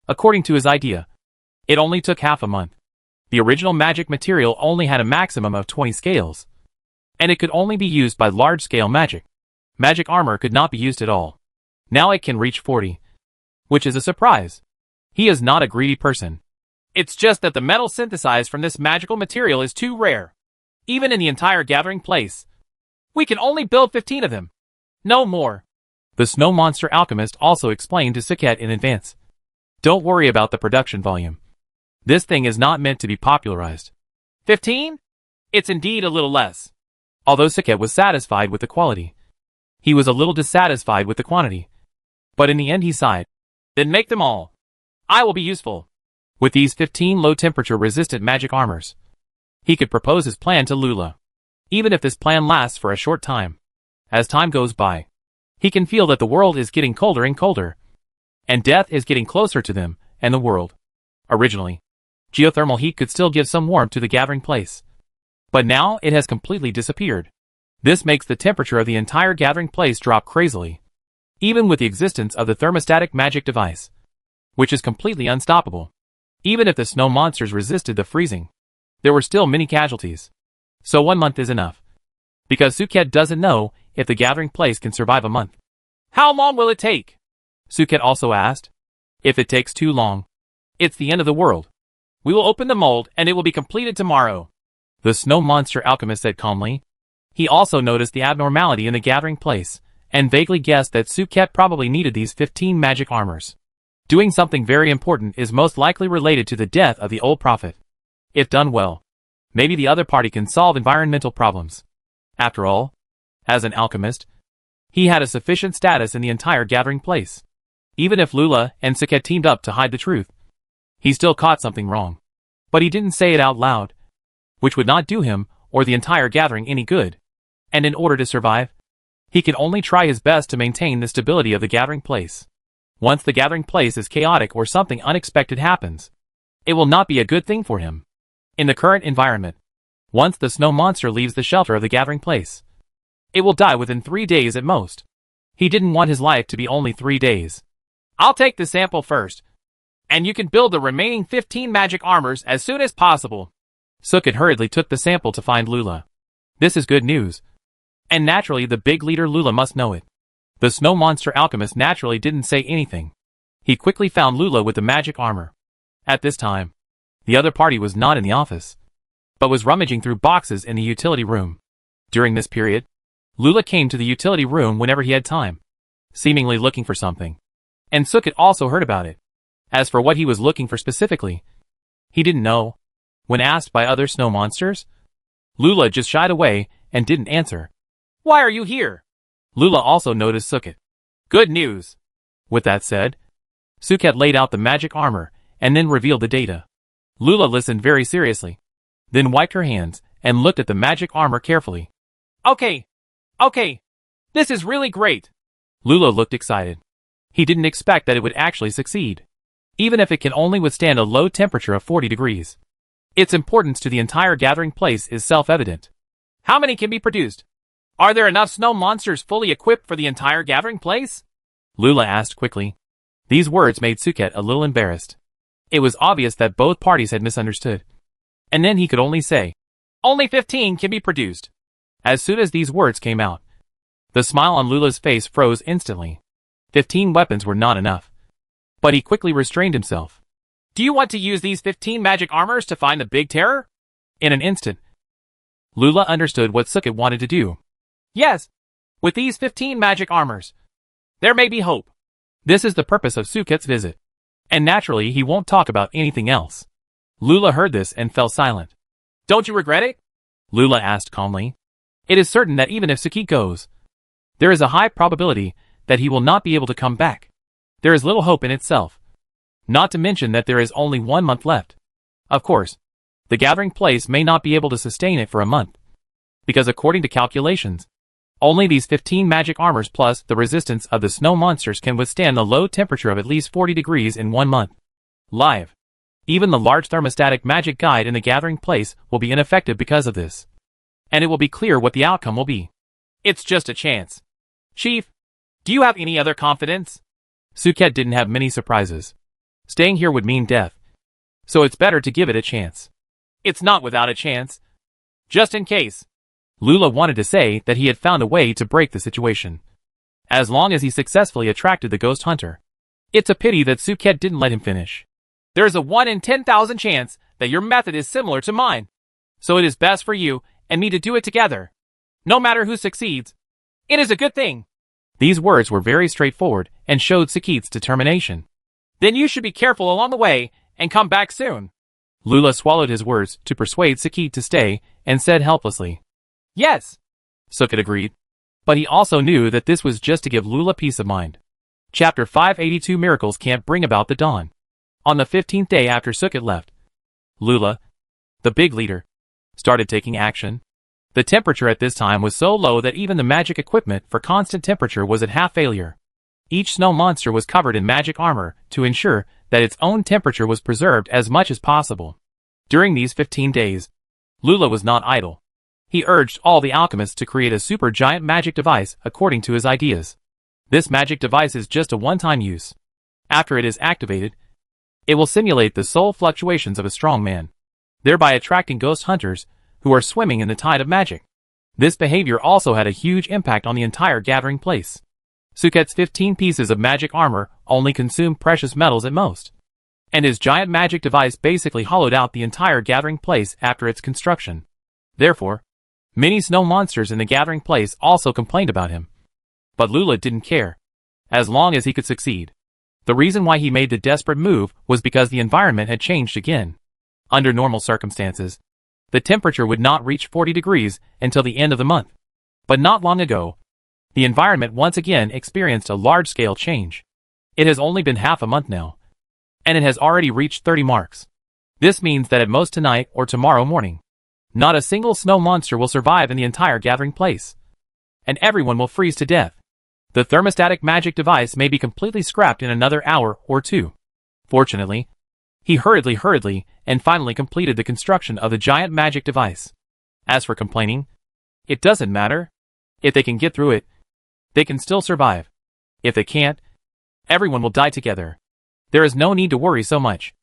Speaker 1: According to his idea, it only took half a month. The original magic material only had a maximum of 20 scales, and it could only be used by large-scale magic. Magic armor could not be used at all. Now it can reach 40, which is a surprise. He is not a greedy person.
Speaker 2: It's just that the metal synthesized from this magical material is too rare. Even in the entire gathering place, we can only build 15 of them. No more.
Speaker 1: The snow monster alchemist also explained to Sukhet in advance. Don't worry about the production volume. This thing is not meant to be popularized.
Speaker 2: 15? It's indeed a little less.
Speaker 1: Although Sukhet was satisfied with the quality, he was a little dissatisfied with the quantity. But in the end he sighed.
Speaker 2: Then make them all. I will be useful.
Speaker 1: With these 15 low-temperature resistant magic armors, he could propose his plan to Lula. Even if this plan lasts for a short time, as time goes by, he can feel that the world is getting colder and colder, and death is getting closer to them and the world. Originally, geothermal heat could still give some warmth to the gathering place, but now it has completely disappeared. This makes the temperature of the entire gathering place drop crazily, even with the existence of the thermostatic magic device, which is completely unstoppable. Even if the snow monsters resisted the freezing, there were still many casualties. So 1 month is enough. Because Sukhet doesn't know if the gathering place can survive a month.
Speaker 2: How long will it take?
Speaker 1: Sukhet also asked. If it takes too long, it's the end of the world.
Speaker 2: We will open the mold and it will be completed tomorrow.
Speaker 1: The snow monster alchemist said calmly. He also noticed the abnormality in the gathering place, and vaguely guessed that Sukhet probably needed these 15 magic armors. Doing something very important is most likely related to the death of the old prophet. If done well, maybe the other party can solve environmental problems. After all, as an alchemist, he had a sufficient status in the entire gathering place. Even if Lula and Sukhet teamed up to hide the truth, he still caught something wrong. But he didn't say it out loud, which would not do him or the entire gathering any good. And in order to survive, he could only try his best to maintain the stability of the gathering place. Once the gathering place is chaotic or something unexpected happens, it will not be a good thing for him. In the current environment, once the snow monster leaves the shelter of the gathering place, it will die within 3 days at most. He didn't want his life to be only 3 days.
Speaker 2: I'll take the sample first, and you can build the remaining 15 magic armors as soon as possible.
Speaker 1: Sukhet hurriedly took the sample to find Lula. This is good news. And naturally the big leader Lula must know it. The snow monster alchemist naturally didn't say anything. He quickly found Lula with the magic armor. At this time, the other party was not in the office, but was rummaging through boxes in the utility room. During this period, Lula came to the utility room whenever he had time, seemingly looking for something. And Sukkot also heard about it. As for what he was looking for specifically, he didn't know. When asked by other snow monsters, Lula just shied away and didn't answer.
Speaker 2: Why are you here?
Speaker 1: Lula also noticed Sukkot.
Speaker 2: Good news.
Speaker 1: With that said, Sukkot laid out the magic armor and then revealed the data. Lula listened very seriously, then wiped her hands and looked at the magic armor carefully.
Speaker 2: Okay. This is really great.
Speaker 1: Lula looked excited. He didn't expect that it would actually succeed, even if it can only withstand a low temperature of 40 degrees. Its importance to the entire gathering place is self-evident.
Speaker 2: How many can be produced? Are there enough snow monsters fully equipped for the entire gathering place?
Speaker 1: Lula asked quickly. These words made Sukkot a little embarrassed. It was obvious that both parties had misunderstood. And then he could only say,
Speaker 2: only 15 can be produced.
Speaker 1: As soon as these words came out, the smile on Lula's face froze instantly. 15 weapons were not enough. But he quickly restrained himself.
Speaker 2: Do you want to use these 15 magic armors to find the Big Terror?
Speaker 1: In an instant, Lula understood what Sukkot wanted to do.
Speaker 2: Yes. With these 15 magic armors, there may be hope.
Speaker 1: This is the purpose of Sukkot's visit. And naturally he won't talk about anything else. Lula heard this and fell silent.
Speaker 2: Don't you regret it?
Speaker 1: Lula asked calmly. It is certain that even if Sukkot goes, there is a high probability that he will not be able to come back. There is little hope in itself. Not to mention that there is only 1 month left. Of course, the gathering place may not be able to sustain it for a month, because according to calculations, only these 15 magic armors plus the resistance of the snow monsters can withstand the low temperature of at least 40 degrees in 1 month. Live. Even the large thermostatic magic guide in the gathering place will be ineffective because of this. And it will be clear what the outcome will be.
Speaker 2: It's just a chance. Chief, do you have any other confidence?
Speaker 1: Sukkot didn't have many surprises. Staying here would mean death. So it's better to give it a chance.
Speaker 2: It's not without a chance. Just in case.
Speaker 1: Lula wanted to say that he had found a way to break the situation. As long as he successfully attracted the ghost hunter. It's a pity that Sukkot didn't let him finish.
Speaker 2: There's a 1 in 10,000 chance that your method is similar to mine. So it is best for you and me to do it together. No matter who succeeds, it is a good thing.
Speaker 1: These words were very straightforward and showed Sukkot's determination.
Speaker 2: Then you should be careful along the way and come back soon.
Speaker 1: Lula swallowed his words to persuade Sukkot to stay and said helplessly,
Speaker 2: Yes.
Speaker 1: Sukkot agreed. But he also knew that this was just to give Lula peace of mind. Chapter 582 Miracles Can't Bring About the Dawn. On the 15th day after Sukkot left, Lula, the big leader, started taking action. The temperature at this time was so low that even the magic equipment for constant temperature was at half failure. Each snow monster was covered in magic armor to ensure that its own temperature was preserved as much as possible. During these 15 days, Lula was not idle. He urged all the alchemists to create a super giant magic device according to his ideas. This magic device is just a one-time use. After it is activated, it will simulate the soul fluctuations of a strong man, thereby attracting ghost hunters who are swimming in the tide of magic. This behavior also had a huge impact on the entire gathering place. Sukkot's 15 pieces of magic armor only consumed precious metals at most, and his giant magic device basically hollowed out the entire gathering place after its construction. Therefore, many snow monsters in the gathering place also complained about him. But Lula didn't care, as long as he could succeed. The reason why he made the desperate move was because the environment had changed again. Under normal circumstances, the temperature would not reach 40 degrees until the end of the month. But not long ago, the environment once again experienced a large-scale change. It has only been half a month now, and it has already reached 30 marks. This means that at most tonight or tomorrow morning, not a single snow monster will survive in the entire gathering place, and everyone will freeze to death. The thermostatic magic device may be completely scrapped in another hour or two. Fortunately, he hurriedly, and finally completed the construction of the giant magic device. As for complaining, it doesn't matter. If they can get through it, they can still survive. If they can't, everyone will die together. There is no need to worry so much.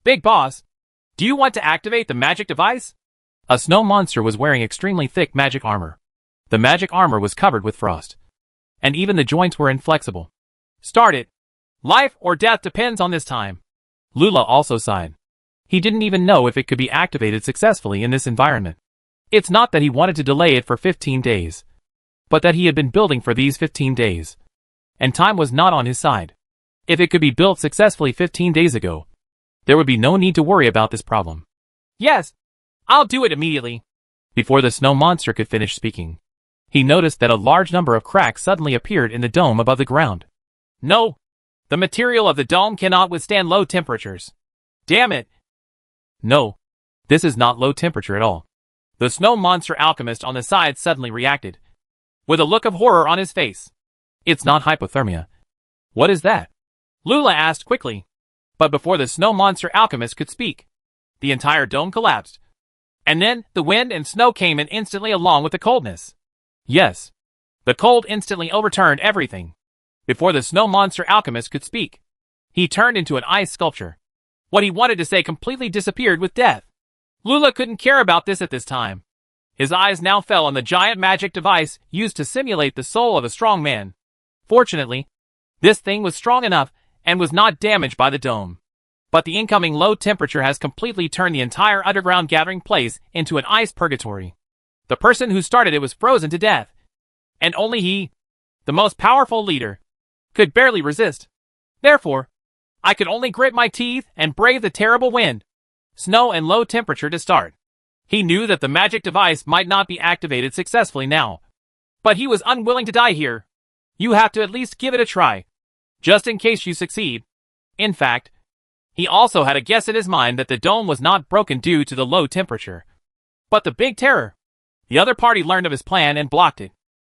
Speaker 2: Big boss, do you want to activate the magic device?
Speaker 1: A snow monster was wearing extremely thick magic armor. The magic armor was covered with frost, and even the joints were inflexible.
Speaker 2: Start it. Life or death depends on this time.
Speaker 1: Lula also sighed. He didn't even know if it could be activated successfully in this environment. It's not that he wanted to delay it for 15 days, but that he had been building for these 15 days. And time was not on his side. If it could be built successfully 15 days ago, there would be no need to worry about this problem.
Speaker 2: Yes, I'll do it immediately.
Speaker 1: Before the snow monster could finish speaking, he noticed that a large number of cracks suddenly appeared in the dome above the ground.
Speaker 2: No, the material of the dome cannot withstand low temperatures. Damn it.
Speaker 1: No, this is not low temperature at all.
Speaker 2: The snow monster alchemist on the side suddenly reacted, with a look of horror on his face.
Speaker 1: It's not hypothermia. What is that?
Speaker 2: Lula asked quickly. But before the snow monster alchemist could speak, the entire dome collapsed. And then the wind and snow came in instantly along with the coldness.
Speaker 1: Yes.
Speaker 2: The cold instantly overturned everything. Before the snow monster alchemist could speak, he turned into an ice sculpture. What he wanted to say completely disappeared with death. Lula couldn't care about this at this time. His eyes now fell on the giant magic device used to simulate the soul of a strong man. Fortunately, this thing was strong enough and was not damaged by the dome. But the incoming low temperature has completely turned the entire underground gathering place into an ice purgatory. The person who started it was frozen to death. And only he, the most powerful leader, could barely resist. Therefore, I could only grit my teeth and brave the terrible wind, snow and low temperature to start. He knew that the magic device might not be activated successfully now. But he was unwilling to die here. You have to at least give it a try, just in case you succeed. In fact, he also had a guess in his mind that the dome was not broken due to the low temperature, but the big terror. The other party learned of his plan and blocked it.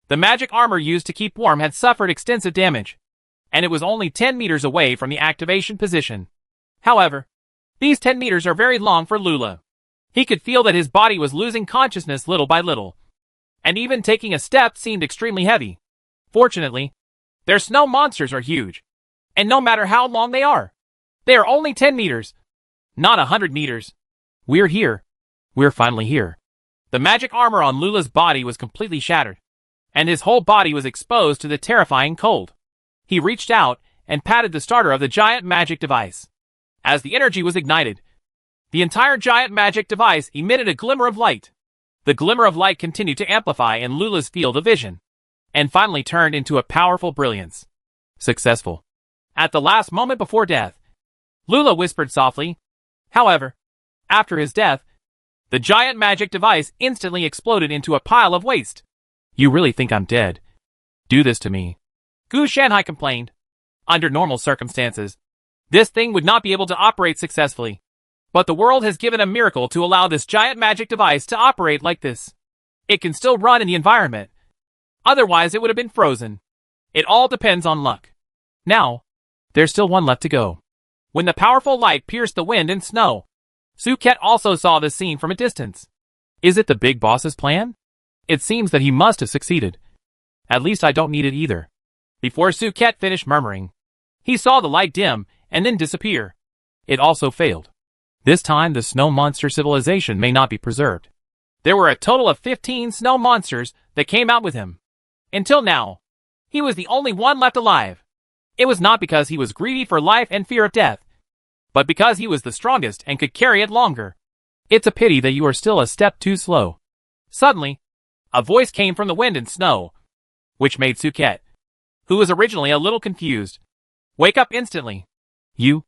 Speaker 2: The magic armor used to keep warm had suffered extensive damage, and it was only 10 meters away from the activation position. However, these 10 meters are very long for Lula. He could feel that his body was losing consciousness little by little, and even taking a step seemed extremely heavy. Fortunately, their snow monsters are huge, and no matter how long they are only 10 meters, not 100 meters.
Speaker 1: We're here. We're finally here.
Speaker 2: The magic armor on Lula's body was completely shattered, and his whole body was exposed to the terrifying cold. He reached out and patted the starter of the giant magic device. As the energy was ignited, the entire giant magic device emitted a glimmer of light. The glimmer of light continued to amplify in Lula's field of vision, and finally turned into a powerful brilliance.
Speaker 1: Successful.
Speaker 2: At the last moment before death, Lula whispered softly. However, after his death, the giant magic device instantly exploded into a pile of waste.
Speaker 1: You really think I'm dead? Do this to me.
Speaker 2: Gu Shanhai complained. Under normal circumstances, this thing would not be able to operate successfully. But the world has given a miracle to allow this giant magic device to operate like this. It can still run in the environment. Otherwise, it would have been frozen. It all depends on luck. Now,
Speaker 1: there's still one left to go.
Speaker 2: When the powerful light pierced the wind and snow, Suket also saw this scene from a distance.
Speaker 1: Is it the big boss's plan? It seems that he must have succeeded. At least I don't need it either.
Speaker 2: Before Suket finished murmuring, he saw the light dim and then disappear.
Speaker 1: It also failed. This time the snow monster civilization may not be preserved.
Speaker 2: There were a total of 15 snow monsters that came out with him. Until now, he was the only one left alive. It was not because he was greedy for life and fear of death, but because he was the strongest and could carry it longer.
Speaker 1: It's a pity that you are still a step too slow.
Speaker 2: Suddenly, a voice came from the wind and snow, which made Suket, who was originally a little confused, wake up instantly.
Speaker 1: You?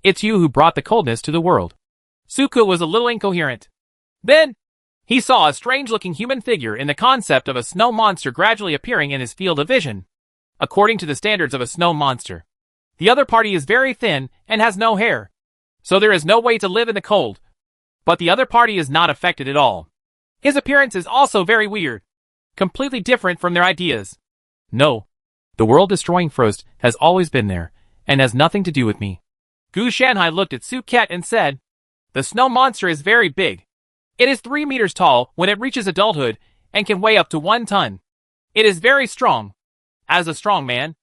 Speaker 1: It's you who brought the coldness to the world.
Speaker 2: Suku was a little incoherent. Then, he saw a strange-looking human figure in the concept of a snow monster gradually appearing in his field of vision. According to the standards of a snow monster, the other party is very thin and has no hair, so there is no way to live in the cold. But the other party is not affected at all. His appearance is also very weird, completely different from their ideas.
Speaker 1: No, the world-destroying frost has always been there, and has nothing to do with me.
Speaker 2: Gu Shanhai looked at Suket and said, the snow monster is very big. It is 3 meters tall when it reaches adulthood and can weigh up to 1 ton. It is very strong. As a strong man,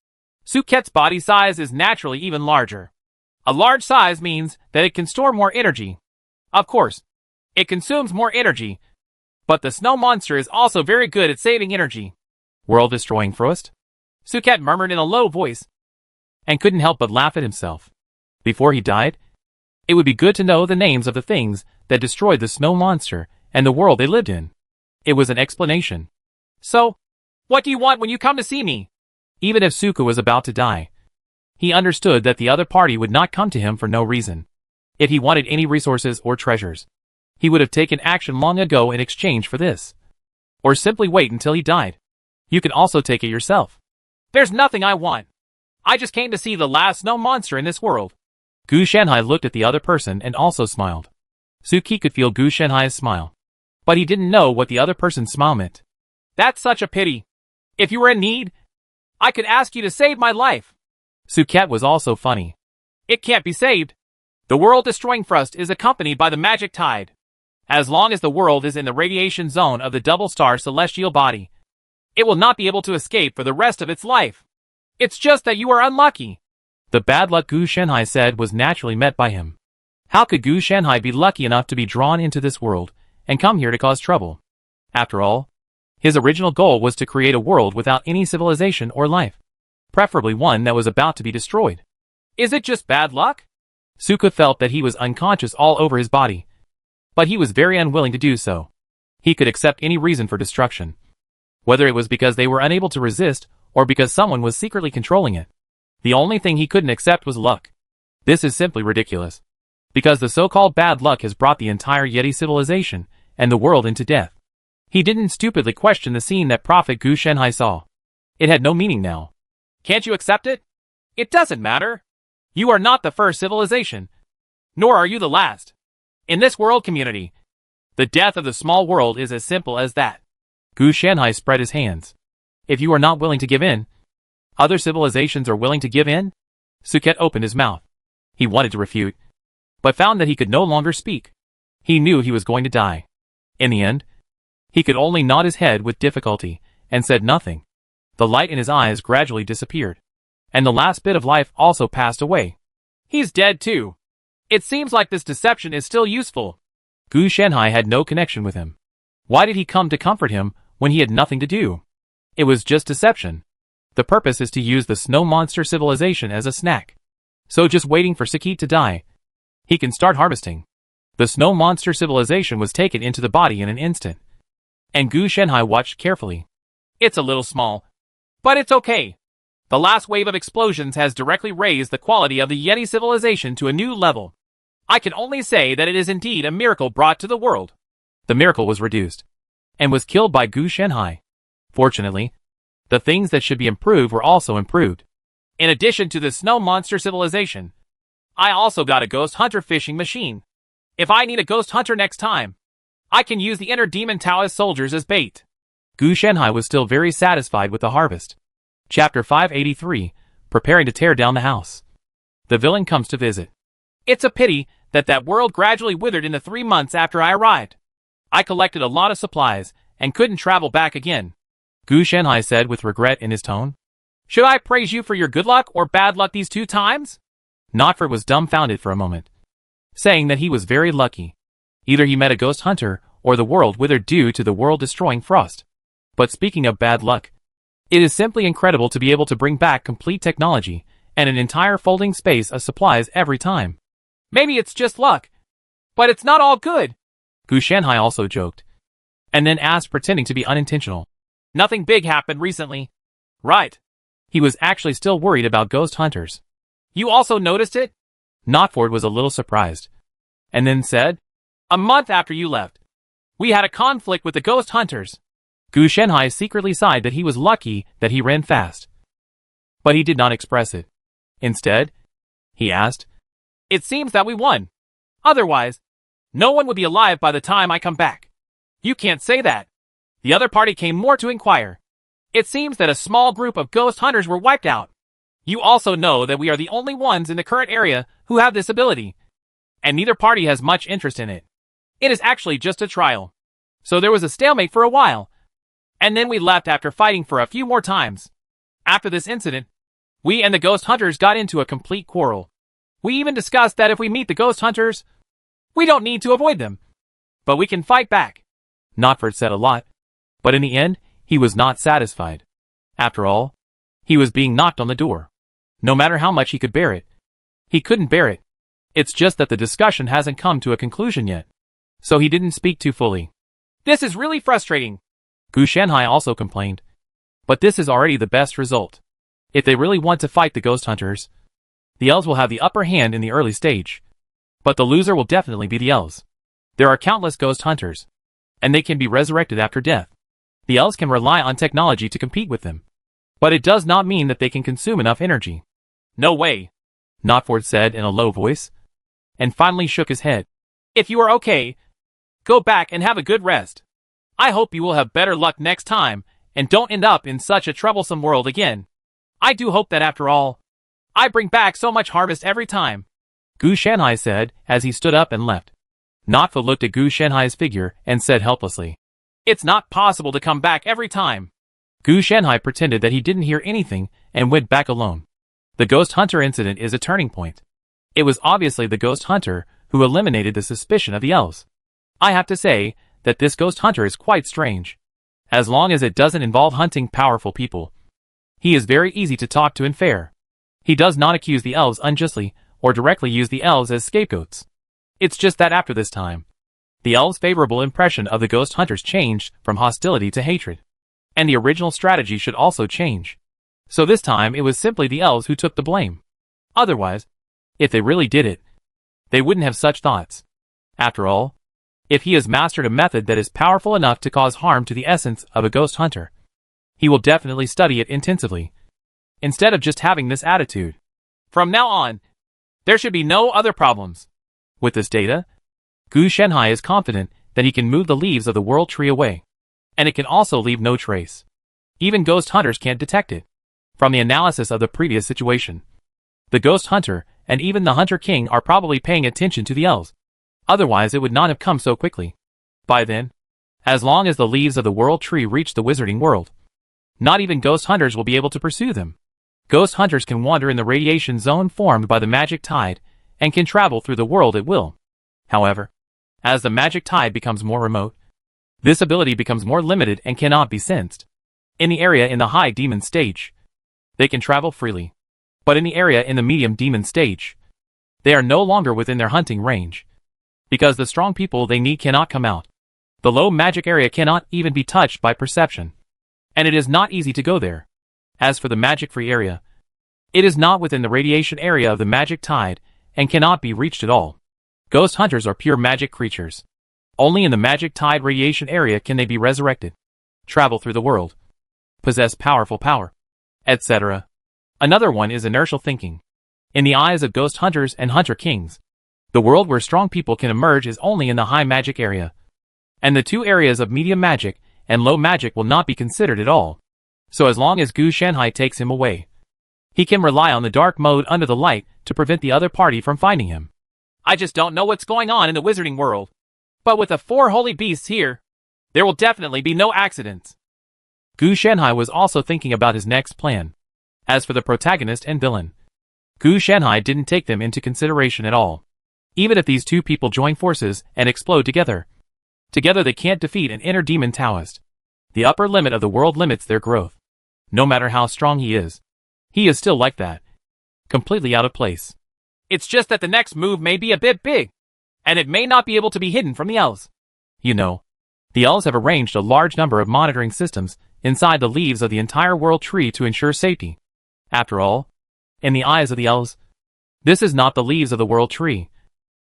Speaker 2: Suket's body size is naturally even larger. A large size means that it can store more energy. Of course, it consumes more energy, but the snow monster is also very good at saving energy.
Speaker 1: World-destroying frost?
Speaker 2: Suket murmured in a low voice.
Speaker 1: and couldn't help but laugh at himself. Before he died, it would be good to know the names of the things that destroyed the snow monster and the world they lived in. It was an explanation.
Speaker 2: So, what do you want when you come to see me?
Speaker 1: Even if Suka was about to die, he understood that the other party would not come to him for no reason. If he wanted any resources or treasures, he would have taken action long ago in exchange for this. Or simply wait until he died. You can also take it yourself.
Speaker 2: There's nothing I want. I just came to see the last snow monster in this world.
Speaker 1: Gu Shanhai looked at the other person and also smiled. Suki could feel Gu Shanhai's smile, but he didn't know what the other person's smile meant.
Speaker 2: That's such a pity. If you were in need, I could ask you to save my life.
Speaker 1: Suket was also funny.
Speaker 2: It can't be saved. The world-destroying thrust is accompanied by the magic tide. As long as the world is in the radiation zone of the double-star celestial body, it will not be able to escape for the rest of its life. It's just that you are unlucky.
Speaker 1: The bad luck Gu Shanhai said was naturally met by him. How could Gu Shanhai be lucky enough to be drawn into this world and come here to cause trouble? After all, his original goal was to create a world without any civilization or life, preferably one that was about to be destroyed.
Speaker 2: Is it just bad luck?
Speaker 1: Suka felt that he was unconscious all over his body, but he was very unwilling to do so. He could accept any reason for destruction, whether it was because they were unable to resist or because someone was secretly controlling it. The only thing he couldn't accept was luck. This is simply ridiculous, because the so-called bad luck has brought the entire Yeti civilization and the world into death. He didn't stupidly question the scene that Prophet Gu Shanhai saw. It had no meaning now.
Speaker 2: Can't you accept it? It doesn't matter. You are not the first civilization, nor are you the last. In this world community, the death of the small world is as simple as that.
Speaker 1: Gu Shanhai spread his hands. If you are not willing to give in, other civilizations are willing to give in? Suket opened his mouth. He wanted to refute, but found that he could no longer speak. He knew he was going to die. In the end, he could only nod his head with difficulty, and said nothing. The light in his eyes gradually disappeared, and the last bit of life also passed away.
Speaker 2: He's dead too. It seems like this deception is still useful.
Speaker 1: Gu Shanhai had no connection with him. Why did he come to comfort him when he had nothing to do? It was just deception. The purpose is to use the snow monster civilization as a snack. So just waiting for Sakit to die, he can start harvesting. The snow monster civilization was taken into the body in an instant, and Gu Shanhai watched carefully.
Speaker 2: It's a little small, but it's okay. The last wave of explosions has directly raised the quality of the Yeti civilization to a new level. I can only say that it is indeed a miracle brought to the world.
Speaker 1: The miracle was reduced, and was killed by Gu Shanhai. Fortunately, the things that should be improved were also improved.
Speaker 2: In addition to the snow monster civilization, I also got a ghost hunter fishing machine. If I need a ghost hunter next time, I can use the inner demon Taoist soldiers as bait.
Speaker 1: Gu Shanhai was still very satisfied with the harvest. Chapter 583, Preparing to Tear Down the House. The villain comes to visit.
Speaker 2: It's a pity that world gradually withered in the 3 months after I arrived. I collected a lot of supplies and couldn't travel back again.
Speaker 1: Gu Shanhai said with regret in his tone.
Speaker 2: Should I praise you for your good luck or bad luck these 2 times?
Speaker 1: Notford was dumbfounded for a moment, saying that he was very lucky. Either he met a ghost hunter, or the world withered due to the world-destroying frost. But speaking of bad luck, it is simply incredible to be able to bring back complete technology and an entire folding space of supplies every time.
Speaker 2: Maybe it's just luck, but it's not all good.
Speaker 1: Gu Shanhai also joked, and then asked, pretending to be unintentional.
Speaker 2: Nothing big happened recently, right?
Speaker 1: He was actually still worried about ghost hunters.
Speaker 2: You also noticed it?
Speaker 1: Notford was a little surprised, and then said,
Speaker 2: A month after you left, we had a conflict with the ghost hunters.
Speaker 1: Gu Shanhai secretly sighed that he was lucky that he ran fast. But he did not express it. Instead, he asked,
Speaker 2: It seems that we won. Otherwise, no one would be alive by the time I come back. You can't say that. The other party came more to inquire. It seems that a small group of ghost hunters were wiped out. You also know that we are the only ones in the current area who have this ability, and neither party has much interest in it. It is actually just a trial. So there was a stalemate for a while, and then we left after fighting for a few more times. After this incident, we and the ghost hunters got into a complete quarrel. We even discussed that if we meet the ghost hunters, we don't need to avoid them, but we can fight back.
Speaker 1: Notford said a lot, but in the end, he was not satisfied. After all, he was being knocked on the door. No matter how much he could bear it, he couldn't bear it. It's just that the discussion hasn't come to a conclusion yet. So he didn't speak too fully.
Speaker 2: This is really frustrating,
Speaker 1: Gu Shanhai also complained. But this is already the best result. If they really want to fight the ghost hunters, the elves will have the upper hand in the early stage. But the loser will definitely be the elves. There are countless ghost hunters, and they can be resurrected after death. The elves can rely on technology to compete with them. But it does not mean that they can consume enough energy.
Speaker 2: No way,
Speaker 1: Notford said in a low voice, and finally shook his head.
Speaker 2: If you are okay, go back and have a good rest. I hope you will have better luck next time, and don't end up in such a troublesome world again. I do hope that after all, I bring back so much harvest every time,
Speaker 1: Gu Shanhai said as he stood up and left. Notfa looked at Gu Shanhai's figure and said helplessly,
Speaker 2: It's not possible to come back every time.
Speaker 1: Gu Shanhai pretended that he didn't hear anything and went back alone. The ghost hunter incident is a turning point. It was obviously the ghost hunter who eliminated the suspicion of the elves. I have to say that this ghost hunter is quite strange. As long as it doesn't involve hunting powerful people, he is very easy to talk to and fair. He does not accuse the elves unjustly or directly use the elves as scapegoats. It's just that after this time, the elves' favorable impression of the ghost hunters changed from hostility to hatred. And the original strategy should also change. So this time it was simply the elves who took the blame. Otherwise, if they really did it, they wouldn't have such thoughts. After all, if he has mastered a method that is powerful enough to cause harm to the essence of a ghost hunter, he will definitely study it intensively, instead of just having this attitude.
Speaker 2: From now on, there should be no other problems.
Speaker 1: With this data, Gu Shanhai is confident that he can move the leaves of the world tree away, and it can also leave no trace. Even ghost hunters can't detect it. From the analysis of the previous situation, the ghost hunter and even the hunter king are probably paying attention to the elves. Otherwise it would not have come so quickly. By then, as long as the leaves of the world tree reach the wizarding world, not even ghost hunters will be able to pursue them. Ghost hunters can wander in the radiation zone formed by the magic tide and can travel through the world at will. However, as the magic tide becomes more remote, this ability becomes more limited and cannot be sensed. In the area in the high demon stage, they can travel freely. But in the area in the medium demon stage, they are no longer within their hunting range, because the strong people they need cannot come out. The low magic area cannot even be touched by perception, and it is not easy to go there. As for the magic-free area, it is not within the radiation area of the magic tide and cannot be reached at all. Ghost hunters are pure magic creatures. Only in the magic tide radiation area can they be resurrected, travel through the world, possess powerful power, etc. Another one is inertial thinking. In the eyes of ghost hunters and hunter kings, the world where strong people can emerge is only in the high magic area, and the two areas of medium magic and low magic will not be considered at all. So as long as Gu Shanhai takes him away, he can rely on the dark mode under the light to prevent the other party from finding him.
Speaker 2: I just don't know what's going on in the wizarding world. But with the 4 holy beasts here, there will definitely be no accidents.
Speaker 1: Gu Shanhai was also thinking about his next plan. As for the protagonist and villain, Gu Shanhai didn't take them into consideration at all. Even if these two people join forces and explode together they can't defeat an inner demon Taoist. The upper limit of the world limits their growth. No matter how strong he is still like that, completely out of place.
Speaker 2: It's just that the next move may be a bit big, and it may not be able to be hidden from the elves.
Speaker 1: You know, the elves have arranged a large number of monitoring systems inside the leaves of the entire world tree to ensure safety. After all, in the eyes of the elves, this is not the leaves of the world tree,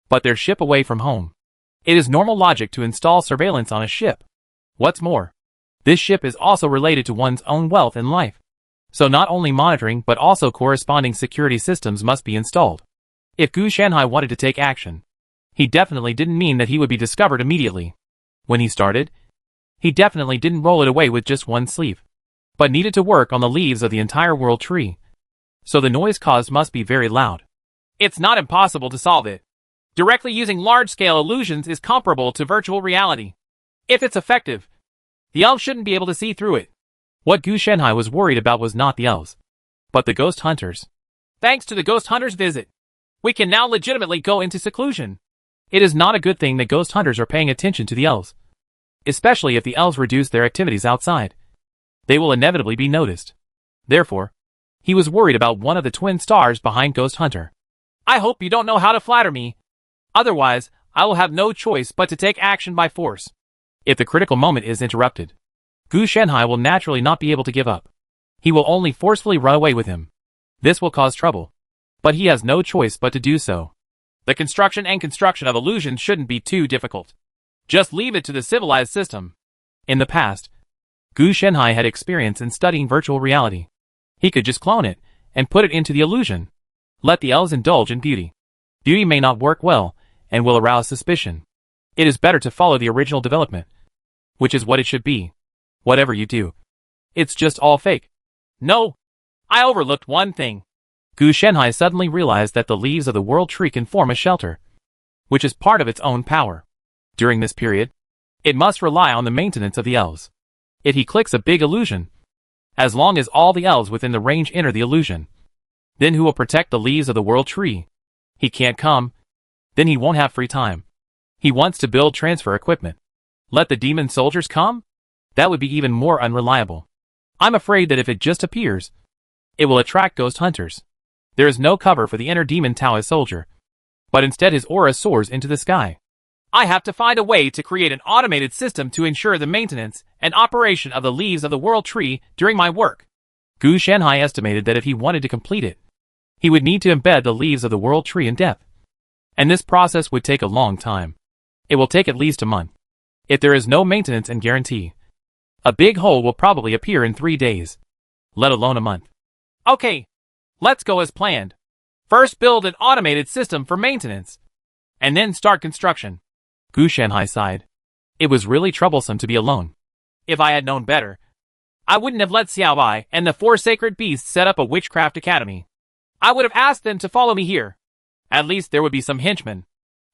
Speaker 1: but their ship away from home. It is normal logic to install surveillance on a ship. What's more, this ship is also related to one's own wealth and life. So not only monitoring but also corresponding security systems must be installed. If Gu Shanhai wanted to take action, he definitely didn't mean that he would be discovered immediately. When he started, he definitely didn't roll it away with just one sleeve, but needed to work on the leaves of the entire world tree. So the noise caused must be very loud.
Speaker 2: It's not impossible to solve it. Directly using large-scale illusions is comparable to virtual reality. If it's effective, the elves shouldn't be able to see through it.
Speaker 1: What Gu Shanhai was worried about was not the elves, but the ghost hunters.
Speaker 2: Thanks to the ghost hunters' visit, we can now legitimately go into seclusion.
Speaker 1: It is not a good thing that ghost hunters are paying attention to the elves, especially if the elves reduce their activities outside. They will inevitably be noticed. Therefore, He was worried about one of the twin stars behind Ghost Hunter.
Speaker 2: I hope you don't know how to flatter me. Otherwise, I will have no choice but to take action by force.
Speaker 1: If the critical moment is interrupted, Gu Shenhai will naturally not be able to give up. He will only forcefully run away with him. This will cause trouble. But he has no choice but to do so.
Speaker 2: The construction of illusions shouldn't be too difficult. Just leave it to the civilized system.
Speaker 1: In the past, Gu Shenhai had experience in studying virtual reality. He could just clone it and put it into the illusion. Let the elves indulge in beauty. Beauty may not work well and will arouse suspicion. It is better to follow the original development, which is what it should be. Whatever you do, it's just all fake.
Speaker 2: No, I overlooked one thing.
Speaker 1: Gu Shenhai suddenly realized that the leaves of the world tree can form a shelter, which is part of its own power. During this period, it must rely on the maintenance of the elves. If he clicks a big illusion, as long as all the elves within the range enter the illusion, then who will protect the leaves of the world tree? He can't come. Then he won't have free time. He wants to build transfer equipment. Let the demon soldiers come? That would be even more unreliable. I'm afraid that if it just appears, it will attract ghost hunters. There is no cover for the inner demon Taoist soldier, but instead his aura soars into the sky.
Speaker 2: I have to find a way to create an automated system to ensure the maintenance and operation of the leaves of the world tree during my work.
Speaker 1: Gu Shenhai estimated that if he wanted to complete it, he would need to embed the leaves of the world tree in depth. And this process would take a long time. It will take at least a month. If there is no maintenance and guarantee, a big hole will probably appear in 3 days, let alone a month.
Speaker 2: Okay, let's go as planned. First build an automated system for maintenance, and then start construction.
Speaker 1: Gu Shenhai sighed. It was really troublesome to be alone.
Speaker 2: If I had known better, I wouldn't have let Xiao Bai and the 4 sacred beasts set up a witchcraft academy. I would have asked them to follow me here. At least there would be some henchmen.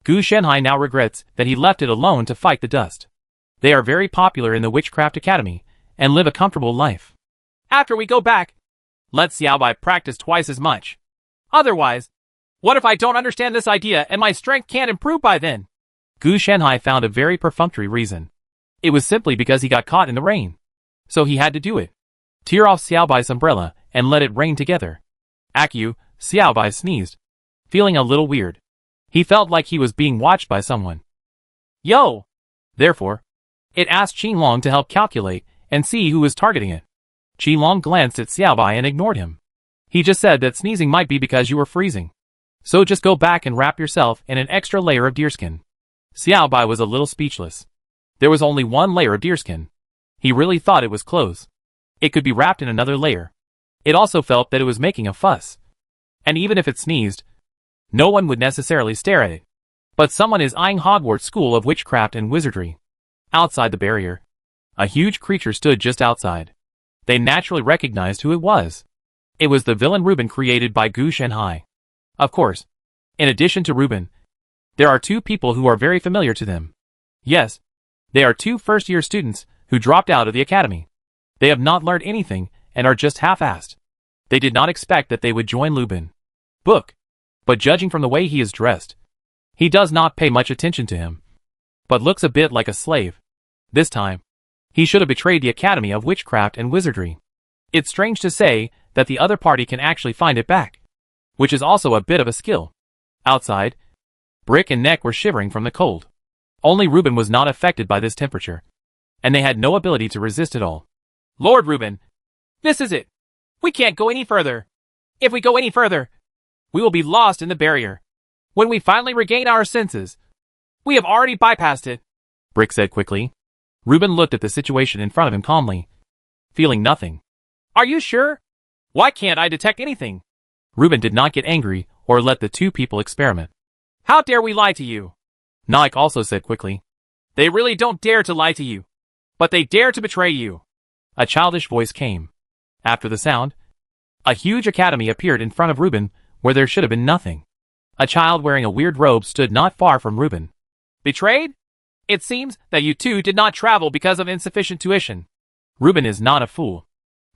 Speaker 1: Gu Shenhai now regrets that he left it alone to fight the dust. They are very popular in the Witchcraft Academy and live a comfortable life.
Speaker 2: After we go back, let Xiao Bai practice twice as much. Otherwise, what if I don't understand this idea and my strength can't improve by then?
Speaker 1: Gu Shenhai found a very perfunctory reason. It was simply because he got caught in the rain. So he had to do it. Tear off Xiao Bai's umbrella and let it rain together. Akyu, Xiao Bai sneezed, feeling a little weird. He felt like he was being watched by someone.
Speaker 2: Yo!
Speaker 1: Therefore, it asked Qinglong to help calculate and see who was targeting it. Qinglong glanced at Xiao Bai and ignored him. He just said that sneezing might be because you were freezing. So just go back and wrap yourself in an extra layer of deerskin. Xiao Bai was a little speechless. There was only one layer of deerskin. He really thought it was clothes. It could be wrapped in another layer. It also felt that it was making a fuss. And even if it sneezed, no one would necessarily stare at it. But someone is eyeing Hogwarts School of Witchcraft and Wizardry. Outside the barrier, a huge creature stood just outside. They naturally recognized who it was. It was the villain Reuben created by Gu Shenhai. Of course, in addition to Reuben, there are 2 people who are very familiar to them. Yes, they are 2 first-year students who dropped out of the academy. They have not learned anything and are just half-assed. They did not expect that they would join Lubin Book, but judging from the way he is dressed, he does not pay much attention to him, but looks a bit like a slave. This time, he should have betrayed the Academy of Witchcraft and Wizardry. It's strange to say that the other party can actually find it back, which is also a bit of a skill. Outside, Brick and Neck were shivering from the cold. Only Reuben was not affected by this temperature, and they had no ability to resist it all.
Speaker 2: Lord Reuben, this is it. We can't go any further. If we go any further, we will be lost in the barrier. When we finally regain our senses, we have already bypassed it,
Speaker 1: Brick said quickly. Reuben looked at the situation in front of him calmly, feeling nothing.
Speaker 2: Are you sure? Why can't I detect anything?
Speaker 1: Reuben did not get angry or let the 2 people experiment.
Speaker 2: How dare we lie to you?
Speaker 1: Nike also said quickly.
Speaker 2: They really don't dare to lie to you, but they dare to betray you.
Speaker 1: A childish voice came. After the sound, a huge academy appeared in front of Reuben where there should have been nothing. A child wearing a weird robe stood not far from Reuben.
Speaker 2: Betrayed? It seems that you 2 did not travel because of insufficient tuition.
Speaker 1: Reuben is not a fool.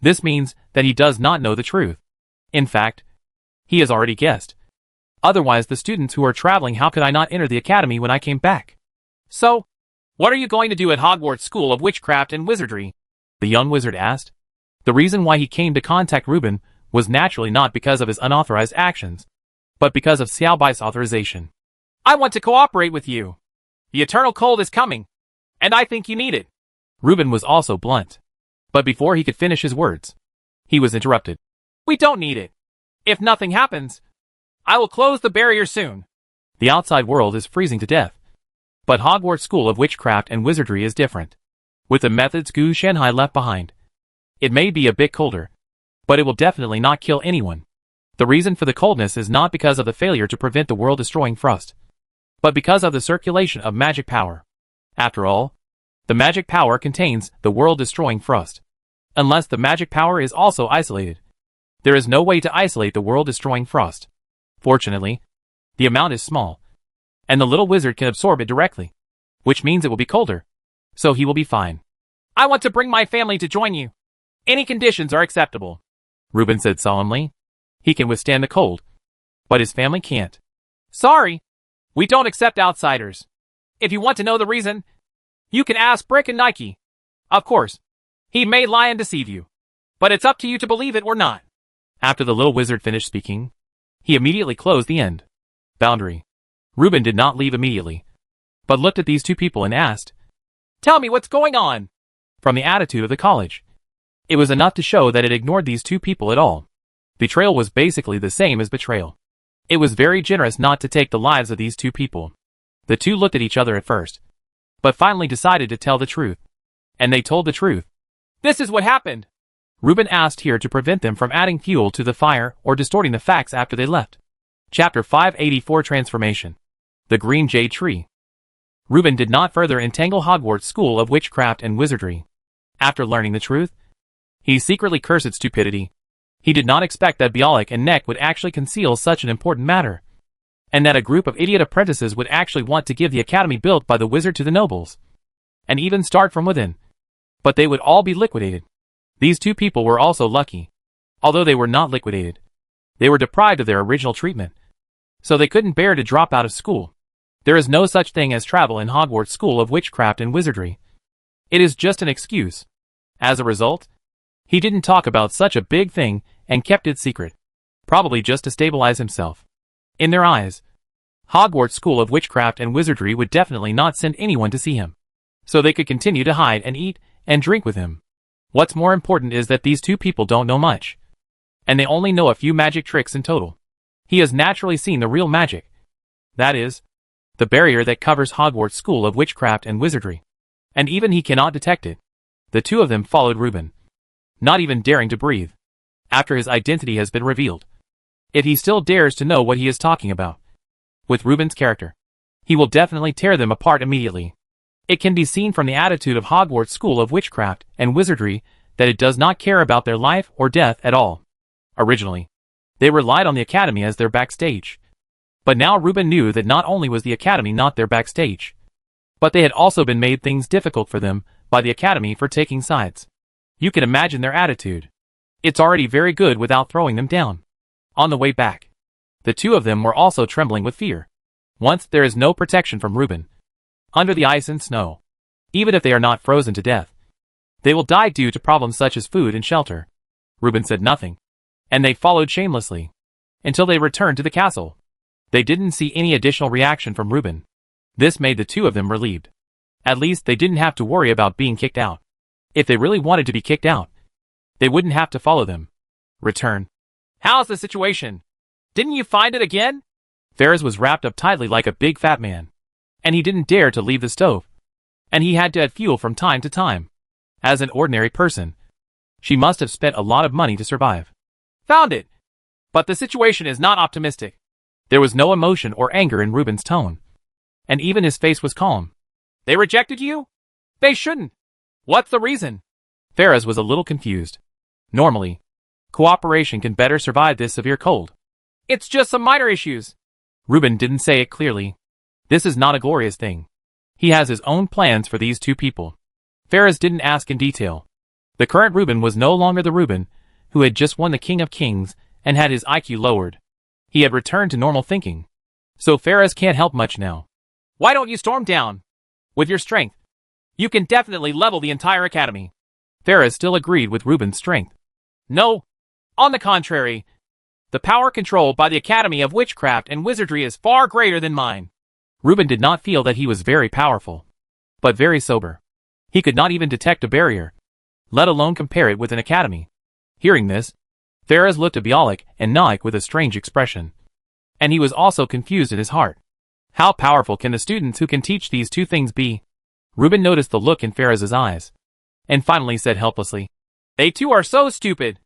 Speaker 1: This means that he does not know the truth. In fact, he has already guessed. Otherwise, the students who are traveling, how could I not enter the academy when I came back?
Speaker 2: So, what are you going to do at Hogwarts School of Witchcraft and Wizardry?
Speaker 1: The young wizard asked. The reason why he came to contact Reuben was naturally not because of his unauthorized actions, but because of Xiao Bai's authorization.
Speaker 2: I want to cooperate with you. The eternal cold is coming, and I think you need it.
Speaker 1: Reuben was also blunt. But before he could finish his words, he was interrupted.
Speaker 2: We don't need it. If nothing happens, I will close the barrier soon.
Speaker 1: The outside world is freezing to death. But Hogwarts School of Witchcraft and Wizardry is different. With the methods Gu Shenhai left behind, it may be a bit colder, but it will definitely not kill anyone. The reason for the coldness is not because of the failure to prevent the world-destroying frost, but because of the circulation of magic power. After all, the magic power contains the world-destroying frost. Unless the magic power is also isolated, there is no way to isolate the world-destroying frost. Fortunately, the amount is small, and the little wizard can absorb it directly, which means it will be colder, so he will be fine.
Speaker 2: I want to bring my family to join you. Any conditions are acceptable,
Speaker 1: Reuben said solemnly. He can withstand the cold, but his family can't.
Speaker 2: Sorry, we don't accept outsiders. If you want to know the reason, you can ask Brick and Nike. Of course, he may lie and deceive you, but it's up to you to believe it or not.
Speaker 1: After the little wizard finished speaking, he immediately closed the end boundary. Reuben did not leave immediately, but looked at these two people and asked,
Speaker 2: Tell me what's going on.
Speaker 1: From the attitude of the college, it was enough to show that it ignored these two people at all. Betrayal was basically the same as betrayal. It was very generous not to take the lives of these two people. The two looked at each other at first, but finally decided to tell the truth. And they told the truth.
Speaker 2: This is what happened.
Speaker 1: Reuben asked here to prevent them from adding fuel to the fire or distorting the facts after they left. Chapter 584 Transformation. The Green Jade Tree. Reuben did not further entangle Hogwarts School of Witchcraft and Wizardry. After learning the truth, he secretly cursed its stupidity. He did not expect that Bialik and Neck would actually conceal such an important matter, and that a group of idiot apprentices would actually want to give the academy built by the wizard to the nobles, and even start from within. But they would all be liquidated. These two people were also lucky. Although they were not liquidated, they were deprived of their original treatment, so they couldn't bear to drop out of school. There is no such thing as travel in Hogwarts School of Witchcraft and Wizardry. It is just an excuse. As a result, he didn't talk about such a big thing and kept it secret, probably just to stabilize himself. In their eyes, Hogwarts School of Witchcraft and Wizardry would definitely not send anyone to see him, so they could continue to hide and eat and drink with him. What's more important is that these two people don't know much, and they only know a few magic tricks in total. He has naturally seen the real magic. That is, the barrier that covers Hogwarts School of Witchcraft and Wizardry. And even he cannot detect it. The two of them followed Reuben, not even daring to breathe, after his identity has been revealed. If he still dares to know what he is talking about, with Reuben's character, he will definitely tear them apart immediately. It can be seen from the attitude of Hogwarts School of Witchcraft and Wizardry that it does not care about their life or death at all. Originally, they relied on the academy as their backstage. But now Reuben knew that not only was the academy not their backstage, but they had also been made things difficult for them by the academy for taking sides. You can imagine their attitude. It's already very good without throwing them down. On the way back, the two of them were also trembling with fear. Once there is no protection from Reuben, under the ice and snow, even if they are not frozen to death, they will die due to problems such as food and shelter. Reuben said nothing, and they followed shamelessly, until they returned to the castle. They didn't see any additional reaction from Reuben. This made the two of them relieved. At least they didn't have to worry about being kicked out. If they really wanted to be kicked out, they wouldn't have to follow them. Return.
Speaker 2: How's the situation? Didn't you find it again?
Speaker 1: Ferris was wrapped up tightly like a big fat man, and he didn't dare to leave the stove, and he had to add fuel from time to time. As an ordinary person, she must have spent a lot of money to survive.
Speaker 2: Found it. But the situation is not optimistic.
Speaker 1: There was no emotion or anger in Reuben's tone, and even his face was calm.
Speaker 2: They rejected you? They shouldn't. What's the reason?
Speaker 1: Ferris was a little confused. Normally, cooperation can better survive this severe cold.
Speaker 2: It's just some minor issues.
Speaker 1: Reuben didn't say it clearly. This is not a glorious thing. He has his own plans for these two people. Ferris didn't ask in detail. The current Reuben was no longer the Reuben who had just won the King of Kings and had his IQ lowered. He had returned to normal thinking. So Ferris can't help much now.
Speaker 2: Why don't you storm down? With your strength, you can definitely level the entire academy.
Speaker 1: Ferris still agreed with Reuben's strength.
Speaker 2: No, On the contrary, the power controlled by the Academy of Witchcraft and Wizardry is far greater than mine.
Speaker 1: Reuben did not feel that he was very powerful, but very sober. He could not even detect a barrier, let alone compare it with an academy. Hearing this, Faraz looked at Bialik and Naik with a strange expression. And he was also confused in his heart. How powerful can the students who can teach these two things be? Reuben noticed the look in Faraz's eyes, and finally said helplessly,
Speaker 2: They too are so stupid.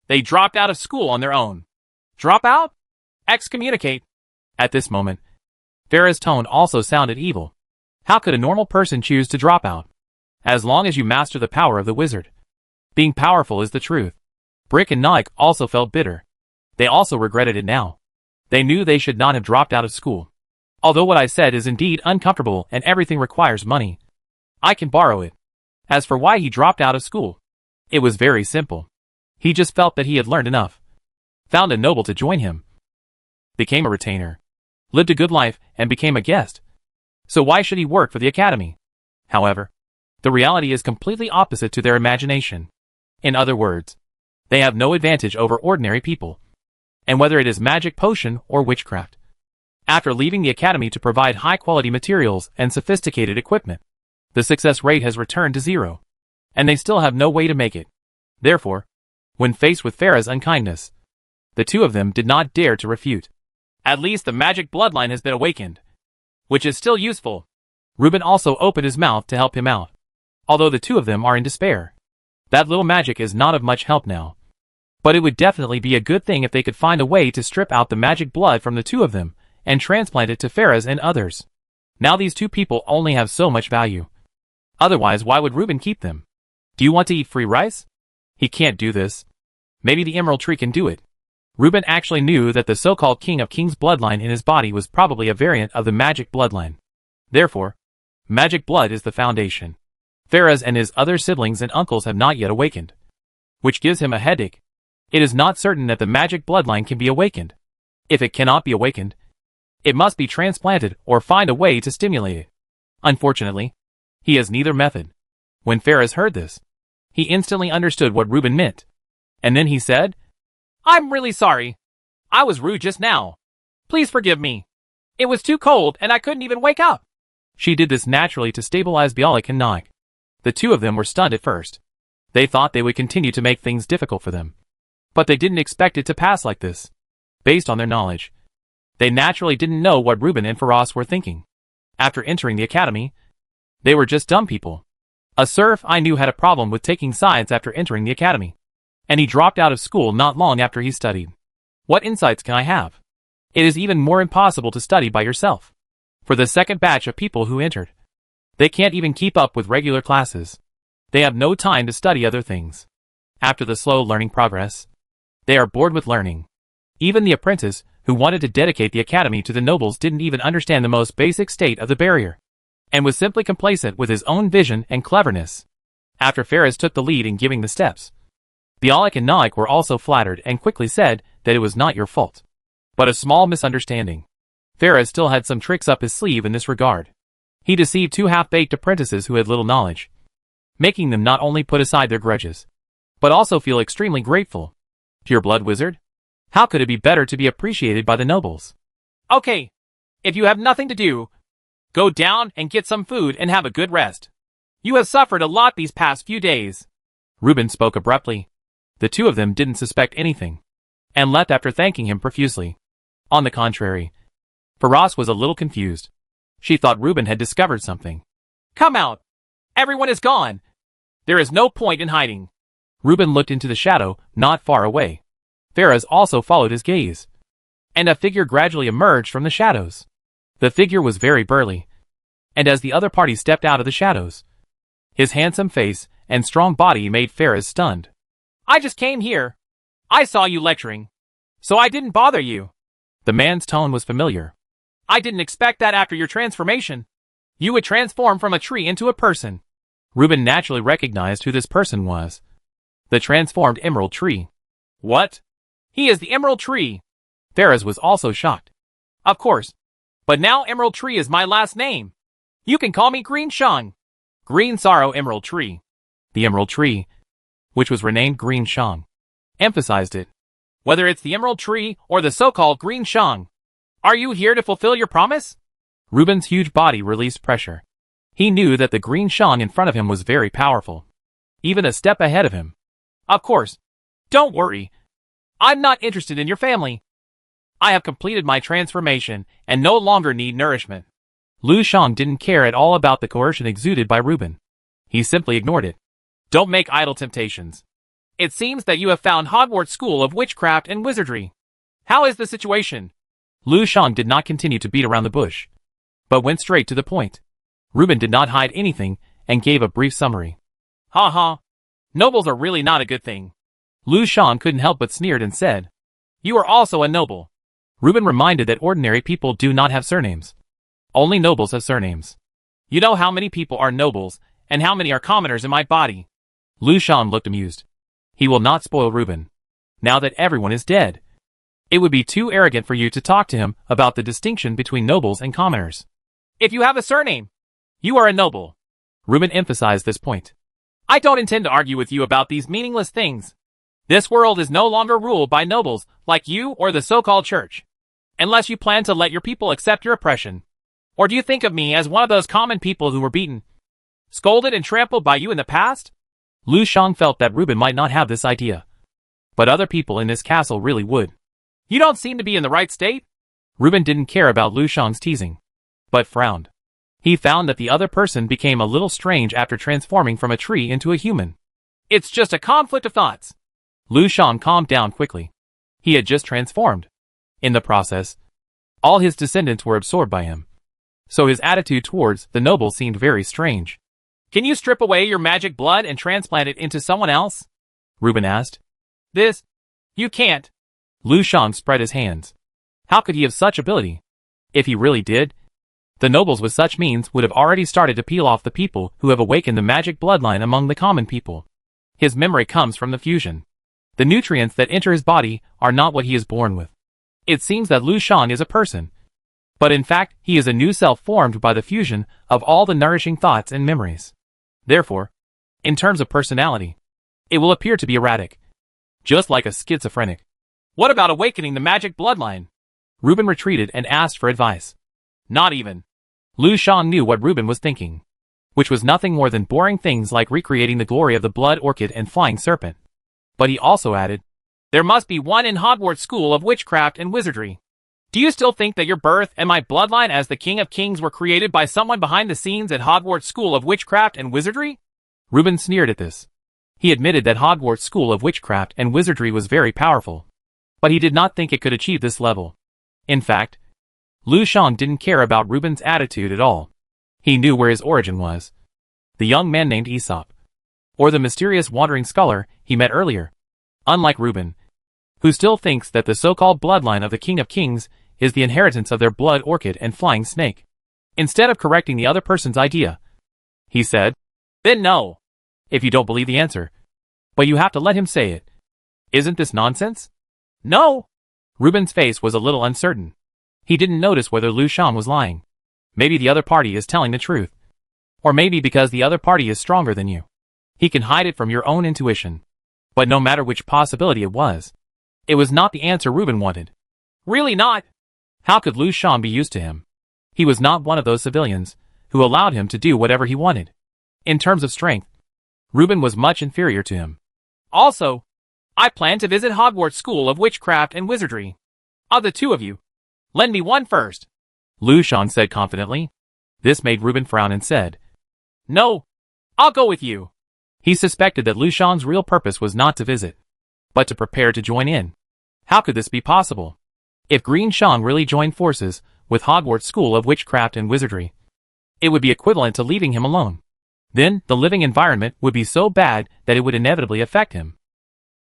Speaker 2: They dropped out of school on their own. Drop out? Excommunicate.
Speaker 1: At this moment, Faraz's tone also sounded evil. How could a normal person choose to drop out? As long as you master the power of the wizard. Being powerful is the truth. Brick and Naik also felt bitter. They also regretted it now. They knew they should not have dropped out of school. Although what I said is indeed uncomfortable and everything requires money, I can borrow it. As for why he dropped out of school, it was very simple. He just felt that he had learned enough. Found a noble to join him. Became a retainer. Lived a good life and became a guest. So why should he work for the academy? However, the reality is completely opposite to their imagination. In other words, they have no advantage over ordinary people. And whether it is magic potion or witchcraft. After leaving the academy to provide high-quality materials and sophisticated equipment, the success rate has returned to zero. And they still have no way to make it. Therefore, when faced with Faraz's unkindness, the two of them did not dare to refute.
Speaker 2: At least the magic bloodline has been awakened, which is still useful.
Speaker 1: Reuben also opened his mouth to help him out. Although the two of them are in despair. That little magic is not of much help now. But it would definitely be a good thing if they could find a way to strip out the magic blood from the two of them, and transplant it to Faraz and others. Now these two people only have so much value. Otherwise, why would Reuben keep them? Do you want to eat free rice? He can't do this. Maybe the Emerald Tree can do it. Reuben actually knew that the so-called King of Kings bloodline in his body was probably a variant of the magic bloodline. Therefore, magic blood is the foundation. Faraz and his other siblings and uncles have not yet awakened, which gives him a headache. It is not certain that the magic bloodline can be awakened. If it cannot be awakened, it must be transplanted or find a way to stimulate it. Unfortunately, he has neither method. When Faraz heard this, he instantly understood what Reuben meant. And then he said,
Speaker 2: I'm really sorry. I was rude just now. Please forgive me. It was too cold and I couldn't even wake up.
Speaker 1: She did this naturally to stabilize Bialik and Naik. The two of them were stunned at first. They thought they would continue to make things difficult for them. But they didn't expect it to pass like this. Based on their knowledge, they naturally didn't know what Reuben and Faraz were thinking. After entering the academy, they were just dumb people. A serf I knew had a problem with taking science after entering the academy. And he dropped out of school not long after he studied. What insights can I have? It is even more impossible to study by yourself. For the second batch of people who entered, they can't even keep up with regular classes. They have no time to study other things. After the slow learning progress, they are bored with learning. Even the apprentice, who wanted to dedicate the academy to the nobles, didn't even understand the most basic state of the barrier, and was simply complacent with his own vision and cleverness. After Faraz took the lead in giving the steps, Bialik and Naik were also flattered and quickly said that it was not your fault, but a small misunderstanding. Faraz still had some tricks up his sleeve in this regard. He deceived two half-baked apprentices who had little knowledge, making them not only put aside their grudges, but also feel extremely grateful. Pure blood wizard? How could it be better to be appreciated by the nobles?
Speaker 2: Okay, if you have nothing to do, go down and get some food and have a good rest. You have suffered a lot these past few days.
Speaker 1: Reuben spoke abruptly. The two of them didn't suspect anything, and left after thanking him profusely. On the contrary, Faraz was a little confused. She thought Reuben had discovered something.
Speaker 2: Come out. Everyone is gone. There is no point in hiding.
Speaker 1: Reuben looked into the shadow, not far away. Faraz also followed his gaze, and a figure gradually emerged from the shadows. The figure was very burly, and as the other party stepped out of the shadows, his handsome face and strong body made Faraz stunned.
Speaker 2: I just came here. I saw you lecturing, so I didn't bother you.
Speaker 1: The man's tone was familiar.
Speaker 2: I didn't expect that after your transformation. You would transform from a tree into a person.
Speaker 1: Reuben naturally recognized who this person was. The transformed Emerald Tree.
Speaker 2: What? He is the Emerald Tree.
Speaker 1: Faraz was also shocked.
Speaker 2: Of course. But now Emerald Tree is my last name. You can call me Green Shang. Green Sorrow Emerald Tree.
Speaker 1: The Emerald Tree, which was renamed Green Shang, emphasized it.
Speaker 2: Whether it's the Emerald Tree or the so-called Green Shang. Are you here to fulfill your promise?
Speaker 1: Reuben's huge body released pressure. He knew that the green Shang in front of him was very powerful. Even a step ahead of him.
Speaker 2: Of course. Don't worry. I'm not interested in your family. I have completed my transformation and no longer need nourishment.
Speaker 1: Lu Shang didn't care at all about the coercion exuded by Reuben. He simply ignored it.
Speaker 2: Don't make idle temptations. It seems that you have found Hogwarts School of Witchcraft and Wizardry. How is the situation?
Speaker 1: Lu Shang did not continue to beat around the bush, but went straight to the point. Reuben did not hide anything and gave a brief summary.
Speaker 2: Ha ha. Nobles are really not a good thing.
Speaker 1: Lu Shang couldn't help but sneered and said,
Speaker 2: You are also a noble.
Speaker 1: Reuben reminded that ordinary people do not have surnames. Only nobles have surnames.
Speaker 2: You know how many people are nobles and how many are commoners in my body.
Speaker 1: Lu Shang looked amused. He will not spoil Reuben. Now that everyone is dead. It would be too arrogant for you to talk to him about the distinction between nobles and commoners.
Speaker 2: If you have a surname, you are a noble.
Speaker 1: Reuben emphasized this point.
Speaker 2: I don't intend to argue with you about these meaningless things. This world is no longer ruled by nobles like you or the so-called church. Unless you plan to let your people accept your oppression. Or do you think of me as one of those common people who were beaten, scolded and trampled by you in the past?
Speaker 1: Lu Shang felt that Reuben might not have this idea. But other people in this castle really would.
Speaker 2: You don't seem to be in the right state.
Speaker 1: Reuben didn't care about Lu Shang's teasing, but frowned. He found that the other person became a little strange after transforming from a tree into a human.
Speaker 2: It's just a conflict of thoughts.
Speaker 1: Lu Shang calmed down quickly. He had just transformed. In the process, all his descendants were absorbed by him. So his attitude towards the noble seemed very strange.
Speaker 2: Can you strip away your magic blood and transplant it into someone else?
Speaker 1: Reuben asked.
Speaker 2: This? You can't.
Speaker 1: Lu Shang spread his hands. How could he have such ability? If he really did, the nobles with such means would have already started to peel off the people who have awakened the magic bloodline among the common people. His memory comes from the fusion. The nutrients that enter his body are not what he is born with. It seems that Lu Shang is a person. But in fact, he is a new self formed by the fusion of all the nourishing thoughts and memories. Therefore, in terms of personality, it will appear to be erratic. Just like a schizophrenic.
Speaker 2: What about awakening the magic bloodline?
Speaker 1: Reuben retreated and asked for advice.
Speaker 2: Not even.
Speaker 1: Lu Shang knew what Reuben was thinking, which was nothing more than boring things like recreating the glory of the blood orchid and flying serpent. But he also added,
Speaker 2: There must be one in Hogwarts School of Witchcraft and Wizardry. Do you still think that your birth and my bloodline as the King of Kings were created by someone behind the scenes at Hogwarts School of Witchcraft and Wizardry?
Speaker 1: Reuben sneered at this. He admitted that Hogwarts School of Witchcraft and Wizardry was very powerful. But he did not think it could achieve this level. In fact, Lu Shang didn't care about Reuben's attitude at all. He knew where his origin was. The young man named Aesop. Or the mysterious wandering scholar he met earlier. Unlike Reuben, who still thinks that the so-called bloodline of the King of Kings is the inheritance of their blood orchid and flying snake. Instead of correcting the other person's idea, he said,
Speaker 2: Then no.
Speaker 1: If you don't believe the answer. But you have to let him say it. Isn't this nonsense?
Speaker 2: No.
Speaker 1: Reuben's face was a little uncertain. He didn't notice whether Lu Shang was lying. Maybe the other party is telling the truth. Or maybe because the other party is stronger than you. He can hide it from your own intuition. But no matter which possibility it was not the answer Reuben wanted.
Speaker 2: Really not?
Speaker 1: How could Lu Shang be used to him? He was not one of those civilians who allowed him to do whatever he wanted. In terms of strength, Reuben was much inferior to him.
Speaker 2: Also, I plan to visit Hogwarts School of Witchcraft and Wizardry. Of the two of you, lend me one first.
Speaker 1: Lu Shang said confidently. This made Reuben frown and said,
Speaker 2: No, I'll go with you.
Speaker 1: He suspected that Lu Shang's real purpose was not to visit, but to prepare to join in. How could this be possible? If Green Shang really joined forces with Hogwarts School of Witchcraft and Wizardry, it would be equivalent to leaving him alone. Then, the living environment would be so bad that it would inevitably affect him.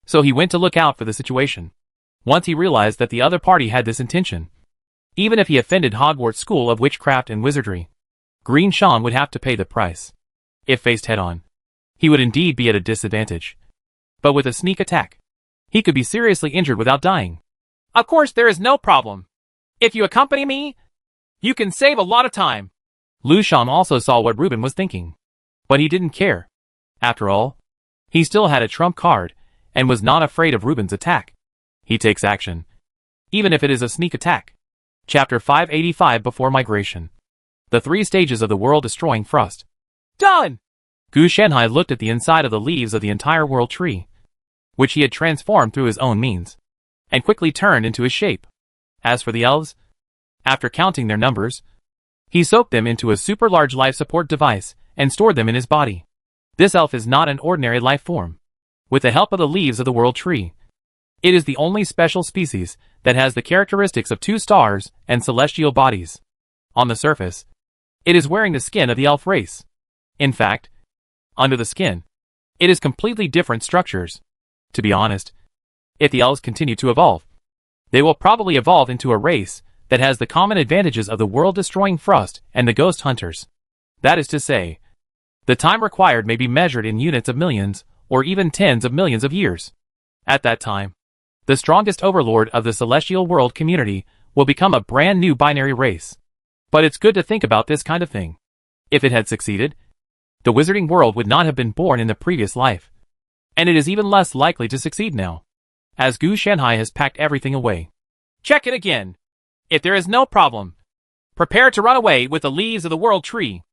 Speaker 1: So he went to look out for the situation. Once he realized that the other party had this intention, even if he offended Hogwarts School of Witchcraft and Wizardry, Green Shang would have to pay the price. If faced head-on, he would indeed be at a disadvantage. But with a sneak attack, he could be seriously injured without dying.
Speaker 2: Of course there is no problem. If you accompany me, you can save a lot of time.
Speaker 1: Lu Shang also saw what Reuben was thinking. But he didn't care. After all, he still had a trump card, and was not afraid of Reuben's attack. He takes action, even if it is a sneak attack. Chapter 585 Before Migration. The 3 stages of the world-destroying frost.
Speaker 2: Done!
Speaker 1: Gu Shanhai looked at the inside of the leaves of the entire world tree, which he had transformed through his own means, and quickly turned into his shape. As for the elves, after counting their numbers, he soaked them into a super large life support device and stored them in his body. This elf is not an ordinary life form. With the help of the leaves of the world tree, it is the only special species that has the characteristics of 2 stars and celestial bodies. On the surface, it is wearing the skin of the elf race. In fact, under the skin, it is completely different structures. To be honest, if the elves continue to evolve, they will probably evolve into a race that has the common advantages of the world-destroying frost and the ghost hunters. That is to say, the time required may be measured in units of millions, or even tens of millions of years. At that time, the strongest overlord of the celestial world community will become a brand new binary race. But it's good to think about this kind of thing. If it had succeeded, the wizarding world would not have been born in the previous life. And it is even less likely to succeed now, as Gu Shanhai has packed everything away.
Speaker 2: Check it again. If there is no problem, prepare to run away with the leaves of the world tree.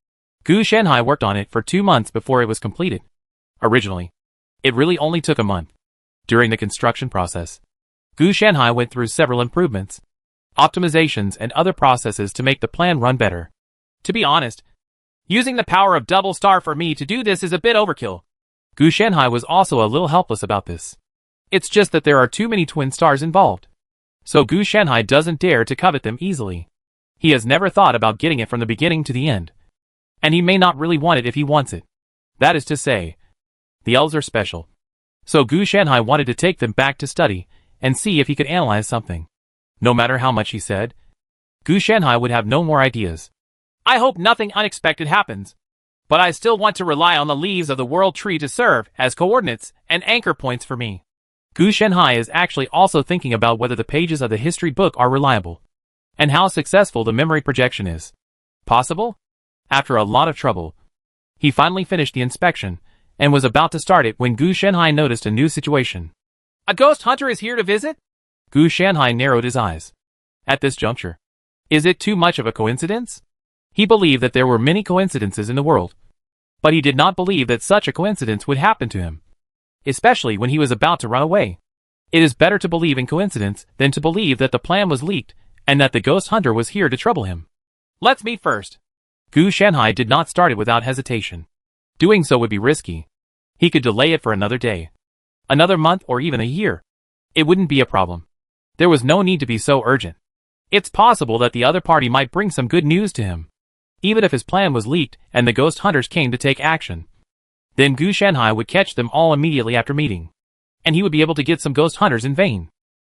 Speaker 1: Gu Shanhai worked on it for 2 months before it was completed. Originally, it really only took a month. During the construction process, Gu Shanhai went through several improvements, optimizations, and other processes to make the plan run better.
Speaker 2: To be honest, using the power of Double Star for me to do this is a bit overkill.
Speaker 1: Gu Shanhai was also a little helpless about this. It's just that there are too many twin stars involved. So Gu Shanhai doesn't dare to covet them easily. He has never thought about getting it from the beginning to the end. And he may not really want it if he wants it. That is to say, the elves are special. So Gu Shanhai wanted to take them back to study and see if he could analyze something. No matter how much he said, Gu Shanhai would have no more ideas.
Speaker 2: I hope nothing unexpected happens, but I still want to rely on the leaves of the world tree to serve as coordinates and anchor points for me.
Speaker 1: Gu Shanhai is actually also thinking about whether the pages of the history book are reliable, and how successful the memory projection is. Possible? After a lot of trouble, he finally finished the inspection, and was about to start it when Gu Shanhai noticed a new situation.
Speaker 2: A ghost hunter is here to visit?
Speaker 1: Gu Shanhai narrowed his eyes. At this juncture, is it too much of a coincidence? He believed that there were many coincidences in the world, but he did not believe that such a coincidence would happen to him, especially when he was about to run away. It is better to believe in coincidence than to believe that the plan was leaked and that the ghost hunter was here to trouble him.
Speaker 2: Let's meet first.
Speaker 1: Gu Shanhai did not start it without hesitation. Doing so would be risky. He could delay it for another day, another month, or even a year. It wouldn't be a problem. There was no need to be so urgent. It's possible that the other party might bring some good news to him, even if his plan was leaked and the ghost hunters came to take action. Then Gu Shanhai would catch them all immediately after meeting, and he would be able to get some ghost hunters in vain.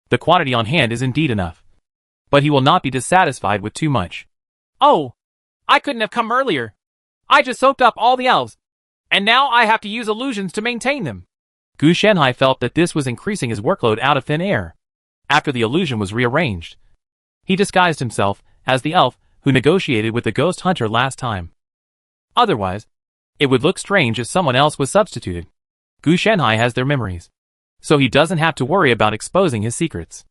Speaker 1: The quantity on hand is indeed enough, but he will not be dissatisfied with too much.
Speaker 2: Oh, I couldn't have come earlier. I just soaked up all the elves, and now I have to use illusions to maintain them.
Speaker 1: Gu Shanhai felt that this was increasing his workload out of thin air. After the illusion was rearranged, he disguised himself as the elf who negotiated with the ghost hunter last time. Otherwise, it would look strange if someone else was substituted. Gu Shanhai has their memories, so he doesn't have to worry about exposing his secrets.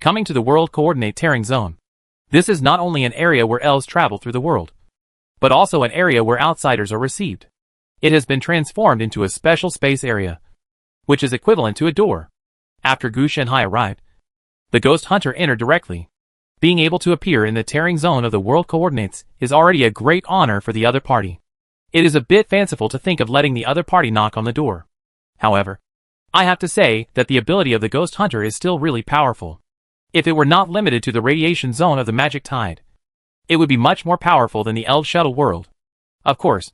Speaker 1: Coming to the World Coordinate Tearing Zone. This is not only an area where elves travel through the world, but also an area where outsiders are received. It has been transformed into a special space area, which is equivalent to a door. After Gu Shanhai arrived, the ghost hunter entered directly. Being able to appear in the tearing zone of the world coordinates is already a great honor for the other party. It is a bit fanciful to think of letting the other party knock on the door. However, I have to say that the ability of the ghost hunter is still really powerful. If it were not limited to the radiation zone of the magic tide, it would be much more powerful than the Elf Shuttle world. Of course,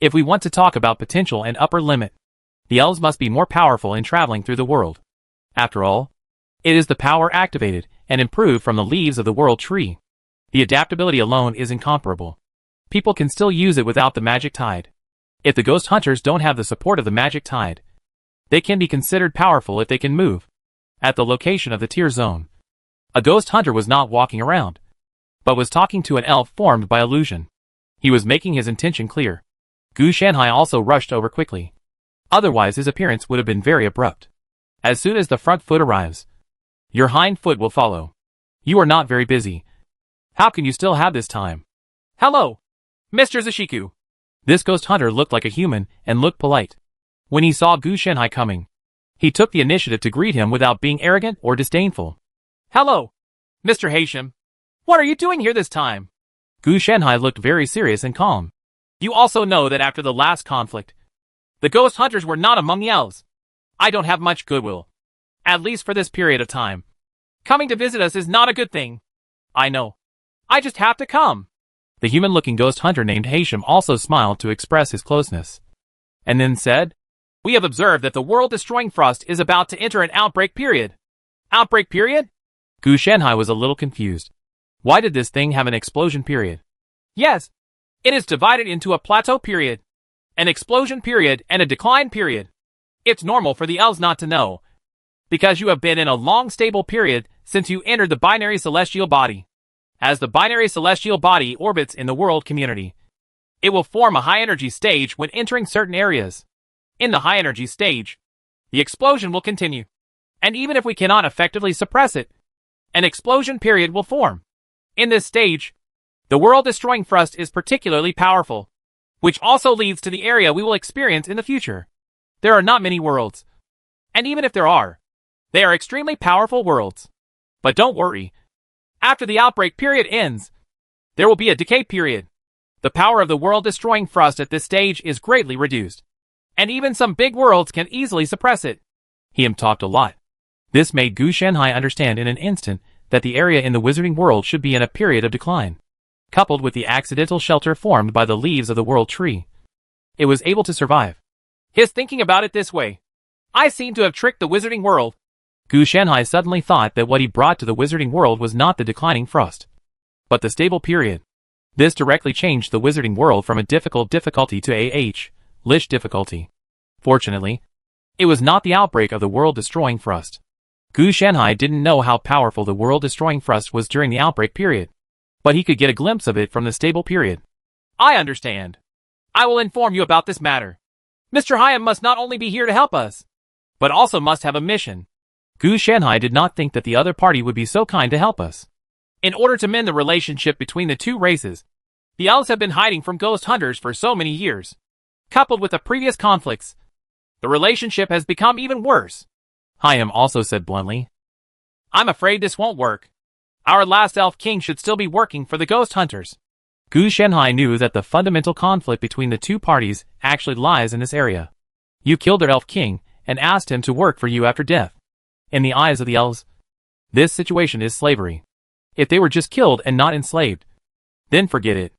Speaker 1: if we want to talk about potential and upper limit, the elves must be more powerful in traveling through the world. After all, it is the power activated and improved from the leaves of the world tree. The adaptability alone is incomparable. People can still use it without the magic tide. If the ghost hunters don't have the support of the magic tide, they can be considered powerful if they can move. At the location of the tear zone, a ghost hunter was not walking around, but was talking to an elf formed by illusion. He was making his intention clear. Gu Shanhai also rushed over quickly. Otherwise his appearance would have been very abrupt. As soon as the front foot arrives, Your hind foot will follow. You are not very busy. How can you still have this time?
Speaker 2: Hello, Mr. Zashiku.
Speaker 1: This ghost hunter looked like a human and looked polite. When he saw Gu Shenhai coming, he took the initiative to greet him without being arrogant or disdainful.
Speaker 2: Hello, Mr. Haisham. What are you doing here this time?
Speaker 1: Gu Shenhai looked very serious and calm.
Speaker 2: You also know that after the last conflict, the ghost hunters were not among the elves. I don't have much goodwill. At least for this period of time. Coming to visit us is not a good thing. I know. I just have to come.
Speaker 1: The human-looking ghost hunter named Haisham also smiled to express his closeness. And then said,
Speaker 2: We have observed that the world-destroying frost is about to enter an outbreak period. Outbreak period?
Speaker 1: Gu Shenhai was a little confused. Why did this thing have an explosion period?
Speaker 2: Yes. It is divided into a plateau period, an explosion period, and a decline period. It's normal for the elves not to know, because you have been in a long stable period since you entered the binary celestial body. As the binary celestial body orbits in the world community, it will form a high-energy stage when entering certain areas. In the high-energy stage, the explosion will continue. And even if we cannot effectively suppress it, an explosion period will form. In this stage, the world-destroying thrust is particularly powerful, which also leads to the area we will experience in the future. There are not many worlds. And even if there are, they are extremely powerful worlds. But don't worry. After the outbreak period ends, there will be a decay period. The power of the world-destroying thrust at this stage is greatly reduced. And even some big worlds can easily suppress it.
Speaker 1: He talked a lot. This made Gu Shenhai understand in an instant that the area in the wizarding world should be in a period of decline. Coupled with the accidental shelter formed by the leaves of the world tree, it was able to survive.
Speaker 2: His thinking about it this way. I seem to have tricked the wizarding world.
Speaker 1: Gu Shenhai suddenly thought that what he brought to the wizarding world was not the declining frost, but the stable period. This directly changed the wizarding world from a difficult difficulty to lish difficulty. Fortunately, it was not the outbreak of the world-destroying thrust. Gu Shenhai didn't know how powerful the world-destroying thrust was during the outbreak period, but he could get a glimpse of it from the stable period.
Speaker 2: I understand. I will inform you about this matter. Mr. Hayam must not only be here to help us, but also must have a mission.
Speaker 1: Gu Shenhai did not think that the other party would be so kind to help us.
Speaker 2: In order to mend the relationship between the two races, the elves have been hiding from ghost hunters for so many years. Coupled with the previous conflicts, the relationship has become even worse.
Speaker 1: Hayam also said bluntly,
Speaker 2: I'm afraid this won't work. Our last elf king should still be working for the ghost hunters.
Speaker 1: Gu Shenhai knew that the fundamental conflict between the two parties actually lies in this area. You killed their elf king and asked him to work for you after death. In the eyes of the elves, this situation is slavery. If they were just killed and not enslaved, then forget it.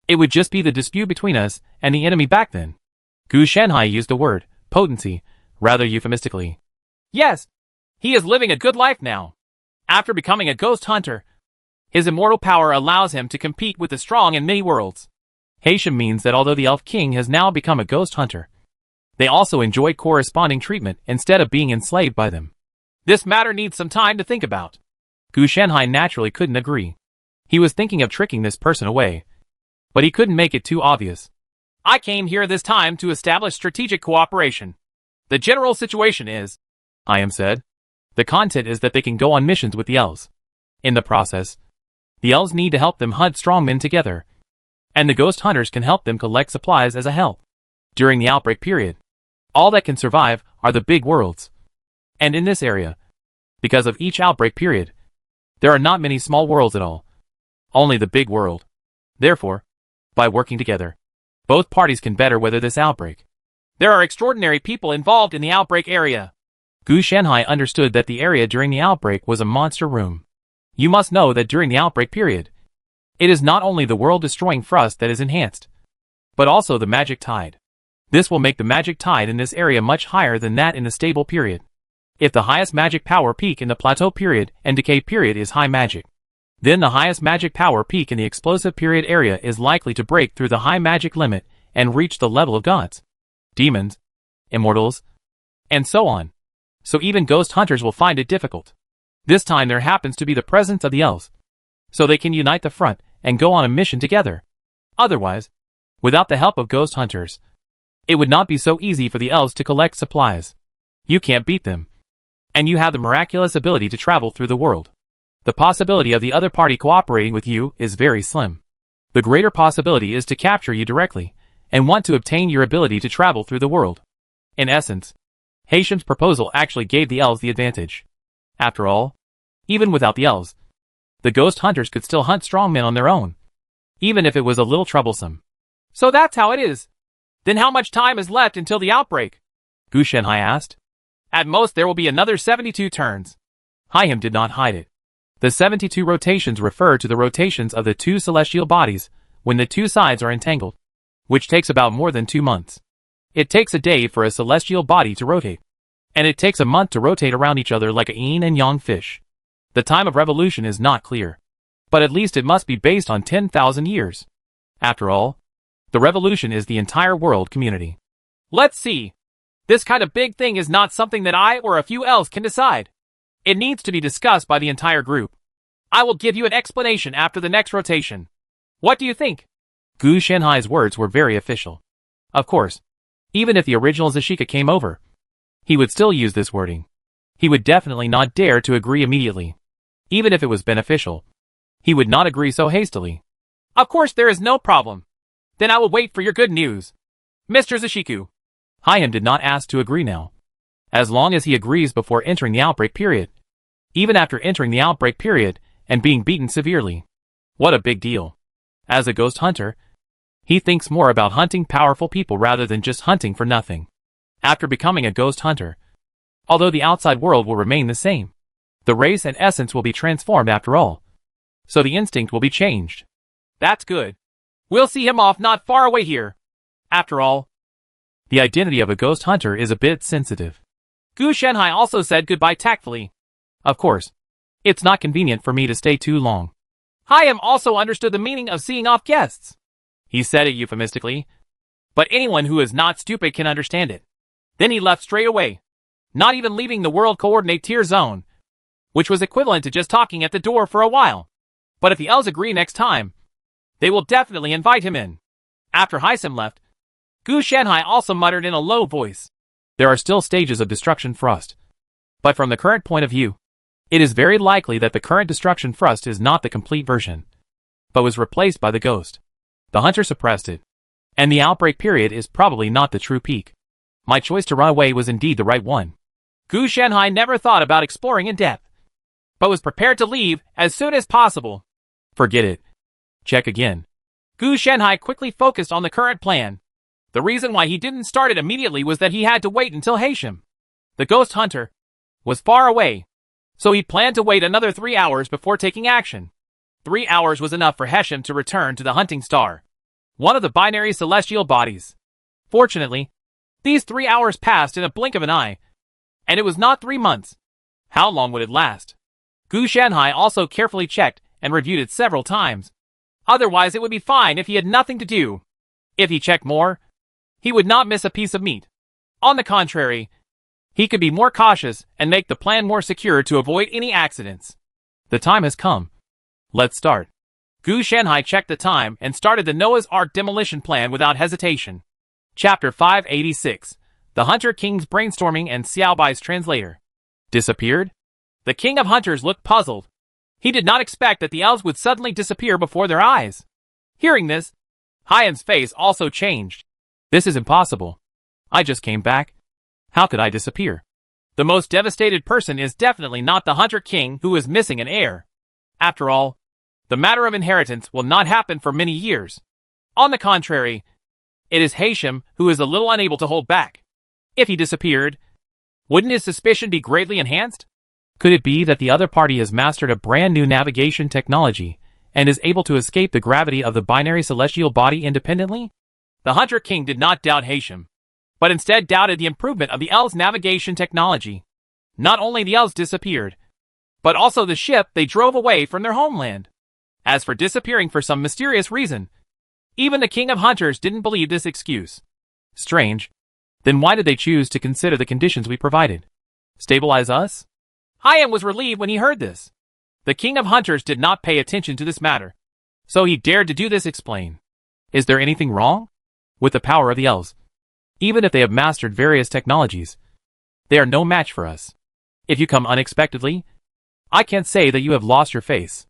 Speaker 1: It would just be the dispute between us and the enemy back then. Gu Shenhai used the word potency rather euphemistically.
Speaker 2: Yes, he is living a good life now. After becoming a ghost hunter, his immortal power allows him to compete with the strong in many worlds.
Speaker 1: Haisham means that although the elf king has now become a ghost hunter, they also enjoy corresponding treatment instead of being enslaved by them.
Speaker 2: This matter needs some time to think about.
Speaker 1: Gu Shenhai naturally couldn't agree. He was thinking of tricking this person away, but he couldn't make it too obvious.
Speaker 2: I came here this time to establish strategic cooperation. The general situation is,
Speaker 1: Hayam said, the content is that they can go on missions with the elves. In the process, the elves need to help them hunt strongmen together, and the ghost hunters can help them collect supplies as a help. During the outbreak period, all that can survive are the big worlds. And in this area, because of each outbreak period, there are not many small worlds at all. Only the big world. Therefore, by working together, both parties can better weather this outbreak.
Speaker 2: There are extraordinary people involved in the outbreak area.
Speaker 1: Gu Shenhai understood that the area during the outbreak was a monster room. You must know that during the outbreak period, it is not only the world-destroying thrust that is enhanced, but also the magic tide. This will make the magic tide in this area much higher than that in the stable period. If the highest magic power peak in the plateau period and decay period is high magic, then the highest magic power peak in the explosive period area is likely to break through the high magic limit and reach the level of gods, demons, immortals, and so on. So even ghost hunters will find it difficult. This time there happens to be the presence of the elves, so they can unite the front and go on a mission together. Otherwise, without the help of ghost hunters, it would not be so easy for the elves to collect supplies. You can't beat them. and you have the miraculous ability to travel through the world. The possibility of the other party cooperating with you is very slim. The greater possibility is to capture you directly, and want to obtain your ability to travel through the world. In essence, Hashiem's proposal actually gave the elves the advantage. After all, even without the elves, the ghost hunters could still hunt strongmen on their own, even if it was a little troublesome.
Speaker 2: So that's how it is. Then how much time is left until the outbreak?
Speaker 1: Gu Shenhai asked.
Speaker 2: At most there will be another 72 turns.
Speaker 1: Haiyim did not hide it. The 72 rotations refer to the rotations of the two celestial bodies when the two sides are entangled, which takes about more than 2 months. It takes a day for a celestial body to rotate, and it takes a month to rotate around each other like a yin and yang fish. The time of revolution is not clear, but at least it must be based on 10,000 years. After all, the revolution is the entire world community.
Speaker 2: Let's see. This kind of big thing is not something that I or a few elves can decide. It needs to be discussed by the entire group. I will give you an explanation after the next rotation. What do you think?
Speaker 1: Gu Shenhai's words were very official. Of course, even if the original Zashika came over, he would still use this wording. He would definitely not dare to agree immediately. Even if it was beneficial, he would not agree so hastily.
Speaker 2: Of course there is no problem. Then I will wait for your good news. Mr. Zashiku.
Speaker 1: Haiyim did not ask to agree now. As long as he agrees before entering the outbreak period. Even after entering the outbreak period and being beaten severely. What a big deal. As a ghost hunter, he thinks more about hunting powerful people rather than just hunting for nothing. After becoming a ghost hunter, although the outside world will remain the same, the race and essence will be transformed after all. So the instinct will be changed.
Speaker 2: That's good. We'll see him off not far away here. After all,
Speaker 1: the identity of a ghost hunter is a bit sensitive.
Speaker 2: Gu Shenhai also said goodbye tactfully.
Speaker 1: Of course, it's not convenient for me to stay too long.
Speaker 2: Haiyim also understood the meaning of seeing off guests.
Speaker 1: He said it euphemistically,
Speaker 2: but anyone who is not stupid can understand it. Then he left straight away, not even leaving the world coordinate tier zone, which was equivalent to just talking at the door for a while. But if the elves agree next time, they will definitely invite him in. After Haiyim left, Gu Shenhai also muttered in a low voice.
Speaker 1: There are still stages of destruction thrust. But from the current point of view, it is very likely that the current destruction thrust is not the complete version, but was replaced by the ghost. The hunter suppressed it, and the outbreak period is probably not the true peak. My choice to run away was indeed the right one.
Speaker 2: Gu Shenhai never thought about exploring in depth, but was prepared to leave as soon as possible.
Speaker 1: Forget it. Check again.
Speaker 2: Gu Shenhai quickly focused on the current plan. The reason why he didn't start it immediately was that he had to wait until Haishim, the ghost hunter, was far away, so he planned to wait another 3 hours before taking action. 3 hours was enough for Haishim to return to the hunting star, one of the binary celestial bodies. Fortunately, these 3 hours passed in a blink of an eye, and it was not 3 months. How long would it last? Gu Shenhai also carefully checked and reviewed it several times. Otherwise it would be fine if he had nothing to do. If he checked more, he would not miss a piece of meat. On the contrary, he could be more cautious and make the plan more secure to avoid any accidents.
Speaker 1: The time has come. Let's start.
Speaker 2: Gu Shenhai checked the time and started the Noah's Ark demolition plan without hesitation. Chapter 586. The Hunter King's Brainstorming and Xiaobai's Translator.
Speaker 1: Disappeared?
Speaker 2: The King of Hunters looked puzzled. He did not expect that the elves would suddenly disappear before their eyes. Hearing this, Haiyim's face also changed.
Speaker 1: This is impossible. I just came back. How could I disappear?
Speaker 2: The most devastated person is definitely not the Hunter King who is missing an heir. After all, the matter of inheritance will not happen for many years. On the contrary, it is Haishim who is a little unable to hold back. If he disappeared, wouldn't his suspicion be greatly enhanced?
Speaker 1: Could it be that the other party has mastered a brand new navigation technology and is able to escape the gravity of the binary celestial body independently?
Speaker 2: The Hunter King did not doubt Haishim, but instead doubted the improvement of the elves' navigation technology. Not only the elves disappeared, but also the ship they drove away from their homeland. As for disappearing for some mysterious reason, even the King of Hunters didn't believe this excuse.
Speaker 1: Strange. Then why did they choose to consider the conditions we provided? Stabilize us?
Speaker 2: Haiyim was relieved when he heard this. The King of Hunters did not pay attention to this matter, so he dared to do this explain.
Speaker 1: Is there anything wrong with the power of the elves? Even if they have mastered various technologies, they are no match for us. If you come unexpectedly, I can't say that you have lost your face.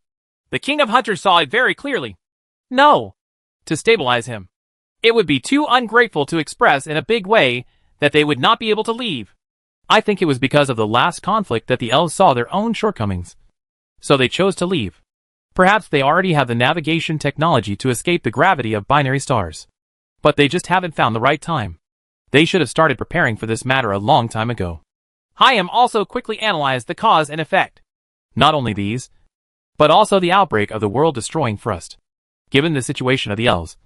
Speaker 2: The King of Hunters saw it very clearly. No. To stabilize him. It would be too ungrateful to express in a big way that they would not be able to leave.
Speaker 1: I think it was because of the last conflict that the elves saw their own shortcomings. So they chose to leave. Perhaps they already have the navigation technology to escape the gravity of binary stars. But they just haven't found the right time. They should have started preparing for this matter a long time ago.
Speaker 2: Hayam also quickly analyzed the cause and effect.
Speaker 1: Not only these, but also the outbreak of the world-destroying thrust. Given the situation of the elves,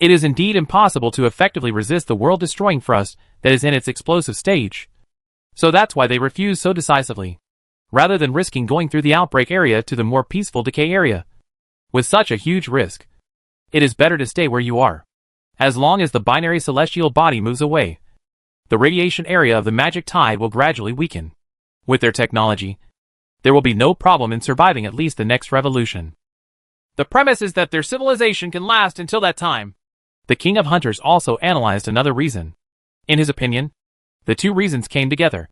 Speaker 1: it is indeed impossible to effectively resist the world-destroying thrust that is in its explosive stage. So that's why they refuse so decisively, rather than risking going through the outbreak area to the more peaceful decay area. With such a huge risk, it is better to stay where you are. As long as the binary celestial body moves away, the radiation area of the magic tide will gradually weaken. With their technology, there will be no problem in surviving at least the next revolution.
Speaker 2: The premise is that their civilization can last until that time.
Speaker 1: The King of Hunters also analyzed another reason. In his opinion, the two reasons came together,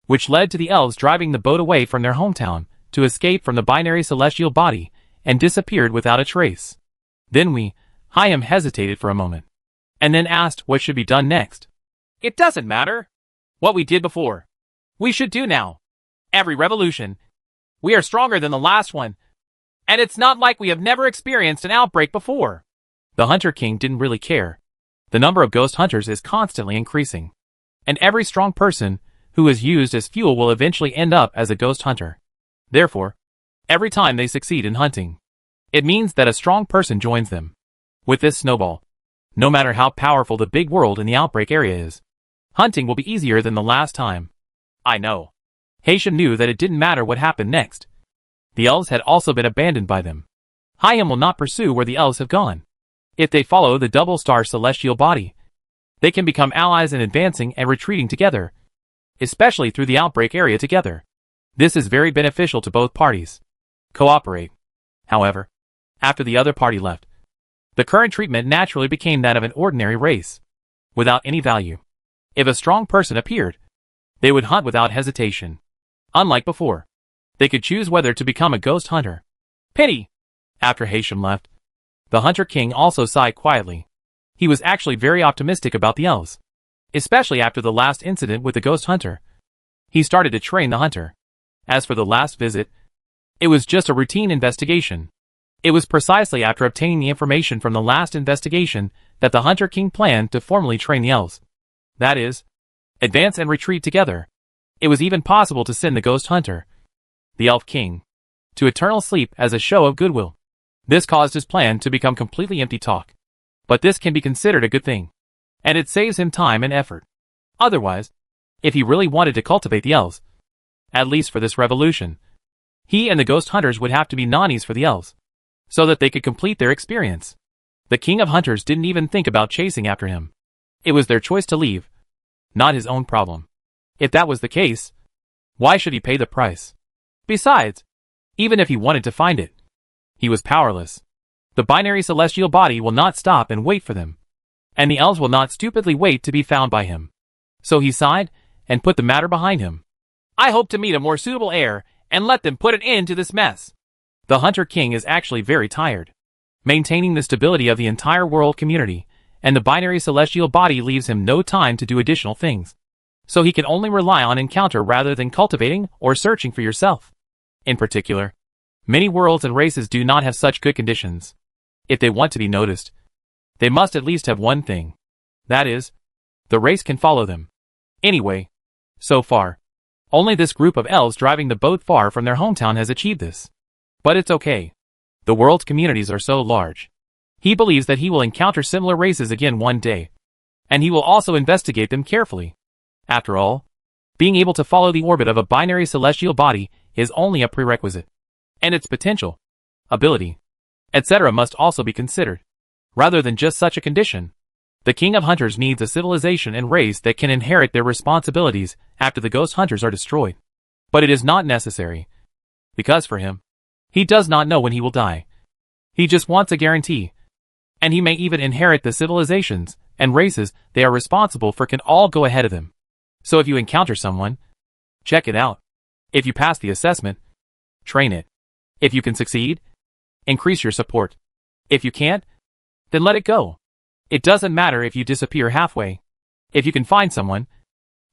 Speaker 1: which led to the elves driving the boat away from their hometown to escape from the binary celestial body and disappeared without a trace. Then Hayam hesitated for a moment, and then asked what should be done next.
Speaker 2: It doesn't matter what we did before. We should do now. Every revolution, we are stronger than the last one. And it's not like we have never experienced an outbreak before.
Speaker 1: The Hunter King didn't really care. The number of ghost hunters is constantly increasing. And every strong person who is used as fuel will eventually end up as a ghost hunter. Therefore, every time they succeed in hunting, it means that a strong person joins them. With this snowball, no matter how powerful the big world in the outbreak area is, hunting will be easier than the last time.
Speaker 2: I know.
Speaker 1: Hayam knew that it didn't matter what happened next. The elves had also been abandoned by them. Hayam will not pursue where the elves have gone. If they follow the double-star celestial body, they can become allies in advancing and retreating together, especially through the outbreak area together. This is very beneficial to both parties. Cooperate. However, after the other party left, the current treatment naturally became that of an ordinary race, without any value. If a strong person appeared, they would hunt without hesitation. Unlike before, they could choose whether to become a ghost hunter.
Speaker 2: Pity.
Speaker 1: After Hayam left, the Hunter King also sighed quietly. He was actually very optimistic about the elves, especially after the last incident with the ghost hunter. He started to train the hunter. As for the last visit, it was just a routine investigation. It was precisely after obtaining the information from the last investigation that the Hunter King planned to formally train the elves. That is, advance and retreat together. It was even possible to send the ghost hunter, the Elf King, to eternal sleep as a show of goodwill. This caused his plan to become completely empty talk. But this can be considered a good thing, and it saves him time and effort. Otherwise, if he really wanted to cultivate the elves, at least for this revolution, he and the ghost hunters would have to be nannies for the elves, so that they could complete their experience. The King of Hunters didn't even think about chasing after him. It was their choice to leave, not his own problem. If that was the case, why should he pay the price? Besides, even if he wanted to find it, he was powerless. The binary celestial body will not stop and wait for them, and the elves will not stupidly wait to be found by him. So he sighed and put the matter behind him.
Speaker 2: I hope to meet a more suitable heir and let them put an end to this mess.
Speaker 1: The Hunter King is actually very tired. Maintaining the stability of the entire world community and the binary celestial body leaves him no time to do additional things. So he can only rely on encounter rather than cultivating or searching for yourself. In particular, many worlds and races do not have such good conditions. If they want to be noticed, they must at least have one thing. That is, the race can follow them. Anyway, so far, only this group of elves driving the boat far from their hometown has achieved this. But it's okay. The world's communities are so large. He believes that he will encounter similar races again one day, and he will also investigate them carefully. After all, being able to follow the orbit of a binary celestial body is only a prerequisite, and its potential, ability, etc. must also be considered, rather than just such a condition. The King of Hunters needs a civilization and race that can inherit their responsibilities after the ghost hunters are destroyed. But it is not necessary, because for him, he does not know when he will die. He just wants a guarantee, and he may even inherit the civilizations and races they are responsible for can all go ahead of him. So if you encounter someone, check it out. If you pass the assessment, train it. If you can succeed, increase your support. If you can't, then let it go. It doesn't matter if you disappear halfway. If you can find someone,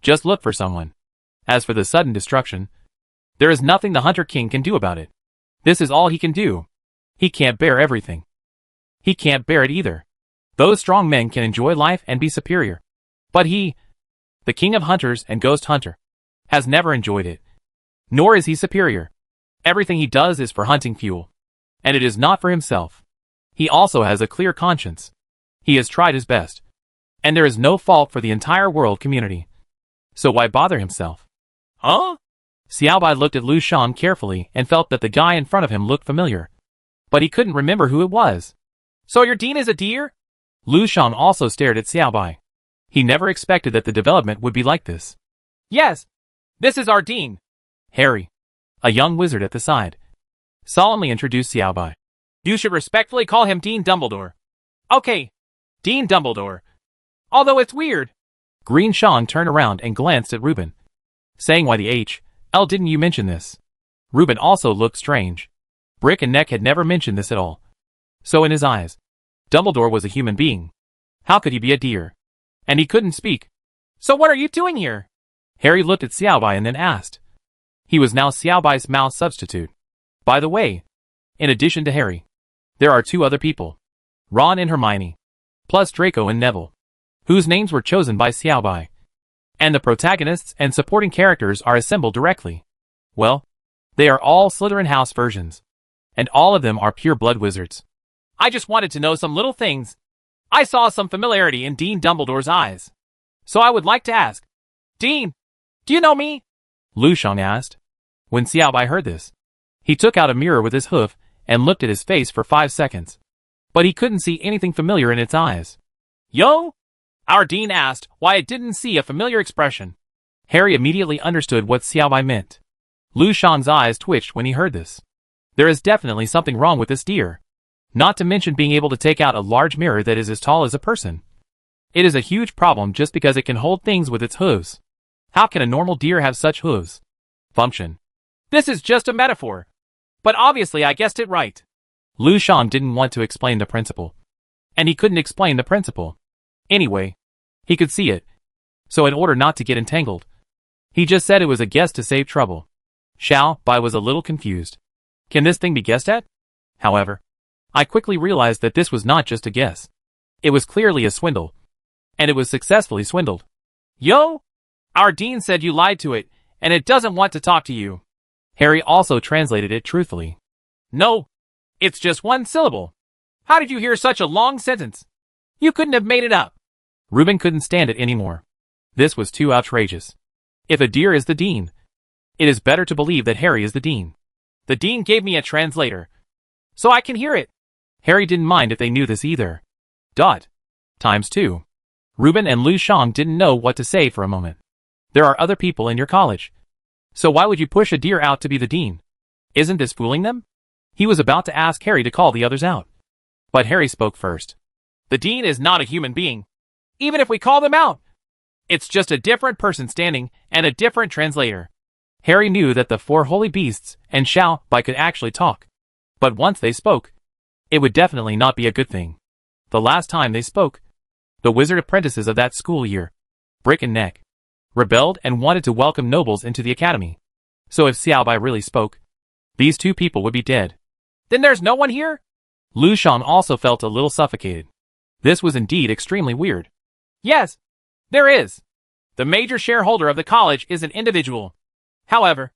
Speaker 1: just look for someone. As for the sudden destruction, there is nothing the Hunter King can do about it. This is all he can do. He can't bear everything. He can't bear it either. Those strong men can enjoy life and be superior. But he, the king of hunters and ghost hunter, has never enjoyed it. Nor is he superior. Everything he does is for hunting fuel. And it is not for himself. He also has a clear conscience. He has tried his best. And there is no fault for the entire world community. So why bother himself?
Speaker 2: Huh?
Speaker 1: Xiao Bai looked at Lu Shan carefully and felt that the guy in front of him looked familiar. But he couldn't remember who it was.
Speaker 2: So your dean is a deer?
Speaker 1: Lu Shan also stared at Xiao Bai. He never expected that the development would be like this.
Speaker 2: Yes. This is our dean.
Speaker 1: Harry, a young wizard at the side, solemnly introduced Xiao Bai.
Speaker 2: You should respectfully call him Dean Dumbledore. Okay. Dean Dumbledore. Although it's weird.
Speaker 1: Green Shan turned around and glanced at Reuben, saying, why the L didn't you mention this? Reuben also looked strange. Brick and Neck had never mentioned this at all. So in his eyes, Dumbledore was a human being. How could he be a deer? And he couldn't speak.
Speaker 2: So what are you doing here?
Speaker 1: Harry looked at Xiao Bai and then asked. He was now Xiao Bai's mouse substitute. By the way, in addition to Harry, there are two other people. Ron and Hermione, plus Draco and Neville, whose names were chosen by Xiao Bai. And the protagonists and supporting characters are assembled directly. Well, they are all Slytherin House versions. And all of them are pure blood wizards.
Speaker 2: I just wanted to know some little things. I saw some familiarity in Dean Dumbledore's eyes. So I would like to ask. Dean, do you know me?
Speaker 1: Lu Shan asked. When Xiao Bai heard this, he took out a mirror with his hoof and looked at his face for 5 seconds. But he couldn't see anything familiar in its eyes.
Speaker 2: Yo? Our dean asked why it didn't see a familiar expression.
Speaker 1: Harry immediately understood what Xiao Bai meant. Lu Shan's eyes twitched when he heard this. There is definitely something wrong with this deer. Not to mention being able to take out a large mirror that is as tall as a person. It is a huge problem just because it can hold things with its hooves. How can a normal deer have such hooves? Function.
Speaker 2: This is just a metaphor. But obviously I guessed it right.
Speaker 1: Lu Shan didn't want to explain the principle. And he couldn't explain the principle. Anyway, he could see it. So in order not to get entangled, he just said it was a guess to save trouble. Xiao Bai was a little confused. Can this thing be guessed at? However, I quickly realized that this was not just a guess. It was clearly a swindle. And it was successfully swindled.
Speaker 2: Yo? Our dean said you lied to it, and it doesn't want to talk to you.
Speaker 1: Harry also translated it truthfully.
Speaker 2: No. It's just one syllable. How did you hear such a long sentence? You couldn't have made it up.
Speaker 1: Reuben couldn't stand it anymore. This was too outrageous. If a deer is the dean, it is better to believe that Harry is the dean.
Speaker 2: The dean gave me a translator, so I can hear it.
Speaker 1: Harry didn't mind if they knew this either. Times 2. Reuben and Lu Shan didn't know what to say for a moment. There are other people in your college. So why would you push a deer out to be the dean? Isn't this fooling them? He was about to ask Harry to call the others out. But Harry spoke first.
Speaker 2: The dean is not a human being. Even if we call them out. It's just a different person standing and a different translator.
Speaker 1: Harry knew that the 4 holy beasts and Xiao Bai could actually talk. But once they spoke, it would definitely not be a good thing. The last time they spoke, the wizard apprentices of that school year, Brick and Neck, rebelled and wanted to welcome nobles into the academy. So if Xiao Bai really spoke, these 2 people would be dead.
Speaker 2: Then there's no one here?
Speaker 1: Lu Shan also felt a little suffocated. This was indeed extremely weird.
Speaker 2: Yes, there is. The major shareholder of the college is an individual. However,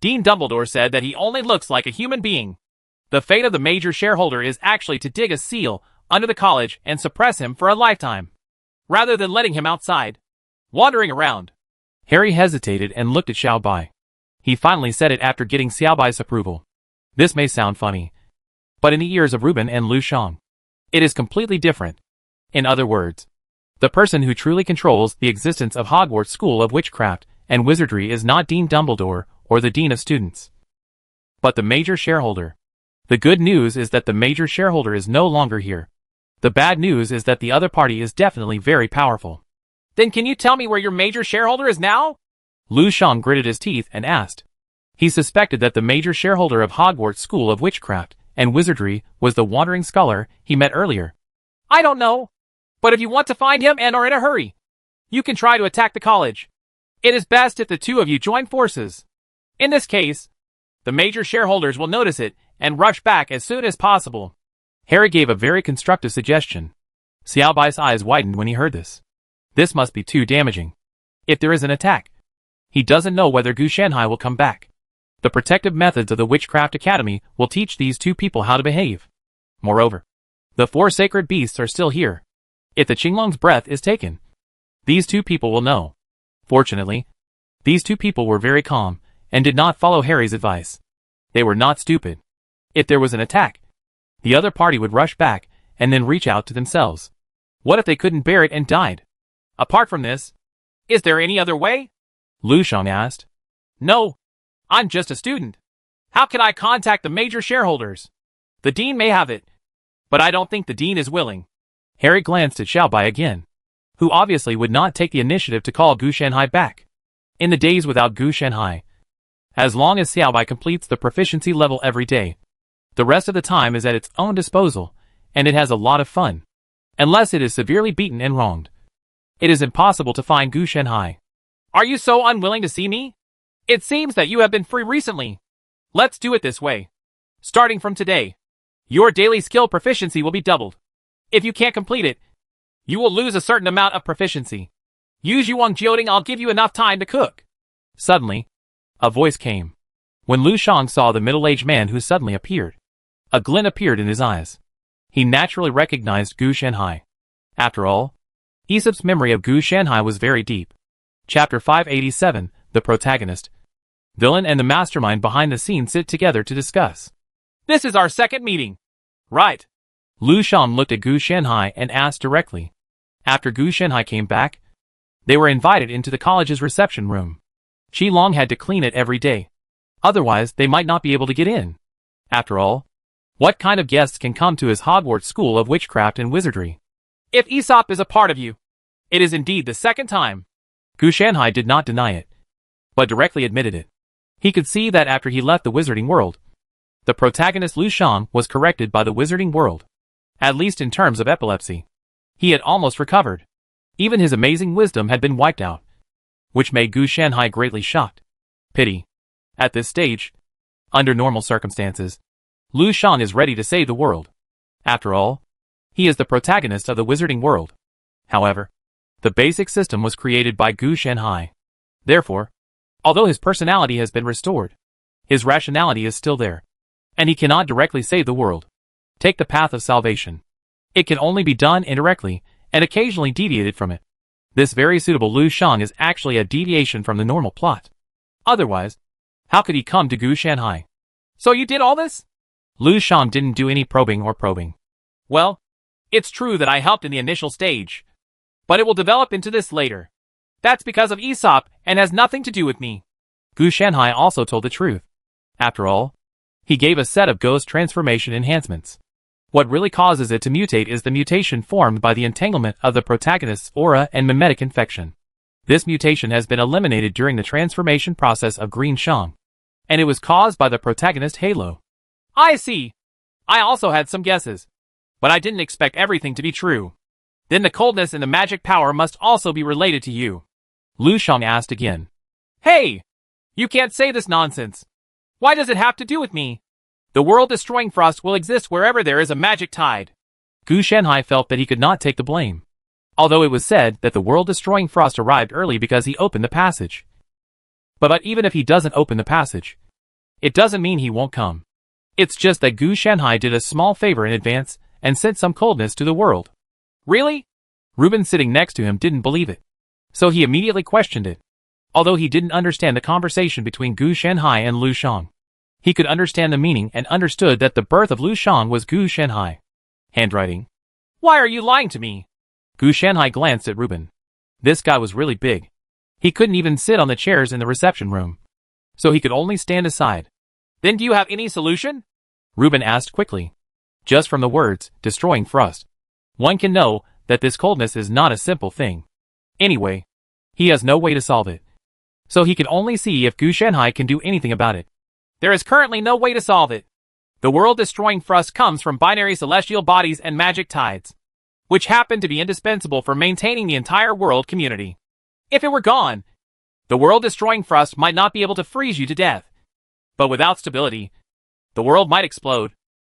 Speaker 2: Dean Dumbledore said that he only looks like a human being. The fate of the major shareholder is actually to dig a seal under the college and suppress him for a lifetime, rather than letting him outside, wandering around.
Speaker 1: Harry hesitated and looked at Xiao Bai. He finally said it after getting Xiao Bai's approval. This may sound funny, but in the ears of Reuben and Lu Shan, it is completely different. In other words, the person who truly controls the existence of Hogwarts School of Witchcraft and Wizardry is not Dean Dumbledore or the Dean of Students, but the major shareholder. The good news is that the major shareholder is no longer here. The bad news is that the other party is definitely very powerful.
Speaker 2: Then can you tell me where your major shareholder is now?
Speaker 1: Lu Shan gritted his teeth and asked. He suspected that the major shareholder of Hogwarts School of Witchcraft and Wizardry was the wandering scholar he met earlier.
Speaker 2: I don't know. But if you want to find him and are in a hurry, you can try to attack the college. It is best if the two of you join forces. In this case, the major shareholders will notice it and rush back as soon as possible.
Speaker 1: Harry gave a very constructive suggestion. Xiao Bai's eyes widened when he heard this. This must be too damaging. If there is an attack, he doesn't know whether Gu Shanhai will come back. The protective methods of the Witchcraft Academy will teach these two people how to behave. Moreover, the 4 sacred beasts are still here. If the Qinglong's breath is taken, these two people will know. Fortunately, these two people were very calm and did not follow Harry's advice. They were not stupid. If there was an attack, the other party would rush back and then reach out to themselves. What if they couldn't bear it and died?
Speaker 2: Apart from this, is there any other way?
Speaker 1: Lu Shang asked.
Speaker 2: No. I'm just a student. How can I contact the major shareholders? The dean may have it, but I don't think the dean is willing.
Speaker 1: Harry glanced at Xiao Bai again, who obviously would not take the initiative to call Gu Shanhai back. In the days without Gu Shanhai, as long as Xiao Bai completes the proficiency level every day, the rest of the time is at its own disposal, and it has a lot of fun. Unless it is severely beaten and wronged, it is impossible to find Gu Shanhai.
Speaker 2: Are you so unwilling to see me? It seems that you have been free recently. Let's do it this way. Starting from today, your daily skill proficiency will be doubled. If you can't complete it, you will lose a certain amount of proficiency. Use Yuang Jioding, I'll give you enough time to cook.
Speaker 1: Suddenly, a voice came. When Lu Shang saw the middle-aged man who suddenly appeared, a glint appeared in his eyes. He naturally recognized Gu Shanhai. After all, Aesop's memory of Gu Shanhai was very deep. Chapter 587, The Protagonist. Villain and the mastermind behind the scenes sit together to discuss.
Speaker 2: This is our second meeting. Right.
Speaker 1: Lu Shang looked at Gu Shanhai and asked directly. After Gu Shanhai came back, they were invited into the college's reception room. Qi Long had to clean it every day. Otherwise, they might not be able to get in. After all, what kind of guests can come to his Hogwarts School of Witchcraft and Wizardry?
Speaker 2: If Aesop is a part of you, it is indeed the second time.
Speaker 1: Gu Shanhai did not deny it, but directly admitted it. He could see that after he left the Wizarding World, the protagonist Lu Shang was corrected by the Wizarding World, at least in terms of epilepsy. He had almost recovered. Even his amazing wisdom had been wiped out, which made Gu Shanhai greatly shocked. Pity. At this stage, under normal circumstances, Lu Shang is ready to save the world. After all, he is the protagonist of the Wizarding World. However, the basic system was created by Gu Shanhai. Therefore, although his personality has been restored, his rationality is still there, and he cannot directly save the world. Take the path of salvation. It can only be done indirectly and occasionally deviated from it. This very suitable Lu Shang is actually a deviation from the normal plot. Otherwise, how could he come to Gu Shanhai?
Speaker 2: So you did all this?
Speaker 1: Lu Shang didn't do any probing.
Speaker 2: Well, it's true that I helped in the initial stage, but it will develop into this later. That's because of Aesop and has nothing to do with me.
Speaker 1: Gu Shanhai also told the truth. After all, he gave a set of ghost transformation enhancements. What really causes it to mutate is the mutation formed by the entanglement of the protagonist's aura and mimetic infection. This mutation has been eliminated during the transformation process of Green Shang, and it was caused by the protagonist Halo.
Speaker 2: I see. I also had some guesses, but I didn't expect everything to be true. Then the coldness and the magic power must also be related to you.
Speaker 1: Lu Shang asked again.
Speaker 2: Hey! You can't say this nonsense. Why does it have to do with me? The world-destroying frost will exist wherever there is a magic tide.
Speaker 1: Gu Shanhai felt that he could not take the blame, although it was said that the world-destroying frost arrived early because he opened the passage. But even if he doesn't open the passage, it doesn't mean he won't come. It's just that Gu Shanhai did a small favor in advance and sent some coldness to the world.
Speaker 2: Really?
Speaker 1: Reuben sitting next to him didn't believe it, so he immediately questioned it. Although he didn't understand the conversation between Gu Shanhai and Lu Shang, he could understand the meaning and understood that the birth of Lu Shang was Gu Shanhai. Handwriting.
Speaker 2: Why are you lying to me?
Speaker 1: Gu Shanhai glanced at Reuben. This guy was really big. He couldn't even sit on the chairs in the reception room, so he could only stand aside.
Speaker 2: Then do you have any solution?
Speaker 1: Reuben asked quickly. Just from the words, destroying frost, one can know that this coldness is not a simple thing. Anyway, he has no way to solve it. so he can only see if Gu Shanhai can do anything about it.
Speaker 2: There is currently no way to solve it. The world-destroying thrust comes from binary celestial bodies and magic tides, which happen to be indispensable for maintaining the entire world community. If it were gone, the world-destroying thrust might not be able to freeze you to death. But without stability, the world might explode.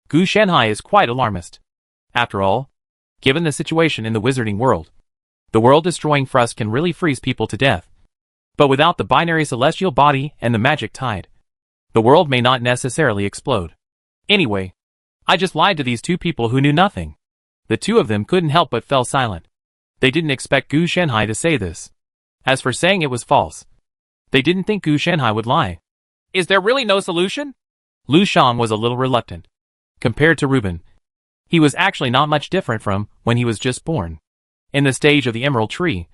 Speaker 1: Gu Shanhai is quite alarmist. After all, given the situation in the wizarding world, the world-destroying thrust can really freeze people to death. But without the binary celestial body and the magic tide, the world may not necessarily explode. Anyway, I just lied to these two people who knew nothing. The two of them couldn't help but fell silent. They didn't expect Gu Shanhai to say this. As for saying it was false, they didn't think Gu Shanhai would lie.
Speaker 2: Is there really no solution?
Speaker 1: Lu Shang was a little reluctant. Compared to Reuben, he was actually not much different from when he was just born. In the stage of the Emerald Tree,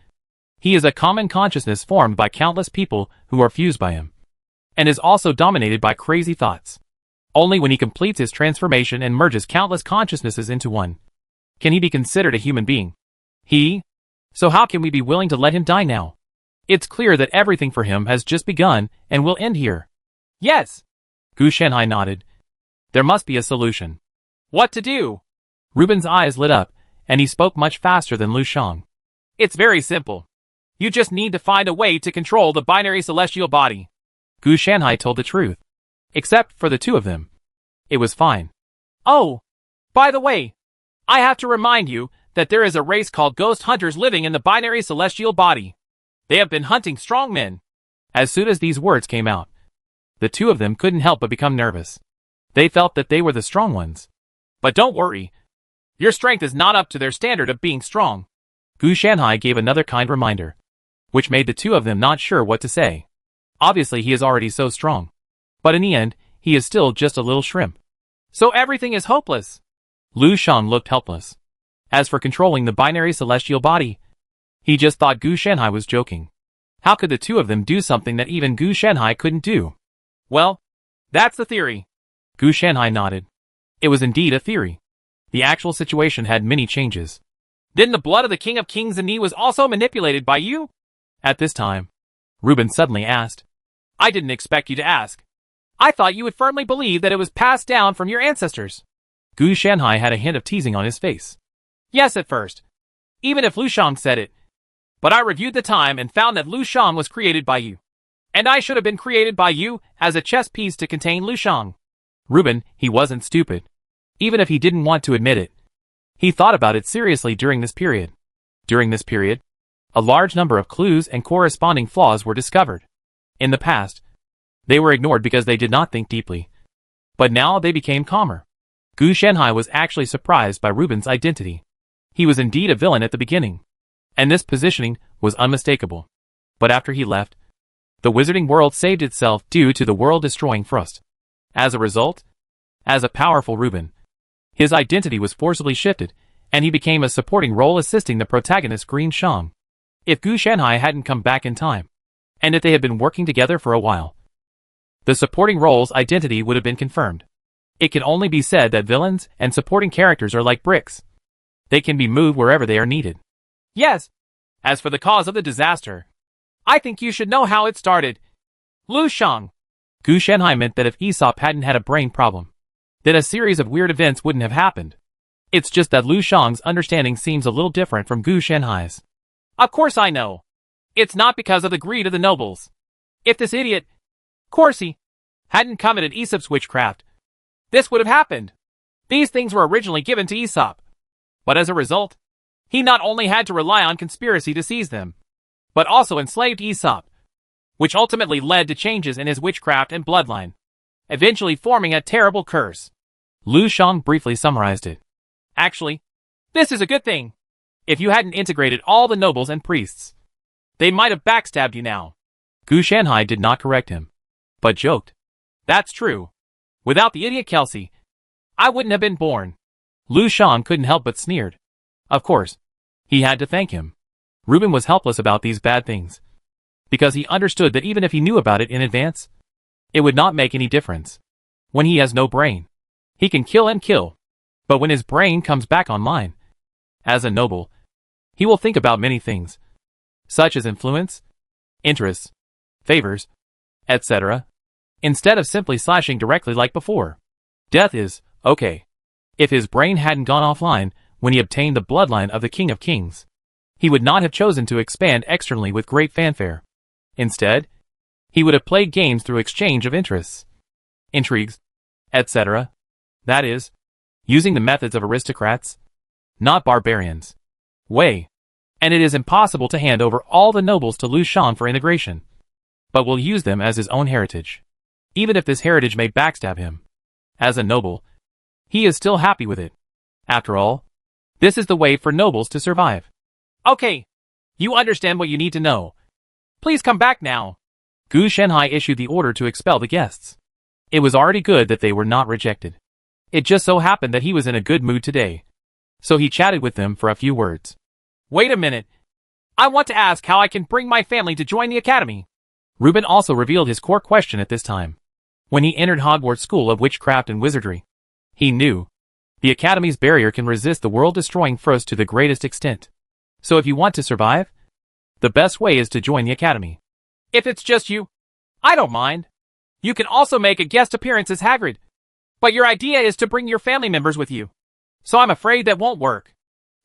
Speaker 1: he is a common consciousness formed by countless people who are fused by him, and is also dominated by crazy thoughts. Only when he completes his transformation and merges countless consciousnesses into one, can he be considered a human being. So how can we be willing to let him die now? It's clear that everything for him has just begun and will end here.
Speaker 2: Yes.
Speaker 1: Gu Shanhai nodded. There must be a solution.
Speaker 2: What to do?
Speaker 1: Reuben's eyes lit up, and he spoke much faster than Lu Shang.
Speaker 2: It's very simple. You just need to find a way to control the binary celestial body.
Speaker 1: Gu Shanhai told the truth. Except for the two of them. It was fine.
Speaker 2: Oh, by the way, I have to remind you that there is a race called Ghost Hunters living in the binary celestial body. They have been hunting strong men.
Speaker 1: As soon as these words came out, the two of them couldn't help but become nervous. They felt that they were the strong ones.
Speaker 2: But don't worry. Your strength is not up to their standard of being strong.
Speaker 1: Gu Shanhai gave another kind reminder, which made the two of them not sure what to say. Obviously he is already so strong. But in the end, he is still just a little shrimp.
Speaker 2: So everything is hopeless.
Speaker 1: Lu Shang looked helpless. As for controlling the binary celestial body, he just thought Gu Shanhai was joking. How could the two of them do something that even Gu Shanhai couldn't do?
Speaker 2: Well, that's the theory.
Speaker 1: Gu Shanhai nodded. It was indeed a theory. The actual situation had many changes.
Speaker 2: Then the blood of the King of Kings and Yi was also manipulated by you?
Speaker 1: At this time, Reuben suddenly asked.
Speaker 2: I didn't expect you to ask. I thought you would firmly believe that it was passed down from your ancestors.
Speaker 1: Gu Shanhai had a hint of teasing on his face.
Speaker 2: Yes, at first. Even if Lu Shang said it. But I reviewed the time and found that Lu Shang was created by you. And I should have been created by you as a chess piece to contain Lu Shang.
Speaker 1: Reuben, he wasn't stupid. Even if he didn't want to admit it. He thought about it seriously during this period. During this period, a large number of clues and corresponding flaws were discovered. In the past, they were ignored because they did not think deeply. But now they became calmer. Gu Shanhai was actually surprised by Reuben's identity. He was indeed a villain at the beginning. And this positioning was unmistakable. But after he left, the wizarding world saved itself due to the world-destroying thrust. As a result, as a powerful Reuben, his identity was forcibly shifted, and he became a supporting role assisting the protagonist Green Shang. If Gu Shanhai hadn't come back in time, and if they had been working together for a while, the supporting role's identity would have been confirmed. It can only be said that villains and supporting characters are like bricks. They can be moved wherever they are needed.
Speaker 2: Yes. As for the cause of the disaster, I think you should know how it started. Lu Shang.
Speaker 1: Gu Shanhai meant that if Aesop hadn't had a brain problem, then a series of weird events wouldn't have happened. It's just that Lu Shang's understanding seems a little different from Gu Shanhai's.
Speaker 2: Of course I know. It's not because of the greed of the nobles. If this idiot, Corsi, hadn't committed Aesop's witchcraft, this would have happened. These things were originally given to Aesop. But as a result, he not only had to rely on conspiracy to seize them, but also enslaved Aesop, which ultimately led to changes in his witchcraft and bloodline, eventually forming a terrible curse.
Speaker 1: Lu Shang briefly summarized it.
Speaker 2: Actually, this is a good thing. If you hadn't integrated all the nobles and priests, they might have backstabbed you now.
Speaker 1: Gu Shanhai did not correct him, but joked.
Speaker 2: That's true. Without the idiot Kelsey, I wouldn't have been born.
Speaker 1: Lu Shang couldn't help but sneered. Of course, he had to thank him. Reuben was helpless about these bad things, because he understood that even if he knew about it in advance, it would not make any difference. When he has no brain, he can kill and kill. But when his brain comes back online, as a noble, he will think about many things, such as influence, interests, favors, etc., instead of simply slashing directly like before. Death is okay. If his brain hadn't gone offline when he obtained the bloodline of the King of Kings, he would not have chosen to expand externally with great fanfare. Instead, he would have played games through exchange of interests, intrigues, etc. That is, using the methods of aristocrats, not barbarians. Way. And it is impossible to hand over all the nobles to Lu Shan for integration, but will use them as his own heritage. Even if this heritage may backstab him. As a noble, he is still happy with it. After all, this is the way for nobles to survive.
Speaker 2: Okay. You understand what you need to know. Please come back now.
Speaker 1: Gu Shenhai issued the order to expel the guests. It was already good that they were not rejected. It just so happened that he was in a good mood today. So he chatted with them for a few words.
Speaker 2: Wait a minute. I want to ask how I can bring my family to join the academy.
Speaker 1: Reuben also revealed his core question at this time. When he entered Hogwarts School of Witchcraft and Wizardry, he knew the academy's barrier can resist the world-destroying frost to the greatest extent. So if you want to survive, the best way is to join the academy.
Speaker 2: If it's just you, I don't mind. You can also make a guest appearance as Hagrid. But your idea is to bring your family members with you. So I'm afraid that won't work.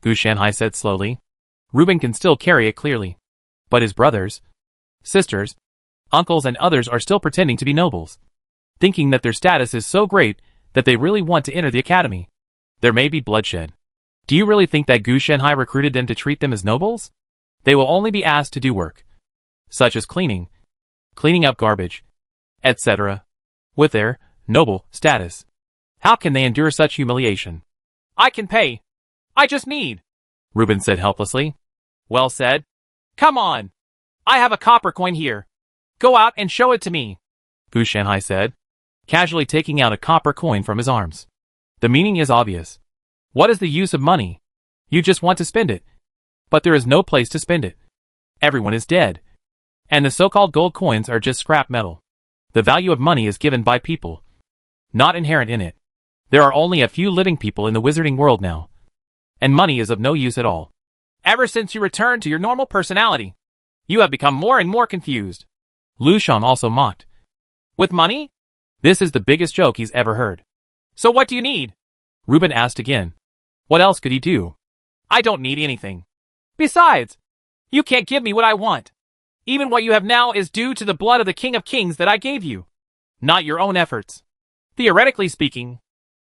Speaker 1: Gu Shenhai said slowly. Reuben can still carry it clearly. But his brothers, sisters, uncles and others are still pretending to be nobles, thinking that their status is so great that they really want to enter the academy. There may be bloodshed. Do you really think that Gu Shenhai recruited them to treat them as nobles? They will only be asked to do work, such as cleaning up garbage, etc., with their noble status. How can they endure such humiliation?
Speaker 2: I can pay. I just need.
Speaker 1: Reuben said helplessly.
Speaker 2: Well said. Come on. I have a copper coin here. Go out and show it to me.
Speaker 1: Gu Shenhai said, casually taking out a copper coin from his arms. The meaning is obvious. What is the use of money? You just want to spend it. But there is no place to spend it. Everyone is dead. And the so-called gold coins are just scrap metal. The value of money is given by people, not inherent in it. There are only a few living people in the wizarding world now. And money is of no use at all.
Speaker 2: Ever since you returned to your normal personality, you have become more and more confused.
Speaker 1: Lu Shan also mocked.
Speaker 2: With money?
Speaker 1: This is the biggest joke he's ever heard.
Speaker 2: So what do you need?
Speaker 1: Reuben asked again. What else could he do?
Speaker 2: I don't need anything. Besides, you can't give me what I want. Even what you have now is due to the blood of the King of Kings that I gave you, not your own efforts. Theoretically speaking,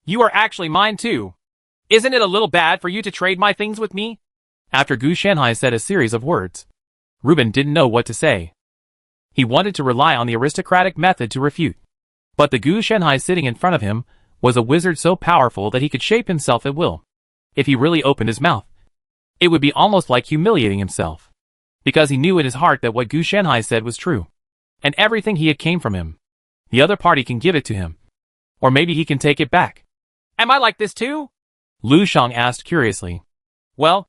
Speaker 2: you are actually mine too. Isn't it a little bad for you to trade my things with me?
Speaker 1: After Gu Shenhai said a series of words, Reuben didn't know what to say. He wanted to rely on the aristocratic method to refute. But the Gu Shenhai sitting in front of him was a wizard so powerful that he could shape himself at will. If he really opened his mouth, it would be almost like humiliating himself. Because he knew in his heart that what Gu Shenhai said was true. And everything he had came from him. The other party can give it to him. Or maybe he can take it back.
Speaker 2: Am I like this too?
Speaker 1: Lu Shan asked curiously.
Speaker 2: Well,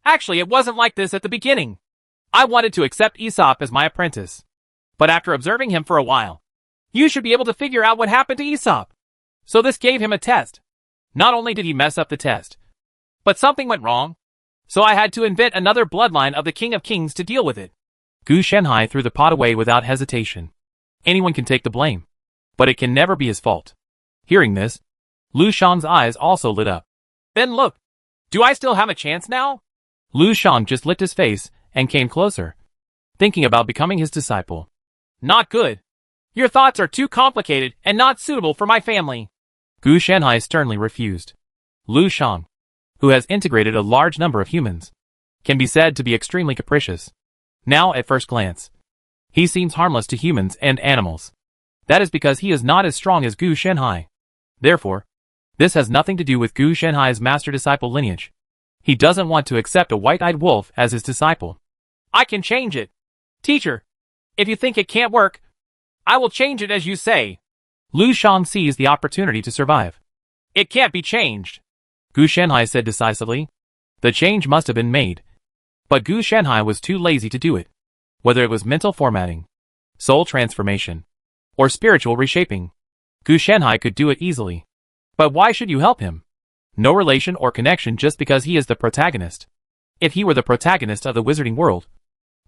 Speaker 2: actually it wasn't like this at the beginning. I wanted to accept Aesop as my apprentice. But after observing him for a while, you should be able to figure out what happened to Aesop. So this gave him a test. Not only did he mess up the test, but something went wrong. So I had to invent another bloodline of the King of Kings to deal with it.
Speaker 1: Gu Shenhai threw the pot away without hesitation. Anyone can take the blame, but it can never be his fault. Hearing this, Lu Shan's eyes also lit up.
Speaker 2: Then look, do I still have a chance now?
Speaker 1: Lu Shan just licked his face and came closer, thinking about becoming his disciple.
Speaker 2: Not good. Your thoughts are too complicated and not suitable for my family.
Speaker 1: Gu Shenhai sternly refused. Lu Shan, who has integrated a large number of humans, can be said to be extremely capricious. Now, at first glance, he seems harmless to humans and animals. That is because he is not as strong as Gu Shenhai. Therefore, this has nothing to do with Gu Shenhai's master-disciple lineage. He doesn't want to accept a white-eyed wolf as his disciple.
Speaker 2: I can change it. Teacher, if you think it can't work, I will change it as you say.
Speaker 1: Lu Shan seized the opportunity to survive.
Speaker 2: It can't be changed.
Speaker 1: Gu Shenhai said decisively. The change must have been made. But Gu Shenhai was too lazy to do it. Whether it was mental formatting, soul transformation, or spiritual reshaping, Gu Shenhai could do it easily. But why should you help him? No relation or connection just because he is the protagonist. If he were the protagonist of the wizarding world,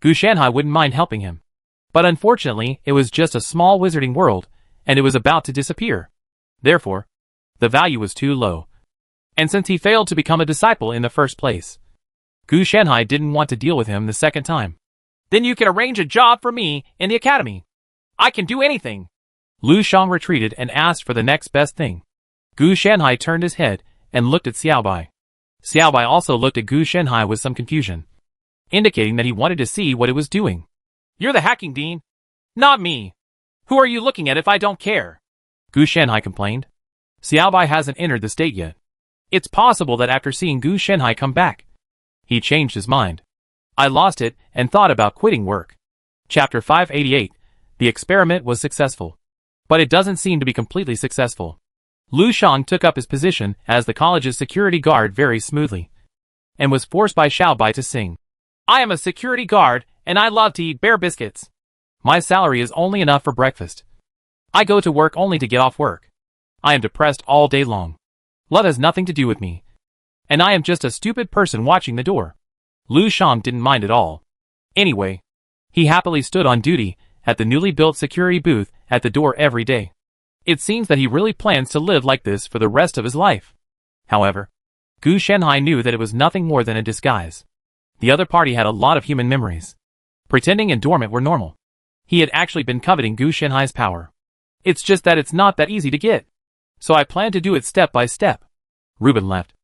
Speaker 1: Gu Shenhai wouldn't mind helping him. But unfortunately, it was just a small wizarding world, and it was about to disappear. Therefore, the value was too low. And since he failed to become a disciple in the first place, Gu Shanhai didn't want to deal with him the second time.
Speaker 2: Then you can arrange a job for me in the academy. I can do anything.
Speaker 1: Lu Shang retreated and asked for the next best thing. Gu Shanhai turned his head and looked at Xiaobai. Xiaobai also looked at Gu Shanhai with some confusion, indicating that he wanted to see what it was doing.
Speaker 2: You're the hacking dean, not me. Who are you looking at if I don't care?
Speaker 1: Gu Shanhai complained. Xiaobai hasn't entered the state yet. It's possible that after seeing Gu Shanhai come back, he changed his mind. I lost it and thought about quitting work. Chapter 588. The experiment was successful. But it doesn't seem to be completely successful. Lu Shang took up his position as the college's security guard very smoothly, and was forced by Xiaobai to sing.
Speaker 2: I am a security guard, and I love to eat bear biscuits.
Speaker 1: My salary is only enough for breakfast. I go to work only to get off work. I am depressed all day long. Love has nothing to do with me. And I am just a stupid person watching the door. Lu Shang didn't mind at all. Anyway, he happily stood on duty at the newly built security booth at the door every day. It seems that he really plans to live like this for the rest of his life. However, Gu Shanhai knew that it was nothing more than a disguise. The other party had a lot of human memories. Pretending and dormant were normal. He had actually been coveting Gu Shanhai's power. It's just that it's not that easy to get. So I plan to do it step by step. Reuben left.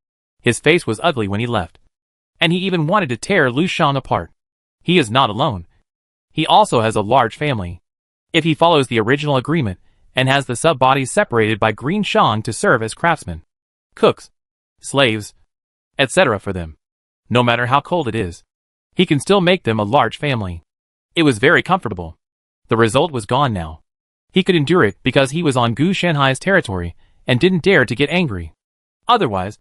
Speaker 1: His face was ugly when he left. And he even wanted to tear Lu Shang apart. He is not alone. He also has a large family. If he follows the original agreement, and has the sub-bodies separated by Green Shang to serve as craftsmen, cooks, slaves, etc. for them, no matter how cold it is, he can still make them a large family. It was very comfortable. The result was gone now. He could endure it because he was on Gu Shanhai's territory and didn't dare to get angry. Otherwise,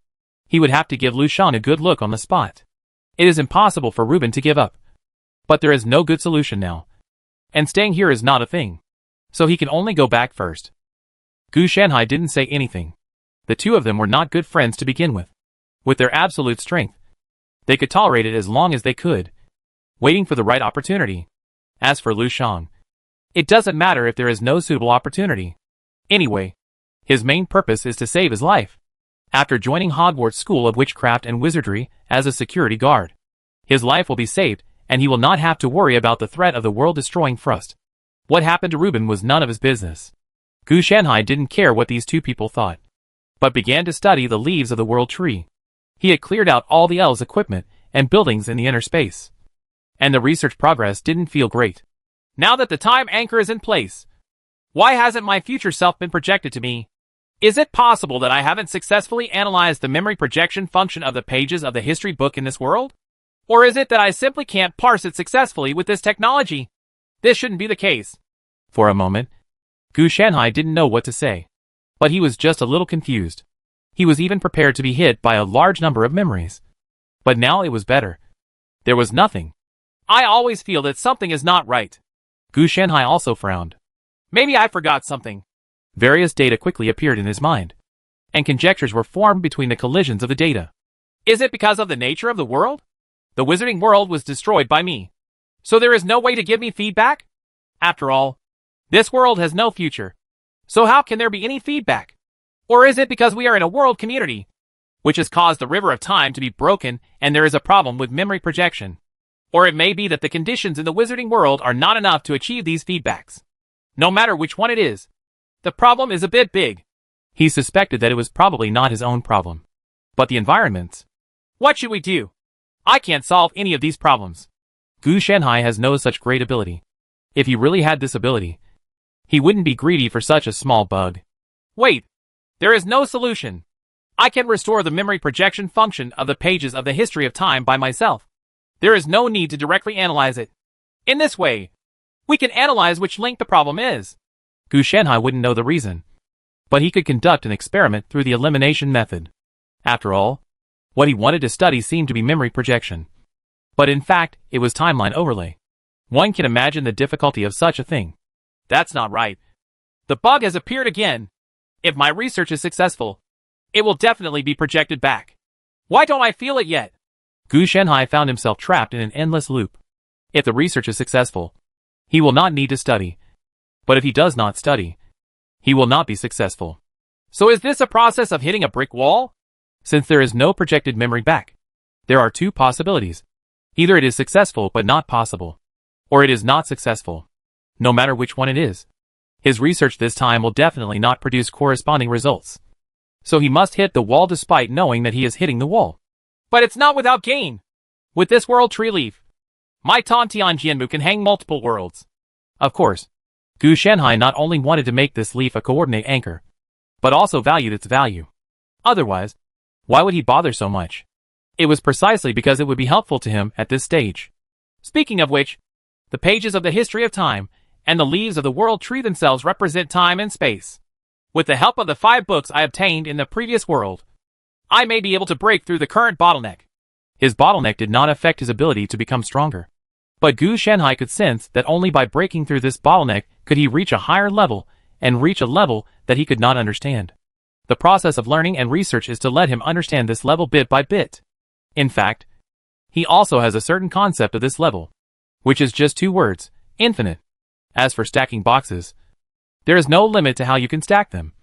Speaker 1: he would have to give Lu Shang a good look on the spot. It is impossible for Reuben to give up. But there is no good solution now. And staying here is not a thing. So he can only go back first. Gu Shanhai didn't say anything. The two of them were not good friends to begin with. With their absolute strength, they could tolerate it as long as they could, waiting for the right opportunity. As for Lu Shang, it doesn't matter if there is no suitable opportunity. Anyway, his main purpose is to save his life. After joining Hogwarts School of Witchcraft and Wizardry as a security guard, his life will be saved, and he will not have to worry about the threat of the world-destroying Frust. What happened to Reuben was none of his business. Gu Shanhai didn't care what these two people thought, but began to study the leaves of the world tree. He had cleared out all the elves' equipment and buildings in the inner space, and the research progress didn't feel great.
Speaker 2: Now that the time anchor is in place, why hasn't my future self been projected to me? Is it possible that I haven't successfully analyzed the memory projection function of the pages of the history book in this world? Or is it that I simply can't parse it successfully with this technology? This shouldn't be the case.
Speaker 1: For a moment, Gu Shanhai didn't know what to say. But he was just a little confused. He was even prepared to be hit by a large number of memories. But now it was better. There was nothing.
Speaker 2: I always feel that something is not right.
Speaker 1: Gu Shanhai also frowned.
Speaker 2: Maybe I forgot something.
Speaker 1: Various data quickly appeared in his mind, and conjectures were formed between the collisions of the data.
Speaker 2: Is it because of the nature of the world? The wizarding world was destroyed by me. So there is no way to give me feedback? After all, this world has no future. So how can there be any feedback? Or is it because we are in a world community, which has caused the river of time to be broken and there is a problem with memory projection? Or it may be that the conditions in the wizarding world are not enough to achieve these feedbacks. No matter which one it is, the problem is a bit big.
Speaker 1: He suspected that it was probably not his own problem, but the environment's.
Speaker 2: What should we do? I can't solve any of these problems.
Speaker 1: Gu Shanhai has no such great ability. If he really had this ability, he wouldn't be greedy for such a small bug.
Speaker 2: Wait, there is no solution. I can restore the memory projection function of the pages of the history of time by myself. There is no need to directly analyze it. In this way, we can analyze which link the problem is.
Speaker 1: Gu Shanhai wouldn't know the reason, but he could conduct an experiment through the elimination method. After all, what he wanted to study seemed to be memory projection. But in fact, it was timeline overlay. One can imagine the difficulty of such a thing.
Speaker 2: That's not right. The bug has appeared again. If my research is successful, it will definitely be projected back. Why don't I feel it yet?
Speaker 1: Gu Shanhai found himself trapped in an endless loop. If the research is successful, He will not need to study. But if he does not study, he will not be successful.
Speaker 2: So is this a process of hitting a brick wall?
Speaker 1: Since there is no projected memory back, there are two possibilities. Either it is successful but not possible, or it is not successful. No matter which one it is, his research this time will definitely not produce corresponding results. So he must hit the wall despite knowing that he is hitting the wall.
Speaker 2: But it's not without gain. With this world tree leaf, my Tantian Jianmu can hang multiple worlds.
Speaker 1: Of course, Gu Shanhai not only wanted to make this leaf a coordinate anchor, but also valued its value. Otherwise, why would he bother so much? It was precisely because it would be helpful to him at this stage.
Speaker 2: Speaking of which, the pages of the history of time and the leaves of the world tree themselves represent time and space. With the help of the 5 books I obtained in the previous world, I may be able to break through the current bottleneck.
Speaker 1: His bottleneck did not affect his ability to become stronger. But Gu Shanhai could sense that only by breaking through this bottleneck could he reach a higher level and reach a level that he could not understand. The process of learning and research is to let him understand this level bit by bit. In fact, he also has a certain concept of this level, which is just 2 words, infinite. As for stacking boxes, there is no limit to how you can stack them.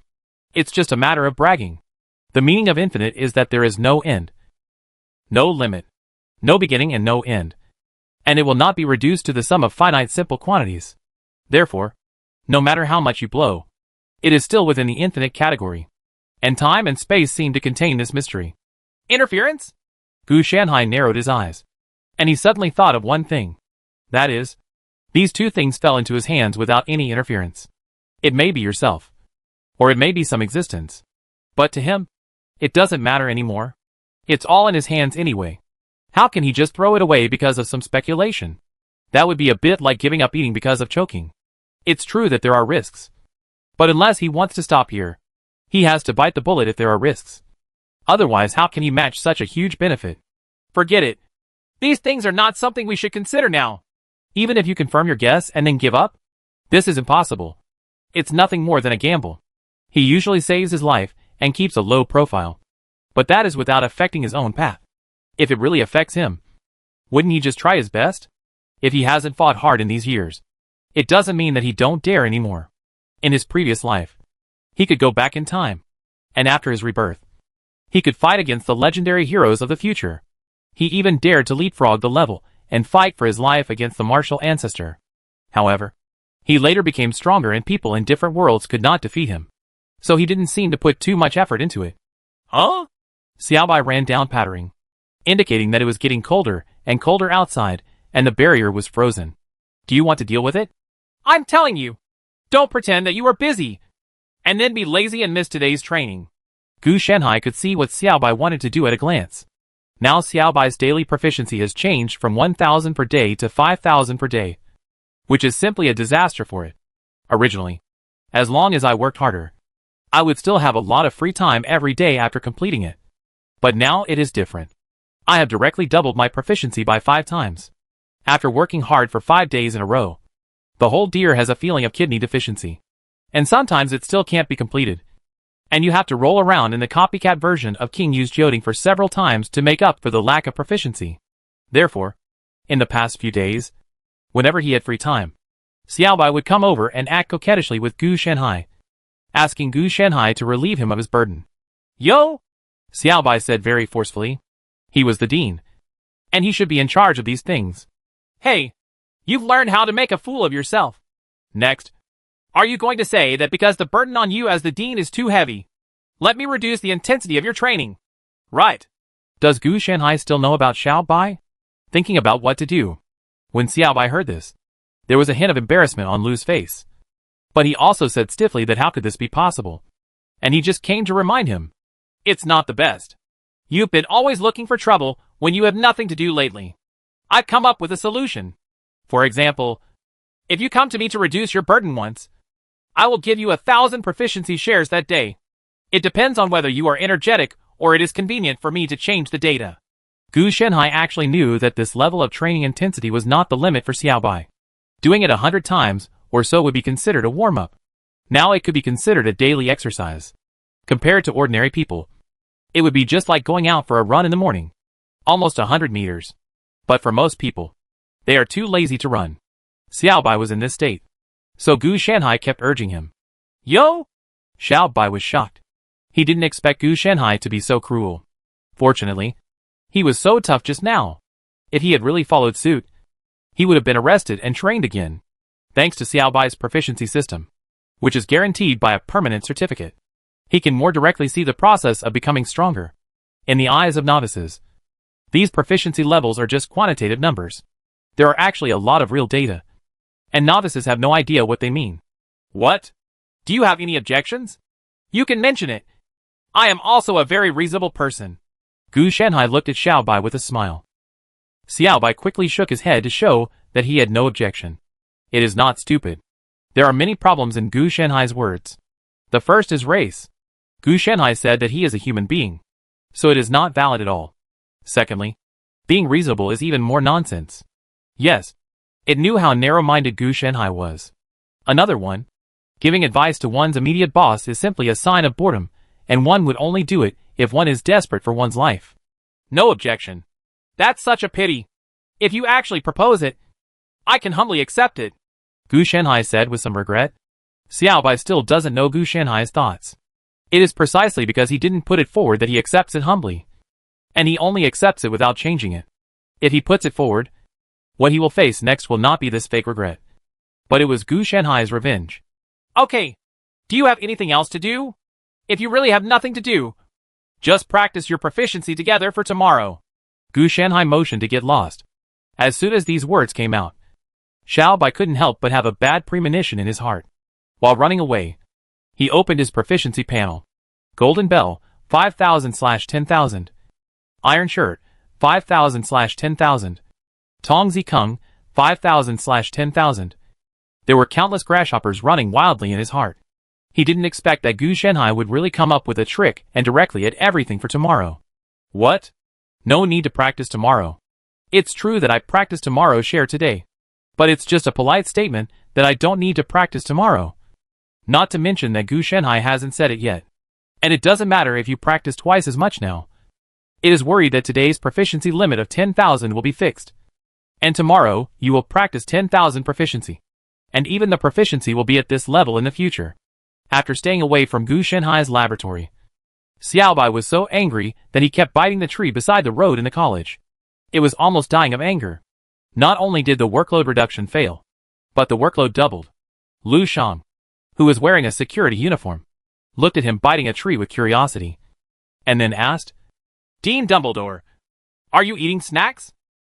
Speaker 1: It's just a matter of bragging. The meaning of infinite is that there is no end, no limit, no beginning and no end. And it will not be reduced to the sum of finite simple quantities. Therefore, no matter how much you blow, it is still within the infinite category. And time and space seem to contain this mystery.
Speaker 2: Interference?
Speaker 1: Gu Shanhai narrowed his eyes. And he suddenly thought of one thing. That is, these 2 things fell into his hands without any interference. It may be yourself. Or it may be some existence. But to him, it doesn't matter anymore. It's all in his hands anyway. How can he just throw it away because of some speculation? That would be a bit like giving up eating because of choking. It's true that there are risks. But unless he wants to stop here, he has to bite the bullet if there are risks. Otherwise, how can he match such a huge benefit?
Speaker 2: Forget it. These things are not something we should consider now.
Speaker 1: Even if you confirm your guess and then give up? This is impossible. It's nothing more than a gamble. He usually saves his life and keeps a low profile. But that is without affecting his own path. If it really affects him, wouldn't he just try his best? If he hasn't fought hard in these years, it doesn't mean that he don't dare anymore. In his previous life, he could go back in time. And after his rebirth, he could fight against the legendary heroes of the future. He even dared to leapfrog the level and fight for his life against the martial ancestor. However, he later became stronger and people in different worlds could not defeat him. So he didn't seem to put too much effort into it.
Speaker 2: Huh?
Speaker 1: Xiaobai ran down pattering, indicating that it was getting colder and colder outside, and the barrier was frozen. Do you want to deal with it?
Speaker 2: I'm telling you, don't pretend that you are busy, and then be lazy and miss today's training.
Speaker 1: Gu Shanhai could see what Xiaobai wanted to do at a glance. Now Xiaobai's daily proficiency has changed from 1,000 per day to 5,000 per day, which is simply a disaster for it. Originally, as long as I worked harder, I would still have a lot of free time every day after completing it. But now it is different. I have directly doubled my proficiency by 5 times. After working hard for 5 days in a row, the whole deer has a feeling of kidney deficiency. And sometimes it still can't be completed. And you have to roll around in the copycat version of King Yu's Jioding for several times to make up for the lack of proficiency. Therefore, in the past few days, whenever he had free time, Xiaobai would come over and act coquettishly with Gu Shanhai, asking Gu Shanhai to relieve him of his burden.
Speaker 2: Yo!
Speaker 1: Xiaobai said very forcefully. He was the dean, and he should be in charge of these things.
Speaker 2: Hey, you've learned how to make a fool of yourself. Next, are you going to say that because the burden on you as the dean is too heavy, let me reduce the intensity of your training? Right.
Speaker 1: Does Gu Shanhai still know about Xiaobai? Thinking about what to do. When Xiaobai heard this, there was a hint of embarrassment on Lu's face. But he also said stiffly that how could this be possible? And he just came to remind him.
Speaker 2: It's not the best. You've been always looking for trouble when you have nothing to do lately. I've come up with a solution. For example, if you come to me to reduce your burden once, I will give you 1,000 proficiency shares that day. It depends on whether you are energetic or it is convenient for me to change the data.
Speaker 1: Gu Shanhai actually knew that this level of training intensity was not the limit for Xiaobai. Doing it 100 times or so would be considered a warm-up. Now it could be considered a daily exercise. Compared to ordinary people, it would be just like going out for a run in the morning. Almost 100 meters. But for most people, they are too lazy to run. Xiao Bai was in this state. So Gu Shanhai kept urging him.
Speaker 2: Yo!
Speaker 1: Xiao Bai was shocked. He didn't expect Gu Shanhai to be so cruel. Fortunately, he was so tough just now. If he had really followed suit, he would have been arrested and trained again. Thanks to Xiao Bai's proficiency system, which is guaranteed by a permanent certificate, he can more directly see the process of becoming stronger. In the eyes of novices, these proficiency levels are just quantitative numbers. There are actually a lot of real data, and novices have no idea what they mean.
Speaker 2: What? Do you have any objections? You can mention it. I am also a very reasonable person.
Speaker 1: Gu Shanhai looked at Xiao Bai with a smile. Xiao Bai quickly shook his head to show that he had no objection. It is not stupid. There are many problems in Gu Shanhai's words. The first is race. Gu Shanhai said that he is a human being, so it is not valid at all. Secondly, being reasonable is even more nonsense. Yes, it knew how narrow-minded Gu Shanhai was. Another one, giving advice to one's immediate boss is simply a sign of boredom, and one would only do it if one is desperate for one's life.
Speaker 2: No objection. That's such a pity. If you actually propose it, I can humbly accept it,
Speaker 1: Gu Shanhai said with some regret. Xiao Bai still doesn't know Gu Shanhai's thoughts. It is precisely because he didn't put it forward that he accepts it humbly. And he only accepts it without changing it. If he puts it forward, what he will face next will not be this fake regret. But it was Gu Shanhai's revenge.
Speaker 2: Okay. Do you have anything else to do? If you really have nothing to do, just practice your proficiency together for tomorrow.
Speaker 1: Gu Shanhai motioned to get lost. As soon as these words came out, Xiao Bai couldn't help but have a bad premonition in his heart. While running away, he opened his proficiency panel. Golden Bell, 5,000/10,000. Iron Shirt, 5,000/10,000. Tong Zi Kung, 5,000/10,000. There were countless grasshoppers running wildly in his heart. He didn't expect that Gu Shanhai would really come up with a trick and directly at everything for tomorrow. What? No need to practice tomorrow. It's true that I practice tomorrow share today. But it's just a polite statement that I don't need to practice tomorrow. Not to mention that Gu Shanhai hasn't said it yet. And it doesn't matter if you practice twice as much now. It is worried that today's proficiency limit of 10,000 will be fixed. And tomorrow, you will practice 10,000 proficiency. And even the proficiency will be at this level in the future. After staying away from Gu Shanhai's laboratory, Xiao Bai was so angry that he kept biting the tree beside the road in the college. It was almost dying of anger. Not only did the workload reduction fail, but the workload doubled. Lu Shang, who was wearing a security uniform, looked at him biting a tree with curiosity, and then asked,
Speaker 2: Dean Dumbledore, are you eating snacks?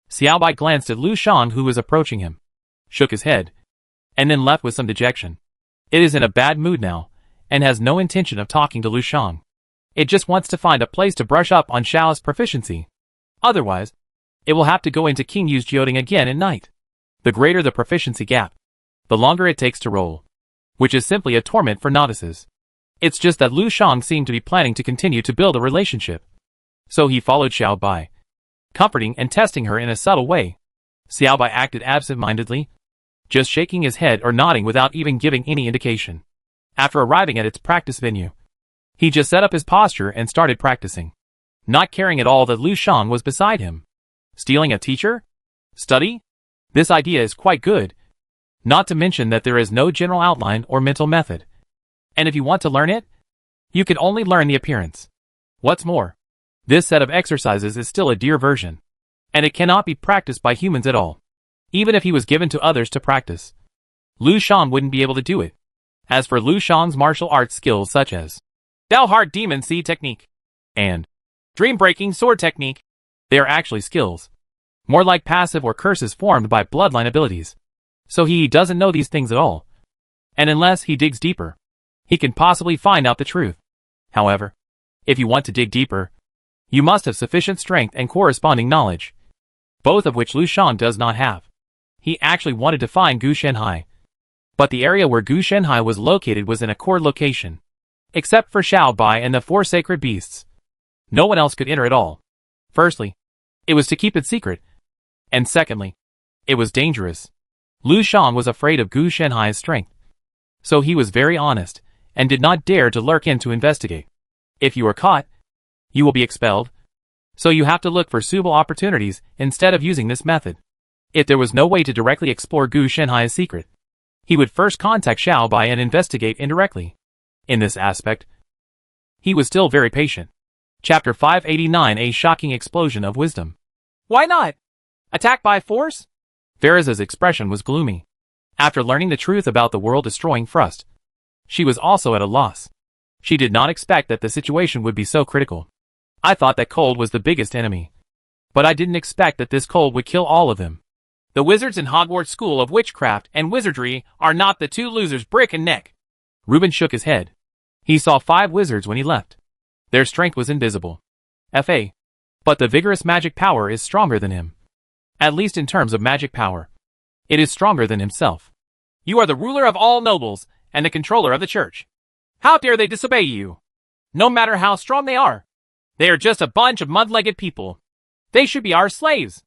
Speaker 1: Xiao Bai glanced at Lu Shang who was approaching him, shook his head, and then left with some dejection. It is in a bad mood now, and has no intention of talking to Lu Shang. It just wants to find a place to brush up on Xiao's proficiency. Otherwise, it will have to go into King Yu's Jioding again at night. The greater the proficiency gap, the longer it takes to roll, which is simply a torment for novices. It's just that Lu Shang seemed to be planning to continue to build a relationship. So he followed Xiao Bai, comforting and testing her in a subtle way. Xiao Bai acted absent-mindedly, just shaking his head or nodding without even giving any indication. After arriving at its practice venue, he just set up his posture and started practicing, not caring at all that Lu Shang was beside him. Stealing a teacher? Study? This idea is quite good. Not to mention that there is no general outline or mental method. And if you want to learn it, you can only learn the appearance. What's more, this set of exercises is still a dear version, and it cannot be practiced by humans at all. Even if he was given to others to practice, Lu Shang wouldn't be able to do it. As for Lu Shang's martial arts skills such as
Speaker 2: Dalhart Demon Seed Technique
Speaker 1: and
Speaker 2: Dream Breaking Sword Technique,
Speaker 1: they are actually skills, more like passive or curses formed by bloodline abilities. So he doesn't know these things at all. And unless he digs deeper, he can possibly find out the truth. However, if you want to dig deeper, you must have sufficient strength and corresponding knowledge, both of which Lu Shang does not have. He actually wanted to find Gu Shanhai, but the area where Gu Shanhai was located was in a core location. Except for Xiao Bai and the 4 sacred beasts, no one else could enter at all. Firstly, it was to keep it secret, and secondly, it was dangerous. Lu Shang was afraid of Gu Shanhai's strength, so he was very honest, and did not dare to lurk in to investigate. If you are caught, you will be expelled, so you have to look for suitable opportunities instead of using this method. If there was no way to directly explore Gu Shenhai's secret, he would first contact Xiao Bai and investigate indirectly. In this aspect, he was still very patient. Chapter 589: A Shocking Explosion of Wisdom.
Speaker 2: Why not? Attack by force?
Speaker 1: Faraz's expression was gloomy. After learning the truth about the world-destroying thrust, she was also at a loss. She did not expect that the situation would be so critical. I thought that cold was the biggest enemy. But I didn't expect that this cold would kill all of them.
Speaker 2: The wizards in Hogwarts School of Witchcraft and Wizardry are not the two losers Brick and Neck.
Speaker 1: Reuben shook his head. He saw 5 wizards when he left. Their strength was invisible. Fa. But the vigorous magic power is stronger than him. At least in terms of magic power. It is stronger than himself.
Speaker 2: You are the ruler of all nobles, and the controller of the church. How dare they disobey you? No matter how strong they are. They are just a bunch of mud-legged people. They should be our slaves.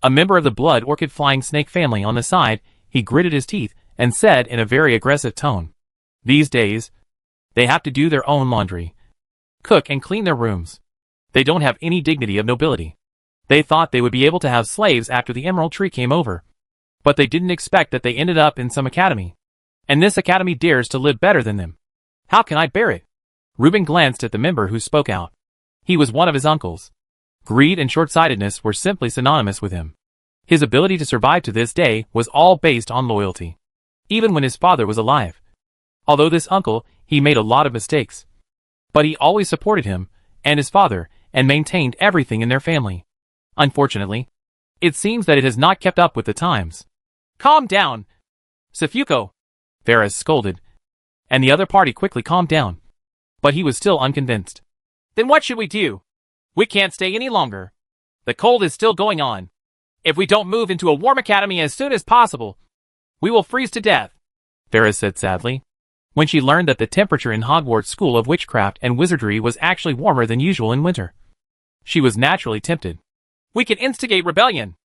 Speaker 1: A member of the blood orchid flying snake family on the side, he gritted his teeth and said in a very aggressive tone. These days, they have to do their own laundry, cook and clean their rooms. They don't have any dignity of nobility. They thought they would be able to have slaves after the Emerald Tree came over. But they didn't expect that they ended up in some academy. And this academy dares to live better than them. How can I bear it? Reuben glanced at the member who spoke out. He was one of his uncles. Greed and short-sightedness were simply synonymous with him. His ability to survive to this day was all based on loyalty. Even when his father was alive. Although this uncle, he made a lot of mistakes. But he always supported him, and his father, and maintained everything in their family. Unfortunately, it seems that it has not kept up with the times.
Speaker 2: Calm down, Safuko,
Speaker 1: Faraz scolded, and the other party quickly calmed down. But he was still unconvinced.
Speaker 2: Then what should we do? We can't stay any longer. The cold is still going on. If we don't move into a warm academy as soon as possible, we will freeze to death,
Speaker 1: Faraz said sadly, when she learned that the temperature in Hogwarts School of Witchcraft and Wizardry was actually warmer than usual in winter. She was naturally tempted.
Speaker 2: We can instigate rebellion.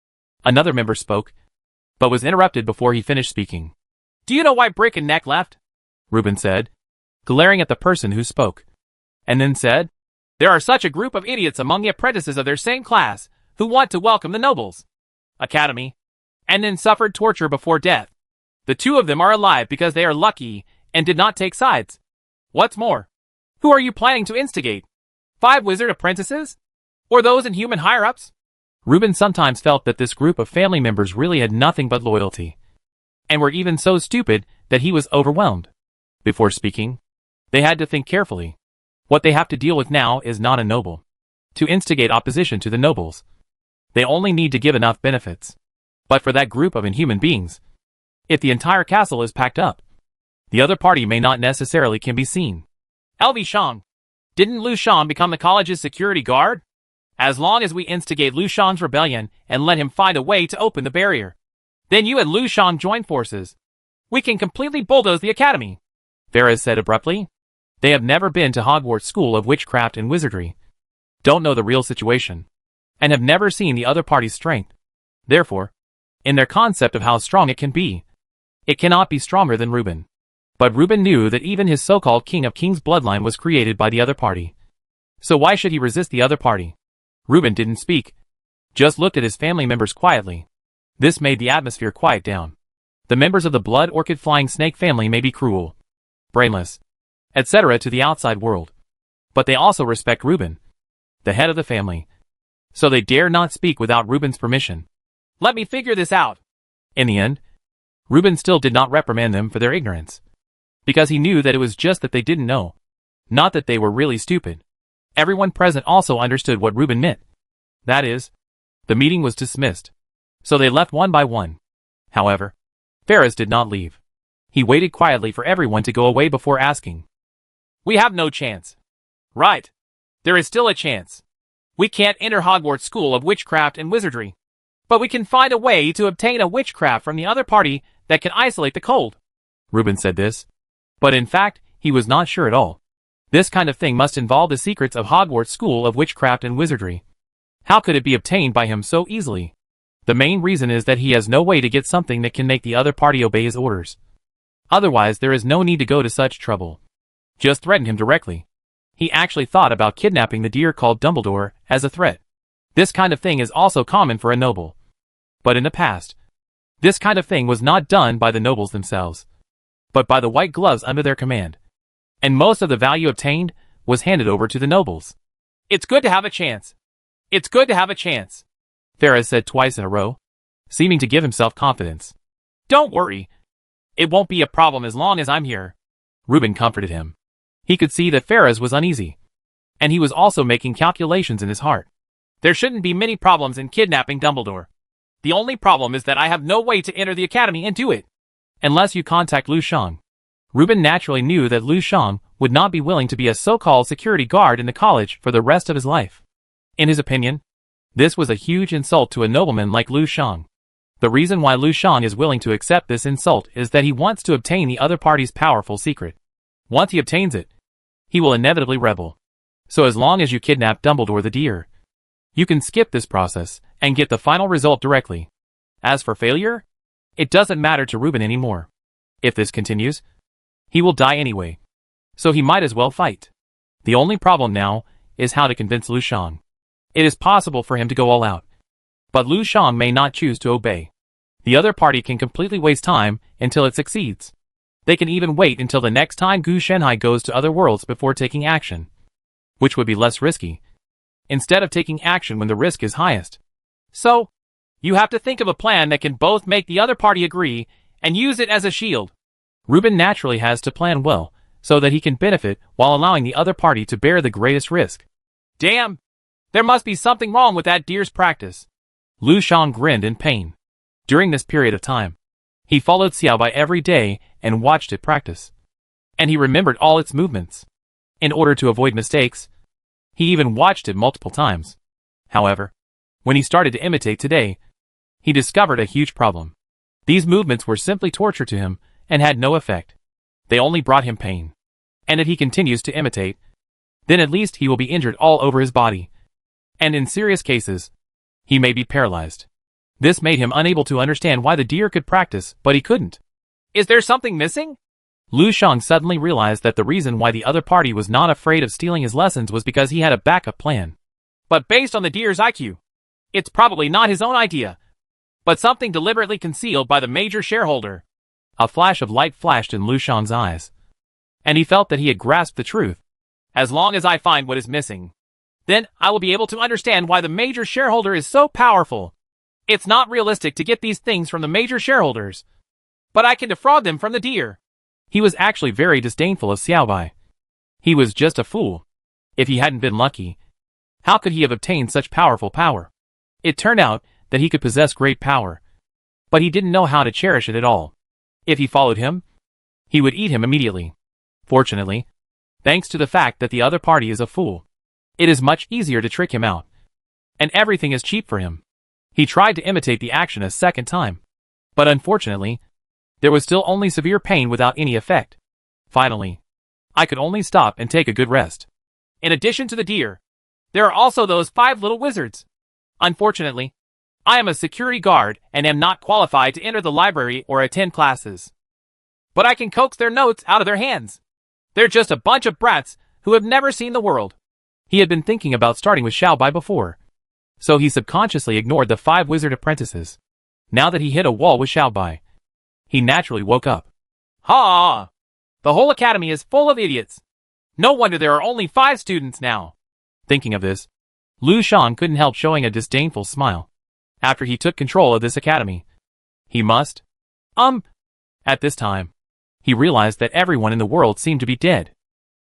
Speaker 1: Another member spoke, but was interrupted before he finished speaking.
Speaker 2: Do you know why Brick and Neck left?
Speaker 1: Reuben said, glaring at the person who spoke. And then said,
Speaker 2: there are such a group of idiots among the apprentices of their same class who want to welcome the nobles' academy, and then suffered torture before death. The 2 of them are alive because they are lucky and did not take sides. What's more, who are you planning to instigate? 5 wizard apprentices? Or those in human higher-ups?
Speaker 1: Reuben sometimes felt that this group of family members really had nothing but loyalty, and were even so stupid that he was overwhelmed. Before speaking, they had to think carefully. What they have to deal with now is not a noble. To instigate opposition to the nobles, they only need to give enough benefits. But for that group of inhuman beings, if the entire castle is packed up, the other party may not necessarily can be seen.
Speaker 2: LV Shang, didn't Lu Shan become the college's security guard? As long as we instigate Lu Shan's rebellion and let him find a way to open the barrier, then you and Lu Shan join forces. We can completely bulldoze the academy,
Speaker 1: Faraz said abruptly. They have never been to Hogwarts School of Witchcraft and Wizardry, don't know the real situation, and have never seen the other party's strength. Therefore, in their concept of how strong it can be, it cannot be stronger than Reuben. But Reuben knew that even his so-called King of Kings bloodline was created by the other party. So why should he resist the other party? Reuben didn't speak, just looked at his family members quietly. This made the atmosphere quiet down. The members of the blood orchid flying snake family may be cruel, brainless, etc. to the outside world. But they also respect Reuben, the head of the family. So they dare not speak without Reuben's permission.
Speaker 2: Let me figure this out.
Speaker 1: In the end, Reuben still did not reprimand them for their ignorance. Because he knew that it was just that they didn't know. Not that they were really stupid. Everyone present also understood what Reuben meant. That is, the meeting was dismissed. So they left one by one. However, Faraz did not leave. He waited quietly for everyone to go away before asking.
Speaker 2: We have no chance. Right. There is still a chance. We can't enter Hogwarts School of Witchcraft and Wizardry. But we can find a way to obtain a witchcraft from the other party that can isolate the cold.
Speaker 1: Reuben said this. But in fact, he was not sure at all. This kind of thing must involve the secrets of Hogwarts School of Witchcraft and Wizardry. How could it be obtained by him so easily? The main reason is that he has no way to get something that can make the other party obey his orders. Otherwise, there is no need to go to such trouble. Just threaten him directly. He actually thought about kidnapping the deer called Dumbledore as a threat. This kind of thing is also common for a noble. But in the past, This kind of thing was not done by the nobles themselves, but by the white gloves under their command. And most of the value obtained was handed over to the nobles.
Speaker 2: It's good to have a chance. It's good to have a chance,
Speaker 1: Phares said twice in a row, seeming to give himself confidence.
Speaker 2: Don't worry. It won't be a problem as long as I'm here.
Speaker 1: Reuben comforted him. He could see that Phares was uneasy, and he was also making calculations in his heart.
Speaker 2: There shouldn't be many problems in kidnapping Dumbledore. The only problem is that I have no way to enter the academy and do it.
Speaker 1: Unless you contact Lu Shang. Reuben naturally knew that Lu Shang would not be willing to be a so-called security guard in the college for the rest of his life. In his opinion, this was a huge insult to a nobleman like Lu Shang. The reason why Lu Shang is willing to accept this insult is that he wants to obtain the other party's powerful secret. Once he obtains it, he will inevitably rebel. So as long as you kidnap Dumbledore the deer, you can skip this process and get the final result directly. As for failure, it doesn't matter to Reuben anymore. If this continues, he will die anyway. So he might as well fight. The only problem now is how to convince Lu Shang. It is possible for him to go all out, but Lu Shang may not choose to obey. The other party can completely waste time until it succeeds. They can even wait until the next time Gu Shenhai goes to other worlds before taking action, which would be less risky, instead of taking action when the risk is highest.
Speaker 2: So, you have to think of a plan that can both make the other party agree and use it as a shield.
Speaker 1: Reuben naturally has to plan well, so that he can benefit while allowing the other party to bear the greatest risk.
Speaker 2: Damn! There must be something wrong with that deer's practice.
Speaker 1: Lu Shang grinned in pain. During this period of time, he followed Xiaobai every day and watched it practice. And he remembered all its movements. In order to avoid mistakes, he even watched it multiple times. However, when he started to imitate today, he discovered a huge problem. These movements were simply torture to him and had no effect. They only brought him pain. And if he continues to imitate, then at least he will be injured all over his body. And in serious cases, he may be paralyzed. This made him unable to understand why the deer could practice, but he couldn't.
Speaker 2: Is there something missing?
Speaker 1: Lu Shang suddenly realized that the reason why the other party was not afraid of stealing his lessons was because he had a backup plan.
Speaker 2: But based on the deer's IQ, it's probably not his own idea, but something deliberately concealed by the major shareholder.
Speaker 1: A flash of light flashed in Lu Shang's eyes, and he felt that he had grasped the truth.
Speaker 2: As long as I find what is missing, then I will be able to understand why the major shareholder is so powerful. It's not realistic to get these things from the major shareholders, but I can defraud them from the deer.
Speaker 1: He was actually very disdainful of Xiaobai. He was just a fool. If he hadn't been lucky, how could he have obtained such powerful power? It turned out that he could possess great power, but he didn't know how to cherish it at all. If he followed him, he would eat him immediately. Fortunately, thanks to the fact that the other party is a fool, it is much easier to trick him out, and everything is cheap for him. He tried to imitate the action a second time, but unfortunately, there was still only severe pain without any effect. Finally, I could only stop and take a good rest.
Speaker 2: In addition to the deer, there are also those 5 little wizards. Unfortunately, I am a security guard and am not qualified to enter the library or attend classes. But I can coax their notes out of their hands. They're just a bunch of brats who have never seen the world.
Speaker 1: He had been thinking about starting with Xiaobai before, so he subconsciously ignored the 5 wizard apprentices. Now that he hit a wall with Xiaobai, he naturally woke up.
Speaker 2: Ha! The whole academy is full of idiots. No wonder there are only 5 students now.
Speaker 1: Thinking of this, Lu Shang couldn't help showing a disdainful smile. After he took control of this academy, he must. At this time, he realized that everyone in the world seemed to be dead.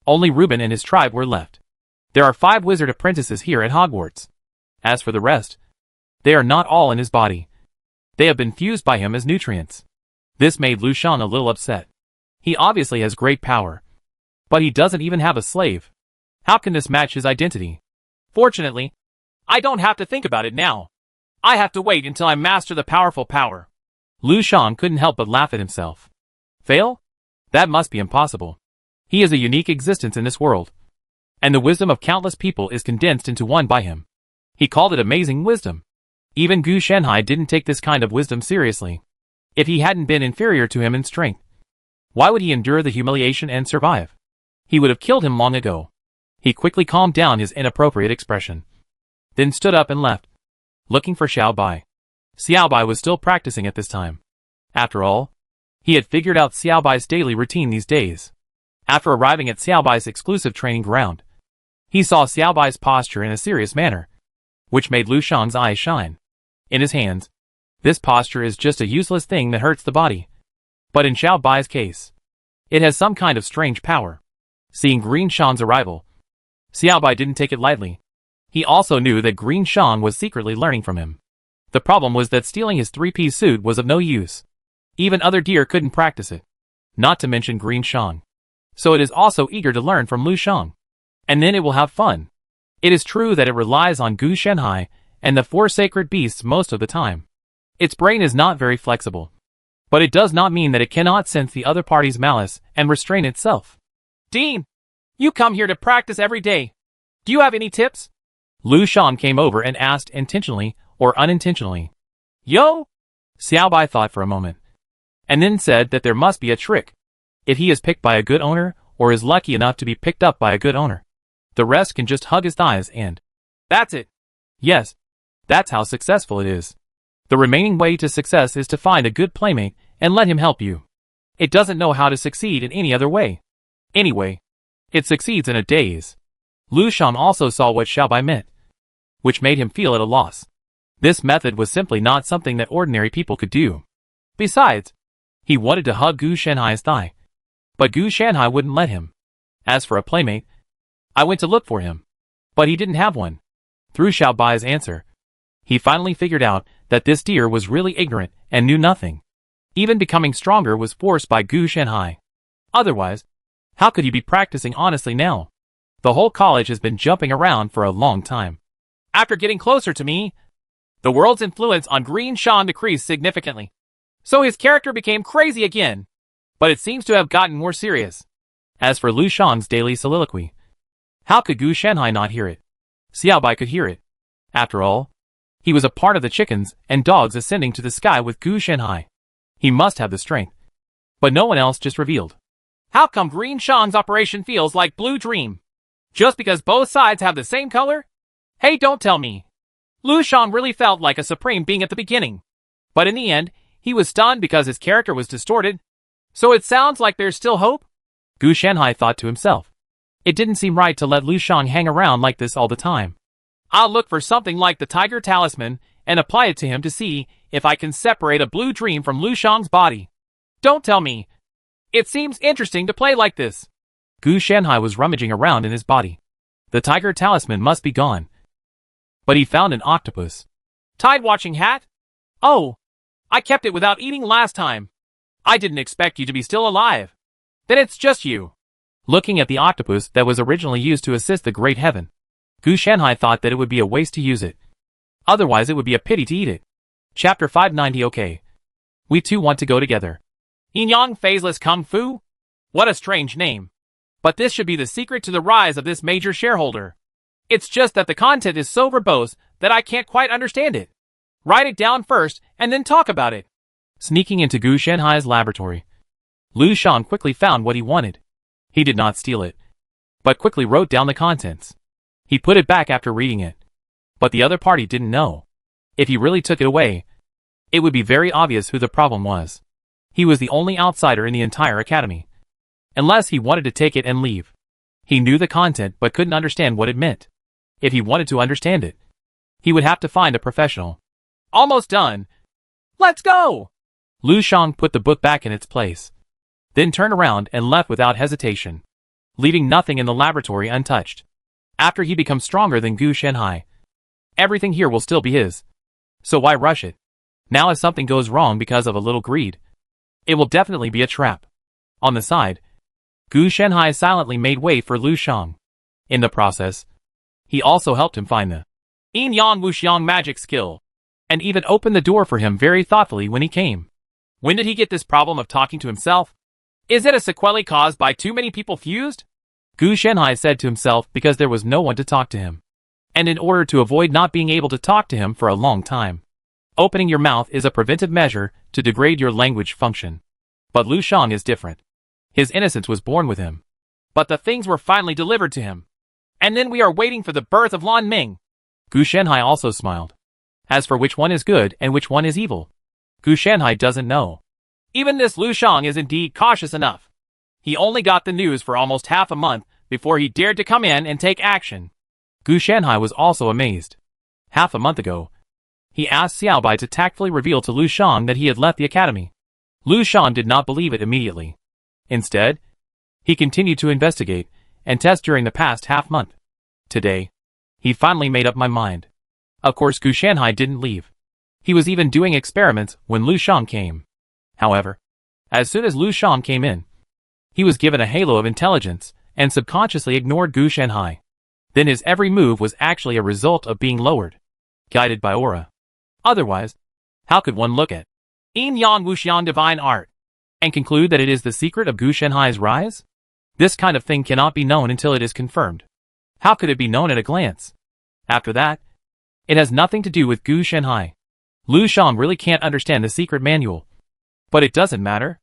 Speaker 1: Only Reuben and his tribe were left. There are 5 wizard apprentices here at Hogwarts. As for the rest, they are not all in his body. They have been fused by him as nutrients. This made Lu Shang a little upset. He obviously has great power, but he doesn't even have a slave. How can this match his identity?
Speaker 2: Fortunately, I don't have to think about it now. I have to wait until I master the powerful power.
Speaker 1: Lu Shang couldn't help but laugh at himself. Fail? That must be impossible. He is a unique existence in this world, and the wisdom of countless people is condensed into one by him. He called it amazing wisdom. Even Gu Shenhai didn't take this kind of wisdom seriously. If he hadn't been inferior to him in strength, why would he endure the humiliation and survive? He would have killed him long ago. He quickly calmed down his inappropriate expression, then stood up and left, looking for Xiaobai. Xiaobai was still practicing at this time. After all, he had figured out Xiao Bai's daily routine these days. After arriving at Xiao Bai's exclusive training ground, he saw Xiao Bai's posture in a serious manner, which made Lu Shang's eyes shine. In his hands, this posture is just a useless thing that hurts the body. But in Xiao Bai's case, it has some kind of strange power. Seeing Green Shang's arrival, Xiao Bai didn't take it lightly. He also knew that Green Shang was secretly learning from him. The problem was that stealing his three-piece suit was of no use. Even other deer couldn't practice it, not to mention Green Shang. So it is also eager to learn from Lu Shang. And then it will have fun. It is true that it relies on Gu Shenhai and the four sacred beasts most of the time. Its brain is not very flexible. But it does not mean that it cannot sense the other party's malice and restrain itself.
Speaker 2: Dean, you come here to practice every day. Do you have any tips?
Speaker 1: Lu Shang came over and asked intentionally or unintentionally.
Speaker 2: Yo?
Speaker 1: Xiao Bai thought for a moment, and then said that there must be a trick. If he is picked by a good owner, or is lucky enough to be picked up by a good owner, the rest can just hug his thighs and...
Speaker 2: That's it.
Speaker 1: Yes, that's how successful it is. The remaining way to success is to find a good playmate and let him help you. It doesn't know how to succeed in any other way. Anyway, it succeeds in a daze. Lu Shang also saw what Xiao Bai meant, which made him feel at a loss. This method was simply not something that ordinary people could do. Besides, he wanted to hug Gu Shenhai's thigh, but Gu Shenhai wouldn't let him. As for a playmate, I went to look for him, but he didn't have one. Through Xiao Bai's answer, he finally figured out that this deer was really ignorant and knew nothing. Even becoming stronger was forced by Gu Shenhai. Otherwise, how could he be practicing honestly now? The whole college has been jumping around for a long time.
Speaker 2: After getting closer to me, the world's influence on Green Shang decreased significantly. So his character became crazy again. But it seems to have gotten more serious.
Speaker 1: As for Lu Shang's daily soliloquy, how could Gu Shenhai not hear it? Xiao Bai could hear it. After all, he was a part of the chickens and dogs ascending to the sky with Gu Shenhai. He must have the strength. But no one else just revealed.
Speaker 2: How come Green Shang's operation feels like Blue Dream? Just because both sides have the same color? Hey, don't tell me. Lu Shang really felt like a supreme being at the beginning. But in the end, he was stunned because his character was distorted. So it sounds like there's still hope?
Speaker 1: Gu Shenhai thought to himself. It didn't seem right to let Lu Shang hang around like this all the time.
Speaker 2: I'll look for something like the Tiger Talisman and apply it to him to see if I can separate a Blue Dream from Lu Shang's body. Don't tell me. It seems interesting to play like this.
Speaker 1: Gu Shenhai was rummaging around in his body. The Tiger Talisman must be gone. But he found an octopus.
Speaker 2: Tide watching hat? Oh, I kept it without eating last time. I didn't expect you to be still alive. Then it's just you.
Speaker 1: Looking at the octopus that was originally used to assist the Great Heaven, Gu Shenhai thought that it would be a waste to use it. Otherwise it would be a pity to eat it. Chapter 590. Okay. We two want to go together.
Speaker 2: Yin Yang Phaseless Kung Fu? What a strange name. But this should be the secret to the rise of this major shareholder. It's just that the content is so verbose that I can't quite understand it. Write it down first and then talk about it.
Speaker 1: Sneaking into Gu Shenhai's laboratory, Lu Shang quickly found what he wanted. He did not steal it, but quickly wrote down the contents. He put it back after reading it. But the other party didn't know. If he really took it away, it would be very obvious who the problem was. He was the only outsider in the entire academy. Unless he wanted to take it and leave. He knew the content but couldn't understand what it meant. If he wanted to understand it, he would have to find a professional.
Speaker 2: Almost done. Let's go!
Speaker 1: Lu Shang put the book back in its place, then turned around and left without hesitation, leaving nothing in the laboratory untouched. After he becomes stronger than Gu Shenhai, everything here will still be his. So why rush it? Now if something goes wrong because of a little greed, it will definitely be a trap. On the side, Gu Shenhai silently made way for Lu Shang. In the process, he also helped him find the
Speaker 2: Yin Yang Wuxiang magic skill,
Speaker 1: and even opened the door for him very thoughtfully when he came.
Speaker 2: When did he get this problem of talking to himself? Is it a sequelae caused by too many people fused?
Speaker 1: Gu Shenhai said to himself because there was no one to talk to him. And in order to avoid not being able to talk to him for a long time, opening your mouth is a preventive measure to degrade your language function. But Lu Shang is different. His innocence was born with him.
Speaker 2: But the things were finally delivered to him. And then we are waiting for the birth of Lan Ming.
Speaker 1: Gu Shenhai also smiled. As for which one is good and which one is evil, Gu Shenhai doesn't know.
Speaker 2: Even this Lu Shang is indeed cautious enough. He only got the news for almost half a month before he dared to come in and take action.
Speaker 1: Gu Shanhai was also amazed. Half a month ago, he asked Xiao Bai to tactfully reveal to Lu Shang that he had left the academy. Lu Shang did not believe it immediately. Instead, he continued to investigate and test during the past half-month. Today, he finally made up my mind. Of course, Gu Shanhai didn't leave. He was even doing experiments when Lu Shang came. However, as soon as Lu Shang came in, he was given a halo of intelligence and subconsciously ignored Gu Shanhai. Then his every move was actually a result of being lowered, guided by aura. Otherwise, how could one look at Yin Yang Wuxian divine art and conclude that it is the secret of Gu Shanhai's rise? This kind of thing cannot be known until it is confirmed. How could it be known at a glance? After that, it has nothing to do with Gu Shanhai. Lu Shang really can't understand the secret manual. But it doesn't matter.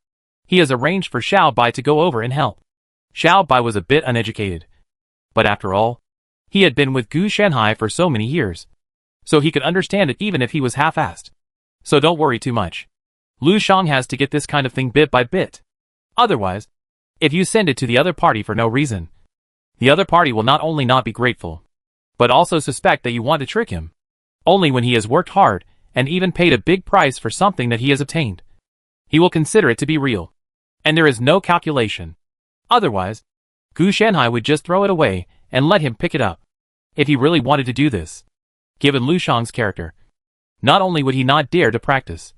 Speaker 1: He has arranged for Xiao Bai to go over and help. Xiao Bai was a bit uneducated. But after all, he had been with Gu Shanhai for so many years. So he could understand it even if he was half-assed. So don't worry too much. Lu Shang has to get this kind of thing bit by bit. Otherwise, if you send it to the other party for no reason, the other party will not only not be grateful, but also suspect that you want to trick him. Only when he has worked hard and even paid a big price for something that he has obtained, he will consider it to be real. And there is no calculation. Otherwise, Gu Shanhai would just throw it away and let him pick it up. If he really wanted to do this, given Lu Shang's character, not only would he not dare to practice,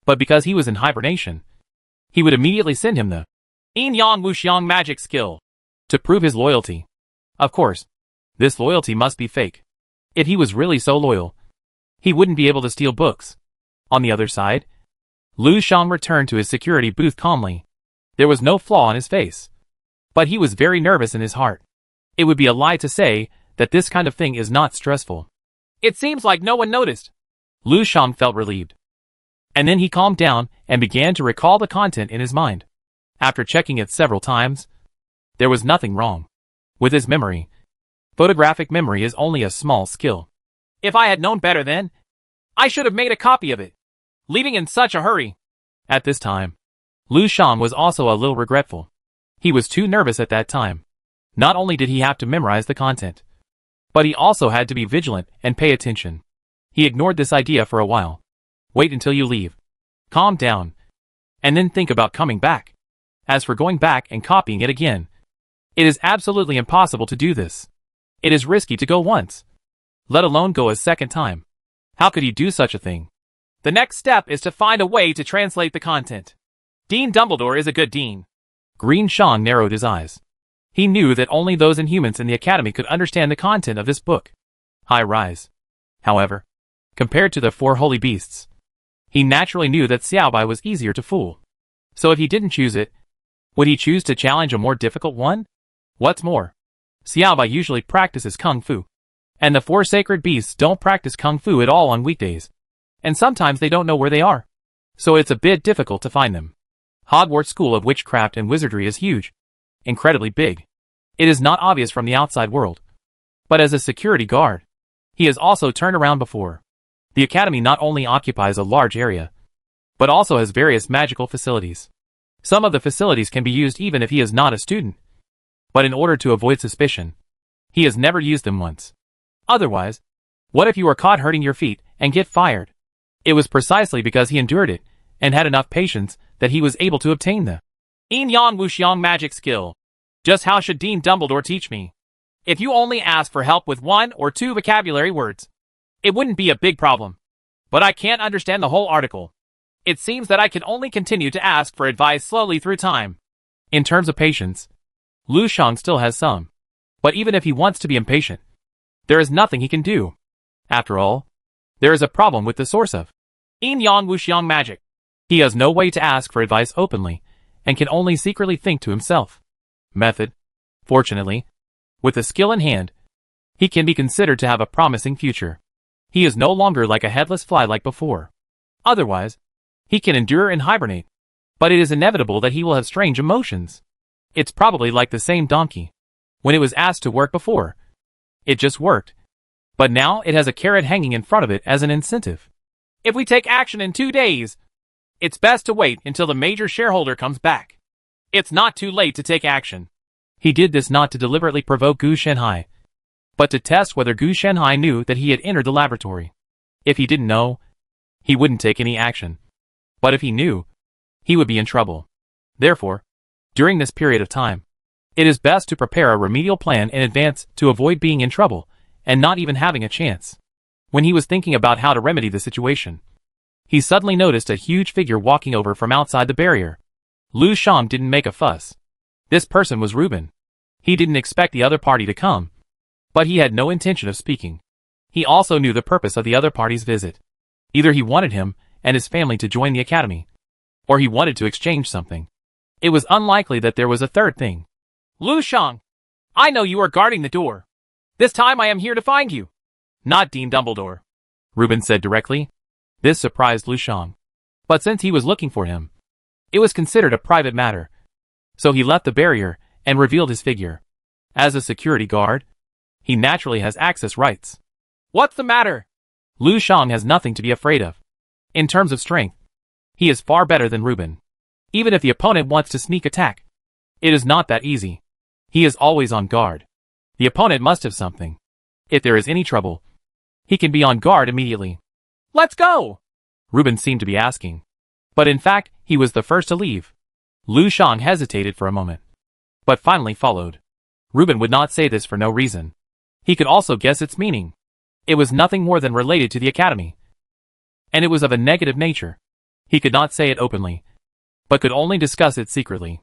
Speaker 1: but because he was in hibernation, he would immediately send him the Yin Yang Wuxiang magic skill to prove his loyalty. Of course, this loyalty must be fake. If he was really so loyal, he wouldn't be able to steal books. On the other side, Lu Shang returned to his security booth calmly. There was no flaw on his face. But he was very nervous in his heart. It would be a lie to say that this kind of thing is not stressful.
Speaker 2: It seems like no one noticed.
Speaker 1: Lu Shang felt relieved. And then he calmed down and began to recall the content in his mind. After checking it several times, there was nothing wrong with his memory. Photographic memory is only a small skill.
Speaker 2: If I had known better then, I should have made a copy of it, leaving in such a hurry.
Speaker 1: At this time, Lu Shang was also a little regretful. He was too nervous at that time. Not only did he have to memorize the content, but he also had to be vigilant and pay attention. He ignored this idea for a while. Wait until you leave. Calm down. And then think about coming back. As for going back and copying it again, it is absolutely impossible to do this. It is risky to go once, let alone go a second time. How could he do such a thing?
Speaker 2: The next step is to find a way to translate the content. Dean Dumbledore is a good dean.
Speaker 1: Green Shang narrowed his eyes. He knew that only those Inhumans in the academy could understand the content of this book. High Rise. However, compared to the four holy beasts, he naturally knew that Xiao Bai was easier to fool. So if he didn't choose it, would he choose to challenge a more difficult one? What's more, Xiao Bai usually practices Kung Fu. And the four sacred beasts don't practice Kung Fu at all on weekdays. And sometimes they don't know where they are. So it's a bit difficult to find them. Hogwarts School of Witchcraft and Wizardry is huge. Incredibly big. It is not obvious from the outside world. But as a security guard, he has also turned around before. The academy not only occupies a large area, but also has various magical facilities. Some of the facilities can be used even if he is not a student. But in order to avoid suspicion, he has never used them once. Otherwise, what if you were caught hurting your feet and get fired? It was precisely because he endured it and had enough patience that he was able to obtain the Yin Yang Wuxiang magic skill. Just how should Dean Dumbledore teach me? If you only ask for help with 1 or 2 vocabulary words, it wouldn't be a big problem. But I can't understand the whole article. It seems that I can only continue to ask for advice slowly through time. In terms of patience, Lu Shang still has some. But even if he wants to be impatient, there is nothing he can do. After all, there is a problem with the source of Yin Yang Wuxiang magic. He has no way to ask for advice openly, and can only secretly think to himself. Method. Fortunately, with a skill in hand, he can be considered to have a promising future. He is no longer like a headless fly like before. Otherwise, he can endure and hibernate. But it is inevitable that he will have strange emotions. It's probably like the same donkey. When it was asked to work before, it just worked. But now it has a carrot hanging in front of it as an incentive.
Speaker 2: If we take action in 2 days, It's best to wait until the major shareholder comes back. It's not too late to take action.
Speaker 1: He did this not to deliberately provoke Gu Shenhai, but to test whether Gu Shenhai knew that he had entered the laboratory. If he didn't know, he wouldn't take any action. But if he knew, he would be in trouble. Therefore, during this period of time, it is best to prepare a remedial plan in advance to avoid being in trouble and not even having a chance. When he was thinking about how to remedy the situation, he suddenly noticed a huge figure walking over from outside the barrier. Lu Shang didn't make a fuss. This person was Reuben. He didn't expect the other party to come, but he had no intention of speaking. He also knew the purpose of the other party's visit. Either he wanted him and his family to join the academy, or he wanted to exchange something. It was unlikely that there was a third thing.
Speaker 2: Lu Shang, I know you are guarding the door. This time I am here to find you. Not Dean Dumbledore,
Speaker 1: Reuben said directly. This surprised Lu Shang. But since he was looking for him, it was considered a private matter. So he left the barrier and revealed his figure. As a security guard, he naturally has access rights.
Speaker 2: What's the matter?
Speaker 1: Lu Shang has nothing to be afraid of. In terms of strength, he is far better than Reuben. Even if the opponent wants to sneak attack, it is not that easy. He is always on guard. The opponent must have something. If there is any trouble, he can be on guard immediately.
Speaker 2: Let's go!
Speaker 1: Reuben seemed to be asking. But in fact, he was the first to leave. Lu Shang hesitated for a moment, but finally followed. Reuben would not say this for no reason. He could also guess its meaning. It was nothing more than related to the academy, and it was of a negative nature. He could not say it openly, but could only discuss it secretly.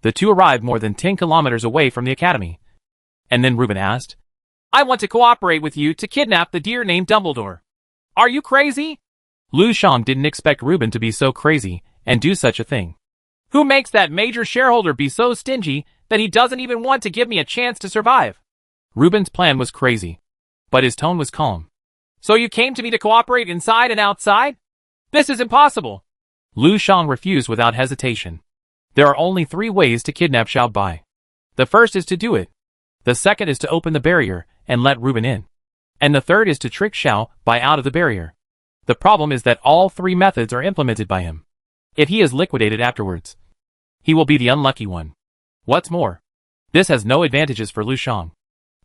Speaker 1: The two arrived more than 10 kilometers away from the academy. And then Reuben asked,
Speaker 2: I want to cooperate with you to kidnap the deer named Dumbledore. Are you crazy?
Speaker 1: Lu Shang didn't expect Reuben to be so crazy and do such a thing.
Speaker 2: Who makes that major shareholder be so stingy that he doesn't even want to give me a chance to survive?
Speaker 1: Reuben's plan was crazy, but his tone was calm.
Speaker 2: So you came to me to cooperate inside and outside? This is impossible.
Speaker 1: Lu Shang refused without hesitation. There are only 3 ways to kidnap Xiao Bai. The first is to do it. The second is to open the barrier and let Reuben in. And the third is to trick Xiao Bai out of the barrier. The problem is that all 3 methods are implemented by him. If he is liquidated afterwards, he will be the unlucky one. What's more, this has no advantages for Lu Shang.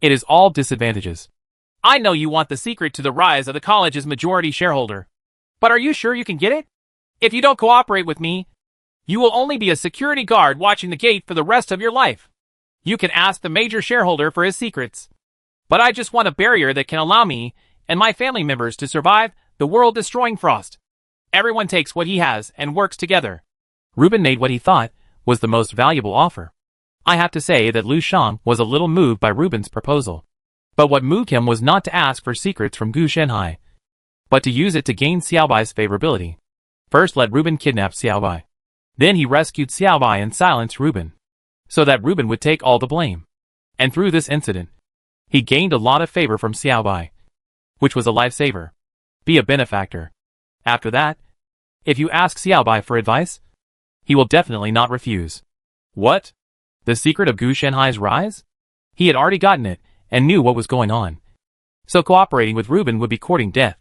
Speaker 1: It is all disadvantages.
Speaker 2: I know you want the secret to the rise of the college's majority shareholder. But are you sure you can get it? If you don't cooperate with me, you will only be a security guard watching the gate for the rest of your life. You can ask the major shareholder for his secrets. But I just want a barrier that can allow me and my family members to survive the world-destroying frost. Everyone takes what he has and works together.
Speaker 1: Reuben made what he thought was the most valuable offer. I have to say that Lu Shang was a little moved by Reuben's proposal. But what moved him was not to ask for secrets from Gu Shenhai, but to use it to gain Xiao Bai's favorability. First let Reuben kidnap Xiao Bai. Then he rescued Xiao Bai and silenced Reuben, so that Reuben would take all the blame. And through this incident, he gained a lot of favor from Xiao Bai, which was a lifesaver. Be a benefactor. After that, if you ask Xiao Bai for advice, he will definitely not refuse. What? The secret of Gu Shenhai's rise? He had already gotten it, and knew what was going on. So cooperating with Reuben would be courting death.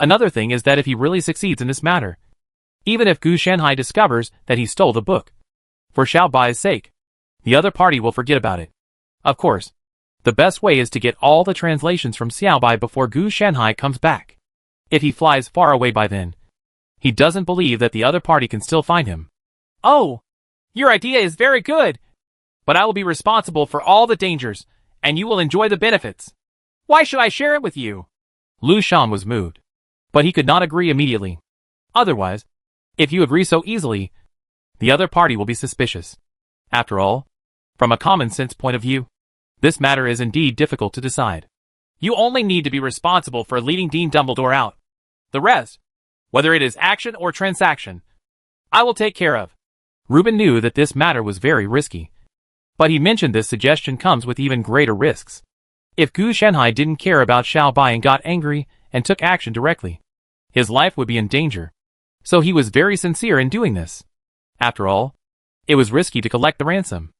Speaker 1: Another thing is that if he really succeeds in this matter, even if Gu Shenhai discovers that he stole the book, for Xiao Bai's sake, the other party will forget about it. Of course, the best way is to get all the translations from Xiao Bai before Gu Shenhai comes back. If he flies far away by then, he doesn't believe that the other party can still find him.
Speaker 2: Oh, your idea is very good, but I will be responsible for all the dangers, and you will enjoy the benefits. Why should I share it with you?
Speaker 1: Lu Shang was moved, but he could not agree immediately. Otherwise, if you agree so easily, the other party will be suspicious. After all, from a common sense point of view, this matter is indeed difficult to decide.
Speaker 2: You only need to be responsible for leading Dean Dumbledore out. The rest, whether it is action or transaction, I will take care of.
Speaker 1: Reuben knew that this matter was very risky, but he mentioned this suggestion comes with even greater risks. If Gu Shenhai didn't care about Xiao Bai and got angry and took action directly, his life would be in danger. So he was very sincere in doing this. After all, it was risky to collect the ransom.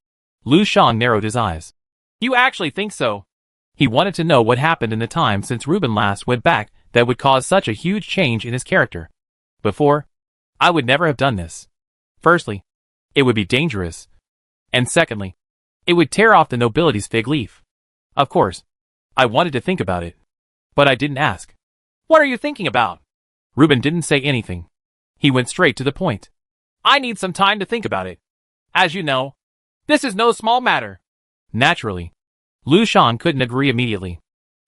Speaker 1: Lu Shang narrowed his eyes.
Speaker 2: You actually think so?
Speaker 1: He wanted to know what happened in the time since Reuben last went back that would cause such a huge change in his character. Before, I would never have done this. Firstly, it would be dangerous. And secondly, it would tear off the nobility's fig leaf. Of course, I wanted to think about it. But I didn't ask.
Speaker 2: What are you thinking about?
Speaker 1: Reuben didn't say anything. He went straight to the point.
Speaker 2: I need some time to think about it. As you know, this is no small matter.
Speaker 1: Naturally, Lu Shan couldn't agree immediately.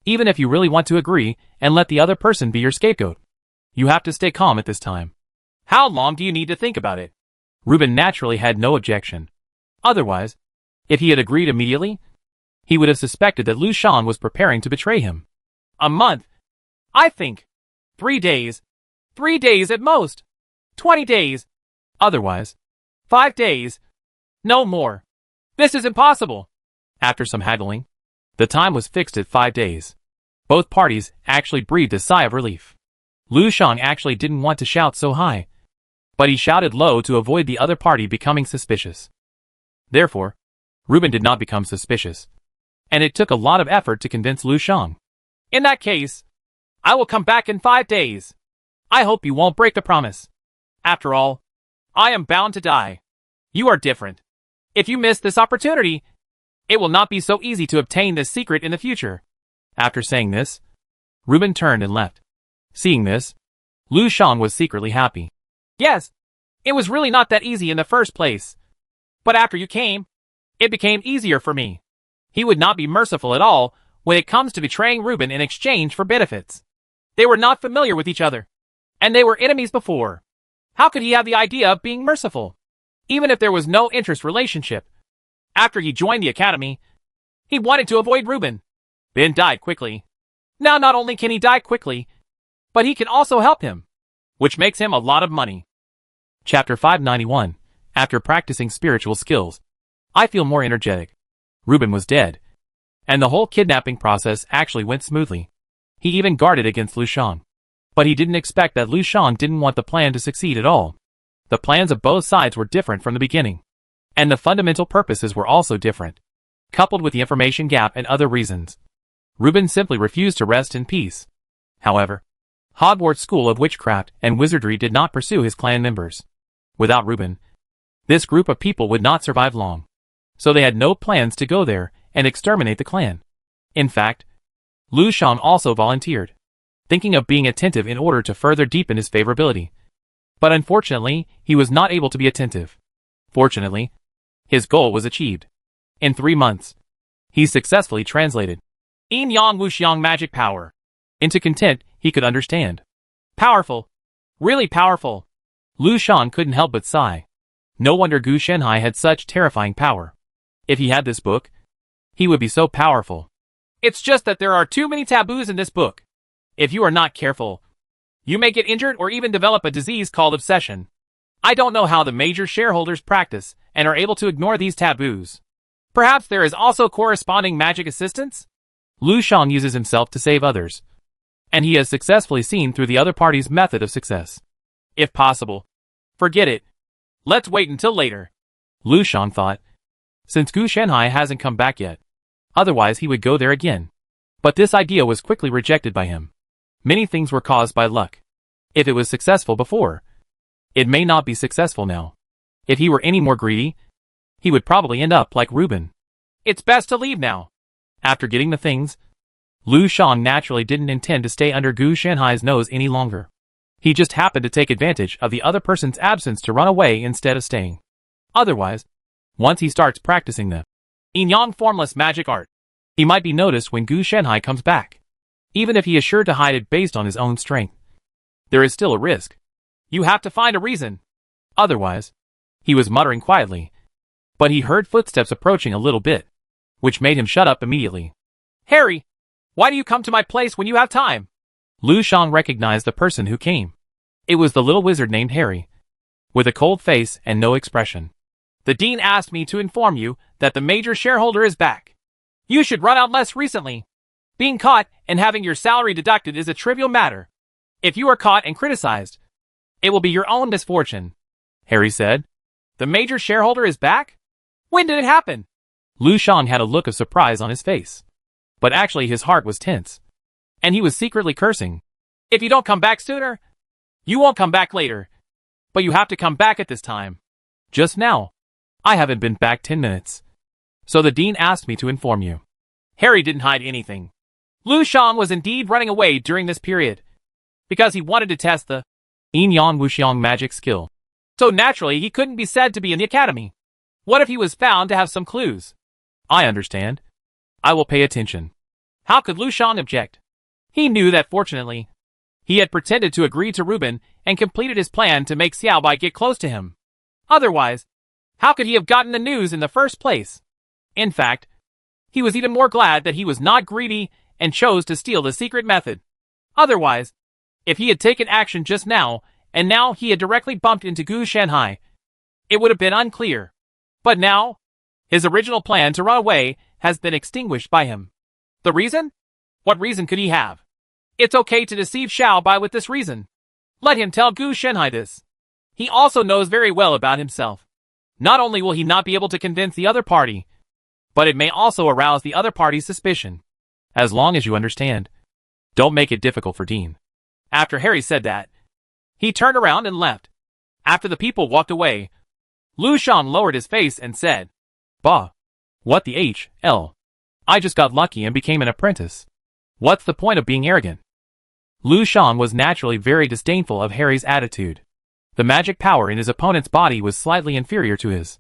Speaker 1: Even if you really want to agree and let the other person be your scapegoat, you have to stay calm at this time.
Speaker 2: How long do you need to think about it?
Speaker 1: Reuben naturally had no objection. Otherwise, if he had agreed immediately, he would have suspected that Lu Shan was preparing to betray him.
Speaker 2: A month. I think. 3 days. 3 days at most. 20 days.
Speaker 1: Otherwise,
Speaker 2: 5 days. No more. This is impossible.
Speaker 1: After some haggling, the time was fixed at 5 days. Both parties actually breathed a sigh of relief. Lu Shan actually didn't want to shout so high, but he shouted low to avoid the other party becoming suspicious. Therefore, Reuben did not become suspicious, and it took a lot of effort to convince Lu Shan.
Speaker 2: In that case, I will come back in 5 days. I hope you won't break the promise. After all, I am bound to die. You are different. If you miss this opportunity, it will not be so easy to obtain this secret in the future.
Speaker 1: After saying this, Reuben turned and left. Seeing this, Lu Shan was secretly happy.
Speaker 2: Yes, it was really not that easy in the first place. But after you came, it became easier for me. He would not be merciful at all when it comes to betraying Reuben in exchange for benefits. They were not familiar with each other, and they were enemies before. How could he have the idea of being merciful, even if there was no interest relationship? After he joined the academy, he wanted to avoid Reuben, then died quickly. Now not only can he die quickly, but he can also help him, which makes him a lot of money.
Speaker 1: Chapter 591. After practicing spiritual skills, I feel more energetic. Reuben was dead, and the whole kidnapping process actually went smoothly. He even guarded against Lu Shan. But he didn't expect that Lu Shan didn't want the plan to succeed at all. The plans of both sides were different from the beginning, and the fundamental purposes were also different, coupled with the information gap and other reasons. Reuben simply refused to rest in peace. However, Hogwarts School of Witchcraft and Wizardry did not pursue his clan members. Without Reuben, this group of people would not survive long, so they had no plans to go there and exterminate the clan. In fact, Lu Shan also volunteered, thinking of being attentive in order to further deepen his favorability. But unfortunately, he was not able to be attentive. Fortunately, his goal was achieved. In 3 months, he successfully translated
Speaker 2: Yin Yang Wuxiang magic power
Speaker 1: into content he could understand.
Speaker 2: Powerful. Really powerful.
Speaker 1: Lu Shan couldn't help but sigh. No wonder Gu Shenhai had such terrifying power. If he had this book, he would be so powerful.
Speaker 2: It's just that there are too many taboos in this book. If you are not careful, you may get injured or even develop a disease called obsession. I don't know how the major shareholders practice and are able to ignore these taboos. Perhaps there is also corresponding magic assistance?
Speaker 1: Lu Shan uses himself to save others, and he has successfully seen through the other party's method of success.
Speaker 2: If possible, forget it. Let's wait until later.
Speaker 1: Lu Shan thought, since Gu Shenhai hasn't come back yet. Otherwise he would go there again. But this idea was quickly rejected by him. Many things were caused by luck. If it was successful before, it may not be successful now. If he were any more greedy, he would probably end up like Reuben.
Speaker 2: It's best to leave now.
Speaker 1: After getting the things, Lu Shan naturally didn't intend to stay under Gu Shenhai's nose any longer. He just happened to take advantage of the other person's absence to run away instead of staying. Otherwise, once he starts practicing the
Speaker 2: Yin-Yang formless magic art,
Speaker 1: he might be noticed when Gu Shenhai comes back. Even if he is sure to hide it based on his own strength, there is still a risk.
Speaker 2: You have to find a reason.
Speaker 1: Otherwise, he was muttering quietly, but he heard footsteps approaching a little bit, which made him shut up immediately.
Speaker 2: Harry, why do you come to my place when you have time?
Speaker 1: Lu Shan recognized the person who came. It was the little wizard named Harry, with a cold face and no expression.
Speaker 2: The dean asked me to inform you that the major shareholder is back. You should run out less recently. Being caught and having your salary deducted is a trivial matter. If you are caught and criticized, it will be your own misfortune.
Speaker 1: Harry said.
Speaker 2: The major shareholder is back? When did it happen?
Speaker 1: Lu Shan had a look of surprise on his face, but actually his heart was tense, and he was secretly cursing.
Speaker 2: If you don't come back sooner, you won't come back later. But you have to come back at this time.
Speaker 1: Just now. I haven't been back 10 minutes. So the dean asked me to inform you.
Speaker 2: Harry didn't hide anything. Lu Shan was indeed running away during this period, because he wanted to test the
Speaker 1: Yin Yang Wuxiang magic skill.
Speaker 2: So naturally he couldn't be said to be in the academy. What if he was found to have some clues?
Speaker 1: I understand. I will pay attention.
Speaker 2: How could Lu Shan object? He knew that fortunately, he had pretended to agree to Reuben and completed his plan to make Xiao Bai get close to him. Otherwise, how could he have gotten the news in the first place? In fact, he was even more glad that he was not greedy and chose to steal the secret method. Otherwise, if he had taken action just now, and now he had directly bumped into Gu Shanhai, it would have been unclear. But now, his original plan to run away has been extinguished by him. The reason? What reason could he have? It's okay to deceive Xiao Bai with this reason. Let him tell Gu Shanhai this. He also knows very well about himself. Not only will he not be able to convince the other party, but it may also arouse the other party's suspicion.
Speaker 1: As long as you understand. Don't make it difficult for Dean.
Speaker 2: After Harry said that, he turned around and left. After the people walked away, Lu Shan lowered his face and said,
Speaker 1: Bah. What the H.L. I just got lucky and became an apprentice. What's the point of being arrogant? Lu Shan was naturally very disdainful of Harry's attitude. The magic power in his opponent's body was slightly inferior to his.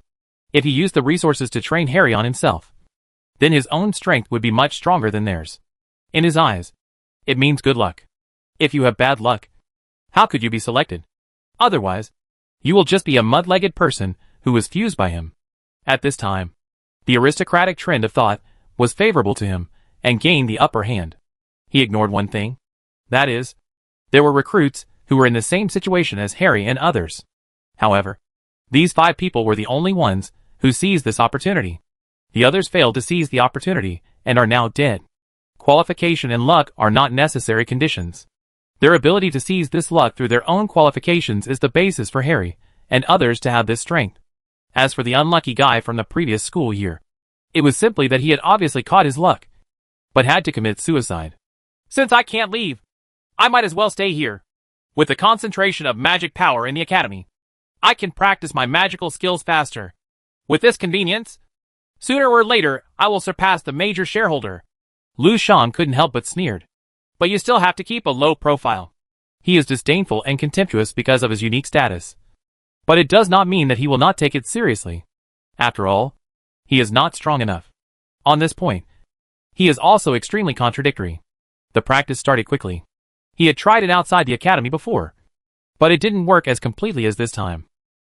Speaker 1: If he used the resources to train Harry on himself, then his own strength would be much stronger than theirs. In his eyes, it means good luck. If you have bad luck, how could you be selected? Otherwise, you will just be a mud-legged person who was fused by him. At this time, the aristocratic trend of thought was favorable to him and gained the upper hand. He ignored one thing. That is, there were recruits who were in the same situation as Harry and others. However, these 5 people were the only ones who seized this opportunity. The others failed to seize the opportunity and are now dead. Qualification and luck are not necessary conditions. Their ability to seize this luck through their own qualifications is the basis for Harry and others to have this strength. As for the unlucky guy from the previous school year, it was simply that he had obviously caught his luck, but had to commit suicide.
Speaker 2: Since I can't leave, I might as well stay here. With the concentration of magic power in the academy, I can practice my magical skills faster. With this convenience, sooner or later I will surpass the major shareholder.
Speaker 1: Lu Shan couldn't help but sneered.
Speaker 2: But you still have to keep a low profile.
Speaker 1: He is disdainful and contemptuous because of his unique status. But it does not mean that he will not take it seriously. After all, he is not strong enough. On this point, he is also extremely contradictory. The practice started quickly. He had tried it outside the academy before, but it didn't work as completely as this time.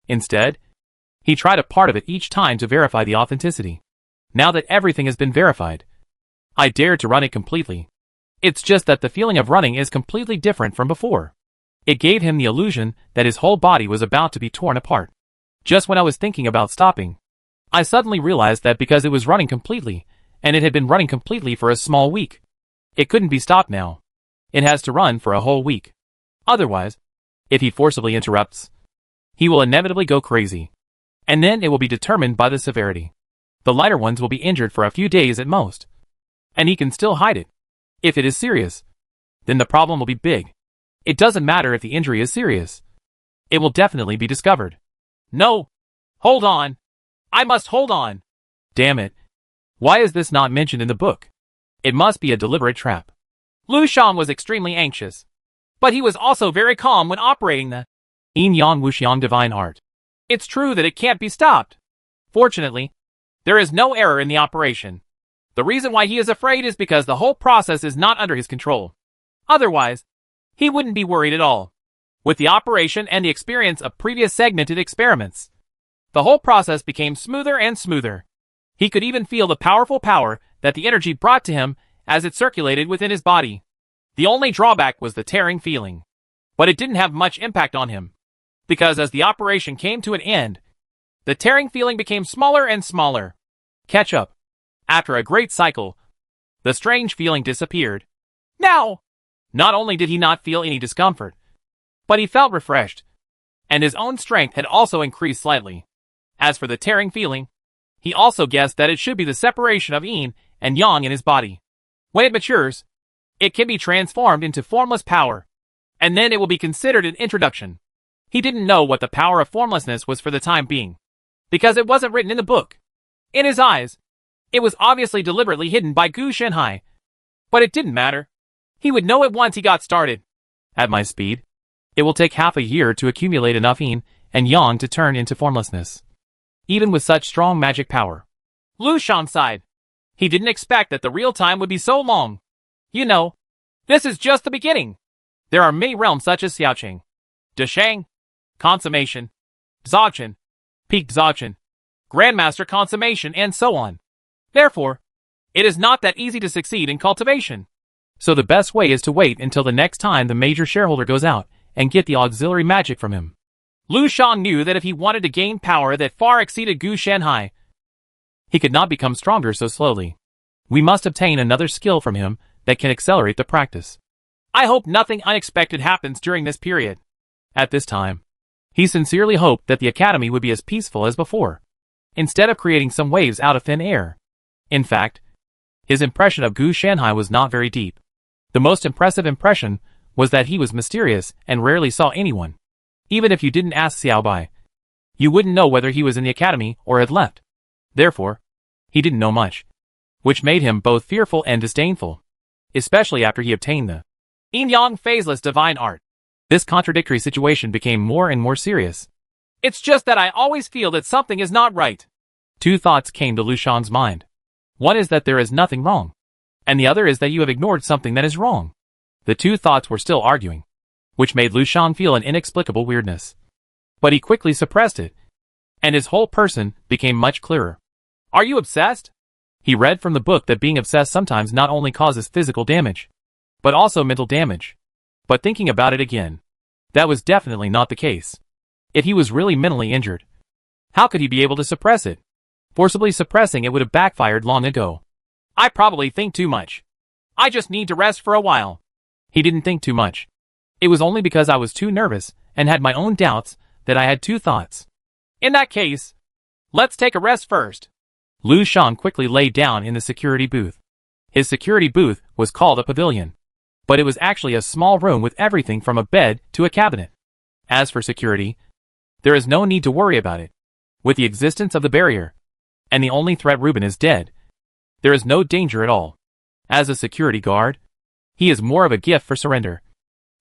Speaker 1: Instead, he tried a part of it each time to verify the authenticity. Now that everything has been verified, I dared to run it completely. It's just that the feeling of running is completely different from before. It gave him the illusion that his whole body was about to be torn apart. Just when I was thinking about stopping, I suddenly realized that because it was running completely, and it had been running completely for a small week, it couldn't be stopped now. It has to run for a whole week. Otherwise, if he forcibly interrupts, he will inevitably go crazy. And then it will be determined by the severity. The lighter ones will be injured for a few days at most. And he can still hide it. If it is serious, then the problem will be big. It doesn't matter if the injury is serious. It will definitely be discovered.
Speaker 2: No! Hold on! I must hold on!
Speaker 1: Damn it. Why is this not mentioned in the book? It must be a deliberate trap.
Speaker 2: Lu Shan was extremely anxious. But he was also very calm when operating the
Speaker 1: Yin Yang Wuxiang divine art.
Speaker 2: It's true that it can't be stopped. Fortunately, there is no error in the operation. The reason why he is afraid is because the whole process is not under his control. Otherwise, he wouldn't be worried at all. With the operation and the experience of previous segmented experiments, the whole process became smoother and smoother. He could even feel the powerful power that the energy brought to him as it circulated within his body. The only drawback was the tearing feeling. But it didn't have much impact on him, because as the operation came to an end, the tearing feeling became smaller and smaller.
Speaker 1: Catch up.
Speaker 2: After a great cycle, the strange feeling disappeared. Now, not only did he not feel any discomfort, but he felt refreshed, and his own strength had also increased slightly. As for the tearing feeling, he also guessed that it should be the separation of yin and yang in his body. When it matures, it can be transformed into formless power, and then it will be considered an introduction. He didn't know what the power of formlessness was for the time being, because it wasn't written in the book. In his eyes, it was obviously deliberately hidden by Gu Shenhai. But it didn't matter. He would know it once he got started.
Speaker 1: At my speed, it will take half a year to accumulate enough yin and yang to turn into formlessness. Even with such strong magic power.
Speaker 2: Lu Shan sighed. He didn't expect that the real time would be so long. You know, this is just the beginning. There are many realms such as Xiaoqing, Deshang, Consummation, Dzogchen, Peak Dzogchen, Grandmaster Consummation, and so on. Therefore, it is not that easy to succeed in cultivation.
Speaker 1: So the best way is to wait until the next time the major shareholder goes out and get the auxiliary magic from him.
Speaker 2: Lu Shan knew that if he wanted to gain power that far exceeded Gu Shenhai,
Speaker 1: he could not become stronger so slowly. We must obtain another skill from him that can accelerate the practice.
Speaker 2: I hope nothing unexpected happens during this period.
Speaker 1: At this time, he sincerely hoped that the academy would be as peaceful as before, instead of creating some waves out of thin air. In fact, his impression of Gu Shenhai was not very deep. The most impressive impression was that he was mysterious and rarely saw anyone. Even if you didn't ask Xiao Bai, you wouldn't know whether he was in the academy or had left. Therefore, he didn't know much, which made him both fearful and disdainful, especially after he obtained the
Speaker 2: Yin-Yang phaseless divine art.
Speaker 1: This contradictory situation became more and more serious.
Speaker 2: It's just that I always feel that something is not right.
Speaker 1: Two thoughts came to Lu Shan's mind. One is that there is nothing wrong, and the other is that you have ignored something that is wrong. The two thoughts were still arguing, which made Lu Shan feel an inexplicable weirdness. But he quickly suppressed it, and his whole person became much clearer.
Speaker 2: Are you obsessed?
Speaker 1: He read from the book that being obsessed sometimes not only causes physical damage, but also mental damage. But thinking about it again, that was definitely not the case. If he was really mentally injured, how could he be able to suppress it? Forcibly suppressing it would have backfired long ago.
Speaker 2: I probably think too much. I just need to rest for a while.
Speaker 1: He didn't think too much. It was only because I was too nervous and had my own doubts that I had two thoughts.
Speaker 2: In that case, let's take a rest first.
Speaker 1: Lu Shan quickly lay down in the security booth. His security booth was called a pavilion, but it was actually a small room with everything from a bed to a cabinet. As for security, there is no need to worry about it. With the existence of the barrier, and the only threat Reuben is dead, there is no danger at all. As a security guard, he is more of a gift for surrender,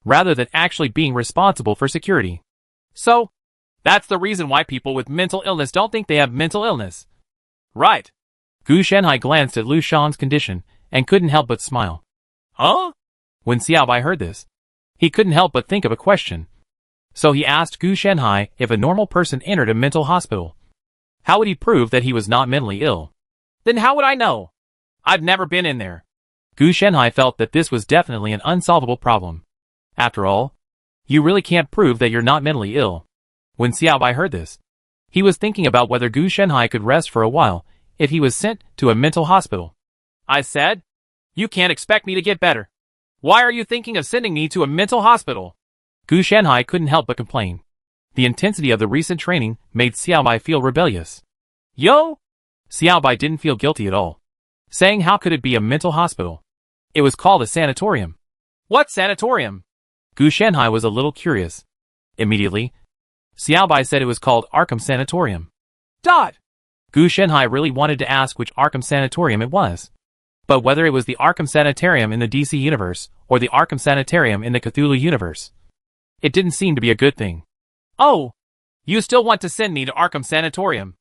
Speaker 1: rather than actually being responsible for security.
Speaker 2: So, that's the reason why people with mental illness don't think they have mental illness. Right.
Speaker 1: Gu Shenhai glanced at Lu Shan's condition and couldn't help but smile.
Speaker 2: Huh?
Speaker 1: When Xiao Bai heard this, he couldn't help but think of a question. So he asked Gu Shenhai if a normal person entered a mental hospital, how would he prove that he was not mentally ill?
Speaker 2: Then how would I know? I've never been in there.
Speaker 1: Gu Shenhai felt that this was definitely an unsolvable problem. After all, you really can't prove that you're not mentally ill. When Xiao Bai heard this, he was thinking about whether Gu Shenhai could rest for a while if he was sent to a mental hospital.
Speaker 2: I said, you can't expect me to get better. Why are you thinking of sending me to a mental hospital?
Speaker 1: Gu Shenhai couldn't help but complain. The intensity of the recent training made Xiao Bai feel rebellious.
Speaker 2: Yo!
Speaker 1: Xiao Bai didn't feel guilty at all, saying how could it be a mental hospital? It was called a sanatorium.
Speaker 2: What sanatorium?
Speaker 1: Gu Shenhai was a little curious. Immediately, Xiao Bai said it was called Arkham Sanatorium.
Speaker 2: Dot!
Speaker 1: Gu Shenhai really wanted to ask which Arkham Sanatorium it was. But whether it was the Arkham Sanitarium in the DC universe or the Arkham Sanitarium in the Cthulhu universe, it didn't seem to be a good thing.
Speaker 2: Oh, you still want to send me to Arkham Sanatorium?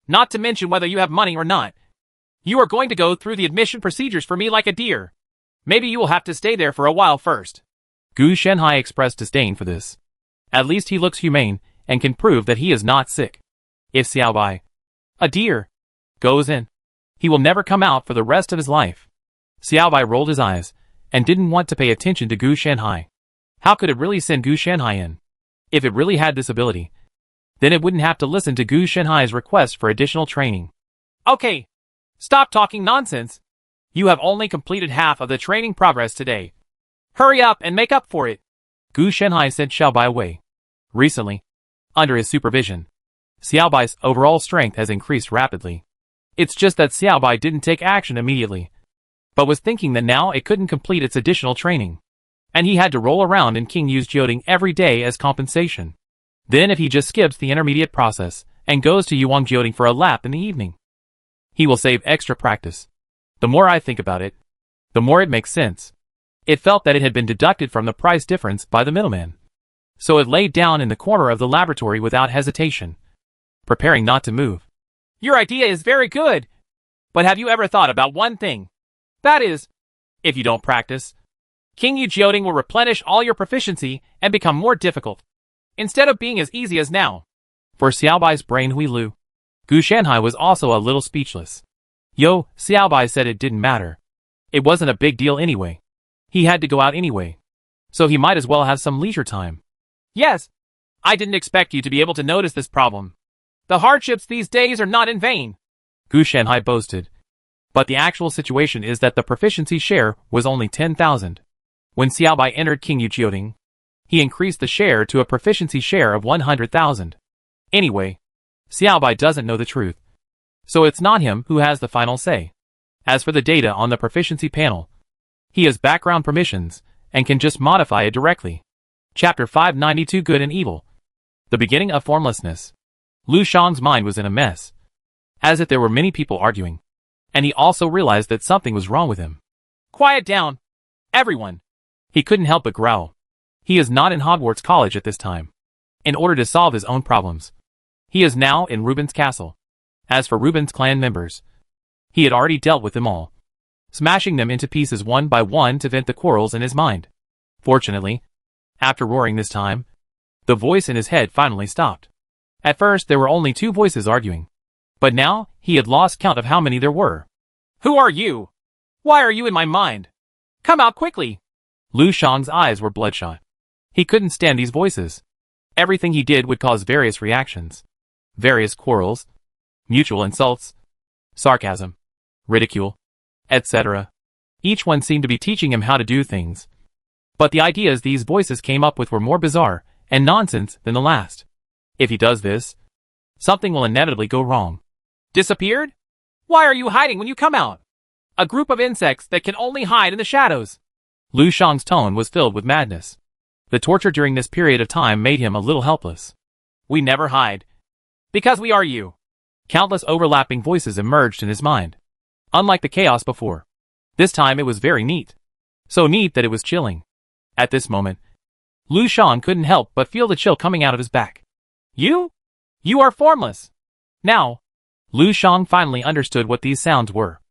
Speaker 2: Not to mention whether you have money or not. You are going to go through the admission procedures for me like a deer. Maybe you will have to stay there for a while first.
Speaker 1: Gu Shenhai expressed disdain for this. At least he looks humane and can prove that he is not sick. If Xiao Bai, a deer, goes in, he will never come out for the rest of his life. Xiao Bai rolled his eyes and didn't want to pay attention to Gu Shenhai. How could it really send Gu Shenhai in? If it really had this ability, then it wouldn't have to listen to Gu Shenhai's request for additional training.
Speaker 2: Okay, stop talking nonsense. You have only completed half of the training progress today. Hurry up and make up for it.
Speaker 1: Gu Shenhai sent Xiao Bai away. Recently, under his supervision, Xiao Bai's overall strength has increased rapidly. It's just that Xiao Bai didn't take action immediately, but was thinking that now it couldn't complete its additional training, and he had to roll around in King Yu's Jioding every day as compensation. Then if he just skips the intermediate process and goes to Yuangjioting for a lap in the evening, he will save extra practice. The more I think about it, the more it makes sense. It felt that it had been deducted from the price difference by the middleman. So it laid down in the corner of the laboratory without hesitation, preparing not to move.
Speaker 2: Your idea is very good. But have you ever thought about one thing? That is, if you don't practice, King Yujioting will replenish all your proficiency and become more difficult, instead of being as easy as now.
Speaker 1: For Xiaobai's brain Hui Lu, Gu Shanhai was also a little speechless. Yo, Xiaobai said it didn't matter. It wasn't a big deal anyway. He had to go out anyway, so he might as well have some leisure time.
Speaker 2: Yes, I didn't expect you to be able to notice this problem. The hardships these days are not in vain,
Speaker 1: Gu Shanhai boasted. But the actual situation is that the proficiency share was only 10,000. When Xiaobai entered King Yujioting, he increased the share to a proficiency share of 100,000. Anyway, Xiaobai doesn't know the truth, so it's not him who has the final say. As for the data on the proficiency panel, he has background permissions and can just modify it directly. Chapter 592 Good and Evil. The beginning of formlessness. Lu Shang's mind was in a mess, as if there were many people arguing, and he also realized that something was wrong with him.
Speaker 2: Quiet down, everyone.
Speaker 1: He couldn't help but growl. He is not in Hogwarts College at this time. In order to solve his own problems, he is now in Reuben's castle. As for Reuben's clan members, he had already dealt with them all, smashing them into pieces one by one to vent the quarrels in his mind. Fortunately, after roaring this time, the voice in his head finally stopped. At first there were only 2 voices arguing, but now he had lost count of how many there were.
Speaker 2: Who are you? Why are you in my mind? Come out quickly.
Speaker 1: Lu Shang's eyes were bloodshot. He couldn't stand these voices. Everything he did would cause various reactions. Various quarrels, mutual insults, sarcasm, ridicule, etc. Each one seemed to be teaching him how to do things. But the ideas these voices came up with were more bizarre and nonsense than the last. If he does this, something will inevitably go wrong.
Speaker 2: Disappeared? Why are you hiding when you come out? A group of insects that can only hide in the shadows.
Speaker 1: Lu Shang's tone was filled with madness. The torture during this period of time made him a little helpless.
Speaker 2: We never hide, because we are you.
Speaker 1: Countless overlapping voices emerged in his mind. Unlike the chaos before, this time it was very neat. So neat that it was chilling. At this moment, Lu Shang couldn't help but feel the chill coming out of his back.
Speaker 2: You? You are formless.
Speaker 1: Now, Lu Shang finally understood what these sounds were.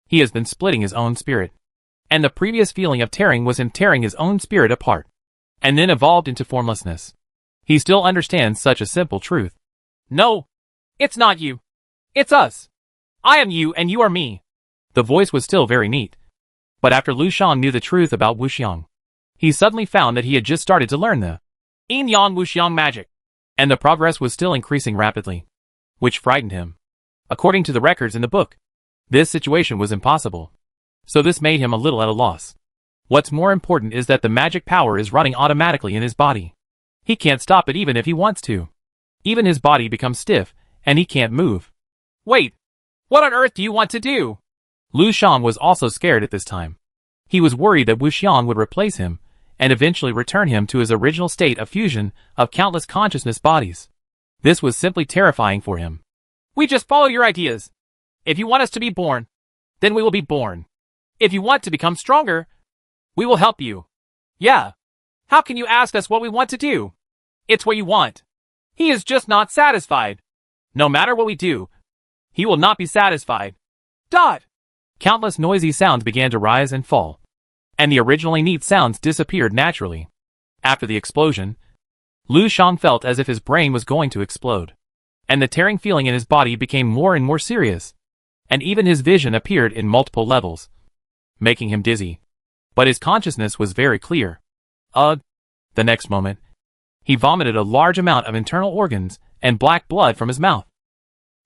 Speaker 1: He has been splitting his own spirit. And the previous feeling of tearing was him tearing his own spirit apart, and then evolved into formlessness. He still understands such a simple truth.
Speaker 2: No, it's not you. It's us. I am you and you are me.
Speaker 1: The voice was still very neat. But after Lu Shang knew the truth about Wuxiang, he suddenly found that he had just started to learn the
Speaker 2: Yin Yang Wuxiang magic.
Speaker 1: And the progress was still increasing rapidly, which frightened him. According to the records in the book, this situation was impossible. So this made him a little at a loss. What's more important is that the magic power is running automatically in his body. He can't stop it even if he wants to. Even his body becomes stiff, and he can't move.
Speaker 2: Wait, what on earth do you want to do?
Speaker 1: Lu Shang was also scared at this time. He was worried that Wuxiang would replace him, and eventually return him to his original state of fusion of countless consciousness bodies. This was simply terrifying for him.
Speaker 2: We just follow your ideas. If you want us to be born, then we will be born. If you want to become stronger, we will help you. Yeah. How can you ask us what we want to do? It's what you want. He is just not satisfied. No matter what we do, he will not be satisfied. Dot.
Speaker 1: Countless noisy sounds began to rise and fall, and the originally neat sounds disappeared naturally. After the explosion, Lu Shang felt as if his brain was going to explode, and the tearing feeling in his body became more and more serious, and even his vision appeared in multiple levels, making him dizzy. But his consciousness was very clear. The next moment, he vomited a large amount of internal organs and black blood from his mouth.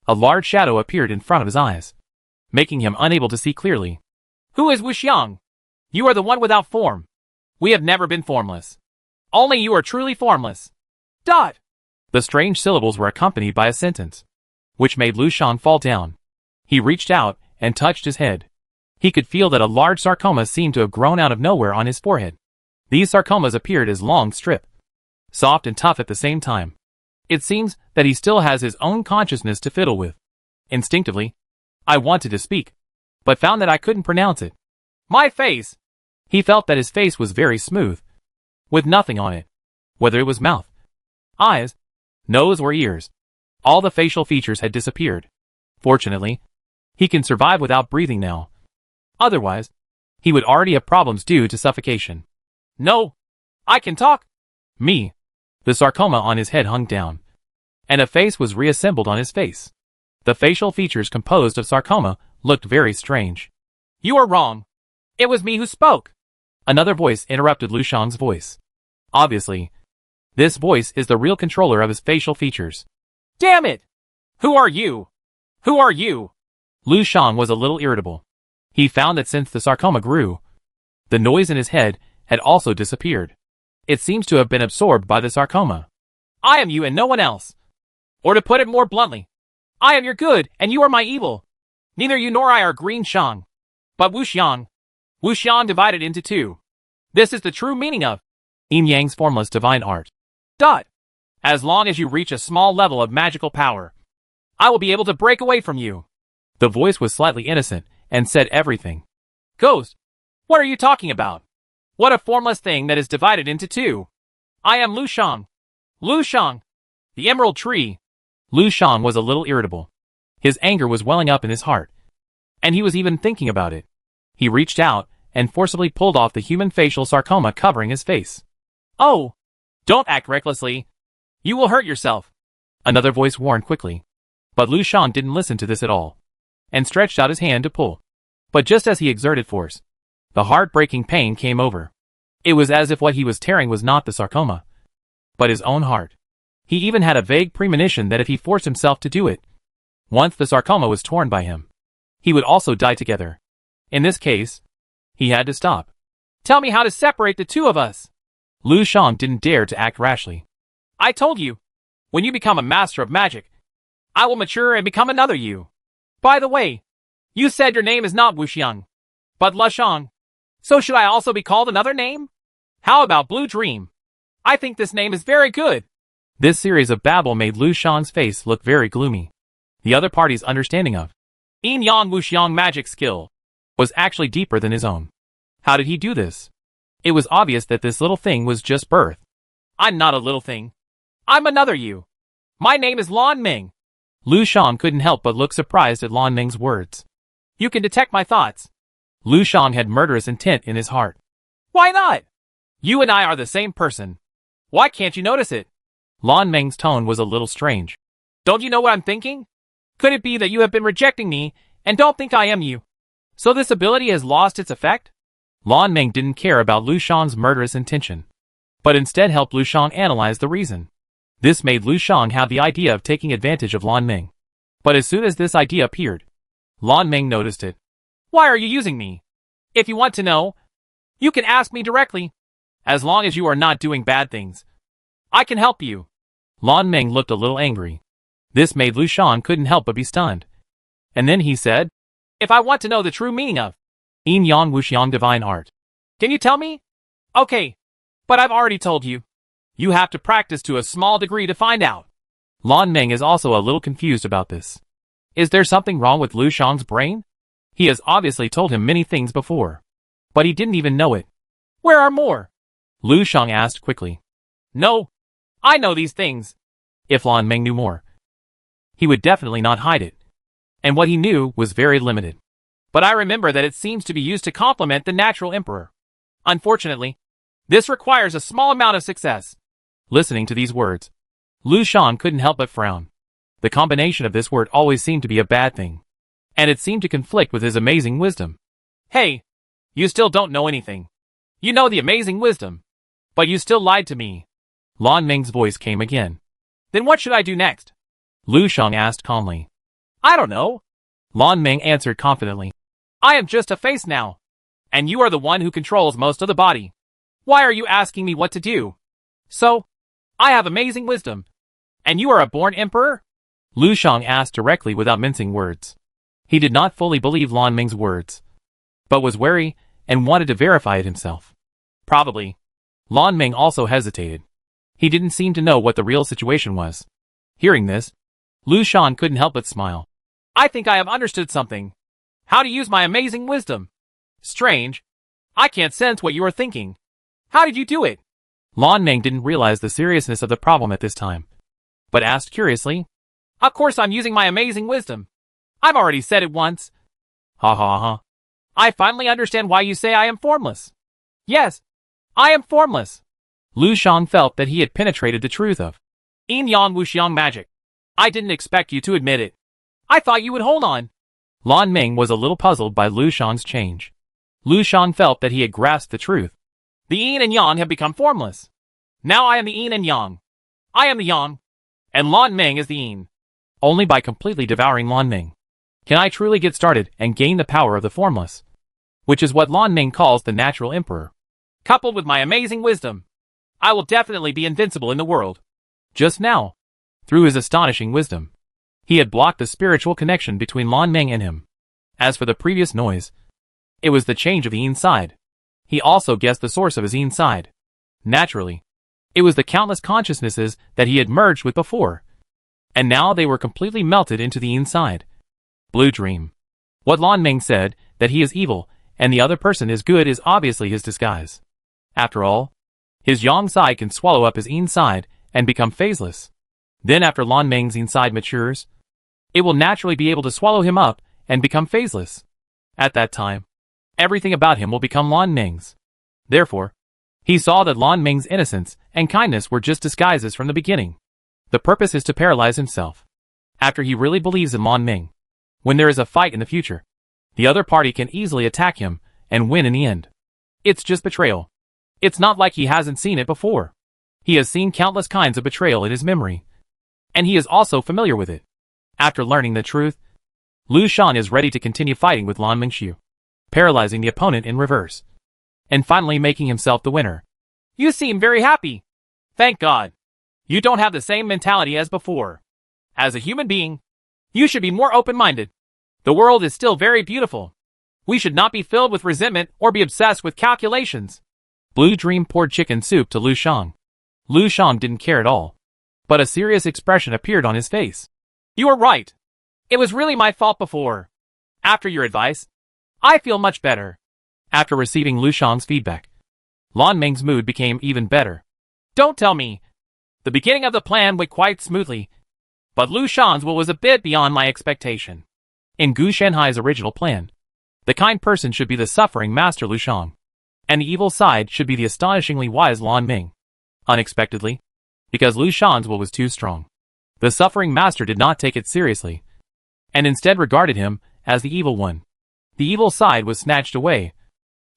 Speaker 1: A large shadow appeared in front of his eyes, making him unable to see clearly.
Speaker 2: Who is Wuxiang? You are the one without form. We have never been formless. Only you are truly formless. Dot.
Speaker 1: The strange syllables were accompanied by a sentence, which made Lu Shang fall down. He reached out and touched his head. He could feel that a large sarcoma seemed to have grown out of nowhere on his forehead. These sarcomas appeared as long strip, soft and tough at the same time. It seems that he still has his own consciousness to fiddle with. Instinctively, I wanted to speak, but found that I couldn't pronounce it.
Speaker 2: My face!
Speaker 1: He felt that his face was very smooth, with nothing on it, whether it was mouth, eyes, nose or ears. All the facial features had disappeared. Fortunately, he can survive without breathing now. Otherwise, he would already have problems due to suffocation.
Speaker 2: No, I can talk.
Speaker 1: Me. The sarcoma on his head hung down, and a face was reassembled on his face. The facial features composed of sarcoma looked very strange.
Speaker 2: You are wrong. It was me who spoke.
Speaker 1: Another voice interrupted Lu Shang's voice. Obviously, this voice is the real controller of his facial features.
Speaker 2: Damn it! Who are you? Who are you?
Speaker 1: Lu Shang was a little irritable. He found that since the sarcoma grew, the noise in his head had also disappeared. It seems to have been absorbed by the sarcoma.
Speaker 2: I am you and no one else. Or to put it more bluntly, I am your good and you are my evil. Neither you nor I are Green Shang, but Wuxiang. Wuxiang divided into two. This is the true meaning of
Speaker 1: Yin Yang's formless divine art.
Speaker 2: As long as you reach a small level of magical power, I will be able to break away from you.
Speaker 1: The voice was slightly innocent and said everything.
Speaker 2: Ghost, what are you talking about? What a formless thing that is divided into two. I am Lu Shang. Lu Shang, the Emerald Tree.
Speaker 1: Lu Shang was a little irritable. His anger was welling up in his heart, and he was even thinking about it. He reached out and forcibly pulled off the human facial sarcoma covering his face.
Speaker 2: Oh, don't act recklessly. You will hurt yourself.
Speaker 1: Another voice warned quickly. But Lu Shang didn't listen to this at all, and stretched out his hand to pull. But just as he exerted force, the heart-breaking pain came over. It was as if what he was tearing was not the sarcoma, but his own heart. He even had a vague premonition that if he forced himself to do it, once the sarcoma was torn by him, he would also die together. In this case, he had to stop.
Speaker 2: Tell me how to separate the two of us.
Speaker 1: Lu Shang didn't dare to act rashly.
Speaker 2: I told you, when you become a master of magic, I will mature and become another you. By the way, you said your name is not Wuxiang, but Lu Shang. So should I also be called another name? How about Blue Dream? I think this name is very good.
Speaker 1: This series of babble made Lu Shang's face look very gloomy. The other party's understanding of
Speaker 2: Yin Yang Wuxiang magic skill
Speaker 1: was actually deeper than his own. How did he do this? It was obvious that this little thing was just birth.
Speaker 2: I'm not a little thing. I'm another you. My name is Lan Ming.
Speaker 1: Lu Shang couldn't help but look surprised at Lan Ming's words.
Speaker 2: You can detect my thoughts.
Speaker 1: Lu Shang had murderous intent in his heart.
Speaker 2: Why not? You and I are the same person. Why can't you notice it?
Speaker 1: Lan Ming's tone was a little strange.
Speaker 2: Don't you know what I'm thinking? Could it be that you have been rejecting me and don't think I am you? So this ability has lost its effect?
Speaker 1: Lan Ming didn't care about Lu Shang's murderous intention, but instead helped Lu Shang analyze the reason. This made Lu Shang have the idea of taking advantage of Lan Ming. But as soon as this idea appeared, Lan Ming noticed it.
Speaker 2: Why are you using me? If you want to know, you can ask me directly. As long as you are not doing bad things, I can help you.
Speaker 1: Lan Ming looked a little angry. This made Lu Shang couldn't help but be stunned. And then he said,
Speaker 2: if I want to know the true meaning of
Speaker 1: Yin Yang Wuxiang divine art,
Speaker 2: can you tell me? Okay, but I've already told you. You have to practice to a small degree to find out.
Speaker 1: Lan Ming is also a little confused about this. Is there something wrong with Lu Shang's brain? He has obviously told him many things before, but he didn't even know it.
Speaker 2: Where are more?
Speaker 1: Lu Shang asked quickly.
Speaker 2: No, I know these things.
Speaker 1: If Lan Ming knew more, he would definitely not hide it. And what he knew was very limited.
Speaker 2: But I remember that it seems to be used to complement the natural emperor. Unfortunately, this requires a small amount of success.
Speaker 1: Listening to these words, Lu Shang couldn't help but frown. The combination of this word always seemed to be a bad thing, and it seemed to conflict with his amazing wisdom.
Speaker 2: Hey, you still don't know anything. You know the amazing wisdom, but you still lied to me.
Speaker 1: Lan Ming's voice came again.
Speaker 2: Then what should I do next?
Speaker 1: Lu Shang asked calmly.
Speaker 2: I don't know.
Speaker 1: Lan Ming answered confidently.
Speaker 2: I am just a face now, and you are the one who controls most of the body. Why are you asking me what to do? So, I have amazing wisdom, and you are a born emperor?
Speaker 1: Lu Shang asked directly without mincing words. He did not fully believe Lan Ming's words, but was wary and wanted to verify it himself.
Speaker 2: Probably.
Speaker 1: Lan Ming also hesitated. He didn't seem to know what the real situation was. Hearing this, Lu Shan couldn't help but smile.
Speaker 2: I think I have understood something. How to use my amazing wisdom. Strange. I can't sense what you are thinking. How did you do it?
Speaker 1: Lan Meng didn't realize the seriousness of the problem at this time, but asked curiously.
Speaker 2: Of course I'm using my amazing wisdom. I've already said it once.
Speaker 1: Ha ha ha.
Speaker 2: I finally understand why you say I am formless. Yes, I am formless.
Speaker 1: Lu Shan felt that he had penetrated the truth of
Speaker 2: Yin Yang Wuxiang magic. I didn't expect you to admit it. I thought you would hold on.
Speaker 1: Lan Meng was a little puzzled by Lu Shan's change. Lu Shan felt that he had grasped the truth.
Speaker 2: The Yin and Yang have become formless. Now I am the Yin and Yang. I am the Yang, and Lan Meng is the Yin.
Speaker 1: Only by completely devouring Lan Meng can I truly get started and gain the power of the formless, which is what Lan Meng calls the natural emperor.
Speaker 2: Coupled with my amazing wisdom, I will definitely be invincible in the world.
Speaker 1: Just now, through his astonishing wisdom, he had blocked the spiritual connection between Lan Meng and him. As for the previous noise, it was the change of the Yin side. He also guessed the source of his Yin side. Naturally, it was the countless consciousnesses that he had merged with before, and now they were completely melted into the Yin side. Blue Dream. What Lan Meng said, that he is evil and the other person is good, is obviously his disguise. After all, his Yang side can swallow up his Yin side and become phaseless. Then after Lan Meng's Yin side matures, it will naturally be able to swallow him up and become phaseless. At that time, everything about him will become Lan Meng's. Therefore, he saw that Lan Meng's innocence and kindness were just disguises from the beginning. The purpose is to paralyze himself. After he really believes in Lan Meng, when there is a fight in the future, the other party can easily attack him and win in the end. It's just betrayal. It's not like he hasn't seen it before. He has seen countless kinds of betrayal in his memory, and he is also familiar with it. After learning the truth, Lu Shan is ready to continue fighting with Lan Mengxiu, paralyzing the opponent in reverse, and finally making himself the winner.
Speaker 2: You seem very happy. Thank God. You don't have the same mentality as before. As a human being, you should be more open-minded. The world is still very beautiful. We should not be filled with resentment or be obsessed with calculations.
Speaker 1: Blue Dream poured chicken soup to Lu Shan. Lu Shan didn't care at all, but a serious expression appeared on his face.
Speaker 2: You are right. It was really my fault before. After your advice, I feel much better.
Speaker 1: After receiving Lu Shan's feedback, Lan Meng's mood became even better.
Speaker 2: Don't tell me. The beginning of the plan went quite smoothly, but Lu Shan's will was a bit beyond my expectation.
Speaker 1: In Gu Shanhai's original plan, the kind person should be the suffering master Lu Shan, and the evil side should be the astonishingly wise Lan Meng. Unexpectedly, because Lu Shan's will was too strong, the suffering master did not take it seriously, and instead regarded him as the evil one. The evil side was snatched away,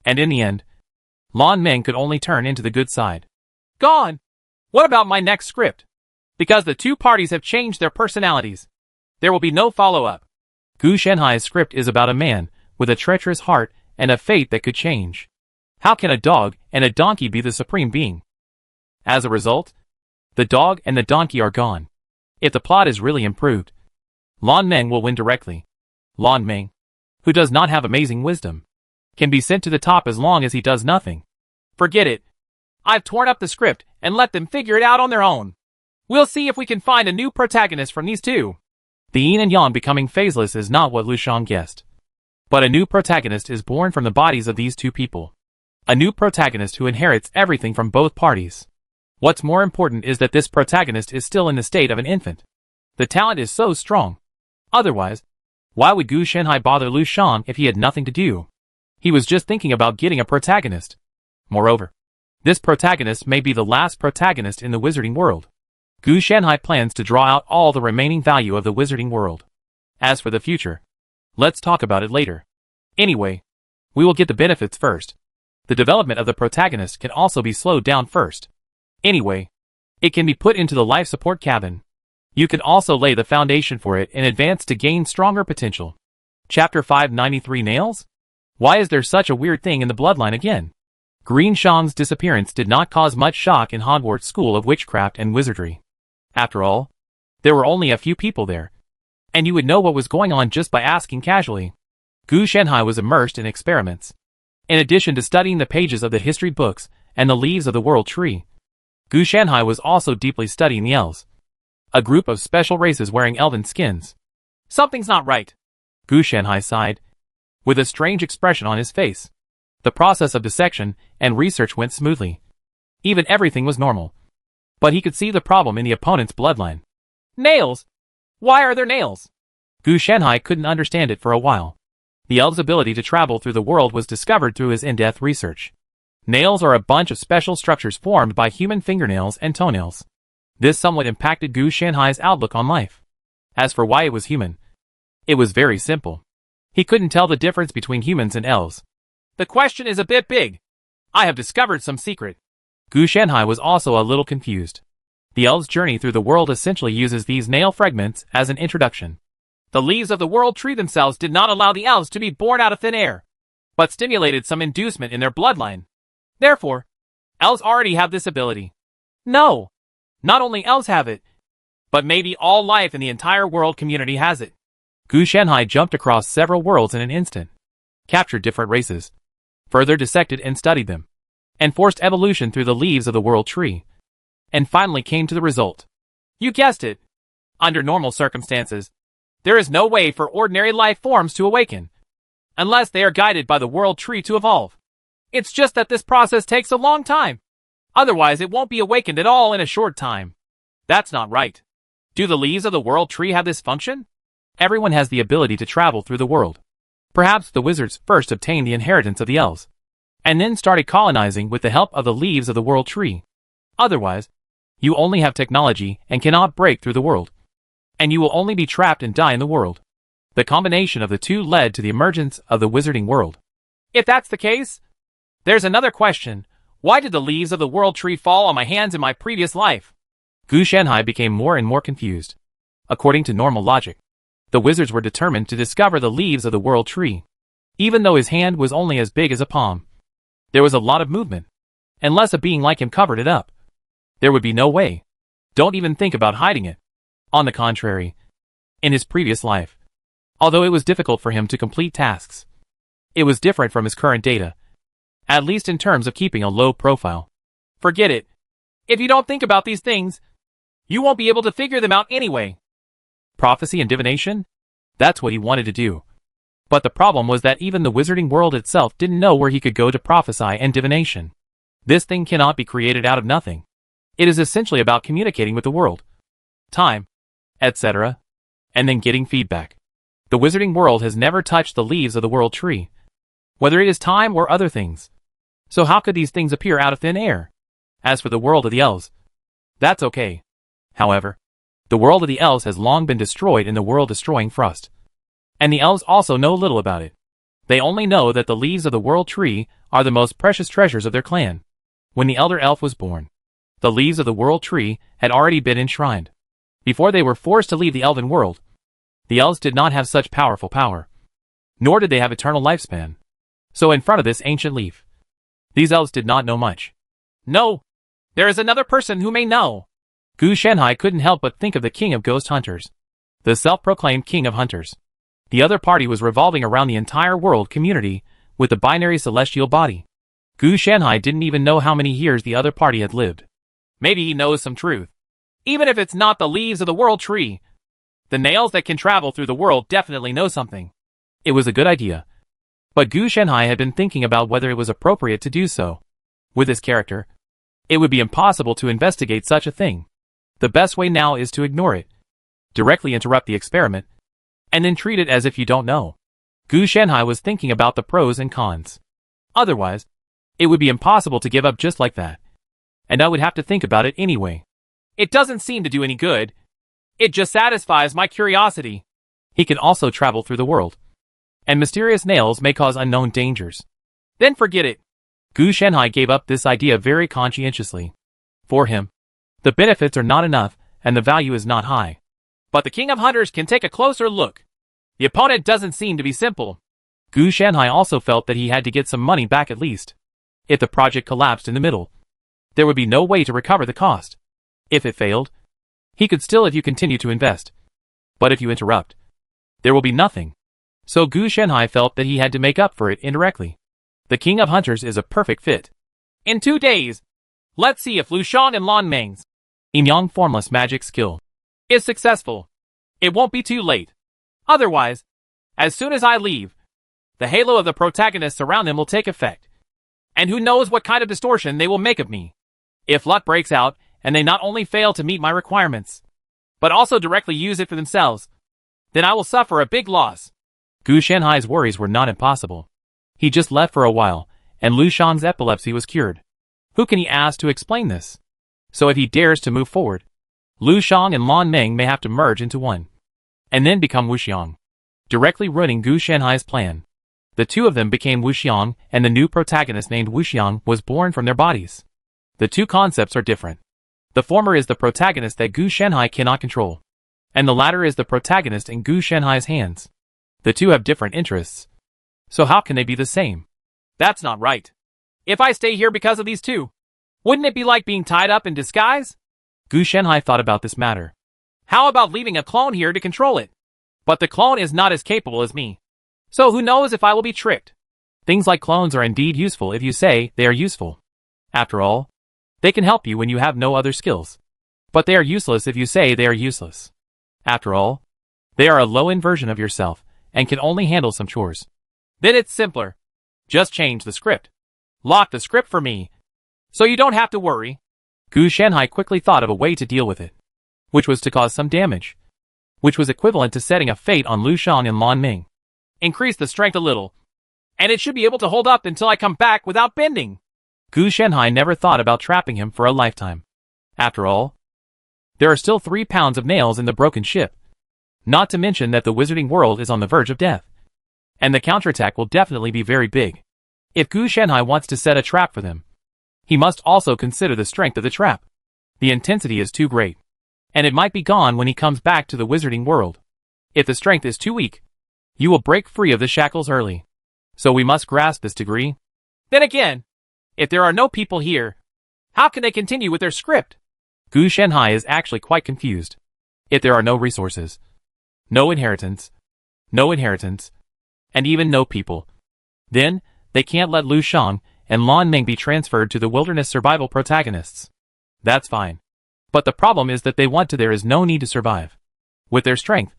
Speaker 1: and in the end, Lan Meng could only turn into the good side.
Speaker 2: Gone! What about my next script? Because the two parties have changed their personalities, there will be no follow-up.
Speaker 1: Gu Shanhai's script is about a man with a treacherous heart and a fate that could change. How can a dog and a donkey be the supreme being? As a result, the dog and the donkey are gone. If the plot is really improved, Lan Meng will win directly. Lan Meng, who does not have amazing wisdom, can be sent to the top as long as he does nothing.
Speaker 2: Forget it. I've torn up the script and let them figure it out on their own. We'll see if we can find a new protagonist from these two.
Speaker 1: The Yin and Yang becoming phaseless is not what Lu Shan guessed. But a new protagonist is born from the bodies of these two people. A new protagonist who inherits everything from both parties. What's more important is that this protagonist is still in the state of an infant. The talent is so strong. Otherwise, why would Gu Shanhai bother Lu Shan if he had nothing to do? He was just thinking about getting a protagonist. Moreover, this protagonist may be the last protagonist in the wizarding world. Gu Shanhai plans to draw out all the remaining value of the wizarding world. As for the future, let's talk about it later. Anyway, we will get the benefits first. The development of the protagonist can also be slowed down first. Anyway, it can be put into the life support cabin. You can also lay the foundation for it in advance to gain stronger potential. Chapter 593 Nails? Why is there such a weird thing in the bloodline again? Green Shang's disappearance did not cause much shock in Hogwarts School of Witchcraft and Wizardry. After all, there were only a few people there, and you would know what was going on just by asking casually. Gu Shanhai was immersed in experiments. In addition to studying the pages of the history books and the leaves of the world tree, Gu Shanhai was also deeply studying the elves. A group of special races wearing elven skins.
Speaker 2: Something's not right.
Speaker 1: Gu Shanhai sighed, with a strange expression on his face. The process of dissection and research went smoothly. Even everything was normal. But he could see the problem in the opponent's bloodline.
Speaker 2: Nails! Why are there nails?
Speaker 1: Gu Shanhai couldn't understand it for a while. The elf's ability to travel through the world was discovered through his in-depth research. Nails are a bunch of special structures formed by human fingernails and toenails. This somewhat impacted Gu Shanhai's outlook on life. As for why it was human, it was very simple. He couldn't tell the difference between humans and elves.
Speaker 2: The question is a bit big. I have discovered some secret.
Speaker 1: Gu Shanhai was also a little confused. The elves' journey through the world essentially uses these nail fragments as an introduction.
Speaker 2: The leaves of the world tree themselves did not allow the elves to be born out of thin air, but stimulated some inducement in their bloodline. Therefore, elves already have this ability. No, not only elves have it, but maybe all life in the entire world community has it.
Speaker 1: Gu Shanhai jumped across several worlds in an instant, captured different races, further dissected and studied them, and forced evolution through the leaves of the world tree, and finally came to the result.
Speaker 2: You guessed it. Under normal circumstances, there is no way for ordinary life forms to awaken, unless they are guided by the world tree to evolve. It's just that this process takes a long time. Otherwise, it won't be awakened at all in a short time. That's not right. Do the leaves of the world tree have this function?
Speaker 1: Everyone has the ability to travel through the world. Perhaps the wizards first obtained the inheritance of the elves, and then started colonizing with the help of the leaves of the world tree. Otherwise, you only have technology and cannot break through the world, and you will only be trapped and die in the world. The combination of the two led to the emergence of the wizarding world.
Speaker 2: If that's the case, there's another question. Why did the leaves of the world tree fall on my hands in my previous life?
Speaker 1: Gu Shanhai became more and more confused. According to normal logic, the wizards were determined to discover the leaves of the world tree. Even though his hand was only as big as a palm, there was a lot of movement. Unless a being like him covered it up, there would be no way. Don't even think about hiding it. On the contrary, in his previous life, although it was difficult for him to complete tasks, it was different from his current data, at least in terms of keeping a low profile.
Speaker 2: Forget it. If you don't think about these things, you won't be able to figure them out anyway.
Speaker 1: Prophecy and divination? That's what he wanted to do. But the problem was that even the wizarding world itself didn't know where he could go to prophesy and divination. This thing cannot be created out of nothing. It is essentially about communicating with the world, time, etc., and then getting feedback. The wizarding world has never touched the leaves of the world tree, whether it is time or other things. So how could these things appear out of thin air? As for the world of the elves, that's okay. However, the world of the elves has long been destroyed in the world-destroying frost. And the elves also know little about it. They only know that the leaves of the world tree are the most precious treasures of their clan. When the elder elf was born, the leaves of the world tree had already been enshrined. Before they were forced to leave the elven world, the elves did not have such powerful power, nor did they have eternal lifespan. So in front of this ancient leaf, these elves did not know much.
Speaker 2: No, there is another person who may know.
Speaker 1: Gu Shanhai couldn't help but think of the king of ghost hunters, the self-proclaimed king of hunters. The other party was revolving around the entire world community with the binary celestial body. Gu Shanhai didn't even know how many years the other party had lived.
Speaker 2: Maybe he knows some truth. Even if it's not the leaves of the world tree, the nails that can travel through the world definitely know something.
Speaker 1: It was a good idea. But Gu Shanhai had been thinking about whether it was appropriate to do so. With his character, it would be impossible to investigate such a thing. The best way now is to ignore it, directly interrupt the experiment, and then treat it as if you don't know. Gu Shanhai was thinking about the pros and cons. Otherwise, it would be impossible to give up just like that. And I would have to think about it anyway.
Speaker 2: It doesn't seem to do any good. It just satisfies my curiosity.
Speaker 1: He can also travel through the world, and mysterious nails may cause unknown dangers.
Speaker 2: Then forget it.
Speaker 1: Gu Shanhai gave up this idea very conscientiously. For him, the benefits are not enough, and the value is not high.
Speaker 2: But the King of Hunters can take a closer look. The opponent doesn't seem to be simple.
Speaker 1: Gu Shanhai also felt that he had to get some money back at least. If the project collapsed in the middle, there would be no way to recover the cost. If it failed, he could still if you continue to invest. But if you interrupt, there will be nothing. So Gu Shanhai felt that he had to make up for it indirectly. The King of Hunters is a perfect fit.
Speaker 2: In 2 days, let's see if Lu Shan and Lan Meng's
Speaker 1: Emyang formless magic skill
Speaker 2: is successful, it won't be too late. Otherwise, as soon as I leave, the halo of the protagonists around them will take effect. And who knows what kind of distortion they will make of me. If luck breaks out, and they not only fail to meet my requirements, but also directly use it for themselves, then I will suffer a big loss.
Speaker 1: Gu Shanhai's worries were not impossible. He just left for a while, and Lu Shang's epilepsy was cured. Who can he ask to explain this? So if he dares to move forward, Lu Shang and Lan Meng may have to merge into one, and then become Wuxiang, directly ruining Gu Shanhai's plan. The two of them became Wuxiang, and the new protagonist named Wuxiang was born from their bodies. The two concepts are different. The former is the protagonist that Gu Shanhai cannot control, and the latter is the protagonist in Gu Shanhai's hands. The two have different interests. So how can they be the same?
Speaker 2: That's not right. If I stay here because of these two, wouldn't it be like being tied up in disguise?
Speaker 1: Gu Shanhai thought about this matter.
Speaker 2: How about leaving a clone here to control it? But the clone is not as capable as me. So who knows if I will be tricked?
Speaker 1: Things like clones are indeed useful if you say they are useful. After all, they can help you when you have no other skills. But they are useless if you say they are useless. After all, they are a low-end version of yourself, and can only handle some chores.
Speaker 2: Then it's simpler. Just change the script. Lock the script for me, so you don't have to worry.
Speaker 1: Gu Shanhai quickly thought of a way to deal with it, which was to cause some damage, which was equivalent to setting a fate on Lu Shang and Lan Meng.
Speaker 2: Increase the strength a little, and it should be able to hold up until I come back without bending.
Speaker 1: Gu Shanhai never thought about trapping him for a lifetime. After all, there are still 3 pounds of nails in the broken ship, not to mention that the wizarding world is on the verge of death, and the counterattack will definitely be very big. If Gu Shanhai wants to set a trap for them, he must also consider the strength of the trap. The intensity is too great, and it might be gone when he comes back to the wizarding world. If the strength is too weak, you will break free of the shackles early. So we must grasp this degree.
Speaker 2: Then again, if there are no people here, how can they continue with their script?
Speaker 1: Gu Shanhai is actually quite confused. If there are no resources, no inheritance, and even no people, then they can't let Lu Shang and Lan Meng be transferred to the wilderness survival protagonists. That's fine. But the problem is that they want to. There is no need to survive. With their strength,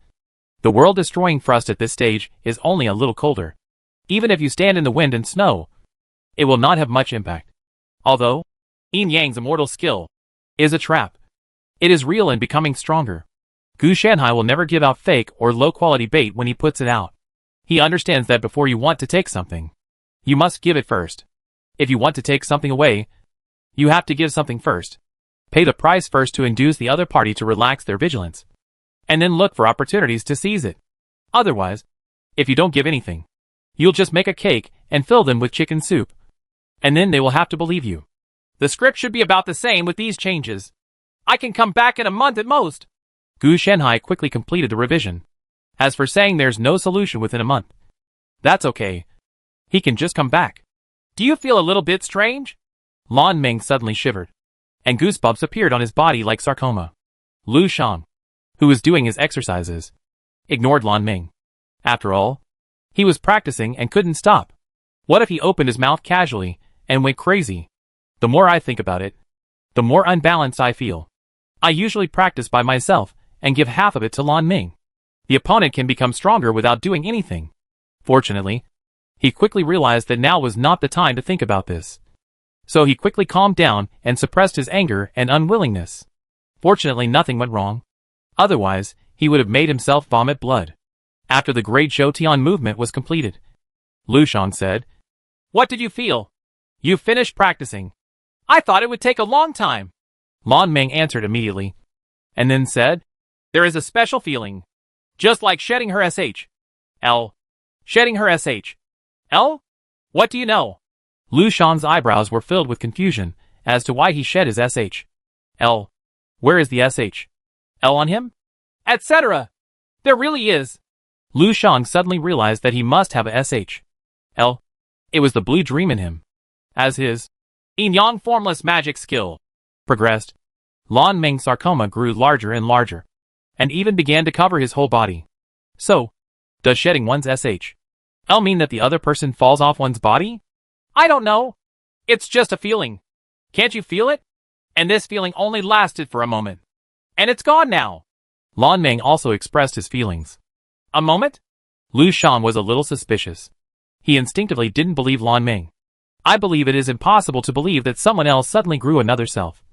Speaker 1: the world-destroying thrust at this stage is only a little colder. Even if you stand in the wind and snow, it will not have much impact. Although, Yin Yang's immortal skill is a trap. It is real and becoming stronger. Gu Shanhai will never give out fake or low-quality bait when he puts it out. He understands that before you want to take something, you must give it first. If you want to take something away, you have to give something first. Pay the price first to induce the other party to relax their vigilance, and then look for opportunities to seize it. Otherwise, if you don't give anything, you'll just make a cake and fill them with chicken soup, and then they will have to believe you.
Speaker 2: The script should be about the same with these changes. I can come back in a month at most.
Speaker 1: Gu Shanhai quickly completed the revision. As for saying there's no solution within a month, that's okay. He can just come back.
Speaker 2: Do you feel a little bit strange?
Speaker 1: Lan Meng suddenly shivered, and goosebumps appeared on his body like sarcoma. Lu Shang, who was doing his exercises, ignored Lan Meng. After all, he was practicing and couldn't stop. What if he opened his mouth casually and went crazy? The more I think about it, the more unbalanced I feel. I usually practice by myself and give half of it to Lan Meng. The opponent can become stronger without doing anything. Fortunately, he quickly realized that now was not the time to think about this. So he quickly calmed down and suppressed his anger and unwillingness. Fortunately, nothing went wrong. Otherwise, he would have made himself vomit blood. After the Great Zhou Tian movement was completed, Lu Shang said,
Speaker 2: "What did you feel? You finished practicing. I thought it would take a long time."
Speaker 1: Lan Meng answered immediately, and then said,
Speaker 2: "There is a special feeling. Just like shedding her SHL. Shedding her SHL? What do you know?"
Speaker 1: Lu Shang's eyebrows were filled with confusion as to why he shed his SHL. Where is the SHL on him?
Speaker 2: Etc. There really is.
Speaker 1: Lu Shang suddenly realized that he must have a SHL. It was the blue dream in him. As his
Speaker 2: Yin Yang formless magic skill
Speaker 1: progressed, Lan Meng's sarcoma grew larger and larger, and even began to cover his whole body. So, does shedding one's SHL mean that the other person falls off one's body?
Speaker 2: I don't know. It's just a feeling. Can't you feel it? And this feeling only lasted for a moment. And it's gone now.
Speaker 1: Lan Meng also expressed his feelings.
Speaker 2: A moment?
Speaker 1: Lu Shan was a little suspicious. He instinctively didn't believe Lan Meng. I believe it is impossible to believe that someone else suddenly grew another self.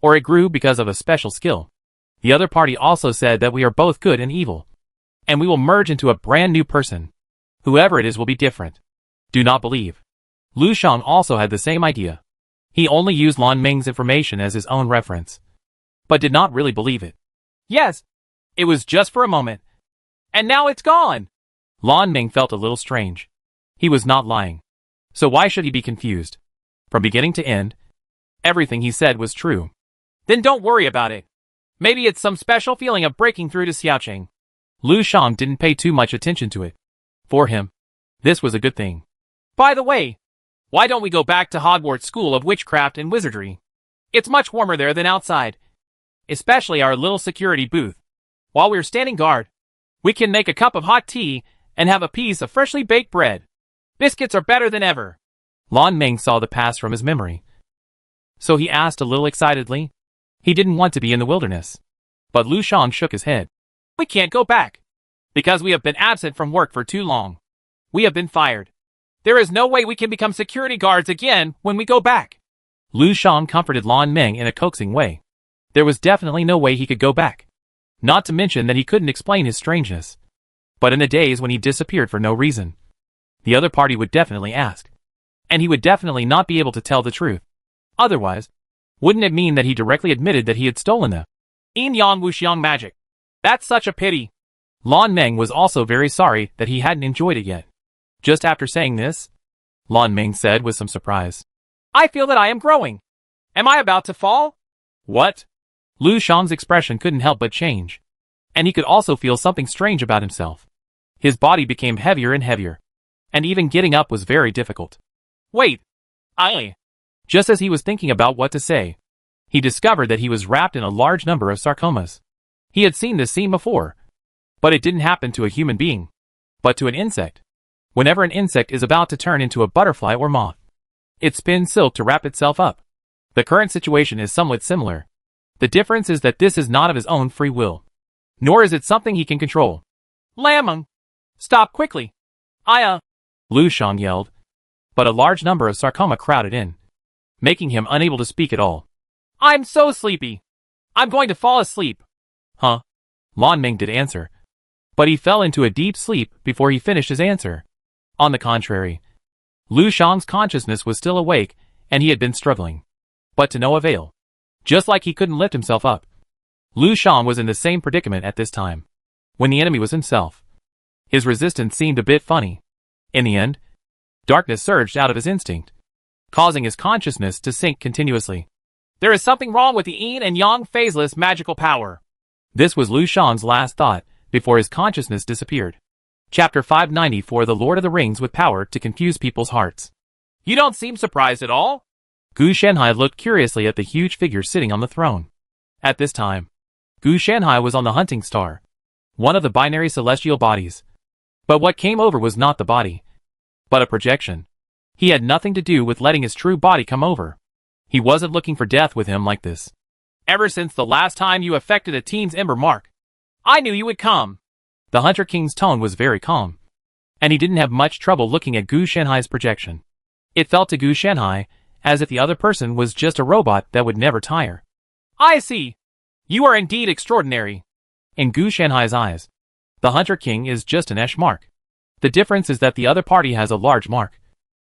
Speaker 1: Or it grew because of a special skill. The other party also said that we are both good and evil. And we will merge into a brand new person. Whoever it is will be different. Do not believe. Lu Shan also had the same idea. He only used Lan Meng's information as his own reference. But did not really believe it.
Speaker 2: Yes. It was just for a moment. And now it's gone.
Speaker 1: Lan Meng felt a little strange. He was not lying. So why should he be confused? From beginning to end, everything he said was true.
Speaker 2: Then don't worry about it. Maybe it's some special feeling of breaking through to Xiaoqing.
Speaker 1: Lu Shan didn't pay too much attention to it. For him, this was a good thing.
Speaker 2: By the way, why don't we go back to Hogwarts School of Witchcraft and Wizardry? It's much warmer there than outside. Especially our little security booth. While we're standing guard, we can make a cup of hot tea and have a piece of freshly baked bread. Biscuits are better than ever.
Speaker 1: Lan Meng saw the past from his memory. So he asked a little excitedly. He didn't want to be in the wilderness. But Lu Shan shook his head.
Speaker 2: We can't go back. Because we have been absent from work for too long. We have been fired. There is no way we can become security guards again when we go back.
Speaker 1: Lu Shan comforted Lan Meng in a coaxing way. There was definitely no way he could go back. Not to mention that he couldn't explain his strangeness. But in the days when he disappeared for no reason, the other party would definitely ask. And he would definitely not be able to tell the truth. Otherwise, wouldn't it mean that he directly admitted that he had stolen them?
Speaker 2: Yin Yang Wuxiang magic. That's such a pity.
Speaker 1: Lan Meng was also very sorry that he hadn't enjoyed it yet. Just after saying this, Lan Meng said with some surprise.
Speaker 2: I feel that I am growing. Am I about to fall?
Speaker 1: What? Lu Shan's expression couldn't help but change. And he could also feel something strange about himself. His body became heavier and heavier. And even getting up was very difficult.
Speaker 2: Wait.
Speaker 1: Just as he was thinking about what to say, he discovered that he was wrapped in a large number of sarcomas. He had seen this scene before. But it didn't happen to a human being, but to an insect. Whenever an insect is about to turn into a butterfly or moth, it spins silk to wrap itself up. The current situation is somewhat similar. The difference is that this is not of his own free will. Nor is it something he can control.
Speaker 2: Lameng! Stop quickly!
Speaker 1: Lu Shan yelled. But a large number of sarcoma crowded in, making him unable to speak at all.
Speaker 2: I'm so sleepy. I'm going to fall asleep.
Speaker 1: Huh? Lan Meng did answer. But he fell into a deep sleep before he finished his answer. On the contrary, Lu Shan's consciousness was still awake, and he had been struggling. But to no avail. Just like he couldn't lift himself up. Lu Shan was in the same predicament at this time. When the enemy was himself. His resistance seemed a bit funny. In the end, darkness surged out of his instinct, causing his consciousness to sink continuously.
Speaker 2: There is something wrong with the Yin and Yang phaseless magical power.
Speaker 1: This was Lu Shan's last thought, before his consciousness disappeared. Chapter 594 The Lord of the Rings with Power to Confuse People's Hearts.
Speaker 2: You don't seem surprised at all?
Speaker 1: Gu Shanhai looked curiously at the huge figure sitting on the throne. At this time, Gu Shanhai was on the hunting star, one of the binary celestial bodies. But what came over was not the body, but a projection. He had nothing to do with letting his true body come over. He wasn't looking for death with him like this.
Speaker 2: Ever since the last time you affected a team's ember mark, I knew you would come.
Speaker 1: The Hunter King's tone was very calm, and he didn't have much trouble looking at Gu Shanhai's projection. It felt to Gu Shanhai as if the other person was just a robot that would never tire.
Speaker 2: I see. You are indeed extraordinary.
Speaker 1: In Gu Shanhai's eyes, the Hunter King is just an Esh mark. The difference is that the other party has a large mark,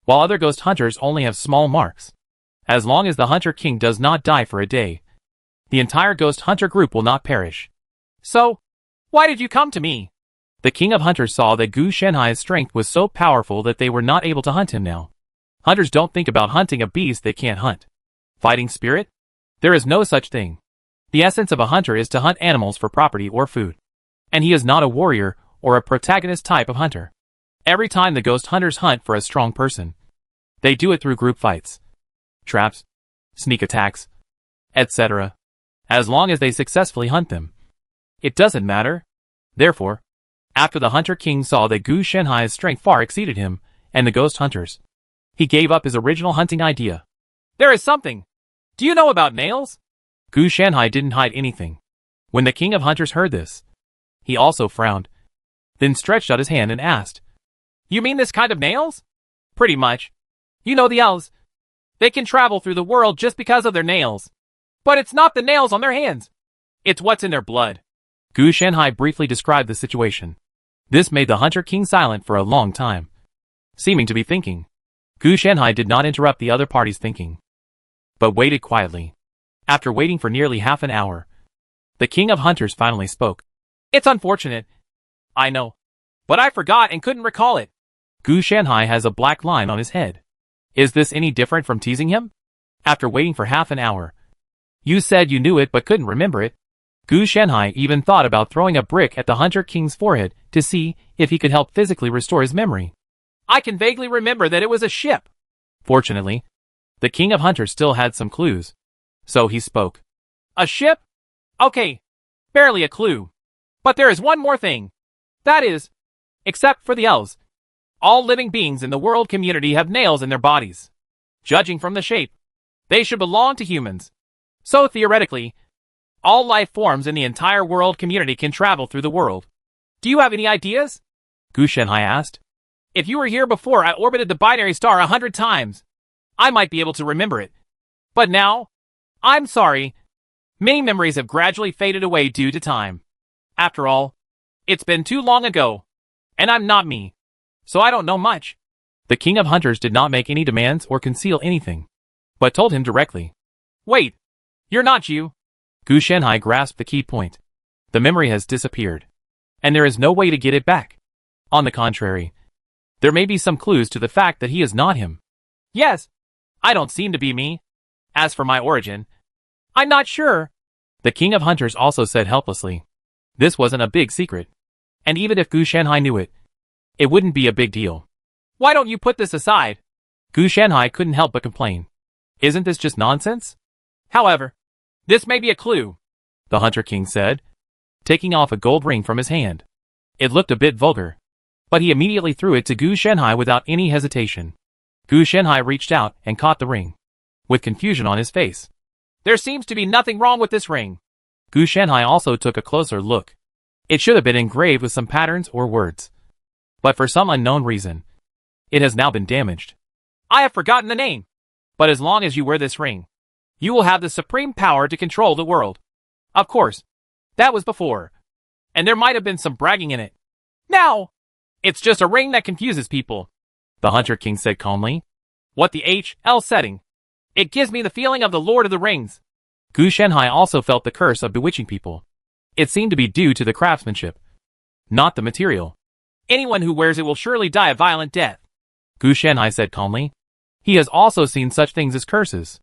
Speaker 1: while other ghost hunters only have small marks. As long as the Hunter King does not die for a day, the entire ghost hunter group will not perish.
Speaker 2: So, why did you come to me?
Speaker 1: The King of Hunters saw that Gu Shanhai's strength was so powerful that they were not able to hunt him now. Hunters don't think about hunting a beast they can't hunt. Fighting spirit? There is no such thing. The essence of a hunter is to hunt animals for property or food. And he is not a warrior or a protagonist type of hunter. Every time the ghost hunters hunt for a strong person, they do it through group fights, traps, sneak attacks, etc. As long as they successfully hunt them, it doesn't matter. Therefore, after the Hunter King saw that Gu Shanhai's strength far exceeded him and the ghost hunters, he gave up his original hunting idea.
Speaker 2: There is something. Do you know about nails?
Speaker 1: Gu Shanhai didn't hide anything. When the king of hunters heard this, he also frowned, then stretched out his hand and asked,
Speaker 2: You mean this kind of nails? Pretty much. You know the elves. They can travel through the world just because of their nails. But it's not the nails on their hands. It's what's in their blood.
Speaker 1: Gu Shanhai briefly described the situation. This made the Hunter King silent for a long time. Seeming to be thinking, Gu Shanhai did not interrupt the other party's thinking, but waited quietly. After waiting for nearly half an hour, the King of Hunters finally spoke.
Speaker 2: It's unfortunate. I know. But I forgot and couldn't recall it.
Speaker 1: Gu Shanhai has a black line on his head. Is this any different from teasing him? After waiting for half an hour, you said you knew it but couldn't remember it. Gu Shanhai even thought about throwing a brick at the Hunter King's forehead to see if he could help physically restore his memory.
Speaker 2: I can vaguely remember that it was a ship.
Speaker 1: Fortunately, the King of Hunters still had some clues, so he spoke.
Speaker 2: A ship? Okay, barely a clue. But there is one more thing. That is, except for the elves, all living beings in the world community have nails in their bodies. Judging from the shape, they should belong to humans. So theoretically, all life forms in the entire world community can travel through the world. Do you have any ideas?
Speaker 1: Gu Shanhai asked.
Speaker 2: If you were here before I orbited the binary star 100 times, I might be able to remember it. But now, I'm sorry. Many memories have gradually faded away due to time. After all, it's been too long ago, and I'm not me, so I don't know much.
Speaker 1: The King of Hunters did not make any demands or conceal anything, but told him directly.
Speaker 2: Wait, you're not you.
Speaker 1: Gu Shanhai grasped the key point. The memory has disappeared, and there is no way to get it back. On the contrary, there may be some clues to the fact that he is not him.
Speaker 2: Yes, I don't seem to be me. As for my origin, I'm not sure.
Speaker 1: The King of Hunters also said helplessly. This wasn't a big secret, and even if Gu Shanhai knew it, it wouldn't be a big deal.
Speaker 2: Why don't you put this aside?
Speaker 1: Gu Shanhai couldn't help but complain. Isn't this just nonsense?
Speaker 2: However, this may be a clue,
Speaker 1: the Hunter King said, taking off a gold ring from his hand. It looked a bit vulgar, but he immediately threw it to Gu Shanhai without any hesitation. Gu Shanhai reached out and caught the ring, with confusion on his face.
Speaker 2: There seems to be nothing wrong with this ring.
Speaker 1: Gu Shanhai also took a closer look. It should have been engraved with some patterns or words, but for some unknown reason, it has now been damaged.
Speaker 2: I have forgotten the name, but as long as you wear this ring, you will have the supreme power to control the world. Of course, that was before, and there might have been some bragging in it. Now, it's just a ring that confuses people,
Speaker 1: the Hunter King said calmly.
Speaker 2: What the HL setting? It gives me the feeling of the Lord of the Rings.
Speaker 1: Gu Shanhai also felt the curse of bewitching people. It seemed to be due to the craftsmanship, not the material.
Speaker 2: Anyone who wears it will surely die a violent death,
Speaker 1: Gu Shanhai said calmly. He has also seen such things as curses.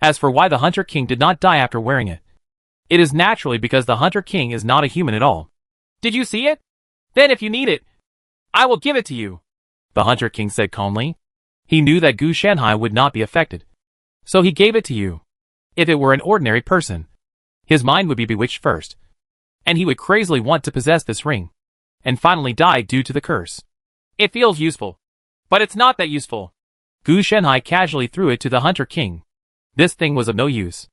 Speaker 1: As for why the Hunter King did not die after wearing it, it is naturally because the Hunter King is not a human at all.
Speaker 2: Did you see it? Then if you need it, I will give it to you,
Speaker 1: the Hunter King said calmly. He knew that Gu Shanhai would not be affected, so he gave it to you. If it were an ordinary person, his mind would be bewitched first, and he would crazily want to possess this ring, and finally die due to the curse.
Speaker 2: It feels useful, but it's not that useful.
Speaker 1: Gu Shanhai casually threw it to the Hunter King. This thing was of no use.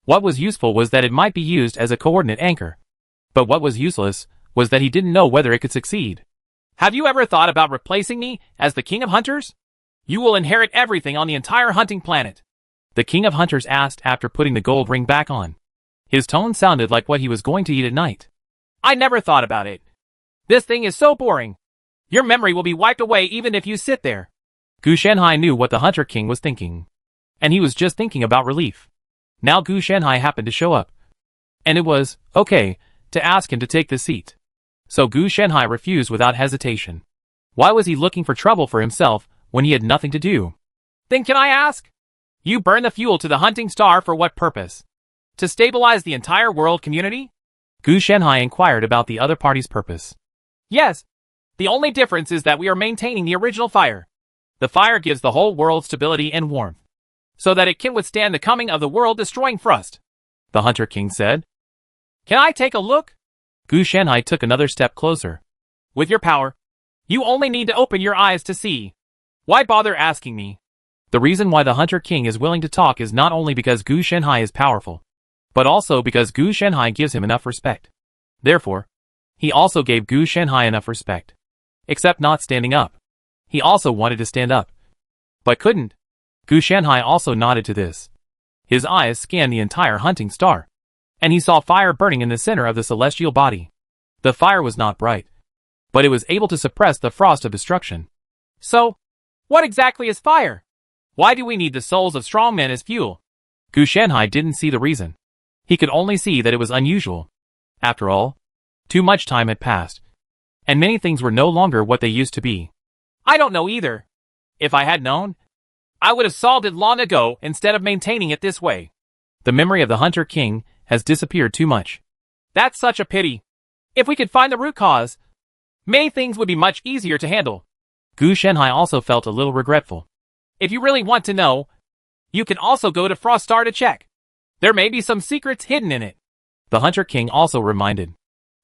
Speaker 1: What was useful was that it might be used as a coordinate anchor. But what was useless was that he didn't know whether it could succeed.
Speaker 2: Have you ever thought about replacing me as the King of Hunters? You will inherit everything on the entire hunting planet,
Speaker 1: the King of Hunters asked after putting the gold ring back on. His tone sounded like what he was going to eat at night.
Speaker 2: I never thought about it. This thing is so boring. Your memory will be wiped away even if you sit there.
Speaker 1: Gu Shanhai knew what the Hunter King was thinking, and he was just thinking about relief. Now Gu Shanhai happened to show up, and it was okay to ask him to take the seat. So Gu Shanhai refused without hesitation. Why was he looking for trouble for himself when he had nothing to do?
Speaker 2: Then can I ask? You burn the fuel to the hunting star for what purpose? To stabilize the entire world community?
Speaker 1: Gu Shanhai inquired about the other party's purpose.
Speaker 2: Yes. The only difference is that we are maintaining the original fire. The fire gives the whole world stability and warmth, so that it can withstand the coming of the world-destroying frost,
Speaker 1: the Hunter King said.
Speaker 2: Can I take a look?
Speaker 1: Gu Shanhai took another step closer.
Speaker 2: With your power, you only need to open your eyes to see. Why bother asking me?
Speaker 1: The reason why the Hunter King is willing to talk is not only because Gu Shanhai is powerful. but also because Gu Shenhai gives him enough respect. Therefore, he also gave Gu Shenhai enough respect. Except not standing up. He also wanted to stand up, but couldn't. Gu Shenhai also nodded to this. His eyes scanned the entire hunting star, and he saw fire burning in the center of the celestial body. The fire was not bright, but it was able to suppress the frost of destruction.
Speaker 2: So, what exactly is fire? Why do we need the souls of strong men as fuel?
Speaker 1: Gu Shenhai didn't see the reason. He could only see that it was unusual. After all, too much time had passed, and many things were no longer what they used to be.
Speaker 2: I don't know either. If I had known, I would have solved it long ago instead of maintaining it this way.
Speaker 1: The memory of the Hunter King has disappeared too much.
Speaker 2: That's such a pity. If we could find the root cause, many things would be much easier to handle.
Speaker 1: Gu Shenhai also felt a little regretful.
Speaker 2: If you really want to know, you can also go to Frost Star to check. There may be some secrets hidden in it.
Speaker 1: The Hunter King also reminded.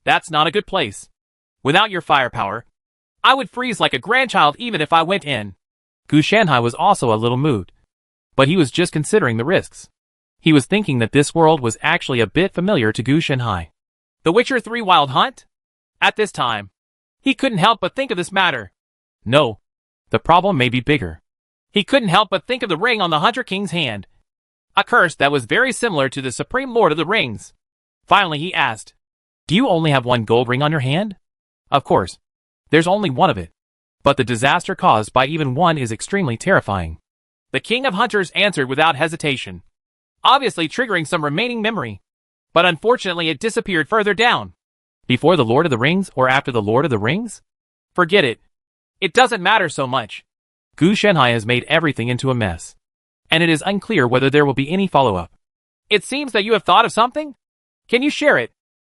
Speaker 2: That's not a good place. Without your firepower, I would freeze like a grandchild even if I went in.
Speaker 1: Gu Shenhai was also a little moved, but he was just considering the risks. He was thinking that this world was actually a bit familiar to Gu Shenhai.
Speaker 2: The Witcher 3 Wild Hunt? At this time, he couldn't help but think of this matter.
Speaker 1: No, the problem may be bigger.
Speaker 2: He couldn't help but think of the ring on the Hunter King's hand. A curse that was very similar to the Supreme Lord of the Rings. Finally he asked,
Speaker 1: "Do you only have one gold ring on your hand?" Of course, there's only one of it. But the disaster caused by even one is extremely terrifying.
Speaker 2: The King of Hunters answered without hesitation, obviously triggering some remaining memory. But unfortunately it disappeared further down.
Speaker 1: Before the Lord of the Rings or after the Lord of the Rings?
Speaker 2: Forget it. It doesn't matter so much.
Speaker 1: Gu Shenhai has made everything into a mess, and it is unclear whether there will be any follow-up.
Speaker 2: It seems that you have thought of something? Can you share it?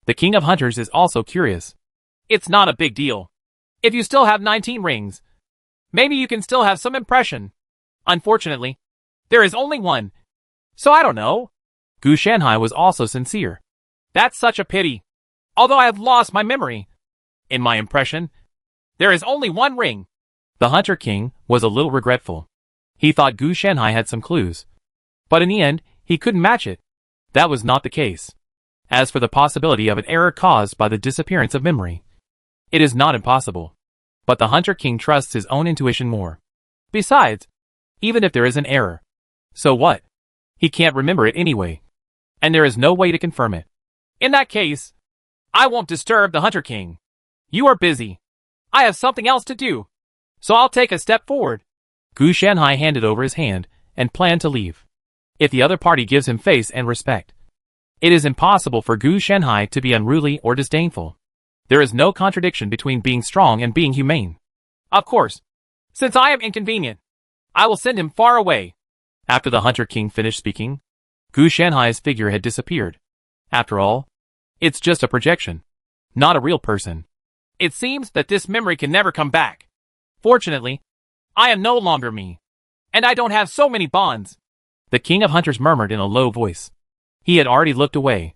Speaker 1: The King of Hunters is also curious.
Speaker 2: It's not a big deal. If you still have 19 rings, maybe you can still have some impression. Unfortunately, there is only one. So I don't know.
Speaker 1: Gu Shenhai was also sincere.
Speaker 2: That's such a pity. Although I have lost my memory. In my impression, there is only one ring.
Speaker 1: The Hunter King was a little regretful. He thought Gu Shenhai had some clues. But in the end, he couldn't match it. That was not the case. As for the possibility of an error caused by the disappearance of memory, it is not impossible. But the Hunter King trusts his own intuition more. Besides, even if there is an error, so what? He can't remember it anyway. And there is no way to confirm it.
Speaker 2: In that case, I won't disturb the Hunter King. You are busy. I have something else to do. So I'll take a step forward.
Speaker 1: Gu Shenhai handed over his hand and planned to leave. If the other party gives him face and respect, it is impossible for Gu Shenhai to be unruly or disdainful. There is no contradiction between being strong and being humane.
Speaker 2: Of course. Since I am inconvenient, I will send him far away.
Speaker 1: After the Hunter King finished speaking, Gu Shenhai's figure had disappeared. After all, it's just a projection, not a real person.
Speaker 2: It seems that this memory can never come back. Fortunately, I am no longer me. And I don't have so many bonds.
Speaker 1: The King of Hunters murmured in a low voice. He had already looked away.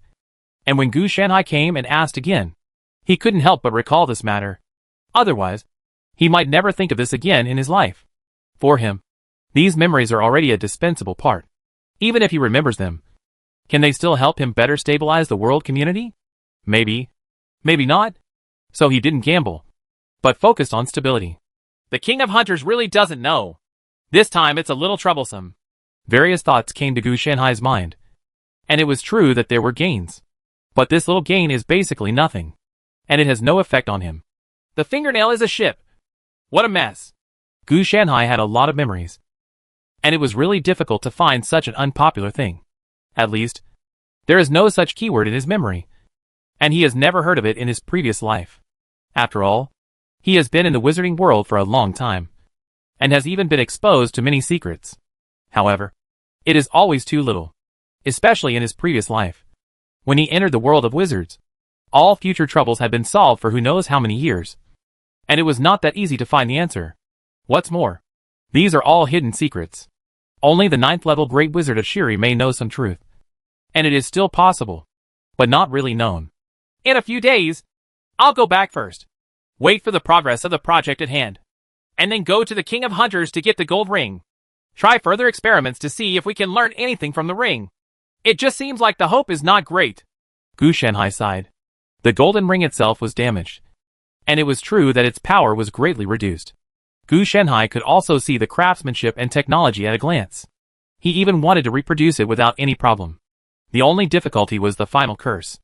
Speaker 1: And when Gu Shenhai came and asked again, he couldn't help but recall this matter. Otherwise, he might never think of this again in his life. For him, these memories are already a dispensable part. Even if he remembers them, can they still help him better stabilize the world community? Maybe. Maybe not. So he didn't gamble, but focused on stability.
Speaker 2: The King of Hunters really doesn't know. This time it's a little troublesome.
Speaker 1: Various thoughts came to Gu Shenhai's mind. And it was true that there were gains. But this little gain is basically nothing. And it has no effect on him.
Speaker 2: The fingernail is a ship. What a mess.
Speaker 1: Gu Shenhai had a lot of memories. And it was really difficult to find such an unpopular thing. At least, there is no such keyword in his memory. And he has never heard of it in his previous life. After all, he has been in the wizarding world for a long time. And has even been exposed to many secrets. However, it is always too little. Especially in his previous life. When he entered the world of wizards, all future troubles had been solved for who knows how many years. And it was not that easy to find the answer. What's more, these are all hidden secrets. Only the 9th level Great Wizard of Shiri may know some truth. And it is still possible, but not really known.
Speaker 2: In a few days, I'll go back first. Wait for the progress of the project at hand. And then go to the King of Hunters to get the gold ring. Try further experiments to see if we can learn anything from the ring. It just seems like the hope is not great.
Speaker 1: Gu Shanhai sighed. The golden ring itself was damaged. And it was true that its power was greatly reduced. Gu Shanhai could also see the craftsmanship and technology at a glance. He even wanted to reproduce it without any problem. The only difficulty was the final curse.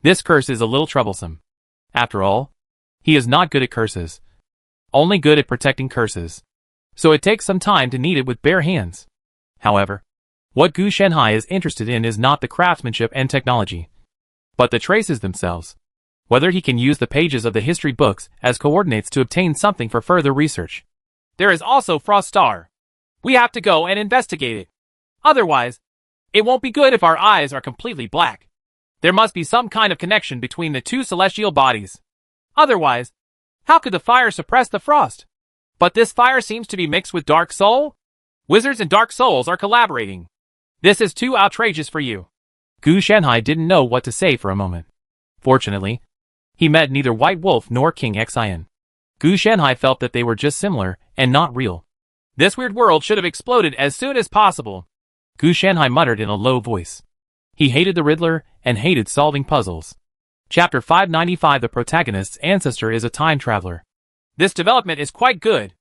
Speaker 1: This curse is a little troublesome. After all, he is not good at curses. Only good at protecting curses. So it takes some time to knead it with bare hands. However, what Gu Shanhai is interested in is not the craftsmanship and technology, but the traces themselves. Whether he can use the pages of the history books as coordinates to obtain something for further research.
Speaker 2: There is also Frost Star. We have to go and investigate it. Otherwise, it won't be good if our eyes are completely black. There must be some kind of connection between the two celestial bodies. Otherwise, how could the fire suppress the frost? But this fire seems to be mixed with Dark Soul? Wizards and Dark Souls are collaborating. This is too outrageous for you.
Speaker 1: Gu Shanhai didn't know what to say for a moment. Fortunately, he met neither White Wolf nor King Xian. Gu Shanhai felt that they were just similar and not real.
Speaker 2: This weird world should have exploded as soon as possible.
Speaker 1: Gu Shanhai muttered in a low voice. He hated the Riddler and hated solving puzzles. Chapter 595. The protagonist's ancestor is a time traveler.
Speaker 2: This development is quite good.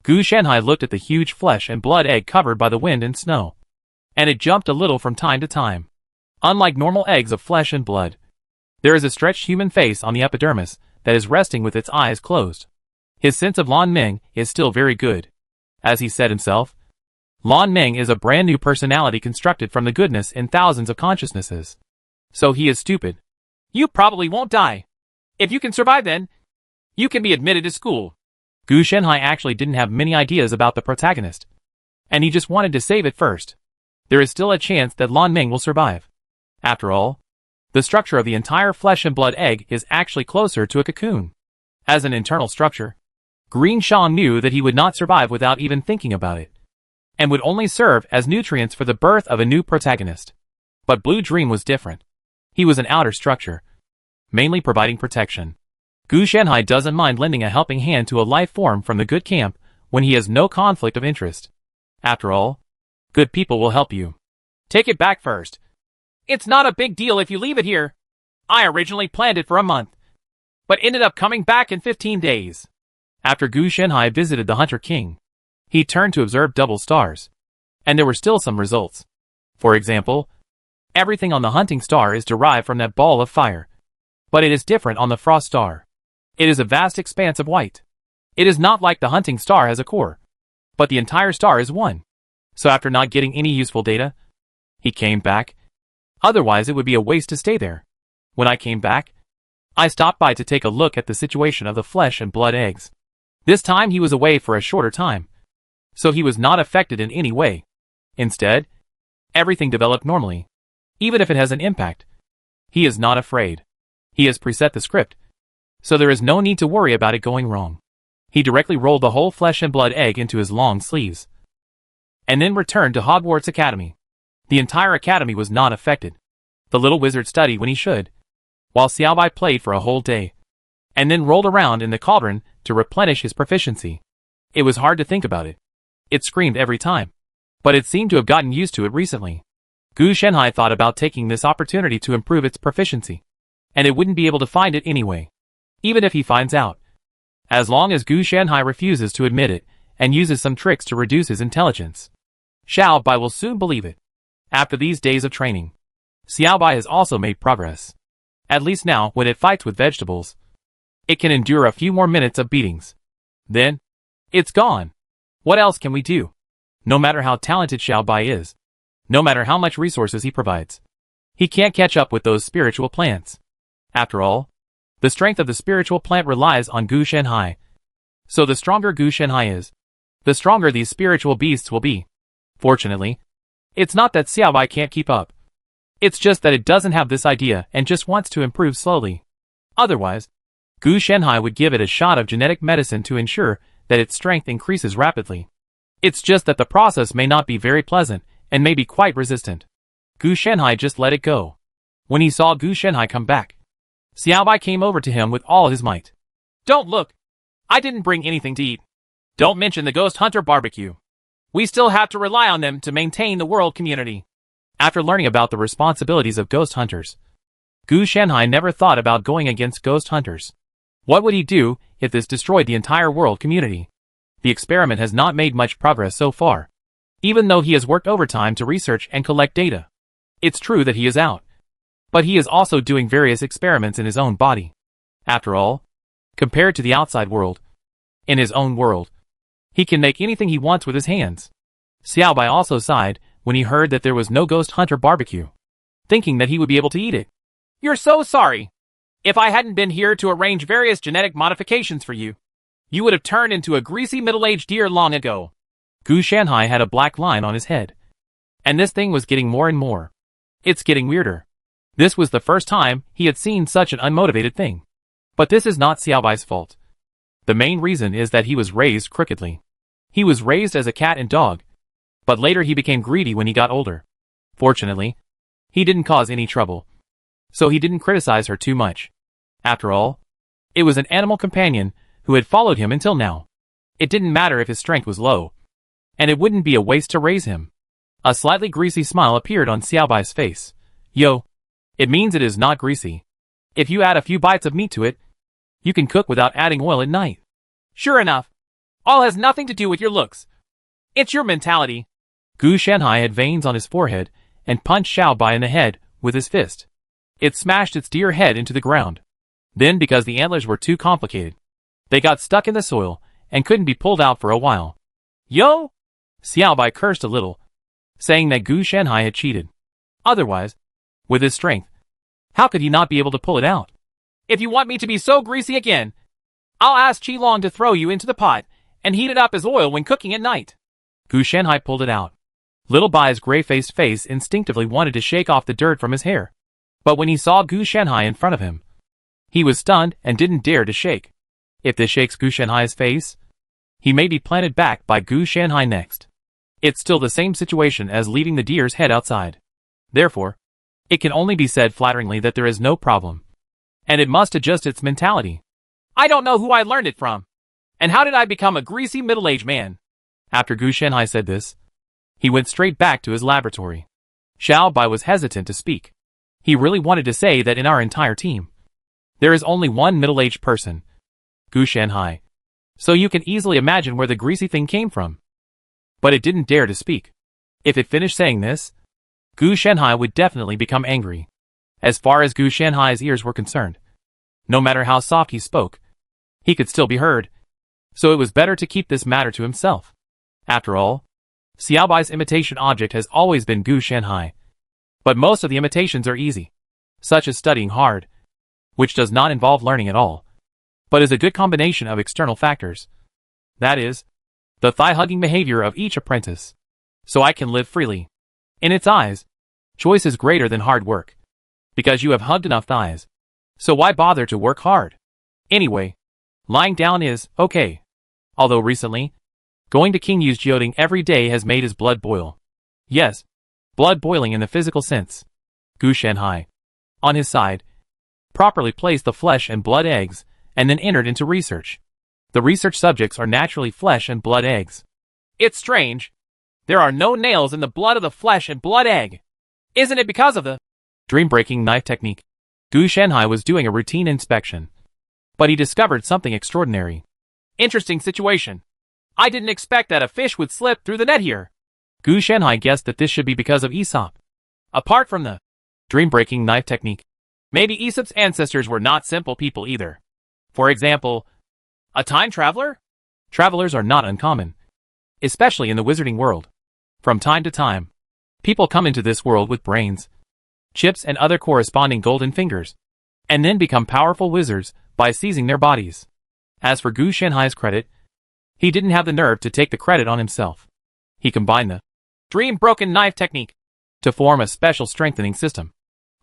Speaker 1: Gu Shanhai looked at the huge flesh and blood egg covered by the wind and snow. And it jumped a little from time to time. Unlike normal eggs of flesh and blood, there is a stretched human face on the epidermis that is resting with its eyes closed. His sense of Lan Meng is still very good. As he said himself, Lan Meng is a brand new personality constructed from the goodness in thousands of consciousnesses. So he is stupid.
Speaker 2: You probably won't die. If you can survive then, you can be admitted to school.
Speaker 1: Gu Shanhai actually didn't have many ideas about the protagonist. And he just wanted to save it first. There is still a chance that Lan Meng will survive. After all, the structure of the entire flesh and blood egg is actually closer to a cocoon. As an internal structure, Green Shang knew that he would not survive without even thinking about it, and would only serve as nutrients for the birth of a new protagonist. But Blue Dream was different. He was an outer structure, mainly providing protection. Gu Shanhai doesn't mind lending a helping hand to a life form from the good camp when he has no conflict of interest. After all, good people will help you.
Speaker 2: Take it back first. It's not a big deal if you leave it here. I originally planned it for a month, but ended up coming back in 15 days.
Speaker 1: After Gu Shanhai visited the Hunter King, he turned to observe double stars. And there were still some results. For example, everything on the hunting star is derived from that ball of fire. But it is different on the frost star. It is a vast expanse of white. It is not like the hunting star has a core, but the entire star is one. So after not getting any useful data, he came back. Otherwise it would be a waste to stay there. When I came back, I stopped by to take a look at the situation of the flesh and blood eggs. This time he was away for a shorter time, so he was not affected in any way. Instead, everything developed normally, even if it has an impact. He is not afraid. He has preset the script, so there is no need to worry about it going wrong. He directly rolled the whole flesh and blood egg into his long sleeves, and then returned to Hogwarts Academy. The entire academy was not affected. The little wizard studied when he should, while Xiaobai played for a whole day, and then rolled around in the cauldron to replenish his proficiency. It was hard to think about it. It screamed every time, but it seemed to have gotten used to it recently. Gu Shanhai thought about taking this opportunity to improve its proficiency, and it wouldn't be able to find it anyway, even if he finds out. As long as Gu Shanhai refuses to admit it and uses some tricks to reduce his intelligence, Xiao Bai will soon believe it. After these days of training, Xiao Bai has also made progress. At least now, when it fights with vegetables, it can endure a few more minutes of beatings. Then, it's gone. What else can we do? No matter how talented Xiao Bai is, no matter how much resources he provides, he can't catch up with those spiritual plants. After all, the strength of the spiritual plant relies on Gu Shanhai. So the stronger Gu Shanhai is, the stronger these spiritual beasts will be. Fortunately, it's not that Xiao Bai can't keep up. It's just that it doesn't have this idea and just wants to improve slowly. Otherwise, Gu Shanhai would give it a shot of genetic medicine to ensure that its strength increases rapidly. It's just that the process may not be very pleasant and may be quite resistant. Gu Shanhai just let it go. When he saw Gu Shanhai come back, Xiao Bai came over to him with all his might.
Speaker 2: Don't look. I didn't bring anything to eat. Don't mention the Ghost Hunter barbecue. We still have to rely on them to maintain the world community.
Speaker 1: After learning about the responsibilities of ghost hunters, Gu Shanhai never thought about going against ghost hunters. What would he do if this destroyed the entire world community? The experiment has not made much progress so far, even though he has worked overtime to research and collect data. It's true that he is out, but he is also doing various experiments in his own body. After all, compared to the outside world, in his own world, he can make anything he wants with his hands. Xiao Bai also sighed when he heard that there was no ghost hunter barbecue, thinking that he would be able to eat it.
Speaker 2: You're so sorry. If I hadn't been here to arrange various genetic modifications for you, you would have turned into a greasy middle-aged deer long ago.
Speaker 1: Gu Shanhai had a black line on his head, and this thing was getting more and more. It's getting weirder. This was the first time he had seen such an unmotivated thing. But this is not Xiao Bai's fault. The main reason is that he was raised crookedly. He was raised as a cat and dog, but later he became greedy when he got older. Fortunately, he didn't cause any trouble, so he didn't criticize her too much. After all, it was an animal companion who had followed him until now. It didn't matter if his strength was low, and it wouldn't be a waste to raise him. A slightly greasy smile appeared on Xiao Bai's face. Yo, it means it is not greasy. If you add a few bites of meat to it, you can cook without adding oil at night.
Speaker 2: Sure enough, all has nothing to do with your looks. It's your mentality.
Speaker 1: Gu Shanhai had veins on his forehead and punched Xiao Bai in the head with his fist. It smashed its deer head into the ground. Then, because the antlers were too complicated, they got stuck in the soil and couldn't be pulled out for a while.
Speaker 2: Yo!
Speaker 1: Xiao Bai cursed a little, saying that Gu Shanhai had cheated. Otherwise, with his strength, how could he not be able to pull it out?
Speaker 2: If you want me to be so greasy again, I'll ask Qilong to throw you into the pot and heat it up as oil when cooking at night.
Speaker 1: Gu Shanhai pulled it out. Little Bai's gray-faced face instinctively wanted to shake off the dirt from his hair. But when he saw Gu Shanhai in front of him, he was stunned and didn't dare to shake. If this shakes Gu Shanhai's face, he may be planted back by Gu Shanhai next. It's still the same situation as leaving the deer's head outside. Therefore, it can only be said flatteringly that there is no problem, and it must adjust its mentality.
Speaker 2: I don't know who I learned it from, and how did I become a greasy middle-aged man?
Speaker 1: After Gu Shanhai said this, he went straight back to his laboratory. Xiao Bai was hesitant to speak. He really wanted to say that in our entire team, there is only one middle-aged person, Gu Shanhai. So you can easily imagine where the greasy thing came from. But it didn't dare to speak. If it finished saying this, Gu Shanhai would definitely become angry. As far as Gu Shanhai's ears were concerned, no matter how soft he spoke, he could still be heard. So it was better to keep this matter to himself. After all, Xiao Bai's imitation object has always been Gu Shanhai. But most of the imitations are easy, such as studying hard, which does not involve learning at all, but is a good combination of external factors. That is, the thigh-hugging behavior of each apprentice. So I can live freely. In its eyes, choice is greater than hard work, because you have hugged enough thighs. So why bother to work hard? Anyway, lying down is okay. Although recently, going to King Yu's Jioding every day has made his blood boil. Yes, blood boiling in the physical sense. Gu Shanhai, on his side, properly placed the flesh and blood eggs, and then entered into research. The research subjects are naturally flesh and blood eggs.
Speaker 2: It's strange. There are no nails in the blood of the flesh and blood egg. Isn't it because of the
Speaker 1: dream-breaking knife technique? Gu Shanhai was doing a routine inspection, but he discovered something extraordinary.
Speaker 2: Interesting situation. I didn't expect that a fish would slip through the net here.
Speaker 1: Gu Shanhai guessed that this should be because of Aesop.
Speaker 2: Apart from the
Speaker 1: dream-breaking knife technique,
Speaker 2: maybe Aesop's ancestors were not simple people either. For example, a time traveler?
Speaker 1: Travelers are not uncommon, especially in the wizarding world. From time to time, people come into this world with brains, chips and other corresponding golden fingers, and then become powerful wizards by seizing their bodies. As for Gu Shanhai's credit, he didn't have the nerve to take the credit on himself. He combined the
Speaker 2: dream-broken knife technique
Speaker 1: to form a special strengthening system.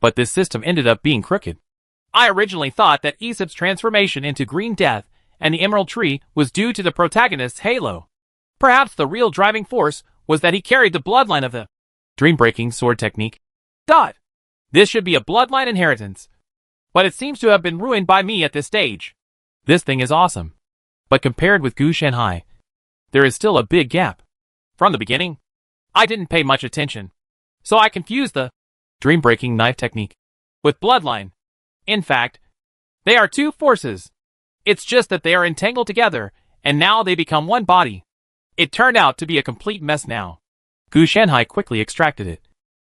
Speaker 1: But this system ended up being crooked.
Speaker 2: I originally thought that Aesop's transformation into Green Death and the Emerald Tree was due to the protagonist's halo. Perhaps the real driving force was that he carried the bloodline of the
Speaker 1: dream-breaking sword technique.
Speaker 2: This should be a bloodline inheritance, but it seems to have been ruined by me at this stage.
Speaker 1: This thing is awesome. But compared with Gu Shanhai, there is still a big gap.
Speaker 2: From the beginning, I didn't pay much attention. So I confused the dream-breaking knife technique with bloodline. In fact, they are two forces. It's just that they are entangled together, and now they become one body. It turned out to be a complete mess now. Gu Shanhai quickly extracted it,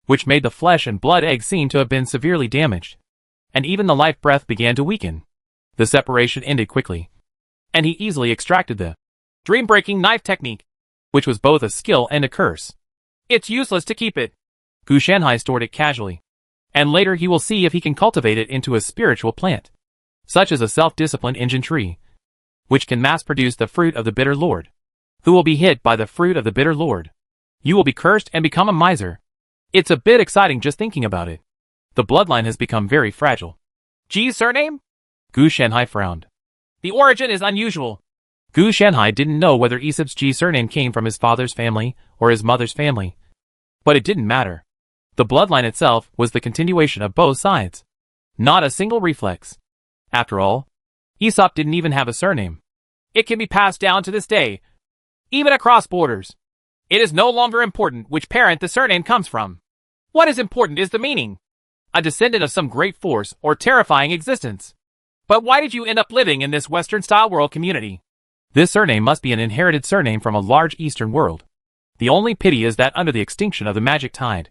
Speaker 2: which made the flesh and blood egg seem to have been severely damaged. And even the life breath began to weaken. The separation ended quickly, and he easily extracted the dream-breaking knife technique, which was both a skill and a curse. It's useless to keep it. Gu Shanhai stored it casually, and later he will see if he can cultivate it into a spiritual plant, such as a self-disciplined engine tree, which can mass-produce the fruit of the bitter lord. Who will be hit by the fruit of the bitter lord? You will be cursed and become a miser. It's a bit exciting just thinking about it. The bloodline has become very fragile. Ji's surname? Gu Shanhai frowned. The origin is unusual. Gu Shanhai didn't know whether Aesop's Ji surname came from his father's family or his mother's family. But it didn't matter. The bloodline itself was the continuation of both sides. Not a single reflex. After all, Aesop didn't even have a surname. It can be passed down to this day, even across borders. It is no longer important which parent the surname comes from. What is important is the meaning. A descendant of some great force or terrifying existence. But why did you end up living in this Western-style world community? This surname must be an inherited surname from a large Eastern world. The only pity is that under the extinction of the magic tide,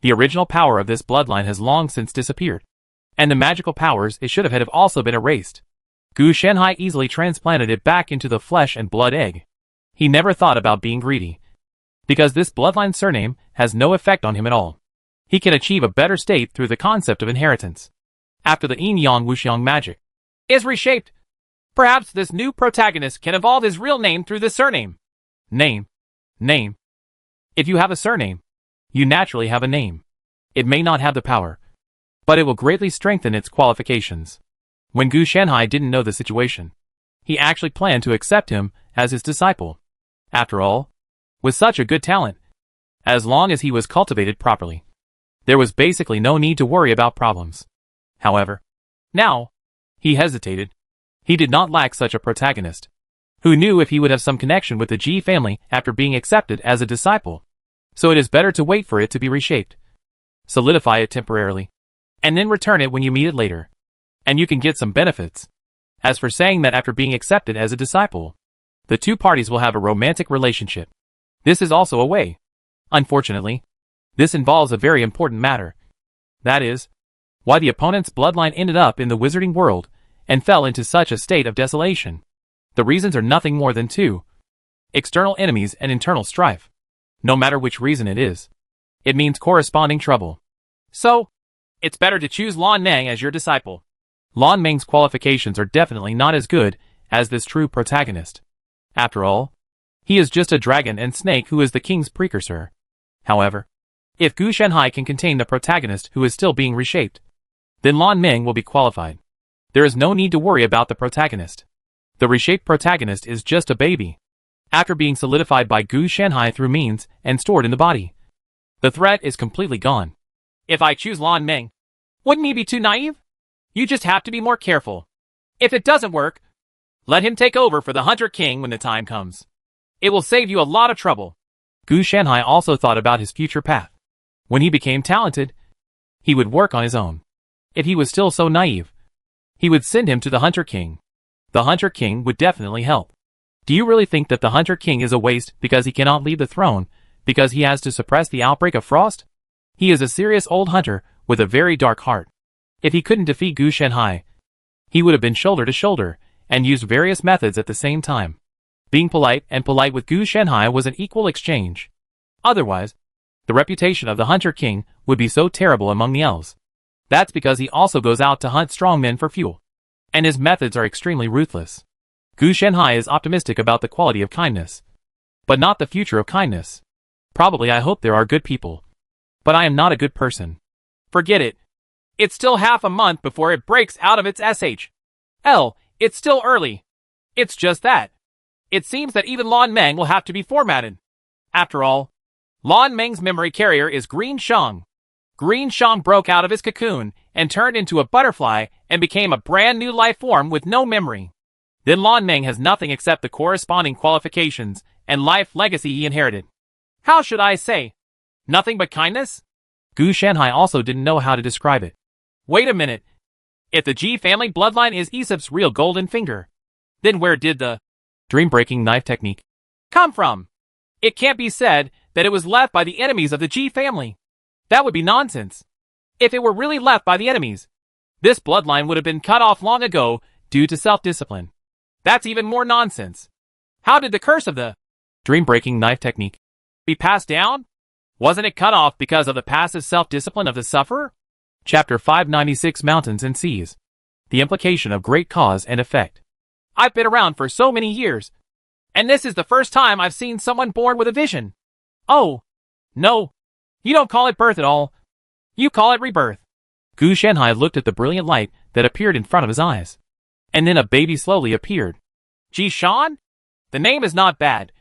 Speaker 2: the original power of this bloodline has long since disappeared, and the magical powers it should have had have also been erased. Gu Shanhai easily transplanted it back into the flesh and blood egg. He never thought about being greedy, because this bloodline surname has no effect on him at all. He can achieve a better state through the concept of inheritance. After the Yin-Yang Wuxiang magic is reshaped, perhaps this new protagonist can evolve his real name through the surname. Name. If you have a surname, you naturally have a name. It may not have the power, but it will greatly strengthen its qualifications. When Gu Shanhai didn't know the situation, he actually planned to accept him as his disciple. After all, with such a good talent, as long as he was cultivated properly, there was basically no need to worry about problems. However, now, he hesitated. He did not lack such a protagonist, who knew if he would have some connection with the Ji family after being accepted as a disciple. So it is better to wait for it to be reshaped. Solidify it temporarily, and then return it when you meet it later. And you can get some benefits. As for saying that after being accepted as a disciple, the two parties will have a romantic relationship, this is also a way. Unfortunately, this involves a very important matter. That is, why the opponent's bloodline ended up in the wizarding world and fell into such a state of desolation. The reasons are nothing more than two: external enemies and internal strife. No matter which reason it is, it means corresponding trouble. So, it's better to choose Lan Meng as your disciple. Lan Meng's qualifications are definitely not as good as this true protagonist. After all, he is just a dragon and snake who is the king's precursor. However, if Gu Shanhai can contain the protagonist who is still being reshaped, then Lan Meng will be qualified. There is no need to worry about the protagonist. The reshaped protagonist is just a baby, after being solidified by Gu Shanhai through means and stored in the body. The threat is completely gone. If I choose Lan Meng, wouldn't he be too naive? You just have to be more careful. If it doesn't work, let him take over for the Hunter King when the time comes. It will save you a lot of trouble. Gu Shanhai also thought about his future path. When he became talented, he would work on his own. If he was still so naive, he would send him to the Hunter King. The Hunter King would definitely help. Do you really think that the Hunter King is a waste because he cannot leave the throne because he has to suppress the outbreak of frost? He is a serious old hunter with a very dark heart. If he couldn't defeat Gu Shanhai, he would have been shoulder to shoulder and used various methods at the same time. Being polite with Gu Shanhai was an equal exchange. Otherwise, the reputation of the Hunter King would be so terrible among the elves. That's because he also goes out to hunt strong men for fuel, and his methods are extremely ruthless. Gu Shanhai is optimistic about the quality of kindness, but not the future of kindness. Probably I hope there are good people, but I am not a good person. Forget it. It's still half a month before it breaks out of its SHL. It's still early. It's just that. It seems that even Lan Meng will have to be formatted. After all, Lan Meng's memory carrier is Green Shang. Green Shang broke out of his cocoon and turned into a butterfly and became a brand new life form with no memory. Then Lan Meng has nothing except the corresponding qualifications and life legacy he inherited. How should I say? Nothing but kindness?
Speaker 1: Gu Shanhai also didn't know how to describe it.
Speaker 2: Wait a minute. If the Ji family bloodline is Aesop's real golden finger, then where did the
Speaker 1: dream-breaking knife technique
Speaker 2: come from? It can't be said that it was left by the enemies of the Ji family. That would be nonsense. If it were really left by the enemies, this bloodline would have been cut off long ago due to self-discipline. That's even more nonsense. How did the curse of the
Speaker 1: dream-breaking knife technique
Speaker 2: be passed down? Wasn't it cut off because of the passive self-discipline of the sufferer?
Speaker 1: Chapter 596 Mountains and Seas. The implication of great cause and effect.
Speaker 2: I've been around for so many years, and this is the first time I've seen someone born with a vision. Oh, no. You don't call it birth at all. You call it rebirth.
Speaker 1: Gu Shanhai looked at the brilliant light that appeared in front of his eyes. And then a baby slowly appeared.
Speaker 2: Ji-shan? The name is not bad,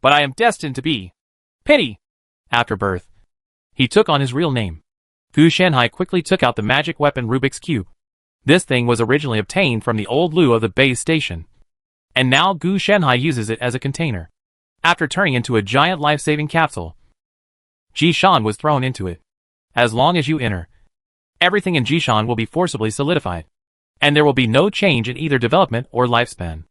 Speaker 2: but I am destined to be Pity.
Speaker 1: After birth, he took on his real name. Gu Shanhai quickly took out the magic weapon Rubik's Cube. This thing was originally obtained from the old Lu of the base station. And now Gu Shanhai uses it as a container. After turning into a giant life-saving capsule, Ji-shan was thrown into it. As long as you enter, everything in Ji-shan will be forcibly solidified. And there will be no change in either development or lifespan.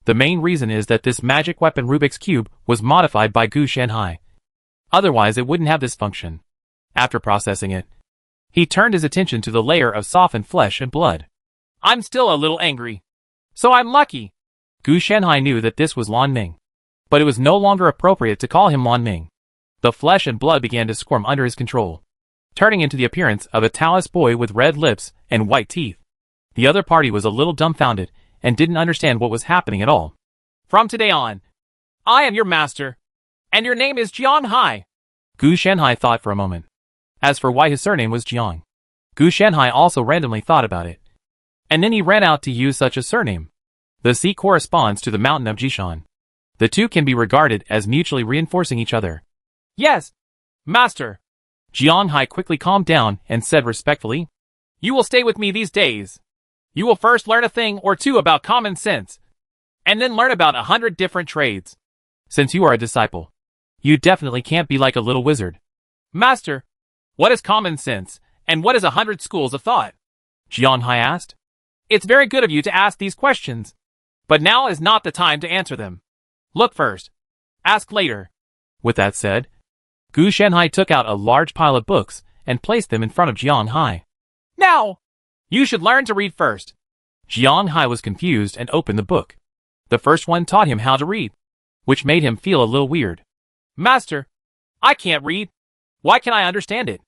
Speaker 1: The main reason is that this magic weapon Rubik's Cube was modified by Gu Shanhai. Otherwise it wouldn't have this function. After processing it, he turned his attention to the layer of softened flesh and blood.
Speaker 2: I'm still a little angry. So I'm lucky.
Speaker 1: Gu Shanhai knew that this was Lan Ming. But it was no longer appropriate to call him Lan Ming. The flesh and blood began to squirm under his control, turning into the appearance of a Taoist boy with red lips and white teeth. The other party was a little dumbfounded and didn't understand what was happening at all.
Speaker 2: From today on, I am your master, and your name is Jiang Hai.
Speaker 1: Gu Shanhai thought for a moment. As for why his surname was Jiang, Gu Shanhai also randomly thought about it. And then he ran out to use such a surname. The sea corresponds to the mountain of Jishan. The two can be regarded as mutually reinforcing each other.
Speaker 2: Yes, master.
Speaker 1: Jiang Hai quickly calmed down and said respectfully,
Speaker 2: You will stay with me these days. You will first learn a thing or two about common sense, and then learn about 100 different trades.
Speaker 1: Since you are a disciple, you definitely can't be like a little wizard.
Speaker 2: Master, what is common sense, and what is 100 schools of thought?
Speaker 1: Jiang Hai asked.
Speaker 2: It's very good of you to ask these questions, but now is not the time to answer them. Look first. Ask later.
Speaker 1: With that said, Gu Shanhai took out a large pile of books and placed them in front of Jiang Hai.
Speaker 2: Now, you should learn to read first.
Speaker 1: Jiang Hai was confused and opened the book. The first one taught him how to read, which made him feel a little weird.
Speaker 2: Master, I can't read. Why can't I understand it?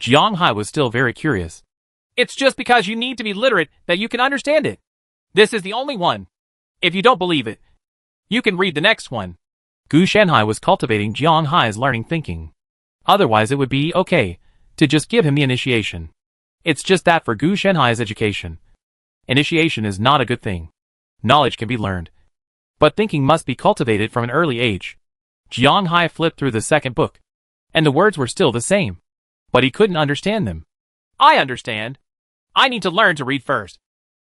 Speaker 1: Jiang Hai was still very curious.
Speaker 2: It's just because you need to be literate that you can understand it. This is the only one. If you don't believe it, you can read the next one.
Speaker 1: Gu Shanhai was cultivating Jiang Hai's learning thinking. Otherwise it would be okay to just give him the initiation. It's just that for Gu Shanhai's education, initiation is not a good thing. Knowledge can be learned, but thinking must be cultivated from an early age. Jiang Hai flipped through the second book, and the words were still the same, but he couldn't understand them.
Speaker 2: I understand. I need to learn to read first,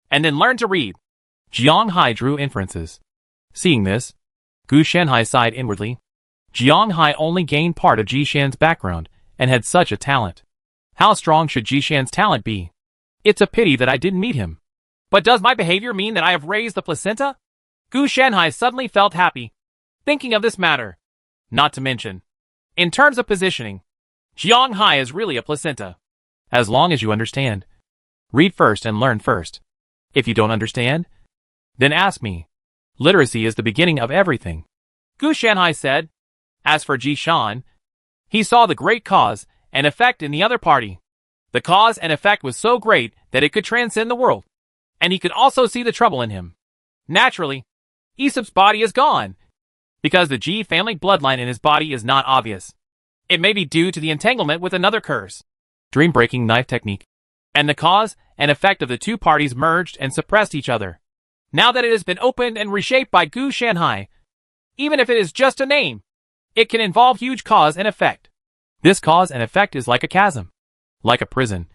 Speaker 2: and then learn to read.
Speaker 1: Jiang Hai drew inferences. Seeing this, Gu Shanhai sighed inwardly. Jiang Hai only gained part of Jishan's background and had such a talent. How strong should Jishan's talent be? It's a pity that I didn't meet him.
Speaker 2: But does my behavior mean that I have raised the placenta? Gu Shanhai suddenly felt happy, thinking of this matter. Not to mention, in terms of positioning, Jiang Hai is really a placenta.
Speaker 1: As long as you understand. Read first and learn first. If you don't understand, then ask me. Literacy is the beginning of everything.
Speaker 2: Gu Shanhai said. As for Jishan, he saw the great cause and effect in the other party. The cause and effect was so great that it could transcend the world. And he could also see the trouble in him. Naturally, Aesop's body is gone, because the Ji family bloodline in his body is not obvious. It may be due to the entanglement with another curse.
Speaker 1: Dream-breaking knife technique.
Speaker 2: And the cause and effect of the two parties merged and suppressed each other. Now that it has been opened and reshaped by Gu Shanhai, even if it is just a name, it can involve huge cause and effect.
Speaker 1: This cause and effect is like a chasm, like a prison,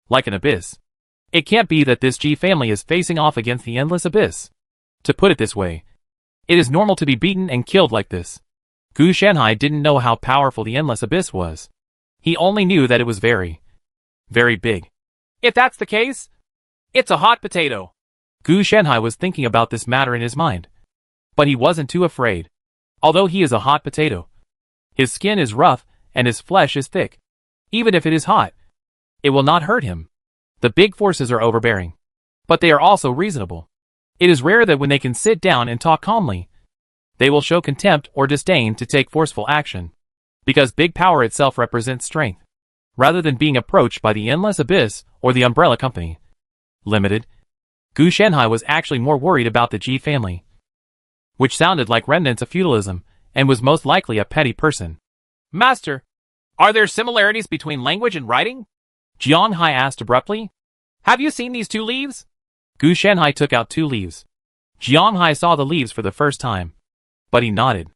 Speaker 1: like an abyss. It can't be that this Ji family is facing off against the endless abyss. To put it this way, it is normal to be beaten and killed like this. Gu Shanhai didn't know how powerful the endless abyss was. He only knew that it was very, very big.
Speaker 2: If that's the case, it's a hot potato.
Speaker 1: Gu Shenhai was thinking about this matter in his mind. But he wasn't too afraid. Although he is a hot potato, his skin is rough and his flesh is thick. Even if it is hot, it will not hurt him. The big forces are overbearing, but they are also reasonable. It is rare that when they can sit down and talk calmly, they will show contempt or disdain to take forceful action, because big power itself represents strength, rather than being approached by the endless abyss or the umbrella company. Limited. Gu Shenhai was actually more worried about the Ji family, which sounded like remnants of feudalism, and was most likely a petty person.
Speaker 2: Master, are there similarities between language and writing?
Speaker 1: Jiang Hai asked abruptly.
Speaker 2: Have you seen these 2 leaves?
Speaker 1: Gu Shenhai took out 2 leaves. Jiang Hai saw the leaves for the first time, but he nodded.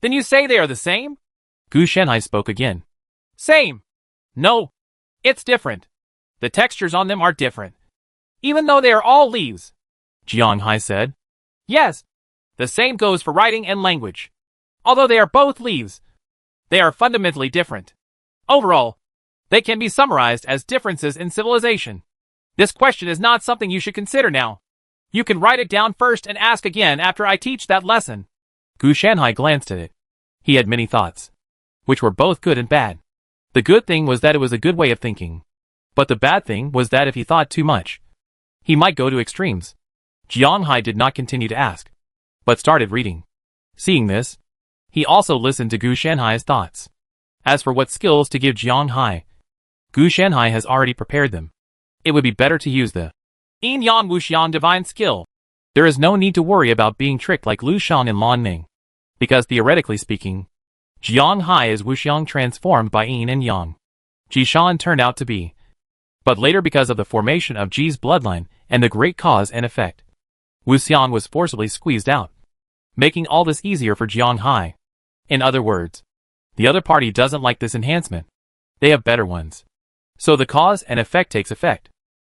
Speaker 2: Then you say they are the same?
Speaker 1: Gu Shenhai spoke again.
Speaker 2: Same. No, it's different. The textures on them are different. Even though they are all leaves.
Speaker 1: Jiang Hai said.
Speaker 2: Yes, the same goes for writing and language. Although they are both leaves, they are fundamentally different. Overall, they can be summarized as differences in civilization. This question is not something you should consider now. You can write it down first and ask again after I teach that lesson.
Speaker 1: Gu Shenhai glanced at it. He had many thoughts, which were both good and bad. The good thing was that it was a good way of thinking. But the bad thing was that if he thought too much, he might go to extremes. Jiang Hai did not continue to ask, but started reading. Seeing this, he also listened to Gu Shenhai's thoughts. As for what skills to give Jiang Hai, Gu Shenhai has already prepared them. It would be better to use the
Speaker 2: Yin Yang Wuxian divine skill.
Speaker 1: There is no need to worry about being tricked like Lu Shang and Lan Ning, because theoretically speaking, Jiang Hai is Wuxiang transformed by Yin and Yang. Ji Shan turned out to be, but later because of the formation of Ji's bloodline and the great cause and effect, Wuxiang was forcibly squeezed out, making all this easier for Jiang Hai. In other words, the other party doesn't like this enhancement. They have better ones. So the cause and effect takes effect.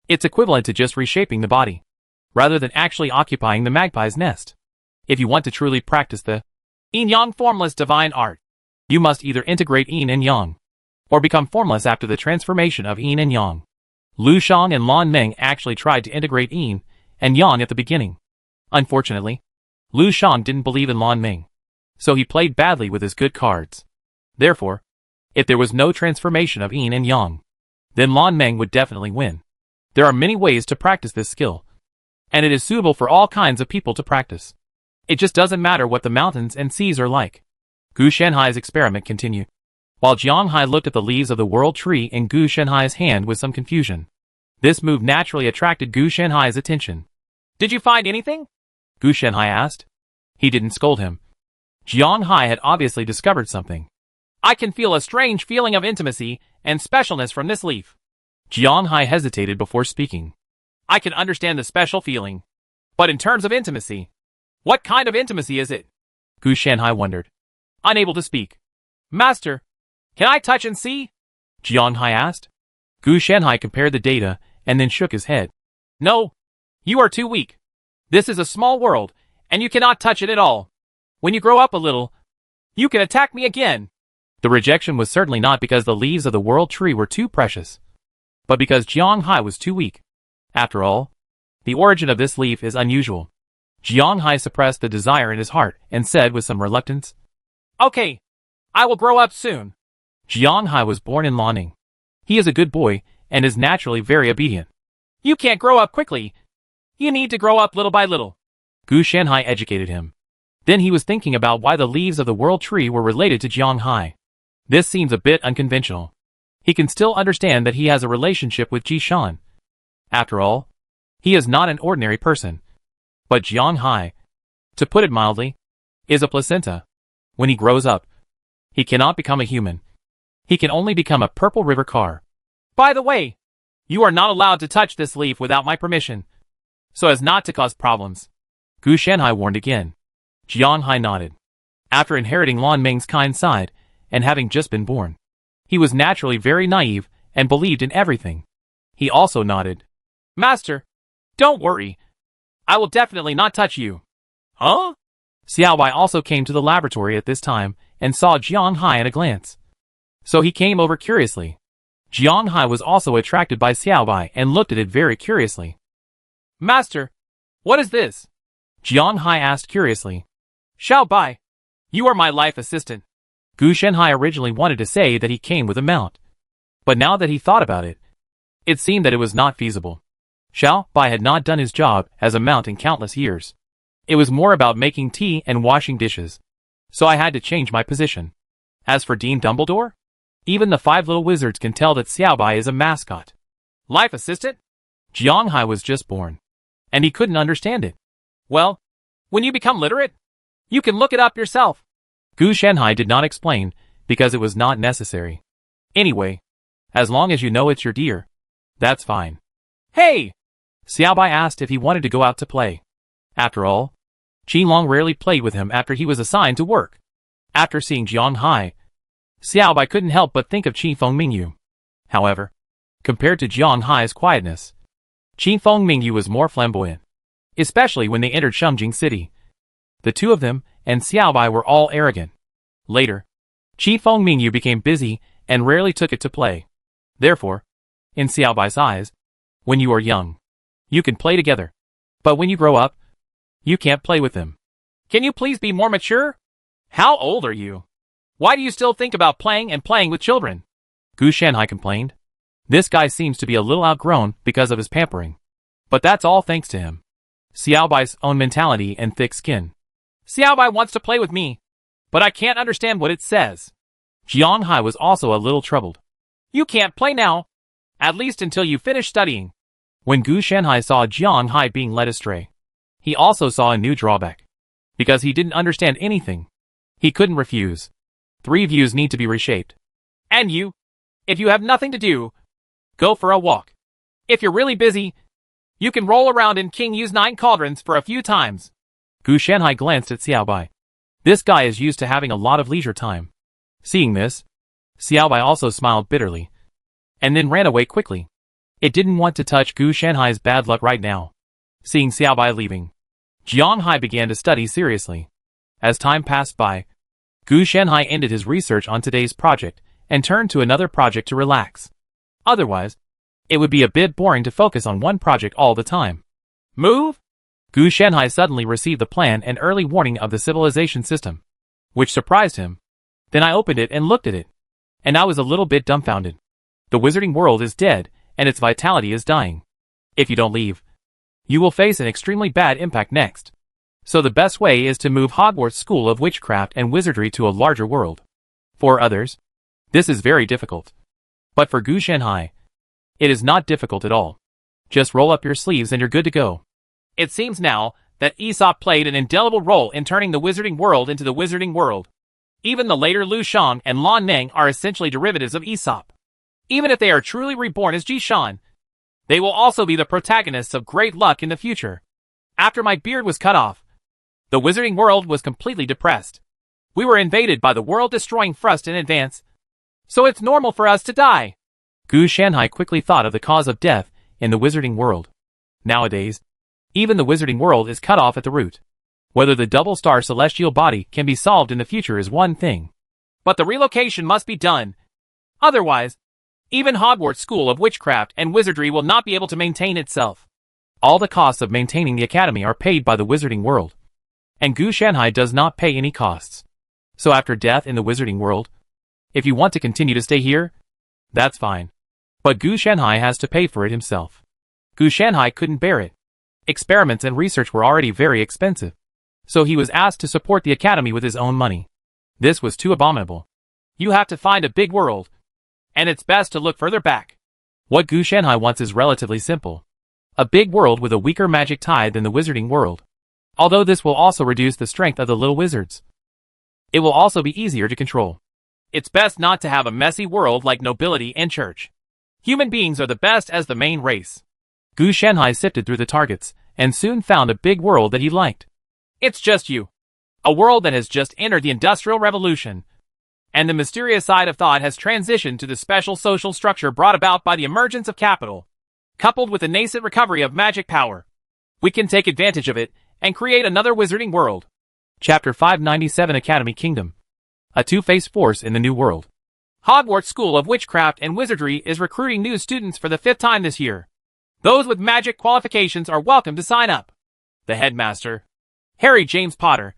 Speaker 1: It's equivalent to just reshaping the body, rather than actually occupying the magpie's nest. If you want to truly practice the
Speaker 2: Yin-Yang formless divine art,
Speaker 1: you must either integrate Yin and Yang, or become formless after the transformation of Yin and Yang. Lu Shang and Lan Meng actually tried to integrate Yin and Yang at the beginning. Unfortunately, Lu Shang didn't believe in Lan Meng, so he played badly with his good cards. Therefore, if there was no transformation of Yin and Yang, then Lan Meng would definitely win. There are many ways to practice this skill, and it is suitable for all kinds of people to practice. It just doesn't matter what the mountains and seas are like. Gu Shenhai's experiment continued, while Jiang Hai looked at the leaves of the world tree in Gu Shenhai's hand with some confusion. This move naturally attracted Gu Shenhai's attention.
Speaker 2: Did you find anything?
Speaker 1: Gu Shenhai asked. He didn't scold him. Jiang Hai had obviously discovered something.
Speaker 2: I can feel a strange feeling of intimacy and specialness from this leaf.
Speaker 1: Jiang Hai hesitated before speaking.
Speaker 2: I can understand the special feeling. But in terms of intimacy, what kind of intimacy is it?
Speaker 1: Gu Shenhai wondered, unable to speak.
Speaker 2: Master, can I touch and see?
Speaker 1: Jiang Hai asked. Gu Shenhai compared the data and then shook his head.
Speaker 2: No, you are too weak. This is a small world, and you cannot touch it at all. When you grow up a little, you can attack me again.
Speaker 1: The rejection was certainly not because the leaves of the world tree were too precious, but because Jiang Hai was too weak. After all, the origin of this leaf is unusual. Jiang Hai suppressed the desire in his heart and said with some reluctance,
Speaker 2: Okay, I will grow up soon.
Speaker 1: Jiang Hai was born in Lanning. He is a good boy and is naturally very obedient.
Speaker 2: You can't grow up quickly. You need to grow up little by little.
Speaker 1: Gu Shenhai educated him. Then he was thinking about why the leaves of the world tree were related to Jiang Hai. This seems a bit unconventional. He can still understand that he has a relationship with Ji Shan. After all, he is not an ordinary person. But Jiang Hai, to put it mildly, is a placenta. When he grows up, he cannot become a human. He can only become a purple river car.
Speaker 2: By the way, you are not allowed to touch this leaf without my permission, so as not to cause problems.
Speaker 1: Gu Shenhai warned again. Jiang Hai nodded. After inheriting Lan Meng's kind side, and having just been born, he was naturally very naive and believed in everything. He also nodded.
Speaker 2: Master, don't worry. I will definitely not touch you.
Speaker 1: Huh? Xiao Wei also came to the laboratory at this time and saw Jiang Hai at a glance. So he came over curiously. Jiang Hai was also attracted by Xiao Bai and looked at it very curiously.
Speaker 2: Master, what is this?
Speaker 1: Jiang Hai asked curiously.
Speaker 2: Xiao Bai, you are my life assistant.
Speaker 1: Gu Shenhai originally wanted to say that he came with a mount. But now that he thought about it, it seemed that it was not feasible. Xiao Bai had not done his job as a mount in countless years. It was more about making tea and washing dishes. So I had to change my position. As for Dean Dumbledore, even the 5 little wizards can tell that Xiao Bai is a mascot.
Speaker 2: Life assistant?
Speaker 1: Jiang Hai was just born, and he couldn't understand it.
Speaker 2: Well, when you become literate, you can look it up yourself.
Speaker 1: Gu Shenhai did not explain, because it was not necessary. Anyway, as long as you know it's your deer, that's fine.
Speaker 2: Hey!
Speaker 1: Xiao Bai asked if he wanted to go out to play. After all, Qi Long rarely played with him after he was assigned to work. After seeing Jiang Hai, Xiao Bai couldn't help but think of Qi Feng Mingyu. However, compared to Jiang Hai's quietness, Qi Feng Mingyu was more flamboyant, especially when they entered Shengjing City. The two of them and Xiao Bai were all arrogant. Later, Qi Feng Mingyu became busy and rarely took it to play. Therefore, in Xiao Bai's eyes, when you are young, you can play together. But when you grow up, you can't play with them.
Speaker 2: Can you please be more mature? How old are you? Why do you still think about playing and playing with children?
Speaker 1: Gu Shenhai complained. This guy seems to be a little outgrown because of his pampering. But that's all thanks to him. Xiao Bai's own mentality and thick skin.
Speaker 2: Xiao Bai wants to play with me, but I can't understand what it says.
Speaker 1: Jiang Hai was also a little troubled.
Speaker 2: You can't play now, at least until you finish studying.
Speaker 1: When Gu Shenhai saw Jiang Hai being led astray, he also saw a new drawback. Because he didn't understand anything, he couldn't refuse. 3 views need to be reshaped.
Speaker 2: And you? If you have nothing to do, go for a walk. If you're really busy, you can roll around in King Yu's 9 cauldrons for a few times.
Speaker 1: Gu Shenhai glanced at Xiao Bai. This guy is used to having a lot of leisure time. Seeing this, Xiao Bai also smiled bitterly, and then ran away quickly. It didn't want to touch Gu Shenhai's bad luck right now. Seeing Xiao Bai leaving, Jiang Hai began to study seriously. As time passed by, Gu Shenhai ended his research on today's project and turned to another project to relax. Otherwise, it would be a bit boring to focus on one project all the time.
Speaker 2: Move?
Speaker 1: Gu Shenhai suddenly received the plan and early warning of the civilization system, which surprised him. Then I opened it and looked at it, and I was a little bit dumbfounded. The wizarding world is dead, and its vitality is dying. If you don't leave, you will face an extremely bad impact next. So the best way is to move Hogwarts School of Witchcraft and Wizardry to a larger world. For others, this is very difficult. But for Gu Shenhai, it is not difficult at all. Just roll up your sleeves and you're good to go.
Speaker 2: It seems now that Aesop played an indelible role in turning the wizarding world into the wizarding world. Even the later Lu Shang and Lan Neng are essentially derivatives of Aesop. Even if they are truly reborn as Ji Shan, they will also be the protagonists of great luck in the future. After my beard was cut off, the wizarding world was completely depressed. We were invaded by the world-destroying Frust in advance, so it's normal for us to die.
Speaker 1: Gu Shenhai quickly thought of the cause of death in the wizarding world. Nowadays, even the wizarding world is cut off at the root. Whether the double-star celestial body can be solved in the future is one thing.
Speaker 2: But the relocation must be done. Otherwise, even Hogwarts School of Witchcraft and Wizardry will not be able to maintain itself.
Speaker 1: All the costs of maintaining the academy are paid by the wizarding world. And Gu Shenhai does not pay any costs. So after death in the wizarding world, if you want to continue to stay here, that's fine. But Gu Shenhai has to pay for it himself. Gu Shenhai couldn't bear it. Experiments and research were already very expensive. So he was asked to support the academy with his own money. This was too abominable.
Speaker 2: You have to find a big world, and it's best to look further back.
Speaker 1: What Gu Shenhai wants is relatively simple. A big world with a weaker magic tide than the wizarding world. Although this will also reduce the strength of the little wizards. It will also be easier to control.
Speaker 2: It's best not to have a messy world like nobility and church. Human beings are the best as the main race.
Speaker 1: Gu Shenhai sifted through the targets, and soon found a big world that he liked.
Speaker 2: It's just you. A world that has just entered the Industrial Revolution. And the mysterious side of thought has transitioned to the special social structure brought about by the emergence of capital. Coupled with the nascent recovery of magic power, we can take advantage of it and create another wizarding world.
Speaker 1: Chapter 597 Academy Kingdom. A two-faced force in the New World.
Speaker 2: Hogwarts School of Witchcraft and Wizardry is recruiting new students for the 5th time this year. Those with magic qualifications are welcome to sign up. The headmaster, Harry James Potter,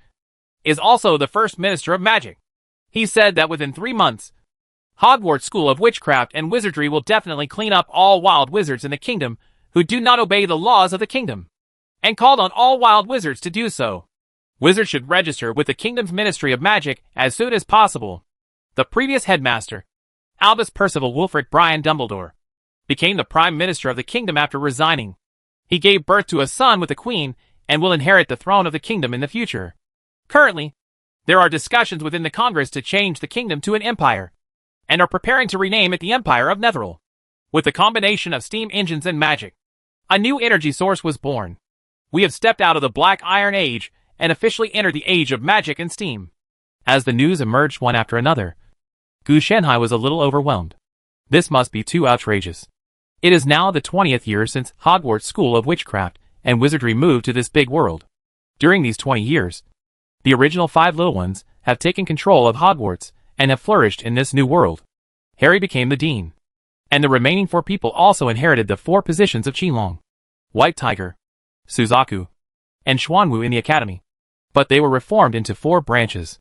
Speaker 2: is also the first Minister of Magic. He said that within 3 months, Hogwarts School of Witchcraft and Wizardry will definitely clean up all wild wizards in the kingdom who do not obey the laws of the kingdom, and called on all wild wizards to do so. Wizards should register with the kingdom's Ministry of Magic as soon as possible. The previous headmaster, Albus Percival Wulfric Brian Dumbledore, became the Prime Minister of the kingdom after resigning. He gave birth to a son with the Queen and will inherit the throne of the kingdom in the future. Currently, there are discussions within the Congress to change the kingdom to an empire, and are preparing to rename it the Empire of Netheril. With the combination of steam engines and magic, a new energy source was born. We have stepped out of the Black Iron Age and officially entered the age of magic and steam. As the news emerged one after another, Gu Shenhai was a little overwhelmed. This must be too outrageous. It is now the 20th year since Hogwarts School of Witchcraft and Wizardry moved to this big world. During these 20 years, the original 5 little ones have taken control of Hogwarts and have flourished in this new world. Harry became the dean, and the remaining 4 people also inherited the 4 positions of Qinglong, White Tiger, Suzaku, and Xuanwu in the academy. But they were reformed into 4 branches.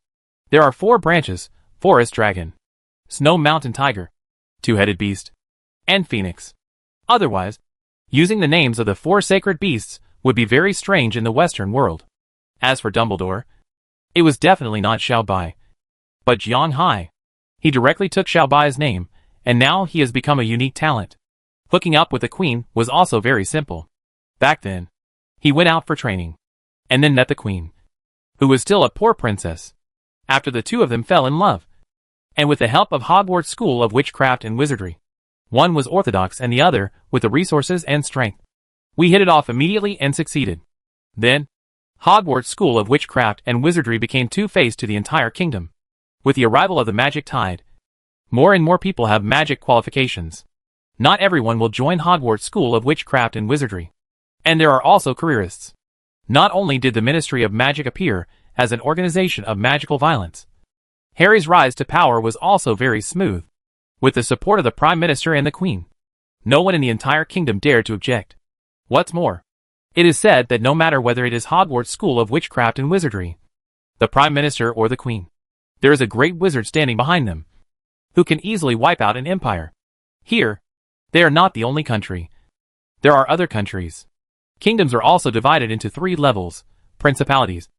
Speaker 2: There are 4 branches: Forest Dragon, Snow Mountain Tiger, Two-Headed Beast, and Phoenix. Otherwise, using the names of the 4 sacred beasts would be very strange in the Western world. As for Dumbledore, it was definitely not Xiao Bai, but Jiang Hai. He directly took Xiao Bai's name, and now he has become a unique talent. Hooking up with the Queen was also very simple. Back then, he went out for training, and then met the Queen, who was still a poor princess. After the 2 of them fell in love, and with the help of Hogwarts School of Witchcraft and Wizardry, one was orthodox and the other with the resources and strength. We hit it off immediately and succeeded. Then, Hogwarts School of Witchcraft and Wizardry became two-faced to the entire kingdom. With the arrival of the magic tide, more and more people have magic qualifications. Not everyone will join Hogwarts School of Witchcraft and Wizardry. And there are also careerists. Not only did the Ministry of Magic appear as an organization of magical violence, Harry's rise to power was also very smooth. With the support of the Prime Minister and the Queen, no one in the entire kingdom dared to object. What's more, it is said that no matter whether it is Hogwarts School of Witchcraft and Wizardry, the Prime Minister or the Queen, there is a great wizard standing behind them, who can easily wipe out an empire. Here, they are not the only country. There are other countries. Kingdoms are also divided into 3 levels: principalities,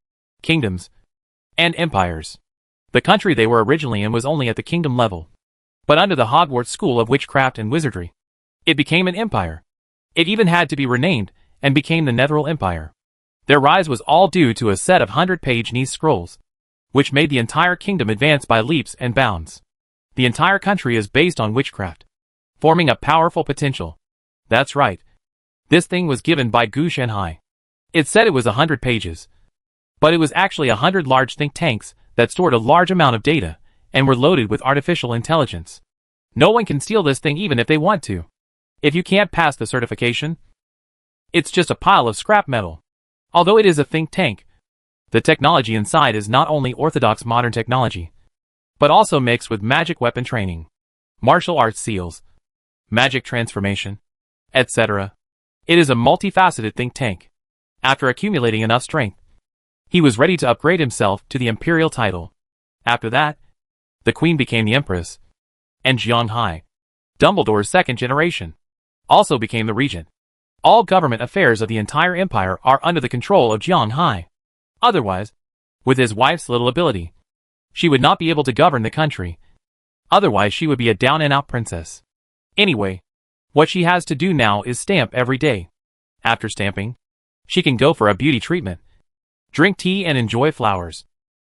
Speaker 2: kingdoms, and empires. The country they were originally in was only at the kingdom level. But under the Hogwarts School of Witchcraft and Wizardry, it became an empire. It even had to be renamed and became the Netheril Empire. Their rise was all due to a set of 100-page Nice scrolls, which made the entire kingdom advance by leaps and bounds. The entire country is based on witchcraft, forming a powerful potential. That's right. This thing was given by Gu Shenhai. It said it was 100 pages, but it was actually 100 large think tanks that stored a large amount of data and were loaded with artificial intelligence. No one can steal this thing even if they want to. If you can't pass the certification, it's just a pile of scrap metal. Although it is a think tank, the technology inside is not only orthodox modern technology, but also mixed with magic weapon training, martial arts seals, magic transformation, etc. It is a multifaceted think tank. After accumulating enough strength, he was ready to upgrade himself to the imperial title. After that, the Queen became the Empress, and Jiang Hai, Dumbledore's second generation, also became the regent. All government affairs of the entire empire are under the control of Jiang Hai. Otherwise, with his wife's little ability, she would not be able to govern the country. Otherwise she would be a down-and-out princess. Anyway, what she has to do now is stamp every day. After stamping, she can go for a beauty treatment, drink tea and enjoy flowers.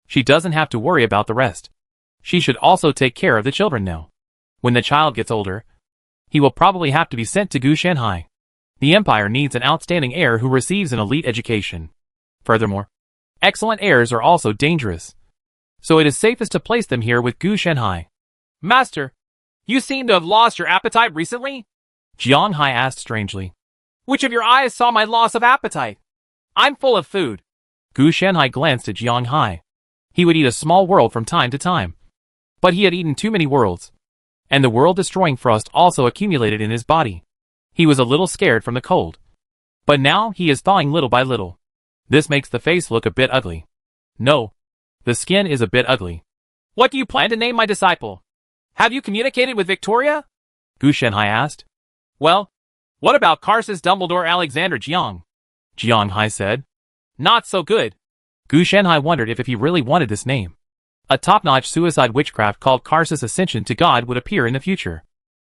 Speaker 2: She doesn't have to worry about the rest. She should also take care of the children now. When the child gets older, he will probably have to be sent to Gu Shenhai. The empire needs an outstanding heir who receives an elite education. Furthermore, excellent heirs are also dangerous, so it is safest to place them here with Gu Shenhai. Master, you seem to have lost your appetite recently?
Speaker 1: Jiang Hai asked strangely.
Speaker 2: Which of your eyes saw my loss of appetite? I'm full of food.
Speaker 1: Gu Shenhai glanced at Jiang Hai. He would eat a small world from time to time, but he had eaten too many worlds. and the world-destroying frost also accumulated in his body. He was a little scared from the cold. But now he is thawing little by little. This makes the face look a bit ugly. No, the skin is a bit ugly.
Speaker 2: What do you plan to name my disciple? Have you communicated with Victoria?
Speaker 1: Gu Shenhai asked.
Speaker 2: Well, what about Karsus Dumbledore Alexander Jiang?
Speaker 1: Jiang Hai said.
Speaker 2: Not so good.
Speaker 1: Gu Shenhai wondered if he really wanted this name. A top-notch suicide witchcraft called Karsus Ascension to God would appear in the future.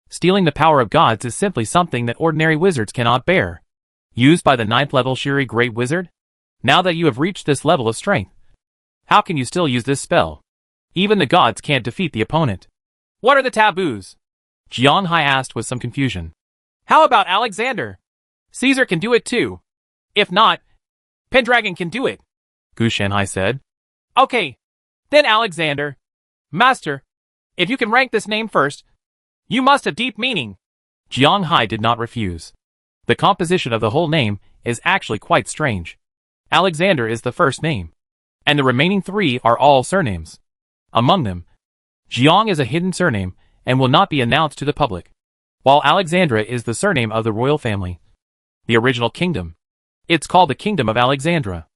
Speaker 1: Stealing the power of gods is simply something that ordinary wizards cannot bear. Used by the 9th level Shuri Great Wizard? Now that you have reached this level of strength, how can you still use this spell? Even the gods can't defeat the opponent.
Speaker 2: What are the taboos?
Speaker 1: Jiang Hai asked with some confusion.
Speaker 2: How about Alexander? Caesar can do it too. If not, Pendragon can do it.
Speaker 1: Gu Shenhai said.
Speaker 2: Okay, then Alexander. Master, if you can rank this name first, you must have deep meaning.
Speaker 1: Jiang Hai did not refuse. The composition of the whole name is actually quite strange. Alexander is the first name, and the remaining 3 are all surnames. Among them, Jiang is a hidden surname and will not be announced to the public, while Alexandra is the surname of the royal family. The original kingdom. It's called the Kingdom of Alexandra.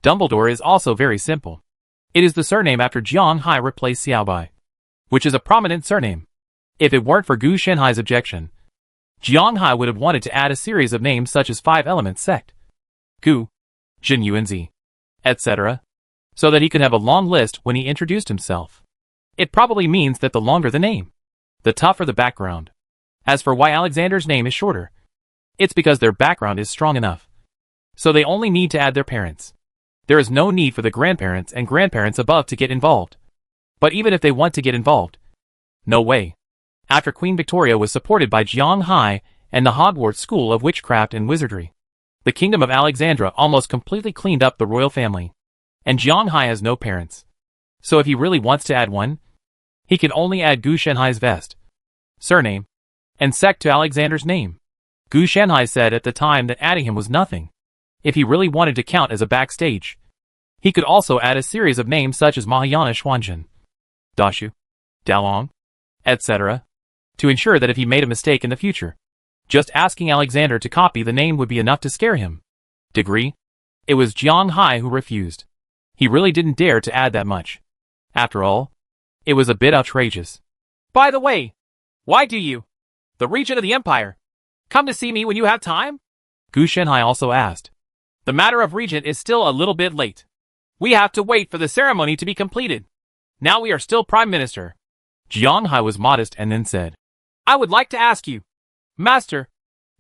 Speaker 1: Dumbledore is also very simple. It is the surname after Jiang Hai replaced Xiaobai, which is a prominent surname. If it weren't for Gu Shenhai's objection, Jiang Hai would have wanted to add a series of names such as 5 Elements Sect, Gu, Jin Yuanzi, etc., so that he could have a long list when he introduced himself. It probably means that the longer the name, the tougher the background. As for why Alexander's name is shorter, it's because their background is strong enough. So they only need to add their parents. There is no need for the grandparents and grandparents above to get involved. But even if they want to get involved, no way. After Queen Victoria was supported by Jiang Hai and the Hogwarts School of Witchcraft and Wizardry, the Kingdom of Alexandra almost completely cleaned up the royal family. And Jiang Hai has no parents. So if he really wants to add one, he can only add Gu Shenhai's vest, surname, and sect to Alexander's name. Gu Shenhai said at the time that adding him was nothing. If he really wanted to count as a backstage, he could also add a series of names such as Mahayana Xuanzhen, Dashu, Dalong, etc., to ensure that if he made a mistake in the future, just asking Alexander to copy the name would be enough to scare him. Degree? It was Jiang Hai who refused. He really didn't dare to add that much. After all, it was a bit outrageous.
Speaker 2: By the way, why do you, the regent of the empire, come to see me when you have time?
Speaker 1: Gu Shenhai also asked.
Speaker 2: The matter of regent is still a little bit late. We have to wait for the ceremony to be completed. Now we are still prime minister.
Speaker 1: Jiang Hai was modest and then said,
Speaker 2: I would like to ask you, Master,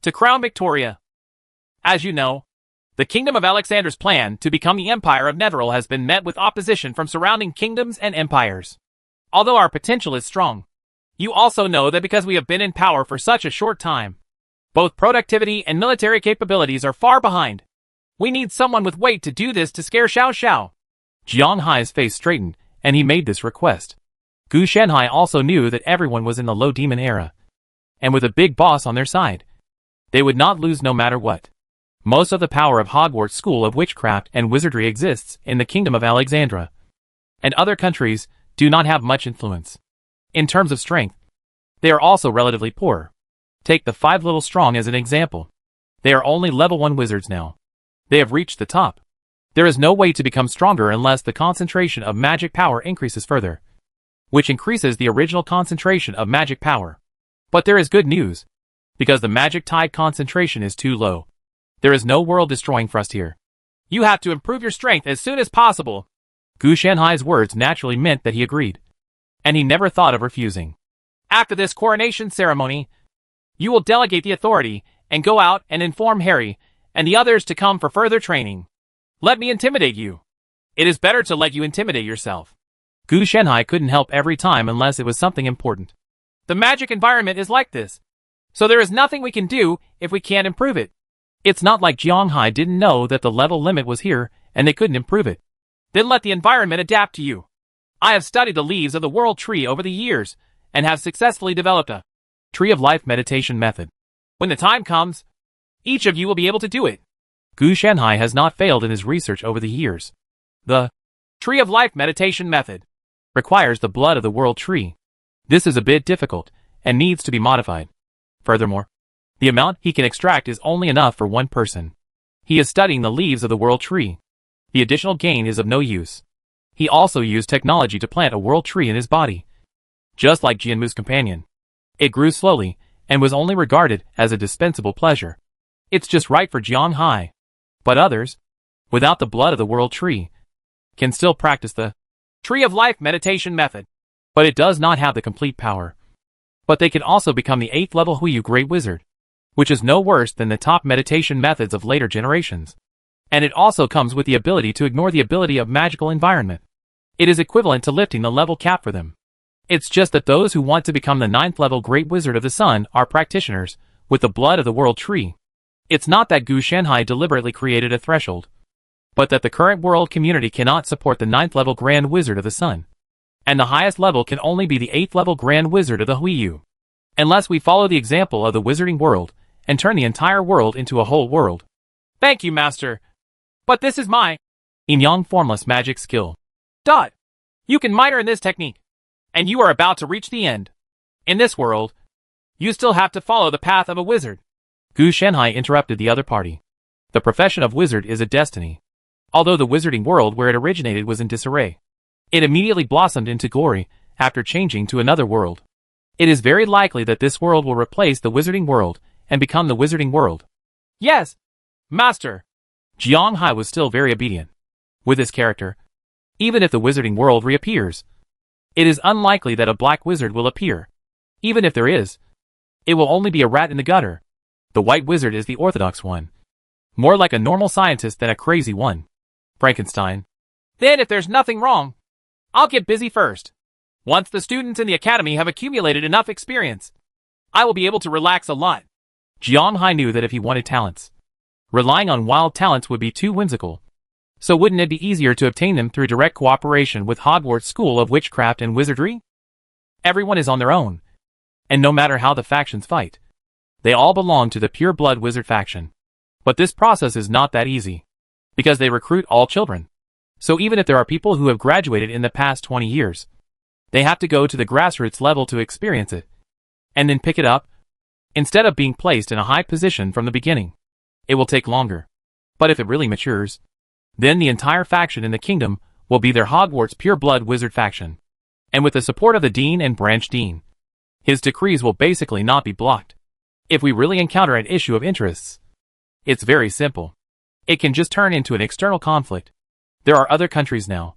Speaker 2: to crown Victoria. As you know, the Kingdom of Alexander's plan to become the Empire of Netheril has been met with opposition from surrounding kingdoms and empires. Although our potential is strong, you also know that because we have been in power for such a short time, both productivity and military capabilities are far behind. We need someone with weight to do this to scare Xiao Xiao.
Speaker 1: Jiang Hai's face straightened, and he made this request. Gu Shenhai also knew that everyone was in the low demon era, and with a big boss on their side, they would not lose no matter what. Most of the power of Hogwarts School of Witchcraft and Wizardry exists in the Kingdom of Alexandra, and other countries do not have much influence. In terms of strength, they are also relatively poor. Take the 5 Little Strong as an example. They are only level 1 wizards now. They have reached the top. There is no way to become stronger unless the concentration of magic power increases further, which increases the original concentration of magic power. But there is good news, because the magic tide concentration is too low. There is no world-destroying frost here.
Speaker 2: You have to improve your strength as soon as possible.
Speaker 1: Gu Shenhai's words naturally meant that he agreed, and he never thought of refusing.
Speaker 2: After this coronation ceremony, you will delegate the authority and go out and inform Harry and the others to come for further training. Let me intimidate you. It is better to let you intimidate yourself.
Speaker 1: Gu Shenhai couldn't help every time unless it was something important.
Speaker 2: The magic environment is like this, so there is nothing we can do if we can't improve it.
Speaker 1: It's not like Jiang Hai didn't know that the level limit was here and they couldn't improve it.
Speaker 2: Then let the environment adapt to you. I have studied the leaves of the world tree over the years and have successfully developed a
Speaker 1: Tree of Life meditation method.
Speaker 2: When the time comes, each of you will be able to do it.
Speaker 1: Gu Shenhai has not failed in his research over the years. The
Speaker 2: Tree of Life meditation method
Speaker 1: requires the blood of the world tree. This is a bit difficult, and needs to be modified. Furthermore, the amount he can extract is only enough for one person. He is studying the leaves of the world tree. The additional gain is of no use. He also used technology to plant a world tree in his body. Just like Jianmu's companion. It grew slowly, and was only regarded as a dispensable pleasure. It's just right for Jiang Hai. But others, without the blood of the world tree, can still practice the
Speaker 2: Tree of Life meditation method.
Speaker 1: But it does not have the complete power. But they can also become the 8th level Huiyu Great Wizard, which is no worse than the top meditation methods of later generations. And it also comes with the ability to ignore the ability of magical environment. It is equivalent to lifting the level cap for them. It's just that those who want to become the 9th level Great Wizard of the Sun are practitioners with the blood of the world tree. It's not that Gu Shenhai deliberately created a threshold, but that the current world community cannot support the 9th level Grand Wizard of the Sun. And the highest level can only be the 8th level Grand Wizard of the Huiyu. Unless we follow the example of the Wizarding World and turn the entire world into a whole world.
Speaker 2: Thank you, Master. But this is my
Speaker 1: Yin Yang formless magic skill.
Speaker 2: You can minor in this technique, and you are about to reach the end. In this world, you still have to follow the path of a wizard.
Speaker 1: Gu Shenhai interrupted the other party. The profession of wizard is a destiny. Although the wizarding world where it originated was in disarray, it immediately blossomed into glory after changing to another world. It is very likely that this world will replace the wizarding world and become the wizarding world.
Speaker 2: Yes, Master.
Speaker 1: Jiang Hai was still very obedient. With his character, even if the wizarding world reappears, it is unlikely that a black wizard will appear. Even if there is, it will only be a rat in the gutter. The white wizard is the orthodox one. More like a normal scientist than a crazy one. Frankenstein.
Speaker 2: Then if there's nothing wrong, I'll get busy first. Once the students in the academy have accumulated enough experience, I will be able to relax a lot.
Speaker 1: Jiang Hai knew that if he wanted talents, relying on wild talents would be too whimsical. So wouldn't it be easier to obtain them through direct cooperation with Hogwarts School of Witchcraft and Wizardry? Everyone is on their own. And no matter how the factions fight, they all belong to the pure blood wizard faction. But this process is not that easy, because they recruit all children. So even if there are people who have graduated in the past 20 years, they have to go to the grassroots level to experience it, and then pick it up, instead of being placed in a high position from the beginning. It will take longer. But if it really matures, then the entire faction in the kingdom will be their Hogwarts Pure Blood Wizard faction. And with the support of the Dean and Branch Dean, his decrees will basically not be blocked. If we really encounter an issue of interests, it's very simple. It can just turn into an external conflict. There are other countries now,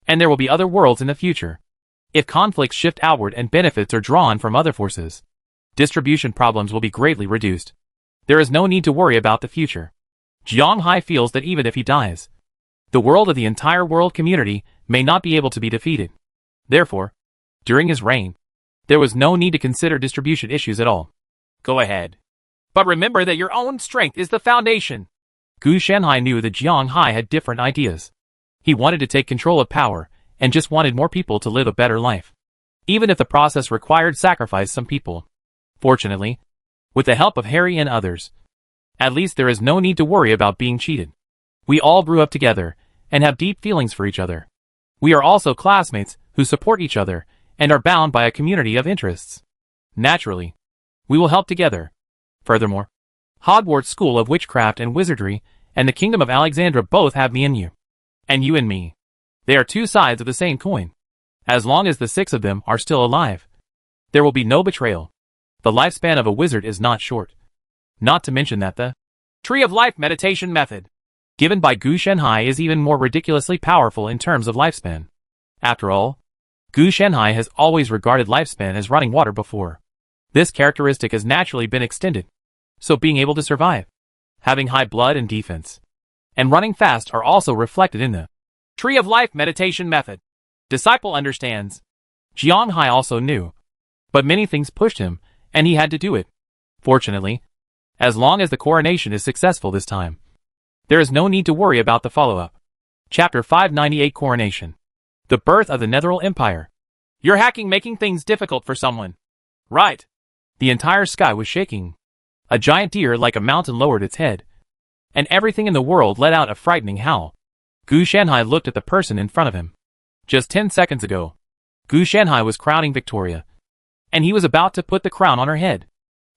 Speaker 1: and there will be other worlds in the future. If conflicts shift outward and benefits are drawn from other forces, distribution problems will be greatly reduced. There is no need to worry about the future. Jiang Hai feels that even if he dies, the world of the entire world community may not be able to be defeated. Therefore, during his reign, there was no need to consider distribution issues at all.
Speaker 2: Go ahead. But remember that your own strength is the foundation.
Speaker 1: Gu Shenhai knew that Jiang Hai had different ideas. He wanted to take control of power, and just wanted more people to live a better life. Even if the process required sacrifice some people. Fortunately, with the help of Harry and others, at least there is no need to worry about being cheated. We all grew up together, and have deep feelings for each other. We are also classmates who support each other, and are bound by a community of interests. Naturally, we will help together. Furthermore, Hogwarts School of Witchcraft and Wizardry and the Kingdom of Alexandra both have me and you. And you and me. They are two sides of the same coin. As long as the 6 of them are still alive, there will be no betrayal. The lifespan of a wizard is not short. Not to mention that the
Speaker 2: Tree of Life meditation method
Speaker 1: given by Gu Shenhai is even more ridiculously powerful in terms of lifespan. After all, Gu Shenhai has always regarded lifespan as running water before. This characteristic has naturally been extended. So being able to survive, having high blood and defense, and running fast are also reflected in the
Speaker 2: Tree of Life meditation method. Disciple understands.
Speaker 1: Jiang Hai also knew. But many things pushed him, and he had to do it. Fortunately, as long as the coronation is successful this time, there is no need to worry about the follow-up. Chapter 598 Coronation. The Birth of the Netheril Empire.
Speaker 2: You're hacking making things difficult for someone. Right.
Speaker 1: The entire sky was shaking. A giant deer like a mountain lowered its head, and everything in the world let out a frightening howl. Gu Shenhai looked at the person in front of him. Just 10 seconds ago, Gu Shenhai was crowning Victoria, and he was about to put the crown on her head.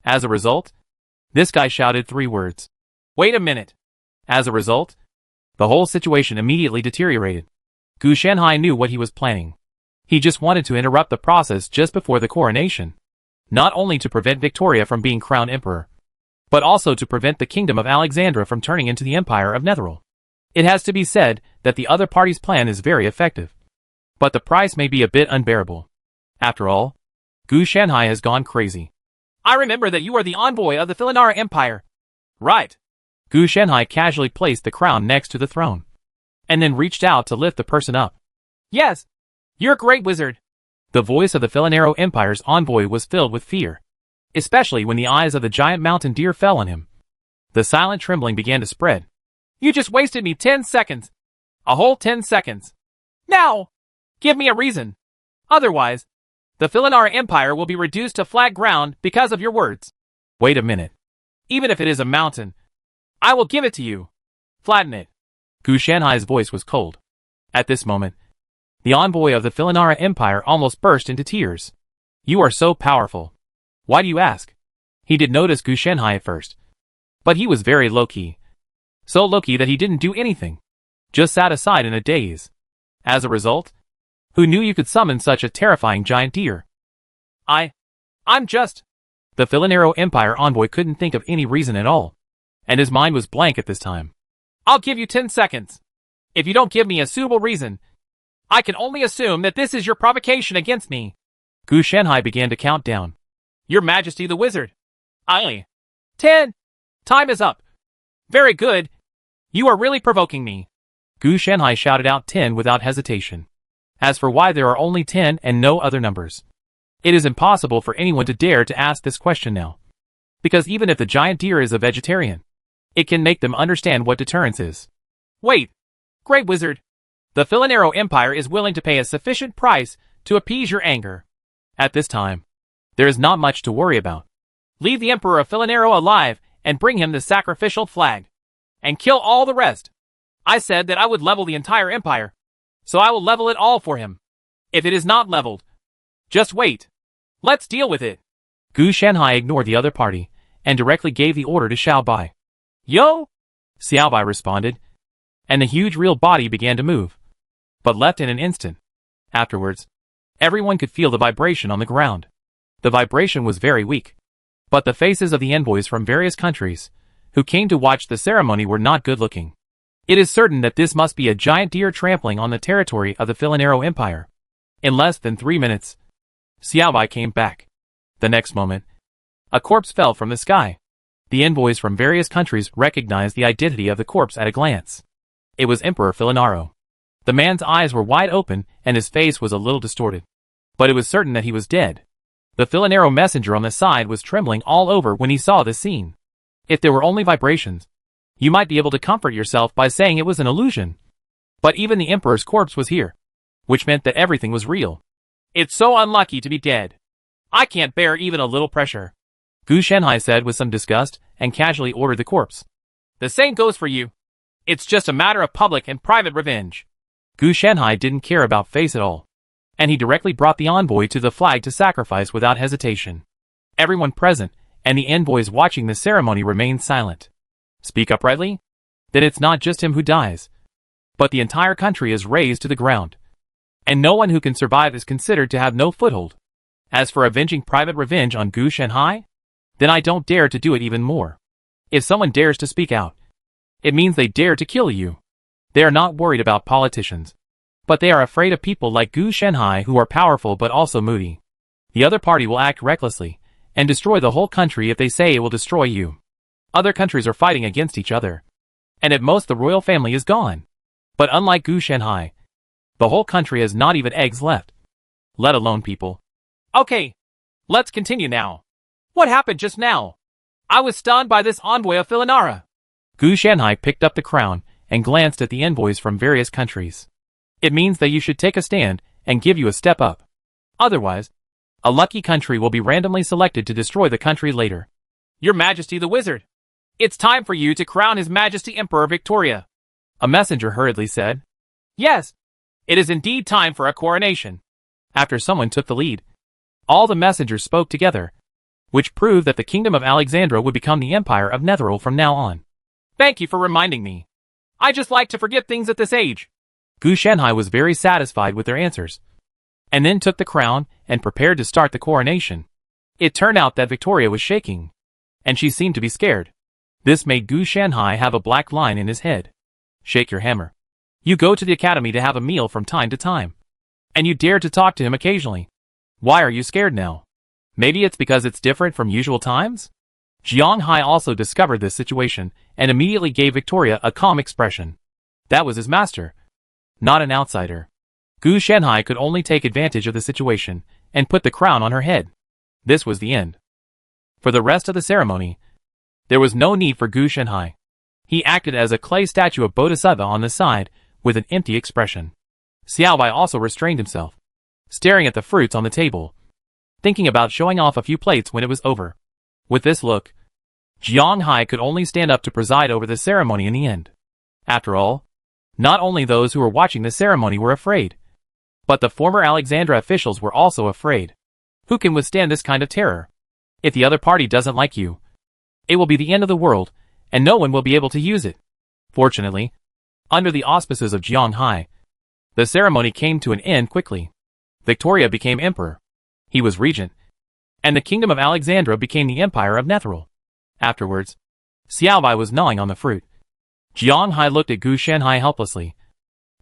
Speaker 1: As a result, this guy shouted 3 words. Wait a minute. As a result, the whole situation immediately deteriorated. Gu Shanhai knew what he was planning. He just wanted to interrupt the process just before the coronation. Not only to prevent Victoria from being crowned emperor, but also to prevent the kingdom of Alexandra from turning into the empire of Netheril. It has to be said that the other party's plan is very effective. But the price may be a bit unbearable. After all, Gu Shanhai has gone crazy.
Speaker 2: I remember that you are the envoy of the Filinara Empire. Right.
Speaker 1: Gu Shanhai casually placed the crown next to the throne, and then reached out to lift the person up.
Speaker 2: Yes. You're a great wizard.
Speaker 1: The voice of the Filinaro Empire's envoy was filled with fear, especially when the eyes of the giant mountain deer fell on him. The silent trembling began to spread.
Speaker 2: You just wasted me 10 seconds. A whole 10 seconds. Now, give me a reason. Otherwise, the Filinara Empire will be reduced to flat ground because of your words.
Speaker 1: Wait a minute.
Speaker 2: Even if it is a mountain, I will give it to you. Flatten it.
Speaker 1: Gu Shanhai's voice was cold. At this moment, the envoy of the Filinara Empire almost burst into tears. You are so powerful. Why do you ask? He did notice Gu Shanhai at first, but he was very low-key. So low-key that he didn't do anything. Just sat aside in a daze. As a result, who knew you could summon such a terrifying giant deer?
Speaker 2: I'm just...
Speaker 1: The Filinaro Empire envoy couldn't think of any reason at all, and his mind was blank at this time.
Speaker 2: I'll give you 10 seconds. If you don't give me a suitable reason, I can only assume that this is your provocation against me.
Speaker 1: Gu Shanhai began to count down.
Speaker 2: Your Majesty the Wizard. 10. Time is up. Very good. You are really provoking me.
Speaker 1: Gu Shanhai shouted out 10 without hesitation. As for why there are only 10 and no other numbers, it is impossible for anyone to dare to ask this question now. Because even if the giant deer is a vegetarian, it can make them understand what deterrence is.
Speaker 2: Wait. Great Wizard. The Filinaro Empire is willing to pay a sufficient price to appease your anger.
Speaker 1: At this time, there is not much to worry about.
Speaker 2: Leave the Emperor of Filinaro alive and bring him the sacrificial flag. And kill all the rest. I said that I would level the entire empire, so I will level it all for him. If it is not leveled, just wait. Let's deal with it.
Speaker 1: Gu Shanhai ignored the other party and directly gave the order to Xiao Bai.
Speaker 2: Yo!
Speaker 1: Xiao Bai responded, and the huge real body began to move, but left in an instant. Afterwards, everyone could feel the vibration on the ground. The vibration was very weak, but the faces of the envoys from various countries who came to watch the ceremony were not good looking. It is certain that this must be a giant deer trampling on the territory of the Filinaro Empire. In less than 3 minutes, Xiao Bai came back. The next moment, a corpse fell from the sky. The envoys from various countries recognized the identity of the corpse at a glance. It was Emperor Filinaro. The man's eyes were wide open and his face was a little distorted. But it was certain that he was dead. The Filinaro messenger on the side was trembling all over when he saw this scene. If there were only vibrations, you might be able to comfort yourself by saying it was an illusion. But even the Emperor's corpse was here, which meant that everything was real.
Speaker 2: It's so unlucky to be dead. I can't bear even a little pressure.
Speaker 1: Gu Shanhai said with some disgust and casually ordered the corpse.
Speaker 2: The same goes for you. It's just a matter of public and private revenge.
Speaker 1: Gu Shanhai didn't care about face at all, and he directly brought the envoy to the flag to sacrifice without hesitation. Everyone present and the envoys watching the ceremony remained silent. Speak uprightly? Then it's not just him who dies, but the entire country is razed to the ground. And no one who can survive is considered to have no foothold. As for avenging private revenge on Gu Shanhai, then I don't dare to do it even more. If someone dares to speak out, it means they dare to kill you. They are not worried about politicians, but they are afraid of people like Gu Shanhai who are powerful but also moody. The other party will act recklessly and destroy the whole country if they say it will destroy you. Other countries are fighting against each other, and at most the royal family is gone. But unlike Gu Shanhai, the whole country has not even eggs left, let alone people.
Speaker 2: Okay, let's continue now. What happened just now? I was stunned by this envoy of Filinara.
Speaker 1: Gu Shanhai picked up the crown and glanced at the envoys from various countries. It means that you should take a stand and give you a step up. Otherwise, a lucky country will be randomly selected to destroy the country later.
Speaker 2: Your Majesty the Wizard. It's time for you to crown His Majesty Emperor Victoria.
Speaker 1: A messenger hurriedly said.
Speaker 2: Yes, it is indeed time for a coronation.
Speaker 1: After someone took the lead, All the messengers spoke together, which proved that the kingdom of Alexandria would become the empire of Netheril from now on.
Speaker 2: Thank you for reminding me. I just like to forget things at this age.
Speaker 1: Gu Shenhai was very satisfied with their answers, and then took the crown and prepared to start the coronation. It turned out that Victoria was shaking, and she seemed to be scared. This made Gu Shenhai have a black line in his head. Shake your hammer. You go to the academy to have a meal from time to time, and you dare to talk to him occasionally. Why are you scared now? Maybe it's because it's different from usual times? Jiang Hai also discovered this situation and immediately gave Victoria a calm expression. That was his master, not an outsider. Gu Shenhai could only take advantage of the situation and put the crown on her head. This was the end. For the rest of the ceremony, there was no need for Gu Shenhai. He acted as a clay statue of Bodhisattva on the side with an empty expression. Xiao Bai also restrained himself, staring at the fruits on the table, thinking about showing off a few plates when it was over. With this look, Jiang Hai could only stand up to preside over the ceremony in the end. After all, not only those who were watching the ceremony were afraid, but the former Alexandria officials were also afraid. Who can withstand this kind of terror? If the other party doesn't like you, it will be the end of the world, and no one will be able to use it. Fortunately, under the auspices of Jiang Hai, the ceremony came to an end quickly. Victoria became emperor. He was regent, and the kingdom of Alexandria became the empire of Netheril. Afterwards, Xiao Bai was gnawing on the fruit. Jiang Hai looked at Gu Shenhai helplessly,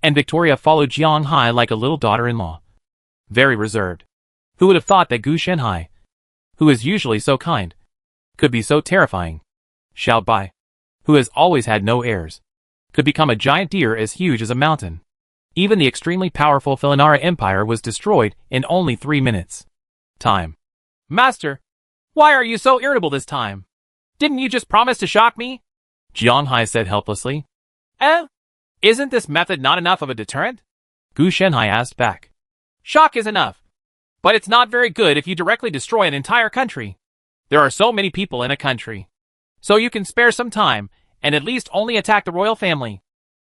Speaker 1: and Victoria followed Jiang Hai like a little daughter-in-law. Very reserved. Who would have thought that Gu Shenhai, who is usually so kind, could be so terrifying? Xiao Bai, who has always had no heirs, could become a giant deer as huge as a mountain. Even the extremely powerful Filinara Empire was destroyed in only 3 minutes. Time.
Speaker 2: Master, why are you so irritable this time? Didn't you just promise to shock me?
Speaker 1: Jiang Hai said helplessly.
Speaker 2: Isn't this method not enough of a deterrent?
Speaker 1: Gu Shenhai asked back.
Speaker 2: Shock is enough, but it's not very good if you directly destroy an entire country. There are so many people in a country, so you can spare some time and at least only attack the royal family.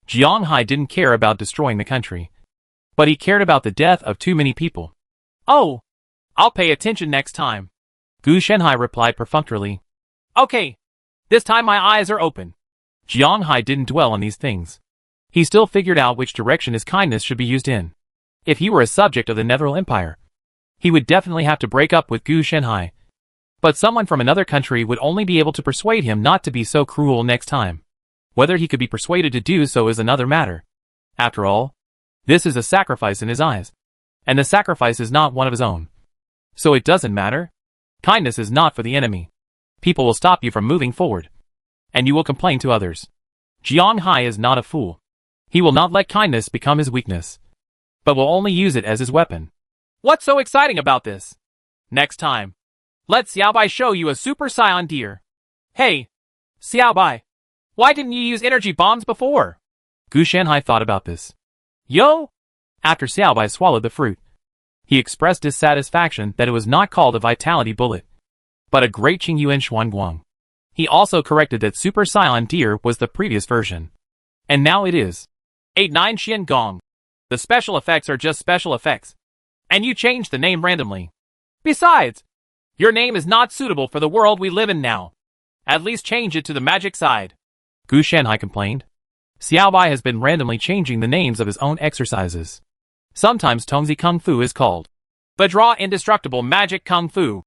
Speaker 1: Jiang Hai didn't care about destroying the country, but he cared about the death of too many people.
Speaker 2: Oh, I'll pay attention next time.
Speaker 1: Gu Shenhai replied perfunctorily.
Speaker 2: Okay, this time my eyes are open.
Speaker 1: Jiang Hai didn't dwell on these things. He still figured out which direction his kindness should be used in. If he were a subject of the Netheril Empire, he would definitely have to break up with Gu Shenhai. But someone from another country would only be able to persuade him not to be so cruel next time. Whether he could be persuaded to do so is another matter. After all, this is a sacrifice in his eyes, and the sacrifice is not one of his own. So it doesn't matter. Kindness is not for the enemy. People will stop you from moving forward, and you will complain to others. Jiang Hai is not a fool. He will not let kindness become his weakness, but will only use it as his weapon.
Speaker 2: What's so exciting about this? Next time, let Xiao Bai show you a Super Saiyan deer. Hey, Xiao Bai, why didn't you use energy bombs before?
Speaker 1: Gu Shenhai thought about this.
Speaker 2: Yo!
Speaker 1: After Xiao Bai swallowed the fruit, he expressed dissatisfaction that it was not called a vitality bullet, but a great Qingyuan Xuanguang. He also corrected that Super Saiyan deer was the previous version, and now it is
Speaker 2: 89 Xian Gong. The special effects are just special effects, and you changed the name randomly. Besides, your name is not suitable for the world we live in now. At least change it to the magic side.
Speaker 1: Gu Shenhai complained. Xiao Bai has been randomly changing the names of his own exercises. Sometimes Tongzi Kung Fu is called
Speaker 2: the Draw Indestructible Magic Kung Fu.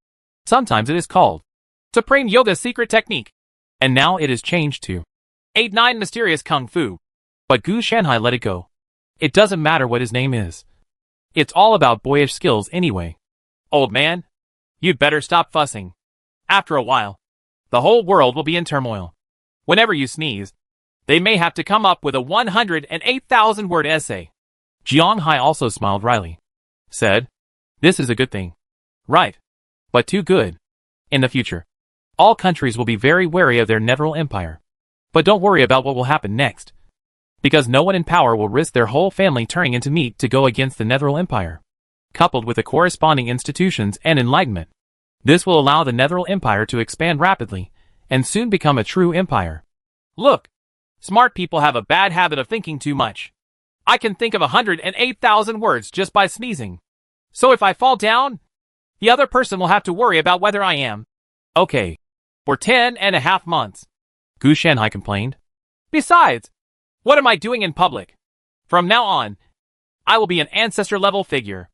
Speaker 1: Sometimes it is called
Speaker 2: Supreme Yoga Secret Technique.
Speaker 1: And now it is changed to
Speaker 2: 89 Mysterious Kung Fu.
Speaker 1: But Gu Shenhai let it go. It doesn't matter what his name is. It's all about boyish skills anyway.
Speaker 2: Old man, you'd better stop fussing. After a while, the whole world will be in turmoil. Whenever you sneeze, they may have to come up with a 108,000-word essay.
Speaker 1: Jiang Hai also smiled wryly. Said, this is a good thing. Right. But too good. In the future, all countries will be very wary of their Netheril Empire. But don't worry about what will happen next, because no one in power will risk their whole family turning into meat to go against the Netheril Empire. Coupled with the corresponding institutions and enlightenment, this will allow the Netheril Empire to expand rapidly and soon become a true empire.
Speaker 2: Look, smart people have a bad habit of thinking too much. I can think of 108,000 words just by sneezing. So if I fall down, The other person will have to worry about whether I am
Speaker 1: Okay,
Speaker 2: for 10.5 months.
Speaker 1: Gu Shanhai complained.
Speaker 2: Besides, what am I doing in public? From now on, I will be an ancestor-level figure,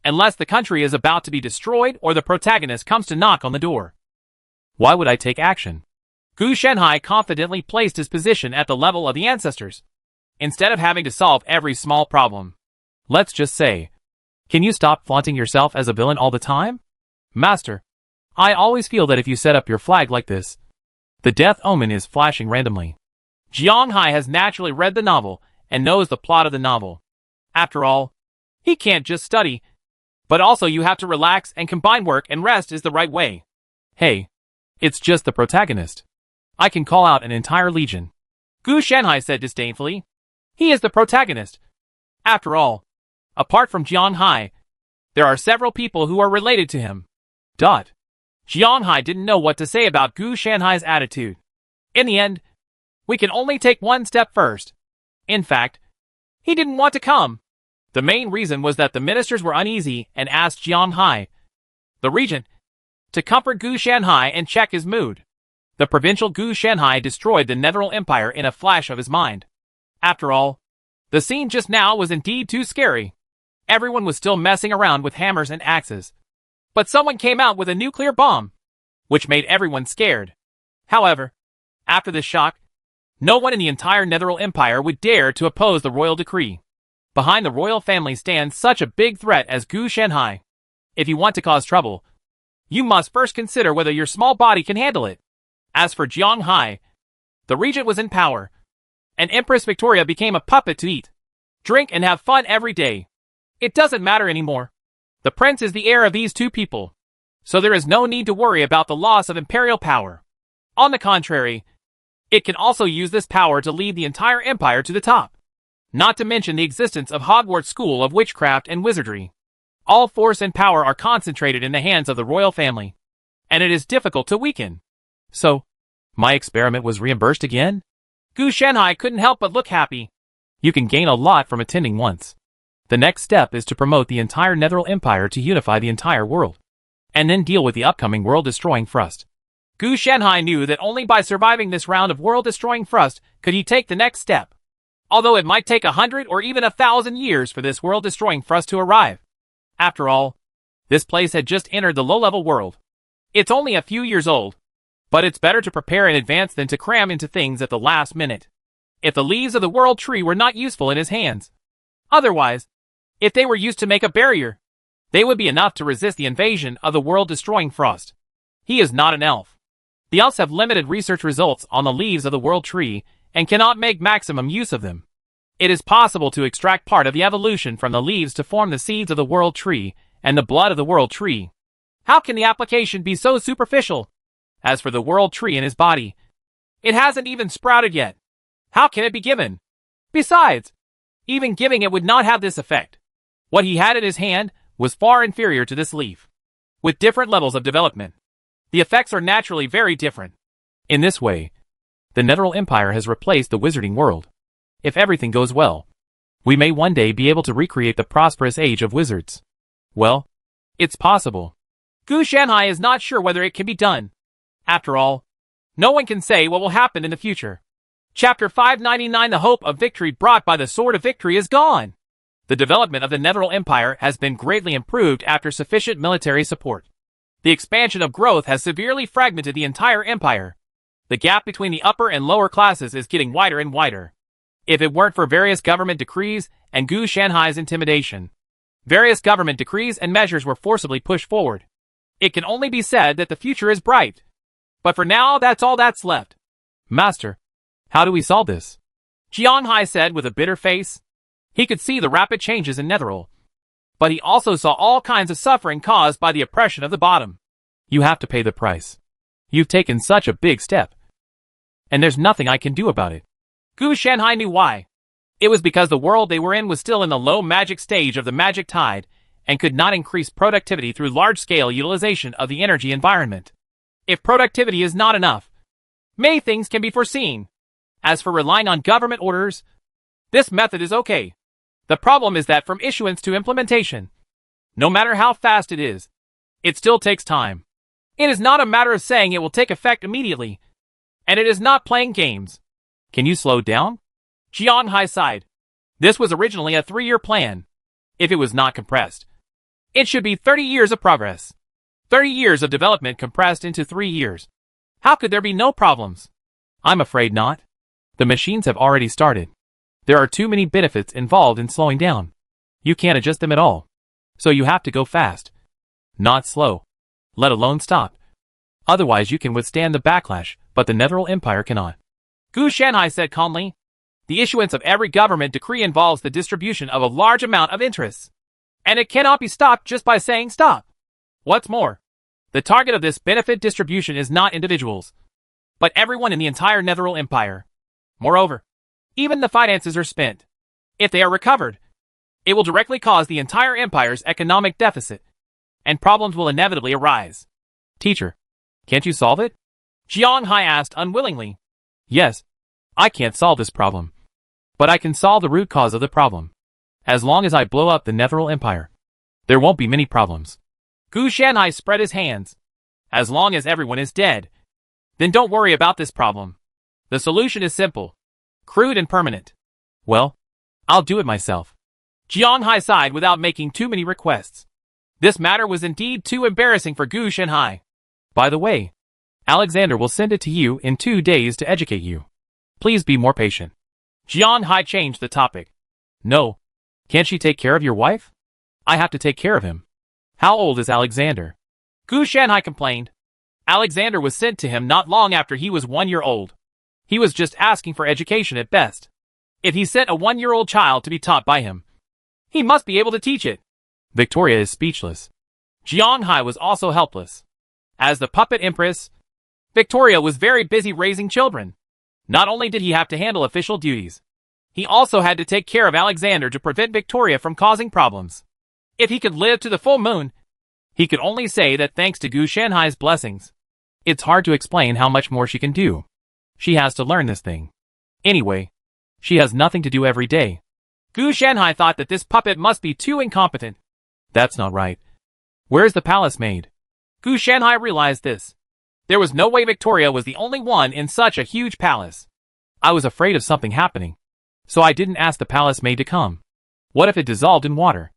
Speaker 2: unless the country is about to be destroyed or the protagonist comes to knock on the door.
Speaker 1: Why would I take action?
Speaker 2: Gu Shanhai confidently placed his position at the level of the ancestors, instead of having to solve every small problem.
Speaker 1: Let's just say, can you stop flaunting yourself as a villain all the time? Master, I always feel that if you set up your flag like this, the death omen is flashing randomly.
Speaker 2: Jiang Hai has naturally read the novel and knows the plot of the novel. After all, he can't just study, but also you have to relax and combine work and rest is the right way.
Speaker 1: Hey, it's just the protagonist. I can call out an entire legion.
Speaker 2: Gu Shanhai said disdainfully. He is the protagonist. After all, apart from Jiang Hai, there are several people who are related to him. Jiang Hai didn't know what to say about Gu Shanhai's attitude. In the end, we can only take one step first. In fact, he didn't want to come. The main reason was that the ministers were uneasy and asked Jiang Hai, the regent, to comfort Gu Shanhai and check his mood. The provincial Gu Shanhai destroyed the Netheril Empire in a flash of his mind. After all, the scene just now was indeed too scary. Everyone was still messing around with hammers and axes. But someone came out with a nuclear bomb, which made everyone scared. However, after this shock, no one in the entire Netheril Empire would dare to oppose the royal decree. Behind the royal family stands such a big threat as Gu Shanhai. If you want to cause trouble, you must first consider whether your small body can handle it. As for Jiang Hai, the regent was in power, and Empress Victoria became a puppet to eat, drink and have fun every day. It doesn't matter anymore. The prince is the heir of these two people, so there is no need to worry about the loss of imperial power. On the contrary, it can also use this power to lead the entire empire to the top. Not to mention the existence of Hogwarts School of Witchcraft and Wizardry. All force and power are concentrated in the hands of the royal family, and it is difficult to weaken.
Speaker 1: So, my experiment was reimbursed again?
Speaker 2: Gu Shanhai couldn't help but look happy.
Speaker 1: You can gain a lot from attending once. The next step is to promote the entire Netheril Empire to unify the entire world, and then deal with the upcoming world-destroying thrust.
Speaker 2: Gu Shanhai knew that only by surviving this round of world-destroying thrust could he take the next step. Although it might take 100 or even 1,000 years for this world-destroying thrust to arrive. After all, this place had just entered the low-level world. It's only a few years old, but it's better to prepare in advance than to cram into things at the last minute. If the leaves of the world tree were not useful in his hands. Otherwise, if they were used to make a barrier, they would be enough to resist the invasion of the world-destroying frost. He is not an elf. The elves have limited research results on the leaves of the world tree and cannot make maximum use of them. It is possible to extract part of the evolution from the leaves to form the seeds of the world tree and the blood of the world tree. How can the application be so superficial? As for the world tree in his body, it hasn't even sprouted yet. How can it be given? Besides, even giving it would not have this effect. What he had in his hand was far inferior to this leaf. With different levels of development, the effects are naturally very different.
Speaker 1: In this way, the Netheril Empire has replaced the wizarding world. If everything goes well, we may one day be able to recreate the prosperous age of wizards. Well, it's possible.
Speaker 2: Gu Shanhai is not sure whether it can be done. After all, no one can say what will happen in the future. Chapter 599 The hope of victory brought by the sword of victory is gone. The development of the Netheril Empire has been greatly improved after sufficient military support. The expansion of growth has severely fragmented the entire empire. The gap between the upper and lower classes is getting wider and wider. If it weren't for various government decrees and Gu Shanhai's intimidation, various government decrees and measures were forcibly pushed forward. It can only be said that the future is bright. But for now, that's all that's left.
Speaker 1: Master, how do we solve this?
Speaker 2: Jiang Hai said with a bitter face. He could see the rapid changes in Netheril, but he also saw all kinds of suffering caused by the oppression of the bottom.
Speaker 1: You have to pay the price. You've taken such a big step, and there's nothing I can do about it.
Speaker 2: Gu Shanhai knew why. It was because the world they were in was still in the low magic stage of the magic tide, and could not increase productivity through large-scale utilization of the energy environment. If productivity is not enough, many things can be foreseen. As for relying on government orders, this method is okay. The problem is that from issuance to implementation, no matter how fast it is, It still takes time. It is not a matter of saying it will take effect immediately. And it is not playing games.
Speaker 1: Can you slow down?
Speaker 2: Jiang Hai sighed. This was originally a 3-year plan. If it was not compressed, it should be 30 years of progress. 30 years of development compressed into 3 years. How could there be no problems?
Speaker 1: I'm afraid not. The machines have already started. There are too many benefits involved in slowing down. You can't adjust them at all. So you have to go fast. Not slow. Let alone stop. Otherwise you can withstand the backlash, but the Netheril Empire cannot.
Speaker 2: Gu Shanhai said calmly. The issuance of every government decree involves the distribution of a large amount of interests. And it cannot be stopped just by saying stop. What's more, the target of this benefit distribution is not individuals, but everyone in the entire Netheril Empire. Moreover, even the finances are spent. If they are recovered, it will directly cause the entire empire's economic deficit, and problems will inevitably arise.
Speaker 1: Teacher, can't you solve it?
Speaker 2: Jiang Hai asked unwillingly.
Speaker 1: Yes, I can't solve this problem. But I can solve the root cause of the problem. As long as I blow up the Netheril Empire, there won't be many problems.
Speaker 2: Gu Shanhai spread his hands. As long as everyone is dead, then don't worry about this problem. The solution is simple, crude and permanent.
Speaker 1: Well, I'll do it myself.
Speaker 2: Jiang Hai sighed without making too many requests. This matter was indeed too embarrassing for Gu Shanhai.
Speaker 1: By the way, Alexander will send it to you in 2 days to educate you. Please be more patient.
Speaker 2: Jiang Hai changed the topic.
Speaker 1: No. Can't she take care of your wife? I have to take care of him. How old is Alexander?
Speaker 2: Gu Shanhai complained. Alexander was sent to him not long after he was 1 year old. He was just asking for education at best. If he sent a 1-year-old child to be taught by him, he must be able to teach it.
Speaker 1: Victoria is speechless.
Speaker 2: Jiang Hai was also helpless. As the puppet empress, Victoria was very busy raising children. Not only did he have to handle official duties, he also had to take care of Alexander to prevent Victoria from causing problems. If he could live to the full moon, he could only say that thanks to Gu Shanhai's blessings.
Speaker 1: It's hard to explain how much more she can do. She has to learn this thing. Anyway, she has nothing to do every day.
Speaker 2: Gu Shanhai thought that this puppet must be too incompetent.
Speaker 1: That's not right. Where's the palace maid?
Speaker 2: Gu Shanhai realized this. There was no way Victoria was the only one in such a huge palace.
Speaker 1: I was afraid of something happening, so I didn't ask the palace maid to come. What if it dissolved in water?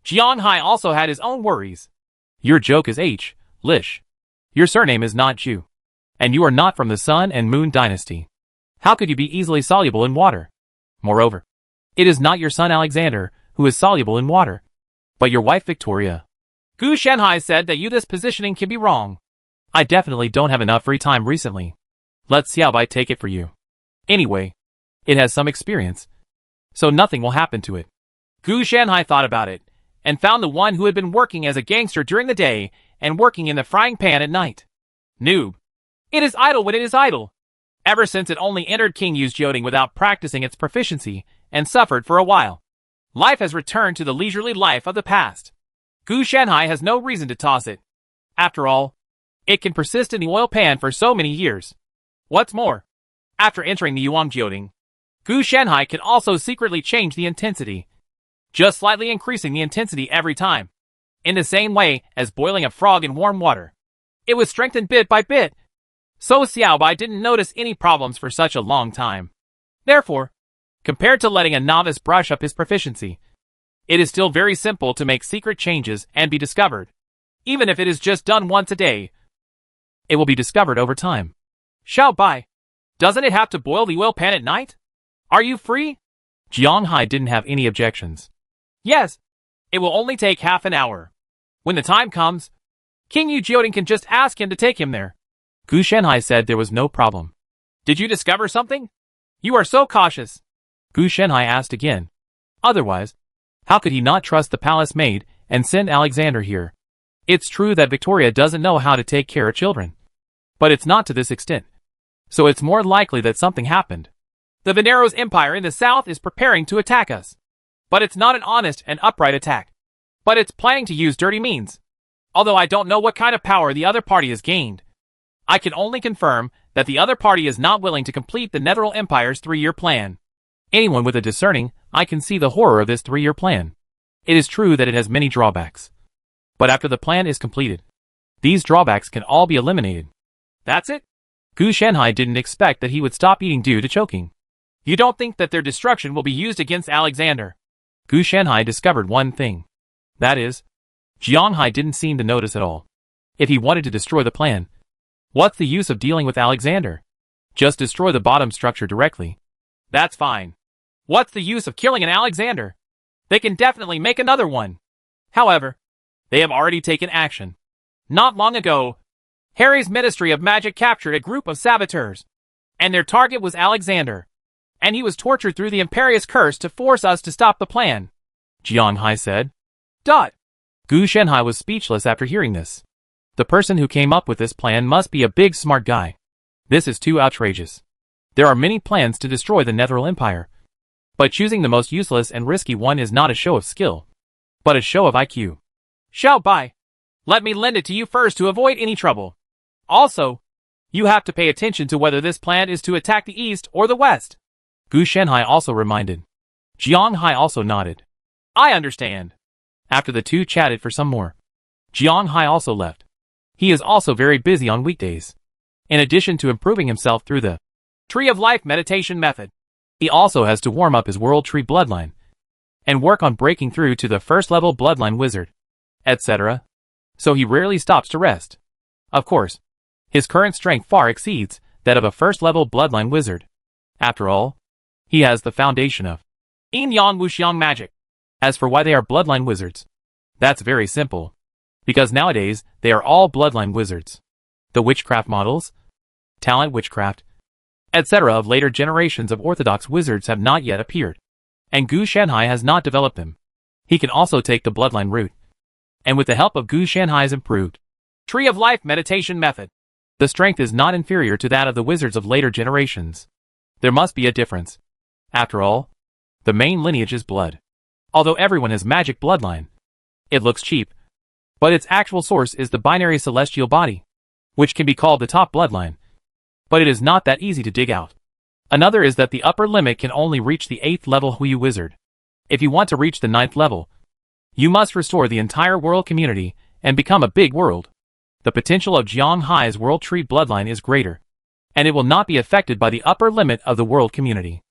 Speaker 2: Jiang Hai also had his own worries.
Speaker 1: Your joke is H. Lish. Your surname is not Chu. And you are not from the Sun and Moon dynasty. How could you be easily soluble in water? Moreover, it is not your son Alexander who is soluble in water, but your wife Victoria.
Speaker 2: Gu Shanhai said that this positioning can be wrong.
Speaker 1: I definitely don't have enough free time recently. Let Xiaobai take it for you. Anyway, it has some experience, so nothing will happen to it.
Speaker 2: Gu Shanhai thought about it, and found the one who had been working as a gangster during the day and working in the frying pan at night. Noob. It is idle when it is idle. Ever since it only entered King Yu's Jioding without practicing its proficiency, and suffered for a while. Life has returned to the leisurely life of the past. Gu Shanhai has no reason to toss it. After all, it can persist in the oil pan for so many years. What's more, after entering the Yuan Jioding, Gu Shanhai can also secretly change the intensity, just slightly increasing the intensity every time. In the same way as boiling a frog in warm water. It was strengthened bit by bit. So Xiaobai didn't notice any problems for such a long time. Therefore, compared to letting a novice brush up his proficiency, it is still very simple to make secret changes and be discovered. Even if it is just done once a day, it will be discovered over time. Xiaobai, doesn't it have to boil the oil pan at night? Are you free?
Speaker 1: Jiang Hai didn't have any objections.
Speaker 2: Yes. It will only take half an hour. When the time comes, King Yu Jioding can just ask him to take him there.
Speaker 1: Gu Shanhai said there was no problem.
Speaker 2: Did you discover something? You are so cautious.
Speaker 1: Gu Shanhai asked again. Otherwise, how could he not trust the palace maid and send Alexander here? It's true that Victoria doesn't know how to take care of children, but it's not to this extent. So it's more likely that something happened.
Speaker 2: The Veneros Empire in the south is preparing to attack us. But it's not an honest and upright attack. But it's planning to use dirty means. Although I don't know what kind of power the other party has gained. I can only confirm that the other party is not willing to complete the Netheril Empire's 3-year plan.
Speaker 1: Anyone with a discerning eye can see the horror of this 3-year plan. It is true that it has many drawbacks. But after the plan is completed, These drawbacks can all be eliminated.
Speaker 2: That's it?
Speaker 1: Gu Shanhai didn't expect that he would stop eating due to choking.
Speaker 2: You don't think that their destruction will be used against Alexander?
Speaker 1: Gu Shanhai discovered one thing. That is, Jiang Hai didn't seem to notice at all. If he wanted to destroy the plan, what's the use of dealing with Alexander? Just destroy the bottom structure directly.
Speaker 2: That's fine. What's the use of killing an Alexander? They can definitely make another one. However, they have already taken action. Not long ago, Harry's Ministry of Magic captured a group of saboteurs, and their target was Alexander, and he was tortured through the Imperious Curse to force us to stop the plan,
Speaker 1: Jiang Hai said.
Speaker 2: Gu
Speaker 1: Shanhai was speechless after hearing this. The person who came up with this plan must be a big smart guy. This is too outrageous. There are many plans to destroy the Netheril Empire, but choosing the most useless and risky one is not a show of skill, but a show of IQ.
Speaker 2: Xiao Bai, let me lend it to you first to avoid any trouble. Also, you have to pay attention to whether this plan is to attack the east or the west,
Speaker 1: Gu Shanhai also reminded. Jiang Hai also nodded.
Speaker 2: I understand.
Speaker 1: After the two chatted for some more, Jiang Hai also left. He is also very busy on weekdays. In addition to improving himself through the
Speaker 2: Tree of Life meditation method,
Speaker 1: he also has to warm up his World Tree bloodline and work on breaking through to the first level bloodline wizard, etc. So he rarely stops to rest. Of course, his current strength far exceeds that of a first level bloodline wizard. After all, he has the foundation of
Speaker 2: Yin Yang Wuxiang magic.
Speaker 1: As for why they are bloodline wizards, that's very simple. Because nowadays, they are all bloodline wizards. The witchcraft models, talent witchcraft, etc. of later generations of orthodox wizards have not yet appeared. And Gu Shanhai has not developed them. He can also take the bloodline route. And with the help of Gu Shanhai's improved
Speaker 2: Tree of Life meditation method,
Speaker 1: the strength is not inferior to that of the wizards of later generations. There must be a difference. After all, the main lineage is blood. Although everyone has magic bloodline, it looks cheap, but its actual source is the binary celestial body, which can be called the top bloodline. But it is not that easy to dig out. Another is that the upper limit can only reach the 8th level Huyu wizard. If you want to reach the 9th level, you must restore the entire world community and become a big world. The potential of Jiang Hai's World Tree bloodline is greater, and it will not be affected by the upper limit of the world community.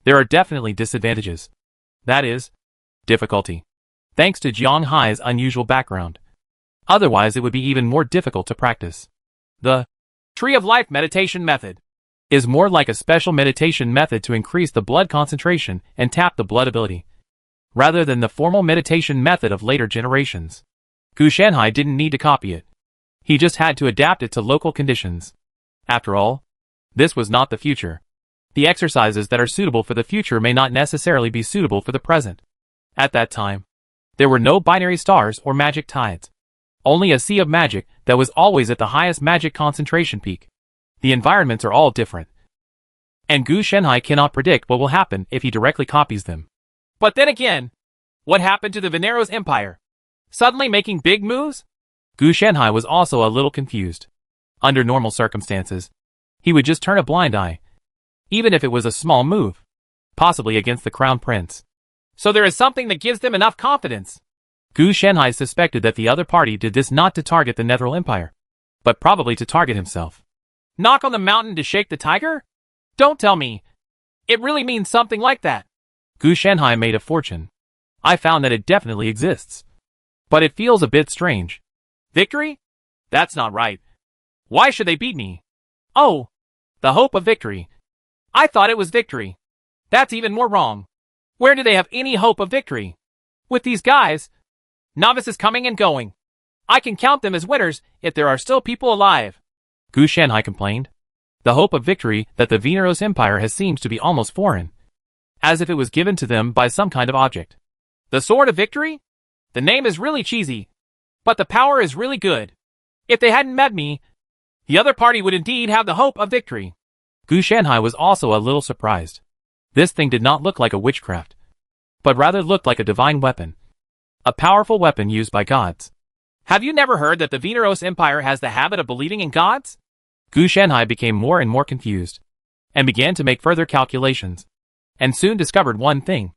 Speaker 1: There are definitely disadvantages. That is, difficulty. Thanks to Jiang Hai's unusual background. Otherwise it would be even more difficult to practice. The
Speaker 2: Tree of Life meditation method
Speaker 1: is more like a special meditation method to increase the blood concentration and tap the blood ability, rather than the formal meditation method of later generations. Gu Shanhai didn't need to copy it. He just had to adapt it to local conditions. After all, this was not the future. The exercises that are suitable for the future may not necessarily be suitable for the present. At that time, there were no binary stars or magic tides. Only a sea of magic that was always at the highest magic concentration peak. The environments are all different. And Gu Shanhai cannot predict what will happen if he directly copies them.
Speaker 2: But then again, what happened to the Veneros Empire? Suddenly making big moves?
Speaker 1: Gu Shanhai was also a little confused. Under normal circumstances, he would just turn a blind eye, even if it was a small move, possibly against the Crown Prince.
Speaker 2: So there is something that gives them enough confidence.
Speaker 1: Gu Shanhai suspected that the other party did this not to target the Netheril Empire, but probably to target himself.
Speaker 2: Knock on the mountain to shake the tiger? Don't tell me. It really means something like that.
Speaker 1: Gu Shanhai made a fortune. I found that it definitely exists. But it feels a bit strange.
Speaker 2: Victory? That's not right. Why should they beat me? Oh, the hope of victory. I thought it was victory. That's even more wrong. Where do they have any hope of victory? With these guys, novices coming and going, I can count them as winners if there are still people alive.
Speaker 1: Gu Shanhai complained. The hope of victory that the Veneros Empire has seems to be almost foreign, as if it was given to them by some kind of object.
Speaker 2: The Sword of Victory? The name is really cheesy, but the power is really good. If they hadn't met me, the other party would indeed have the hope of victory.
Speaker 1: Gu Shanhai was also a little surprised. This thing did not look like a witchcraft, but rather looked like a divine weapon. A powerful weapon used by gods.
Speaker 2: Have you never heard that the Veneros Empire has the habit of believing in gods?
Speaker 1: Gu Shanhai became more and more confused, and began to make further calculations, and soon discovered one thing.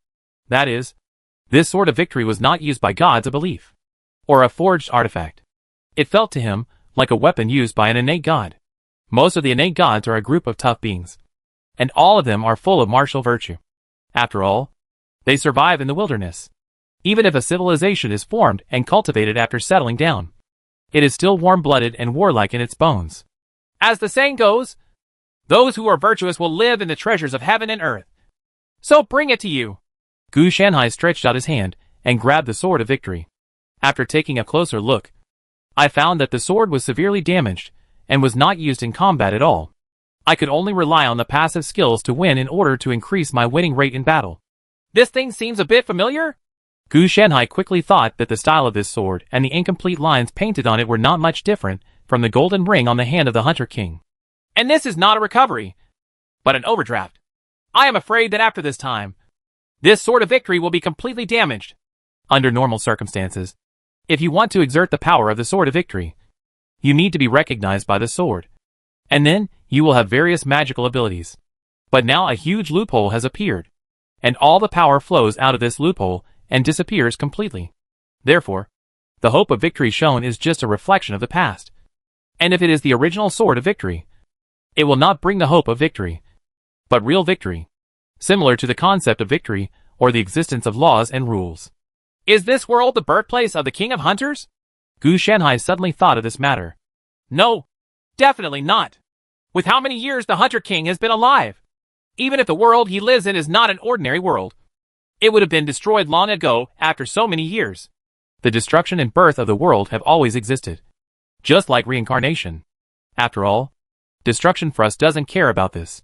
Speaker 1: That is, this Sword of Victory was not used by gods of belief, or a forged artifact. It felt to him like a weapon used by an innate god. Most of the innate gods are a group of tough beings, and all of them are full of martial virtue. After all, they survive in the wilderness. Even if a civilization is formed and cultivated after settling down, it is still warm-blooded and warlike in its bones.
Speaker 2: As the saying goes, those who are virtuous will live in the treasures of heaven and earth. So bring it to you.
Speaker 1: Gu Shanhai stretched out his hand and grabbed the sword of victory. After taking a closer look, I found that the sword was severely damaged and was not used in combat at all. I could only rely on the passive skills to win in order to increase my winning rate in battle.
Speaker 2: This thing seems a bit familiar?
Speaker 1: Gu Shanhai quickly thought that the style of this sword and the incomplete lines painted on it were not much different from the golden ring on the hand of the Hunter King.
Speaker 2: And this is not a recovery, but an overdraft. I am afraid that after this time, this sword of victory will be completely damaged.
Speaker 1: Under normal circumstances, if you want to exert the power of the sword of victory, you need to be recognized by the sword, and then you will have various magical abilities. But now a huge loophole has appeared, and all the power flows out of this loophole and disappears completely. Therefore, the hope of victory shown is just a reflection of the past. And if it is the original sword of victory, it will not bring the hope of victory, but real victory, similar to the concept of victory or the existence of laws and rules.
Speaker 2: Is this world the birthplace of the King of Hunters?
Speaker 1: Gu Shanhai suddenly thought of this matter.
Speaker 2: No, definitely not. With how many years the Hunter King has been alive? Even if the world he lives in is not an ordinary world, it would have been destroyed long ago after so many years.
Speaker 1: The destruction and birth of the world have always existed, just like reincarnation. After all, Destruction Frost doesn't care about this.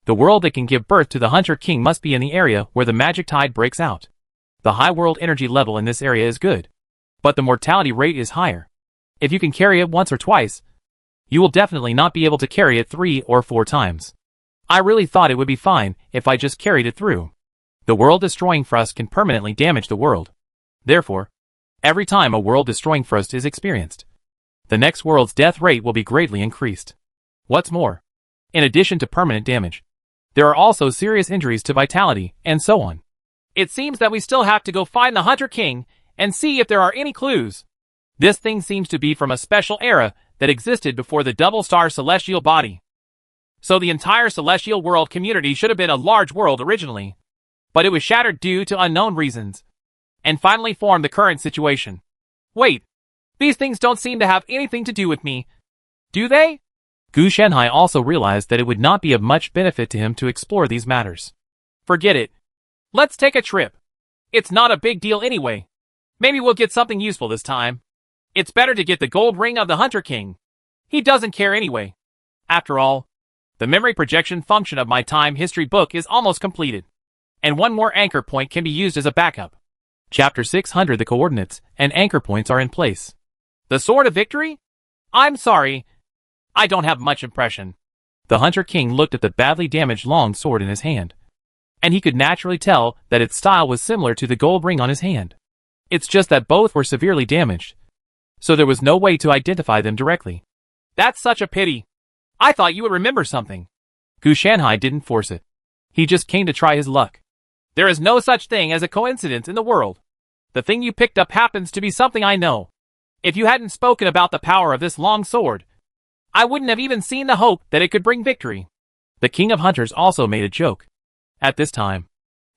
Speaker 1: The world that can give birth to the Hunter King must be in the area where the magic tide breaks out. The high world energy level in this area is good, but the mortality rate is higher. If you can carry it once or twice, you will definitely not be able to carry it 3 or 4 times. I really thought it would be fine if I just carried it through. The world-destroying frost can permanently damage the world. Therefore, every time a world-destroying frost is experienced, the next world's death rate will be greatly increased. What's more, in addition to permanent damage, there are also serious injuries to vitality, and so on.
Speaker 2: It seems that we still have to go find the Hunter King and see if there are any clues. This thing seems to be from a special era that existed before the double-star celestial body. So the entire celestial world community should have been a large world originally, but it was shattered due to unknown reasons, and finally formed the current situation. Wait, these things don't seem to have anything to do with me, do they?
Speaker 1: Gu Shanhai also realized that it would not be of much benefit to him to explore these matters.
Speaker 2: Forget it. Let's take a trip. It's not a big deal anyway. Maybe we'll get something useful this time. It's better to get the gold ring of the Hunter King. He doesn't care anyway. After all, the memory projection function of my time history book is almost completed, and one more anchor point can be used as a backup.
Speaker 1: Chapter 600. The coordinates and anchor points are in place.
Speaker 2: The Sword of Victory? I'm sorry, I don't have much impression.
Speaker 1: The Hunter King looked at the badly damaged long sword in his hand, and he could naturally tell that its style was similar to the gold ring on his hand. It's just that both were severely damaged, so there was no way to identify them directly.
Speaker 2: That's such a pity. I thought you would remember something.
Speaker 1: Gu Shanhai didn't force it. He just came to try his luck.
Speaker 2: There is no such thing as a coincidence in the world. The thing you picked up happens to be something I know. If you hadn't spoken about the power of this long sword, I wouldn't have even seen the hope that it could bring victory.
Speaker 1: The King of Hunters also made a joke. At this time,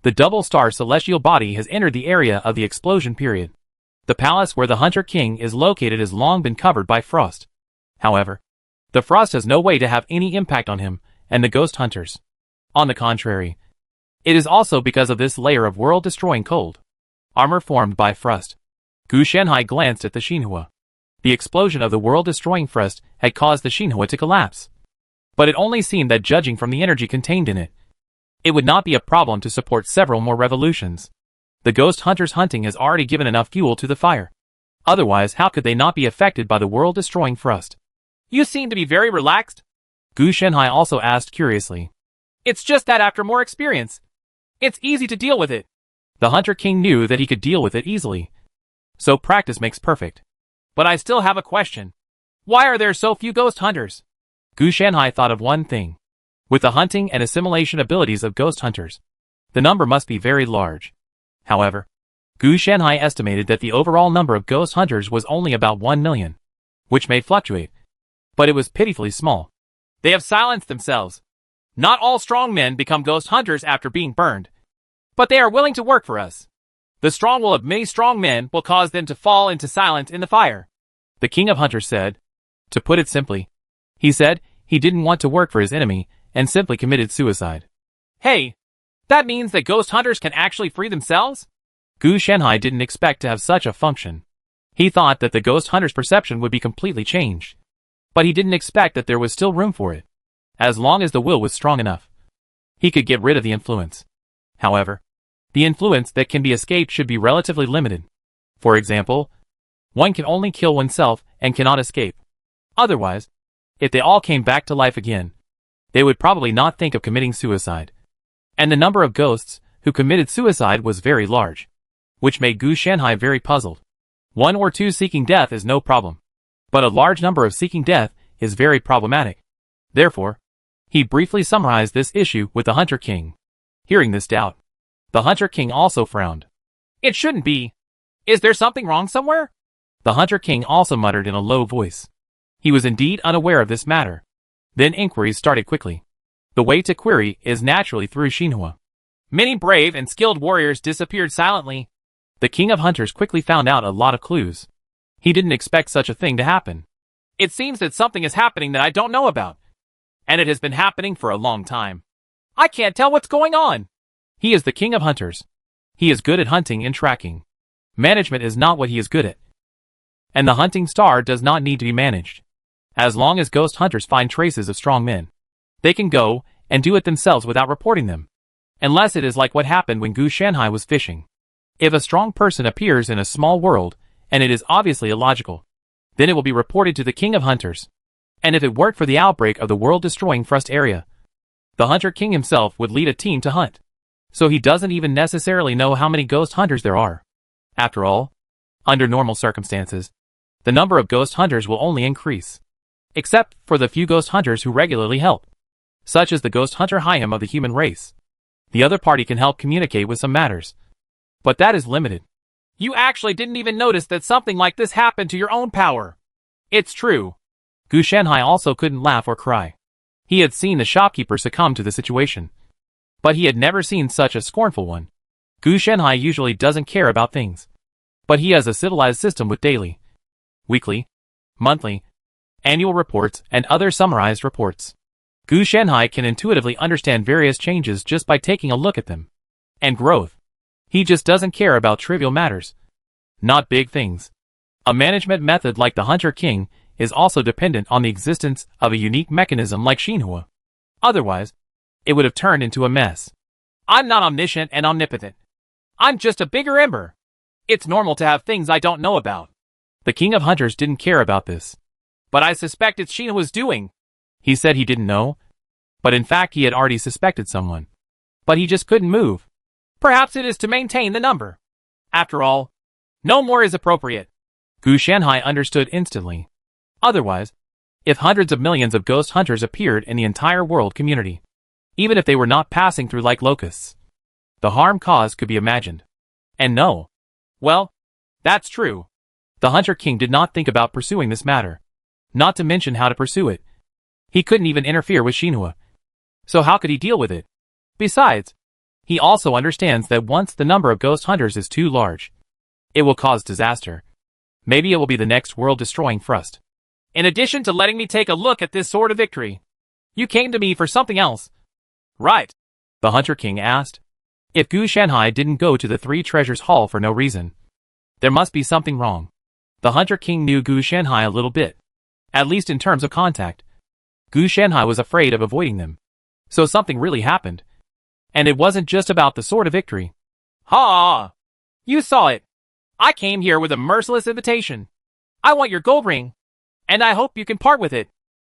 Speaker 1: the double-star celestial body has entered the area of the explosion period. The palace where the Hunter King is located has long been covered by frost. However, the frost has no way to have any impact on him and the ghost hunters. On the contrary, it is also because of this layer of world-destroying cold armor formed by frost. Gu Shanhai glanced at the Xinhua. The explosion of the world-destroying frost had caused the Xinhua to collapse. But it only seemed that, judging from the energy contained in it, it would not be a problem to support several more revolutions. The ghost hunters' hunting has already given enough fuel to the fire. Otherwise, how could they not be affected by the world-destroying frost?
Speaker 2: You seem to be very relaxed.
Speaker 1: Gu Shanhai also asked curiously.
Speaker 2: It's just that after more experience, it's easy to deal with it.
Speaker 1: The Hunter King knew that he could deal with it easily. So practice makes perfect.
Speaker 2: But I still have a question. Why are there so few ghost hunters?
Speaker 1: Gu Shanhai thought of one thing. With the hunting and assimilation abilities of ghost hunters, the number must be very large. However, Gu Shanhai estimated that the overall number of ghost hunters was only about 1 million, which may fluctuate but it was pitifully small.
Speaker 2: They have silenced themselves. Not all strong men become ghost hunters after being burned, but they are willing to work for us. The strong will of many strong men will cause them to fall into silence in the fire.
Speaker 1: The king of hunters said. To put it simply, he said he didn't want to work for his enemy and simply committed suicide.
Speaker 2: Hey, that means that ghost hunters can actually free themselves?
Speaker 1: Gu Shanhai didn't expect to have such a function. He thought that the ghost hunter's perception would be completely changed. But he didn't expect that there was still room for it. As long as the will was strong enough, he could get rid of the influence. However, the influence that can be escaped should be relatively limited. For example, one can only kill oneself and cannot escape. Otherwise, if they all came back to life again, they would probably not think of committing suicide. And the number of ghosts who committed suicide was very large, which made Gu Shanhai very puzzled. 1 or 2 seeking death is no problem, but a large number of seeking death is very problematic. Therefore, he briefly summarized this issue with the Hunter King. Hearing this doubt, the Hunter King also frowned.
Speaker 2: It shouldn't be. Is there something wrong somewhere?
Speaker 1: The Hunter King also muttered in a low voice. He was indeed unaware of this matter. Then inquiries started quickly. The way to query is naturally through Xinhua.
Speaker 2: Many brave and skilled warriors disappeared silently.
Speaker 1: The king of hunters quickly found out a lot of clues. He didn't expect such a thing to happen.
Speaker 2: It seems that something is happening that I don't know about. And it has been happening for a long time. I can't tell what's going on.
Speaker 1: He is the king of hunters. He is good at hunting and tracking. Management is not what he is good at. And the hunting star does not need to be managed. As long as ghost hunters find traces of strong men, they can go and do it themselves without reporting them. Unless it is like what happened when Gu Shanhai was fishing. If a strong person appears in a small world, and it is obviously illogical, then it will be reported to the king of hunters. And if it weren't for the outbreak of the world-destroying Frust area, the Hunter King himself would lead a team to hunt. So he doesn't even necessarily know how many ghost hunters there are. After all, under normal circumstances, the number of ghost hunters will only increase. Except for the few ghost hunters who regularly help, such as the ghost hunter Hyam of the human race. The other party can help communicate with some matters, but that is limited.
Speaker 2: You actually didn't even notice that something like this happened to your own power. It's true.
Speaker 1: Gu Shanhai also couldn't laugh or cry. He had seen the shopkeeper succumb to the situation, but he had never seen such a scornful one. Gu Shanhai usually doesn't care about things, but he has a civilized system with daily, weekly, monthly, annual reports, and other summarized reports. Gu Shanhai can intuitively understand various changes just by taking a look at them. And growth. He just doesn't care about trivial matters. Not big things. A management method like the Hunter King is also dependent on the existence of a unique mechanism like Xinhua. Otherwise, it would have turned into a mess.
Speaker 2: I'm not omniscient and omnipotent. I'm just a bigger ember. It's normal to have things I don't know about.
Speaker 1: The king of hunters didn't care about this.
Speaker 2: But I suspect it's Xinhua's doing.
Speaker 1: He said he didn't know, but in fact he had already suspected someone. But he just couldn't move.
Speaker 2: Perhaps it is to maintain the number. After all, no more is appropriate.
Speaker 1: Gu Shanhai understood instantly. Otherwise, if hundreds of millions of ghost hunters appeared in the entire world community, even if they were not passing through like locusts, the harm caused could be imagined. And no.
Speaker 2: Well, that's true.
Speaker 1: The Hunter King did not think about pursuing this matter. Not to mention how to pursue it. He couldn't even interfere with Xinhua. So how could he deal with it? Besides, he also understands that once the number of ghost hunters is too large, it will cause disaster. Maybe it will be the next world-destroying Frust.
Speaker 2: In addition to letting me take a look at this Sword of Victory, you came to me for something else.
Speaker 1: Right? The Hunter King asked. If Gu Shanhai didn't go to the Three Treasures Hall for no reason, there must be something wrong. The Hunter King knew Gu Shanhai a little bit, at least in terms of contact. Gu Shanhai was afraid of avoiding them. So something really happened. And it wasn't just about the Sword of Victory.
Speaker 2: Ha! You saw it. I came here with a merciless invitation. I want your gold ring, and I hope you can part with it.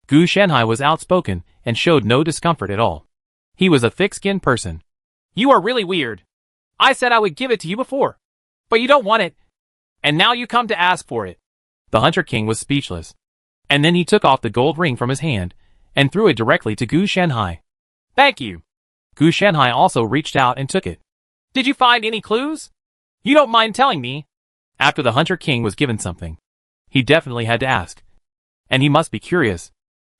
Speaker 1: Gu Shanhai was outspoken and showed no discomfort at all. He was a thick-skinned person.
Speaker 2: You are really weird. I said I would give it to you before, but you don't want it. And now you come to ask for it.
Speaker 1: The Hunter King was speechless. And then he took off the gold ring from his hand and threw it directly to Gu Shanhai.
Speaker 2: Thank you.
Speaker 1: Gu Shanhai also reached out and took it.
Speaker 2: Did you find any clues? You don't mind telling me?
Speaker 1: After the Hunter King was given something, he definitely had to ask.
Speaker 2: And he must be curious.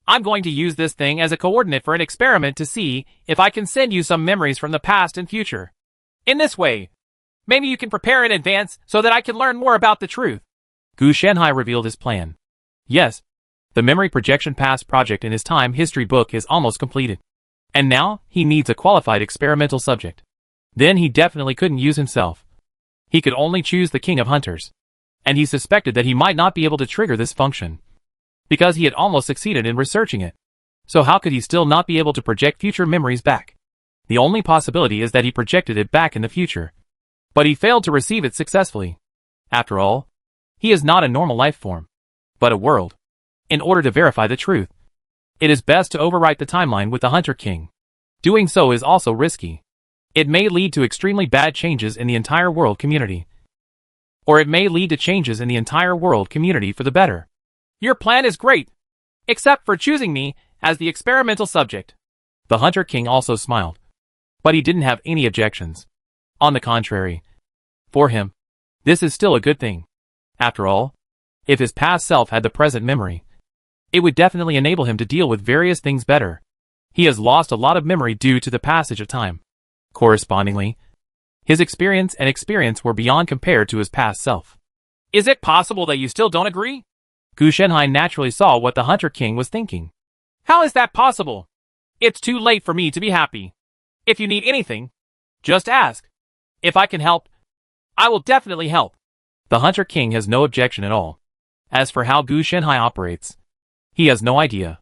Speaker 2: I'm going to use this thing as a coordinate for an experiment to see if I can send you some memories from the past and future. In this way, maybe you can prepare in advance so that I can learn more about the truth.
Speaker 1: Gu Shanhai revealed his plan. Yes, the memory projection past project in his time history book is almost completed. And now, he needs a qualified experimental subject. Then he definitely couldn't use himself. He could only choose the King of Hunters. And he suspected that he might not be able to trigger this function, because he had almost succeeded in researching it. So how could he still not be able to project future memories back? The only possibility is that he projected it back in the future. But he failed to receive it successfully. After all, he is not a normal life form, but a world. In order to verify the truth, it is best to overwrite the timeline with the Hunter King. Doing so is also risky. It may lead to extremely bad changes in the entire world community. Or it may lead to changes in the entire world community for the better.
Speaker 2: Your plan is great, except for choosing me as the experimental subject.
Speaker 1: The Hunter King also smiled. But he didn't have any objections. On the contrary, for him, this is still a good thing. After all, if his past self had the present memory, it would definitely enable him to deal with various things better. He has lost a lot of memory due to the passage of time. Correspondingly, his experience were beyond compared to his past self.
Speaker 2: Is it possible that you still don't agree?
Speaker 1: Gu Shanhai naturally saw what the Hunter King was thinking.
Speaker 2: How is that possible? It's too late for me to be happy. If you need anything, just ask. If I can help, I will definitely help.
Speaker 1: The Hunter King has no objection at all. As for how Gu Shanhai operates, he has no idea.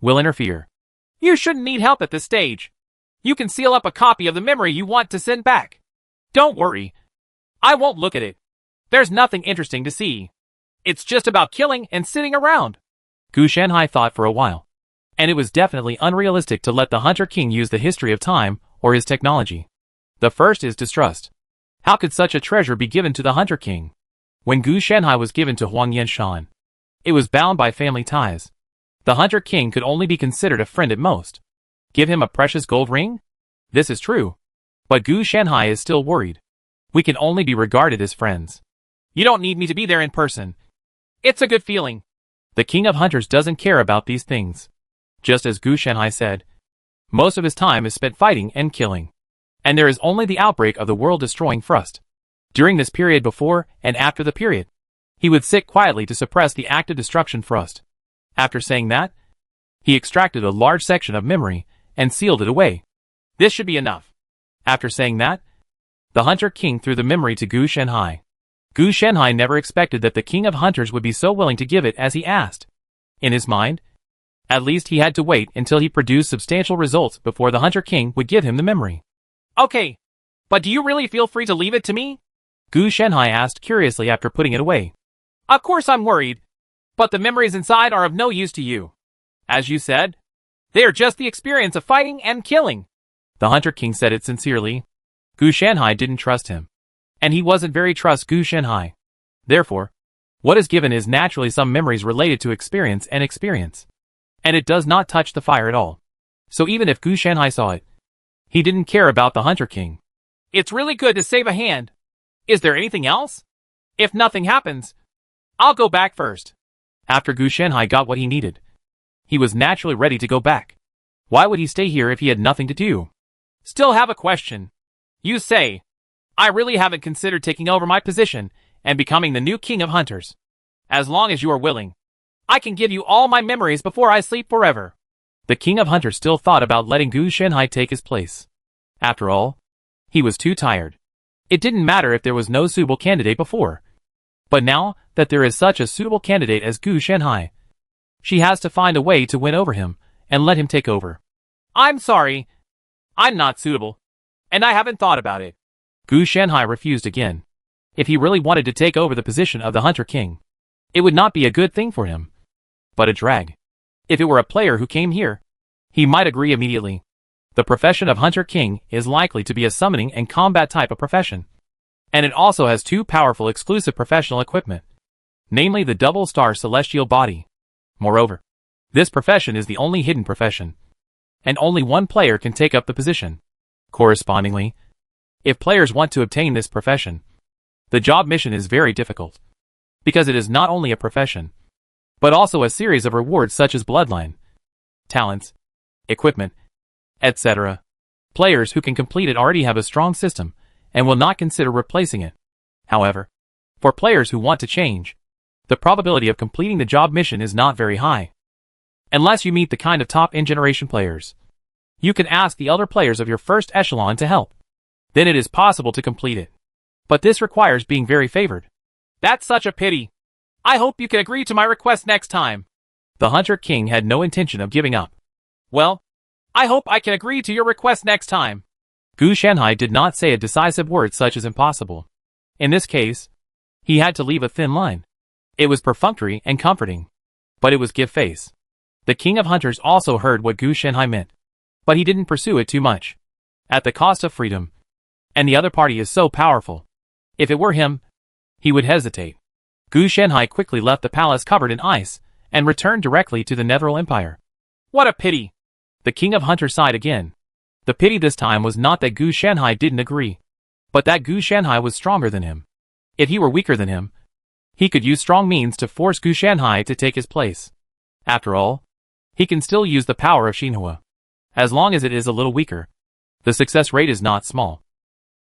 Speaker 1: Will interfere.
Speaker 2: You shouldn't need help at this stage. You can seal up a copy of the memory you want to send back. Don't worry. I won't look at it. There's nothing interesting to see. It's just about killing and sitting around.
Speaker 1: Gu Shanhai thought for a while. And it was definitely unrealistic to let the Hunter King use the history of time or his technology. The first is distrust. How could such a treasure be given to the Hunter King? When Gu Shanhai was given to Huang Yanshan, it was bound by family ties. The Hunter King could only be considered a friend at most. Give him a precious gold ring? This is true. But Gu Shanhai is still worried. We can only be regarded as friends.
Speaker 2: You don't need me to be there in person. It's a good feeling.
Speaker 1: The King of Hunters doesn't care about these things. Just as Gu Shanhai said, most of his time is spent fighting and killing. And there is only the outbreak of the world-destroying thrust. During this period before and after the period, he would sit quietly to suppress the active destruction thrust. After saying that, he extracted a large section of memory and sealed it away.
Speaker 2: This should be enough.
Speaker 1: After saying that, the Hunter King threw the memory to Gu Shanhai. Gu Shanhai never expected that the King of Hunters would be so willing to give it as he asked. In his mind, at least he had to wait until he produced substantial results before the Hunter King would give him the memory.
Speaker 2: Okay, but do you really feel free to leave it to me?
Speaker 1: Gu Shanhai asked curiously after putting it away.
Speaker 2: Of course I'm worried, but the memories inside are of no use to you. As you said, they are just the experience of fighting and killing.
Speaker 1: The Hunter King said it sincerely. Gu Shanhai didn't trust him. And he wasn't very trust Gu Shanhai. Therefore, what is given is naturally some memories related to experience. And it does not touch the fire at all. So even if Gu Shanhai saw it, he didn't care about the Hunter King.
Speaker 2: It's really good to save a hand. Is there anything else? If nothing happens, I'll go back first.
Speaker 1: After Gu Shanhai got what he needed, he was naturally ready to go back. Why would he stay here if he had nothing to do?
Speaker 2: Still have a question. You say, I really haven't considered taking over my position and becoming the new King of Hunters. As long as you are willing, I can give you all my memories before I sleep forever.
Speaker 1: The King of Hunters still thought about letting Gu Shanhai take his place. After all, he was too tired. It didn't matter if there was no suitable candidate before. But now that there is such a suitable candidate as Gu Shanhai, she has to find a way to win over him and let him take over.
Speaker 2: I'm sorry. I'm not suitable. And I haven't thought about it.
Speaker 1: Gu Shanhai refused again. If he really wanted to take over the position of the Hunter King, it would not be a good thing for him, but a drag. If it were a player who came here, he might agree immediately. The profession of Hunter King is likely to be a summoning and combat type of profession. And it also has two powerful exclusive professional equipment, namely the double star celestial body. Moreover, this profession is the only hidden profession, and only one player can take up the position. Correspondingly, if players want to obtain this profession, the job mission is very difficult, because it is not only a profession, but also a series of rewards such as bloodline, talents, equipment, etc. Players who can complete it already have a strong system and will not consider replacing it. However, for players who want to change, the probability of completing the job mission is not very high. Unless you meet the kind of top in-generation players. You can ask the elder players of your first echelon to help. Then it is possible to complete it. But this requires being very favored.
Speaker 2: That's such a pity. I hope you can agree to my request next time.
Speaker 1: The Hunter King had no intention of giving up.
Speaker 2: Well, I hope I can agree to your request next time.
Speaker 1: Gu Shanhai did not say a decisive word such as impossible. In this case, he had to leave a thin line. It was perfunctory and comforting. But it was give face. The King of Hunters also heard what Gu Shanhai meant. But he didn't pursue it too much. At the cost of freedom. And the other party is so powerful. If it were him, he would hesitate. Gu Shanhai quickly left the palace covered in ice, and returned directly to the Netheril Empire.
Speaker 2: What a pity.
Speaker 1: The King of Hunters sighed again. The pity this time was not that Gu Shanhai didn't agree, but that Gu Shanhai was stronger than him. If he were weaker than him, he could use strong means to force Gu Shanhai to take his place. After all, he can still use the power of Xinhua. As long as it is a little weaker, the success rate is not small.